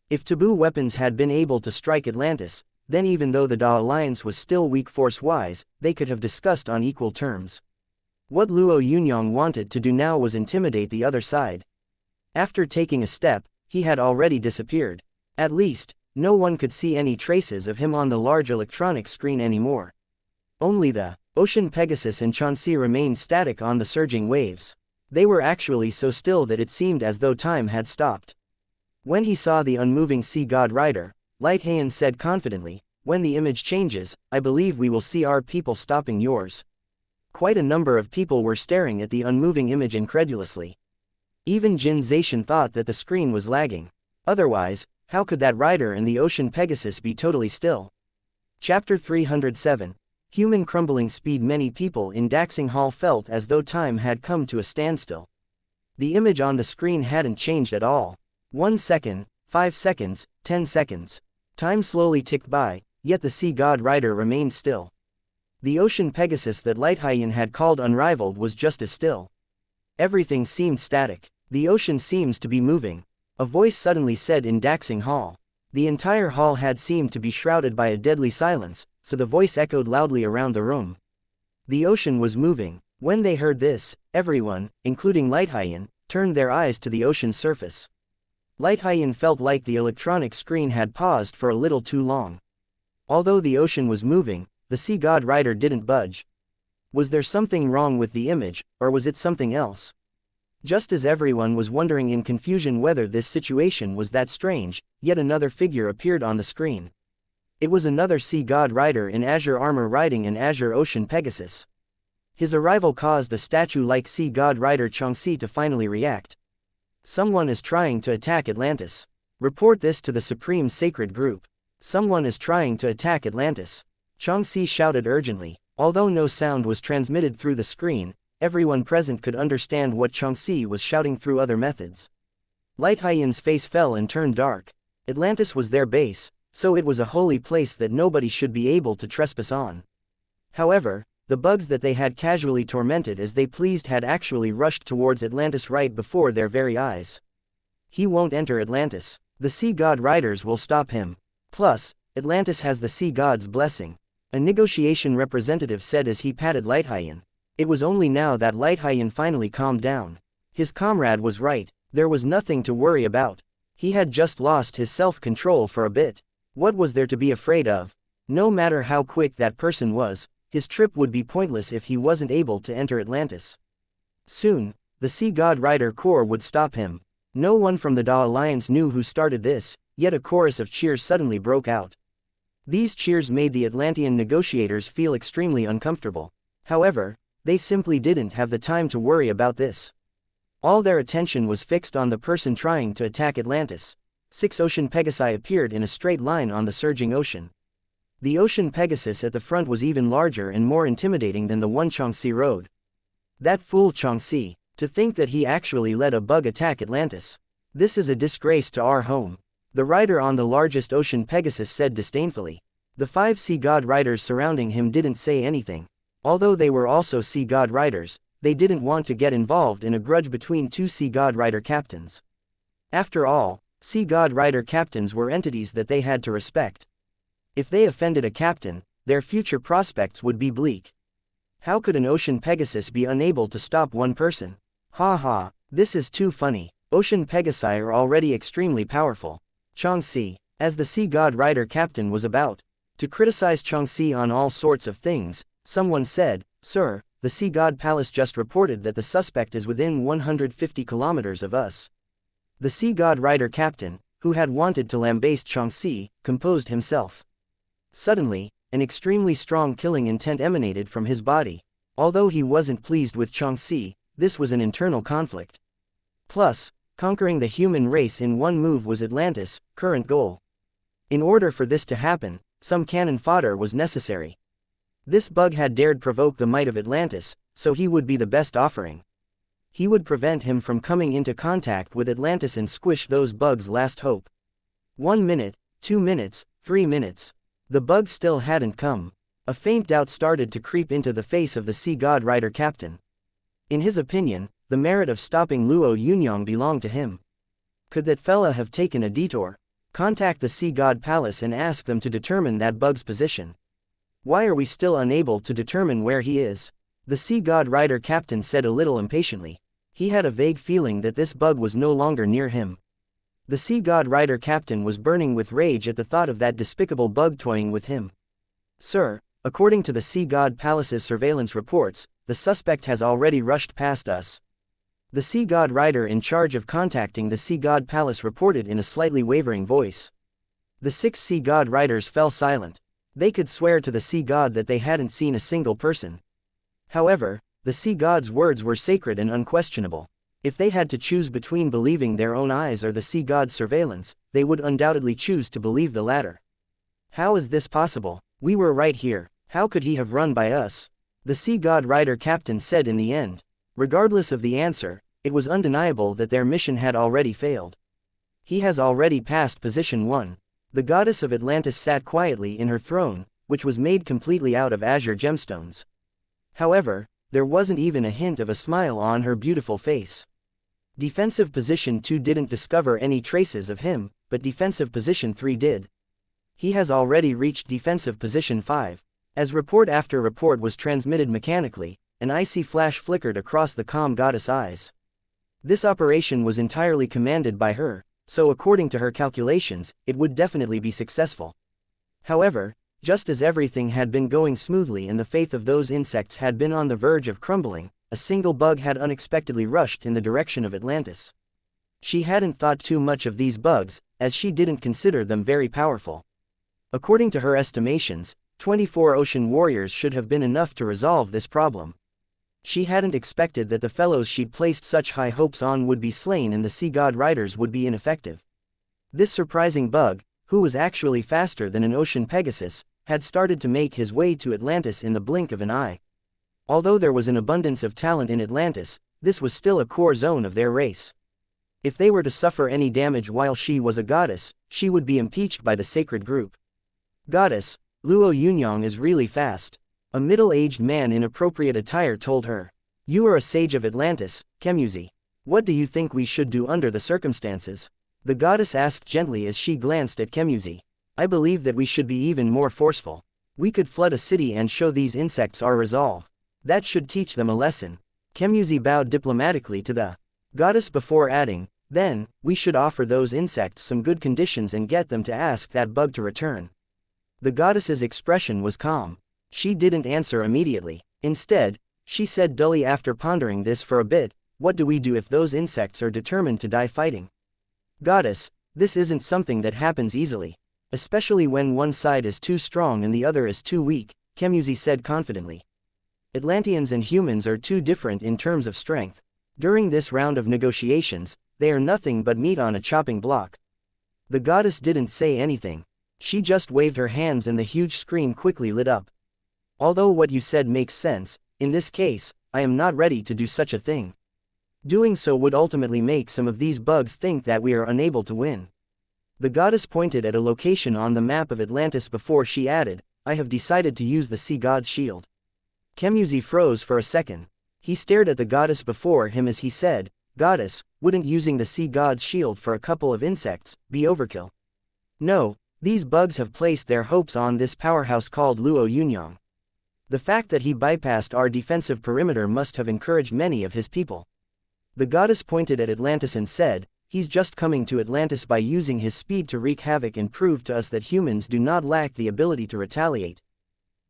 Speaker 1: If taboo weapons had been able to strike Atlantis, then even though the Da Alliance was still weak force-wise, they could have discussed on equal terms. What Luo Yunyang wanted to do now was intimidate the other side. After taking a step, he had already disappeared. At least, no one could see any traces of him on the large electronic screen anymore. Only the ocean Pegasus and xianxia remained static on the surging waves. They were actually so still that it seemed as though time had stopped. When he saw the unmoving sea god rider, Light Heian said confidently, when the image changes, I believe we will see our people stopping yours. Quite a number of people were staring at the unmoving image incredulously. Even Jin Zaishan thought that the screen was lagging. Otherwise, how could that rider and the ocean Pegasus be totally still? Chapter 307. Human crumbling speed. Many people in Daxing Hall felt as though time had come to a standstill. The image on the screen hadn't changed at all. 1 second, 5 seconds, 10 seconds. Time slowly ticked by, yet the sea god rider remained still. The ocean Pegasus that Light Heian had called unrivaled was just as still. Everything seemed static. The ocean seems to be moving. A voice suddenly said in Daxing Hall. The entire hall had seemed to be shrouded by a deadly silence, so the voice echoed loudly around the room. The ocean was moving. When they heard this, everyone, including Light Heian, turned their eyes to the ocean's surface. Light Heian felt like the electronic screen had paused for a little too long. Although the ocean was moving, the sea god rider didn't budge. Was there something wrong with the image, or was it something else? Just as everyone was wondering in confusion whether this situation was that strange, yet another figure appeared on the screen. It was another sea god rider in azure armor riding an azure ocean Pegasus. His arrival caused the statue-like sea god rider xianxia to finally react. Someone is trying to attack Atlantis. Report this to the Supreme Sacred Group. Someone is trying to attack Atlantis. xianxia shouted urgently. Although no sound was transmitted through the screen, everyone present could understand what xianxia was shouting through other methods. Light Heian's face fell and turned dark. Atlantis was their base, so it was a holy place that nobody should be able to trespass on. However, the bugs that they had casually tormented as they pleased had actually rushed towards Atlantis right before their very eyes. He won't enter Atlantis. The sea god riders will stop him. Plus, Atlantis has the sea god's blessing. A negotiation representative said as he patted Light Heian. It was only now that Light Heian finally calmed down. His comrade was right, there was nothing to worry about. He had just lost his self-control for a bit. What was there to be afraid of? No matter how quick that person was, his trip would be pointless if he wasn't able to enter Atlantis. Soon, the Sea God Rider Corps would stop him. No one from the Da Alliance knew who started this, yet a chorus of cheers suddenly broke out. These cheers made the Atlantean negotiators feel extremely uncomfortable. However, they simply didn't have the time to worry about this. All their attention was fixed on the person trying to attack Atlantis. 6 ocean Pegasi appeared in a straight line on the surging ocean. The ocean Pegasus at the front was even larger and more intimidating than the one xianxia rode. That fool xianxia, to think that he actually let a bug attack Atlantis. This is a disgrace to our home. The rider on the largest ocean Pegasus said disdainfully. The 5 sea god riders surrounding him didn't say anything. Although they were also sea god riders, they didn't want to get involved in a grudge between 2 sea god rider captains. After all, sea god rider captains were entities that they had to respect. If they offended a captain, their future prospects would be bleak. How could an ocean Pegasus be unable to stop one person? Ha ha, this is too funny. Ocean Pegasi are already extremely powerful. xianxia, as the sea god rider captain was about to criticize xianxia on all sorts of things, someone said, "Sir, the sea god palace just reported that the suspect is within 150 kilometers of us." The sea god rider captain, who had wanted to lambaste xianxia, composed himself. Suddenly, an extremely strong killing intent emanated from his body. Although he wasn't pleased with xianxia, this was an internal conflict. Plus, conquering the human race in one move was Atlantis' current goal. In order for this to happen, some cannon fodder was necessary. This bug had dared provoke the might of Atlantis, so he would be the best offering. He would prevent him from coming into contact with Atlantis and squish those bugs' last hope. 1 minute, 2 minutes, 3 minutes. The bug still hadn't come. A faint doubt started to creep into the face of the sea god rider captain. In his opinion, the merit of stopping Luo Yunyang belonged to him. Could that fella have taken a detour? Contact the sea god palace and ask them to determine that bug's position. Why are we still unable to determine where he is? The sea god rider captain said a little impatiently. He had a vague feeling that this bug was no longer near him. The sea god rider captain was burning with rage at the thought of that despicable bug toying with him. "Sir, according to the sea god palace's surveillance reports, the suspect has already rushed past us." The sea god rider in charge of contacting the sea god palace reported in a slightly wavering voice. The 6 sea god riders fell silent. They could swear to the sea god that they hadn't seen a single person. However, the sea god's words were sacred and unquestionable. If they had to choose between believing their own eyes or the sea god's surveillance, they would undoubtedly choose to believe the latter. "How is this possible? We were right here. How could he have run by us?" The sea god rider captain said in the end. Regardless of the answer, it was undeniable that their mission had already failed. "He has already passed position 1. The goddess of Atlantis sat quietly in her throne, which was made completely out of azure gemstones. However, there wasn't even a hint of a smile on her beautiful face. Defensive position 2 didn't discover any traces of him, but defensive position 3 did. He has already reached defensive position 5. As report after report was transmitted mechanically, an icy flash flickered across the calm goddess' eyes. This operation was entirely commanded by her, so according to her calculations, it would definitely be successful. However, just as everything had been going smoothly and the faith of those insects had been on the verge of crumbling, a single bug had unexpectedly rushed in the direction of Atlantis. She hadn't thought too much of these bugs, as she didn't consider them very powerful. According to her estimations, 24 ocean warriors should have been enough to resolve this problem. She hadn't expected that the fellows she'd placed such high hopes on would be slain and the sea god riders would be ineffective. This surprising bug, who was actually faster than an ocean Pegasus, had started to make his way to Atlantis in the blink of an eye. Although there was an abundance of talent in Atlantis, this was still a core zone of their race. If they were to suffer any damage while she was a goddess, she would be impeached by the sacred group. "Goddess, Luo Yunyang is really fast," a middle-aged man in appropriate attire told her. "You are a sage of Atlantis, xianxia. What do you think we should do under the circumstances?" The goddess asked gently as she glanced at xianxia. "I believe that we should be even more forceful. We could flood a city and show these insects our resolve. That should teach them a lesson." xianxia bowed diplomatically to the goddess before adding, "Then, we should offer those insects some good conditions and get them to ask that bug to return." The goddess's expression was calm. She didn't answer immediately. Instead, she said dully after pondering this for a bit, "What do we do if those insects are determined to die fighting?" "Goddess, this isn't something that happens easily. Especially when one side is too strong and the other is too weak," xianxia said confidently. "Atlanteans and humans are too different in terms of strength. During this round of negotiations, they are nothing but meat on a chopping block." The goddess didn't say anything. She just waved her hands and the huge screen quickly lit up. "Although what you said makes sense, in this case, I am not ready to do such a thing. Doing so would ultimately make some of these bugs think that we are unable to win." The goddess pointed at a location on the map of Atlantis before she added, "I have decided to use the sea god's shield." xianxia froze for a second. He stared at the goddess before him as he said, "Goddess, wouldn't using the sea god's shield for a couple of insects be overkill?" "No, these bugs have placed their hopes on this powerhouse called Luo Yunyang. The fact that he bypassed our defensive perimeter must have encouraged many of his people. The goddess pointed at Atlantis and said, "He's just coming to Atlantis by using his speed to wreak havoc and prove to us that humans do not lack the ability to retaliate.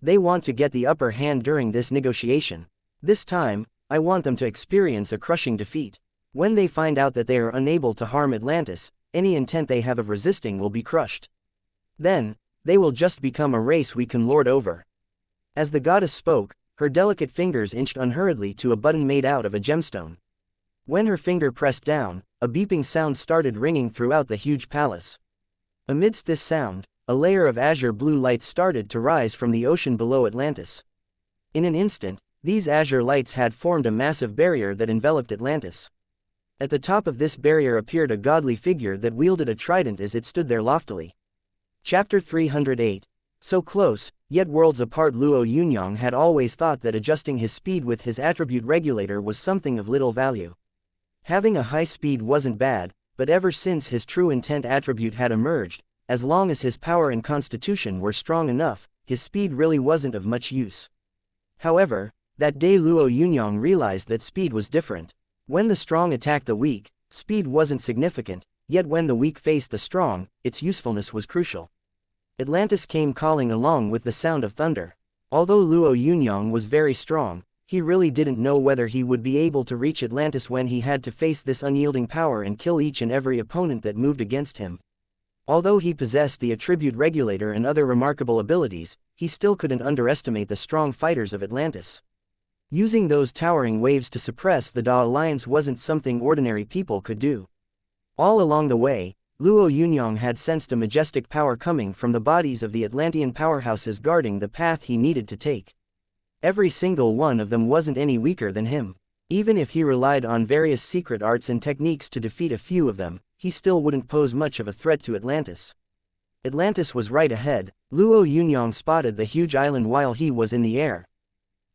Speaker 1: They want to get the upper hand during this negotiation. This time, I want them to experience a crushing defeat. When they find out that they are unable to harm Atlantis, any intent they have of resisting will be crushed. Then, they will just become a race we can lord over." As the goddess spoke, her delicate fingers inched unhurriedly to a button made out of a gemstone. When her finger pressed down, a beeping sound started ringing throughout the huge palace. Amidst this sound, a layer of azure blue lights started to rise from the ocean below Atlantis. In an instant, these azure lights had formed a massive barrier that enveloped Atlantis. At the top of this barrier appeared a godly figure that wielded a trident as it stood there loftily. Chapter 308. So close, yet worlds apart. Luo Yunyang had always thought that adjusting his speed with his attribute regulator was something of little value. Having a high speed wasn't bad, but ever since his true intent attribute had emerged, as long as his power and constitution were strong enough, his speed really wasn't of much use. However, that day Luo Yunyang realized that speed was different. When the strong attacked the weak, speed wasn't significant, yet when the weak faced the strong, its usefulness was crucial. Atlantis came calling along with the sound of thunder. Although Luo Yunyang was very strong, he really didn't know whether he would be able to reach Atlantis when he had to face this unyielding power and kill each and every opponent that moved against him. Although he possessed the attribute regulator and other remarkable abilities, he still couldn't underestimate the strong fighters of Atlantis. Using those towering waves to suppress the Da Alliance wasn't something ordinary people could do. All along the way, Luo Yunyang had sensed a majestic power coming from the bodies of the Atlantean powerhouses guarding the path he needed to take. Every single one of them wasn't any weaker than him. Even if he relied on various secret arts and techniques to defeat a few of them, he still wouldn't pose much of a threat to Atlantis. Atlantis was right ahead. Luo Yunyang spotted the huge island while he was in the air.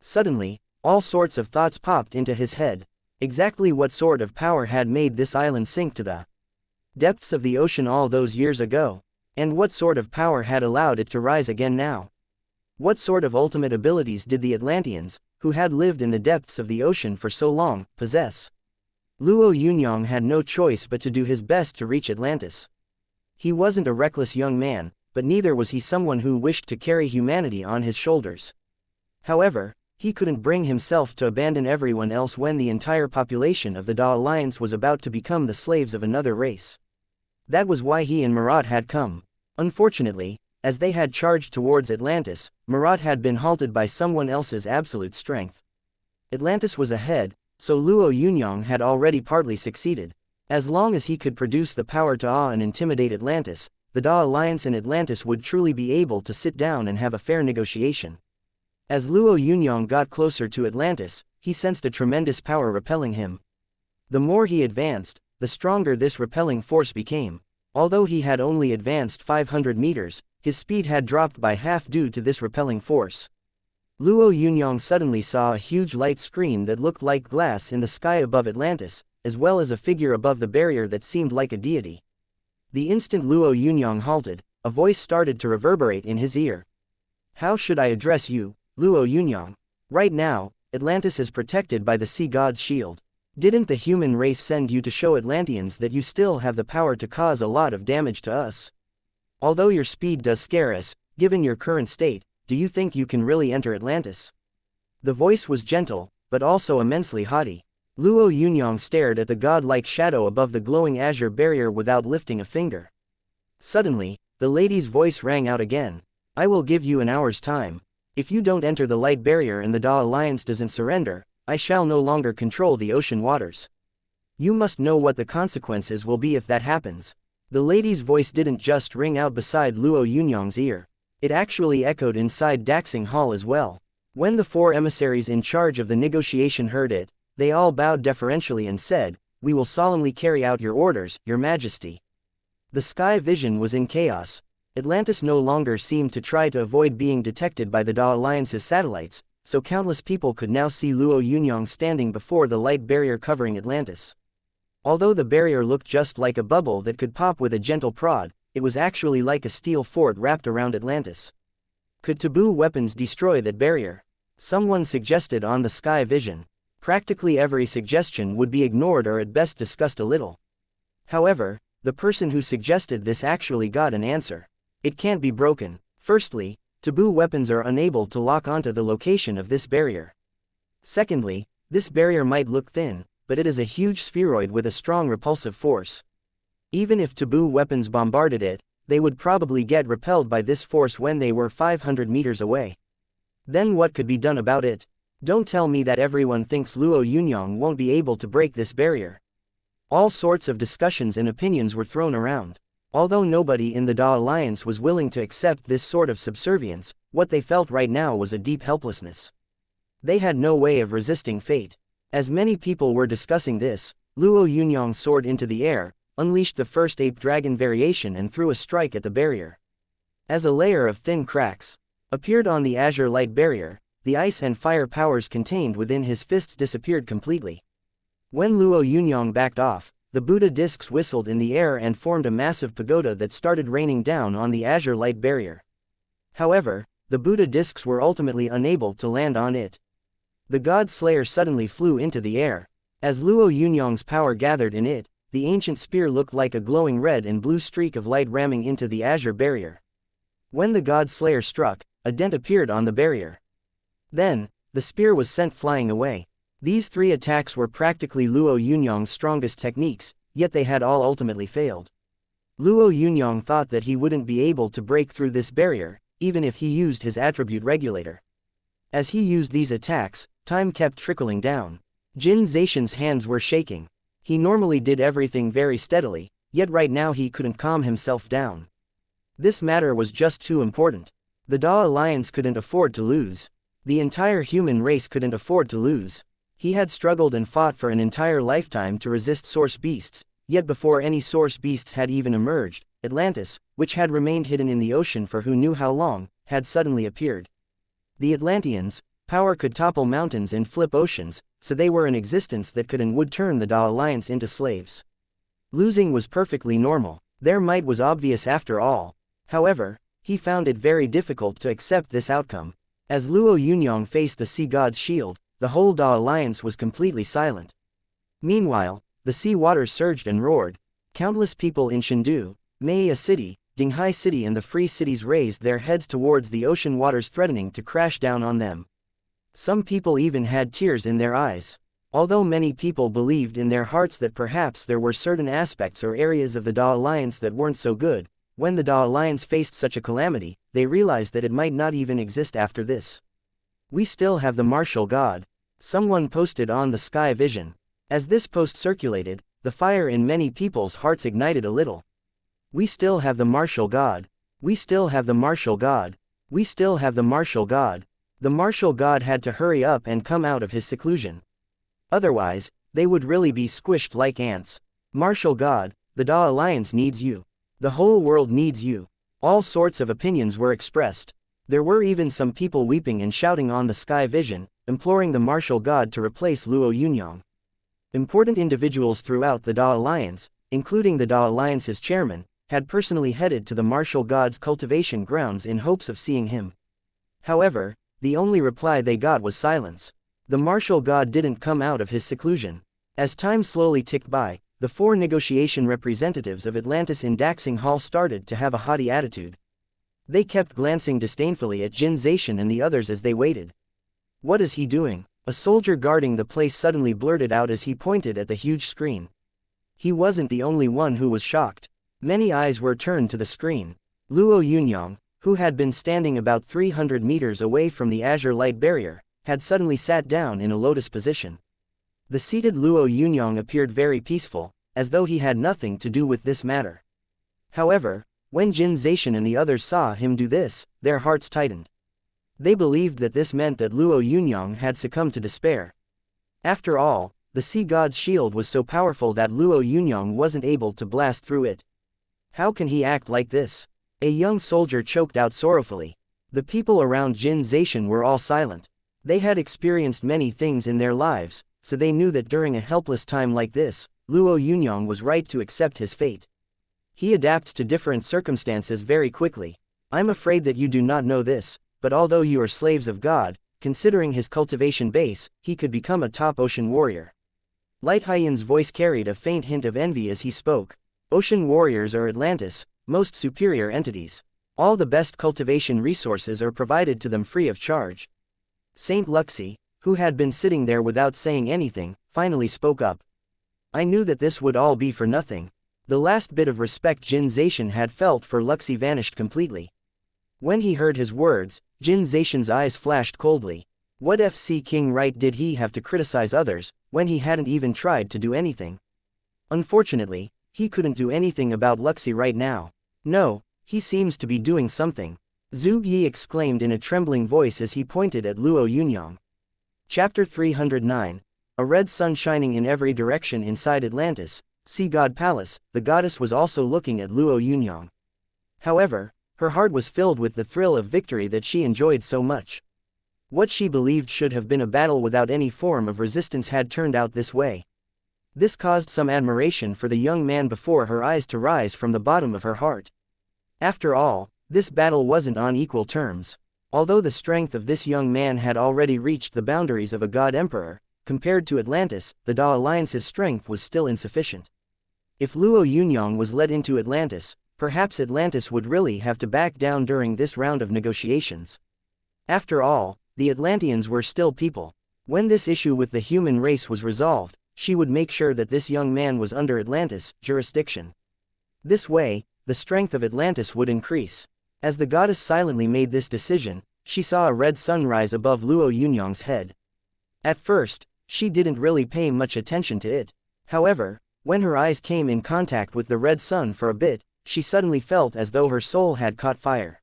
Speaker 1: Suddenly, all sorts of thoughts popped into his head. Exactly what sort of power had made this island sink to the depths of the ocean all those years ago? And what sort of power had allowed it to rise again now? What sort of ultimate abilities did the Atlanteans, who had lived in the depths of the ocean for so long, possess? Luo Yunyang had no choice but to do his best to reach Atlantis. He wasn't a reckless young man, but neither was he someone who wished to carry humanity on his shoulders. However, he couldn't bring himself to abandon everyone else when the entire population of the Da Alliance was about to become the slaves of another race. That was why he and Marat had come. Unfortunately, as they had charged towards Atlantis, Marat had been halted by someone else's absolute strength. Atlantis was ahead, so Luo Yunyang had already partly succeeded. As long as he could produce the power to awe and intimidate Atlantis, the Da Alliance and Atlantis would truly be able to sit down and have a fair negotiation. As Luo Yunyang got closer to Atlantis, he sensed a tremendous power repelling him. The more he advanced, the stronger this repelling force became. Although he had only advanced 500 meters, his speed had dropped by half due to this repelling force. Luo Yunyang suddenly saw a huge light screen that looked like glass in the sky above Atlantis, as well as a figure above the barrier that seemed like a deity. The instant Luo Yunyang halted, a voice started to reverberate in his ear. "How should I address you, Luo Yunyang? Right now, Atlantis is protected by the sea god's shield. Didn't the human race send you to show Atlanteans that you still have the power to cause a lot of damage to us? Although your speed does scare us, given your current state, do you think you can really enter Atlantis?" The voice was gentle, but also immensely haughty. Luo Yunyang stared at the god-like shadow above the glowing azure barrier without lifting a finger. Suddenly, the lady's voice rang out again. "I will give you an hour's time. If you don't enter the light barrier and the Da Alliance doesn't surrender, I shall no longer control the ocean waters. You must know what the consequences will be if that happens." The lady's voice didn't just ring out beside Luo Yunyang's ear. It actually echoed inside Daxing Hall as well. When the four emissaries in charge of the negotiation heard it, they all bowed deferentially and said, "We will solemnly carry out your orders, Your Majesty." The sky vision was in chaos. Atlantis no longer seemed to try to avoid being detected by the Da Alliance's satellites, so countless people could now see Luo Yunyang standing before the light barrier covering Atlantis. Although the barrier looked just like a bubble that could pop with a gentle prod, it was actually like a steel fort wrapped around Atlantis. Could taboo weapons destroy that barrier? Someone suggested on the Sky Vision. Practically every suggestion would be ignored or at best discussed a little. However, the person who suggested this actually got an answer. It can't be broken. Firstly, taboo weapons are unable to lock onto the location of this barrier. Secondly, this barrier might look thin, but it is a huge spheroid with a strong repulsive force. Even if taboo weapons bombarded it, they would probably get repelled by this force when they were 500 meters away. Then what could be done about it? Don't tell me that everyone thinks Luo Yunyang won't be able to break this barrier. All sorts of discussions and opinions were thrown around. Although nobody in the Da Alliance was willing to accept this sort of subservience, what they felt right now was a deep helplessness. They had no way of resisting fate. As many people were discussing this, Luo Yunyang soared into the air, unleashed the first ape dragon variation and threw a strike at the barrier. As a layer of thin cracks appeared on the azure light barrier, the ice and fire powers contained within his fists disappeared completely. When Luo Yunyang backed off, the Buddha discs whistled in the air and formed a massive pagoda that started raining down on the azure light barrier. However, the Buddha discs were ultimately unable to land on it. The God Slayer suddenly flew into the air. As Luo Yunyang's power gathered in it, the ancient spear looked like a glowing red and blue streak of light ramming into the azure barrier. When the God Slayer struck, a dent appeared on the barrier. Then, the spear was sent flying away. These three attacks were practically Luo Yunyang's strongest techniques, yet they had all ultimately failed. Luo Yunyang thought that he wouldn't be able to break through this barrier, even if he used his attribute regulator. As he used these attacks, time kept trickling down. Jin Zaishan's hands were shaking. He normally did everything very steadily, yet right now he couldn't calm himself down. This matter was just too important. The Da Alliance couldn't afford to lose. The entire human race couldn't afford to lose. He had struggled and fought for an entire lifetime to resist source beasts, yet before any source beasts had even emerged, Atlantis, which had remained hidden in the ocean for who knew how long, had suddenly appeared. The Atlanteans' power could topple mountains and flip oceans, so they were an existence that could and would turn the Da Alliance into slaves. Losing was perfectly normal. Their might was obvious after all. However, he found it very difficult to accept this outcome. As Luo Yunyang faced the Sea God's shield, the whole Da Alliance was completely silent. Meanwhile, the sea waters surged and roared. Countless people in Chengdu, Meiya City, Dinghai City and the Free Cities raised their heads towards the ocean waters, threatening to crash down on them. Some people even had tears in their eyes. Although many people believed in their hearts that perhaps there were certain aspects or areas of the Da Alliance that weren't so good, when the Da Alliance faced such a calamity, they realized that it might not even exist after this. We still have the martial god. Someone posted on the Sky Vision. As this post circulated, the fire in many people's hearts ignited a little. We still have the martial god. We still have the martial god. We still have the martial god. The martial god had to hurry up and come out of his seclusion. Otherwise, they would really be squished like ants. Martial god, the Da Alliance needs you. The whole world needs you. All sorts of opinions were expressed. There were even some people weeping and shouting on the Sky Vision, imploring the martial god to replace Luo Yunyang. Important individuals throughout the Da Alliance, including the Da Alliance's chairman, had personally headed to the martial god's cultivation grounds in hopes of seeing him. However, the only reply they got was silence. The martial god didn't come out of his seclusion. As time slowly ticked by, the four negotiation representatives of Atlantis in Daxing Hall started to have a haughty attitude. They kept glancing disdainfully at Jin Zaishan and the others as they waited. What is he doing? A soldier guarding the place suddenly blurted out as he pointed at the huge screen. He wasn't the only one who was shocked. Many eyes were turned to the screen. Luo Yunyang, who had been standing about 300 meters away from the azure light barrier, had suddenly sat down in a lotus position. The seated Luo Yunyang appeared very peaceful, as though he had nothing to do with this matter. However, when Jin Zaishan and the others saw him do this, their hearts tightened. They believed that this meant that Luo Yunyang had succumbed to despair. After all, the sea god's shield was so powerful that Luo Yunyang wasn't able to blast through it. How can he act like this? A young soldier choked out sorrowfully. The people around Jin Zaishan were all silent. They had experienced many things in their lives, so they knew that during a helpless time like this, Luo Yunyang was right to accept his fate. He adapts to different circumstances very quickly. I'm afraid that you do not know this, but although you are slaves of God, considering his cultivation base, he could become a top ocean warrior. Light Haiyan's voice carried a faint hint of envy as he spoke. Ocean warriors are Atlantis' most superior entities. All the best cultivation resources are provided to them free of charge. Saint Luxi, who had been sitting there without saying anything, finally spoke up. I knew that this would all be for nothing. The last bit of respect Jin Zaishan had felt for Luxi vanished completely. When he heard his words, Jin Zaishan's eyes flashed coldly. What FC King right did he have to criticize others, when he hadn't even tried to do anything? Unfortunately, he couldn't do anything about Luxi right now. No, he seems to be doing something. Zhu Yi exclaimed in a trembling voice as he pointed at Luo Yunyang. Chapter 309. A red sun shining in every direction inside Atlantis, Sea God Palace. The goddess was also looking at Luo Yunyang. However, her heart was filled with the thrill of victory that she enjoyed so much. What she believed should have been a battle without any form of resistance had turned out this way. This caused some admiration for the young man before her eyes to rise from the bottom of her heart. After all, this battle wasn't on equal terms. Although the strength of this young man had already reached the boundaries of a god emperor, compared to Atlantis, the Da Alliance's strength was still insufficient. If Luo Yunyang was led into Atlantis, perhaps Atlantis would really have to back down during this round of negotiations. After all, the Atlanteans were still people. When this issue with the human race was resolved, she would make sure that this young man was under Atlantis' jurisdiction. This way, the strength of Atlantis would increase. As the goddess silently made this decision, she saw a red sun rise above Luo Yunyang's head. At first, she didn't really pay much attention to it. However, when her eyes came in contact with the red sun for a bit, she suddenly felt as though her soul had caught fire.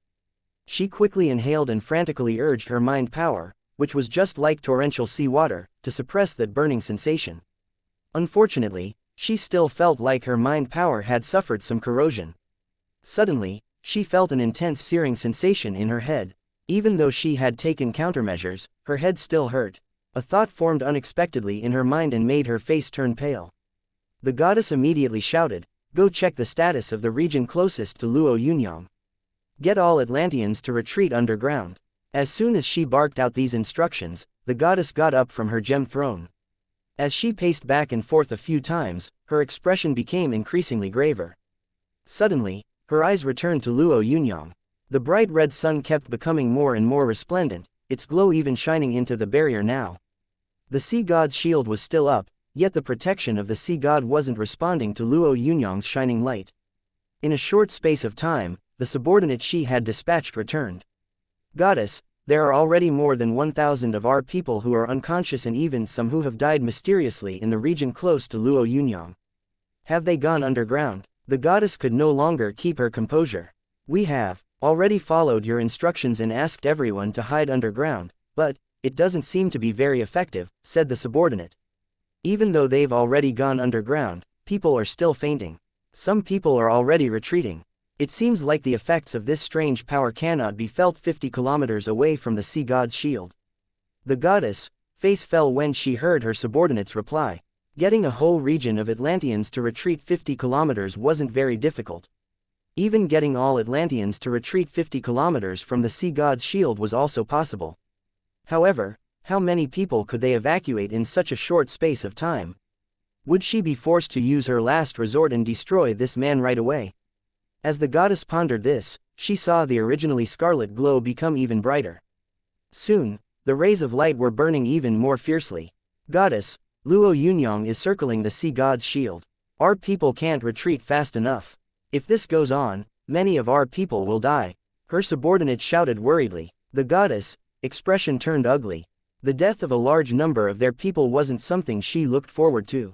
Speaker 1: She quickly inhaled and frantically urged her mind power, which was just like torrential seawater, to suppress that burning sensation. Unfortunately, she still felt like her mind power had suffered some corrosion. Suddenly, she felt an intense searing sensation in her head. Even though she had taken countermeasures, her head still hurt. A thought formed unexpectedly in her mind and made her face turn pale. The goddess immediately shouted, "Go check the status of the region closest to Luo Yunyang. Get all Atlanteans to retreat underground." As soon as she barked out these instructions, the goddess got up from her gem throne. As she paced back and forth a few times, her expression became increasingly graver. Suddenly, her eyes returned to Luo Yunyang. The bright red sun kept becoming more and more resplendent, its glow even shining into the barrier now. The sea god's shield was still up, yet the protection of the sea god wasn't responding to Luo Yunyang's shining light. In a short space of time, the subordinate she had dispatched returned. "Goddess, there are already more than 1,000 of our people who are unconscious and even some who have died mysteriously in the region close to Luo Yunyang. Have they gone underground?" The goddess could no longer keep her composure. "We have already followed your instructions and asked everyone to hide underground, but it doesn't seem to be very effective," said the subordinate. "Even though they've already gone underground, people are still fainting. Some people are already retreating. It seems like the effects of this strange power cannot be felt 50 kilometers away from the sea god's shield." The goddess' face fell when she heard her subordinate's reply. Getting a whole region of Atlanteans to retreat 50 kilometers wasn't very difficult. Even getting all Atlanteans to retreat 50 kilometers from the sea god's shield was also possible. However, how many people could they evacuate in such a short space of time? Would she be forced to use her last resort and destroy this man right away? As the goddess pondered this, she saw the originally scarlet glow become even brighter. Soon, the rays of light were burning even more fiercely. "Goddess, Luo Yunyang is circling the sea god's shield. Our people can't retreat fast enough. If this goes on, many of our people will die," her subordinate shouted worriedly. The goddess' expression turned ugly. The death of a large number of their people wasn't something she looked forward to.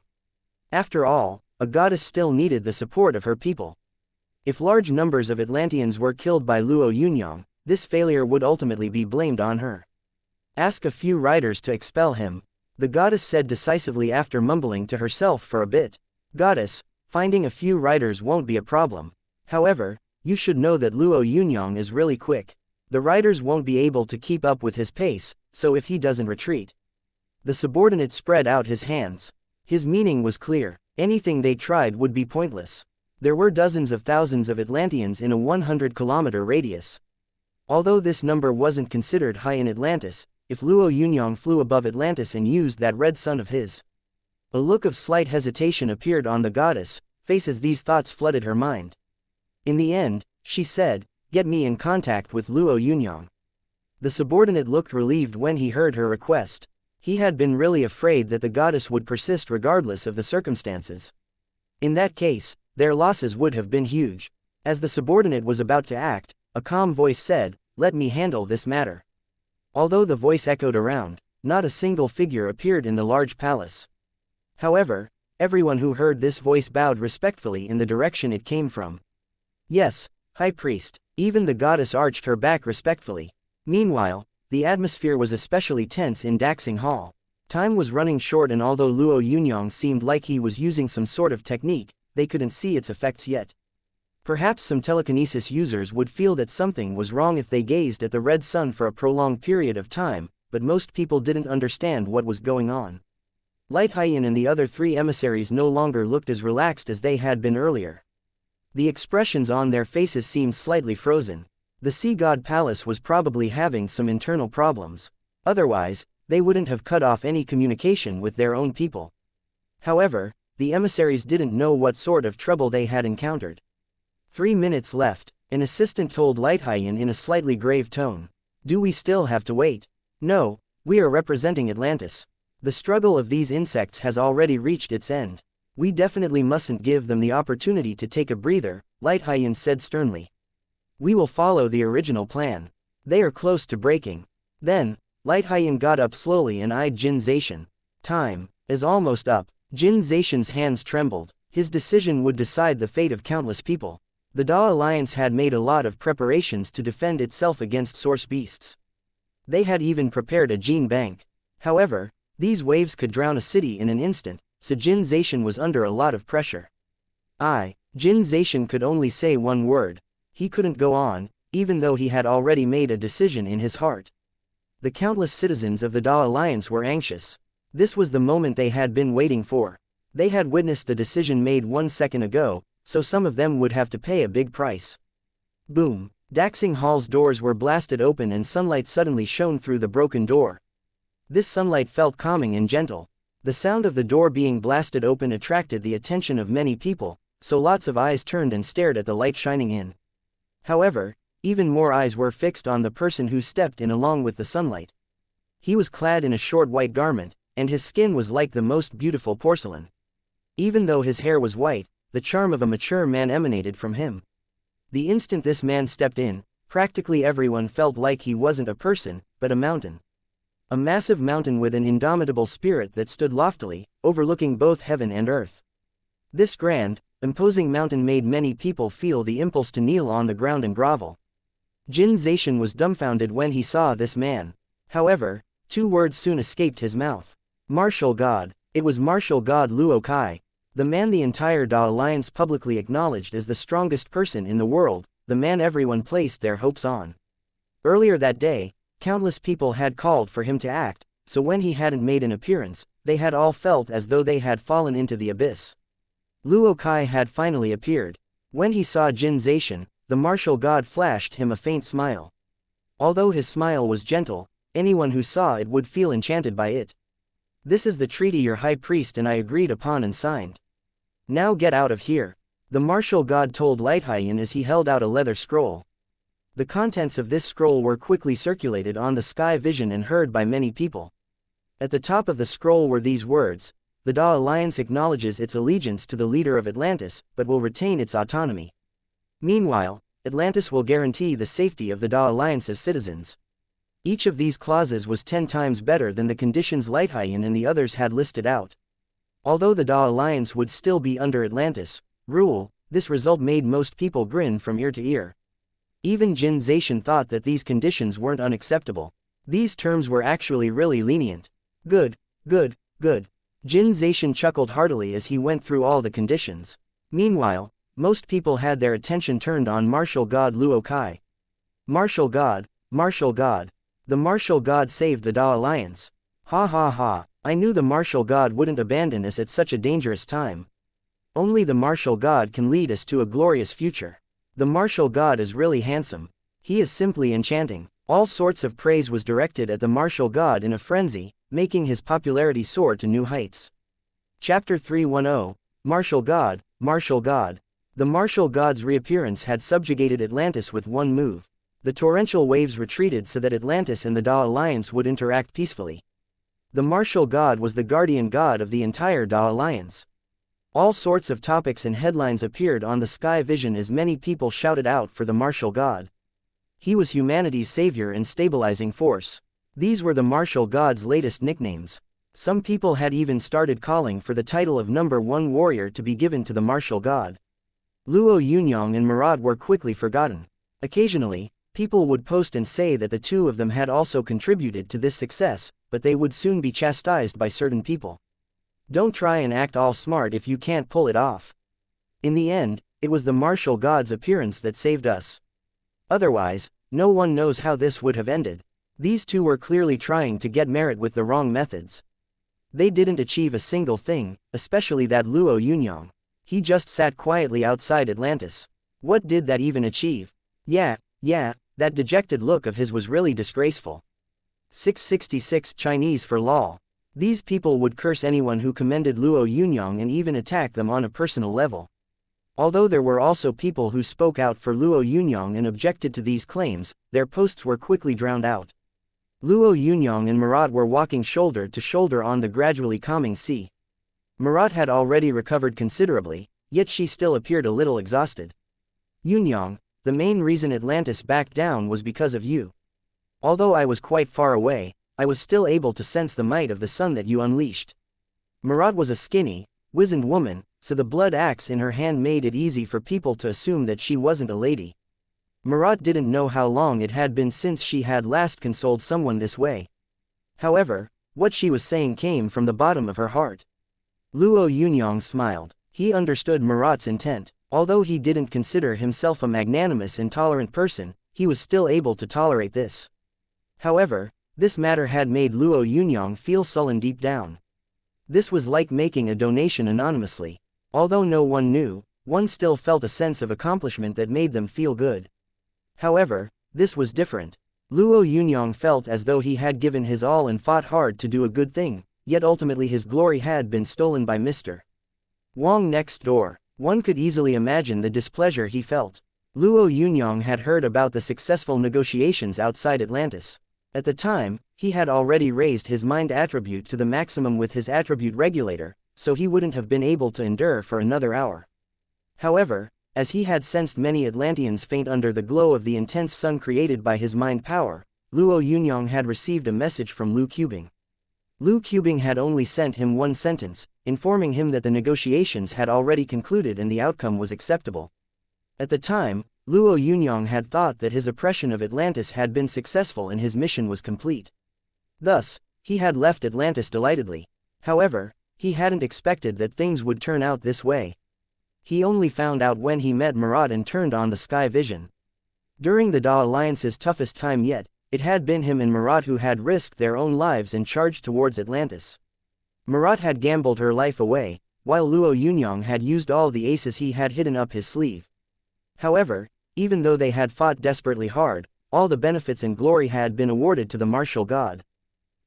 Speaker 1: After all, a goddess still needed the support of her people. If large numbers of Atlanteans were killed by Luo Yunyang, this failure would ultimately be blamed on her. "Ask a few riders to expel him," the goddess said decisively after mumbling to herself for a bit. "Goddess, finding a few riders won't be a problem. However, you should know that Luo Yunyang is really quick. The riders won't be able to keep up with his pace, so if he doesn't retreat." The subordinate spread out his hands. His meaning was clear. Anything they tried would be pointless. There were dozens of thousands of Atlanteans in a 100-kilometer radius. Although this number wasn't considered high in Atlantis, if Luo Yunyang flew above Atlantis and used that red sun of his? A look of slight hesitation appeared on the goddess' face as these thoughts flooded her mind. In the end, she said, "Get me in contact with Luo Yunyang." The subordinate looked relieved when he heard her request. He had been really afraid that the goddess would persist regardless of the circumstances. In that case, their losses would have been huge. As the subordinate was about to act, a calm voice said, "Let me handle this matter." Although the voice echoed around, not a single figure appeared in the large palace. However, everyone who heard this voice bowed respectfully in the direction it came from. "Yes, High Priest." Even the goddess arched her back respectfully. Meanwhile, the atmosphere was especially tense in Daxing Hall. Time was running short, and although Luo Yunyang seemed like he was using some sort of technique, they couldn't see its effects yet. Perhaps some telekinesis users would feel that something was wrong if they gazed at the red sun for a prolonged period of time, but most people didn't understand what was going on. Light Haiyan and the other three emissaries no longer looked as relaxed as they had been earlier. The expressions on their faces seemed slightly frozen. The Sea God Palace was probably having some internal problems. Otherwise, they wouldn't have cut off any communication with their own people. However, the emissaries didn't know what sort of trouble they had encountered. 3 minutes left, an assistant told Light Haiyan in a slightly grave tone. "Do we still have to wait?" "No, we are representing Atlantis. The struggle of these insects has already reached its end. We definitely mustn't give them the opportunity to take a breather," Light Haiyan said sternly. "We will follow the original plan. They are close to breaking." Then, Light Haiyan got up slowly and eyed Jin Zaishan. "Time is almost up." Jin Zaishan's hands trembled. His decision would decide the fate of countless people. The Da Alliance had made a lot of preparations to defend itself against source beasts. They had even prepared a gene bank. However, these waves could drown a city in an instant, so Jin Zaishan was under a lot of pressure. Jin Zaishan could only say one word. He couldn't go on, even though he had already made a decision in his heart. The countless citizens of the Da Alliance were anxious. This was the moment they had been waiting for. They had witnessed the decision made 1 second ago, so some of them would have to pay a big price. Boom! Daxing Hall's doors were blasted open and sunlight suddenly shone through the broken door. This sunlight felt calming and gentle. The sound of the door being blasted open attracted the attention of many people, so lots of eyes turned and stared at the light shining in. However, even more eyes were fixed on the person who stepped in along with the sunlight. He was clad in a short white garment, and his skin was like the most beautiful porcelain. Even though his hair was white, the charm of a mature man emanated from him. The instant this man stepped in, practically everyone felt like he wasn't a person, but a mountain. A massive mountain with an indomitable spirit that stood loftily, overlooking both heaven and earth. This grand, imposing mountain made many people feel the impulse to kneel on the ground and grovel. Jin Zaishan was dumbfounded when he saw this man. However, 2 words soon escaped his mouth. Martial God. It was Martial God Luo Kai. The man the entire Da Alliance publicly acknowledged as the strongest person in the world, the man everyone placed their hopes on. Earlier that day, countless people had called for him to act, so when he hadn't made an appearance, they had all felt as though they had fallen into the abyss. Luo Kai had finally appeared. When he saw Jin Zaishan, the martial god flashed him a faint smile. Although his smile was gentle, anyone who saw it would feel enchanted by it. "This is the treaty your high priest and I agreed upon and signed. Now get out of here," the martial god told Light Haiyan as he held out a leather scroll. The contents of this scroll were quickly circulated on the sky vision and heard by many people. At the top of the scroll were these words: "The Da Alliance acknowledges its allegiance to the leader of Atlantis, but will retain its autonomy. Meanwhile, Atlantis will guarantee the safety of the Da Alliance's citizens." Each of these clauses was 10 times better than the conditions Light Haiyan and the others had listed out. Although the Da Alliance would still be under Atlantis' rule, this result made most people grin from ear to ear. Even Jin Zaishan thought that these conditions weren't unacceptable. These terms were actually really lenient. Good, good, good. Jin Zaishan chuckled heartily as he went through all the conditions. Meanwhile, most people had their attention turned on martial god Luo Kai. Martial god, martial god. The martial god saved the Da Alliance. Ha ha ha, I knew the martial god wouldn't abandon us at such a dangerous time. Only the martial god can lead us to a glorious future. The martial god is really handsome. He is simply enchanting. All sorts of praise was directed at the martial god in a frenzy, making his popularity soar to new heights. Chapter 310, Martial God, Martial God. The martial god's reappearance had subjugated Atlantis with one move. The torrential waves retreated so that Atlantis and the Da Alliance would interact peacefully. The martial god was the guardian god of the entire Da Alliance. All sorts of topics and headlines appeared on the sky vision as many people shouted out for the martial god. He was humanity's savior and stabilizing force. These were the martial god's latest nicknames. Some people had even started calling for the title of #1 warrior to be given to the martial god. Luo Yunyang and Marat were quickly forgotten. Occasionally, people would post and say that the two of them had also contributed to this success, but they would soon be chastised by certain people. Don't try and act all smart if you can't pull it off. In the end, it was the martial god's appearance that saved us. Otherwise, no one knows how this would have ended. These two were clearly trying to get merit with the wrong methods. They didn't achieve a single thing, especially that Luo Yunyang. He just sat quietly outside Atlantis. What did that even achieve? Yeah, that dejected look of his was really disgraceful. 666 Chinese for lol. These people would curse anyone who commended Luo Yunyang and even attack them on a personal level. Although there were also people who spoke out for Luo Yunyang and objected to these claims, their posts were quickly drowned out. Luo Yunyang and Marat were walking shoulder to shoulder on the gradually calming sea. Marat had already recovered considerably, yet she still appeared a little exhausted. Yunyang, the main reason Atlantis backed down was because of you. Although I was quite far away, I was still able to sense the might of the sun that you unleashed. Marat was a skinny, wizened woman, so the blood axe in her hand made it easy for people to assume that she wasn't a lady. Marat didn't know how long it had been since she had last consoled someone this way. However, what she was saying came from the bottom of her heart. Luo Yunyang smiled. He understood Marat's intent. Although he didn't consider himself a magnanimous and tolerant person, he was still able to tolerate this. However, this matter had made Luo Yunyang feel sullen deep down. This was like making a donation anonymously. Although no one knew, one still felt a sense of accomplishment that made them feel good. However, this was different. Luo Yunyang felt as though he had given his all and fought hard to do a good thing, yet ultimately his glory had been stolen by Mr. Wang next door. One could easily imagine the displeasure he felt. Luo Yunyang had heard about the successful negotiations outside Atlantis. At the time, he had already raised his mind attribute to the maximum with his attribute regulator, so he wouldn't have been able to endure for another hour. However, as he had sensed many Atlanteans faint under the glow of the intense sun created by his mind power, Luo Yunyang had received a message from Lu Qubing. Lu Qubing had only sent him one sentence, informing him that the negotiations had already concluded and the outcome was acceptable. At the time, Luo Yunyang had thought that his oppression of Atlantis had been successful and his mission was complete. Thus, he had left Atlantis delightedly. However, he hadn't expected that things would turn out this way. He only found out when he met Marat and turned on the sky vision. During the Da Alliance's toughest time yet, it had been him and Marat who had risked their own lives and charged towards Atlantis. Marat had gambled her life away, while Luo Yunyang had used all the aces he had hidden up his sleeve. However, even though they had fought desperately hard, all the benefits and glory had been awarded to the martial god.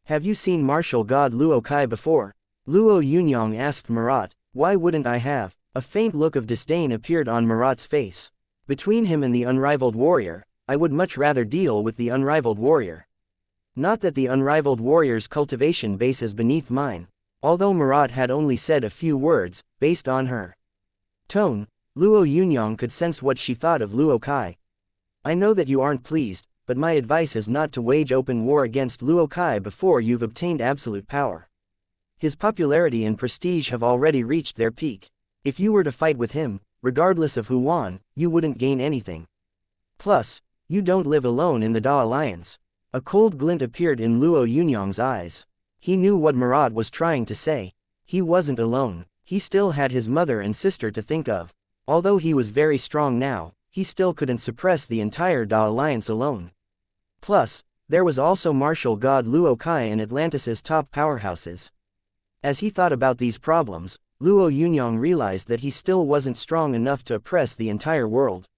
Speaker 1: Have you seen martial god Luo Kai before? Luo Yunyang asked Marat. Why wouldn't I have? A faint look of disdain appeared on Marat's face. Between him and the unrivaled warrior, I would much rather deal with the unrivaled warrior. Not that the unrivaled warrior's cultivation base is beneath mine. Although Marat had only said a few words, based on her tone, Luo Yunyang could sense what she thought of Luo Kai. I know that you aren't pleased, but my advice is not to wage open war against Luo Kai before you've obtained absolute power. His popularity and prestige have already reached their peak. If you were to fight with him, regardless of who won, you wouldn't gain anything. Plus, you don't live alone in the Da Alliance. A cold glint appeared in Luo Yunyang's eyes. He knew what Marat was trying to say. He wasn't alone. He still had his mother and sister to think of. Although he was very strong now, he still couldn't suppress the entire Da Alliance alone. Plus, there was also martial god Luo Kai and Atlantis's top powerhouses. As he thought about these problems, Luo Yunyang realized that he still wasn't strong enough to oppress the entire world.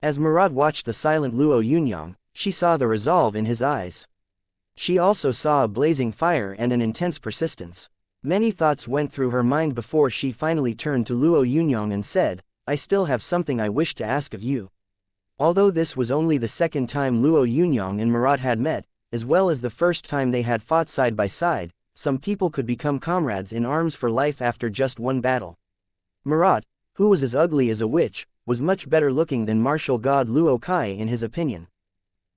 Speaker 1: As Marat watched the silent Luo Yunyang, She saw the resolve in his eyes. She also saw a blazing fire and an intense persistence. Many thoughts went through her mind before she finally turned to Luo Yunyang and said, "I still have something I wish to ask of you." Although this was only the second time Luo Yunyang and Marat had met, as well as the first time they had fought side by side, some people could become comrades in arms for life after just one battle. Marat, who was as ugly as a witch, was much better looking than martial god Luo Kai in his opinion.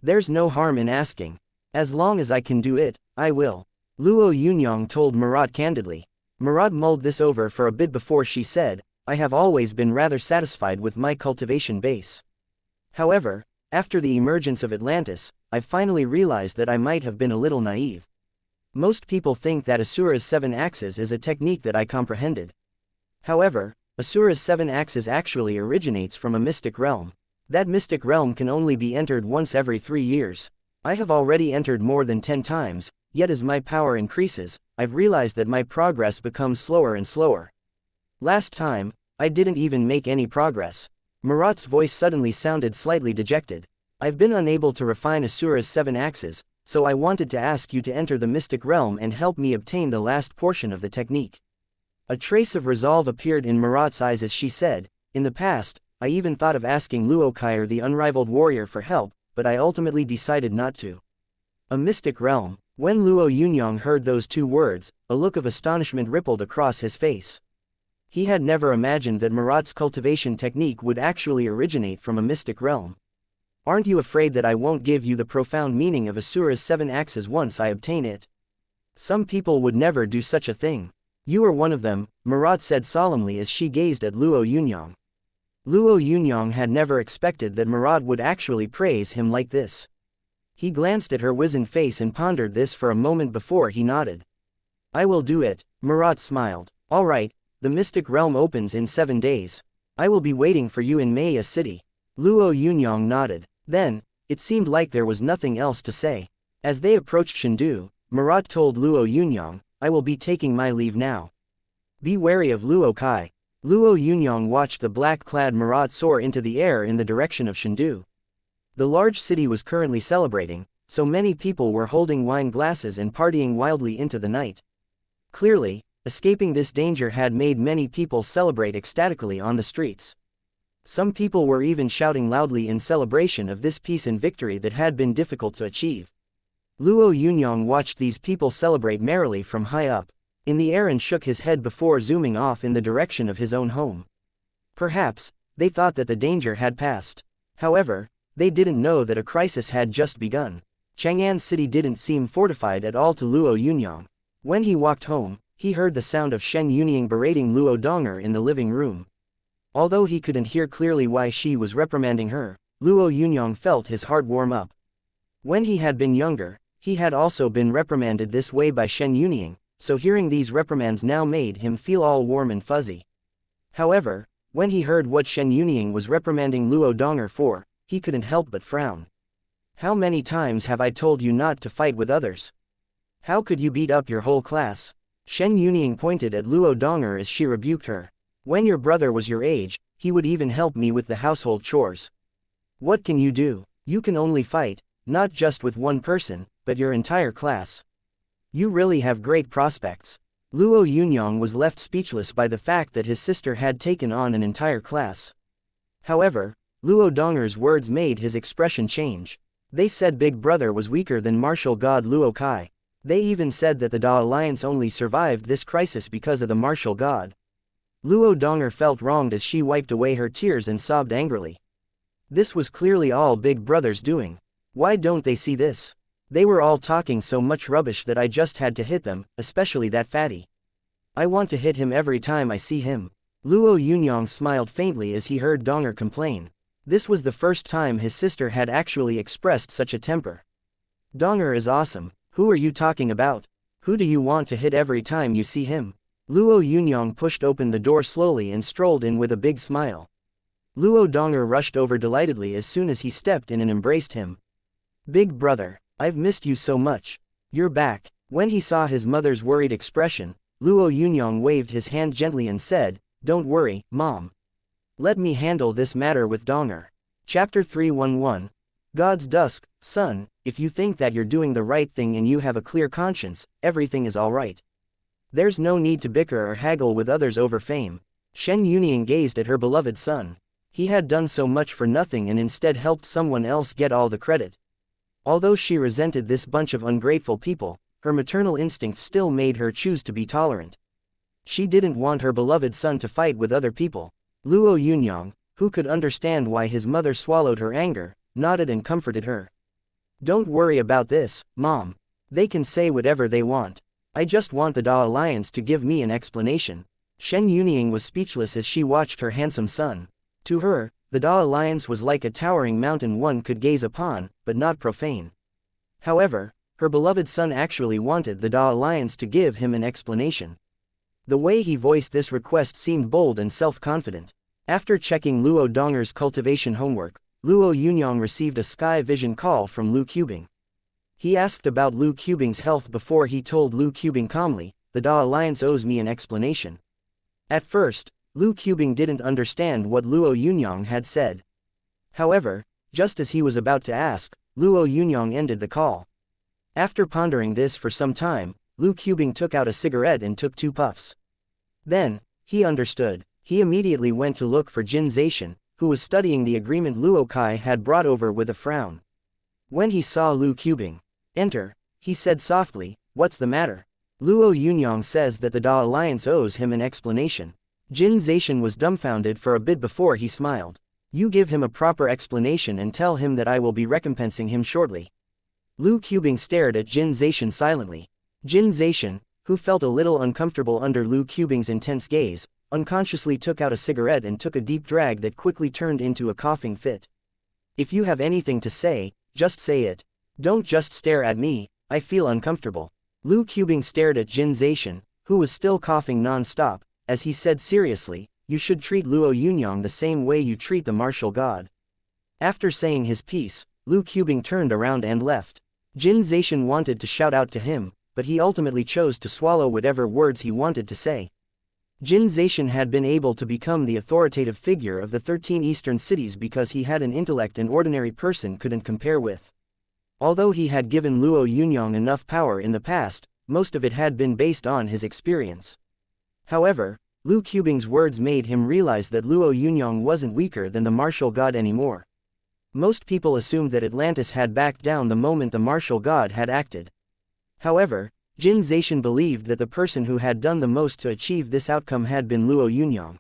Speaker 1: "There's no harm in asking. As long as I can do it, I will," Luo Yunyang told Marat candidly. Marat mulled this over for a bit before she said, "I have always been rather satisfied with my cultivation base. However, after the emergence of Atlantis, I finally realized that I might have been a little naive. Most people think that Asura's 7 axes is a technique that I comprehended. However, Asura's 7 axes actually originates from a mystic realm. That mystic realm can only be entered once every 3 years. I have already entered more than 10 times, yet as my power increases, I've realized that my progress becomes slower and slower. Last time, I didn't even make any progress." Marat's voice suddenly sounded slightly dejected. "I've been unable to refine Asura's 7 axes, so I wanted to ask you to enter the mystic realm and help me obtain the last portion of the technique." A trace of resolve appeared in Marat's eyes as she said, "In the past, I even thought of asking Luo Kai, the unrivaled warrior, for help, but I ultimately decided not to." A mystic realm. When Luo Yunyang heard those 2 words, a look of astonishment rippled across his face. He had never imagined that Marat's cultivation technique would actually originate from a mystic realm. "Aren't you afraid that I won't give you the profound meaning of Asura's 7 axes once I obtain it? Some people would never do such a thing. You are one of them," Marat said solemnly as she gazed at Luo Yunyang. Luo Yunyang had never expected that Marat would actually praise him like this. He glanced at her wizened face and pondered this for a moment before he nodded. "I will do it," Marat smiled. "All right. The mystic realm opens in 7 days. I will be waiting for you in Maya City." Luo Yunyang nodded. Then, it seemed like there was nothing else to say. As they approached Chengdu, Marat told Luo Yunyang, "I will be taking my leave now. Be wary of Luo Kai." Luo Yunyang watched the black-clad Marat soar into the air in the direction of Chengdu. The large city was currently celebrating, so many people were holding wine glasses and partying wildly into the night. Clearly, escaping this danger had made many people celebrate ecstatically on the streets. Some people were even shouting loudly in celebration of this peace and victory that had been difficult to achieve. Luo Yunyang watched these people celebrate merrily from high up in the air and shook his head before zooming off in the direction of his own home. Perhaps, they thought that the danger had passed. However, they didn't know that a crisis had just begun. Chang'an City didn't seem fortified at all to Luo Yunyang. When he walked home, he heard the sound of Shen Yunyang berating Luo Donger in the living room. Although he couldn't hear clearly why she was reprimanding her, Luo Yunyang felt his heart warm up. When he had been younger, he had also been reprimanded this way by Shen Yunyang, so hearing these reprimands now made him feel all warm and fuzzy. However, when he heard what Shen Yunyang was reprimanding Luo Donger for, he couldn't help but frown. "How many times have I told you not to fight with others? How could you beat up your whole class?" Shen Yunyang pointed at Luo Donger as she rebuked her. "When your brother was your age, he would even help me with the household chores. What can you do? You can only fight, not just with one person, but your entire class. You really have great prospects." Luo Yunyang was left speechless by the fact that his sister had taken on an entire class. However, Luo Donger's words made his expression change. They said Big Brother was weaker than martial god Luo Kai. They even said that the Da Alliance only survived this crisis because of the martial god. Luo Donger felt wronged as she wiped away her tears and sobbed angrily. This was clearly all Big Brother's doing. Why don't they see this? They were all talking so much rubbish that I just had to hit them, especially that fatty. I want to hit him every time I see him. Luo Yunyang smiled faintly as he heard Donger complain. This was the first time his sister had actually expressed such a temper. "Donger is awesome. Who are you talking about? Who do you want to hit every time you see him?" Luo Yunyang pushed open the door slowly and strolled in with a big smile. Luo Donger rushed over delightedly as soon as he stepped in and embraced him. "Big Brother, I've missed you so much. You're back." When he saw his mother's worried expression, Luo Yunyang waved his hand gently and said, "Don't worry, Mom. Let me handle this matter with Donger." Chapter 311. God's dusk, son, if you think that you're doing the right thing and you have a clear conscience, everything is alright. There's no need to bicker or haggle with others over fame. Shen Yunyang gazed at her beloved son. He had done so much for nothing and instead helped someone else get all the credit. Although she resented this bunch of ungrateful people, her maternal instincts still made her choose to be tolerant. She didn't want her beloved son to fight with other people. Luo Yunyang, who could understand why his mother swallowed her anger, nodded and comforted her. Don't worry about this, Mom. They can say whatever they want. I just want the Da Alliance to give me an explanation. Shen Yunyang was speechless as she watched her handsome son. To her, the Da Alliance was like a towering mountain one could gaze upon, but not profane. However, her beloved son actually wanted the Da Alliance to give him an explanation. The way he voiced this request seemed bold and self-confident. After checking Luo Donger's cultivation homework, Luo Yunyang received a sky vision call from Lu Qubing. He asked about Lu Qubing's health before he told Lu Qubing calmly, "The Da Alliance owes me an explanation." At first, Lu Qubing didn't understand what Luo Yunyang had said. However, just as he was about to ask, Luo Yunyang ended the call. After pondering this for some time, Lu Qubing took out a cigarette and took 2 puffs. Then, he understood. He immediately went to look for Jin Zaishan, who was studying the agreement Luo Kai had brought over with a frown. When he saw Lu Qubing enter, he said softly, "What's the matter?" Luo Yunyang says that the Da Alliance owes him an explanation. Jin Zaishan was dumbfounded for a bit before he smiled. "You give him a proper explanation and tell him that I will be recompensing him shortly." Lu Qubing stared at Jin Zaishan silently. Jin Zaishan, who felt a little uncomfortable under Lu Qubing's intense gaze, unconsciously took out a cigarette and took a deep drag that quickly turned into a coughing fit. "If you have anything to say, just say it. Don't just stare at me, I feel uncomfortable." Lu Qubing stared at Jin Zaishan, who was still coughing non-stop, as he said seriously, "You should treat Luo Yunyang the same way you treat the martial god." After saying his piece, Lu Qubing turned around and left. Jin Zaishan wanted to shout out to him, but he ultimately chose to swallow whatever words he wanted to say. Jin Zaishan had been able to become the authoritative figure of the 13 eastern cities because he had an intellect an ordinary person couldn't compare with. Although he had given Luo Yunyang enough power in the past, most of it had been based on his experience. However, Lu Qubing's words made him realize that Luo Yunyang wasn't weaker than the martial god anymore. Most people assumed that Atlantis had backed down the moment the martial god had acted. However, Jin Zaishan believed that the person who had done the most to achieve this outcome had been Luo Yunyang.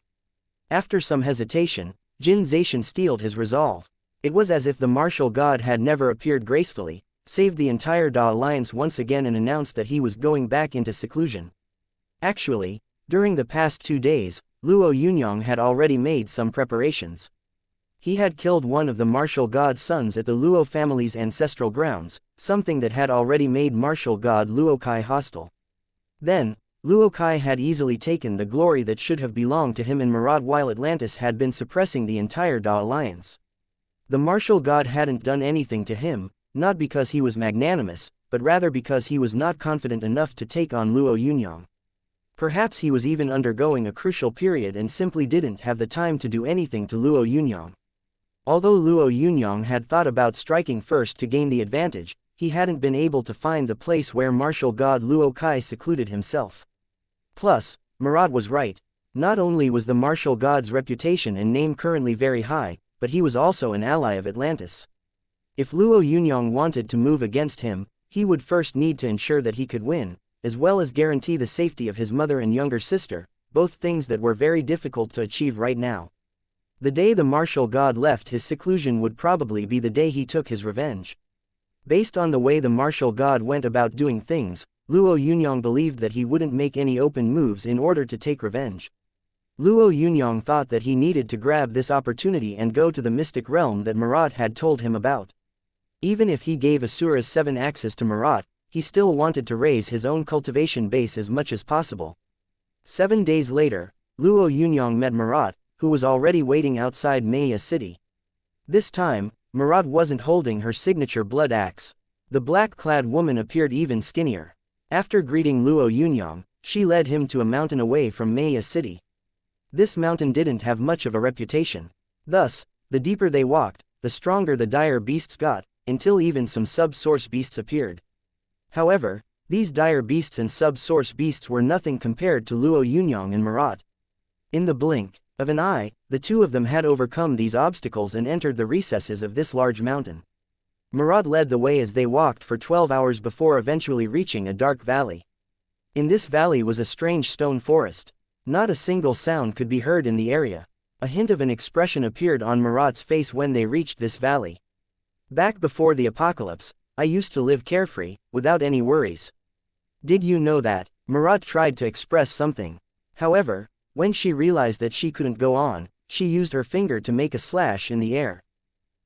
Speaker 1: After some hesitation, Jin Zaishan steeled his resolve. It was as if the martial god had never appeared gracefully, saved the entire Da Alliance once again and announced that he was going back into seclusion. Actually, during the past 2 days, Luo Yunyang had already made some preparations. He had killed one of the martial god's sons at the Luo family's ancestral grounds, something that had already made martial god Luo Kai hostile. Then, Luo Kai had easily taken the glory that should have belonged to him in Murad while Atlantis had been suppressing the entire Da Alliance. The martial god hadn't done anything to him, not because he was magnanimous, but rather because he was not confident enough to take on Luo Yunyang. Perhaps he was even undergoing a crucial period and simply didn't have the time to do anything to Luo Yunyang. Although Luo Yunyang had thought about striking first to gain the advantage, he hadn't been able to find the place where martial god Luo Kai secluded himself. Plus, Murad was right. Not only was the martial god's reputation and name currently very high, but he was also an ally of Atlantis. If Luo Yunyang wanted to move against him, he would first need to ensure that he could win, as well as guarantee the safety of his mother and younger sister, both things that were very difficult to achieve right now. The day the martial god left his seclusion would probably be the day he took his revenge. Based on the way the martial god went about doing things, Luo Yunyang believed that he wouldn't make any open moves in order to take revenge. Luo Yunyang thought that he needed to grab this opportunity and go to the mystic realm that Marat had told him about. Even if he gave Asura's 7 access to Marat, he still wanted to raise his own cultivation base as much as possible. 7 days later, Luo Yunyang met Marat, who was already waiting outside Maya City. This time, Marat wasn't holding her signature blood axe. The black-clad woman appeared even skinnier. After greeting Luo Yunyang, she led him to a mountain away from Maya City. This mountain didn't have much of a reputation. Thus, the deeper they walked, the stronger the dire beasts got, until even some sub-source beasts appeared. However, these dire beasts and sub-source beasts were nothing compared to Luo Yunyang and Marat. In the blink of an eye, the two of them had overcome these obstacles and entered the recesses of this large mountain. Marat led the way as they walked for 12 hours before eventually reaching a dark valley. In this valley was a strange stone forest. Not a single sound could be heard in the area. A hint of an expression appeared on Marat's face when they reached this valley. Back before the apocalypse, I used to live carefree, without any worries. Did you know that? Marat tried to express something. However, when she realized that she couldn't go on, she used her finger to make a slash in the air.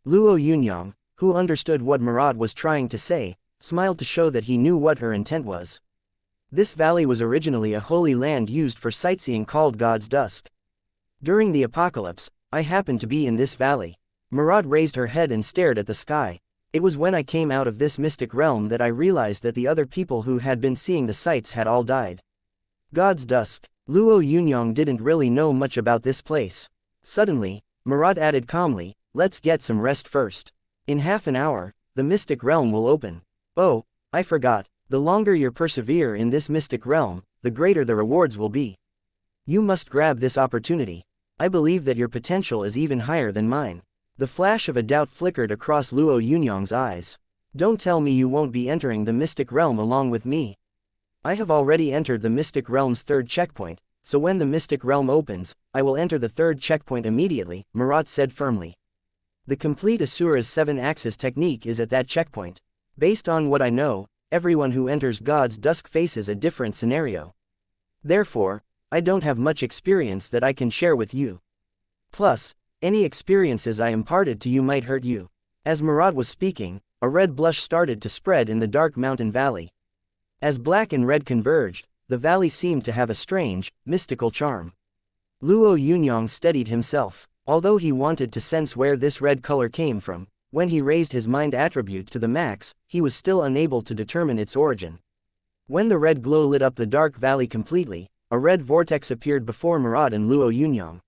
Speaker 1: Luo Yunyang, who understood what Marat was trying to say, smiled to show that he knew what her intent was. This valley was originally a holy land used for sightseeing called God's Dusk. During the apocalypse, I happened to be in this valley. Marat raised her head and stared at the sky. It was when I came out of this mystic realm that I realized that the other people who had been seeing the sights had all died. God's Dusk. Luo Yunyang didn't really know much about this place. Suddenly, Marat added calmly, "Let's get some rest first. In half an hour, the mystic realm will open." "Oh, I forgot. The longer you persevere in this mystic realm, the greater the rewards will be. You must grab this opportunity. I believe that your potential is even higher than mine." The flash of a doubt flickered across Luo Yunyang's eyes. "Don't tell me you won't be entering the mystic realm along with me." "I have already entered the mystic realm's third checkpoint, so when the mystic realm opens, I will enter the third checkpoint immediately," Marat said firmly. "The complete Asura's 7-axis technique is at that checkpoint. Based on what I know, everyone who enters God's Dusk faces a different scenario. Therefore, I don't have much experience that I can share with you. Plus, any experiences I imparted to you might hurt you." As Marat was speaking, a red blush started to spread in the dark mountain valley. As black and red converged, the valley seemed to have a strange, mystical charm. Luo Yunyang steadied himself. Although he wanted to sense where this red color came from, when he raised his mind attribute to the max, he was still unable to determine its origin. When the red glow lit up the dark valley completely, a red vortex appeared before Marat and Luo Yunyang.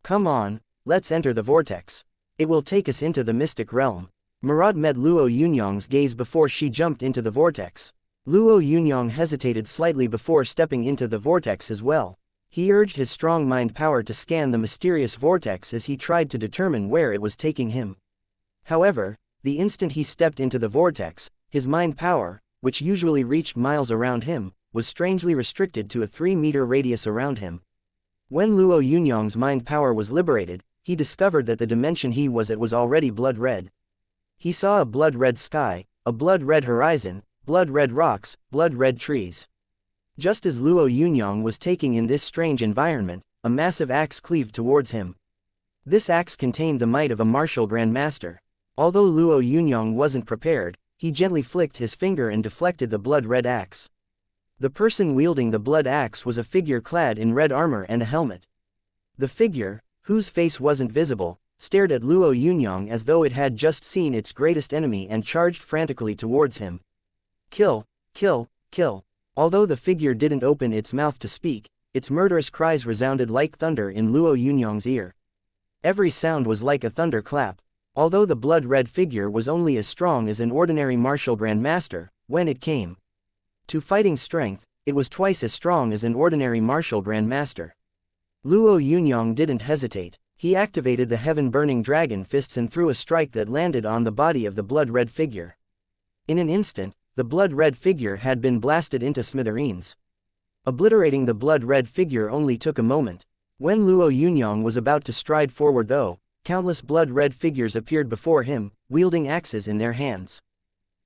Speaker 1: "Come on, let's enter the vortex. It will take us into the mystic realm." Marat met Luo Yunyang's gaze before she jumped into the vortex. Luo Yunyang hesitated slightly before stepping into the vortex as well. He urged his strong mind power to scan the mysterious vortex as he tried to determine where it was taking him. However, the instant he stepped into the vortex, his mind power, which usually reached miles around him, was strangely restricted to a 3-meter radius around him. When Luo Yunyang's mind power was liberated, he discovered that the dimension he was at was already blood red. He saw a blood red sky, a blood red horizon, blood red rocks, blood red trees. Just as Luo Yunyang was taking in this strange environment, a massive axe cleaved towards him. This axe contained the might of a martial grandmaster. Although Luo Yunyang wasn't prepared, he gently flicked his finger and deflected the blood red axe. The person wielding the blood axe was a figure clad in red armor and a helmet. The figure, whose face wasn't visible, stared at Luo Yunyang as though it had just seen its greatest enemy and charged frantically towards him. "Kill, kill, kill." Although the figure didn't open its mouth to speak, its murderous cries resounded like thunder in Luo Yunyang's ear. Every sound was like a thunder clap. Although the blood-red figure was only as strong as an ordinary martial grandmaster, when it came to fighting strength, it was twice as strong as an ordinary martial grandmaster. Luo Yunyang didn't hesitate. He activated the heaven-burning dragon fists and threw a strike that landed on the body of the blood-red figure. In an instant, the blood-red figure had been blasted into smithereens. Obliterating the blood-red figure only took a moment. When Luo Yunyang was about to stride forward though, countless blood-red figures appeared before him, wielding axes in their hands.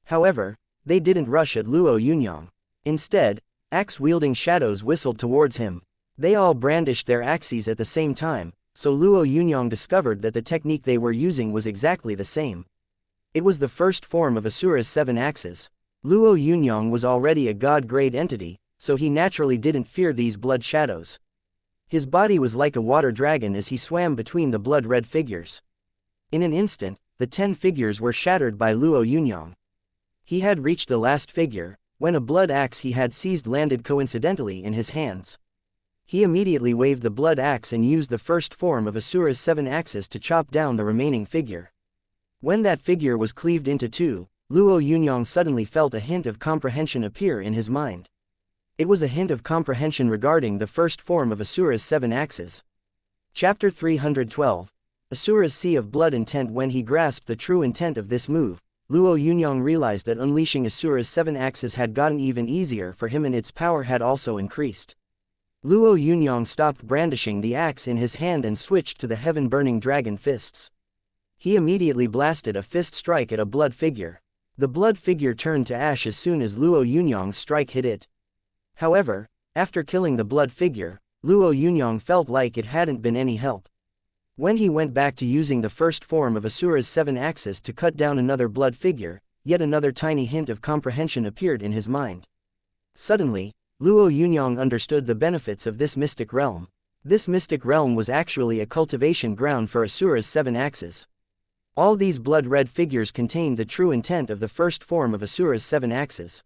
Speaker 1: However, they didn't rush at Luo Yunyang. Instead, axe-wielding shadows whistled towards him. They all brandished their axes at the same time, so Luo Yunyang discovered that the technique they were using was exactly the same. It was the first form of Asura's 7 axes. Luo Yunyang was already a god-grade entity, so he naturally didn't fear these blood shadows. His body was like a water dragon as he swam between the blood-red figures. In an instant, the 10 figures were shattered by Luo Yunyang. He had reached the last figure, when a blood axe he had seized landed coincidentally in his hands. He immediately waved the blood axe and used the first form of Asura's 7 axes to chop down the remaining figure. When that figure was cleaved into two, Luo Yunyang suddenly felt a hint of comprehension appear in his mind. It was a hint of comprehension regarding the first form of Asura's 7 axes. Chapter 312. Asura's Sea of Blood intent. When he grasped the true intent of this move, Luo Yunyang realized that unleashing Asura's 7 axes had gotten even easier for him and its power had also increased. Luo Yunyang stopped brandishing the axe in his hand and switched to the heaven-burning dragon fists. He immediately blasted a fist strike at a blood figure. The blood figure turned to ash as soon as Luo Yunyang's strike hit it. However, after killing the blood figure, Luo Yunyang felt like it hadn't been any help. When he went back to using the first form of Asura's 7 axes to cut down another blood figure, yet another tiny hint of comprehension appeared in his mind. Suddenly, Luo Yunyang understood the benefits of this mystic realm. This mystic realm was actually a cultivation ground for Asura's 7 axes. All these blood-red figures contained the true intent of the first form of Asura's 7 axes.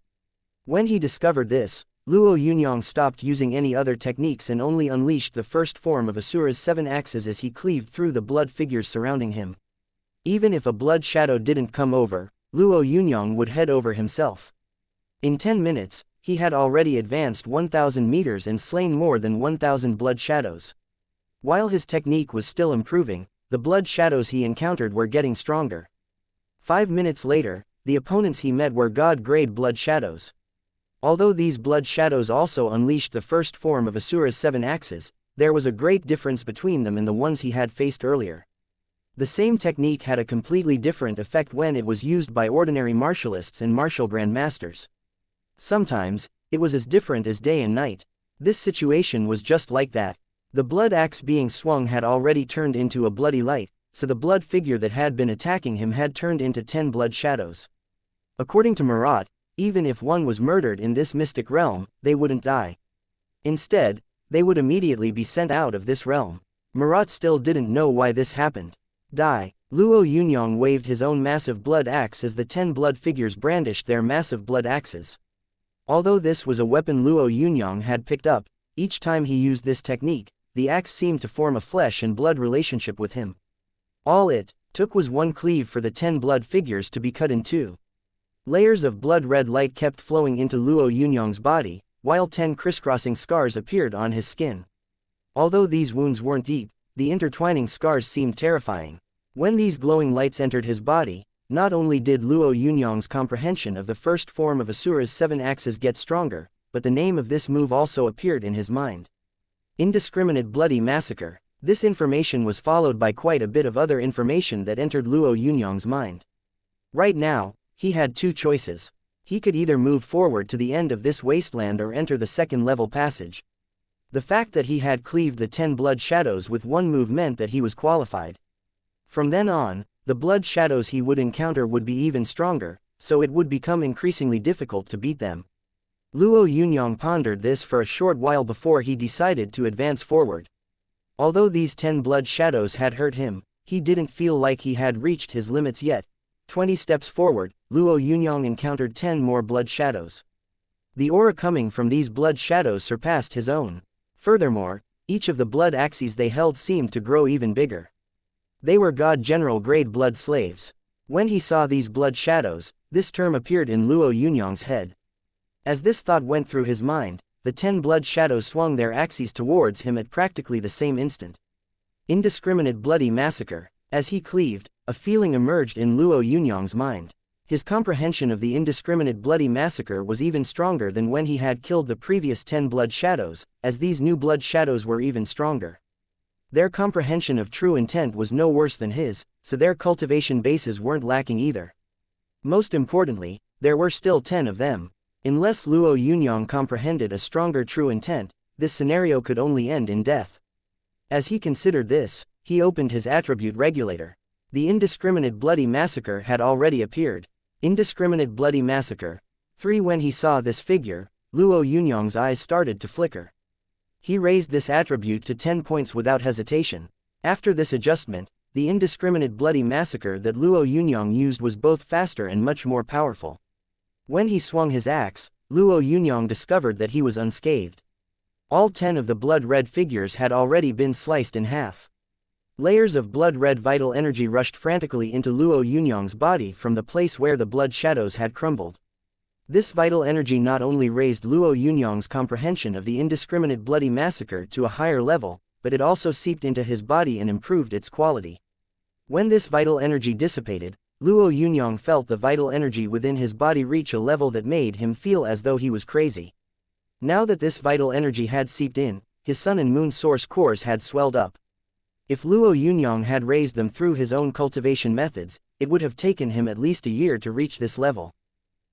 Speaker 1: When he discovered this, Luo Yunyang stopped using any other techniques and only unleashed the first form of Asura's 7 axes as he cleaved through the blood figures surrounding him. Even if a blood shadow didn't come over, Luo Yunyang would head over himself. In 10 minutes, he had already advanced 1,000 meters and slain more than 1,000 blood shadows. While his technique was still improving, the blood shadows he encountered were getting stronger. 5 minutes later, the opponents he met were god-grade blood shadows. Although these blood shadows also unleashed the first form of Asura's 7 axes, there was a great difference between them and the ones he had faced earlier. The same technique had a completely different effect when it was used by ordinary martialists and martial grandmasters. Sometimes, it was as different as day and night. This situation was just like that. The blood axe being swung had already turned into a bloody light, so the blood figure that had been attacking him had turned into 10 blood shadows. According to Marat, even if one was murdered in this mystic realm, they wouldn't die. Instead, they would immediately be sent out of this realm. Marat still didn't know why this happened. Die. Luo Yunyang waved his own massive blood axe as the 10 blood figures brandished their massive blood axes. Although this was a weapon Luo Yunyang had picked up, each time he used this technique, the axe seemed to form a flesh and blood relationship with him. All it took was one cleave for the 10 blood figures to be cut in two. Layers of blood-red light kept flowing into Luo Yunyang's body, while 10 crisscrossing scars appeared on his skin. Although these wounds weren't deep, the intertwining scars seemed terrifying. When these glowing lights entered his body, not only did Luo Yunyang's comprehension of the first form of Asura's 7 axes get stronger, but the name of this move also appeared in his mind. Indiscriminate bloody massacre. This information was followed by quite a bit of other information that entered Luo Yunyang's mind. Right now, he had two choices. He could either move forward to the end of this wasteland or enter the second-level passage. The fact that he had cleaved the 10 blood shadows with one move meant that he was qualified. From then on, the blood shadows he would encounter would be even stronger, so it would become increasingly difficult to beat them. Luo Yunyang pondered this for a short while before he decided to advance forward. Although these 10 blood shadows had hurt him, he didn't feel like he had reached his limits yet. 20 steps forward, Luo Yunyang encountered 10 more blood shadows. The aura coming from these blood shadows surpassed his own. Furthermore, each of the blood axes they held seemed to grow even bigger. They were god general grade blood slaves. When he saw these blood shadows, this term appeared in Luo Yunyang's head. As this thought went through his mind, the 10 blood shadows swung their axes towards him at practically the same instant. Indiscriminate bloody massacre. As he cleaved, a feeling emerged in Luo Yunyang's mind. His comprehension of the indiscriminate bloody massacre was even stronger than when he had killed the previous 10 blood shadows, as these new blood shadows were even stronger. Their comprehension of true intent was no worse than his, so their cultivation bases weren't lacking either. Most importantly, there were still 10 of them. Unless Luo Yunyang comprehended a stronger true intent, this scenario could only end in death. As he considered this, he opened his attribute regulator. The indiscriminate bloody massacre had already appeared. Indiscriminate bloody massacre. 3. When he saw this figure, Luo Yunyang's eyes started to flicker. He raised this attribute to 10 points without hesitation. After this adjustment, the indiscriminate bloody massacre that Luo Yunyang used was both faster and much more powerful. When he swung his axe, Luo Yunyang discovered that he was unscathed. All 10 of the blood-red figures had already been sliced in half. Layers of blood-red vital energy rushed frantically into Luo Yunyang's body from the place where the blood shadows had crumbled. This vital energy not only raised Luo Yunyang's comprehension of the indiscriminate bloody massacre to a higher level, but it also seeped into his body and improved its quality. When this vital energy dissipated, Luo Yunyang felt the vital energy within his body reach a level that made him feel as though he was crazy. Now that this vital energy had seeped in, his sun and moon source cores had swelled up. If Luo Yunyang had raised them through his own cultivation methods, it would have taken him at least a year to reach this level.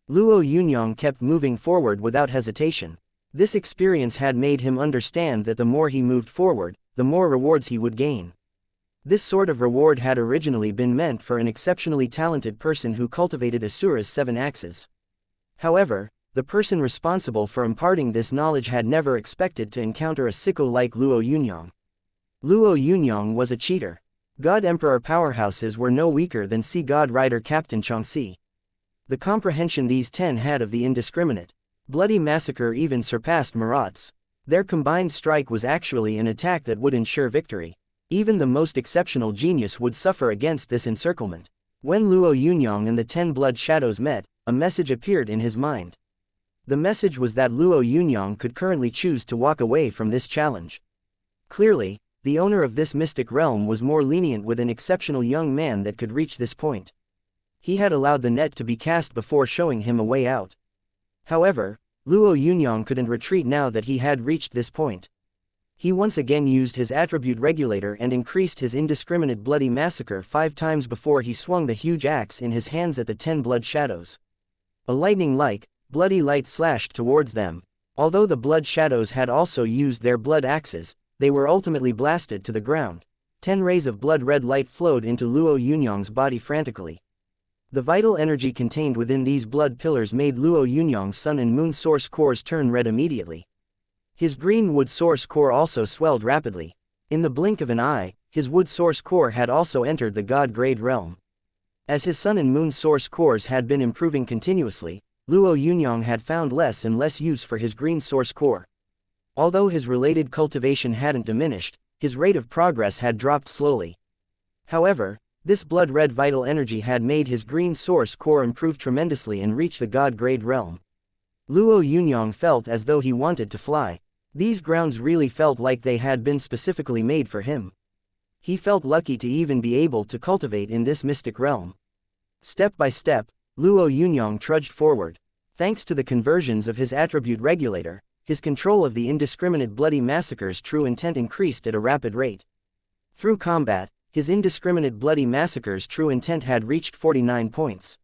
Speaker 1: Luo Yunyang kept moving forward without hesitation. This experience had made him understand that the more he moved forward, the more rewards he would gain. This sort of reward had originally been meant for an exceptionally talented person who cultivated Asura's 7 axes. However, the person responsible for imparting this knowledge had never expected to encounter a sicko like Luo Yunyang. Luo Yunyang was a cheater. God Emperor powerhouses were no weaker than Sea God Rider Captain Xianxia. The comprehension these 10 had of the indiscriminate, bloody massacre even surpassed Marat's. Their combined strike was actually an attack that would ensure victory. Even the most exceptional genius would suffer against this encirclement. When Luo Yunyang and the 10 blood shadows met, a message appeared in his mind. The message was that Luo Yunyang could currently choose to walk away from this challenge. Clearly, the owner of this mystic realm was more lenient with an exceptional young man that could reach this point. He had allowed the net to be cast before showing him a way out. However, Luo Yunyang couldn't retreat now that he had reached this point. He once again used his attribute regulator and increased his indiscriminate bloody massacre 5 times before he swung the huge axe in his hands at the 10 blood shadows. A lightning-like, bloody light slashed towards them. Although the blood shadows had also used their blood axes, they were ultimately blasted to the ground. 10 rays of blood-red light flowed into Luo Yunyang's body frantically. The vital energy contained within these blood pillars made Luo Yunyang's sun and moon source cores turn red immediately. His green wood source core also swelled rapidly. In the blink of an eye, his wood source core had also entered the God-grade realm. As his sun and moon source cores had been improving continuously, Luo Yunyang had found less and less use for his green source core. Although his related cultivation hadn't diminished, his rate of progress had dropped slowly. However, this blood-red vital energy had made his green source core improve tremendously and reach the God-grade realm. Luo Yunyang felt as though he wanted to fly. These grounds really felt like they had been specifically made for him. He felt lucky to even be able to cultivate in this mystic realm. Step by step, Luo Yunyang trudged forward. Thanks to the conversions of his attribute regulator, his control of the indiscriminate bloody massacre's true intent increased at a rapid rate. Through combat, his indiscriminate bloody massacre's true intent had reached 49 points.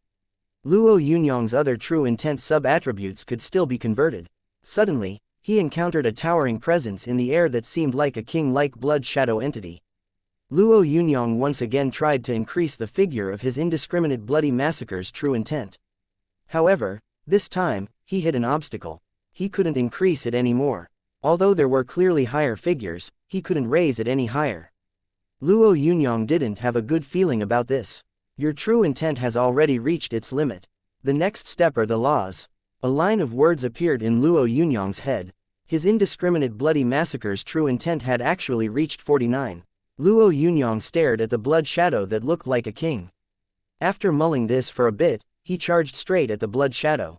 Speaker 1: Luo Yunyang's other true intent sub-attributes could still be converted. Suddenly, he encountered a towering presence in the air that seemed like a king-like blood shadow entity. Luo Yunyang once again tried to increase the figure of his indiscriminate bloody massacre's true intent. However, this time, he hit an obstacle. He couldn't increase it anymore. Although there were clearly higher figures, he couldn't raise it any higher. Luo Yunyang didn't have a good feeling about this. Your true intent has already reached its limit. The next step are the laws. A line of words appeared in Luo Yunyang's head. His indiscriminate bloody massacre's true intent had actually reached 49. Luo Yunyang stared at the blood shadow that looked like a king. After mulling this for a bit, he charged straight at the blood shadow.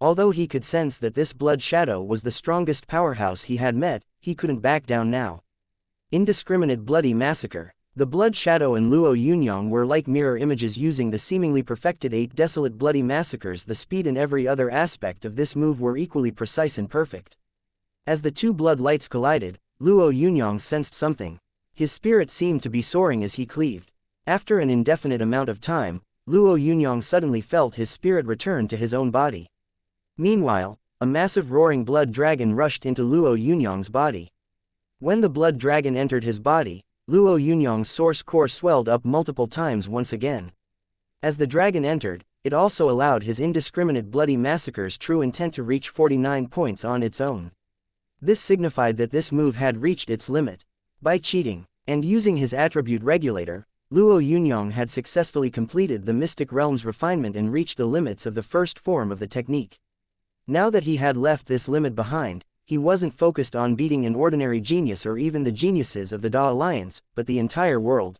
Speaker 1: Although he could sense that this blood shadow was the strongest powerhouse he had met, he couldn't back down now. Indiscriminate bloody massacre. The blood shadow and Luo Yunyang were like mirror images using the seemingly perfected 8 desolate bloody massacres. The speed and every other aspect of this move were equally precise and perfect. As the 2 blood lights collided, Luo Yunyang sensed something. His spirit seemed to be soaring as he cleaved. After an indefinite amount of time, Luo Yunyang suddenly felt his spirit return to his own body. Meanwhile, a massive roaring blood dragon rushed into Luo Yunyang's body. When the blood dragon entered his body, Luo Yunyang's source core swelled up multiple times once again. As the dragon entered, it also allowed his indiscriminate bloody massacre's true intent to reach 49 points on its own. This signified that this move had reached its limit. By cheating, and using his attribute regulator, Luo Yunyang had successfully completed the mystic realm's refinement and reached the limits of the first form of the technique. Now that he had left this limit behind, he wasn't focused on beating an ordinary genius or even the geniuses of the Da Alliance, but the entire world.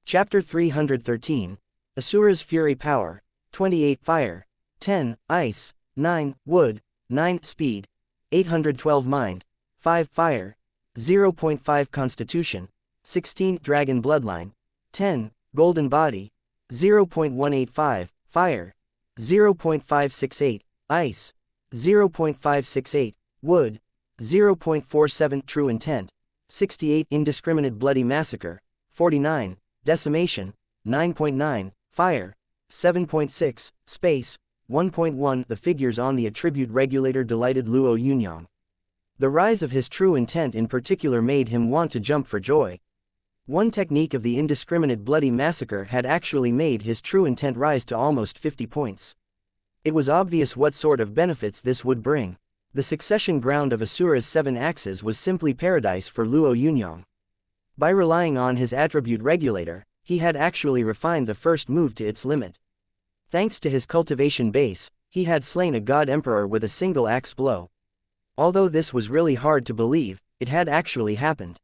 Speaker 1: Chapter 313. Asura's Fury Power. 28 Fire. 10 Ice. 9 Wood. 9 Speed. 812 Mind. 5 Fire. 0.5 Constitution. 16 Dragon Bloodline. 10 Golden Body. 0.185 Fire. 0.568 Ice. 0.568 Wood. 0.47 True Intent. 68 Indiscriminate Bloody Massacre. 49 Decimation. 9.9 Fire. 7.6 Space. 1.1 The figures on the attribute regulator delighted Luo Yunyang. The rise of his true intent in particular made him want to jump for joy. One technique of the indiscriminate bloody massacre had actually made his true intent rise to almost 50 points. It was obvious what sort of benefits this would bring. The succession ground of Asura's 7 axes was simply paradise for Luo Yunyang. By relying on his attribute regulator, he had actually refined the first move to its limit. Thanks to his cultivation base, he had slain a god emperor with a single axe blow. Although this was really hard to believe, it had actually happened.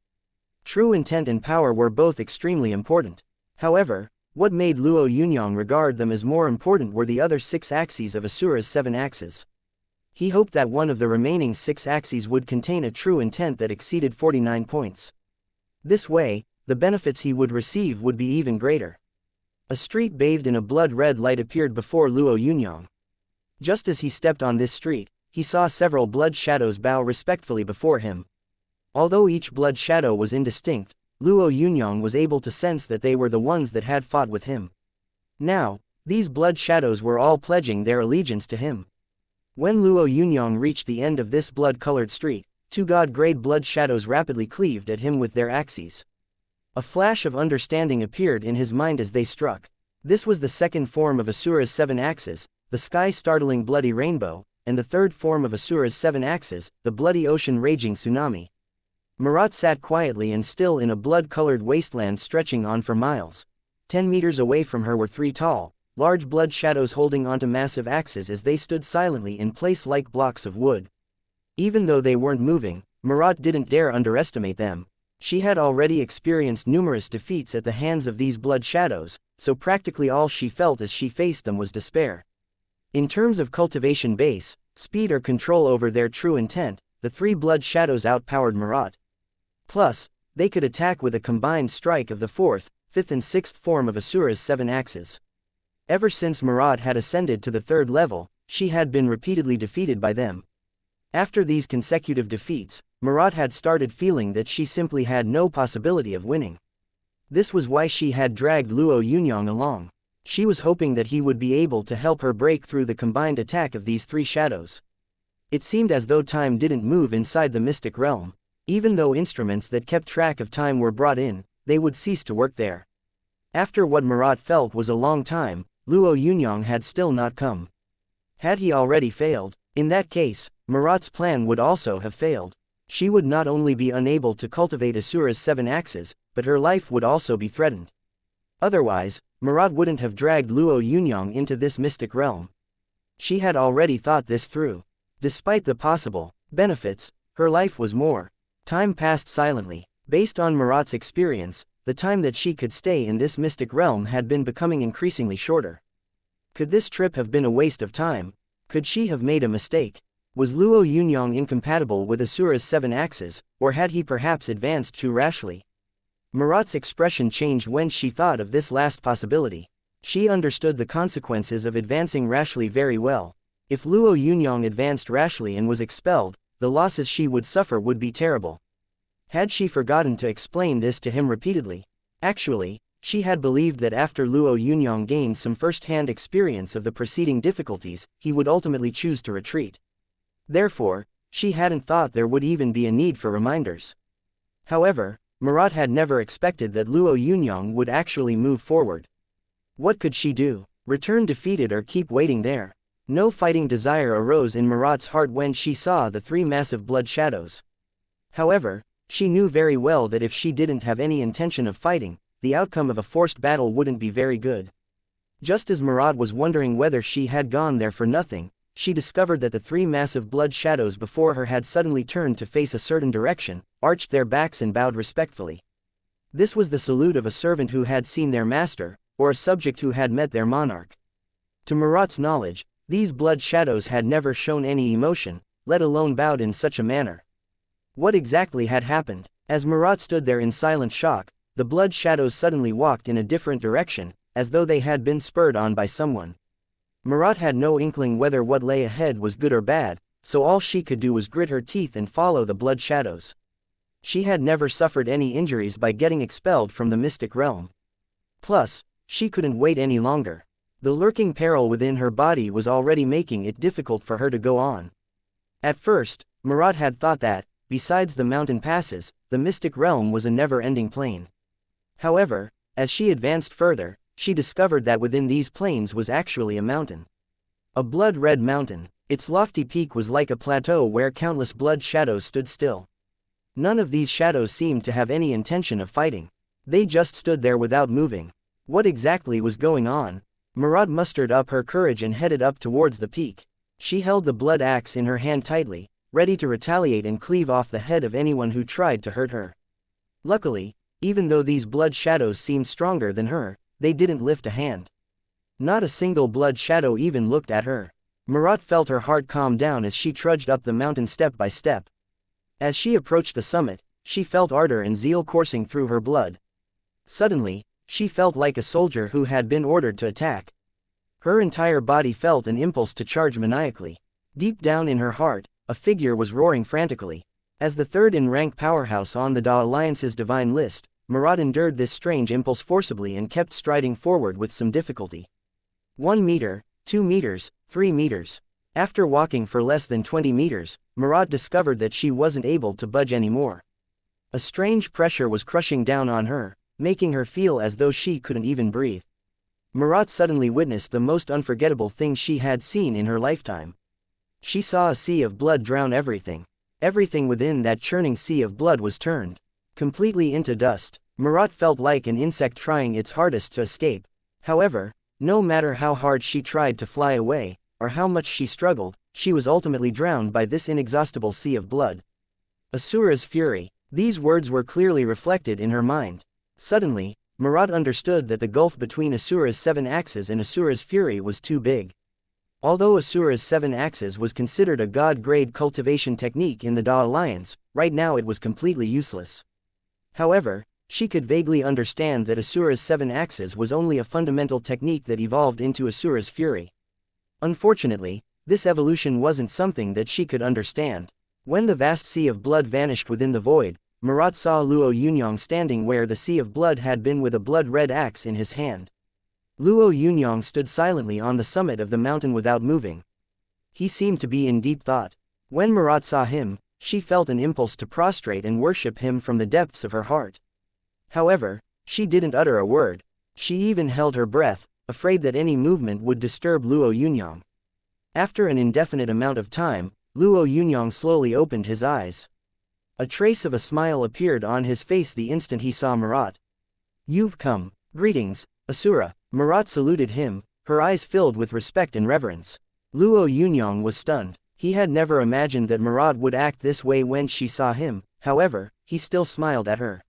Speaker 1: True intent and power were both extremely important. However, what made Luo Yunyang regard them as more important were the other 6 axes of Asura's 7 axes. He hoped that one of the remaining 6 axes would contain a true intent that exceeded 49 points. This way, the benefits he would receive would be even greater. A street bathed in a blood-red light appeared before Luo Yunyang. Just as he stepped on this street, he saw several blood shadows bow respectfully before him. Although each blood shadow was indistinct, Luo Yunyang was able to sense that they were the ones that had fought with him. Now, these blood shadows were all pledging their allegiance to him. When Luo Yunyang reached the end of this blood-colored street, 2 god-grade blood shadows rapidly cleaved at him with their axes. A flash of understanding appeared in his mind as they struck. This was the second form of Asura's 7 axes, the sky-startling bloody rainbow, and the third form of Asura's 7 axes, the bloody ocean-raging tsunami. Marat sat quietly and still in a blood-colored wasteland stretching on for miles. 10 meters away from her were 3 tall, large blood shadows holding onto massive axes as they stood silently in place like blocks of wood. Even though they weren't moving, Marat didn't dare underestimate them. She had already experienced numerous defeats at the hands of these blood shadows, so practically all she felt as she faced them was despair. In terms of cultivation base, speed or control over their true intent, the 3 blood shadows outpowered Marat. Plus, they could attack with a combined strike of the 4th, 5th and 6th form of Asura's 7 axes. Ever since Marat had ascended to the 3rd level, she had been repeatedly defeated by them. After these consecutive defeats, Marat had started feeling that she simply had no possibility of winning. This was why she had dragged Luo Yunyang along. She was hoping that he would be able to help her break through the combined attack of these 3 shadows. It seemed as though time didn't move inside the mystic realm. Even though instruments that kept track of time were brought in, they would cease to work there. After what Marat felt was a long time, Luo Yunyang had still not come. Had he already failed? In that case, Marat's plan would also have failed. She would not only be unable to cultivate Asura's 7 axes, but her life would also be threatened. Otherwise, Marat wouldn't have dragged Luo Yunyang into this mystic realm. She had already thought this through. Despite the possible benefits, her life was more. Time passed silently. Based on Marat's experience, the time that she could stay in this mystic realm had been becoming increasingly shorter. Could this trip have been a waste of time? Could she have made a mistake? Was Luo Yunyang incompatible with Asura's 7 axes, or had he perhaps advanced too rashly? Marat's expression changed when she thought of this last possibility. She understood the consequences of advancing rashly very well. If Luo Yunyang advanced rashly and was expelled, the losses she would suffer would be terrible. Had she forgotten to explain this to him repeatedly? Actually, she had believed that after Luo Yunyang gained some first-hand experience of the preceding difficulties, he would ultimately choose to retreat. Therefore, she hadn't thought there would even be a need for reminders. However, Marat had never expected that Luo Yunyang would actually move forward. What could she do? Return defeated or keep waiting there? No fighting desire arose in Marat's heart when she saw the 3 massive blood shadows. However, she knew very well that if she didn't have any intention of fighting, the outcome of a forced battle wouldn't be very good. Just as Marat was wondering whether she had gone there for nothing, she discovered that the three massive blood shadows before her had suddenly turned to face a certain direction, arched their backs and bowed respectfully. This was the salute of a servant who had seen their master, or a subject who had met their monarch. To Marat's knowledge, these blood shadows had never shown any emotion, let alone bowed in such a manner. What exactly had happened? As Marat stood there in silent shock, the blood shadows suddenly walked in a different direction, as though they had been spurred on by someone. Marat had no inkling whether what lay ahead was good or bad, so all she could do was grit her teeth and follow the blood shadows. She had never suffered any injuries by getting expelled from the mystic realm. Plus, she couldn't wait any longer. The lurking peril within her body was already making it difficult for her to go on. At first, Marat had thought that, besides the mountain passes, the mystic realm was a never-ending plain. However, as she advanced further, she discovered that within these plains was actually a mountain. A blood-red mountain. Its lofty peak was like a plateau where countless blood shadows stood still. None of these shadows seemed to have any intention of fighting. They just stood there without moving. What exactly was going on? Marat mustered up her courage and headed up towards the peak. She held the blood axe in her hand tightly, ready to retaliate and cleave off the head of anyone who tried to hurt her. Luckily, even though these blood shadows seemed stronger than her, they didn't lift a hand. Not a single blood shadow even looked at her. Marat felt her heart calm down as she trudged up the mountain step by step. As she approached the summit, she felt ardor and zeal coursing through her blood. Suddenly, she felt like a soldier who had been ordered to attack. Her entire body felt an impulse to charge maniacally. Deep down in her heart, a figure was roaring frantically. As the third-in-rank powerhouse on the Da Alliance's divine list, Marat endured this strange impulse forcibly and kept striding forward with some difficulty. 1 meter, 2 meters, 3 meters. After walking for less than 20 meters, Marat discovered that she wasn't able to budge anymore. A strange pressure was crushing down on her, making her feel as though she couldn't even breathe. Marat suddenly witnessed the most unforgettable thing she had seen in her lifetime. She saw a sea of blood drown everything. Everything within that churning sea of blood was turned completely into dust. Marat felt like an insect trying its hardest to escape. However, no matter how hard she tried to fly away, or how much she struggled, she was ultimately drowned by this inexhaustible sea of blood. Asura's fury. These words were clearly reflected in her mind. Suddenly, Marat understood that the gulf between Asura's 7 axes and Asura's fury was too big. Although Asura's 7 axes was considered a god-grade cultivation technique in the Da Alliance, right now it was completely useless. However, she could vaguely understand that Asura's 7 axes was only a fundamental technique that evolved into Asura's fury. Unfortunately, this evolution wasn't something that she could understand. When the vast sea of blood vanished within the void, Marat saw Luo Yunyang standing where the sea of blood had been with a blood-red axe in his hand. Luo Yunyang stood silently on the summit of the mountain without moving. He seemed to be in deep thought. When Marat saw him, she felt an impulse to prostrate and worship him from the depths of her heart. However, she didn't utter a word. She even held her breath, afraid that any movement would disturb Luo Yunyang. After an indefinite amount of time, Luo Yunyang slowly opened his eyes. A trace of a smile appeared on his face the instant he saw Marat. "You've come. Greetings, Asura." Marat saluted him, her eyes filled with respect and reverence. Luo Yunyang was stunned. He had never imagined that Marat would act this way when she saw him. However, he still smiled at her.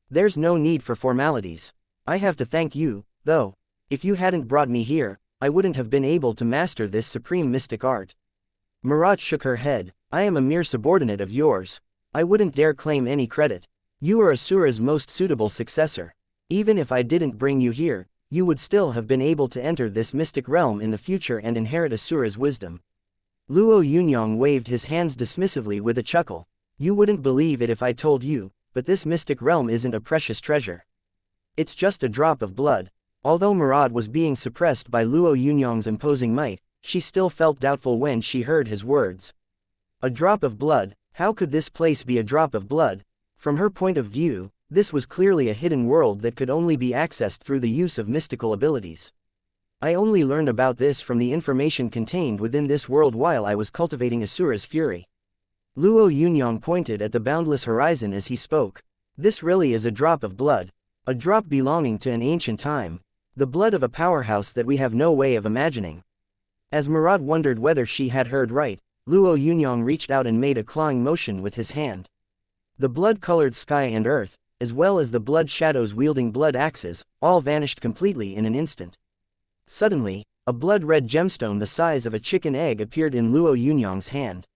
Speaker 1: "There's no need for formalities. I have to thank you, though. If you hadn't brought me here, I wouldn't have been able to master this supreme mystic art." Marat shook her head. "I am a mere subordinate of yours. I wouldn't dare claim any credit. You are Asura's most suitable successor. Even if I didn't bring you here, you would still have been able to enter this mystic realm in the future and inherit Asura's wisdom." Luo Yunyang waved his hands dismissively with a chuckle. "You wouldn't believe it if I told you, but this mystic realm isn't a precious treasure. It's just a drop of blood." Although Marat was being suppressed by Luo Yunyang's imposing might, she still felt doubtful when she heard his words. A drop of blood? How could this place be a drop of blood? From her point of view, this was clearly a hidden world that could only be accessed through the use of mystical abilities. "I only learned about this from the information contained within this world while I was cultivating Asura's fury." Luo Yunyang pointed at the boundless horizon as he spoke. "This really is a drop of blood. A drop belonging to an ancient time. The blood of a powerhouse that we have no way of imagining." As Marat wondered whether she had heard right, Luo Yunyang reached out and made a clawing motion with his hand. The blood-colored sky and earth, as well as the blood shadows wielding blood axes, all vanished completely in an instant. Suddenly, a blood-red gemstone the size of a chicken egg appeared in Luo Yunyang's hand.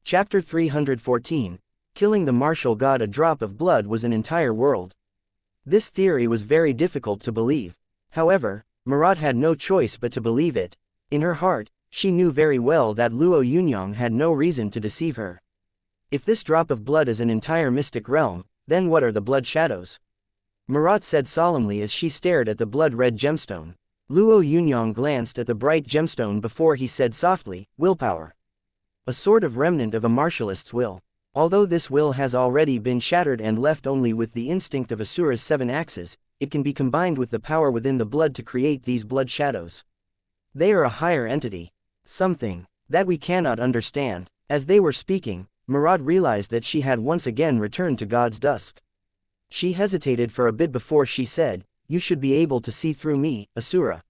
Speaker 1: Chapter 314. Killing the martial god. A drop of blood was an entire world. This theory was very difficult to believe. However, Marat had no choice but to believe it. In her heart, she knew very well that Luo Yunyang had no reason to deceive her. If this drop of blood is an entire mystic realm, then what are the blood shadows? Marat said solemnly as she stared at the blood-red gemstone. Luo Yunyang glanced at the bright gemstone before he said softly, willpower. A sort of remnant of a martialist's will. Although this will has already been shattered and left only with the instinct of Asura's 7 axes, it can be combined with the power within the blood to create these blood shadows. They are a higher entity. Something that we cannot understand. As they were speaking, Marat realized that she had once again returned to God's dusk. She hesitated for a bit before she said, "You should be able to see through me, Asura.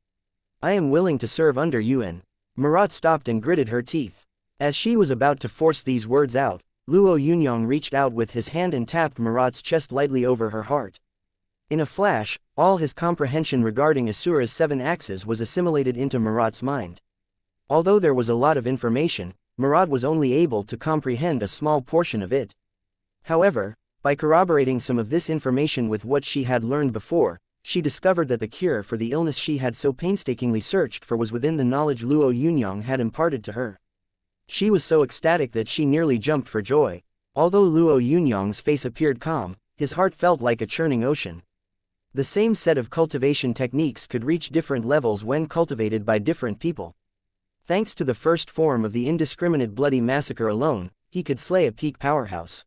Speaker 1: I am willing to serve under you." And Marat stopped and gritted her teeth. As she was about to force these words out, Luo Yunyang reached out with his hand and tapped Marat's chest lightly over her heart. In a flash, all his comprehension regarding Asura's 7 axes was assimilated into Marat's mind. Although there was a lot of information, Marat was only able to comprehend a small portion of it. However, by corroborating some of this information with what she had learned before, she discovered that the cure for the illness she had so painstakingly searched for was within the knowledge Luo Yunyang had imparted to her. She was so ecstatic that she nearly jumped for joy. Although Luo Yunyang's face appeared calm, his heart felt like a churning ocean. The same set of cultivation techniques could reach different levels when cultivated by different people. Thanks to the first form of the indiscriminate bloody massacre alone, he could slay a peak powerhouse.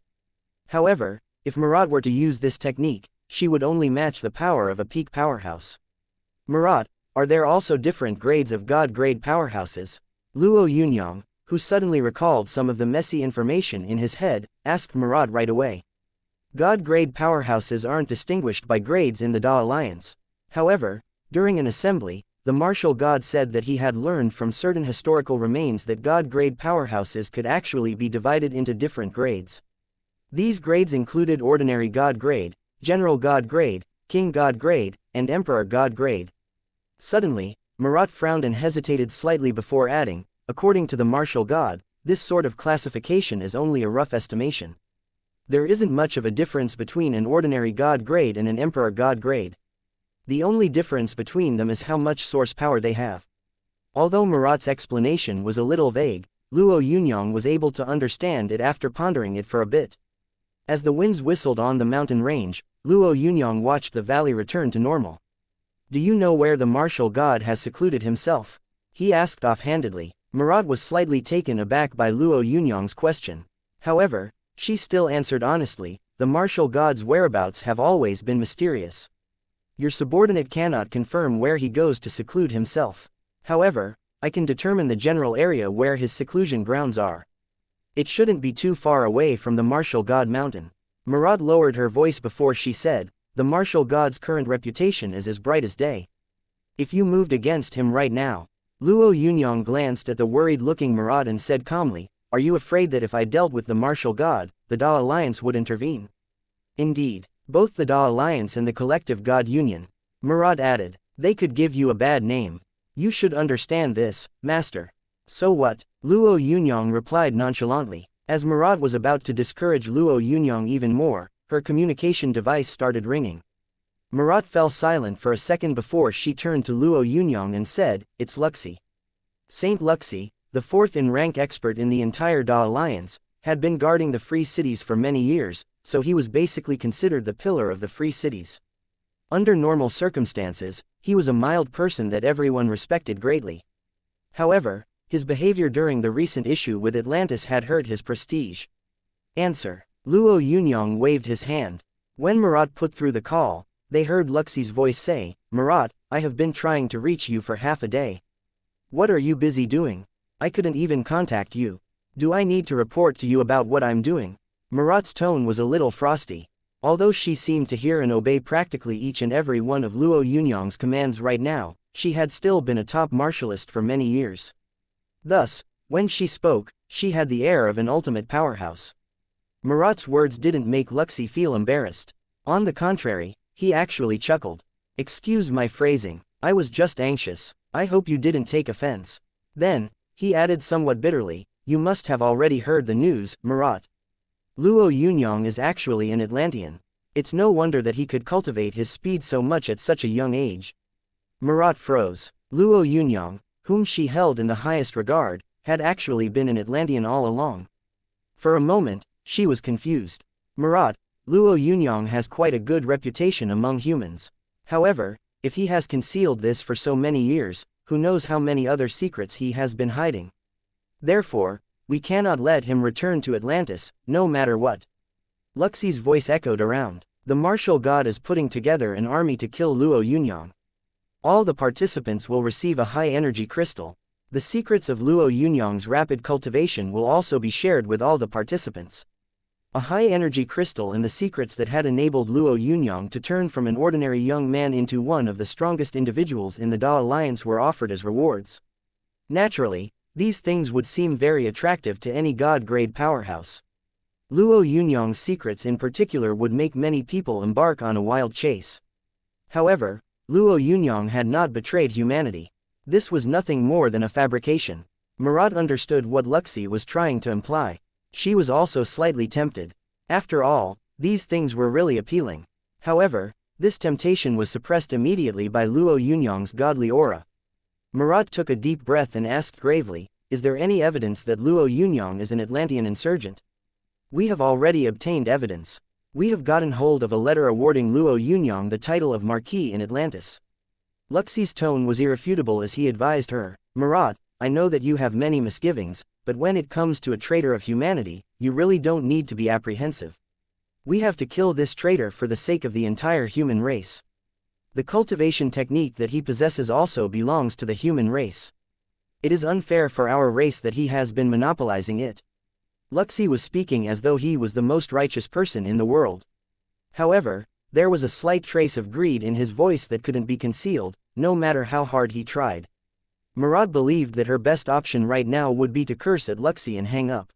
Speaker 1: However, if Marat were to use this technique, she would only match the power of a peak powerhouse. Marat, are there also different grades of God-grade powerhouses? Luo Yunyang, who suddenly recalled some of the messy information in his head, asked Marat right away. God-grade powerhouses aren't distinguished by grades in the Da Alliance. However, during an assembly, the martial god said that he had learned from certain historical remains that God-grade powerhouses could actually be divided into different grades. These grades included Ordinary God grade, General God grade, King God grade, and Emperor God grade. Suddenly, Marat frowned and hesitated slightly before adding, according to the martial god, this sort of classification is only a rough estimation. There isn't much of a difference between an Ordinary God grade and an Emperor God grade. The only difference between them is how much source power they have. Although Marat's explanation was a little vague, Luo Yunyang was able to understand it after pondering it for a bit. As the winds whistled on the mountain range, Luo Yunyang watched the valley return to normal. "Do you know where the martial god has secluded himself?" he asked offhandedly. Marat was slightly taken aback by Luo Yunyang's question. However, she still answered honestly, "The martial god's whereabouts have always been mysterious. Your subordinate cannot confirm where he goes to seclude himself. However, I can determine the general area where his seclusion grounds are. It shouldn't be too far away from the martial god mountain." Marat lowered her voice before she said, "The martial god's current reputation is as bright as day. If you moved against him right now..." Luo Yunyang glanced at the worried-looking Marat and said calmly, "Are you afraid that if I dealt with the martial god, the Da Alliance would intervene?" "Indeed, both the Da Alliance and the Collective God Union," Marat added, "they could give you a bad name. You should understand this, master." "So what?" Luo Yunyang replied nonchalantly. As Marat was about to discourage Luo Yunyang even more, her communication device started ringing. Marat fell silent for a second before she turned to Luo Yunyang and said, "It's Luxi." Saint Luxi, the fourth-in-rank expert in the entire Da Alliance, had been guarding the free cities for many years, so he was basically considered the pillar of the free cities. Under normal circumstances, he was a mild person that everyone respected greatly. However, his behavior during the recent issue with Atlantis had hurt his prestige. "Answer." Luo Yunyang waved his hand. When Marat put through the call, they heard Luxi's voice say, "Marat, I have been trying to reach you for half a day. What are you busy doing? I couldn't even contact you. Do I need to report to you about what I'm doing?" Marat's tone was a little frosty. Although she seemed to hear and obey practically each and every one of Luo Yunyang's commands right now, she had still been a top martialist for many years. Thus, when she spoke, she had the air of an ultimate powerhouse. Marat's words didn't make Luxi feel embarrassed. On the contrary, he actually chuckled. "Excuse my phrasing, I was just anxious. I hope you didn't take offense." Then, he added somewhat bitterly, "You must have already heard the news, Marat. Luo Yunyang is actually an Atlantean. It's no wonder that he could cultivate his speed so much at such a young age." Marat froze. Luo Yunyang, whom she held in the highest regard, had actually been an Atlantean all along. For a moment, she was confused. "Marat, Luo Yunyang has quite a good reputation among humans. However, if he has concealed this for so many years, who knows how many other secrets he has been hiding. Therefore, we cannot let him return to Atlantis, no matter what." Luxi's voice echoed around. "The martial god is putting together an army to kill Luo Yunyang. All the participants will receive a high-energy crystal. The secrets of Luo Yunyang's rapid cultivation will also be shared with all the participants. A high-energy crystal and the secrets that had enabled Luo Yunyang to turn from an ordinary young man into one of the strongest individuals in the Da Alliance were offered as rewards. Naturally, these things would seem very attractive to any god-grade powerhouse. Luo Yunyang's secrets in particular would make many people embark on a wild chase. However, Luo Yunyang had not betrayed humanity. This was nothing more than a fabrication. Marat understood what Luxi was trying to imply. She was also slightly tempted. After all, these things were really appealing. However, this temptation was suppressed immediately by Luo Yunyang's godly aura. Marat took a deep breath and asked gravely, "Is there any evidence that Luo Yunyang is an Atlantean insurgent?" "We have already obtained evidence. We have gotten hold of a letter awarding Luo Yunyang the title of Marquis in Atlantis." Luxi's tone was irrefutable as he advised her, "Marat, I know that you have many misgivings, but when it comes to a traitor of humanity, you really don't need to be apprehensive. We have to kill this traitor for the sake of the entire human race. The cultivation technique that he possesses also belongs to the human race. It is unfair for our race that he has been monopolizing it." Luxi was speaking as though he was the most righteous person in the world. However, there was a slight trace of greed in his voice that couldn't be concealed, no matter how hard he tried. Marat believed that her best option right now would be to curse at Luxi and hang up.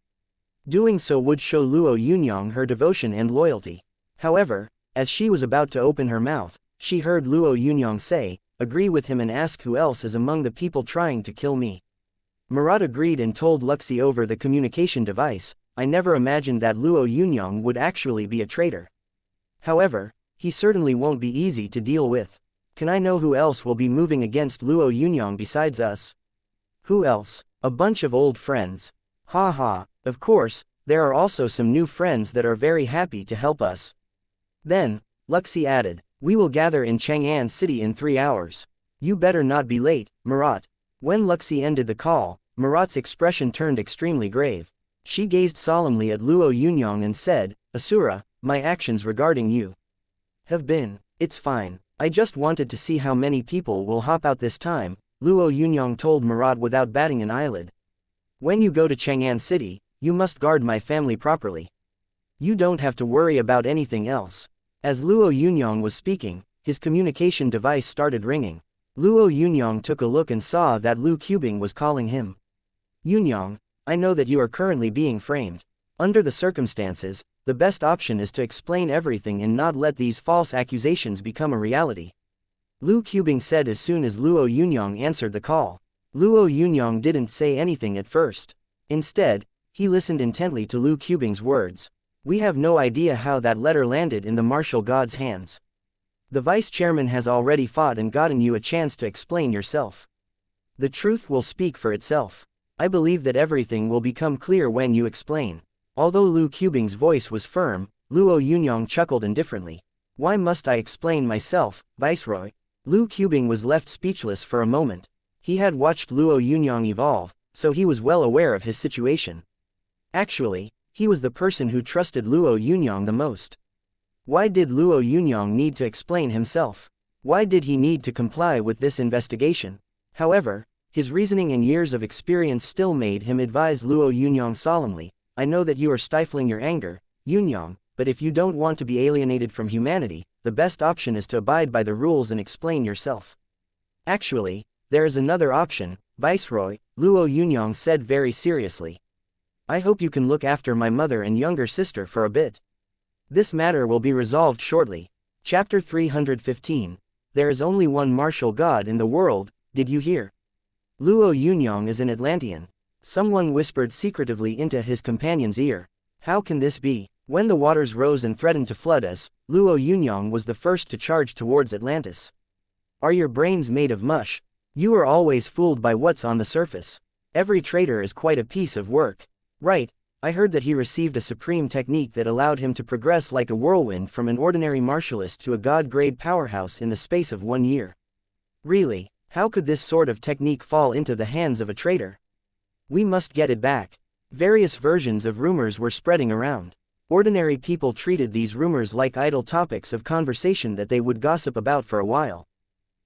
Speaker 1: Doing so would show Luo Yunyang her devotion and loyalty. However, as she was about to open her mouth, she heard Luo Yunyang say, "Agree with him and ask who else is among the people trying to kill me." Marat agreed and told Luxi over the communication device, "I never imagined that Luo Yunyang would actually be a traitor. However, he certainly won't be easy to deal with. Can I know who else will be moving against Luo Yunyang besides us?" "Who else? A bunch of old friends. Ha ha, of course, there are also some new friends that are very happy to help us." Then, Luxi added, "We will gather in Chang'an City in 3 hours. You better not be late, Marat." When Luxi ended the call, Marat's expression turned extremely grave. She gazed solemnly at Luo Yunyang and said, "Asura, my actions regarding you have been, it's fine. I just wanted to see how many people will hop out this time," Luo Yunyang told Marat without batting an eyelid. "When you go to Chang'an City, you must guard my family properly. You don't have to worry about anything else." As Luo Yunyang was speaking, his communication device started ringing. Luo Yunyang took a look and saw that Lu Qubing was calling him. "Yunyang, I know that you are currently being framed. Under the circumstances, the best option is to explain everything and not let these false accusations become a reality," Lu Qubing said as soon as Luo Yunyang answered the call. Luo Yunyang didn't say anything at first. Instead, he listened intently to Lu Qubing's words. "We have no idea how that letter landed in the martial god's hands. The vice chairman has already fought and gotten you a chance to explain yourself. The truth will speak for itself. I believe that everything will become clear when you explain." Although Lu Qubing's voice was firm, Luo Yunyang chuckled indifferently. "Why must I explain myself, Viceroy?" Lu Qubing was left speechless for a moment. He had watched Luo Yunyang evolve, so he was well aware of his situation. Actually, he was the person who trusted Luo Yunyang the most. Why did Luo Yunyang need to explain himself? Why did he need to comply with this investigation? However, his reasoning and years of experience still made him advise Luo Yunyang solemnly, "I know that you are stifling your anger, Yunyang, but if you don't want to be alienated from humanity, the best option is to abide by the rules and explain yourself. Actually, there is another option, Viceroy, Luo Yunyang said very seriously. I hope you can look after my mother and younger sister for a bit. This matter will be resolved shortly. Chapter 315. There is only one martial god in the world, did you hear? Luo Yunyang is an Atlantean. Someone whispered secretively into his companion's ear. How can this be? When the waters rose and threatened to flood us, Luo Yunyang was the first to charge towards Atlantis. Are your brains made of mush? You are always fooled by what's on the surface. Every traitor is quite a piece of work. Right, I heard that he received a supreme technique that allowed him to progress like a whirlwind from an ordinary martialist to a god-grade powerhouse in the space of 1 year. Really, how could this sort of technique fall into the hands of a traitor? We must get it back. Various versions of rumors were spreading around. Ordinary people treated these rumors like idle topics of conversation that they would gossip about for a while.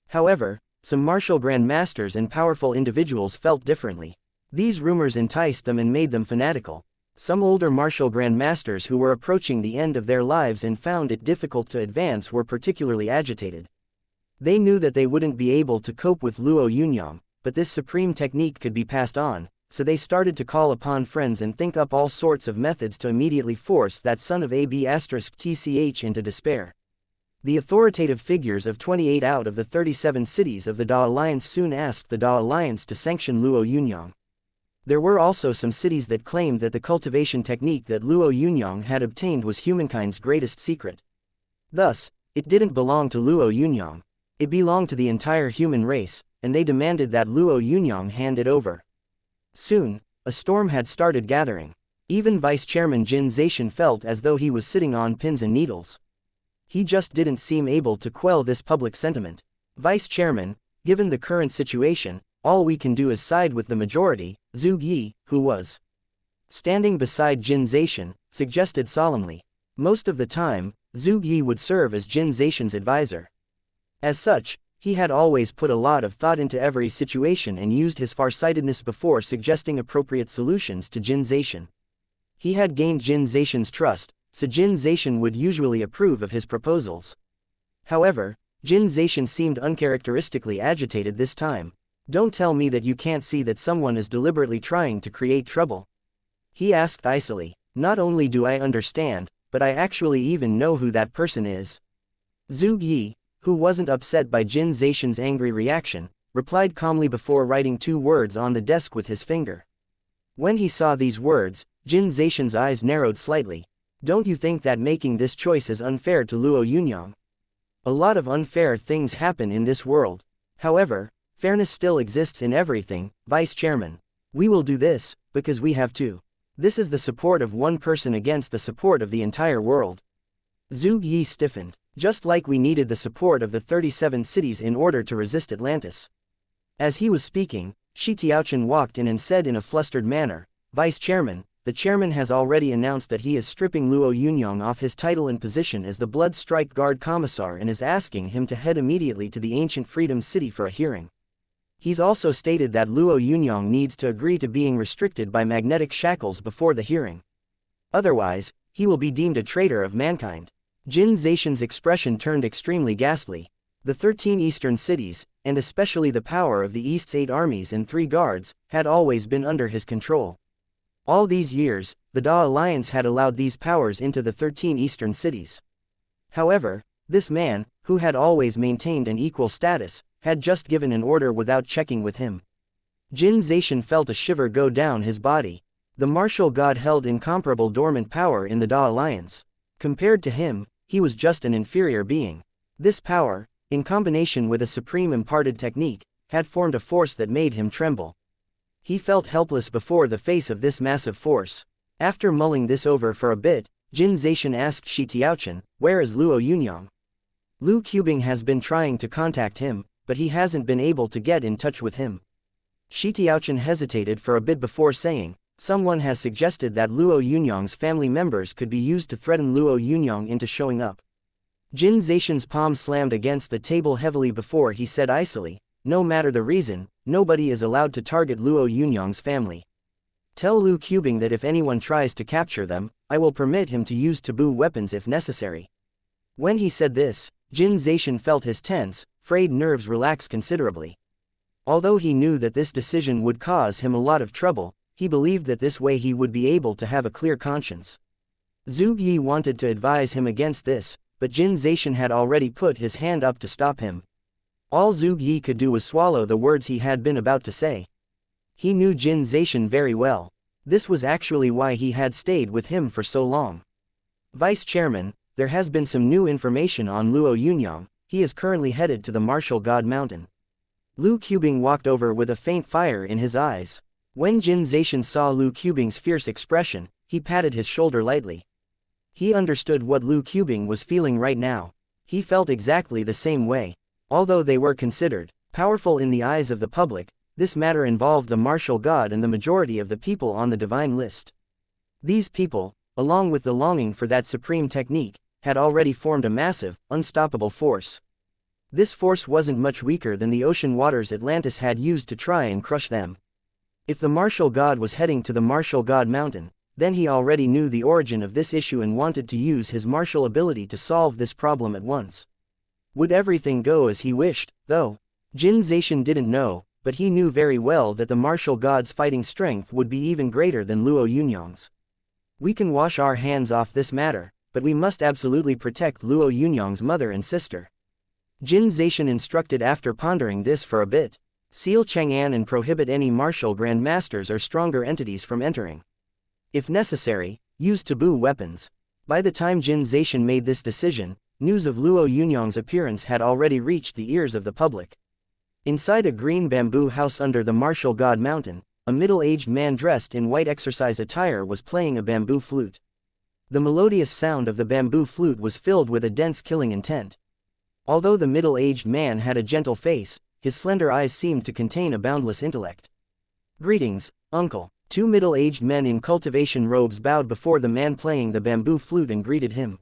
Speaker 1: However, some martial grandmasters and powerful individuals felt differently. These rumors enticed them and made them fanatical. Some older martial grandmasters who were approaching the end of their lives and found it difficult to advance were particularly agitated. They knew that they wouldn't be able to cope with Luo Yunyang, but this supreme technique could be passed on, so they started to call upon friends and think up all sorts of methods to immediately force that son of AB*TCH into despair. The authoritative figures of 28 out of the 37 cities of the Da Alliance soon asked the Da Alliance to sanction Luo Yunyang. There were also some cities that claimed that the cultivation technique that Luo Yunyang had obtained was humankind's greatest secret. Thus, it didn't belong to Luo Yunyang. It belonged to the entire human race, and they demanded that Luo Yunyang hand it over. Soon, a storm had started gathering. Even Vice Chairman Jin Zaishan felt as though he was sitting on pins and needles. He just didn't seem able to quell this public sentiment. Vice Chairman, given the current situation, all we can do is side with the majority, Zhu Yi, who was standing beside Jin Zaishan, suggested solemnly. Most of the time, Zhu Yi would serve as Jin Zaishan's advisor. As such, he had always put a lot of thought into every situation and used his farsightedness before suggesting appropriate solutions to Jin Zaishan. He had gained Jin Zaishan's trust, so Jin Zaishan would usually approve of his proposals. However, Jin Zaishan seemed uncharacteristically agitated this time. Don't tell me that you can't see that someone is deliberately trying to create trouble. He asked icily. Not only do I understand, but I actually even know who that person is. Zhu Yi, who wasn't upset by Jin Zaishan's angry reaction, replied calmly before writing 2 words on the desk with his finger. When he saw these words, Jin Zaishan's eyes narrowed slightly. Don't you think that making this choice is unfair to Luo Yunyang? A lot of unfair things happen in this world. However, fairness still exists in everything, Vice Chairman. We will do this, because we have to. This is the support of one person against the support of the entire world. Zhu Yi stiffened. Just like we needed the support of the 37 cities in order to resist Atlantis. As he was speaking, Shi Tiaochen walked in and said in a flustered manner, Vice Chairman, the chairman has already announced that he is stripping Luo Yunyang off his title and position as the Blood Strike Guard Commissar and is asking him to head immediately to the ancient Freedom City for a hearing. He's also stated that Luo Yunyang needs to agree to being restricted by magnetic shackles before the hearing. Otherwise, he will be deemed a traitor of mankind. Jin Zaishan's expression turned extremely ghastly. The 13 eastern cities, and especially the power of the East's 8 armies and 3 guards, had always been under his control. All these years, the Da Alliance had allowed these powers into the 13 eastern cities. However, this man, who had always maintained an equal status, had just given an order without checking with him. Jin Zaishan felt a shiver go down his body. The martial god held incomparable dormant power in the Da Alliance. Compared to him, he was just an inferior being. This power, in combination with a supreme imparted technique, had formed a force that made him tremble. He felt helpless before the face of this massive force. After mulling this over for a bit, Jin Zaishan asked Shi Tiaochen, where is Luo Yunyang? Lu Qubing has been trying to contact him, but he hasn't been able to get in touch with him. Shi Tiaochen hesitated for a bit before saying, someone has suggested that Luo Yunyang's family members could be used to threaten Luo Yunyang into showing up. Jin Zaishan's palm slammed against the table heavily before he said icily, no matter the reason, nobody is allowed to target Luo Yunyang's family. Tell Lu Qubing that if anyone tries to capture them, I will permit him to use taboo weapons if necessary. When he said this, Jin Zaishan felt his tense, frayed nerves relax considerably. Although he knew that this decision would cause him a lot of trouble, he believed that this way he would be able to have a clear conscience. Zhu Yi wanted to advise him against this, but Jin Zaishan had already put his hand up to stop him. All Zhu Yi could do was swallow the words he had been about to say. He knew Jin Zaishan very well. This was actually why he had stayed with him for so long. Vice Chairman, there has been some new information on Luo Yunyang. He is currently headed to the Martial God Mountain. Lu Qubing walked over with a faint fire in his eyes. When Jin Zaishan saw Lu Qubing's fierce expression, he patted his shoulder lightly. He understood what Lu Qubing was feeling right now. He felt exactly the same way. Although they were considered powerful in the eyes of the public, this matter involved the martial god and the majority of the people on the divine list. These people, along with the longing for that supreme technique, had already formed a massive, unstoppable force. This force wasn't much weaker than the ocean waters Atlantis had used to try and crush them. If the martial god was heading to the Martial God Mountain, then he already knew the origin of this issue and wanted to use his martial ability to solve this problem at once. Would everything go as he wished, though? Jin Zaishan didn't know, but he knew very well that the martial god's fighting strength would be even greater than Luo Yunyang's. We can wash our hands off this matter, but we must absolutely protect Luo Yunyang's mother and sister. Jin Zaishan instructed after pondering this for a bit. Seal Chang'an and prohibit any martial grandmasters or stronger entities from entering. If necessary, use taboo weapons. By the time Jin Zaishan made this decision, news of Luo Yunyang's appearance had already reached the ears of the public. Inside a green bamboo house under the Martial God Mountain, a middle-aged man dressed in white exercise attire was playing a bamboo flute. The melodious sound of the bamboo flute was filled with a dense killing intent. Although the middle-aged man had a gentle face, his slender eyes seemed to contain a boundless intellect. Greetings, uncle. Two middle-aged men in cultivation robes bowed before the man playing the bamboo flute and greeted him.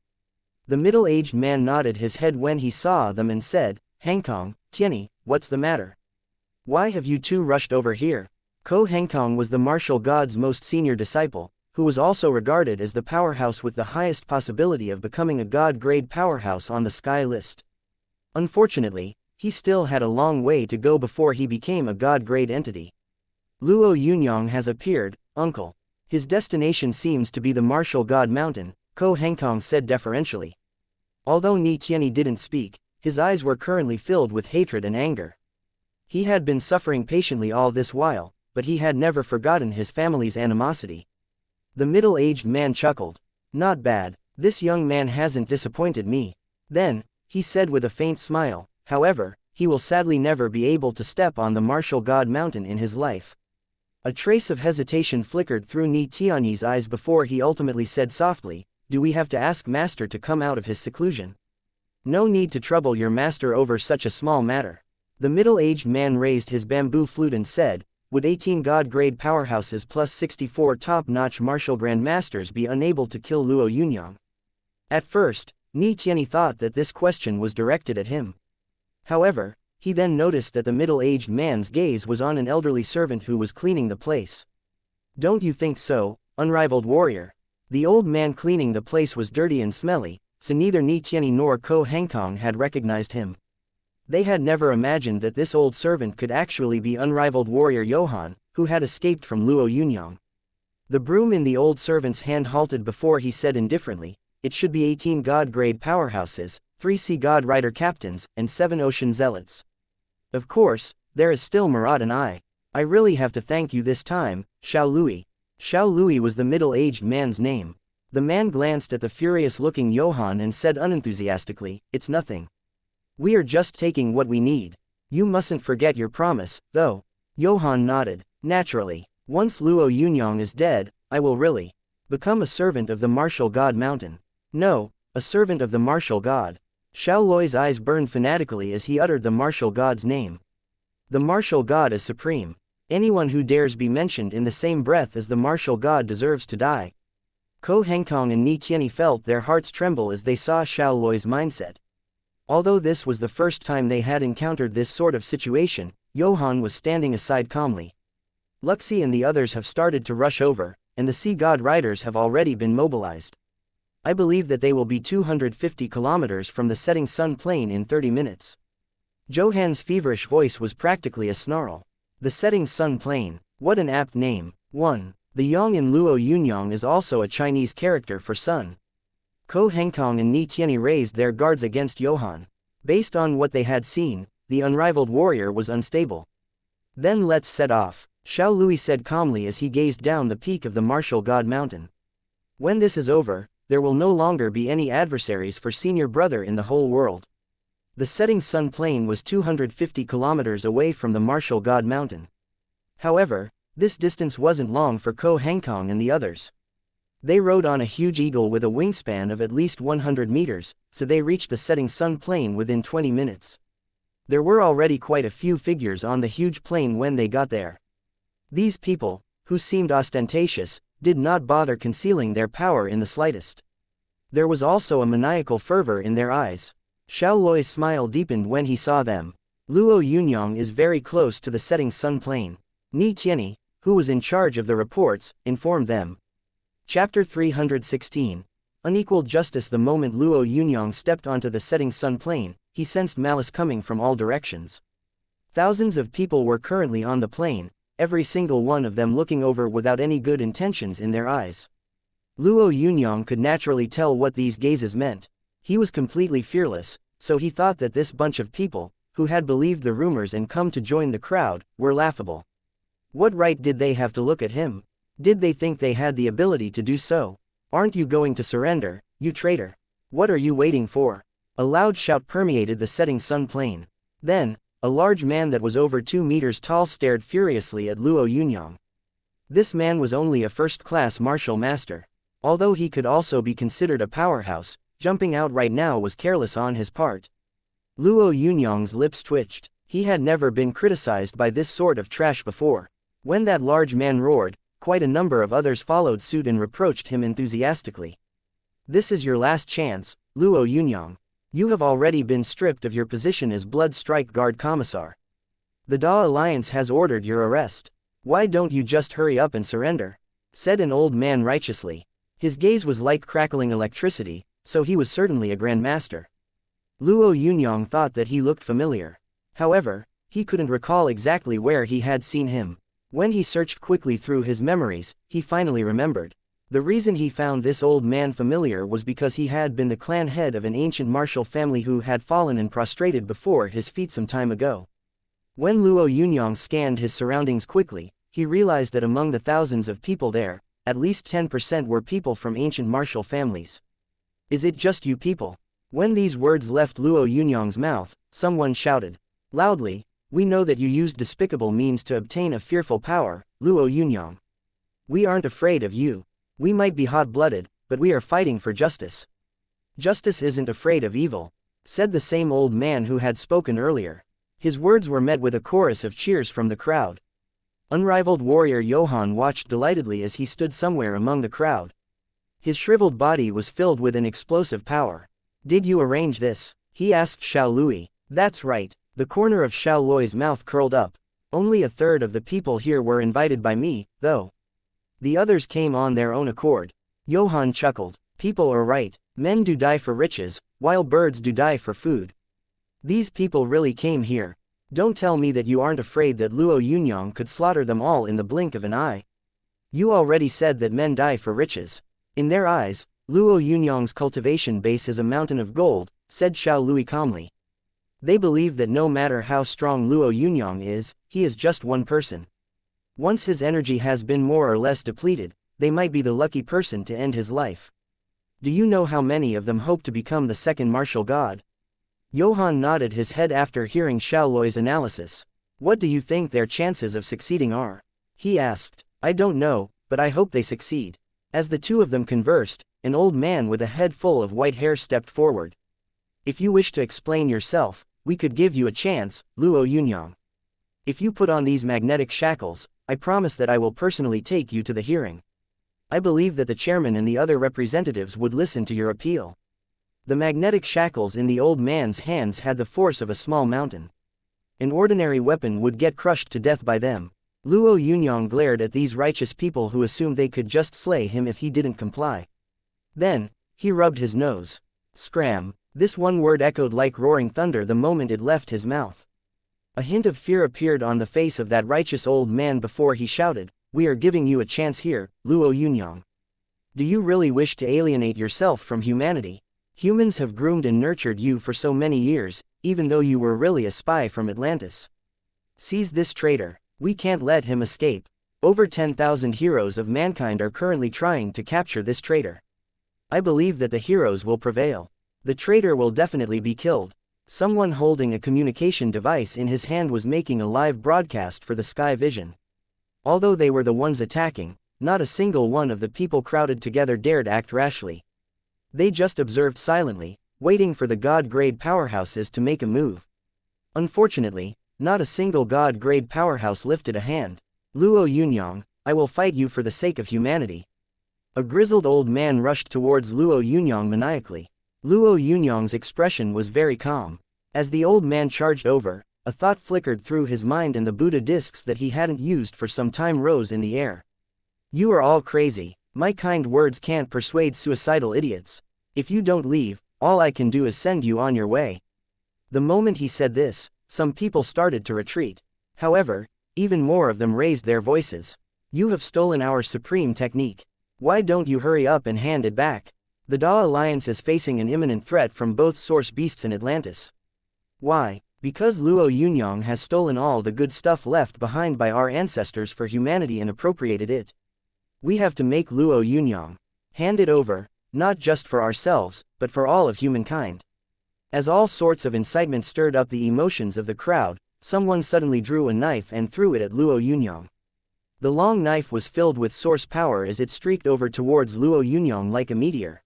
Speaker 1: The middle-aged man nodded his head when he saw them and said, "Hengkong, Tianyi, what's the matter? Why have you two rushed over here?" Ko Hengkong was the martial god's most senior disciple, who was also regarded as the powerhouse with the highest possibility of becoming a god-grade powerhouse on the sky list. Unfortunately, he still had a long way to go before he became a god-grade entity. Luo Yunyang has appeared, uncle. His destination seems to be the Martial God Mountain, Ko Hengkong said deferentially. Although Ni Tianyi didn't speak, his eyes were currently filled with hatred and anger. He had been suffering patiently all this while, but he had never forgotten his family's animosity. The middle-aged man chuckled. Not bad, this young man hasn't disappointed me. Then, he said with a faint smile, however, he will sadly never be able to step on the Martial God Mountain in his life. A trace of hesitation flickered through Ni Tianyi's eyes before he ultimately said softly, "Do we have to ask Master to come out of his seclusion? No need to trouble your master over such a small matter." The middle-aged man raised his bamboo flute and said, "Would 18 god-grade powerhouses plus 64 top-notch martial grandmasters be unable to kill Luo Yunyang?" At first, Ni Tianyi thought that this question was directed at him. However, he then noticed that the middle-aged man's gaze was on an elderly servant who was cleaning the place. "Don't you think so, unrivaled warrior?" The old man cleaning the place was dirty and smelly, so neither Ni Tianyi nor Ko Hengkong had recognized him. They had never imagined that this old servant could actually be unrivaled warrior Johan, who had escaped from Luo Yunyang. The broom in the old servant's hand halted before he said indifferently, "It should be 18 god-grade powerhouses, 3 sea god rider captains, and 7 ocean zealots. Of course, there is still Marat and I. I really have to thank you this time, Xiao Lui." Xiao Lui was the middle-aged man's name. The man glanced at the furious-looking Johan and said unenthusiastically, "It's nothing. We are just taking what we need. You mustn't forget your promise, though." Johan nodded. "Naturally. Once Luo Yunyang is dead, I will really become a servant of the Martial God Mountain." "No, a servant of the Martial God." Xiao Lui's eyes burned fanatically as he uttered the Martial God's name. The Martial God is supreme. Anyone who dares be mentioned in the same breath as the Martial God deserves to die. Ko Hengkong and Ni Tianyi felt their hearts tremble as they saw Xiao Lui's mindset. Although this was the first time they had encountered this sort of situation, Johan was standing aside calmly. Luxi and the others have started to rush over, and the Sea God Riders have already been mobilized. I believe that they will be 250 kilometers from the setting sun plain in 30 minutes. Johan's feverish voice was practically a snarl. The setting sun plain. What an apt name. 1. The yang in Luo Yunyang is also a Chinese character for sun. Ko Hengkong and Ni Tianyi raised their guards against Johan. Based on what they had seen, the unrivaled warrior was unstable. Then let's set off, Xiao Lui said calmly as he gazed down the peak of the martial god mountain. When this is over, there will no longer be any adversaries for senior brother in the whole world. The setting sun plain was 250 kilometers away from the martial god mountain. However, this distance wasn't long for Ko Hengkong and the others. They rode on a huge eagle with a wingspan of at least 100 meters, so they reached the setting sun plain within 20 minutes. There were already quite a few figures on the huge plain when they got there. These people, who seemed ostentatious, did not bother concealing their power in the slightest. There was also a maniacal fervor in their eyes. Xiao Lui's smile deepened when he saw them. Luo Yunyang is very close to the setting sun plain. Ni Tianyi, who was in charge of the reports, informed them. Chapter 316. Unequaled justice. The moment Luo Yunyang stepped onto the setting sun plain, he sensed malice coming from all directions. Thousands of people were currently on the plain, every single one of them looking over without any good intentions in their eyes. Luo Yunyang could naturally tell what these gazes meant. He was completely fearless, so he thought that this bunch of people, who had believed the rumors and come to join the crowd, were laughable. What right did they have to look at him? Did they think they had the ability to do so? Aren't you going to surrender, you traitor? What are you waiting for? A loud shout permeated the setting sun plain. Then, a large man that was over 2 meters tall stared furiously at Luo Yunyang. This man was only a first-class martial master. Although he could also be considered a powerhouse, jumping out right now was careless on his part. Luo Yunyang's lips twitched. He had never been criticized by this sort of trash before. When that large man roared, quite a number of others followed suit and reproached him enthusiastically. This is your last chance, Luo Yunyang. You have already been stripped of your position as Blood Strike Guard Commissar. The Da Alliance has ordered your arrest. Why don't you just hurry up and surrender? Said an old man righteously. His gaze was like crackling electricity, so he was certainly a grandmaster. Luo Yunyang thought that he looked familiar. However, he couldn't recall exactly where he had seen him. When he searched quickly through his memories, he finally remembered. The reason he found this old man familiar was because he had been the clan head of an ancient martial family who had fallen and prostrated before his feet some time ago. When Luo Yunyang scanned his surroundings quickly, he realized that among the thousands of people there, at least 10% were people from ancient martial families. Is it just you people? When these words left Luo Yunyang's mouth, someone shouted loudly, we know that you used despicable means to obtain a fearful power, Luo Yunyang. We aren't afraid of you. We might be hot-blooded, but we are fighting for justice. Justice isn't afraid of evil, said the same old man who had spoken earlier. His words were met with a chorus of cheers from the crowd. Unrivaled warrior Johan watched delightedly as he stood somewhere among the crowd. His shriveled body was filled with an explosive power. Did you arrange this? He asked Xiao Lui. That's right. The corner of Xiao Lui's mouth curled up. Only a third of the people here were invited by me, though. The others came on their own accord. Johan chuckled. People are right. Men do die for riches, while birds do die for food. These people really came here. Don't tell me that you aren't afraid that Luo Yunyang could slaughter them all in the blink of an eye. You already said that men die for riches. In their eyes, Luo Yunyang's cultivation base is a mountain of gold, said Xiao Lui calmly. They believe that no matter how strong Luo Yunyang is, he is just one person. Once his energy has been more or less depleted, they might be the lucky person to end his life. Do you know how many of them hope to become the second martial god? Johan nodded his head after hearing Xiao Lui's analysis. What do you think their chances of succeeding are? He asked. I don't know, but I hope they succeed. As the two of them conversed, an old man with a head full of white hair stepped forward. If you wish to explain yourself, we could give you a chance, Luo Yunyang. If you put on these magnetic shackles, I promise that I will personally take you to the hearing. I believe that the chairman and the other representatives would listen to your appeal. The magnetic shackles in the old man's hands had the force of a small mountain. An ordinary weapon would get crushed to death by them. Luo Yunyang glared at these righteous people who assumed they could just slay him if he didn't comply. Then, he rubbed his nose. Scram. This one word echoed like roaring thunder the moment it left his mouth. A hint of fear appeared on the face of that righteous old man before he shouted, "We are giving you a chance here, Luo Yunyang. Do you really wish to alienate yourself from humanity? Humans have groomed and nurtured you for so many years, even though you were really a spy from Atlantis. Seize this traitor. We can't let him escape. Over 10,000 heroes of mankind are currently trying to capture this traitor. I believe that the heroes will prevail. The traitor will definitely be killed." Someone holding a communication device in his hand was making a live broadcast for the Sky Vision. Although they were the ones attacking, not a single one of the people crowded together dared act rashly. They just observed silently, waiting for the God-grade powerhouses to make a move. Unfortunately, not a single God-grade powerhouse lifted a hand. "Luo Yunyang, I will fight you for the sake of humanity." A grizzled old man rushed towards Luo Yunyang maniacally. Luo Yunyang's expression was very calm. As the old man charged over, a thought flickered through his mind and the Buddha discs that he hadn't used for some time rose in the air. "You are all crazy. My kind words can't persuade suicidal idiots. If you don't leave, all I can do is send you on your way." The moment he said this, some people started to retreat. However, even more of them raised their voices. "You have stolen our supreme technique. Why don't you hurry up and hand it back? The Da Alliance is facing an imminent threat from both source beasts in Atlantis." Why? Because Luo Yunyang has stolen all the good stuff left behind by our ancestors for humanity and appropriated it. We have to make Luo Yunyang hand it over, not just for ourselves, but for all of humankind. As all sorts of incitement stirred up the emotions of the crowd, someone suddenly drew a knife and threw it at Luo Yunyang. The long knife was filled with source power as it streaked over towards Luo Yunyang like a meteor.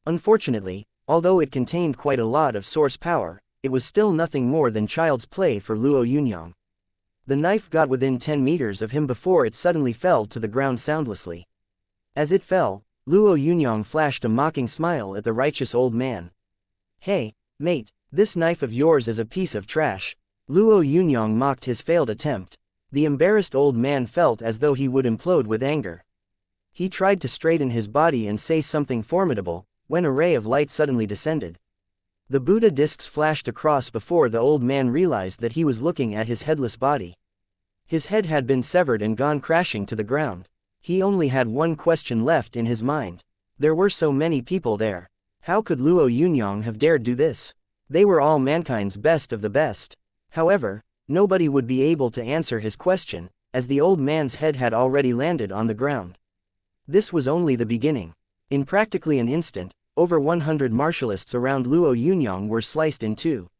Speaker 1: Unfortunately, although it contained quite a lot of source power, it was still nothing more than child's play for Luo Yunyang. The knife got within 10 meters of him before it suddenly fell to the ground soundlessly. As it fell, Luo Yunyang flashed a mocking smile at the righteous old man. "Hey, mate, this knife of yours is a piece of trash." Luo Yunyang mocked his failed attempt. The embarrassed old man felt as though he would implode with anger. He tried to straighten his body and say something formidable, when a ray of light suddenly descended. The Buddha discs flashed across before the old man realized that he was looking at his headless body. His head had been severed and gone crashing to the ground. He only had one question left in his mind. There were so many people there. How could Luo Yunyang have dared do this? They were all mankind's best of the best. However, nobody would be able to answer his question, as the old man's head had already landed on the ground. This was only the beginning. In practically an instant, over 100 martialists around Luo Yunyang were sliced in two.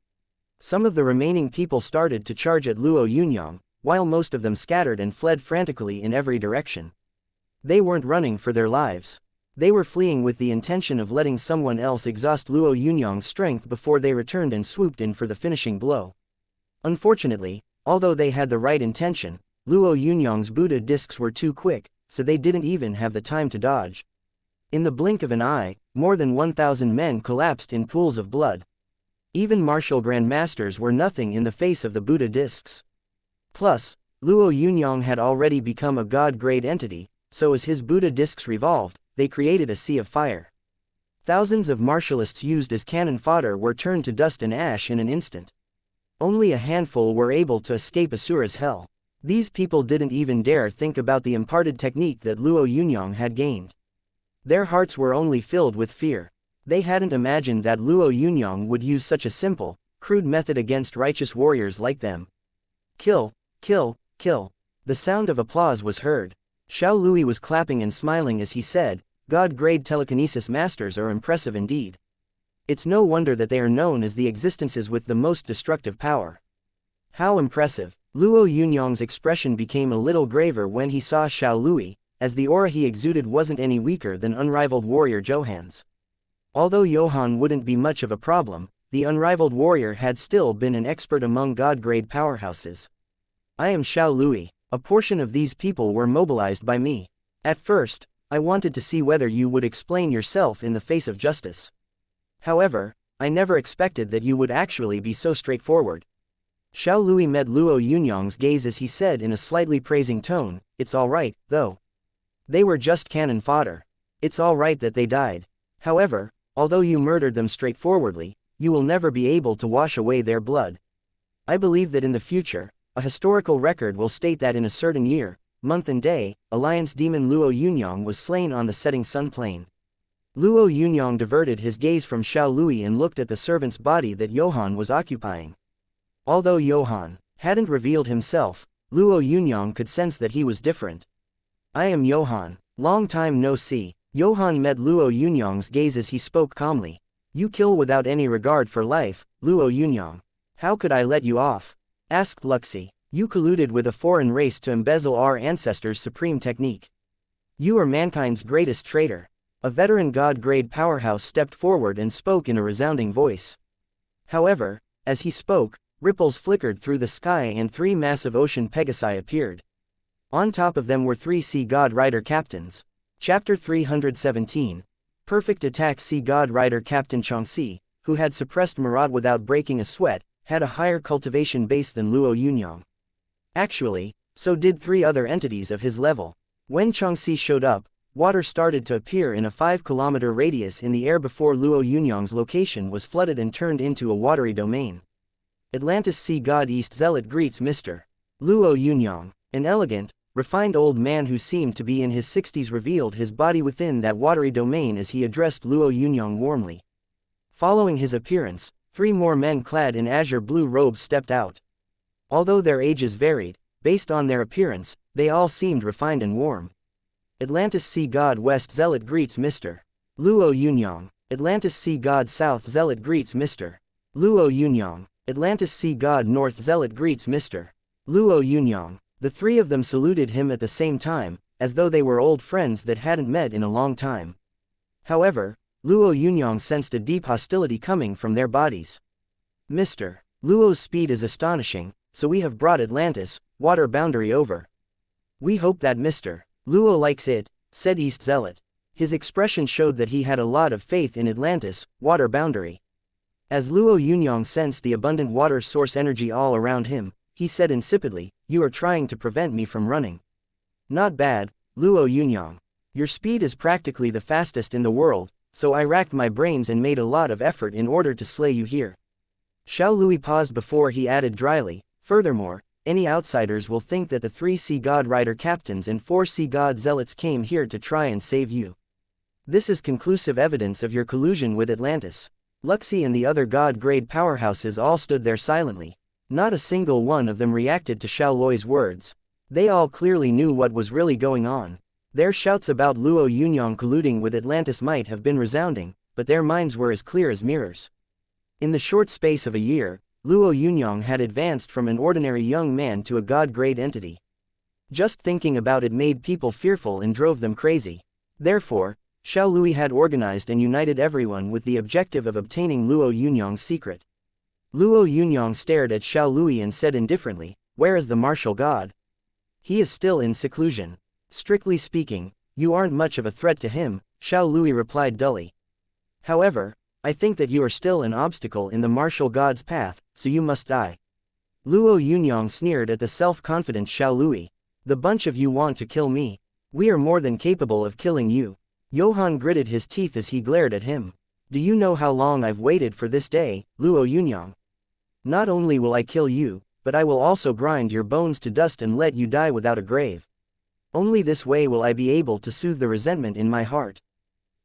Speaker 1: Some of the remaining people started to charge at Luo Yunyang, while most of them scattered and fled frantically in every direction. They weren't running for their lives. They were fleeing with the intention of letting someone else exhaust Luo Yunyang's strength before they returned and swooped in for the finishing blow. Unfortunately, although they had the right intention, Luo Yunyang's Buddha discs were too quick, so they didn't even have the time to dodge. In the blink of an eye, more than 1,000 men collapsed in pools of blood. Even martial grandmasters were nothing in the face of the Buddha discs. Plus, Luo Yunyang had already become a god-grade entity, so as his Buddha discs revolved, they created a sea of fire. Thousands of martialists used as cannon fodder were turned to dust and ash in an instant. Only a handful were able to escape Asura's hell. These people didn't even dare think about the imparted technique that Luo Yunyang had gained. Their hearts were only filled with fear. They hadn't imagined that Luo Yunyang would use such a simple, crude method against righteous warriors like them. "Kill, kill, kill." The sound of applause was heard. Xiao Lui was clapping and smiling as he said, "God-grade telekinesis masters are impressive indeed. It's no wonder that they are known as the existences with the most destructive power." How impressive! Luo Yunyang's expression became a little graver when he saw Xiao Lui, as the aura he exuded wasn't any weaker than unrivaled warrior Johan's. Although Johan wouldn't be much of a problem, the unrivaled warrior had still been an expert among god-grade powerhouses. "I am Xiao Lui. A portion of these people were mobilized by me. At first, I wanted to see whether you would explain yourself in the face of justice. However, I never expected that you would actually be so straightforward." Xiao Lui met Luo Yunyang's gaze as he said in a slightly praising tone, "It's all right, though. They were just cannon fodder. It's all right that they died. However, although you murdered them straightforwardly, you will never be able to wash away their blood. I believe that in the future, a historical record will state that in a certain year, month and day, Alliance demon Luo Yunyang was slain on the setting sun plane. Luo Yunyang diverted his gaze from Xiao Lui and looked at the servant's body that Johann was occupying. Although Johann hadn't revealed himself, Luo Yunyang could sense that he was different. I am Johann, long time no see. Johann met Luo Yunyang's gaze as he spoke calmly. You kill without any regard for life, Luo Yunyang. How could I let you off? Asked Luxi. You colluded with a foreign race to embezzle our ancestors' supreme technique. You are mankind's greatest traitor. A veteran god-grade powerhouse stepped forward and spoke in a resounding voice. However, as he spoke, ripples flickered through the sky and 3 massive ocean pegasi appeared. On top of them were 3 sea god rider captains. Chapter 317. Perfect attack. Sea god rider Captain Xianxia, who had suppressed Marat without breaking a sweat, had a higher cultivation base than Luo Yunyang. Actually, so did 3 other entities of his level. When Xianxia showed up, water started to appear in a 5-kilometer radius in the air before Luo Yunyang's location was flooded and turned into a watery domain. Atlantis Sea God East Zealot greets Mr. Luo Yunyang. An elegant, refined old man who seemed to be in his 60s revealed his body within that watery domain as he addressed Luo Yunyang warmly. Following his appearance, 3 more men clad in azure blue robes stepped out. Although their ages varied, based on their appearance, they all seemed refined and warm. Atlantis Sea God West Zealot greets Mr. Luo Yunyang. Atlantis Sea God South Zealot greets Mr. Luo Yunyang. Atlantis Sea God North Zealot greets Mr. Luo Yunyang. The 3 of them saluted him at the same time, as though they were old friends that hadn't met in a long time. However, Luo Yunyang sensed a deep hostility coming from their bodies. Mr. Luo's speed is astonishing, so we have brought Atlantis, water boundary over. We hope that Mr. Luo likes it, said East Zealot. His expression showed that he had a lot of faith in Atlantis, water boundary. As Luo Yunyang sensed the abundant water source energy all around him, he said insipidly, you are trying to prevent me from running. Not bad, Luo Yunyang. Your speed is practically the fastest in the world, so I racked my brains and made a lot of effort in order to slay you here. Xiao Lui paused before he added dryly, furthermore, any outsiders will think that the 3 sea god rider captains and 4 sea god zealots came here to try and save you. This is conclusive evidence of your collusion with Atlantis. Luxi and the other god-grade powerhouses all stood there silently. Not a single one of them reacted to Xiao Lui's words. They all clearly knew what was really going on. Their shouts about Luo Yunyang colluding with Atlantis might have been resounding, but their minds were as clear as mirrors. In the short space of a year, Luo Yunyang had advanced from an ordinary young man to a god-grade entity. Just thinking about it made people fearful and drove them crazy. Therefore, Xiao Lui had organized and united everyone with the objective of obtaining Luo Yunyang's secret. Luo Yunyang stared at Xiao Lui and said indifferently, where is the martial god? He is still in seclusion. Strictly speaking, you aren't much of a threat to him, Xiao Lui replied dully. However, I think that you are still an obstacle in the martial god's path, so you must die. Luo Yunyang sneered at the self-confident Xiao Lui. The bunch of you want to kill me. We are more than capable of killing you. Johann gritted his teeth as he glared at him. Do you know how long I've waited for this day, Luo Yunyang? Not only will I kill you, but I will also grind your bones to dust and let you die without a grave. Only this way will I be able to soothe the resentment in my heart.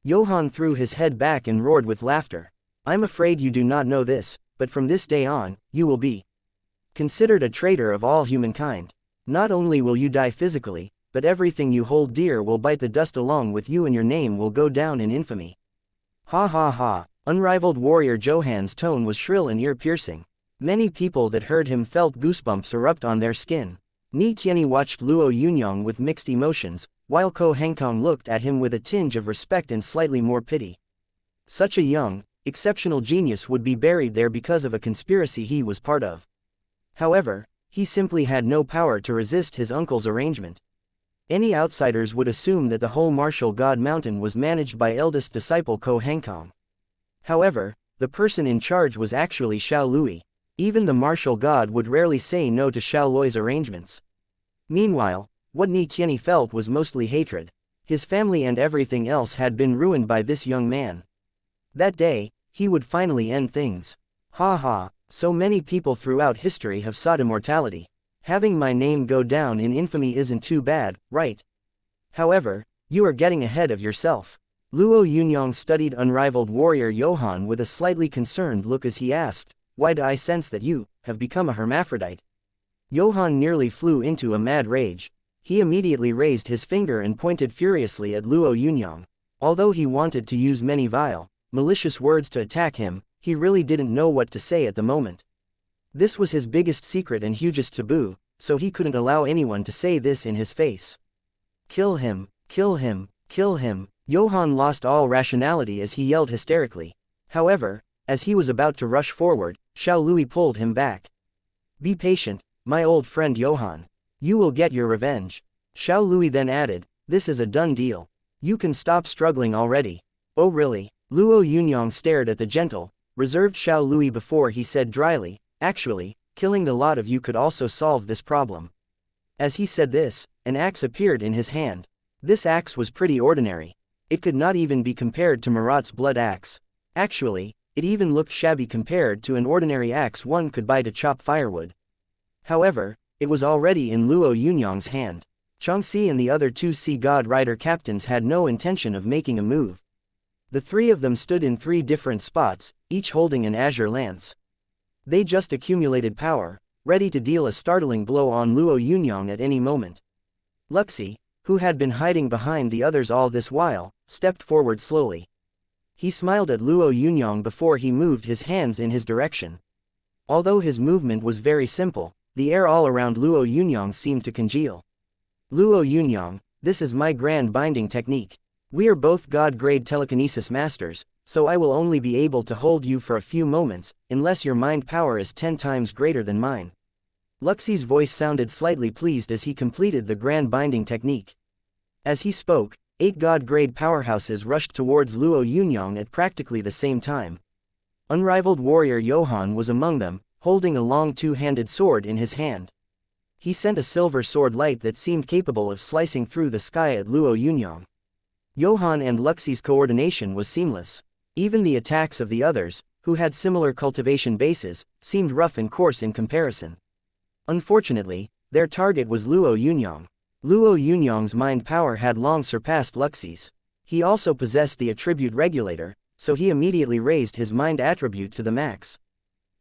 Speaker 1: Johann threw his head back and roared with laughter. I'm afraid you do not know this, but from this day on, you will be considered a traitor of all humankind. Not only will you die physically, but everything you hold dear will bite the dust along with you and your name will go down in infamy. Ha ha ha, unrivaled warrior Johann's tone was shrill and ear-piercing. Many people that heard him felt goosebumps erupt on their skin. Ni Tianyi watched Luo Yunyang with mixed emotions, while Ko Hengkong looked at him with a tinge of respect and slightly more pity. Such a young, exceptional genius would be buried there because of a conspiracy he was part of. However, he simply had no power to resist his uncle's arrangement. Any outsiders would assume that the whole martial god mountain was managed by eldest disciple Ko Hengkong. However, the person in charge was actually Xiao Lui. Even the martial god would rarely say no to Xiao Lui's arrangements. Meanwhile, what Ni Tianyi felt was mostly hatred. His family and everything else had been ruined by this young man. That day, he would finally end things. Ha ha, so many people throughout history have sought immortality. Having my name go down in infamy isn't too bad, right? However, you are getting ahead of yourself. Luo Yunyang studied unrivaled warrior Johann with a slightly concerned look as he asked, "Why do I sense that you have become a hermaphrodite?" Johann nearly flew into a mad rage. He immediately raised his finger and pointed furiously at Luo Yunyang. Although he wanted to use many vile, malicious words to attack him, he really didn't know what to say at the moment. This was his biggest secret and hugest taboo, so he couldn't allow anyone to say this in his face. Kill him, kill him, kill him. Johann lost all rationality as he yelled hysterically. However, as he was about to rush forward, Xiao Lui pulled him back. Be patient, my old friend Johann. You will get your revenge. Xiao Lui then added, this is a done deal. You can stop struggling already. Oh really? Luo Yunyang stared at the gentle, reserved Xiao Lui before he said dryly, actually, killing the lot of you could also solve this problem. As he said this, an axe appeared in his hand. This axe was pretty ordinary. It could not even be compared to Marat's blood axe. Actually, it even looked shabby compared to an ordinary axe one could buy to chop firewood. However, it was already in Luo Yunyang's hand. Xianxia and the other two Sea God Rider captains had no intention of making a move. The three of them stood in three different spots, each holding an azure lance. They just accumulated power, ready to deal a startling blow on Luo Yunyang at any moment. Luxi, who had been hiding behind the others all this while, stepped forward slowly. He smiled at Luo Yunyang before he moved his hands in his direction. Although his movement was very simple, the air all around Luo Yunyang seemed to congeal. Luo Yunyang, this is my grand binding technique. We are both God-grade telekinesis masters, so I will only be able to hold you for a few moments, unless your mind power is 10 times greater than mine. Luxi's voice sounded slightly pleased as he completed the grand binding technique. As he spoke, 8 God-grade powerhouses rushed towards Luo Yunyang at practically the same time. Unrivaled warrior Johann was among them, holding a long two-handed sword in his hand. He sent a silver sword light that seemed capable of slicing through the sky at Luo Yunyang. Johann and Luxi's coordination was seamless. Even the attacks of the others, who had similar cultivation bases, seemed rough and coarse in comparison. Unfortunately, their target was Luo Yunyang. Luo Yunyang's mind power had long surpassed Luxi's. He also possessed the attribute regulator, so he immediately raised his mind attribute to the max.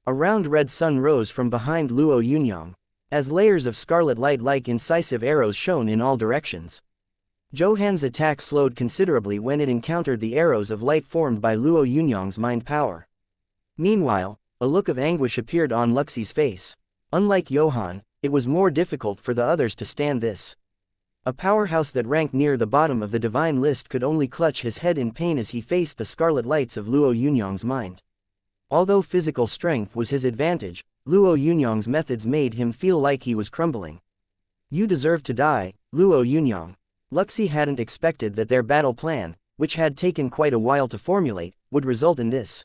Speaker 1: A round red sun rose from behind Luo Yunyang, as layers of scarlet light like incisive arrows shone in all directions. Johann's attack slowed considerably when it encountered the arrows of light formed by Luo Yunyang's mind power. Meanwhile, a look of anguish appeared on Luxi's face. Unlike Johann, it was more difficult for the others to stand this. A powerhouse that ranked near the bottom of the divine list could only clutch his head in pain as he faced the scarlet lights of Luo Yunyang's mind. Although physical strength was his advantage, Luo Yunyang's methods made him feel like he was crumbling. You deserve to die, Luo Yunyang. Luxi hadn't expected that their battle plan, which had taken quite a while to formulate, would result in this.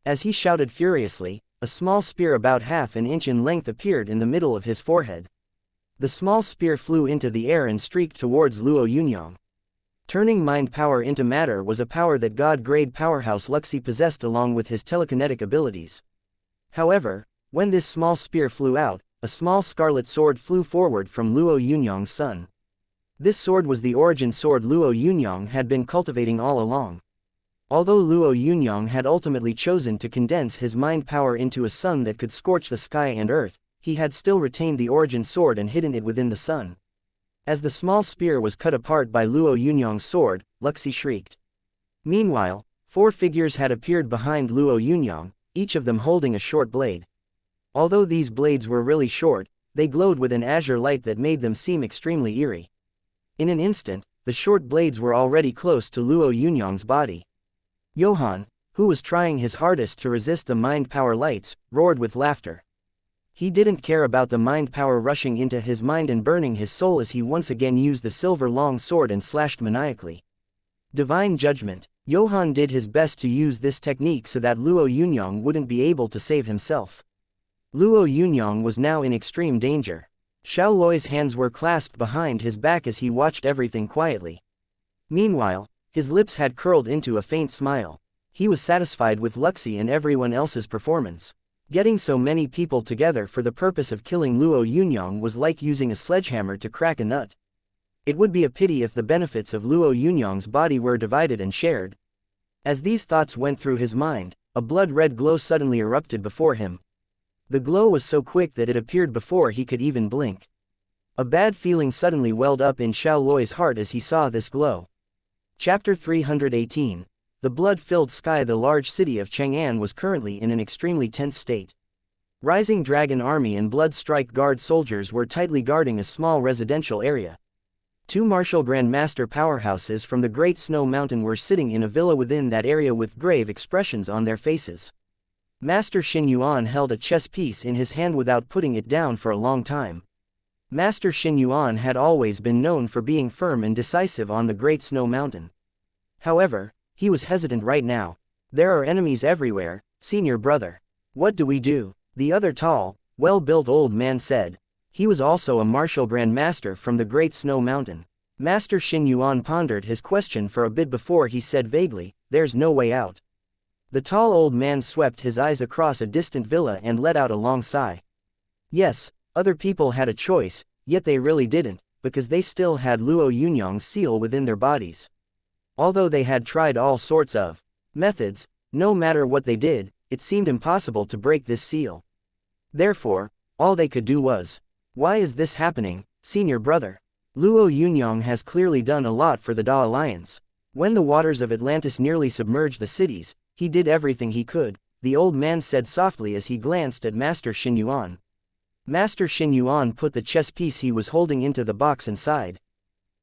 Speaker 1: As he shouted furiously, a small spear about half an inch in length appeared in the middle of his forehead. The small spear flew into the air and streaked towards Luo Yunyang. Turning mind power into matter was a power that God-grade powerhouse Luxi possessed along with his telekinetic abilities. However, when this small spear flew out, a small scarlet sword flew forward from Luo Yunyang's sun. This sword was the origin sword Luo Yunyang had been cultivating all along. Although Luo Yunyang had ultimately chosen to condense his mind power into a sun that could scorch the sky and earth, he had still retained the origin sword and hidden it within the sun. As the small spear was cut apart by Luo Yunyang's sword, Luxi shrieked. Meanwhile, 4 figures had appeared behind Luo Yunyang, each of them holding a short blade. Although these blades were really short, they glowed with an azure light that made them seem extremely eerie. In an instant, the short blades were already close to Luo Yunyang's body. Johann, who was trying his hardest to resist the mind power lights, roared with laughter. He didn't care about the mind power rushing into his mind and burning his soul as he once again used the silver long sword and slashed maniacally. Divine Judgment. Johann did his best to use this technique so that Luo Yunyang wouldn't be able to save himself. Luo Yunyang was now in extreme danger. Xiao Lui's hands were clasped behind his back as he watched everything quietly. Meanwhile, his lips had curled into a faint smile. He was satisfied with Luxi and everyone else's performance. Getting so many people together for the purpose of killing Luo Yunyang was like using a sledgehammer to crack a nut. It would be a pity if the benefits of Luo Yunyang's body were divided and shared. As these thoughts went through his mind, a blood-red glow suddenly erupted before him. The glow was so quick that it appeared before he could even blink. A bad feeling suddenly welled up in Xiao Luoi's heart as he saw this glow. Chapter 318. The blood-filled sky. The large city of Chang'an was currently in an extremely tense state. Rising Dragon Army and Blood Strike Guard soldiers were tightly guarding a small residential area. Two martial Grand Master powerhouses from the Great Snow Mountain were sitting in a villa within that area with grave expressions on their faces. Master Xin Yuan held a chess piece in his hand without putting it down for a long time. Master Xin Yuan had always been known for being firm and decisive on the Great Snow Mountain. However, he was hesitant right now. There are enemies everywhere, senior brother. What do we do? The other tall, well-built old man said. He was also a martial Grand Master from the Great Snow Mountain. Master Xin Yuan pondered his question for a bit before he said vaguely, "There's no way out." The tall old man swept his eyes across a distant villa and let out a long sigh. Yes, other people had a choice, yet they really didn't, because they still had Luo Yunyang's seal within their bodies. Although they had tried all sorts of methods, no matter what they did, it seemed impossible to break this seal. Therefore, all they could do was, "Why is this happening, senior brother? Luo Yunyang has clearly done a lot for the Da Alliance. When the waters of Atlantis nearly submerged the cities, he did everything he could," the old man said softly as he glanced at Master Xin Yuan. Master Xin Yuan put the chess piece he was holding into the box and sighed.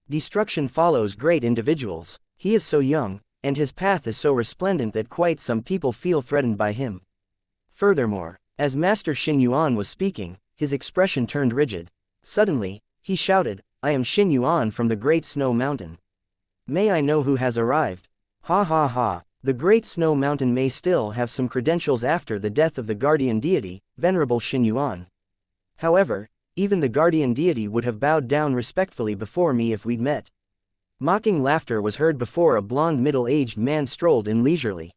Speaker 1: Destruction follows great individuals. He is so young, and his path is so resplendent that quite some people feel threatened by him. Furthermore, as Master Xin Yuan was speaking, his expression turned rigid. Suddenly, he shouted, "I am Xin Yuan from the Great Snow Mountain. May I know who has arrived?" Ha ha ha. The Great Snow Mountain may still have some credentials after the death of the guardian deity, Venerable Xin Yuan. However, even the guardian deity would have bowed down respectfully before me if we'd met. Mocking laughter was heard before a blond middle-aged man strolled in leisurely.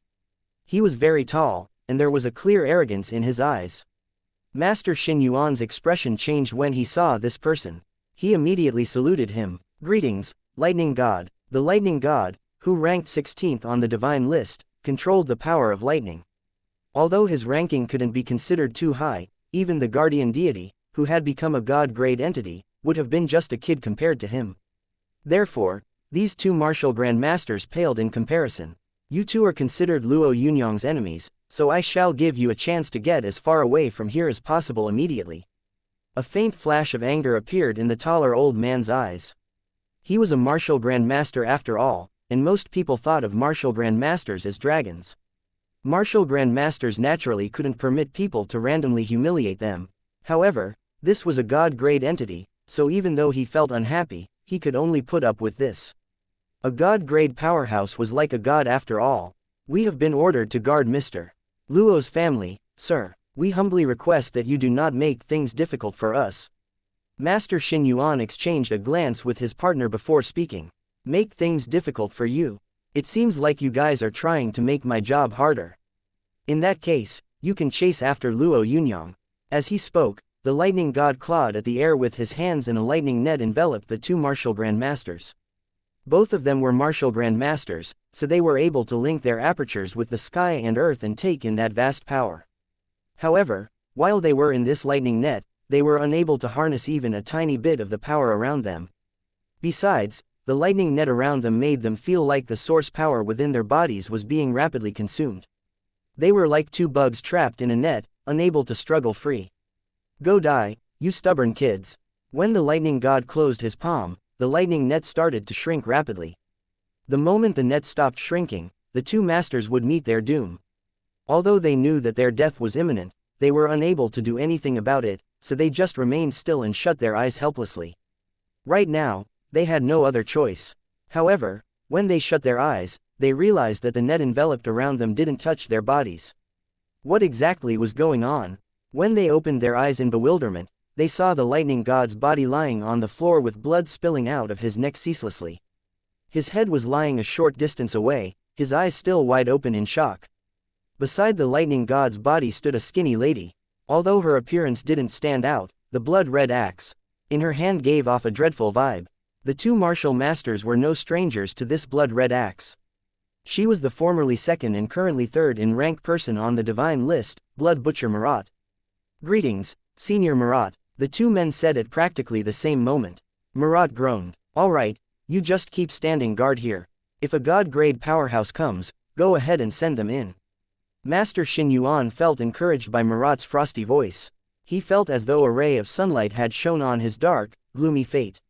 Speaker 1: He was very tall, and there was a clear arrogance in his eyes. Master Xin Yuan's expression changed when he saw this person. He immediately saluted him. "Greetings, Lightning God." The Lightning God, who ranked 16th on the divine list, controlled the power of lightning. Although his ranking couldn't be considered too high, even the guardian deity, who had become a god-grade entity, would have been just a kid compared to him. Therefore, these two martial Grand Masters paled in comparison. "You two are considered Luo Yunyang's enemies, so I shall give you a chance to get as far away from here as possible immediately." A faint flash of anger appeared in the taller old man's eyes. He was a martial Grand Master after all, and most people thought of martial Grand Masters as dragons. Martial Grand Masters naturally couldn't permit people to randomly humiliate them. However, this was a god-grade entity, so even though he felt unhappy, he could only put up with this. A god-grade powerhouse was like a god after all. "We have been ordered to guard Mr. Luo's family, sir. We humbly request that you do not make things difficult for us." Master Xin Yuan exchanged a glance with his partner before speaking. "Make things difficult for you? It seems like you guys are trying to make my job harder. In that case, you can chase after Luo Yunyang." As he spoke, the lightning god clawed at the air with his hands and a lightning net enveloped the two martial Grand Masters. Both of them were martial Grand Masters, so they were able to link their apertures with the sky and earth and take in that vast power. However, while they were in this lightning net, they were unable to harness even a tiny bit of the power around them. Besides, the lightning net around them made them feel like the source power within their bodies was being rapidly consumed. They were like two bugs trapped in a net, unable to struggle free. "Go die, you stubborn kids." When the lightning god closed his palm, the lightning net started to shrink rapidly. The moment the net stopped shrinking, the two masters would meet their doom. Although they knew that their death was imminent, they were unable to do anything about it, so they just remained still and shut their eyes helplessly. Right now, they had no other choice. However, when they shut their eyes, they realized that the net enveloped around them didn't touch their bodies. What exactly was going on? When they opened their eyes in bewilderment, they saw the lightning god's body lying on the floor with blood spilling out of his neck ceaselessly. His head was lying a short distance away, his eyes still wide open in shock. Beside the lightning god's body stood a skinny lady. Although her appearance didn't stand out, the blood-red axe in her hand gave off a dreadful vibe. The two martial masters were no strangers to this blood-red axe. She was the formerly second and currently third in rank person on the divine list, Blood Butcher Marat. "Greetings, Senior Marat," the two men said at practically the same moment. Marat groaned. "All right, you just keep standing guard here. If a god-grade powerhouse comes, go ahead and send them in." Master Xin Yuan felt encouraged by Marat's frosty voice. He felt as though a ray of sunlight had shone on his dark, gloomy fate.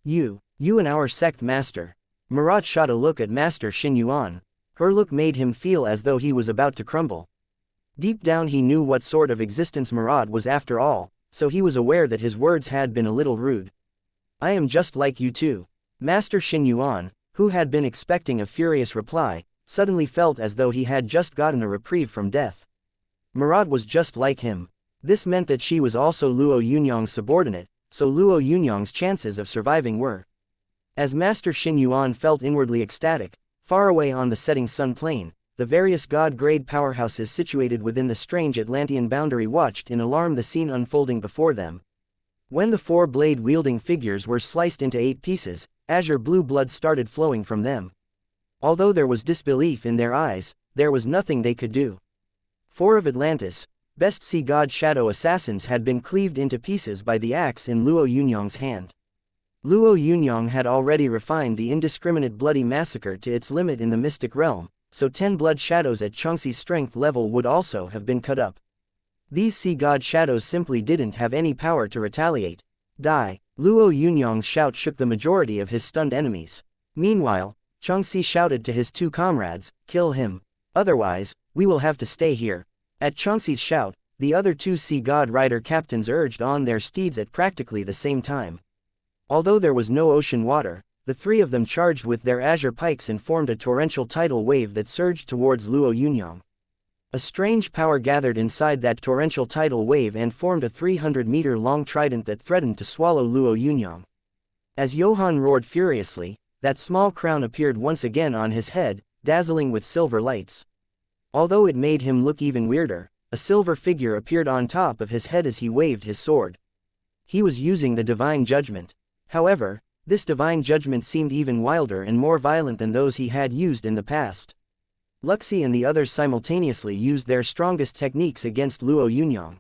Speaker 1: You and our sect master." Marat shot a look at Master Xin Yuan. Her look made him feel as though he was about to crumble. Deep down he knew what sort of existence Marat was after all, so he was aware that his words had been a little rude. "I am just like you too." Master Xin Yuan, who had been expecting a furious reply, suddenly felt as though he had just gotten a reprieve from death. Marat was just like him. This meant that she was also Luo Yunyang's subordinate, so Luo Yunyang's chances of surviving were. As Master Xin Yuan felt inwardly ecstatic, far away on the setting sun plain, the various god-grade powerhouses situated within the strange Atlantean boundary watched in alarm the scene unfolding before them. When the four blade-wielding figures were sliced into 8 pieces, azure blue blood started flowing from them. Although there was disbelief in their eyes, there was nothing they could do. 4 of Atlantis, best sea god shadow assassins had been cleaved into pieces by the axe in Luo Yunyang's hand. Luo Yunyang had already refined the indiscriminate bloody massacre to its limit in the mystic realm, so 10 blood shadows at xianxi's strength level would also have been cut up. These sea god shadows simply didn't have any power to retaliate. "Die!" Luo Yunyang's shout shook the majority of his stunned enemies. Meanwhile, xianxi shouted to his 2 comrades, "Kill him. Otherwise, we will have to stay here." At xianxi's shout, the other 2 sea god rider captains urged on their steeds at practically the same time. Although there was no ocean water, the 3 of them charged with their azure pikes and formed a torrential tidal wave that surged towards Luo Yunyang. A strange power gathered inside that torrential tidal wave and formed a 300-meter-long trident that threatened to swallow Luo Yunyang. As Johann roared furiously, that small crown appeared once again on his head, dazzling with silver lights. Although it made him look even weirder, a silver figure appeared on top of his head as he waved his sword. He was using the divine judgment. However, this divine judgment seemed even wilder and more violent than those he had used in the past. Wuxia and the others simultaneously used their strongest techniques against Luo Yunyang.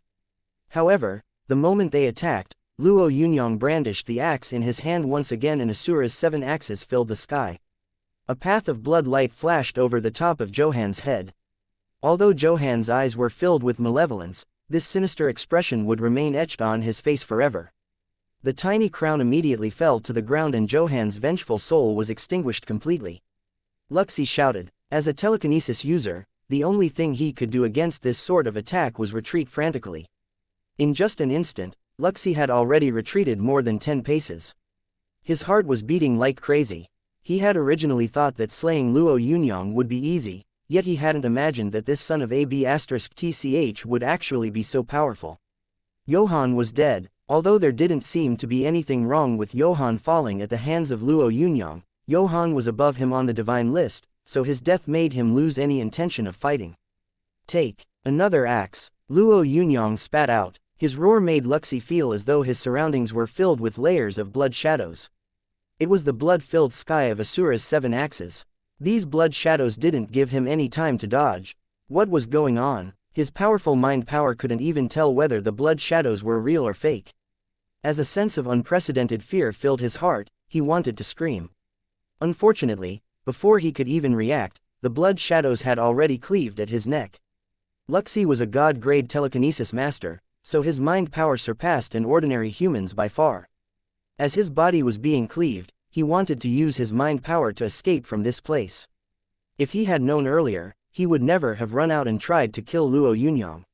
Speaker 1: However, the moment they attacked, Luo Yunyang brandished the axe in his hand once again and Asura's 7 axes filled the sky. A path of blood light flashed over the top of Johann's head. Although Johann's eyes were filled with malevolence, this sinister expression would remain etched on his face forever. The tiny crown immediately fell to the ground and Johann's vengeful soul was extinguished completely. Wuxia shouted. As a telekinesis user, the only thing he could do against this sort of attack was retreat frantically. In just an instant, Wuxia had already retreated more than 10 paces. His heart was beating like crazy. He had originally thought that slaying Luo Yunyang would be easy, yet he hadn't imagined that this son of AB*TCH would actually be so powerful. Johann was dead. Although there didn't seem to be anything wrong with Johann falling at the hands of Luo Yunyang, Johann was above him on the divine list, so his death made him lose any intention of fighting. "Take another axe," Luo Yunyang spat out. His roar made Wuxia feel as though his surroundings were filled with layers of blood shadows. It was the blood-filled sky of Asura's 7 axes. These blood shadows didn't give him any time to dodge. What was going on? His powerful mind power couldn't even tell whether the blood shadows were real or fake. As a sense of unprecedented fear filled his heart, he wanted to scream. Unfortunately, before he could even react, the blood shadows had already cleaved at his neck. Wuxia was a god-grade telekinesis master, so his mind power surpassed an ordinary human's by far. As his body was being cleaved, he wanted to use his mind power to escape from this place. If he had known earlier, he would never have run out and tried to kill Luo Yunyang.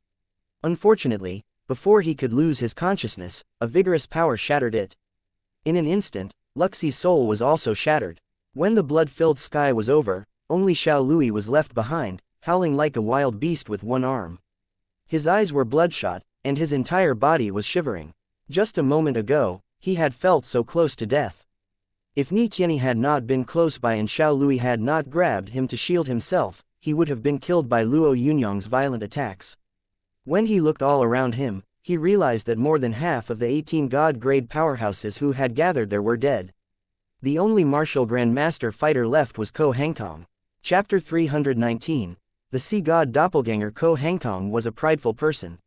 Speaker 1: Unfortunately, before he could lose his consciousness, a vigorous power shattered it. In an instant, Wuxia's soul was also shattered. When the blood-filled sky was over, only Xiao Lui was left behind, howling like a wild beast with one arm. His eyes were bloodshot, and his entire body was shivering. Just a moment ago, he had felt so close to death. If Ni Tianyi had not been close by and Xiao Lui had not grabbed him to shield himself, he would have been killed by Luo Yunyang's violent attacks. When he looked all around him, he realized that more than half of the 18 god-grade powerhouses who had gathered there were dead. The only martial grandmaster fighter left was Ko Hangkong. Chapter 319. The sea god doppelganger Ko Hangkong was a prideful person.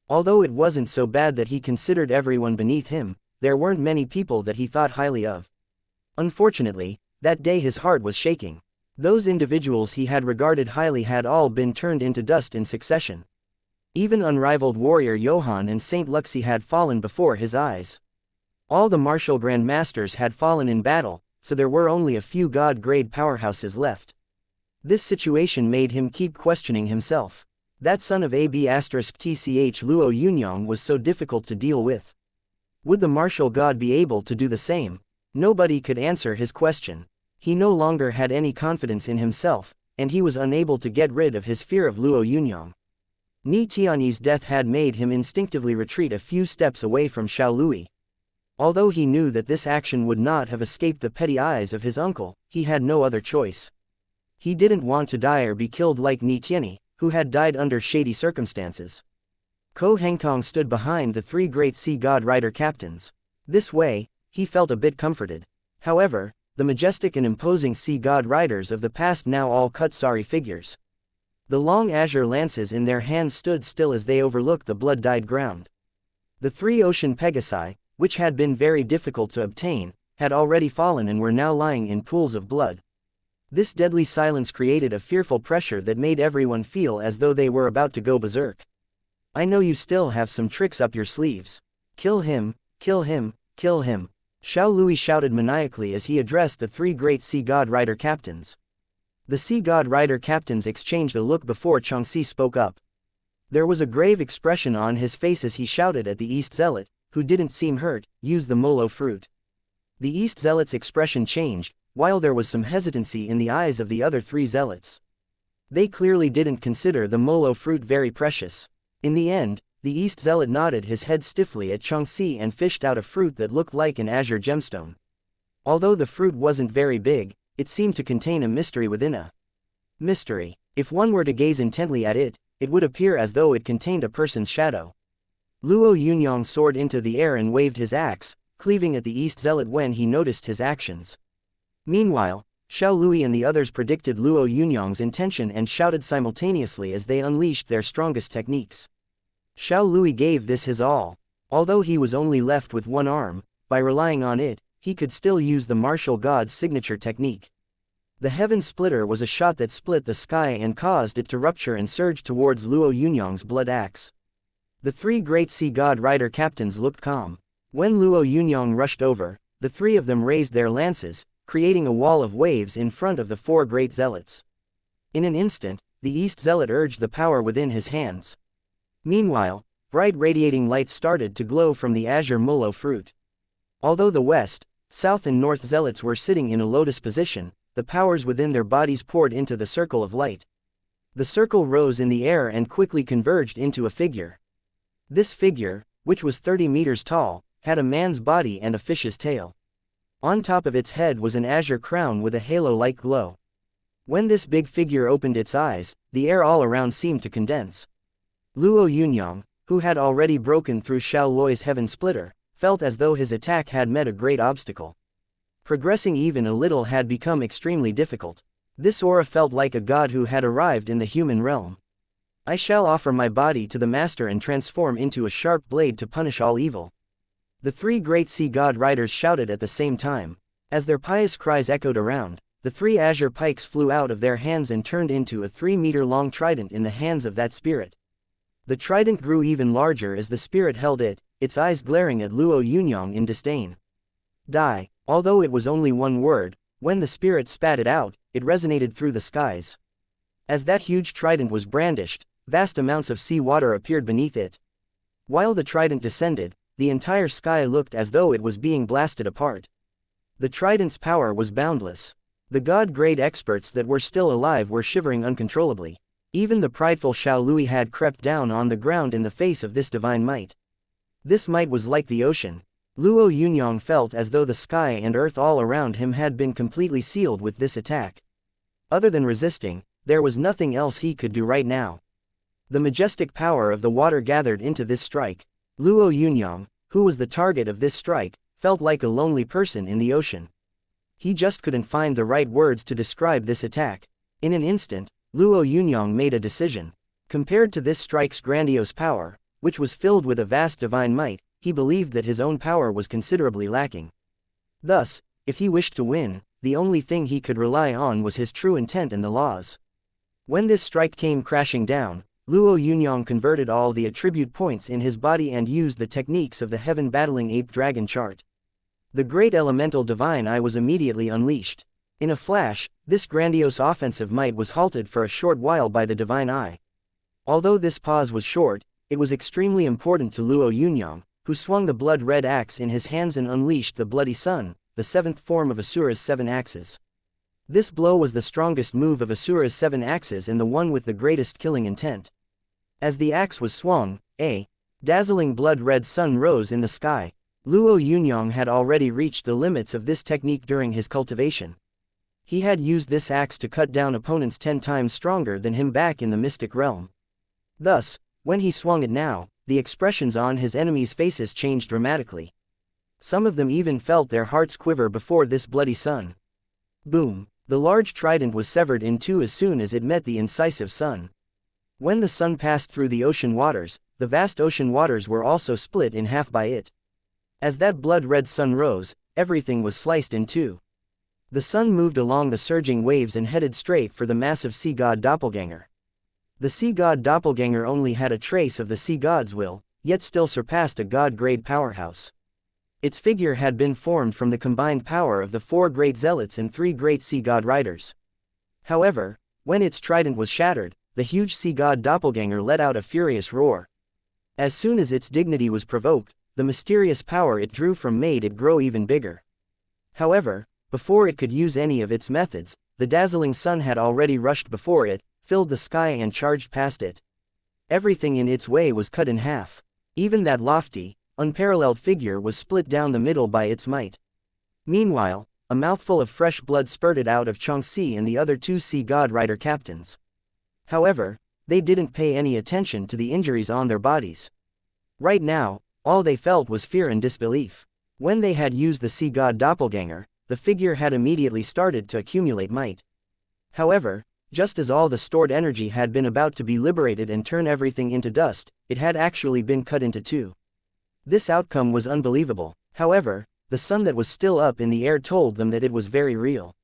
Speaker 1: Although it wasn't so bad that he considered everyone beneath him, there weren't many people that he thought highly of. Unfortunately, that day his heart was shaking. Those individuals he had regarded highly had all been turned into dust in succession. Even unrivaled warrior Johann and Saint Luxi had fallen before his eyes. All the martial grandmasters had fallen in battle, so there were only a few god-grade powerhouses left. This situation made him keep questioning himself. That son of Ab*tch Luo Yunyang was so difficult to deal with. Would the martial god be able to do the same? Nobody could answer his question. He no longer had any confidence in himself, and he was unable to get rid of his fear of Luo Yunyang. Ni Tianyi's death had made him instinctively retreat a few steps away from Xiao Lui. Although he knew that this action would not have escaped the petty eyes of his uncle, he had no other choice. He didn't want to die or be killed like Ni Tianyi, who had died under shady circumstances. Ko Hangkong stood behind the three great sea god rider captains. This way, he felt a bit comforted. However, the majestic and imposing sea god riders of the past now all cut sorry figures. The long azure lances in their hands stood still as they overlooked the blood-dyed ground. The three ocean pegasi, which had been very difficult to obtain, had already fallen and were now lying in pools of blood. This deadly silence created a fearful pressure that made everyone feel as though they were about to go berserk. I know you still have some tricks up your sleeves. Kill him, kill him, kill him. Xiao Lui shouted maniacally as he addressed the three great sea god rider captains. The sea god rider captains exchanged a look before xianxia spoke up. There was a grave expression on his face as he shouted at the East Zealot, who didn't seem hurt, use the molo fruit. The East Zealot's expression changed, while there was some hesitancy in the eyes of the other three zealots. They clearly didn't consider the molo fruit very precious. In the end, the East Zealot nodded his head stiffly at xianxia and fished out a fruit that looked like an azure gemstone. Although the fruit wasn't very big, it seemed to contain a mystery within a mystery. If one were to gaze intently at it, it would appear as though it contained a person's shadow. Luo Yunyang soared into the air and waved his axe, cleaving at the East Zealot when he noticed his actions. Meanwhile, Xiao Lui and the others predicted Luo Yunyang's intention and shouted simultaneously as they unleashed their strongest techniques. Xiao Lui gave this his all. Although he was only left with one arm, by relying on it, he could still use the martial god's signature technique. The Heaven Splitter was a shot that split the sky and caused it to rupture and surge towards Luo Yunyang's blood axe. The three great sea god rider captains looked calm. When Luo Yunyang rushed over, the three of them raised their lances, creating a wall of waves in front of the four great zealots. In an instant, the East Zealot urged the power within his hands. Meanwhile, bright radiating lights started to glow from the azure molo fruit. Although the West, South and North Zealots were sitting in a lotus position, the powers within their bodies poured into the circle of light. The circle rose in the air and quickly converged into a figure. This figure, which was 30 meters tall, had a man's body and a fish's tail. On top of its head was an azure crown with a halo-like glow. When this big figure opened its eyes, the air all around seemed to condense. Luo Yunyang, who had already broken through Xiao Lui's Heaven Splitter, felt as though his attack had met a great obstacle. Progressing even a little had become extremely difficult. This aura felt like a god who had arrived in the human realm. I shall offer my body to the master and transform into a sharp blade to punish all evil. The three great sea god riders shouted at the same time. As their pious cries echoed around, the three azure pikes flew out of their hands and turned into a 3-meter-long trident in the hands of that spirit. The trident grew even larger as the spirit held it, its eyes glaring at Luo Yunyang in disdain. Die. Although it was only one word, when the spirit spat it out, it resonated through the skies. As that huge trident was brandished, vast amounts of sea water appeared beneath it. While the trident descended, the entire sky looked as though it was being blasted apart. The trident's power was boundless. The god-grade experts that were still alive were shivering uncontrollably. Even the prideful Xiao Lui had crept down on the ground in the face of this divine might. This might was like the ocean. Luo Yunyang felt as though the sky and earth all around him had been completely sealed with this attack. Other than resisting, there was nothing else he could do right now. The majestic power of the water gathered into this strike. Luo Yunyang, who was the target of this strike, felt like a lonely person in the ocean. He just couldn't find the right words to describe this attack. In an instant, Luo Yunyang made a decision. Compared to this strike's grandiose power, which was filled with a vast divine might, he believed that his own power was considerably lacking. Thus, if he wished to win, the only thing he could rely on was his true intent and the laws. When this strike came crashing down, Luo Yunyang converted all the attribute points in his body and used the techniques of the heaven battling ape dragon chart. The great elemental divine eye was immediately unleashed. In a flash, this grandiose offensive might was halted for a short while by the divine eye. Although this pause was short, it was extremely important to Luo Yunyang, who swung the blood-red axe in his hands and unleashed the bloody sun, the seventh form of Asura's 7 axes. This blow was the strongest move of Asura's 7 axes and the one with the greatest killing intent. As the axe was swung, a dazzling blood-red sun rose in the sky. Luo Yunyang had already reached the limits of this technique during his cultivation. He had used this axe to cut down opponents 10 times stronger than him back in the mystic realm. Thus, when he swung it now, the expressions on his enemies' faces changed dramatically. Some of them even felt their hearts quiver before this bloody sun. Boom! The large trident was severed in two as soon as it met the incisive sun. When the sun passed through the ocean waters, the vast ocean waters were also split in half by it. As that blood-red sun rose, everything was sliced in two. The sun moved along the surging waves and headed straight for the massive sea god doppelganger. The sea god doppelganger only had a trace of the sea god's will, yet still surpassed a god-grade powerhouse. Its figure had been formed from the combined power of the 4 great zealots and 3 great sea god riders. However, when its trident was shattered, the huge sea god doppelganger let out a furious roar. As soon as its dignity was provoked, the mysterious power it drew from made it grow even bigger. However, before it could use any of its methods, the dazzling sun had already rushed before it, filled the sky and charged past it. Everything in its way was cut in half. Even that lofty, unparalleled figure was split down the middle by its might. Meanwhile, a mouthful of fresh blood spurted out of xianxia and the other 2 sea god rider captains. However, they didn't pay any attention to the injuries on their bodies. Right now, all they felt was fear and disbelief. When they had used the sea god doppelganger, the figure had immediately started to accumulate might. However, just as all the stored energy had been about to be liberated and turn everything into dust, it had actually been cut into 2. This outcome was unbelievable. However, the sun that was still up in the air told them that it was very real.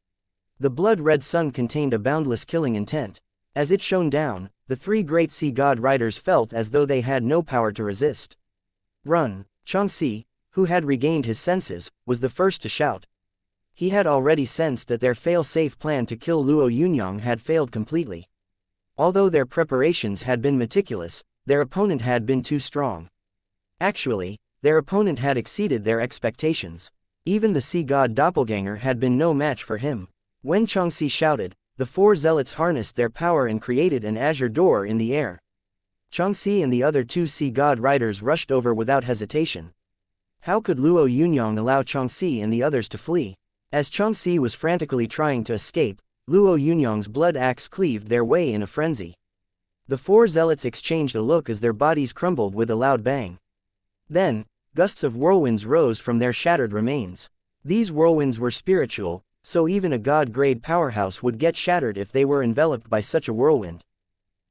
Speaker 1: The blood-red sun contained a boundless killing intent. As it shone down, the 3 great sea god riders felt as though they had no power to resist. Run! Xianxia, who had regained his senses, was the first to shout. He had already sensed that their fail-safe plan to kill Luo Yunyang had failed completely. Although their preparations had been meticulous, their opponent had been too strong. Actually, their opponent had exceeded their expectations. Even the sea god doppelganger had been no match for him. When Xianxia shouted, the 4 zealots harnessed their power and created an azure door in the air. Xianxia and the other 2 sea god riders rushed over without hesitation. How could Luo Yunyang allow Xianxia and the others to flee? As Xianxia was frantically trying to escape, Luo Yunyang's blood axe cleaved their way in a frenzy. The 4 zealots exchanged a look as their bodies crumbled with a loud bang. Then, gusts of whirlwinds rose from their shattered remains. These whirlwinds were spiritual, so even a god-grade powerhouse would get shattered if they were enveloped by such a whirlwind.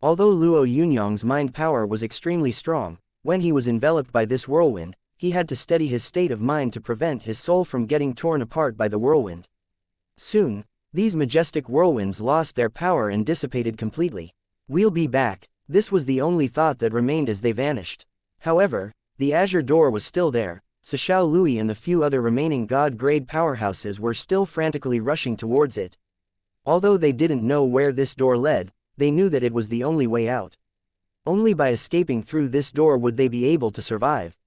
Speaker 1: Although Luo Yunyang's mind power was extremely strong, when he was enveloped by this whirlwind, he had to steady his state of mind to prevent his soul from getting torn apart by the whirlwind. Soon, these majestic whirlwinds lost their power and dissipated completely. "We'll be back," this was the only thought that remained as they vanished. However, the azure door was still there. Xiao Lui and the few other remaining god-grade powerhouses were still frantically rushing towards it. Although they didn't know where this door led, they knew that it was the only way out. Only by escaping through this door would they be able to survive.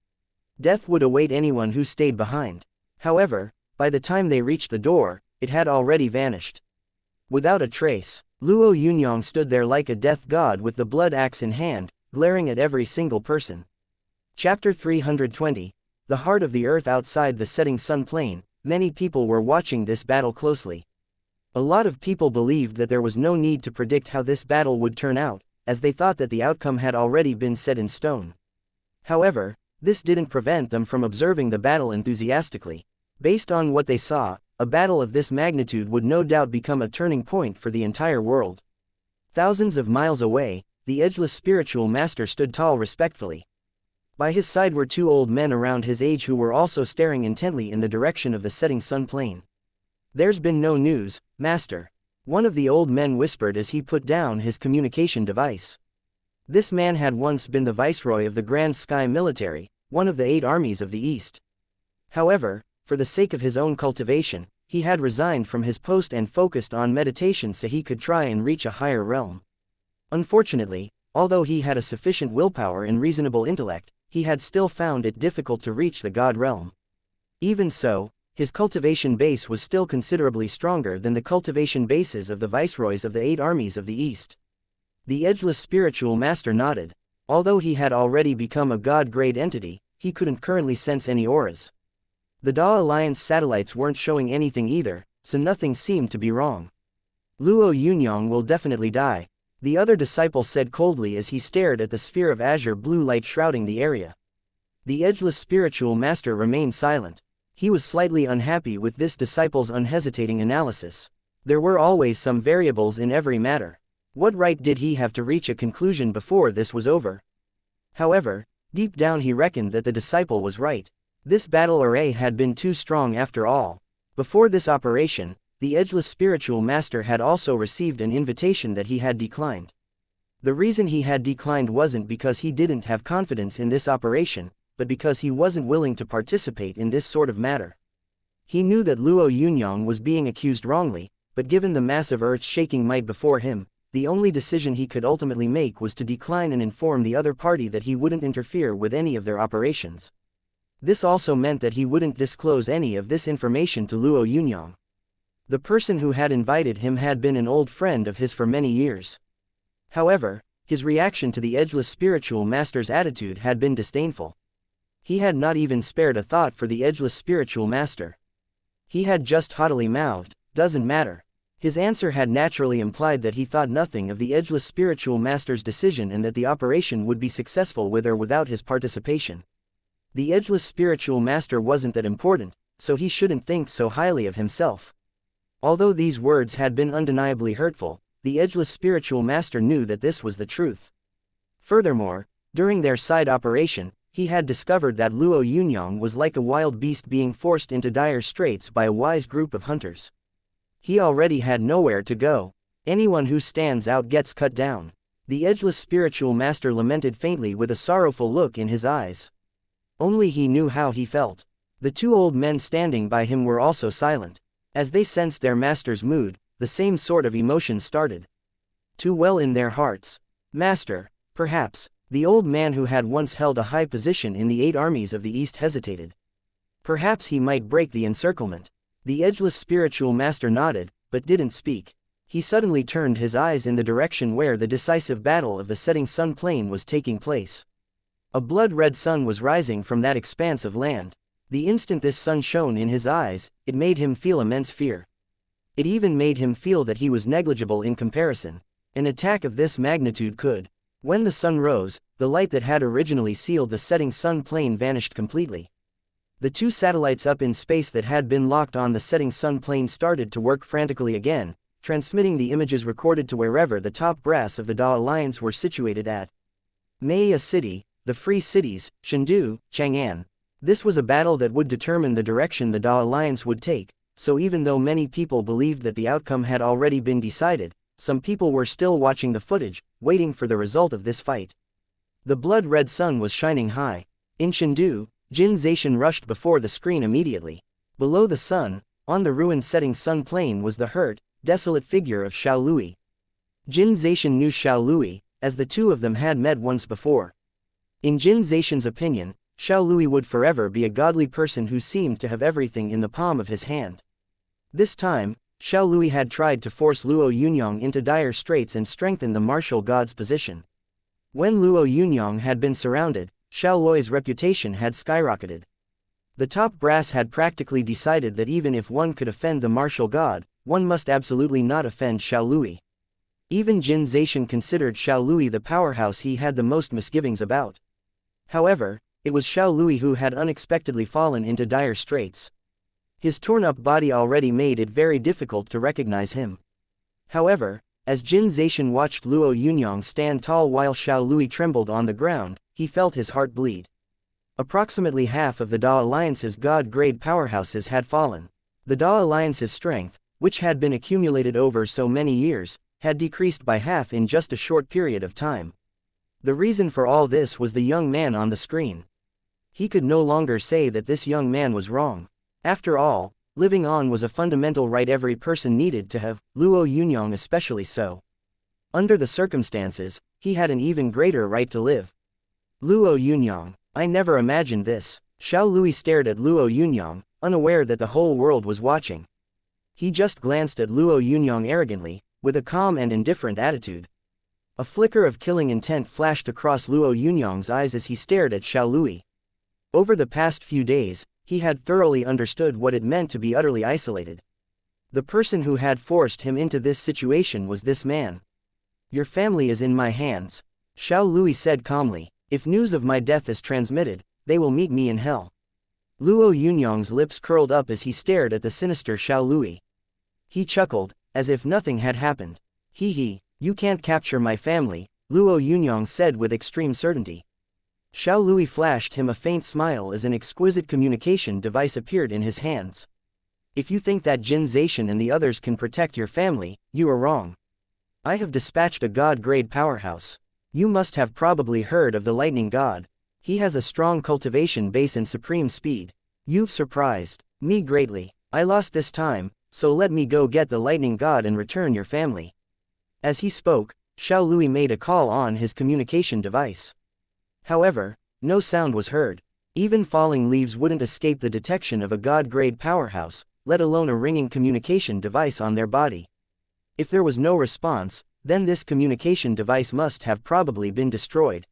Speaker 1: Death would await anyone who stayed behind. However, by the time they reached the door, it had already vanished. Without a trace, Luo Yunyang stood there like a death god with the blood axe in hand, glaring at every single person. Chapter 320. the heart of the earth outside the setting sun plane, many people were watching this battle closely. A lot of people believed that there was no need to predict how this battle would turn out, as they thought that the outcome had already been set in stone. However, this didn't prevent them from observing the battle enthusiastically. Based on what they saw, a battle of this magnitude would no doubt become a turning point for the entire world. Thousands of miles away, the edgeless spiritual master stood tall respectfully. By his side were two old men around his age who were also staring intently in the direction of the setting sun plane. "There's been no news, Master," one of the old men whispered as he put down his communication device. This man had once been the viceroy of the Grand Sky Military, one of the 8 armies of the East. However, for the sake of his own cultivation, he had resigned from his post and focused on meditation so he could try and reach a higher realm. Unfortunately, although he had a sufficient willpower and reasonable intellect, he had still found it difficult to reach the God realm. Even so, his cultivation base was still considerably stronger than the cultivation bases of the viceroys of the 8 armies of the East. The edgeless spiritual master nodded. Although he had already become a God-grade entity, he couldn't currently sense any auras. The Da Alliance satellites weren't showing anything either, so nothing seemed to be wrong. "Luo Yunyang will definitely die," the other disciple said coldly as he stared at the sphere of azure blue light shrouding the area. The edgeless spiritual master remained silent. He was slightly unhappy with this disciple's unhesitating analysis. There were always some variables in every matter. What right did he have to reach a conclusion before this was over? However, deep down he reckoned that the disciple was right. This battle array had been too strong after all. Before this operation, the edgeless spiritual master had also received an invitation that he had declined. The reason he had declined wasn't because he didn't have confidence in this operation, but because he wasn't willing to participate in this sort of matter. He knew that Luo Yunyang was being accused wrongly, but given the massive earth-shaking might before him, the only decision he could ultimately make was to decline and inform the other party that he wouldn't interfere with any of their operations. This also meant that he wouldn't disclose any of this information to Luo Yunyang. The person who had invited him had been an old friend of his for many years. However, his reaction to the edgeless spiritual master's attitude had been disdainful. He had not even spared a thought for the edgeless spiritual master. He had just haughtily mouthed, "Doesn't matter." His answer had naturally implied that he thought nothing of the edgeless spiritual master's decision and that the operation would be successful with or without his participation. The edgeless spiritual master wasn't that important, so he shouldn't think so highly of himself. Although these words had been undeniably hurtful, the edgeless spiritual master knew that this was the truth. Furthermore, during their side operation, he had discovered that Luo Yunyang was like a wild beast being forced into dire straits by a wise group of hunters. He already had nowhere to go. Anyone who stands out gets cut down. The edgeless spiritual master lamented faintly with a sorrowful look in his eyes. Only he knew how he felt. The two old men standing by him were also silent. As they sensed their master's mood, the same sort of emotion started to well in their hearts. "Master, perhaps." The old man who had once held a high position in the 8 armies of the East hesitated. Perhaps he might break the encirclement. The edgeless spiritual master nodded, but didn't speak. He suddenly turned his eyes in the direction where the decisive battle of the setting sun plane was taking place. A blood-red sun was rising from that expanse of land. The instant this sun shone in his eyes, it made him feel immense fear. It even made him feel that he was negligible in comparison. An attack of this magnitude could. When the sun rose, the light that had originally sealed the setting sun plane vanished completely. The 2 satellites up in space that had been locked on the setting sun plane started to work frantically again, transmitting the images recorded to wherever the top brass of the Da Alliance were situated at Maya City, the Free Cities, Chengdu, Chang'an. This was a battle that would determine the direction the Da Alliance would take, so even though many people believed that the outcome had already been decided, some people were still watching the footage, waiting for the result of this fight. The blood-red sun was shining high. In Chengdu, Jin Zaishan rushed before the screen immediately. Below the sun, on the ruined setting sun plane was the hurt, desolate figure of Xiao Lui. Jin Zaishan knew Xiao Lui, as the two of them had met once before. In Jin Zaishan's opinion, Xiao Lui would forever be a godly person who seemed to have everything in the palm of his hand. This time, Xiao Lui had tried to force Luo Yunyang into dire straits and strengthen the martial god's position. When Luo Yunyang had been surrounded, Xiao Lui's reputation had skyrocketed. The top brass had practically decided that even if one could offend the martial god, one must absolutely not offend Xiao Lui. Even Jin Zaishan considered Xiao Lui the powerhouse he had the most misgivings about. However, it was Xiao Lui who had unexpectedly fallen into dire straits. His torn-up body already made it very difficult to recognize him. However, as Jin Zaishan watched Luo Yunyang stand tall while Xiao Lui trembled on the ground, he felt his heart bleed. Approximately half of the Da Alliance's god-grade powerhouses had fallen. The Da Alliance's strength, which had been accumulated over so many years, had decreased by half in just a short period of time. The reason for all this was the young man on the screen. He could no longer say that this young man was wrong. After all, living on was a fundamental right every person needed to have, Luo Yunyang especially so. Under the circumstances, he had an even greater right to live. Luo Yunyang, I never imagined this. Xiao Lui stared at Luo Yunyang, unaware that the whole world was watching. He just glanced at Luo Yunyang arrogantly, with a calm and indifferent attitude. A flicker of killing intent flashed across Luo Yunyang's eyes as he stared at Xiao Lui. Over the past few days, he had thoroughly understood what it meant to be utterly isolated. The person who had forced him into this situation was this man. Your family is in my hands, Xiao Lui said calmly. If news of my death is transmitted, they will meet me in hell. Luo Yunyang's lips curled up as he stared at the sinister Xiao Lui. He chuckled, as if nothing had happened. Hee, you can't capture my family, Luo Yunyang said with extreme certainty. Xiao Lui flashed him a faint smile as an exquisite communication device appeared in his hands. If you think that Jin Zaishan and the others can protect your family, you are wrong. I have dispatched a god-grade powerhouse. You must have probably heard of the lightning god. He has a strong cultivation base and supreme speed. You've surprised me greatly. I lost this time, so let me go get the lightning god and return your family. As he spoke, Xiao Lui made a call on his communication device. However, no sound was heard. Even falling leaves wouldn't escape the detection of a god-grade powerhouse, let alone a ringing communication device on their body. If there was no response, then this communication device must have probably been destroyed.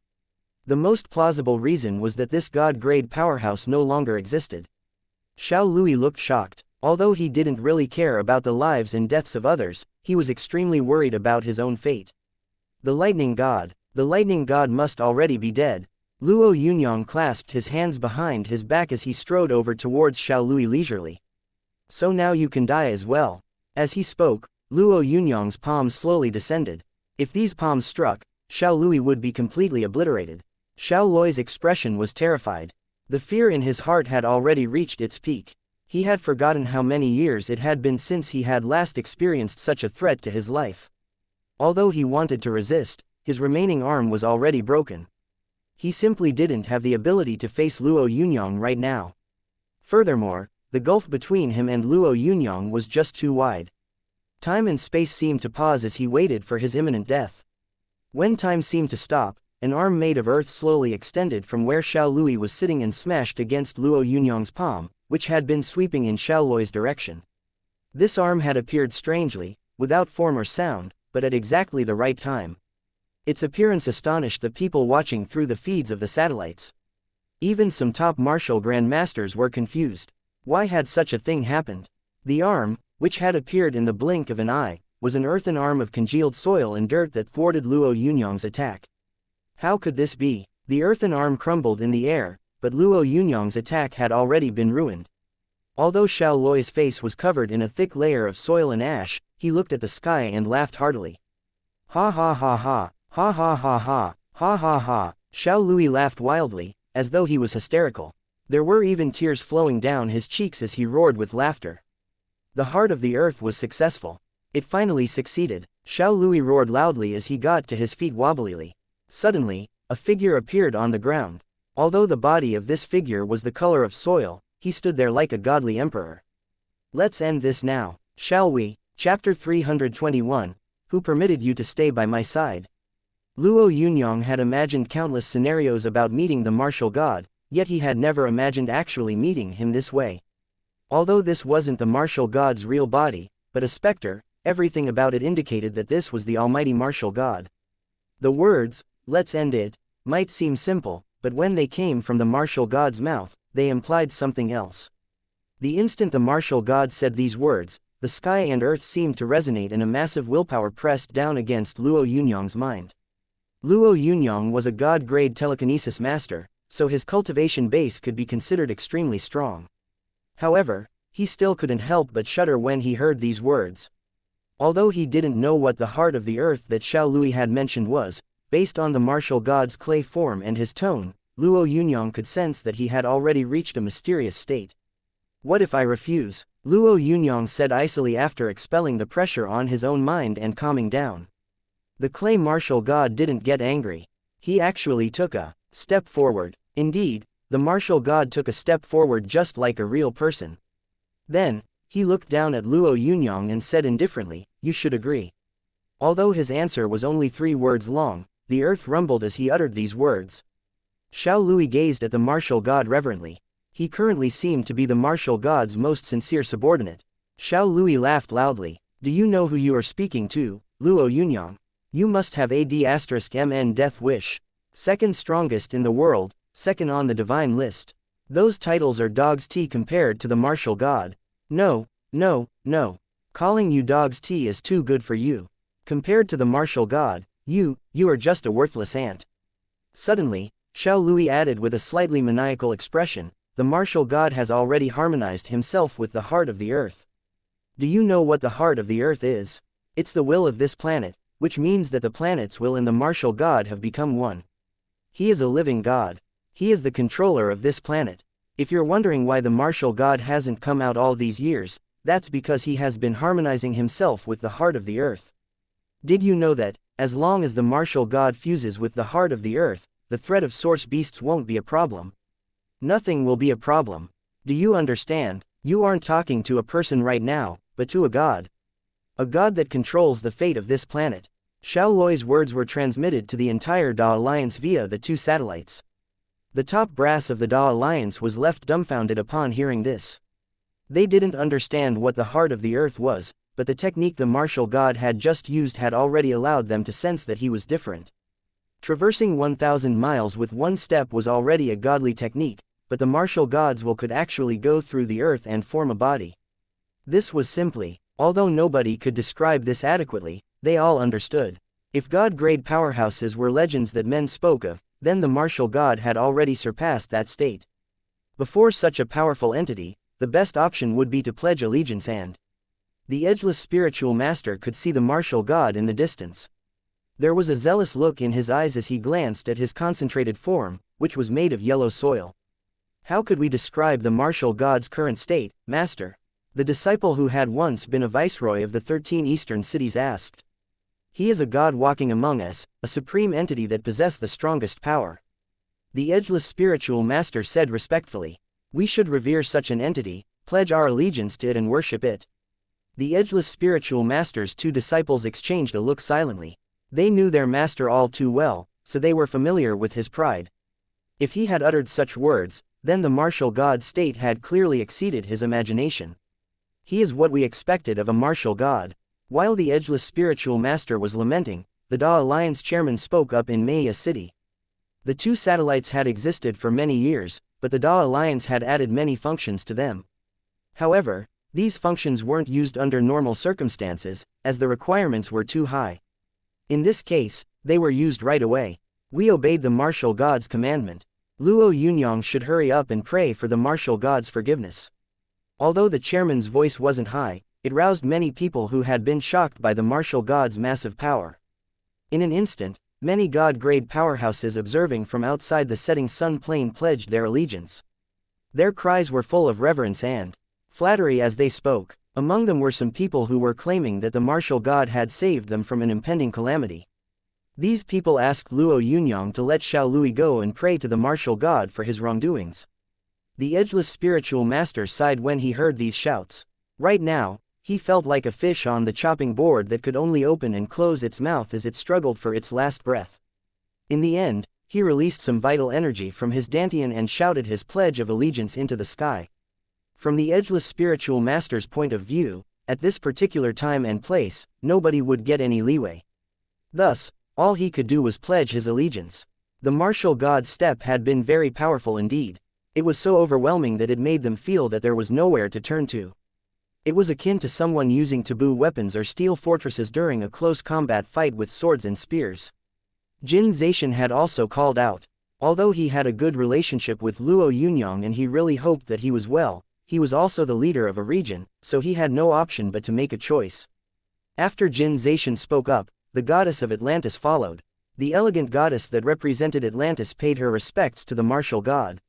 Speaker 1: The most plausible reason was that this god-grade powerhouse no longer existed. Xiao Lui looked shocked. Although he didn't really care about the lives and deaths of others, he was extremely worried about his own fate. The lightning god must already be dead. Luo Yunyang clasped his hands behind his back as he strode over towards Xiao Lui leisurely. So now you can die as well. As he spoke, Luo Yunyang's palms slowly descended. If these palms struck, Xiao Lui would be completely obliterated. Xiao Lui's expression was terrified. The fear in his heart had already reached its peak. He had forgotten how many years it had been since he had last experienced such a threat to his life. Although he wanted to resist, his remaining arm was already broken. He simply didn't have the ability to face Luo Yunyang right now. Furthermore, the gulf between him and Luo Yunyang was just too wide. Time and space seemed to pause as he waited for his imminent death. When time seemed to stop, an arm made of earth slowly extended from where Xiao Lui was sitting and smashed against Luo Yunyang's palm, which had been sweeping in Xiao Lui's direction. This arm had appeared strangely, without form or sound, but at exactly the right time. Its appearance astonished the people watching through the feeds of the satellites. Even some top martial grandmasters were confused. Why had such a thing happened? The arm, which had appeared in the blink of an eye, was an earthen arm of congealed soil and dirt that thwarted Luo Yunyang's attack. How could this be? The earthen arm crumbled in the air, but Luo Yunyang's attack had already been ruined. Although Xiao Lui's face was covered in a thick layer of soil and ash, he looked at the sky and laughed heartily. Ha ha ha ha, ha ha ha ha, ha ha ha. Xiao Lui laughed wildly, as though he was hysterical. There were even tears flowing down his cheeks as he roared with laughter. The heart of the earth was successful. It finally succeeded. Xiao Lui roared loudly as he got to his feet wobblily. Suddenly, a figure appeared on the ground. Although the body of this figure was the color of soil, he stood there like a godly emperor. Let's end this now, shall we? Chapter 321, Who permitted you to stay by my side? Luo Yunyang had imagined countless scenarios about meeting the martial god, yet he had never imagined actually meeting him this way. Although this wasn't the martial god's real body, but a specter, everything about it indicated that this was the almighty martial god. The words, "Let's end it," might seem simple, but when they came from the martial god's mouth, they implied something else. The instant the martial god said these words, the sky and earth seemed to resonate and a massive willpower pressed down against Luo Yunyang's mind. Luo Yunyang was a god-grade telekinesis master, so his cultivation base could be considered extremely strong. However, he still couldn't help but shudder when he heard these words. Although he didn't know what the heart of the earth that Xiao Lui had mentioned was, based on the martial god's clay form and his tone, Luo Yunyang could sense that he had already reached a mysterious state. "What if I refuse?" Luo Yunyang said icily after expelling the pressure on his own mind and calming down. The clay martial god didn't get angry. He actually took a step forward. Indeed, the martial god took a step forward just like a real person. Then, he looked down at Luo Yunyang and said indifferently, "You should agree." Although his answer was only 3 words long, the earth rumbled as he uttered these words. Xiao Lui gazed at the martial god reverently. He currently seemed to be the martial god's most sincere subordinate. Xiao Lui laughed loudly. "Do you know who you are speaking to, Luo Yunyang? You must have AD*MN death wish. Second strongest in the world, second on the divine list. Those titles are dog's tea compared to the martial god. No, no, no. Calling you dog's tea is too good for you. Compared to the martial god, you are just a worthless ant." Suddenly, Xiao Lui added with a slightly maniacal expression, "The martial god has already harmonized himself with the heart of the earth. Do you know what the heart of the earth is? It's the will of this planet, which means that the planet's will and the martial god have become one. He is a living god. He is the controller of this planet. If you're wondering why the martial god hasn't come out all these years, that's because he has been harmonizing himself with the heart of the earth. Did you know that, as long as the martial god fuses with the heart of the earth, the threat of source beasts won't be a problem? Nothing will be a problem. Do you understand? You aren't talking to a person right now, but to a god. A god that controls the fate of this planet." Xiao Lui's words were transmitted to the entire Da Alliance via the 2 satellites. The top brass of the Da Alliance was left dumbfounded upon hearing this. They didn't understand what the heart of the earth was, but the technique the martial god had just used had already allowed them to sense that he was different. Traversing 1,000 miles with one step was already a godly technique, but the martial god's will could actually go through the earth and form a body. This was simply, although nobody could describe this adequately, they all understood. If god-grade powerhouses were legends that men spoke of, then the martial god had already surpassed that state. Before such a powerful entity, the best option would be to pledge allegiance and. The edgeless spiritual master could see the martial god in the distance. There was a zealous look in his eyes as he glanced at his concentrated form, which was made of yellow soil. "How could we describe the martial god's current state, master?" The disciple who had once been a viceroy of the 13 eastern cities asked. "He is a god walking among us, a supreme entity that possesses the strongest power." The edgeless spiritual master said respectfully. "We should revere such an entity, pledge our allegiance to it and worship it." The edgeless spiritual master's 2 disciples exchanged a look silently. They knew their master all too well, so they were familiar with his pride. If he had uttered such words, then the martial god's state had clearly exceeded his imagination. He is what we expected of a martial god. While the edgeless spiritual master was lamenting, the Da Alliance chairman spoke up in Maya City. The 2 satellites had existed for many years, but the Da Alliance had added many functions to them. However, these functions weren't used under normal circumstances, as the requirements were too high. In this case, they were used right away. We obeyed the martial god's commandment. Luo Yunyang should hurry up and pray for the martial god's forgiveness. Although the chairman's voice wasn't high, it roused many people who had been shocked by the martial god's massive power. In an instant, many god-grade powerhouses observing from outside the setting sun plane pledged their allegiance. Their cries were full of reverence and flattery as they spoke. Among them were some people who were claiming that the martial god had saved them from an impending calamity. These people asked Luo Yunyang to let Xiao Lui go and pray to the martial god for his wrongdoings. The edgeless spiritual master sighed when he heard these shouts. Right now, he felt like a fish on the chopping board that could only open and close its mouth as it struggled for its last breath. In the end, he released some vital energy from his dantian and shouted his pledge of allegiance into the sky. From the edgeless spiritual master's point of view, at this particular time and place, nobody would get any leeway. Thus, all he could do was pledge his allegiance. The martial god's step had been very powerful indeed. It was so overwhelming that it made them feel that there was nowhere to turn to. It was akin to someone using taboo weapons or steel fortresses during a close combat fight with swords and spears. Jin Zaishan had also called out. Although he had a good relationship with Luo Yunyang and he really hoped that he was well, he was also the leader of a region, so he had no option but to make a choice. After Jin Zaishan spoke up, the goddess of Atlantis followed. The elegant goddess that represented Atlantis paid her respects to the martial god.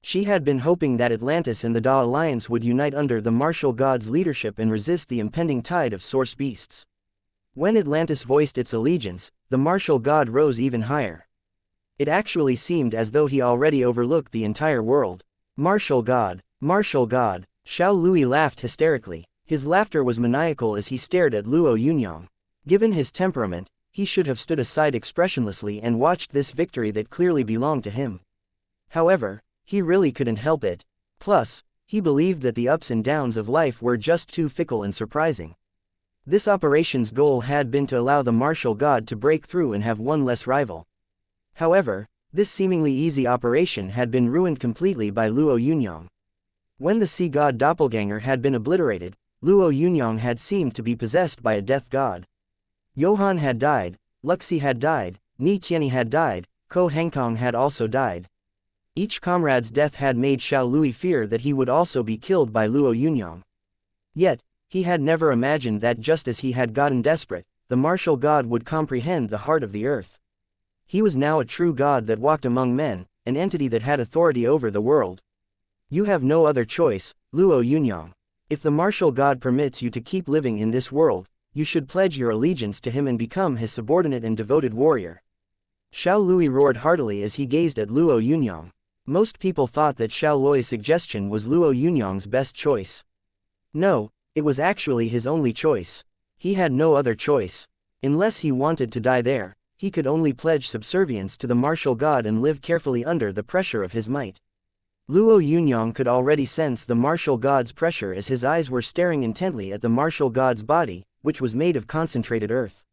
Speaker 1: She had been hoping that Atlantis and the Da Alliance would unite under the martial god's leadership and resist the impending tide of source beasts. When Atlantis voiced its allegiance, the martial god rose even higher. It actually seemed as though he already overlooked the entire world. Martial god, martial god, Xiao Lui laughed hysterically. His laughter was maniacal as he stared at Luo Yunyang. Given his temperament, he should have stood aside expressionlessly and watched this victory that clearly belonged to him. However, he really couldn't help it. Plus, he believed that the ups and downs of life were just too fickle and surprising. This operation's goal had been to allow the martial god to break through and have one less rival. However, this seemingly easy operation had been ruined completely by Luo Yunyang. When the sea god doppelganger had been obliterated, Luo Yunyang had seemed to be possessed by a death god. Johan had died, Luxi had died, Ni Tianyi had died, Ko Hengkong had also died. Each comrade's death had made Xiao Lui fear that he would also be killed by Luo Yunyang. Yet, he had never imagined that just as he had gotten desperate, the martial god would comprehend the heart of the earth. He was now a true god that walked among men, an entity that had authority over the world. You have no other choice, Luo Yunyang. If the martial god permits you to keep living in this world, you should pledge your allegiance to him and become his subordinate and devoted warrior. Xiao Lui roared heartily as he gazed at Luo Yunyang. Most people thought that Xiao Lui's suggestion was Luo Yunyang's best choice. No, it was actually his only choice. He had no other choice. Unless he wanted to die there, he could only pledge subservience to the martial god and live carefully under the pressure of his might. Luo Yunyang could already sense the martial god's pressure as his eyes were staring intently at the martial god's body, which was made of concentrated earth.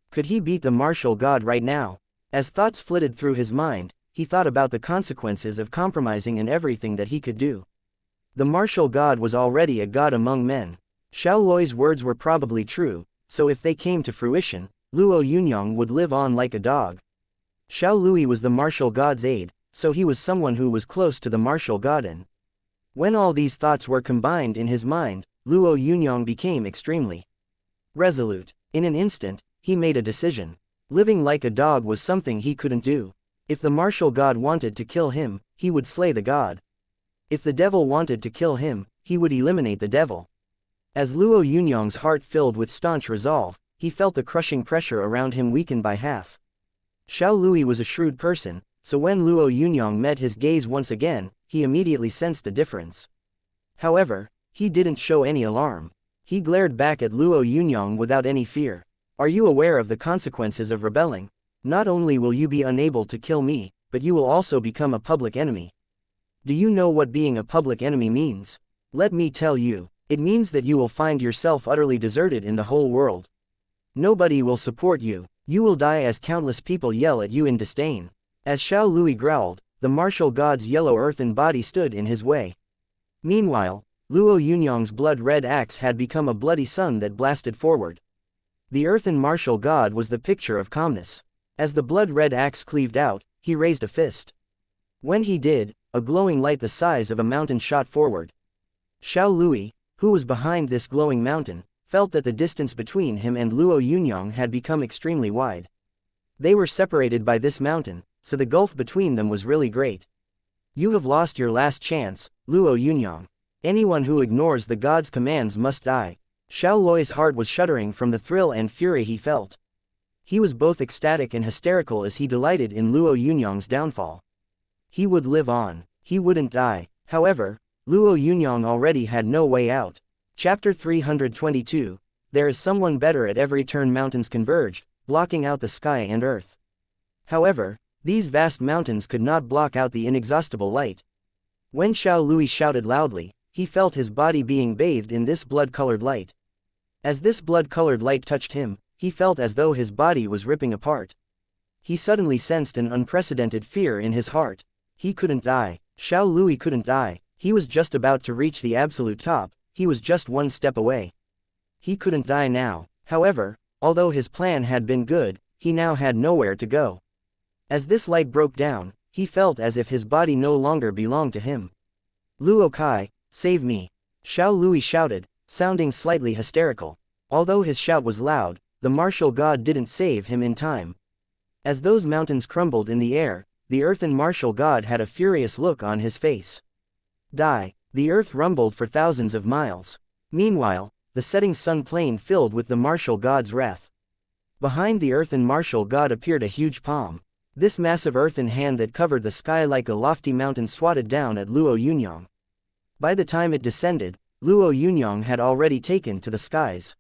Speaker 1: Could he beat the martial god right now? As thoughts flitted through his mind, he thought about the consequences of compromising and everything that he could do. The martial god was already a god among men. Xiao Lui's words were probably true, so if they came to fruition, Luo Yunyang would live on like a dog. Xiao Lui was the martial god's aide, so he was someone who was close to the martial god. And when all these thoughts were combined in his mind, Luo Yunyang became extremely resolute. In an instant, he made a decision. Living like a dog was something he couldn't do. If the martial god wanted to kill him, he would slay the god. If the devil wanted to kill him, he would eliminate the devil. As Luo Yunyang's heart filled with staunch resolve, he felt the crushing pressure around him weaken by half. Xiao Lui was a shrewd person, so when Luo Yunyang met his gaze once again, he immediately sensed the difference. However, he didn't show any alarm. He glared back at Luo Yunyang without any fear. Are you aware of the consequences of rebelling? Not only will you be unable to kill me, but you will also become a public enemy. Do you know what being a public enemy means? Let me tell you, it means that you will find yourself utterly deserted in the whole world. Nobody will support you. You will die as countless people yell at you in disdain. As Xiao Lui growled, the martial god's yellow earthen body stood in his way. Meanwhile, Luo Yunyang's blood-red axe had become a bloody sun that blasted forward. The earthen martial god was the picture of calmness. As the blood-red axe cleaved out, he raised a fist. When he did, a glowing light the size of a mountain shot forward. Xiao Lui, who was behind this glowing mountain, felt that the distance between him and Luo Yunyang had become extremely wide. They were separated by this mountain, so the gulf between them was really great. You have lost your last chance, Luo Yunyang. Anyone who ignores the god's commands must die. Xiao Lui's heart was shuddering from the thrill and fury he felt. He was both ecstatic and hysterical as he delighted in Luo Yunyang's downfall. He would live on. He wouldn't die. However, Luo Yunyang already had no way out. Chapter 322. There is someone better at every turn. Mountains converged, blocking out the sky and earth. However, these vast mountains could not block out the inexhaustible light. When Xiao Lui shouted loudly, he felt his body being bathed in this blood-colored light. As this blood-colored light touched him, he felt as though his body was ripping apart. He suddenly sensed an unprecedented fear in his heart. He couldn't die. Xiao Lui couldn't die, he was just about to reach the absolute top, he was just one step away. He couldn't die now, however, although his plan had been good, he now had nowhere to go. As this light broke down, he felt as if his body no longer belonged to him. Luo Kai, save me! Xiao Lui shouted, sounding slightly hysterical. Although his shout was loud, the martial god didn't save him in time. As those mountains crumbled in the air, the earthen martial god had a furious look on his face. Die! The earth rumbled for thousands of miles. Meanwhile, the setting sun plain filled with the martial god's wrath. Behind the earthen martial god appeared a huge palm. This massive earthen hand that covered the sky like a lofty mountain swatted down at Luo Yunyang. By the time it descended, Luo Yunyang had already taken to the skies.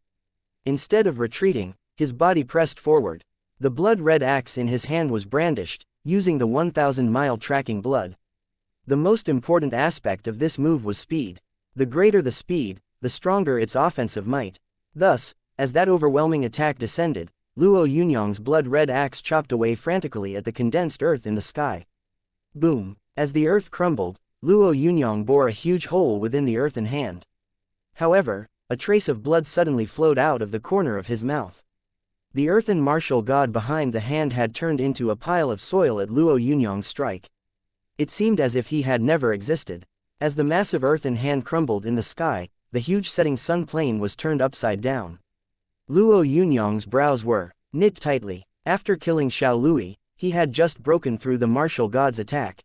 Speaker 1: Instead of retreating, his body pressed forward. The blood-red axe in his hand was brandished, using the 1,000-mile tracking blood. The most important aspect of this move was speed. The greater the speed, the stronger its offensive might. Thus, as that overwhelming attack descended, Luo Yunyang's blood-red axe chopped away frantically at the condensed earth in the sky. Boom! As the earth crumbled, Luo Yunyang bore a huge hole within the earthen hand. However, a trace of blood suddenly flowed out of the corner of his mouth. The earthen martial god behind the hand had turned into a pile of soil at Luo Yunyang's strike. It seemed as if he had never existed. As the massive earthen hand crumbled in the sky, the huge setting sun plane was turned upside down. Luo Yunyang's brows were knit tightly. After killing Xiao Lui, he had just broken through the martial god's attack.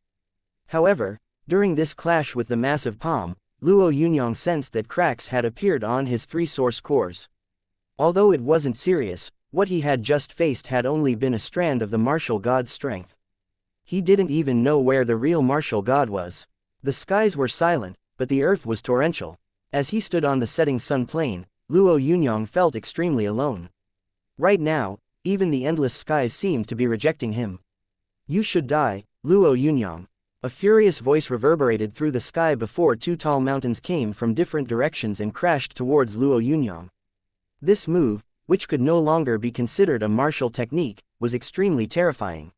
Speaker 1: However, during this clash with the massive palm, Luo Yunyang sensed that cracks had appeared on his three source cores. Although it wasn't serious, what he had just faced had only been a strand of the martial god's strength. He didn't even know where the real martial god was. The skies were silent, but the earth was torrential. As he stood on the setting sun plane, Luo Yunyang felt extremely alone. Right now, even the endless skies seemed to be rejecting him. You should die, Luo Yunyang. A furious voice reverberated through the sky before two tall mountains came from different directions and crashed towards Luo Yunyang. This move, which could no longer be considered a martial technique, was extremely terrifying.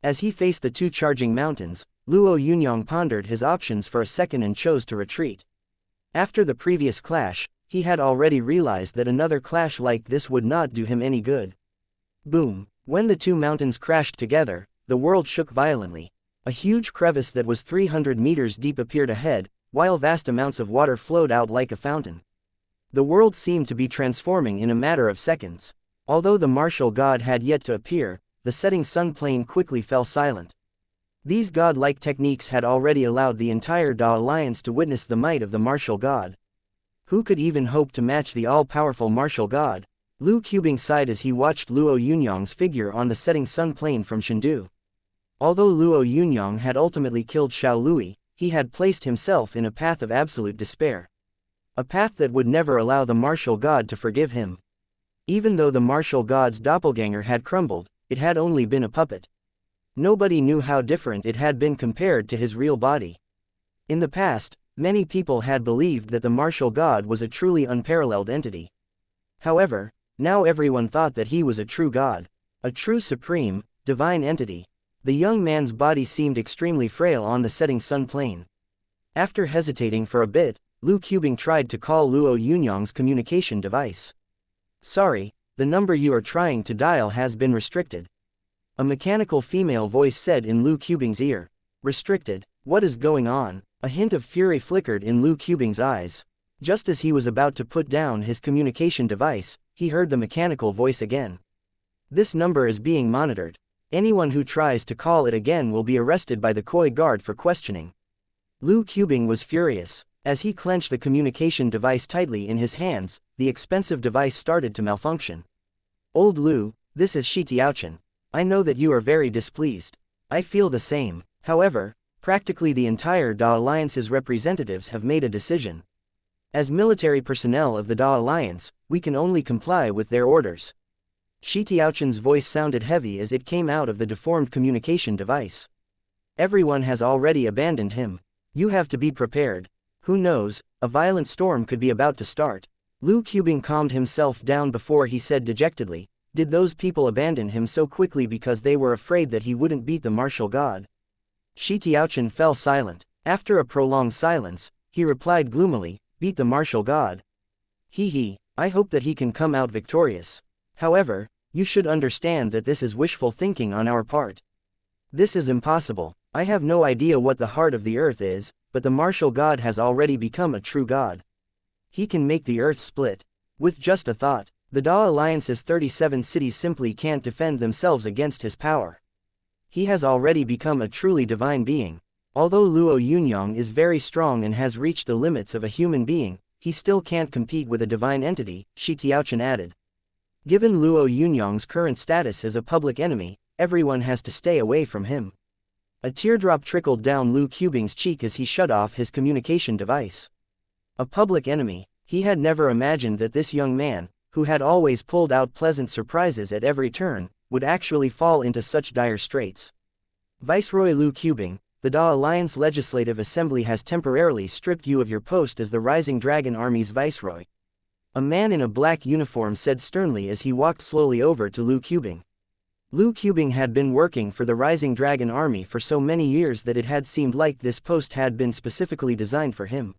Speaker 1: As he faced the two charging mountains, Luo Yunyang pondered his options for a second and chose to retreat. After the previous clash, he had already realized that another clash like this would not do him any good. Boom! When the two mountains crashed together, the world shook violently. A huge crevice that was 300 meters deep appeared ahead, while vast amounts of water flowed out like a fountain. The world seemed to be transforming in a matter of seconds. Although the martial god had yet to appear, the setting sun plane quickly fell silent. These god-like techniques had already allowed the entire Da Alliance to witness the might of the martial god. Who could even hope to match the all-powerful martial god? Lu Qubing sighed as he watched Luo Yunyang's figure on the setting sun plane from Chengdu. Although Luo Yunyang had ultimately killed Xiao Lui, he had placed himself in a path of absolute despair. A path that would never allow the martial god to forgive him. Even though the martial god's doppelganger had crumbled, it had only been a puppet. Nobody knew how different it had been compared to his real body. In the past, many people had believed that the martial god was a truly unparalleled entity. However, now everyone thought that he was a true god. A true supreme, divine entity. The young man's body seemed extremely frail on the setting sun plane. After hesitating for a bit, Lu Qubing tried to call Luo Yunyang's communication device. Sorry, the number you are trying to dial has been restricted. A mechanical female voice said in Lu Qubing's ear. Restricted? What is going on? A hint of fury flickered in Lu Qubing's eyes. Just as he was about to put down his communication device, he heard the mechanical voice again. This number is being monitored. Anyone who tries to call it again will be arrested by the Koi guard for questioning. Lu Qubing was furious. As he clenched the communication device tightly in his hands, the expensive device started to malfunction. Old Lu, this is Shi Tiaochen. I know that you are very displeased. I feel the same. However, practically the entire Da Alliance's representatives have made a decision. As military personnel of the Da Alliance, we can only comply with their orders. Shi Tiaochen's voice sounded heavy as it came out of the deformed communication device. Everyone has already abandoned him. You have to be prepared. Who knows, a violent storm could be about to start. Lu Qubing calmed himself down before he said dejectedly, did those people abandon him so quickly because they were afraid that he wouldn't beat the martial god? Shi Tiaochen fell silent. After a prolonged silence, he replied gloomily, "Beat the martial god. I hope that he can come out victorious. However, you should understand that this is wishful thinking on our part. This is impossible. I have no idea what the heart of the earth is, but the martial god has already become a true god. He can make the earth split. With just a thought, the Da Alliance's 37 cities simply can't defend themselves against his power. He has already become a truly divine being. Although Luo Yunyang is very strong and has reached the limits of a human being, he still can't compete with a divine entity," Shi Tiaochen added. Given Luo Yunyang's current status as a public enemy, everyone has to stay away from him. A teardrop trickled down Lu Qubing's cheek as he shut off his communication device. A public enemy, he had never imagined that this young man, who had always pulled out pleasant surprises at every turn, would actually fall into such dire straits. Viceroy Lu Qubing, the Da Alliance Legislative Assembly has temporarily stripped you of your post as the Rising Dragon Army's viceroy. A man in a black uniform said sternly as he walked slowly over to Lu Qubing. Lu Qubing had been working for the Rising Dragon Army for so many years that it had seemed like this post had been specifically designed for him.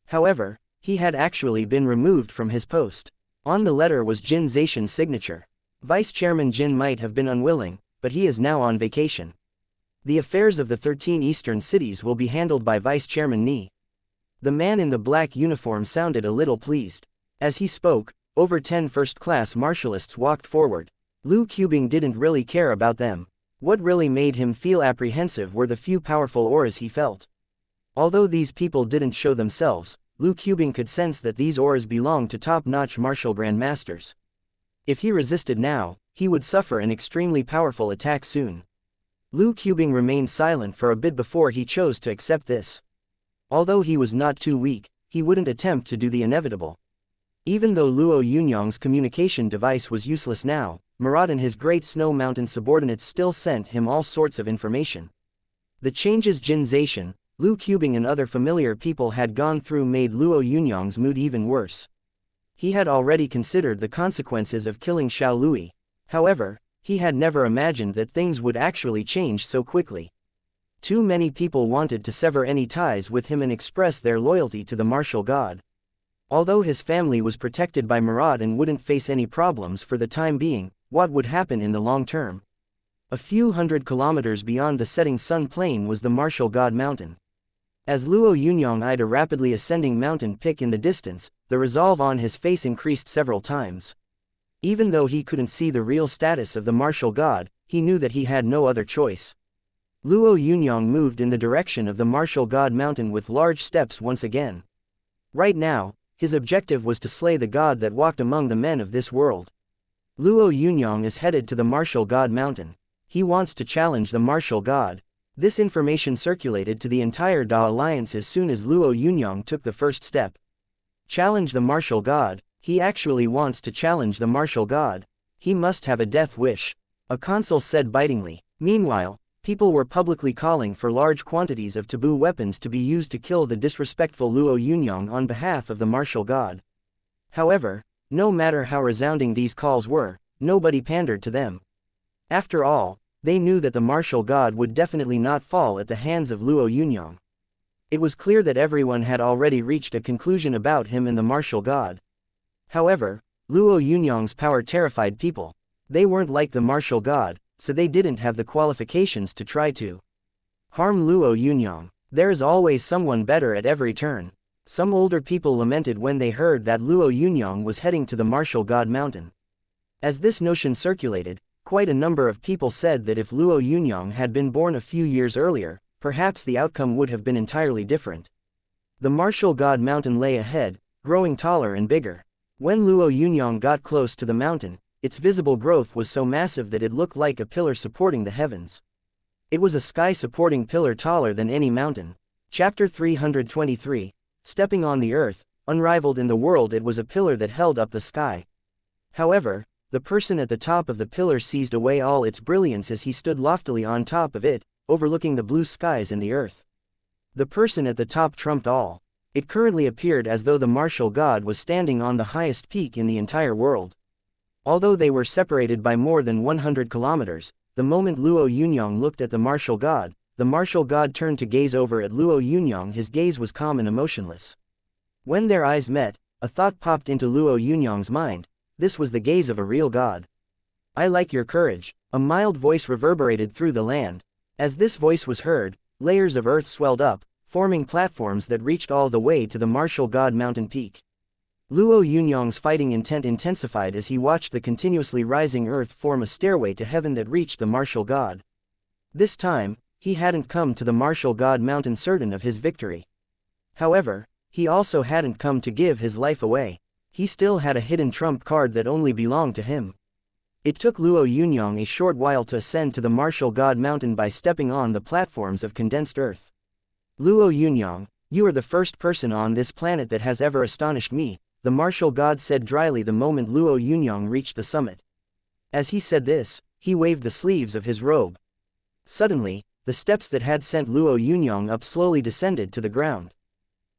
Speaker 1: However, he had actually been removed from his post. On the letter was Jin Zaishan's signature. Vice Chairman Jin might have been unwilling, but he is now on vacation. The affairs of the 13 eastern cities will be handled by Vice Chairman Ni. The man in the black uniform sounded a little pleased. As he spoke, over 10 first-class martialists walked forward. Lu Qubing didn't really care about them. What really made him feel apprehensive were the few powerful auras he felt. Although these people didn't show themselves, Lu Qubing could sense that these auras belonged to top-notch martial grandmasters. If he resisted now, he would suffer an extremely powerful attack soon. Lu Qubing remained silent for a bit before he chose to accept this. Although he was not too weak, he wouldn't attempt to do the inevitable. Even though Luo Yunyang's communication device was useless now, Marat and his Great Snow Mountain subordinates still sent him all sorts of information. The changes Jin Zaishan, Lu Qubing and other familiar people had gone through made Luo Yunyang's mood even worse. He had already considered the consequences of killing Xiao Lui. However, he had never imagined that things would actually change so quickly. Too many people wanted to sever any ties with him and express their loyalty to the martial god. Although his family was protected by Marat and wouldn't face any problems for the time being, what would happen in the long term? A few hundred kilometers beyond the setting sun plain was the martial god mountain. As Luo Yunyang eyed a rapidly ascending mountain peak in the distance, the resolve on his face increased several times. Even though he couldn't see the real status of the martial god, he knew that he had no other choice. Luo Yunyang moved in the direction of the martial god mountain with large steps once again. Right now, his objective was to slay the god that walked among the men of this world. Luo Yunyang is headed to the martial god mountain. He wants to challenge the martial god. This information circulated to the entire Da Alliance as soon as Luo Yunyang took the first step. Challenge the martial god. He actually wants to challenge the martial god. He must have a death wish. A consul said bitingly. Meanwhile, people were publicly calling for large quantities of taboo weapons to be used to kill the disrespectful Luo Yunyang on behalf of the martial god. However, no matter how resounding these calls were, nobody pandered to them. After all, they knew that the martial god would definitely not fall at the hands of Luo Yunyang. It was clear that everyone had already reached a conclusion about him and the martial god. However, Luo Yunyang's power terrified people. They weren't like the martial god, so they didn't have the qualifications to try to harm Luo Yunyang. There is always someone better at every turn. Some older people lamented when they heard that Luo Yunyang was heading to the martial god mountain. As this notion circulated, quite a number of people said that if Luo Yunyang had been born a few years earlier, perhaps the outcome would have been entirely different. The martial god mountain lay ahead, growing taller and bigger. When Luo Yunyang got close to the mountain, its visible growth was so massive that it looked like a pillar supporting the heavens. It was a sky-supporting pillar taller than any mountain. Chapter 323. Stepping on the earth, unrivaled in the world, it was a pillar that held up the sky. However, the person at the top of the pillar seized away all its brilliance as he stood loftily on top of it, overlooking the blue skies and the earth. The person at the top trumped all. It currently appeared as though the martial god was standing on the highest peak in the entire world. Although they were separated by more than 100 kilometers, the moment Luo Yunyang looked at the martial god, the martial god turned to gaze over at Luo Yunyang. His gaze was calm and emotionless. When their eyes met, a thought popped into Luo Yunyang's mind. This was the gaze of a real god. I like your courage. A mild voice reverberated through the land. As this voice was heard, layers of earth swelled up, forming platforms that reached all the way to the martial god mountain peak. Luo Yunyang's fighting intent intensified as he watched the continuously rising earth form a stairway to heaven that reached the martial god. This time, he hadn't come to the martial god mountain certain of his victory. However, he also hadn't come to give his life away. He still had a hidden trump card that only belonged to him. It took Luo Yunyang a short while to ascend to the martial god mountain by stepping on the platforms of condensed earth. Luo Yunyang, you are the first person on this planet that has ever astonished me, the martial god said dryly the moment Luo Yunyang reached the summit. As he said this, he waved the sleeves of his robe. Suddenly, the steps that had sent Luo Yunyang up slowly descended to the ground.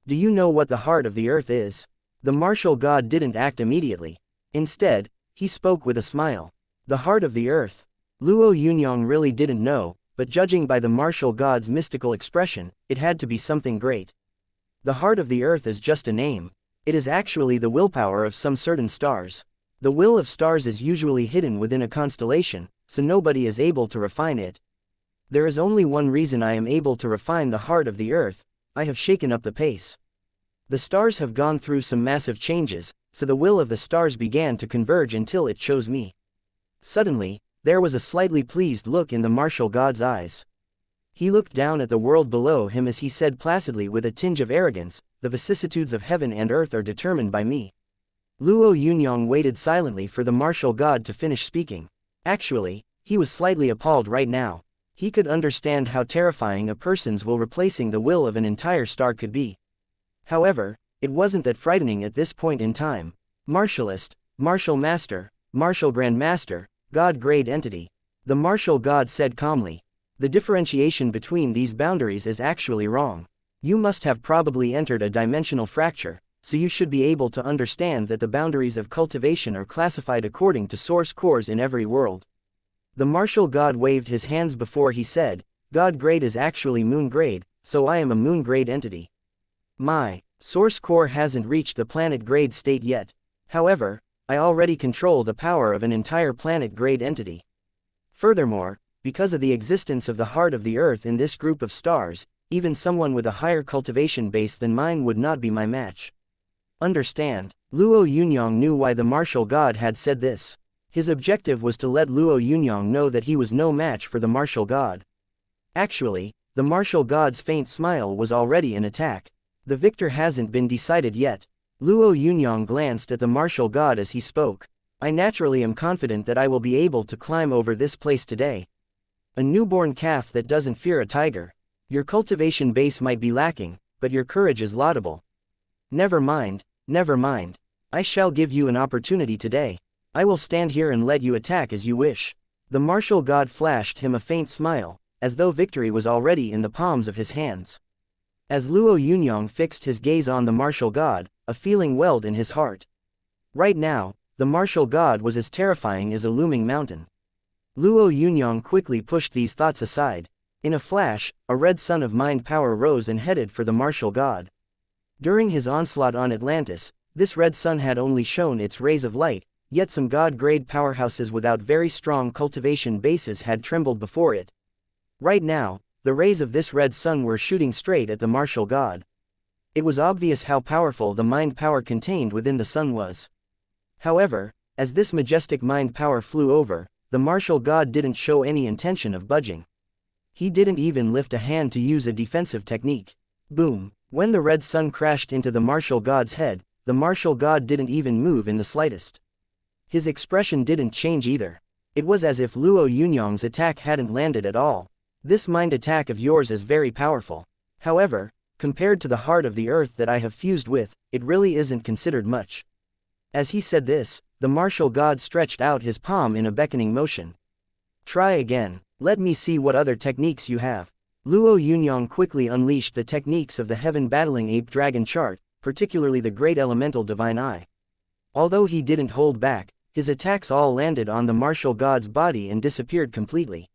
Speaker 1: Do you know what the heart of the earth is? The martial god didn't act immediately. Instead, he spoke with a smile. The heart of the earth. Luo Yunyang really didn't know, but judging by the martial god's mystical expression, it had to be something great. The heart of the earth is just a name. It is actually the willpower of some certain stars. The will of stars is usually hidden within a constellation, so nobody is able to refine it. There is only one reason I am able to refine the heart of the earth: I have shaken up the pace. The stars have gone through some massive changes, so the will of the stars began to converge until it chose me. Suddenly, there was a slightly pleased look in the martial god's eyes. He looked down at the world below him as he said placidly with a tinge of arrogance, the vicissitudes of heaven and earth are determined by me. Luo Yunyang waited silently for the martial god to finish speaking. Actually, he was slightly appalled right now. He could understand how terrifying a person's will replacing the will of an entire star could be. However, it wasn't that frightening at this point in time. Martialist, martial master, martial grandmaster, god-grade entity. The martial god said calmly. The differentiation between these boundaries is actually wrong. You must have probably entered a dimensional fracture, so you should be able to understand that the boundaries of cultivation are classified according to source cores in every world. The martial god waved his hands before he said, God grade is actually moon grade, so I am a moon grade entity. My source core hasn't reached the planet grade state yet. However, I already control the power of an entire planet grade entity. Furthermore, because of the existence of the heart of the earth in this group of stars, even someone with a higher cultivation base than mine would not be my match. Understand? Luo Yunyang knew why the martial god had said this. His objective was to let Luo Yunyang know that he was no match for the martial god. Actually, the martial god's faint smile was already an attack. The victor hasn't been decided yet. Luo Yunyang glanced at the martial god as he spoke. I naturally am confident that I will be able to climb over this place today. A newborn calf that doesn't fear a tiger. Your cultivation base might be lacking, but your courage is laudable. Never mind, never mind. I shall give you an opportunity today. I will stand here and let you attack as you wish. The martial god flashed him a faint smile, as though victory was already in the palms of his hands. As Luo Yunyang fixed his gaze on the martial god, a feeling welled in his heart. Right now, the martial god was as terrifying as a looming mountain. Luo Yunyang quickly pushed these thoughts aside. In a flash, a red sun of mind power rose and headed for the martial god. During his onslaught on Atlantis, this red sun had only shown its rays of light, yet some god-grade powerhouses without very strong cultivation bases had trembled before it. Right now, the rays of this red sun were shooting straight at the martial god. It was obvious how powerful the mind power contained within the sun was. However, as this majestic mind power flew over, the martial god didn't show any intention of budging. He didn't even lift a hand to use a defensive technique. Boom! When the red sun crashed into the martial god's head, the martial god didn't even move in the slightest. His expression didn't change either. It was as if Luo Yunyang's attack hadn't landed at all. This mind attack of yours is very powerful. However, compared to the heart of the earth that I have fused with, it really isn't considered much. As he said this, the martial god stretched out his palm in a beckoning motion. Try again. Let me see what other techniques you have. Luo Yunyang quickly unleashed the techniques of the heaven battling ape dragon chart, particularly the great elemental divine eye. Although he didn't hold back, his attacks all landed on the martial god's body and disappeared completely.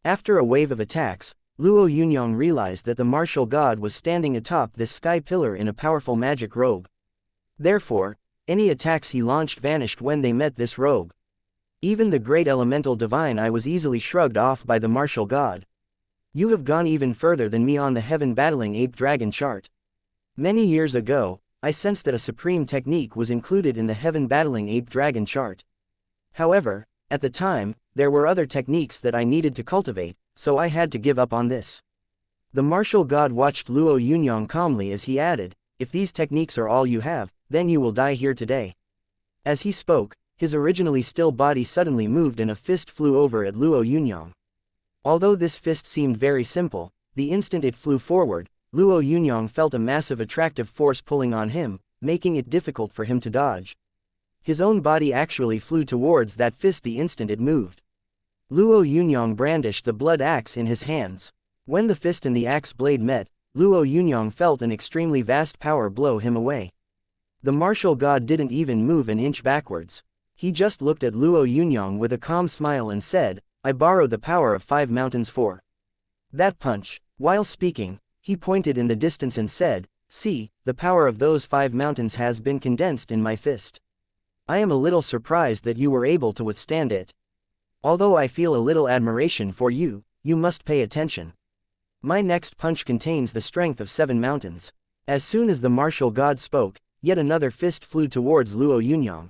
Speaker 1: After a wave of attacks, Luo Yunyang realized that the martial god was standing atop this sky pillar in a powerful magic robe. Therefore, any attacks he launched vanished when they met this robe. Even the great elemental divine eye was easily shrugged off by the martial god. You have gone even further than me on the heaven battling ape dragon chart. Many years ago, I sensed that a supreme technique was included in the heaven battling ape dragon chart. However, at the time, there were other techniques that I needed to cultivate, so I had to give up on this. The martial god watched Luo Yunyang calmly as he added, if these techniques are all you have, then you will die here today. As he spoke, his originally still body suddenly moved and a fist flew over at Luo Yunyang. Although this fist seemed very simple, the instant it flew forward, Luo Yunyang felt a massive attractive force pulling on him, making it difficult for him to dodge. His own body actually flew towards that fist the instant it moved. Luo Yunyang brandished the blood axe in his hands. When the fist and the axe blade met, Luo Yunyang felt an extremely vast power blow him away. The martial god didn't even move an inch backwards. He just looked at Luo Yunyang with a calm smile and said, I borrowed the power of 5 mountains for that punch. While speaking, he pointed in the distance and said, see, the power of those 5 mountains has been condensed in my fist. I am a little surprised that you were able to withstand it. Although I feel a little admiration for you, you must pay attention. My next punch contains the strength of 7 mountains. As soon as the martial god spoke, yet another fist flew towards Luo Yunyang.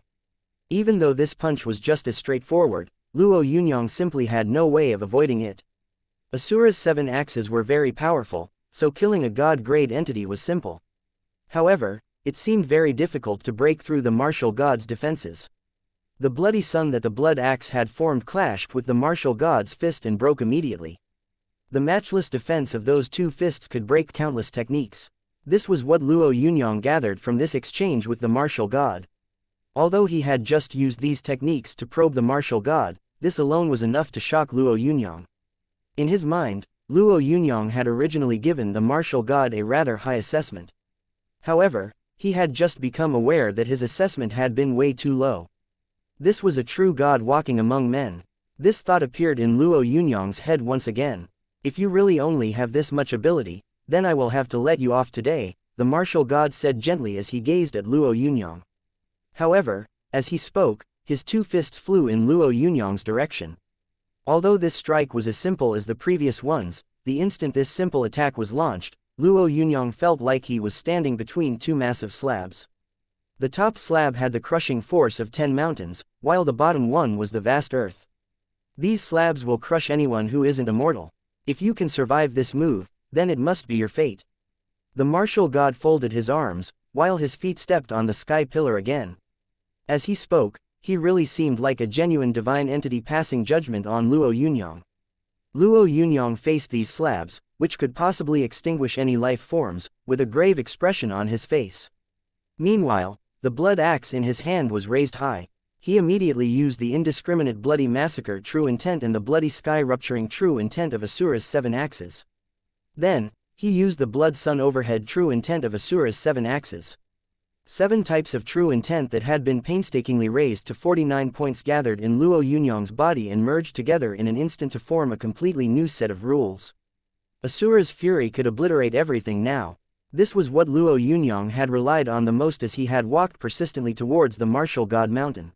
Speaker 1: Even though this punch was just as straightforward, Luo Yunyang simply had no way of avoiding it. Asura's 7 axes were very powerful, so killing a god-grade entity was simple. However, it seemed very difficult to break through the martial god's defenses. The bloody sun that the blood axe had formed clashed with the martial god's fist and broke immediately. The matchless defense of those 2 fists could break countless techniques. This was what Luo Yunyang gathered from this exchange with the martial god. Although he had just used these techniques to probe the martial god, this alone was enough to shock Luo Yunyang. In his mind, Luo Yunyang had originally given the martial god a rather high assessment. However, he had just become aware that his assessment had been way too low. This was a true god walking among men. This thought appeared in Luo Yunyang's head once again. If you really only have this much ability, then I will have to let you off today, the martial god said gently as he gazed at Luo Yunyang. However, as he spoke, his 2 fists flew in Luo Yunyang's direction. Although this strike was as simple as the previous ones, the instant this simple attack was launched, Luo Yunyang felt like he was standing between 2 massive slabs. The top slab had the crushing force of 10 mountains, while the bottom one was the vast earth. These slabs will crush anyone who isn't immortal. If you can survive this move, then it must be your fate. The martial god folded his arms, while his feet stepped on the sky pillar again. As he spoke, he really seemed like a genuine divine entity passing judgment on Luo Yunyang. Luo Yunyang faced these slabs, which could possibly extinguish any life forms, with a grave expression on his face. Meanwhile, the blood axe in his hand was raised high. He immediately used the indiscriminate bloody massacre true intent and the bloody sky rupturing true intent of Asura's 7 axes. Then, he used the blood sun overhead true intent of Asura's 7 axes. 7 types of true intent that had been painstakingly raised to 49 points gathered in Luo Yunyang's body and merged together in an instant to form a completely new set of rules. Asura's fury could obliterate everything now. This was what Luo Yunyang had relied on the most as he had walked persistently towards the martial god mountain.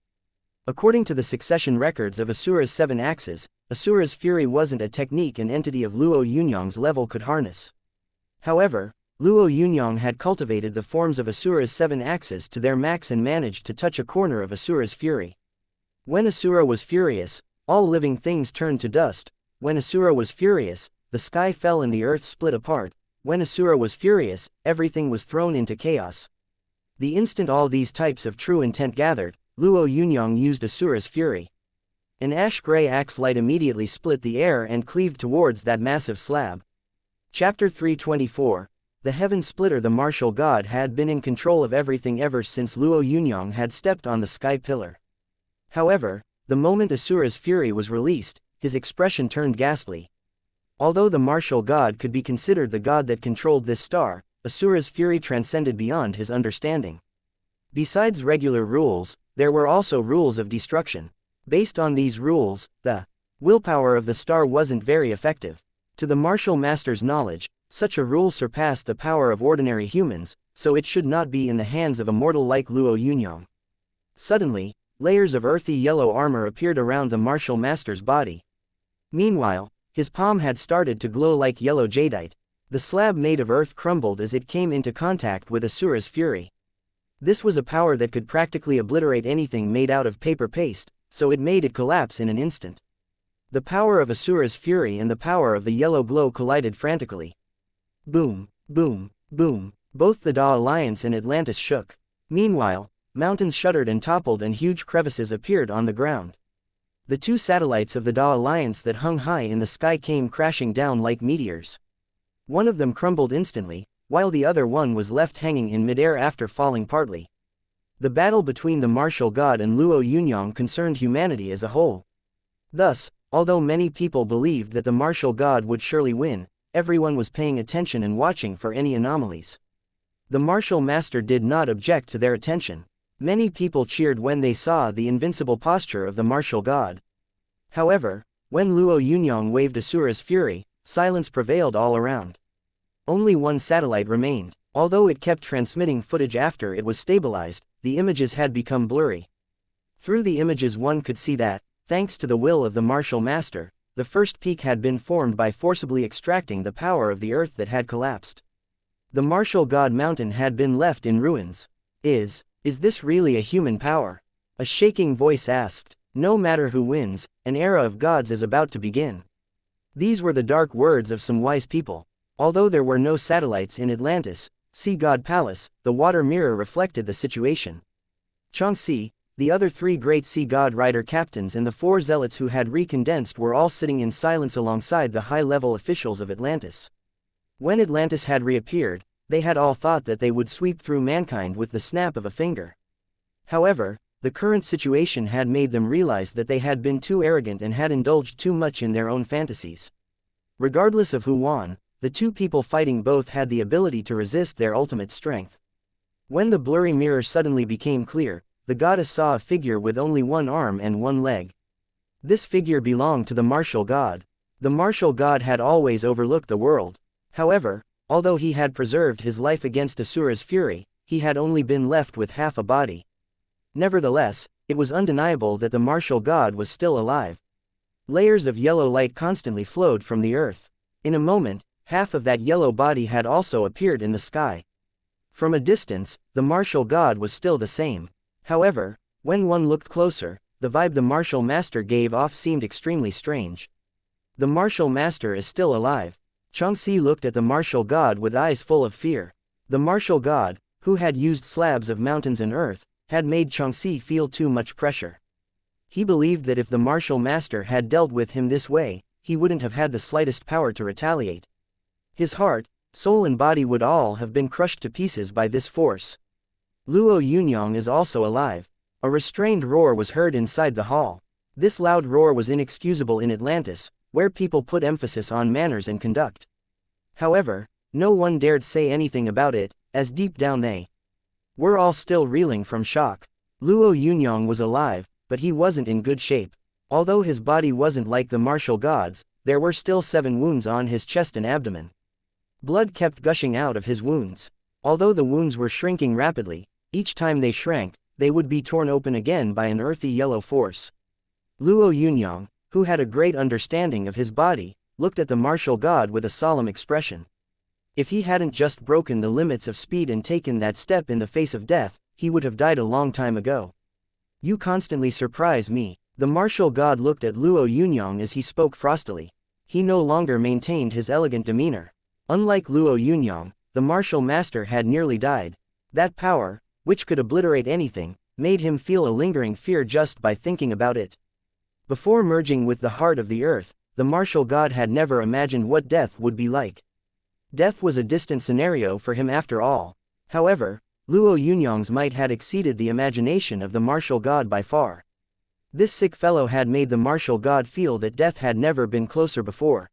Speaker 1: According to the succession records of Asura's 7 axes, Asura's fury wasn't a technique an entity of Luo Yunyang's level could harness. However, Luo Yunyang had cultivated the forms of Asura's 7 axes to their max and managed to touch a corner of Asura's fury. When Asura was furious, all living things turned to dust. When Asura was furious, the sky fell and the earth split apart. When Asura was furious, everything was thrown into chaos. The instant all these types of true intent gathered, Luo Yunyang used Asura's fury. An ash-gray axe light immediately split the air and cleaved towards that massive slab. Chapter 324. The Heaven Splitter. The martial god had been in control of everything ever since Luo Yunyang had stepped on the sky pillar. However, the moment Asura's fury was released, his expression turned ghastly. Although the martial god could be considered the god that controlled this star, Asura's fury transcended beyond his understanding. Besides regular rules, there were also rules of destruction. Based on these rules, the willpower of the star wasn't very effective. To the martial master's knowledge, such a rule surpassed the power of ordinary humans, so it should not be in the hands of a mortal like Luo Yunyang. Suddenly, layers of earthy yellow armor appeared around the martial master's body. Meanwhile, his palm had started to glow like yellow jadeite. The slab made of earth crumbled as it came into contact with Asura's fury. This was a power that could practically obliterate anything made out of paper paste, so it made it collapse in an instant. The power of Asura's fury and the power of the yellow glow collided frantically. Boom, boom, boom, both the Da Alliance and Atlantis shook. Meanwhile, mountains shuddered and toppled and huge crevices appeared on the ground. The two satellites of the Da Alliance that hung high in the sky came crashing down like meteors. One of them crumbled instantly, while the other one was left hanging in midair after falling partly. The battle between the martial god and Luo Yunyang concerned humanity as a whole. Thus, although many people believed that the martial god would surely win, everyone was paying attention and watching for any anomalies. The martial master did not object to their attention. Many people cheered when they saw the invincible posture of the martial god. However, when Luo Yunyang waved Asura's fury, silence prevailed all around. Only one satellite remained. Although it kept transmitting footage after it was stabilized, the images had become blurry. Through the images one could see that, thanks to the will of the martial master, the first peak had been formed by forcibly extracting the power of the earth that had collapsed. The martial god mountain had been left in ruins. Is this really a human power? A shaking voice asked. No matter who wins, an era of gods is about to begin. These were the dark words of some wise people. Although there were no satellites in Atlantis, Sea God Palace, the water mirror reflected the situation. Xianxia, the other three great sea god rider captains and the four zealots who had recondensed were all sitting in silence alongside the high-level officials of Atlantis. When Atlantis had reappeared, they had all thought that they would sweep through mankind with the snap of a finger. However, the current situation had made them realize that they had been too arrogant and had indulged too much in their own fantasies. Regardless of who won, the two people fighting both had the ability to resist their ultimate strength. When the blurry mirror suddenly became clear, the goddess saw a figure with only one arm and one leg. This figure belonged to the martial god. The martial god had always overlooked the world. However, although he had preserved his life against Asura's fury, he had only been left with half a body. Nevertheless, it was undeniable that the martial god was still alive. Layers of yellow light constantly flowed from the earth. In a moment, half of that yellow body had also appeared in the sky. From a distance, the martial god was still the same. However, when one looked closer, the vibe the martial master gave off seemed extremely strange. The martial master is still alive. Xianxia looked at the martial god with eyes full of fear. The martial god, who had used slabs of mountains and earth, had made Xianxia feel too much pressure. He believed that if the martial master had dealt with him this way, he wouldn't have had the slightest power to retaliate. His heart, soul and body would all have been crushed to pieces by this force. Luo Yunyang is also alive. A restrained roar was heard inside the hall. This loud roar was inexcusable in Atlantis, where people put emphasis on manners and conduct. However, no one dared say anything about it, as deep down they were all still reeling from shock. Luo Yunyang was alive, but he wasn't in good shape. Although his body wasn't like the martial gods, there were still 7 wounds on his chest and abdomen. Blood kept gushing out of his wounds. Although the wounds were shrinking rapidly, each time they shrank, they would be torn open again by an earthy yellow force. Luo Yunyang, who had a great understanding of his body, looked at the martial god with a solemn expression. If he hadn't just broken the limits of speed and taken that step in the face of death, he would have died a long time ago. You constantly surprise me. The martial god looked at Luo Yunyang as he spoke frostily. He no longer maintained his elegant demeanor. Unlike Luo Yunyang, the martial master had nearly died. That power, which could obliterate anything, made him feel a lingering fear just by thinking about it. Before merging with the heart of the earth, the martial god had never imagined what death would be like. Death was a distant scenario for him after all. However, Luo Yunyang's might had exceeded the imagination of the martial god by far. This sick fellow had made the martial god feel that death had never been closer before.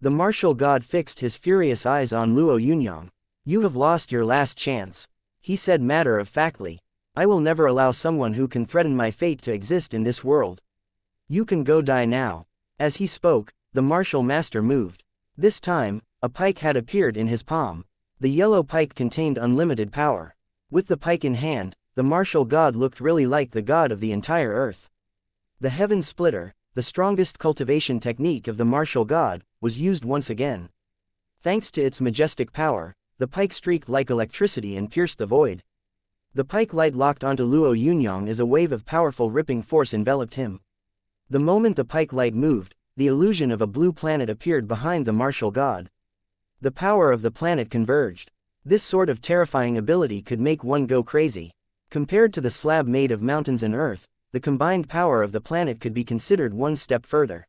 Speaker 1: The martial god fixed his furious eyes on Luo Yunyang. You have lost your last chance, he said matter-of-factly. I will never allow someone who can threaten my fate to exist in this world. You can go die now. As he spoke, the martial master moved. This time, a pike had appeared in his palm. The yellow pike contained unlimited power. With the pike in hand, the martial god looked really like the god of the entire earth. The heaven splitter, the strongest cultivation technique of the martial god, was used once again. Thanks to its majestic power, the pike streaked like electricity and pierced the void. The pike light locked onto Luo Yunyang as a wave of powerful ripping force enveloped him. The moment the pike light moved, the illusion of a blue planet appeared behind the martial god. The power of the planet converged. This sort of terrifying ability could make one go crazy. Compared to the slab made of mountains and earth, the combined power of the planet could be considered one step further.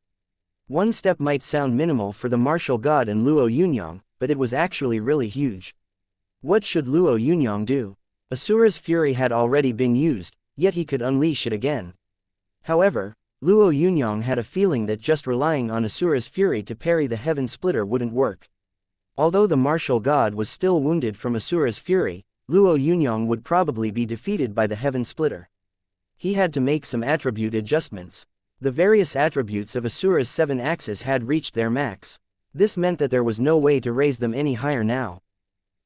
Speaker 1: One step might sound minimal for the martial god and Luo Yunyang, but it was actually really huge. What should Luo Yunyang do? Asura's fury had already been used, yet he could unleash it again. However, Luo Yunyang had a feeling that just relying on Asura's fury to parry the heaven splitter wouldn't work. Although the martial god was still wounded from Asura's fury, Luo Yunyang would probably be defeated by the heaven splitter. He had to make some attribute adjustments. The various attributes of Asura's 7 axes had reached their max. This meant that there was no way to raise them any higher now.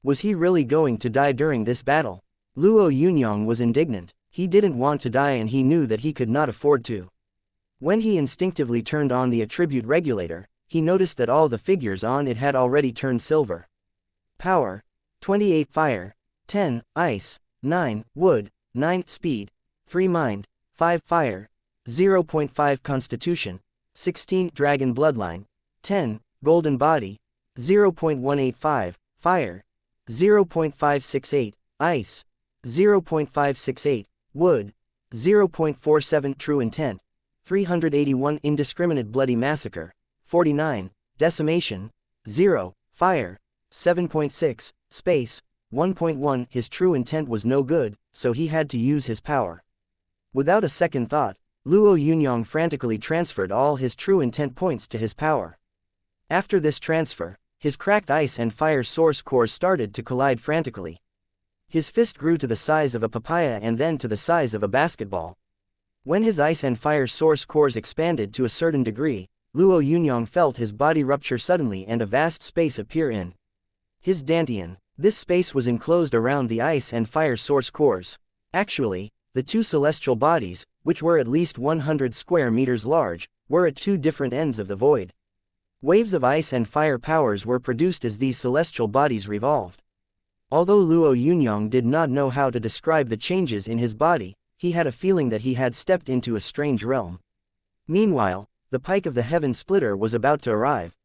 Speaker 1: Was he really going to die during this battle? Luo Yunyang was indignant. He didn't want to die and he knew that he could not afford to. When he instinctively turned on the attribute regulator, he noticed that all the figures on it had already turned silver. Power: 28 fire, 10 ice, 9 wood, 9 speed, 3 mind, 5 fire, 0.5 constitution, 16 dragon bloodline, 10 golden body, 0.185 fire, 0.568 ice, 0.568 wood, 0.47 true intent, 381 indiscriminate bloody massacre, 49 decimation, 0 fire, 7.6 space, 1.1. His true intent was no good, so he had to use his power. Without a second thought, Luo Yunyang frantically transferred all his true intent points to his power. After this transfer, his cracked ice and fire source cores started to collide frantically. His fist grew to the size of a papaya and then to the size of a basketball. When his ice and fire source cores expanded to a certain degree, Luo Yunyang felt his body rupture suddenly and a vast space appear in his dantian. This space was enclosed around the ice and fire source cores. Actually, the two celestial bodies, which were at least 100 square meters large, were at two different ends of the void. Waves of ice and fire powers were produced as these celestial bodies revolved. Although Luo Yunyang did not know how to describe the changes in his body, he had a feeling that he had stepped into a strange realm. Meanwhile, the pike of the heaven splitter was about to arrive.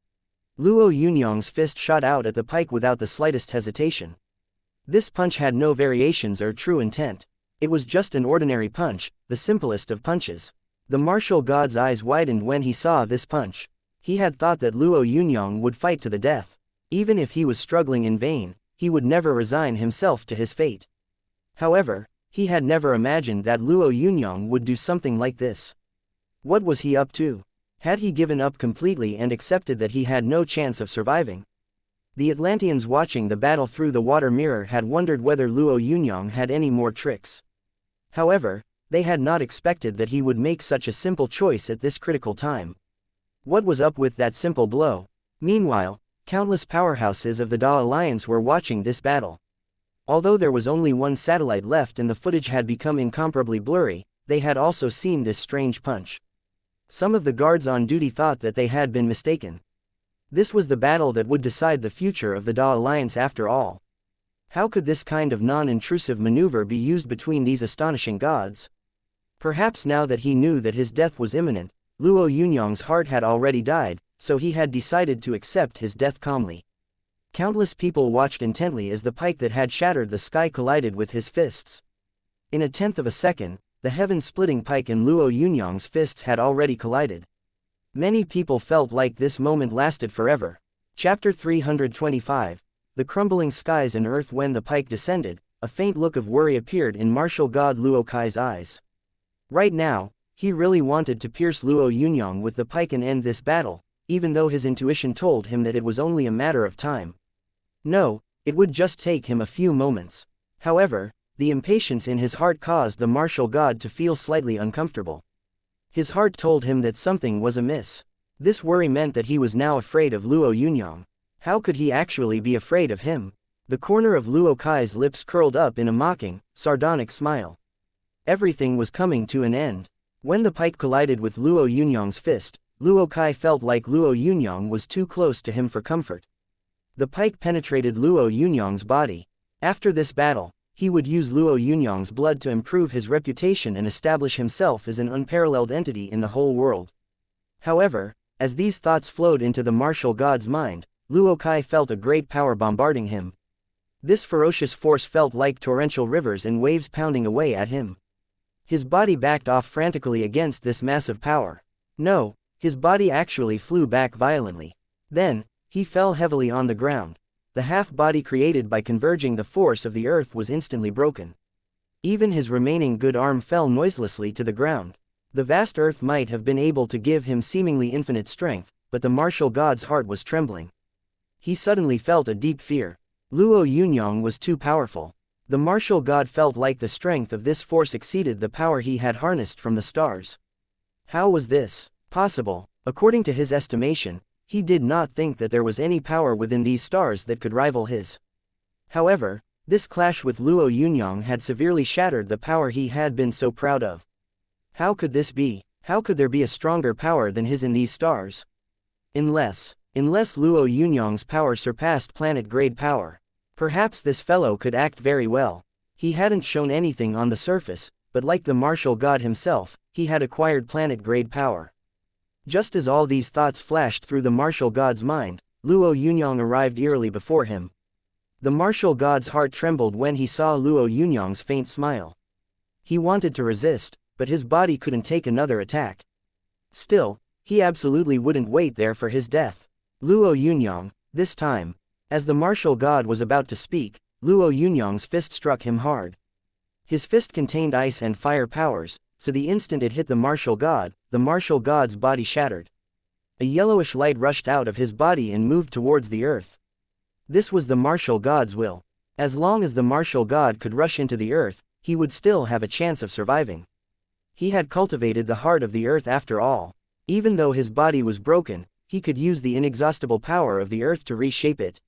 Speaker 1: Luo Yunyang's fist shot out at the pike without the slightest hesitation. This punch had no variations or true intent. It was just an ordinary punch, the simplest of punches. The martial god's eyes widened when he saw this punch. He had thought that Luo Yunyang would fight to the death. Even if he was struggling in vain, he would never resign himself to his fate. However, he had never imagined that Luo Yunyang would do something like this. What was he up to? Had he given up completely and accepted that he had no chance of surviving? The Atlanteans watching the battle through the water mirror had wondered whether Luo Yunyang had any more tricks. However, they had not expected that he would make such a simple choice at this critical time. What was up with that simple blow? Meanwhile, countless powerhouses of the Da Alliance were watching this battle. Although there was only one satellite left and the footage had become incomparably blurry, they had also seen this strange punch. Some of the guards on duty thought that they had been mistaken. This was the battle that would decide the future of the Da Alliance after all. How could this kind of non-intrusive maneuver be used between these astonishing gods? Perhaps now that he knew that his death was imminent, Luo Yunyang's heart had already died, so he had decided to accept his death calmly. Countless people watched intently as the pike that had shattered the sky collided with his fists. In a tenth of a second, the heaven-splitting pike and Luo Yunyang's fists had already collided. Many people felt like this moment lasted forever. Chapter 325. The crumbling skies and earth. When the pike descended, a faint look of worry appeared in martial god Luo Kai's eyes. Right now, he really wanted to pierce Luo Yunyang with the pike and end this battle, even though his intuition told him that it was only a matter of time. No, it would just take him a few moments. However, the impatience in his heart caused the martial god to feel slightly uncomfortable. His heart told him that something was amiss. This worry meant that he was now afraid of Luo Yunyang. How could he actually be afraid of him? The corner of Luo Kai's lips curled up in a mocking, sardonic smile. Everything was coming to an end. When the pike collided with Luo Yunyang's fist, Luo Kai felt like Luo Yunyang was too close to him for comfort. The pike penetrated Luo Yunyang's body. After this battle, he would use Luo Yunyang's blood to improve his reputation and establish himself as an unparalleled entity in the whole world. However, as these thoughts flowed into the martial god's mind, Luo Kai felt a great power bombarding him. This ferocious force felt like torrential rivers and waves pounding away at him. His body backed off frantically against this massive power. No, his body actually flew back violently. Then, he fell heavily on the ground. The half-body created by converging the force of the earth was instantly broken. Even his remaining good arm fell noiselessly to the ground. The vast earth might have been able to give him seemingly infinite strength, but the martial god's heart was trembling. He suddenly felt a deep fear. Luo Yunyang was too powerful. The martial god felt like the strength of this force exceeded the power he had harnessed from the stars. How was this possible? According to his estimation, he did not think that there was any power within these stars that could rival his. However, this clash with Luo Yunyang had severely shattered the power he had been so proud of. How could this be? How could there be a stronger power than his in these stars? Unless Luo Yunyang's power surpassed planet-grade power. Perhaps this fellow could act very well. He hadn't shown anything on the surface, but like the martial god himself, he had acquired planet-grade power. Just as all these thoughts flashed through the martial god's mind, Luo Yunyang arrived eerily before him. The martial god's heart trembled when he saw Luo Yunyang's faint smile. He wanted to resist, but his body couldn't take another attack. Still, he absolutely wouldn't wait there for his death. Luo Yunyang, this time. As the martial god was about to speak, Luo Yunyang's fist struck him hard. His fist contained ice and fire powers, so the instant it hit the martial god's body shattered. A yellowish light rushed out of his body and moved towards the earth. This was the martial god's will. As long as the martial god could rush into the earth, he would still have a chance of surviving. He had cultivated the heart of the earth after all. Even though his body was broken, he could use the inexhaustible power of the earth to reshape it.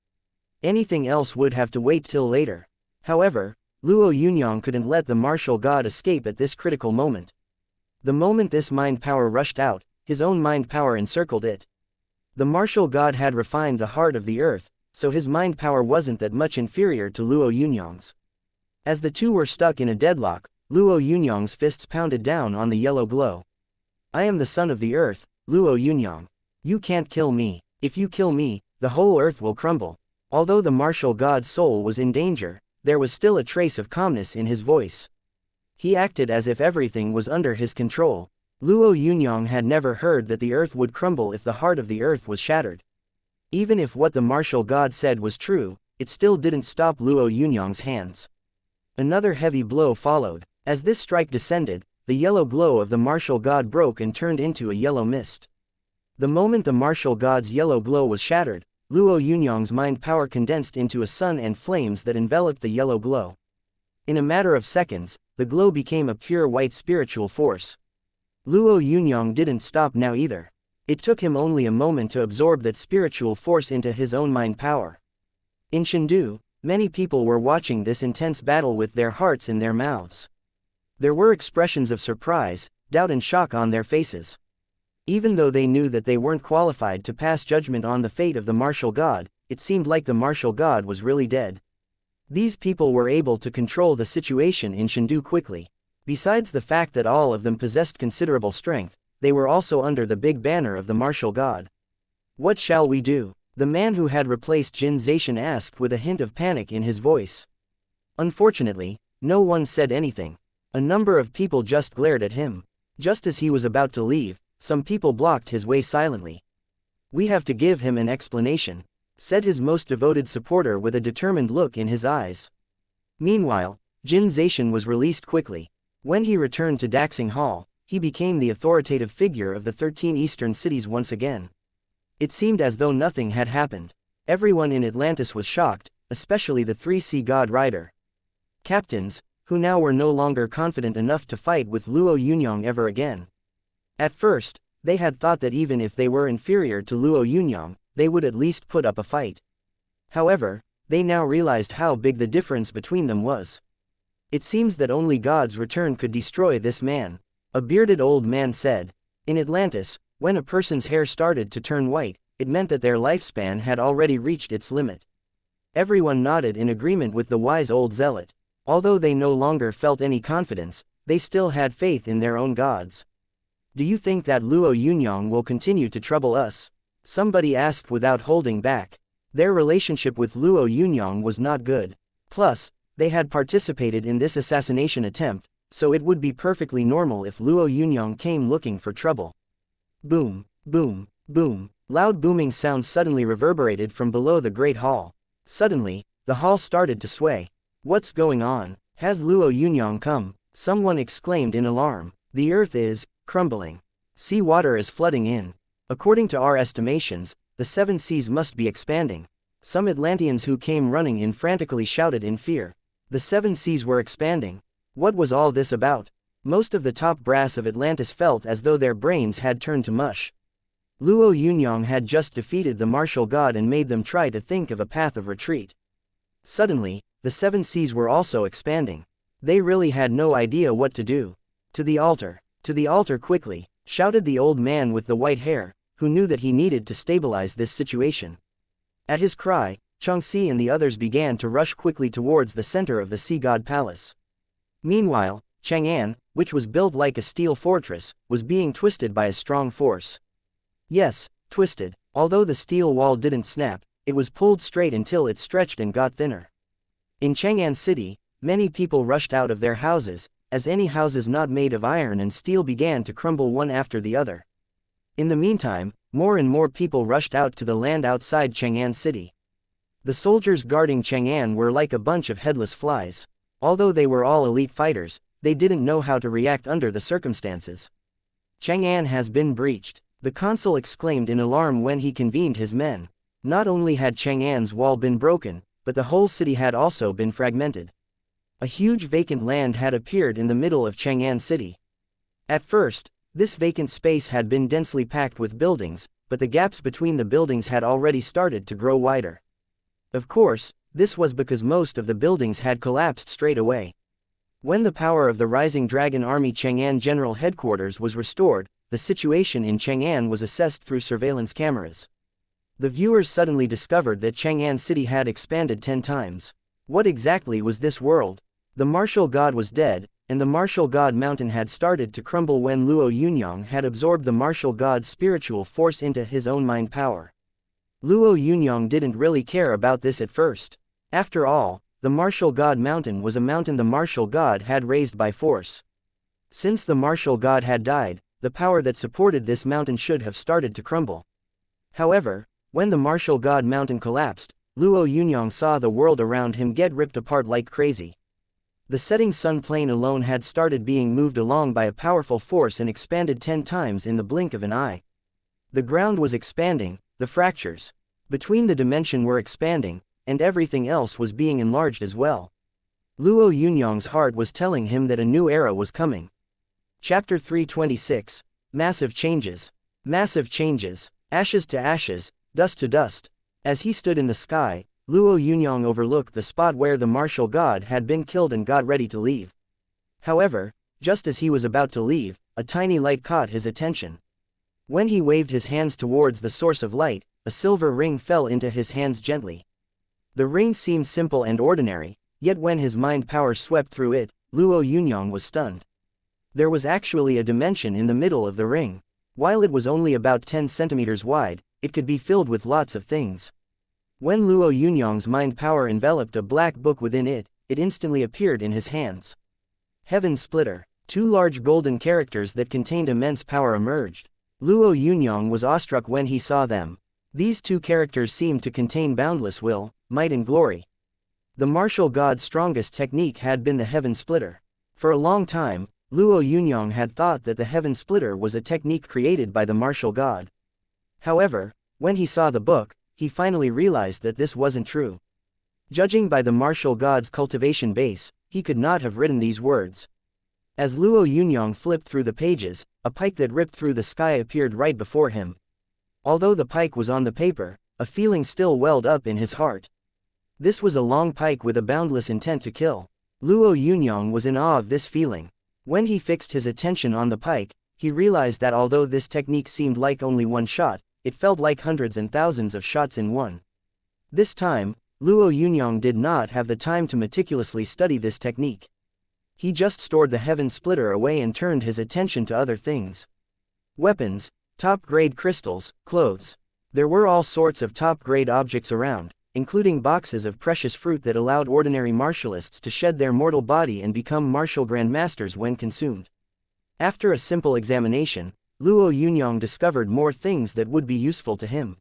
Speaker 1: Anything else would have to wait till later. However, Luo Yunyang couldn't let the martial god escape at this critical moment. The moment this mind power rushed out, his own mind power encircled it. The martial god had refined the heart of the earth, so his mind power wasn't that much inferior to Luo Yunyang's. As the two were stuck in a deadlock, Luo Yunyang's fists pounded down on the yellow glow. I am the son of the earth, Luo Yunyang. You can't kill me. If you kill me, the whole earth will crumble. Although the martial god's soul was in danger, there was still a trace of calmness in his voice. He acted as if everything was under his control. Luo Yunyang had never heard that the earth would crumble if the heart of the earth was shattered. Even if what the martial god said was true, it still didn't stop Luo Yunyang's hands. Another heavy blow followed. As this strike descended, the yellow glow of the martial god broke and turned into a yellow mist. The moment the martial god's yellow glow was shattered, Luo Yunyang's mind power condensed into a sun and flames that enveloped the yellow glow. In a matter of seconds, the glow became a pure white spiritual force. Luo Yunyang didn't stop now either. It took him only a moment to absorb that spiritual force into his own mind power. In Chengdu, many people were watching this intense battle with their hearts in their mouths. There were expressions of surprise, doubt and shock on their faces. Even though they knew that they weren't qualified to pass judgment on the fate of the martial god, it seemed like the martial god was really dead. These people were able to control the situation in Chengdu quickly. Besides the fact that all of them possessed considerable strength, they were also under the big banner of the martial god. What shall we do? The man who had replaced Jin Zaishan asked with a hint of panic in his voice. Unfortunately, no one said anything. A number of people just glared at him. Just as he was about to leave, some people blocked his way silently. We have to give him an explanation, said his most devoted supporter with a determined look in his eyes. Meanwhile, Jin Zaishan was released quickly. When he returned to Daxing Hall, he became the authoritative figure of the 13 eastern cities once again. It seemed as though nothing had happened. Everyone in Atlantis was shocked, especially the 3 Sea God Rider captains, who now were no longer confident enough to fight with Luo Yunyang ever again. At first, They had thought that even if they were inferior to Luo Yunyang, they would at least put up a fight. However, they now realized how big the difference between them was. It seems that only God's return could destroy this man, a bearded old man said. In Atlantis, when a person's hair started to turn white, it meant that their lifespan had already reached its limit. Everyone nodded in agreement with the wise old zealot. Although they no longer felt any confidence, they still had faith in their own gods. Do you think that Luo Yunyang will continue to trouble us? Somebody asked without holding back. Their relationship with Luo Yunyang was not good. Plus, they had participated in this assassination attempt, so it would be perfectly normal if Luo Yunyang came looking for trouble. Boom, boom, boom. Loud booming sounds suddenly reverberated from below the great hall. Suddenly, the hall started to sway. What's going on? Has Luo Yunyang come? Someone exclaimed in alarm. The earth is crumbling. Sea water is flooding in. According to our estimations, the seven seas must be expanding. Some Atlanteans who came running in frantically shouted in fear. The seven seas were expanding. What was all this about? Most of the top brass of Atlantis felt as though their brains had turned to mush. Luo Yunyang had just defeated the martial god and made them try to think of a path of retreat. Suddenly, the seven seas were also expanding. They really had no idea what to do. To the altar quickly, shouted the old man with the white hair, who knew that he needed to stabilize this situation. At his cry, xianxia and the others began to rush quickly towards the center of the sea god palace. Meanwhile, Chang'an, which was built like a steel fortress, was being twisted by a strong force. Yes, twisted. Although the steel wall didn't snap, it was pulled straight until it stretched and got thinner. In Chang'an City, many people rushed out of their houses, as any houses not made of iron and steel began to crumble one after the other. In the meantime, more and more people rushed out to the land outside Chang'an City. The soldiers guarding Chang'an were like a bunch of headless flies. Although they were all elite fighters, they didn't know how to react under the circumstances. Chang'an has been breached, the consul exclaimed in alarm when he convened his men. Not only had Chang'an's wall been broken, but the whole city had also been fragmented. A huge vacant land had appeared in the middle of Chang'an City. At first, this vacant space had been densely packed with buildings, but the gaps between the buildings had already started to grow wider. Of course, this was because most of the buildings had collapsed straight away. When the power of the Rising Dragon Army Chang'an General Headquarters was restored, the situation in Chang'an was assessed through surveillance cameras. The viewers suddenly discovered that Chang'an City had expanded 10 times. What exactly was this world? The martial god was dead, and the martial god mountain had started to crumble when Luo Yunyang had absorbed the martial god's spiritual force into his own mind power. Luo Yunyang didn't really care about this at first. After all, the martial god mountain was a mountain the martial god had raised by force. Since the martial god had died, the power that supported this mountain should have started to crumble. However, when the martial god mountain collapsed, Luo Yunyang saw the world around him get ripped apart like crazy. The setting sun plane alone had started being moved along by a powerful force and expanded 10 times in the blink of an eye. The ground was expanding, the fractures between the dimension were expanding, and everything else was being enlarged as well. Luo Yunyang's heart was telling him that a new era was coming. Chapter 326. Massive Changes. Massive changes. Ashes to ashes, dust to dust. As he stood in the sky, Luo Yunyang overlooked the spot where the martial god had been killed and got ready to leave. However, just as he was about to leave, a tiny light caught his attention. When he waved his hands towards the source of light, a silver ring fell into his hands gently. The ring seemed simple and ordinary, yet when his mind power swept through it, Luo Yunyang was stunned. There was actually a dimension in the middle of the ring. While it was only about 10 centimeters wide, it could be filled with lots of things. When Luo Yunyang's mind power enveloped a black book within it, it instantly appeared in his hands. Heaven Splitter. 2 large golden characters that contained immense power emerged. Luo Yunyang was awestruck when he saw them. These 2 characters seemed to contain boundless will, might and glory. The martial god's strongest technique had been the Heaven Splitter. For a long time, Luo Yunyang had thought that the Heaven Splitter was a technique created by the martial god. However, when he saw the book, he finally realized that this wasn't true. Judging by the martial god's cultivation base, he could not have written these words. As Luo Yunyang flipped through the pages, a pike that ripped through the sky appeared right before him. Although the pike was on the paper, a feeling still welled up in his heart. This was a long pike with a boundless intent to kill. Luo Yunyang was in awe of this feeling. When he fixed his attention on the pike, he realized that although this technique seemed like only one shot, it felt like hundreds and thousands of shots in one. This time, Luo Yunyang did not have the time to meticulously study this technique. He just stored the heaven splitter away and turned his attention to other things. Weapons, top-grade crystals, clothes. There were all sorts of top-grade objects around, including boxes of precious fruit that allowed ordinary martialists to shed their mortal body and become martial grandmasters when consumed. After a simple examination, Luo Yunyang discovered more things that would be useful to him.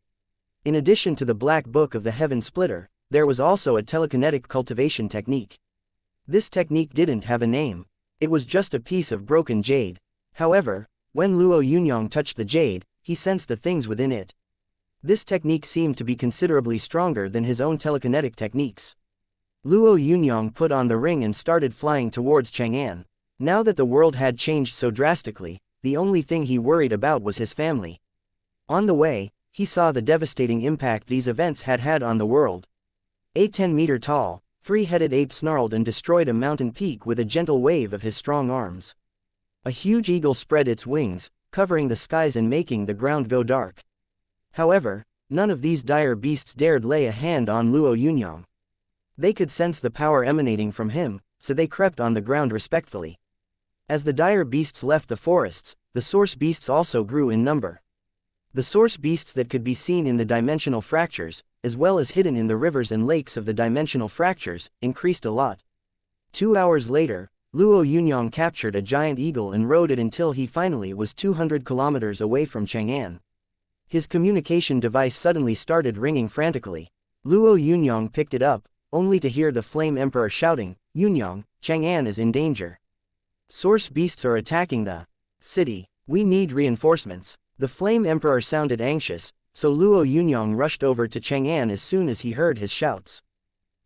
Speaker 1: In addition to the Black Book of the Heaven Splitter, there was also a telekinetic cultivation technique. This technique didn't have a name. It was just a piece of broken jade. However, when Luo Yunyang touched the jade, he sensed the things within it. This technique seemed to be considerably stronger than his own telekinetic techniques. Luo Yunyang put on the ring and started flying towards Chang'an. Now that the world had changed so drastically, the only thing he worried about was his family. On the way, he saw the devastating impact these events had had on the world. A 10-meter-tall, three-headed ape snarled and destroyed a mountain peak with a gentle wave of his strong arms. A huge eagle spread its wings, covering the skies and making the ground go dark. However, none of these dire beasts dared lay a hand on Luo Yunyang. They could sense the power emanating from him, so they crept on the ground respectfully. As the dire beasts left the forests, the source beasts also grew in number. The source beasts that could be seen in the dimensional fractures, as well as hidden in the rivers and lakes of the dimensional fractures, increased a lot. 2 hours later, Luo Yunyang captured a giant eagle and rode it until he finally was 200 kilometers away from Chang'an. His communication device suddenly started ringing frantically. Luo Yunyang picked it up, only to hear the Flame Emperor shouting, "Yunyang, Chang'an is in danger. Source beasts are attacking the city. We need reinforcements." The Flame Emperor sounded anxious, so Luo Yunyang rushed over to Chang'an as soon as he heard his shouts.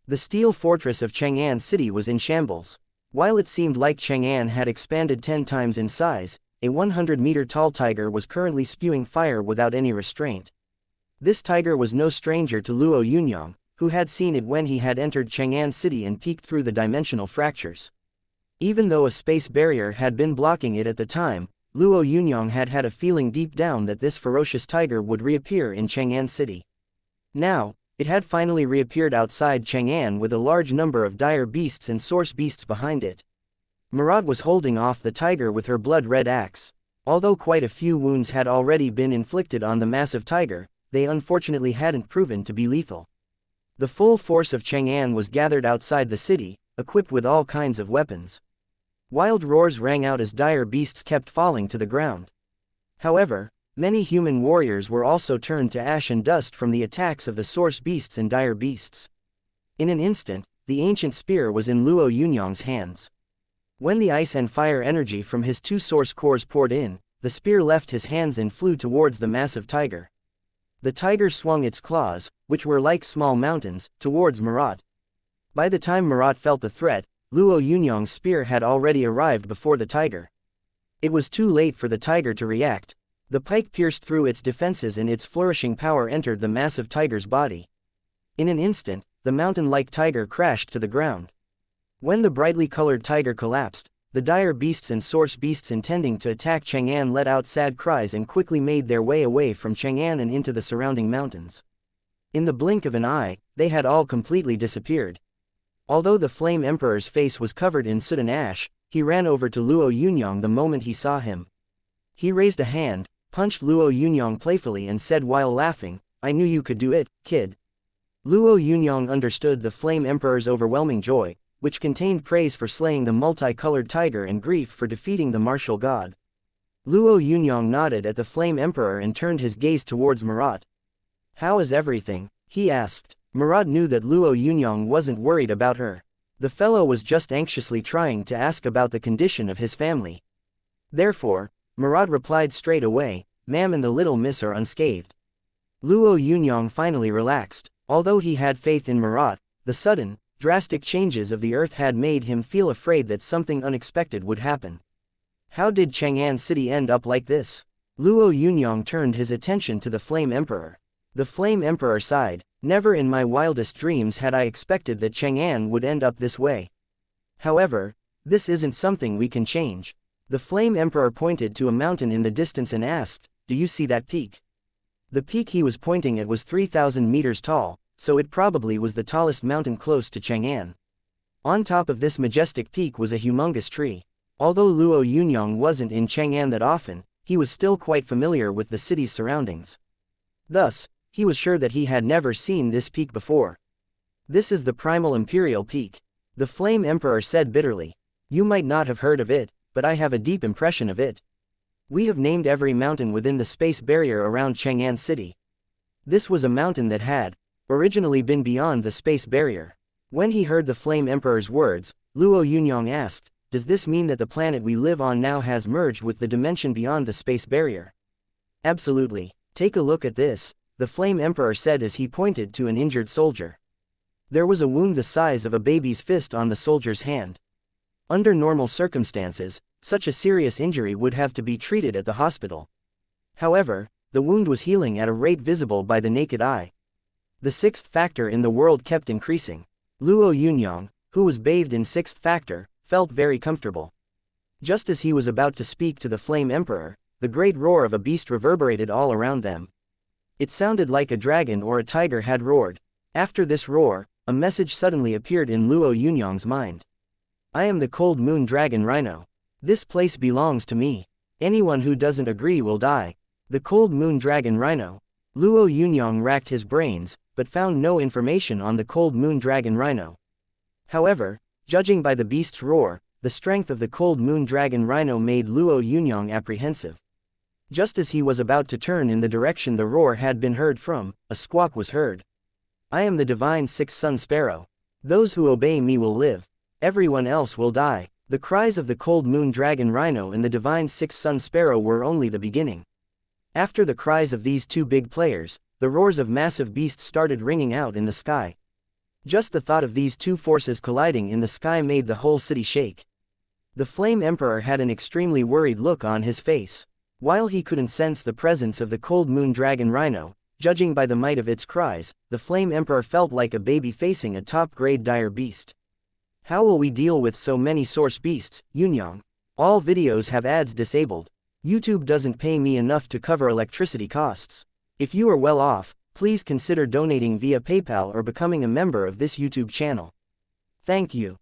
Speaker 1: The steel fortress of Chang'an City was in shambles. While it seemed like Chang'an had expanded 10 times in size, a 100-meter-tall tiger was currently spewing fire without any restraint. This tiger was no stranger to Luo Yunyang, who had seen it when he had entered Chang'an City and peeked through the dimensional fractures. Even though a space barrier had been blocking it at the time, Luo Yunyang had had a feeling deep down that this ferocious tiger would reappear in Chang'an City. Now, it had finally reappeared outside Chang'an with a large number of dire beasts and source beasts behind it. Marat was holding off the tiger with her blood-red axe. Although quite a few wounds had already been inflicted on the massive tiger, they unfortunately hadn't proven to be lethal. The full force of Chang'an was gathered outside the city, equipped with all kinds of weapons. Wild roars rang out as dire beasts kept falling to the ground. However, many human warriors were also turned to ash and dust from the attacks of the source beasts and dire beasts. In an instant, the ancient spear was in Luo Yunyang's hands. When the ice and fire energy from his 2 source cores poured in, the spear left his hands and flew towards the massive tiger. The tiger swung its claws, which were like small mountains, towards Marat. By the time Marat felt the threat, Luo Yunyang's spear had already arrived before the tiger. It was too late for the tiger to react. The pike pierced through its defenses and its flourishing power entered the massive tiger's body. In an instant, the mountain-like tiger crashed to the ground. When the brightly colored tiger collapsed, the dire beasts and source beasts intending to attack Chang'an let out sad cries and quickly made their way away from Chang'an and into the surrounding mountains. In the blink of an eye, they had all completely disappeared. Although the Flame Emperor's face was covered in soot and ash, he ran over to Luo Yunyang the moment he saw him. He raised a hand, punched Luo Yunyang playfully and said while laughing, "I knew you could do it, kid." Luo Yunyang understood the Flame Emperor's overwhelming joy, which contained praise for slaying the multicolored tiger and grief for defeating the martial god. Luo Yunyang nodded at the Flame Emperor and turned his gaze towards Marat. "How is everything?" he asked. Marat knew that Luo Yunyang wasn't worried about her. The fellow was just anxiously trying to ask about the condition of his family. Therefore, Marat replied straight away, "Ma'am and the little miss are unscathed." Luo Yunyang finally relaxed. Although he had faith in Marat, the sudden, drastic changes of the earth had made him feel afraid that something unexpected would happen. How did Chang'an City end up like this? Luo Yunyang turned his attention to the Flame Emperor. The Flame Emperor sighed, "Never in my wildest dreams had I expected that Chang'an would end up this way. However, this isn't something we can change." The Flame Emperor pointed to a mountain in the distance and asked, "Do you see that peak?" The peak he was pointing at was 3,000 meters tall, so it probably was the tallest mountain close to Chang'an. On top of this majestic peak was a humongous tree. Although Luo Yunyang wasn't in Chang'an that often, he was still quite familiar with the city's surroundings. Thus, he was sure that he had never seen this peak before. "This is the primal imperial peak," the Flame Emperor said bitterly. "You might not have heard of it, but I have a deep impression of it. We have named every mountain within the space barrier around Chang'an City. This was a mountain that had originally been beyond the space barrier." When he heard the Flame Emperor's words, Luo Yunyang asked, "Does this mean that the planet we live on now has merged with the dimension beyond the space barrier?" "Absolutely. Take a look at this," the Flame Emperor said as he pointed to an injured soldier. There was a wound the size of a baby's fist on the soldier's hand. Under normal circumstances, such a serious injury would have to be treated at the hospital. However, the wound was healing at a rate visible by the naked eye. The sixth factor in the world kept increasing. Luo Yunyang, who was bathed in sixth factor, felt very comfortable. Just as he was about to speak to the Flame Emperor, the great roar of a beast reverberated all around them. It sounded like a dragon or a tiger had roared. After this roar, a message suddenly appeared in Luo Yunyang's mind. "I am the Cold Moon Dragon Rhino. This place belongs to me. Anyone who doesn't agree will die." The Cold Moon Dragon Rhino. Luo Yunyang racked his brains, but found no information on the Cold Moon Dragon Rhino. However, judging by the beast's roar, the strength of the Cold Moon Dragon Rhino made Luo Yunyang apprehensive. Just as he was about to turn in the direction the roar had been heard from, a squawk was heard. "I am the divine Sixth Sun Sparrow. Those who obey me will live. Everyone else will die." The cries of the Cold Moon Dragon Rhino and the divine Sixth Sun Sparrow were only the beginning. After the cries of these two big players, the roars of massive beasts started ringing out in the sky. Just the thought of these two forces colliding in the sky made the whole city shake. The Flame Emperor had an extremely worried look on his face. While he couldn't sense the presence of the Cold Moon Dragon Rhino, judging by the might of its cries, the Flame Emperor felt like a baby facing a top-grade dire beast. "How will we deal with so many source beasts, Yunyang? All videos have ads disabled. YouTube doesn't pay me enough to cover electricity costs. If you are well off, please consider donating via PayPal or becoming a member of this YouTube channel. Thank you."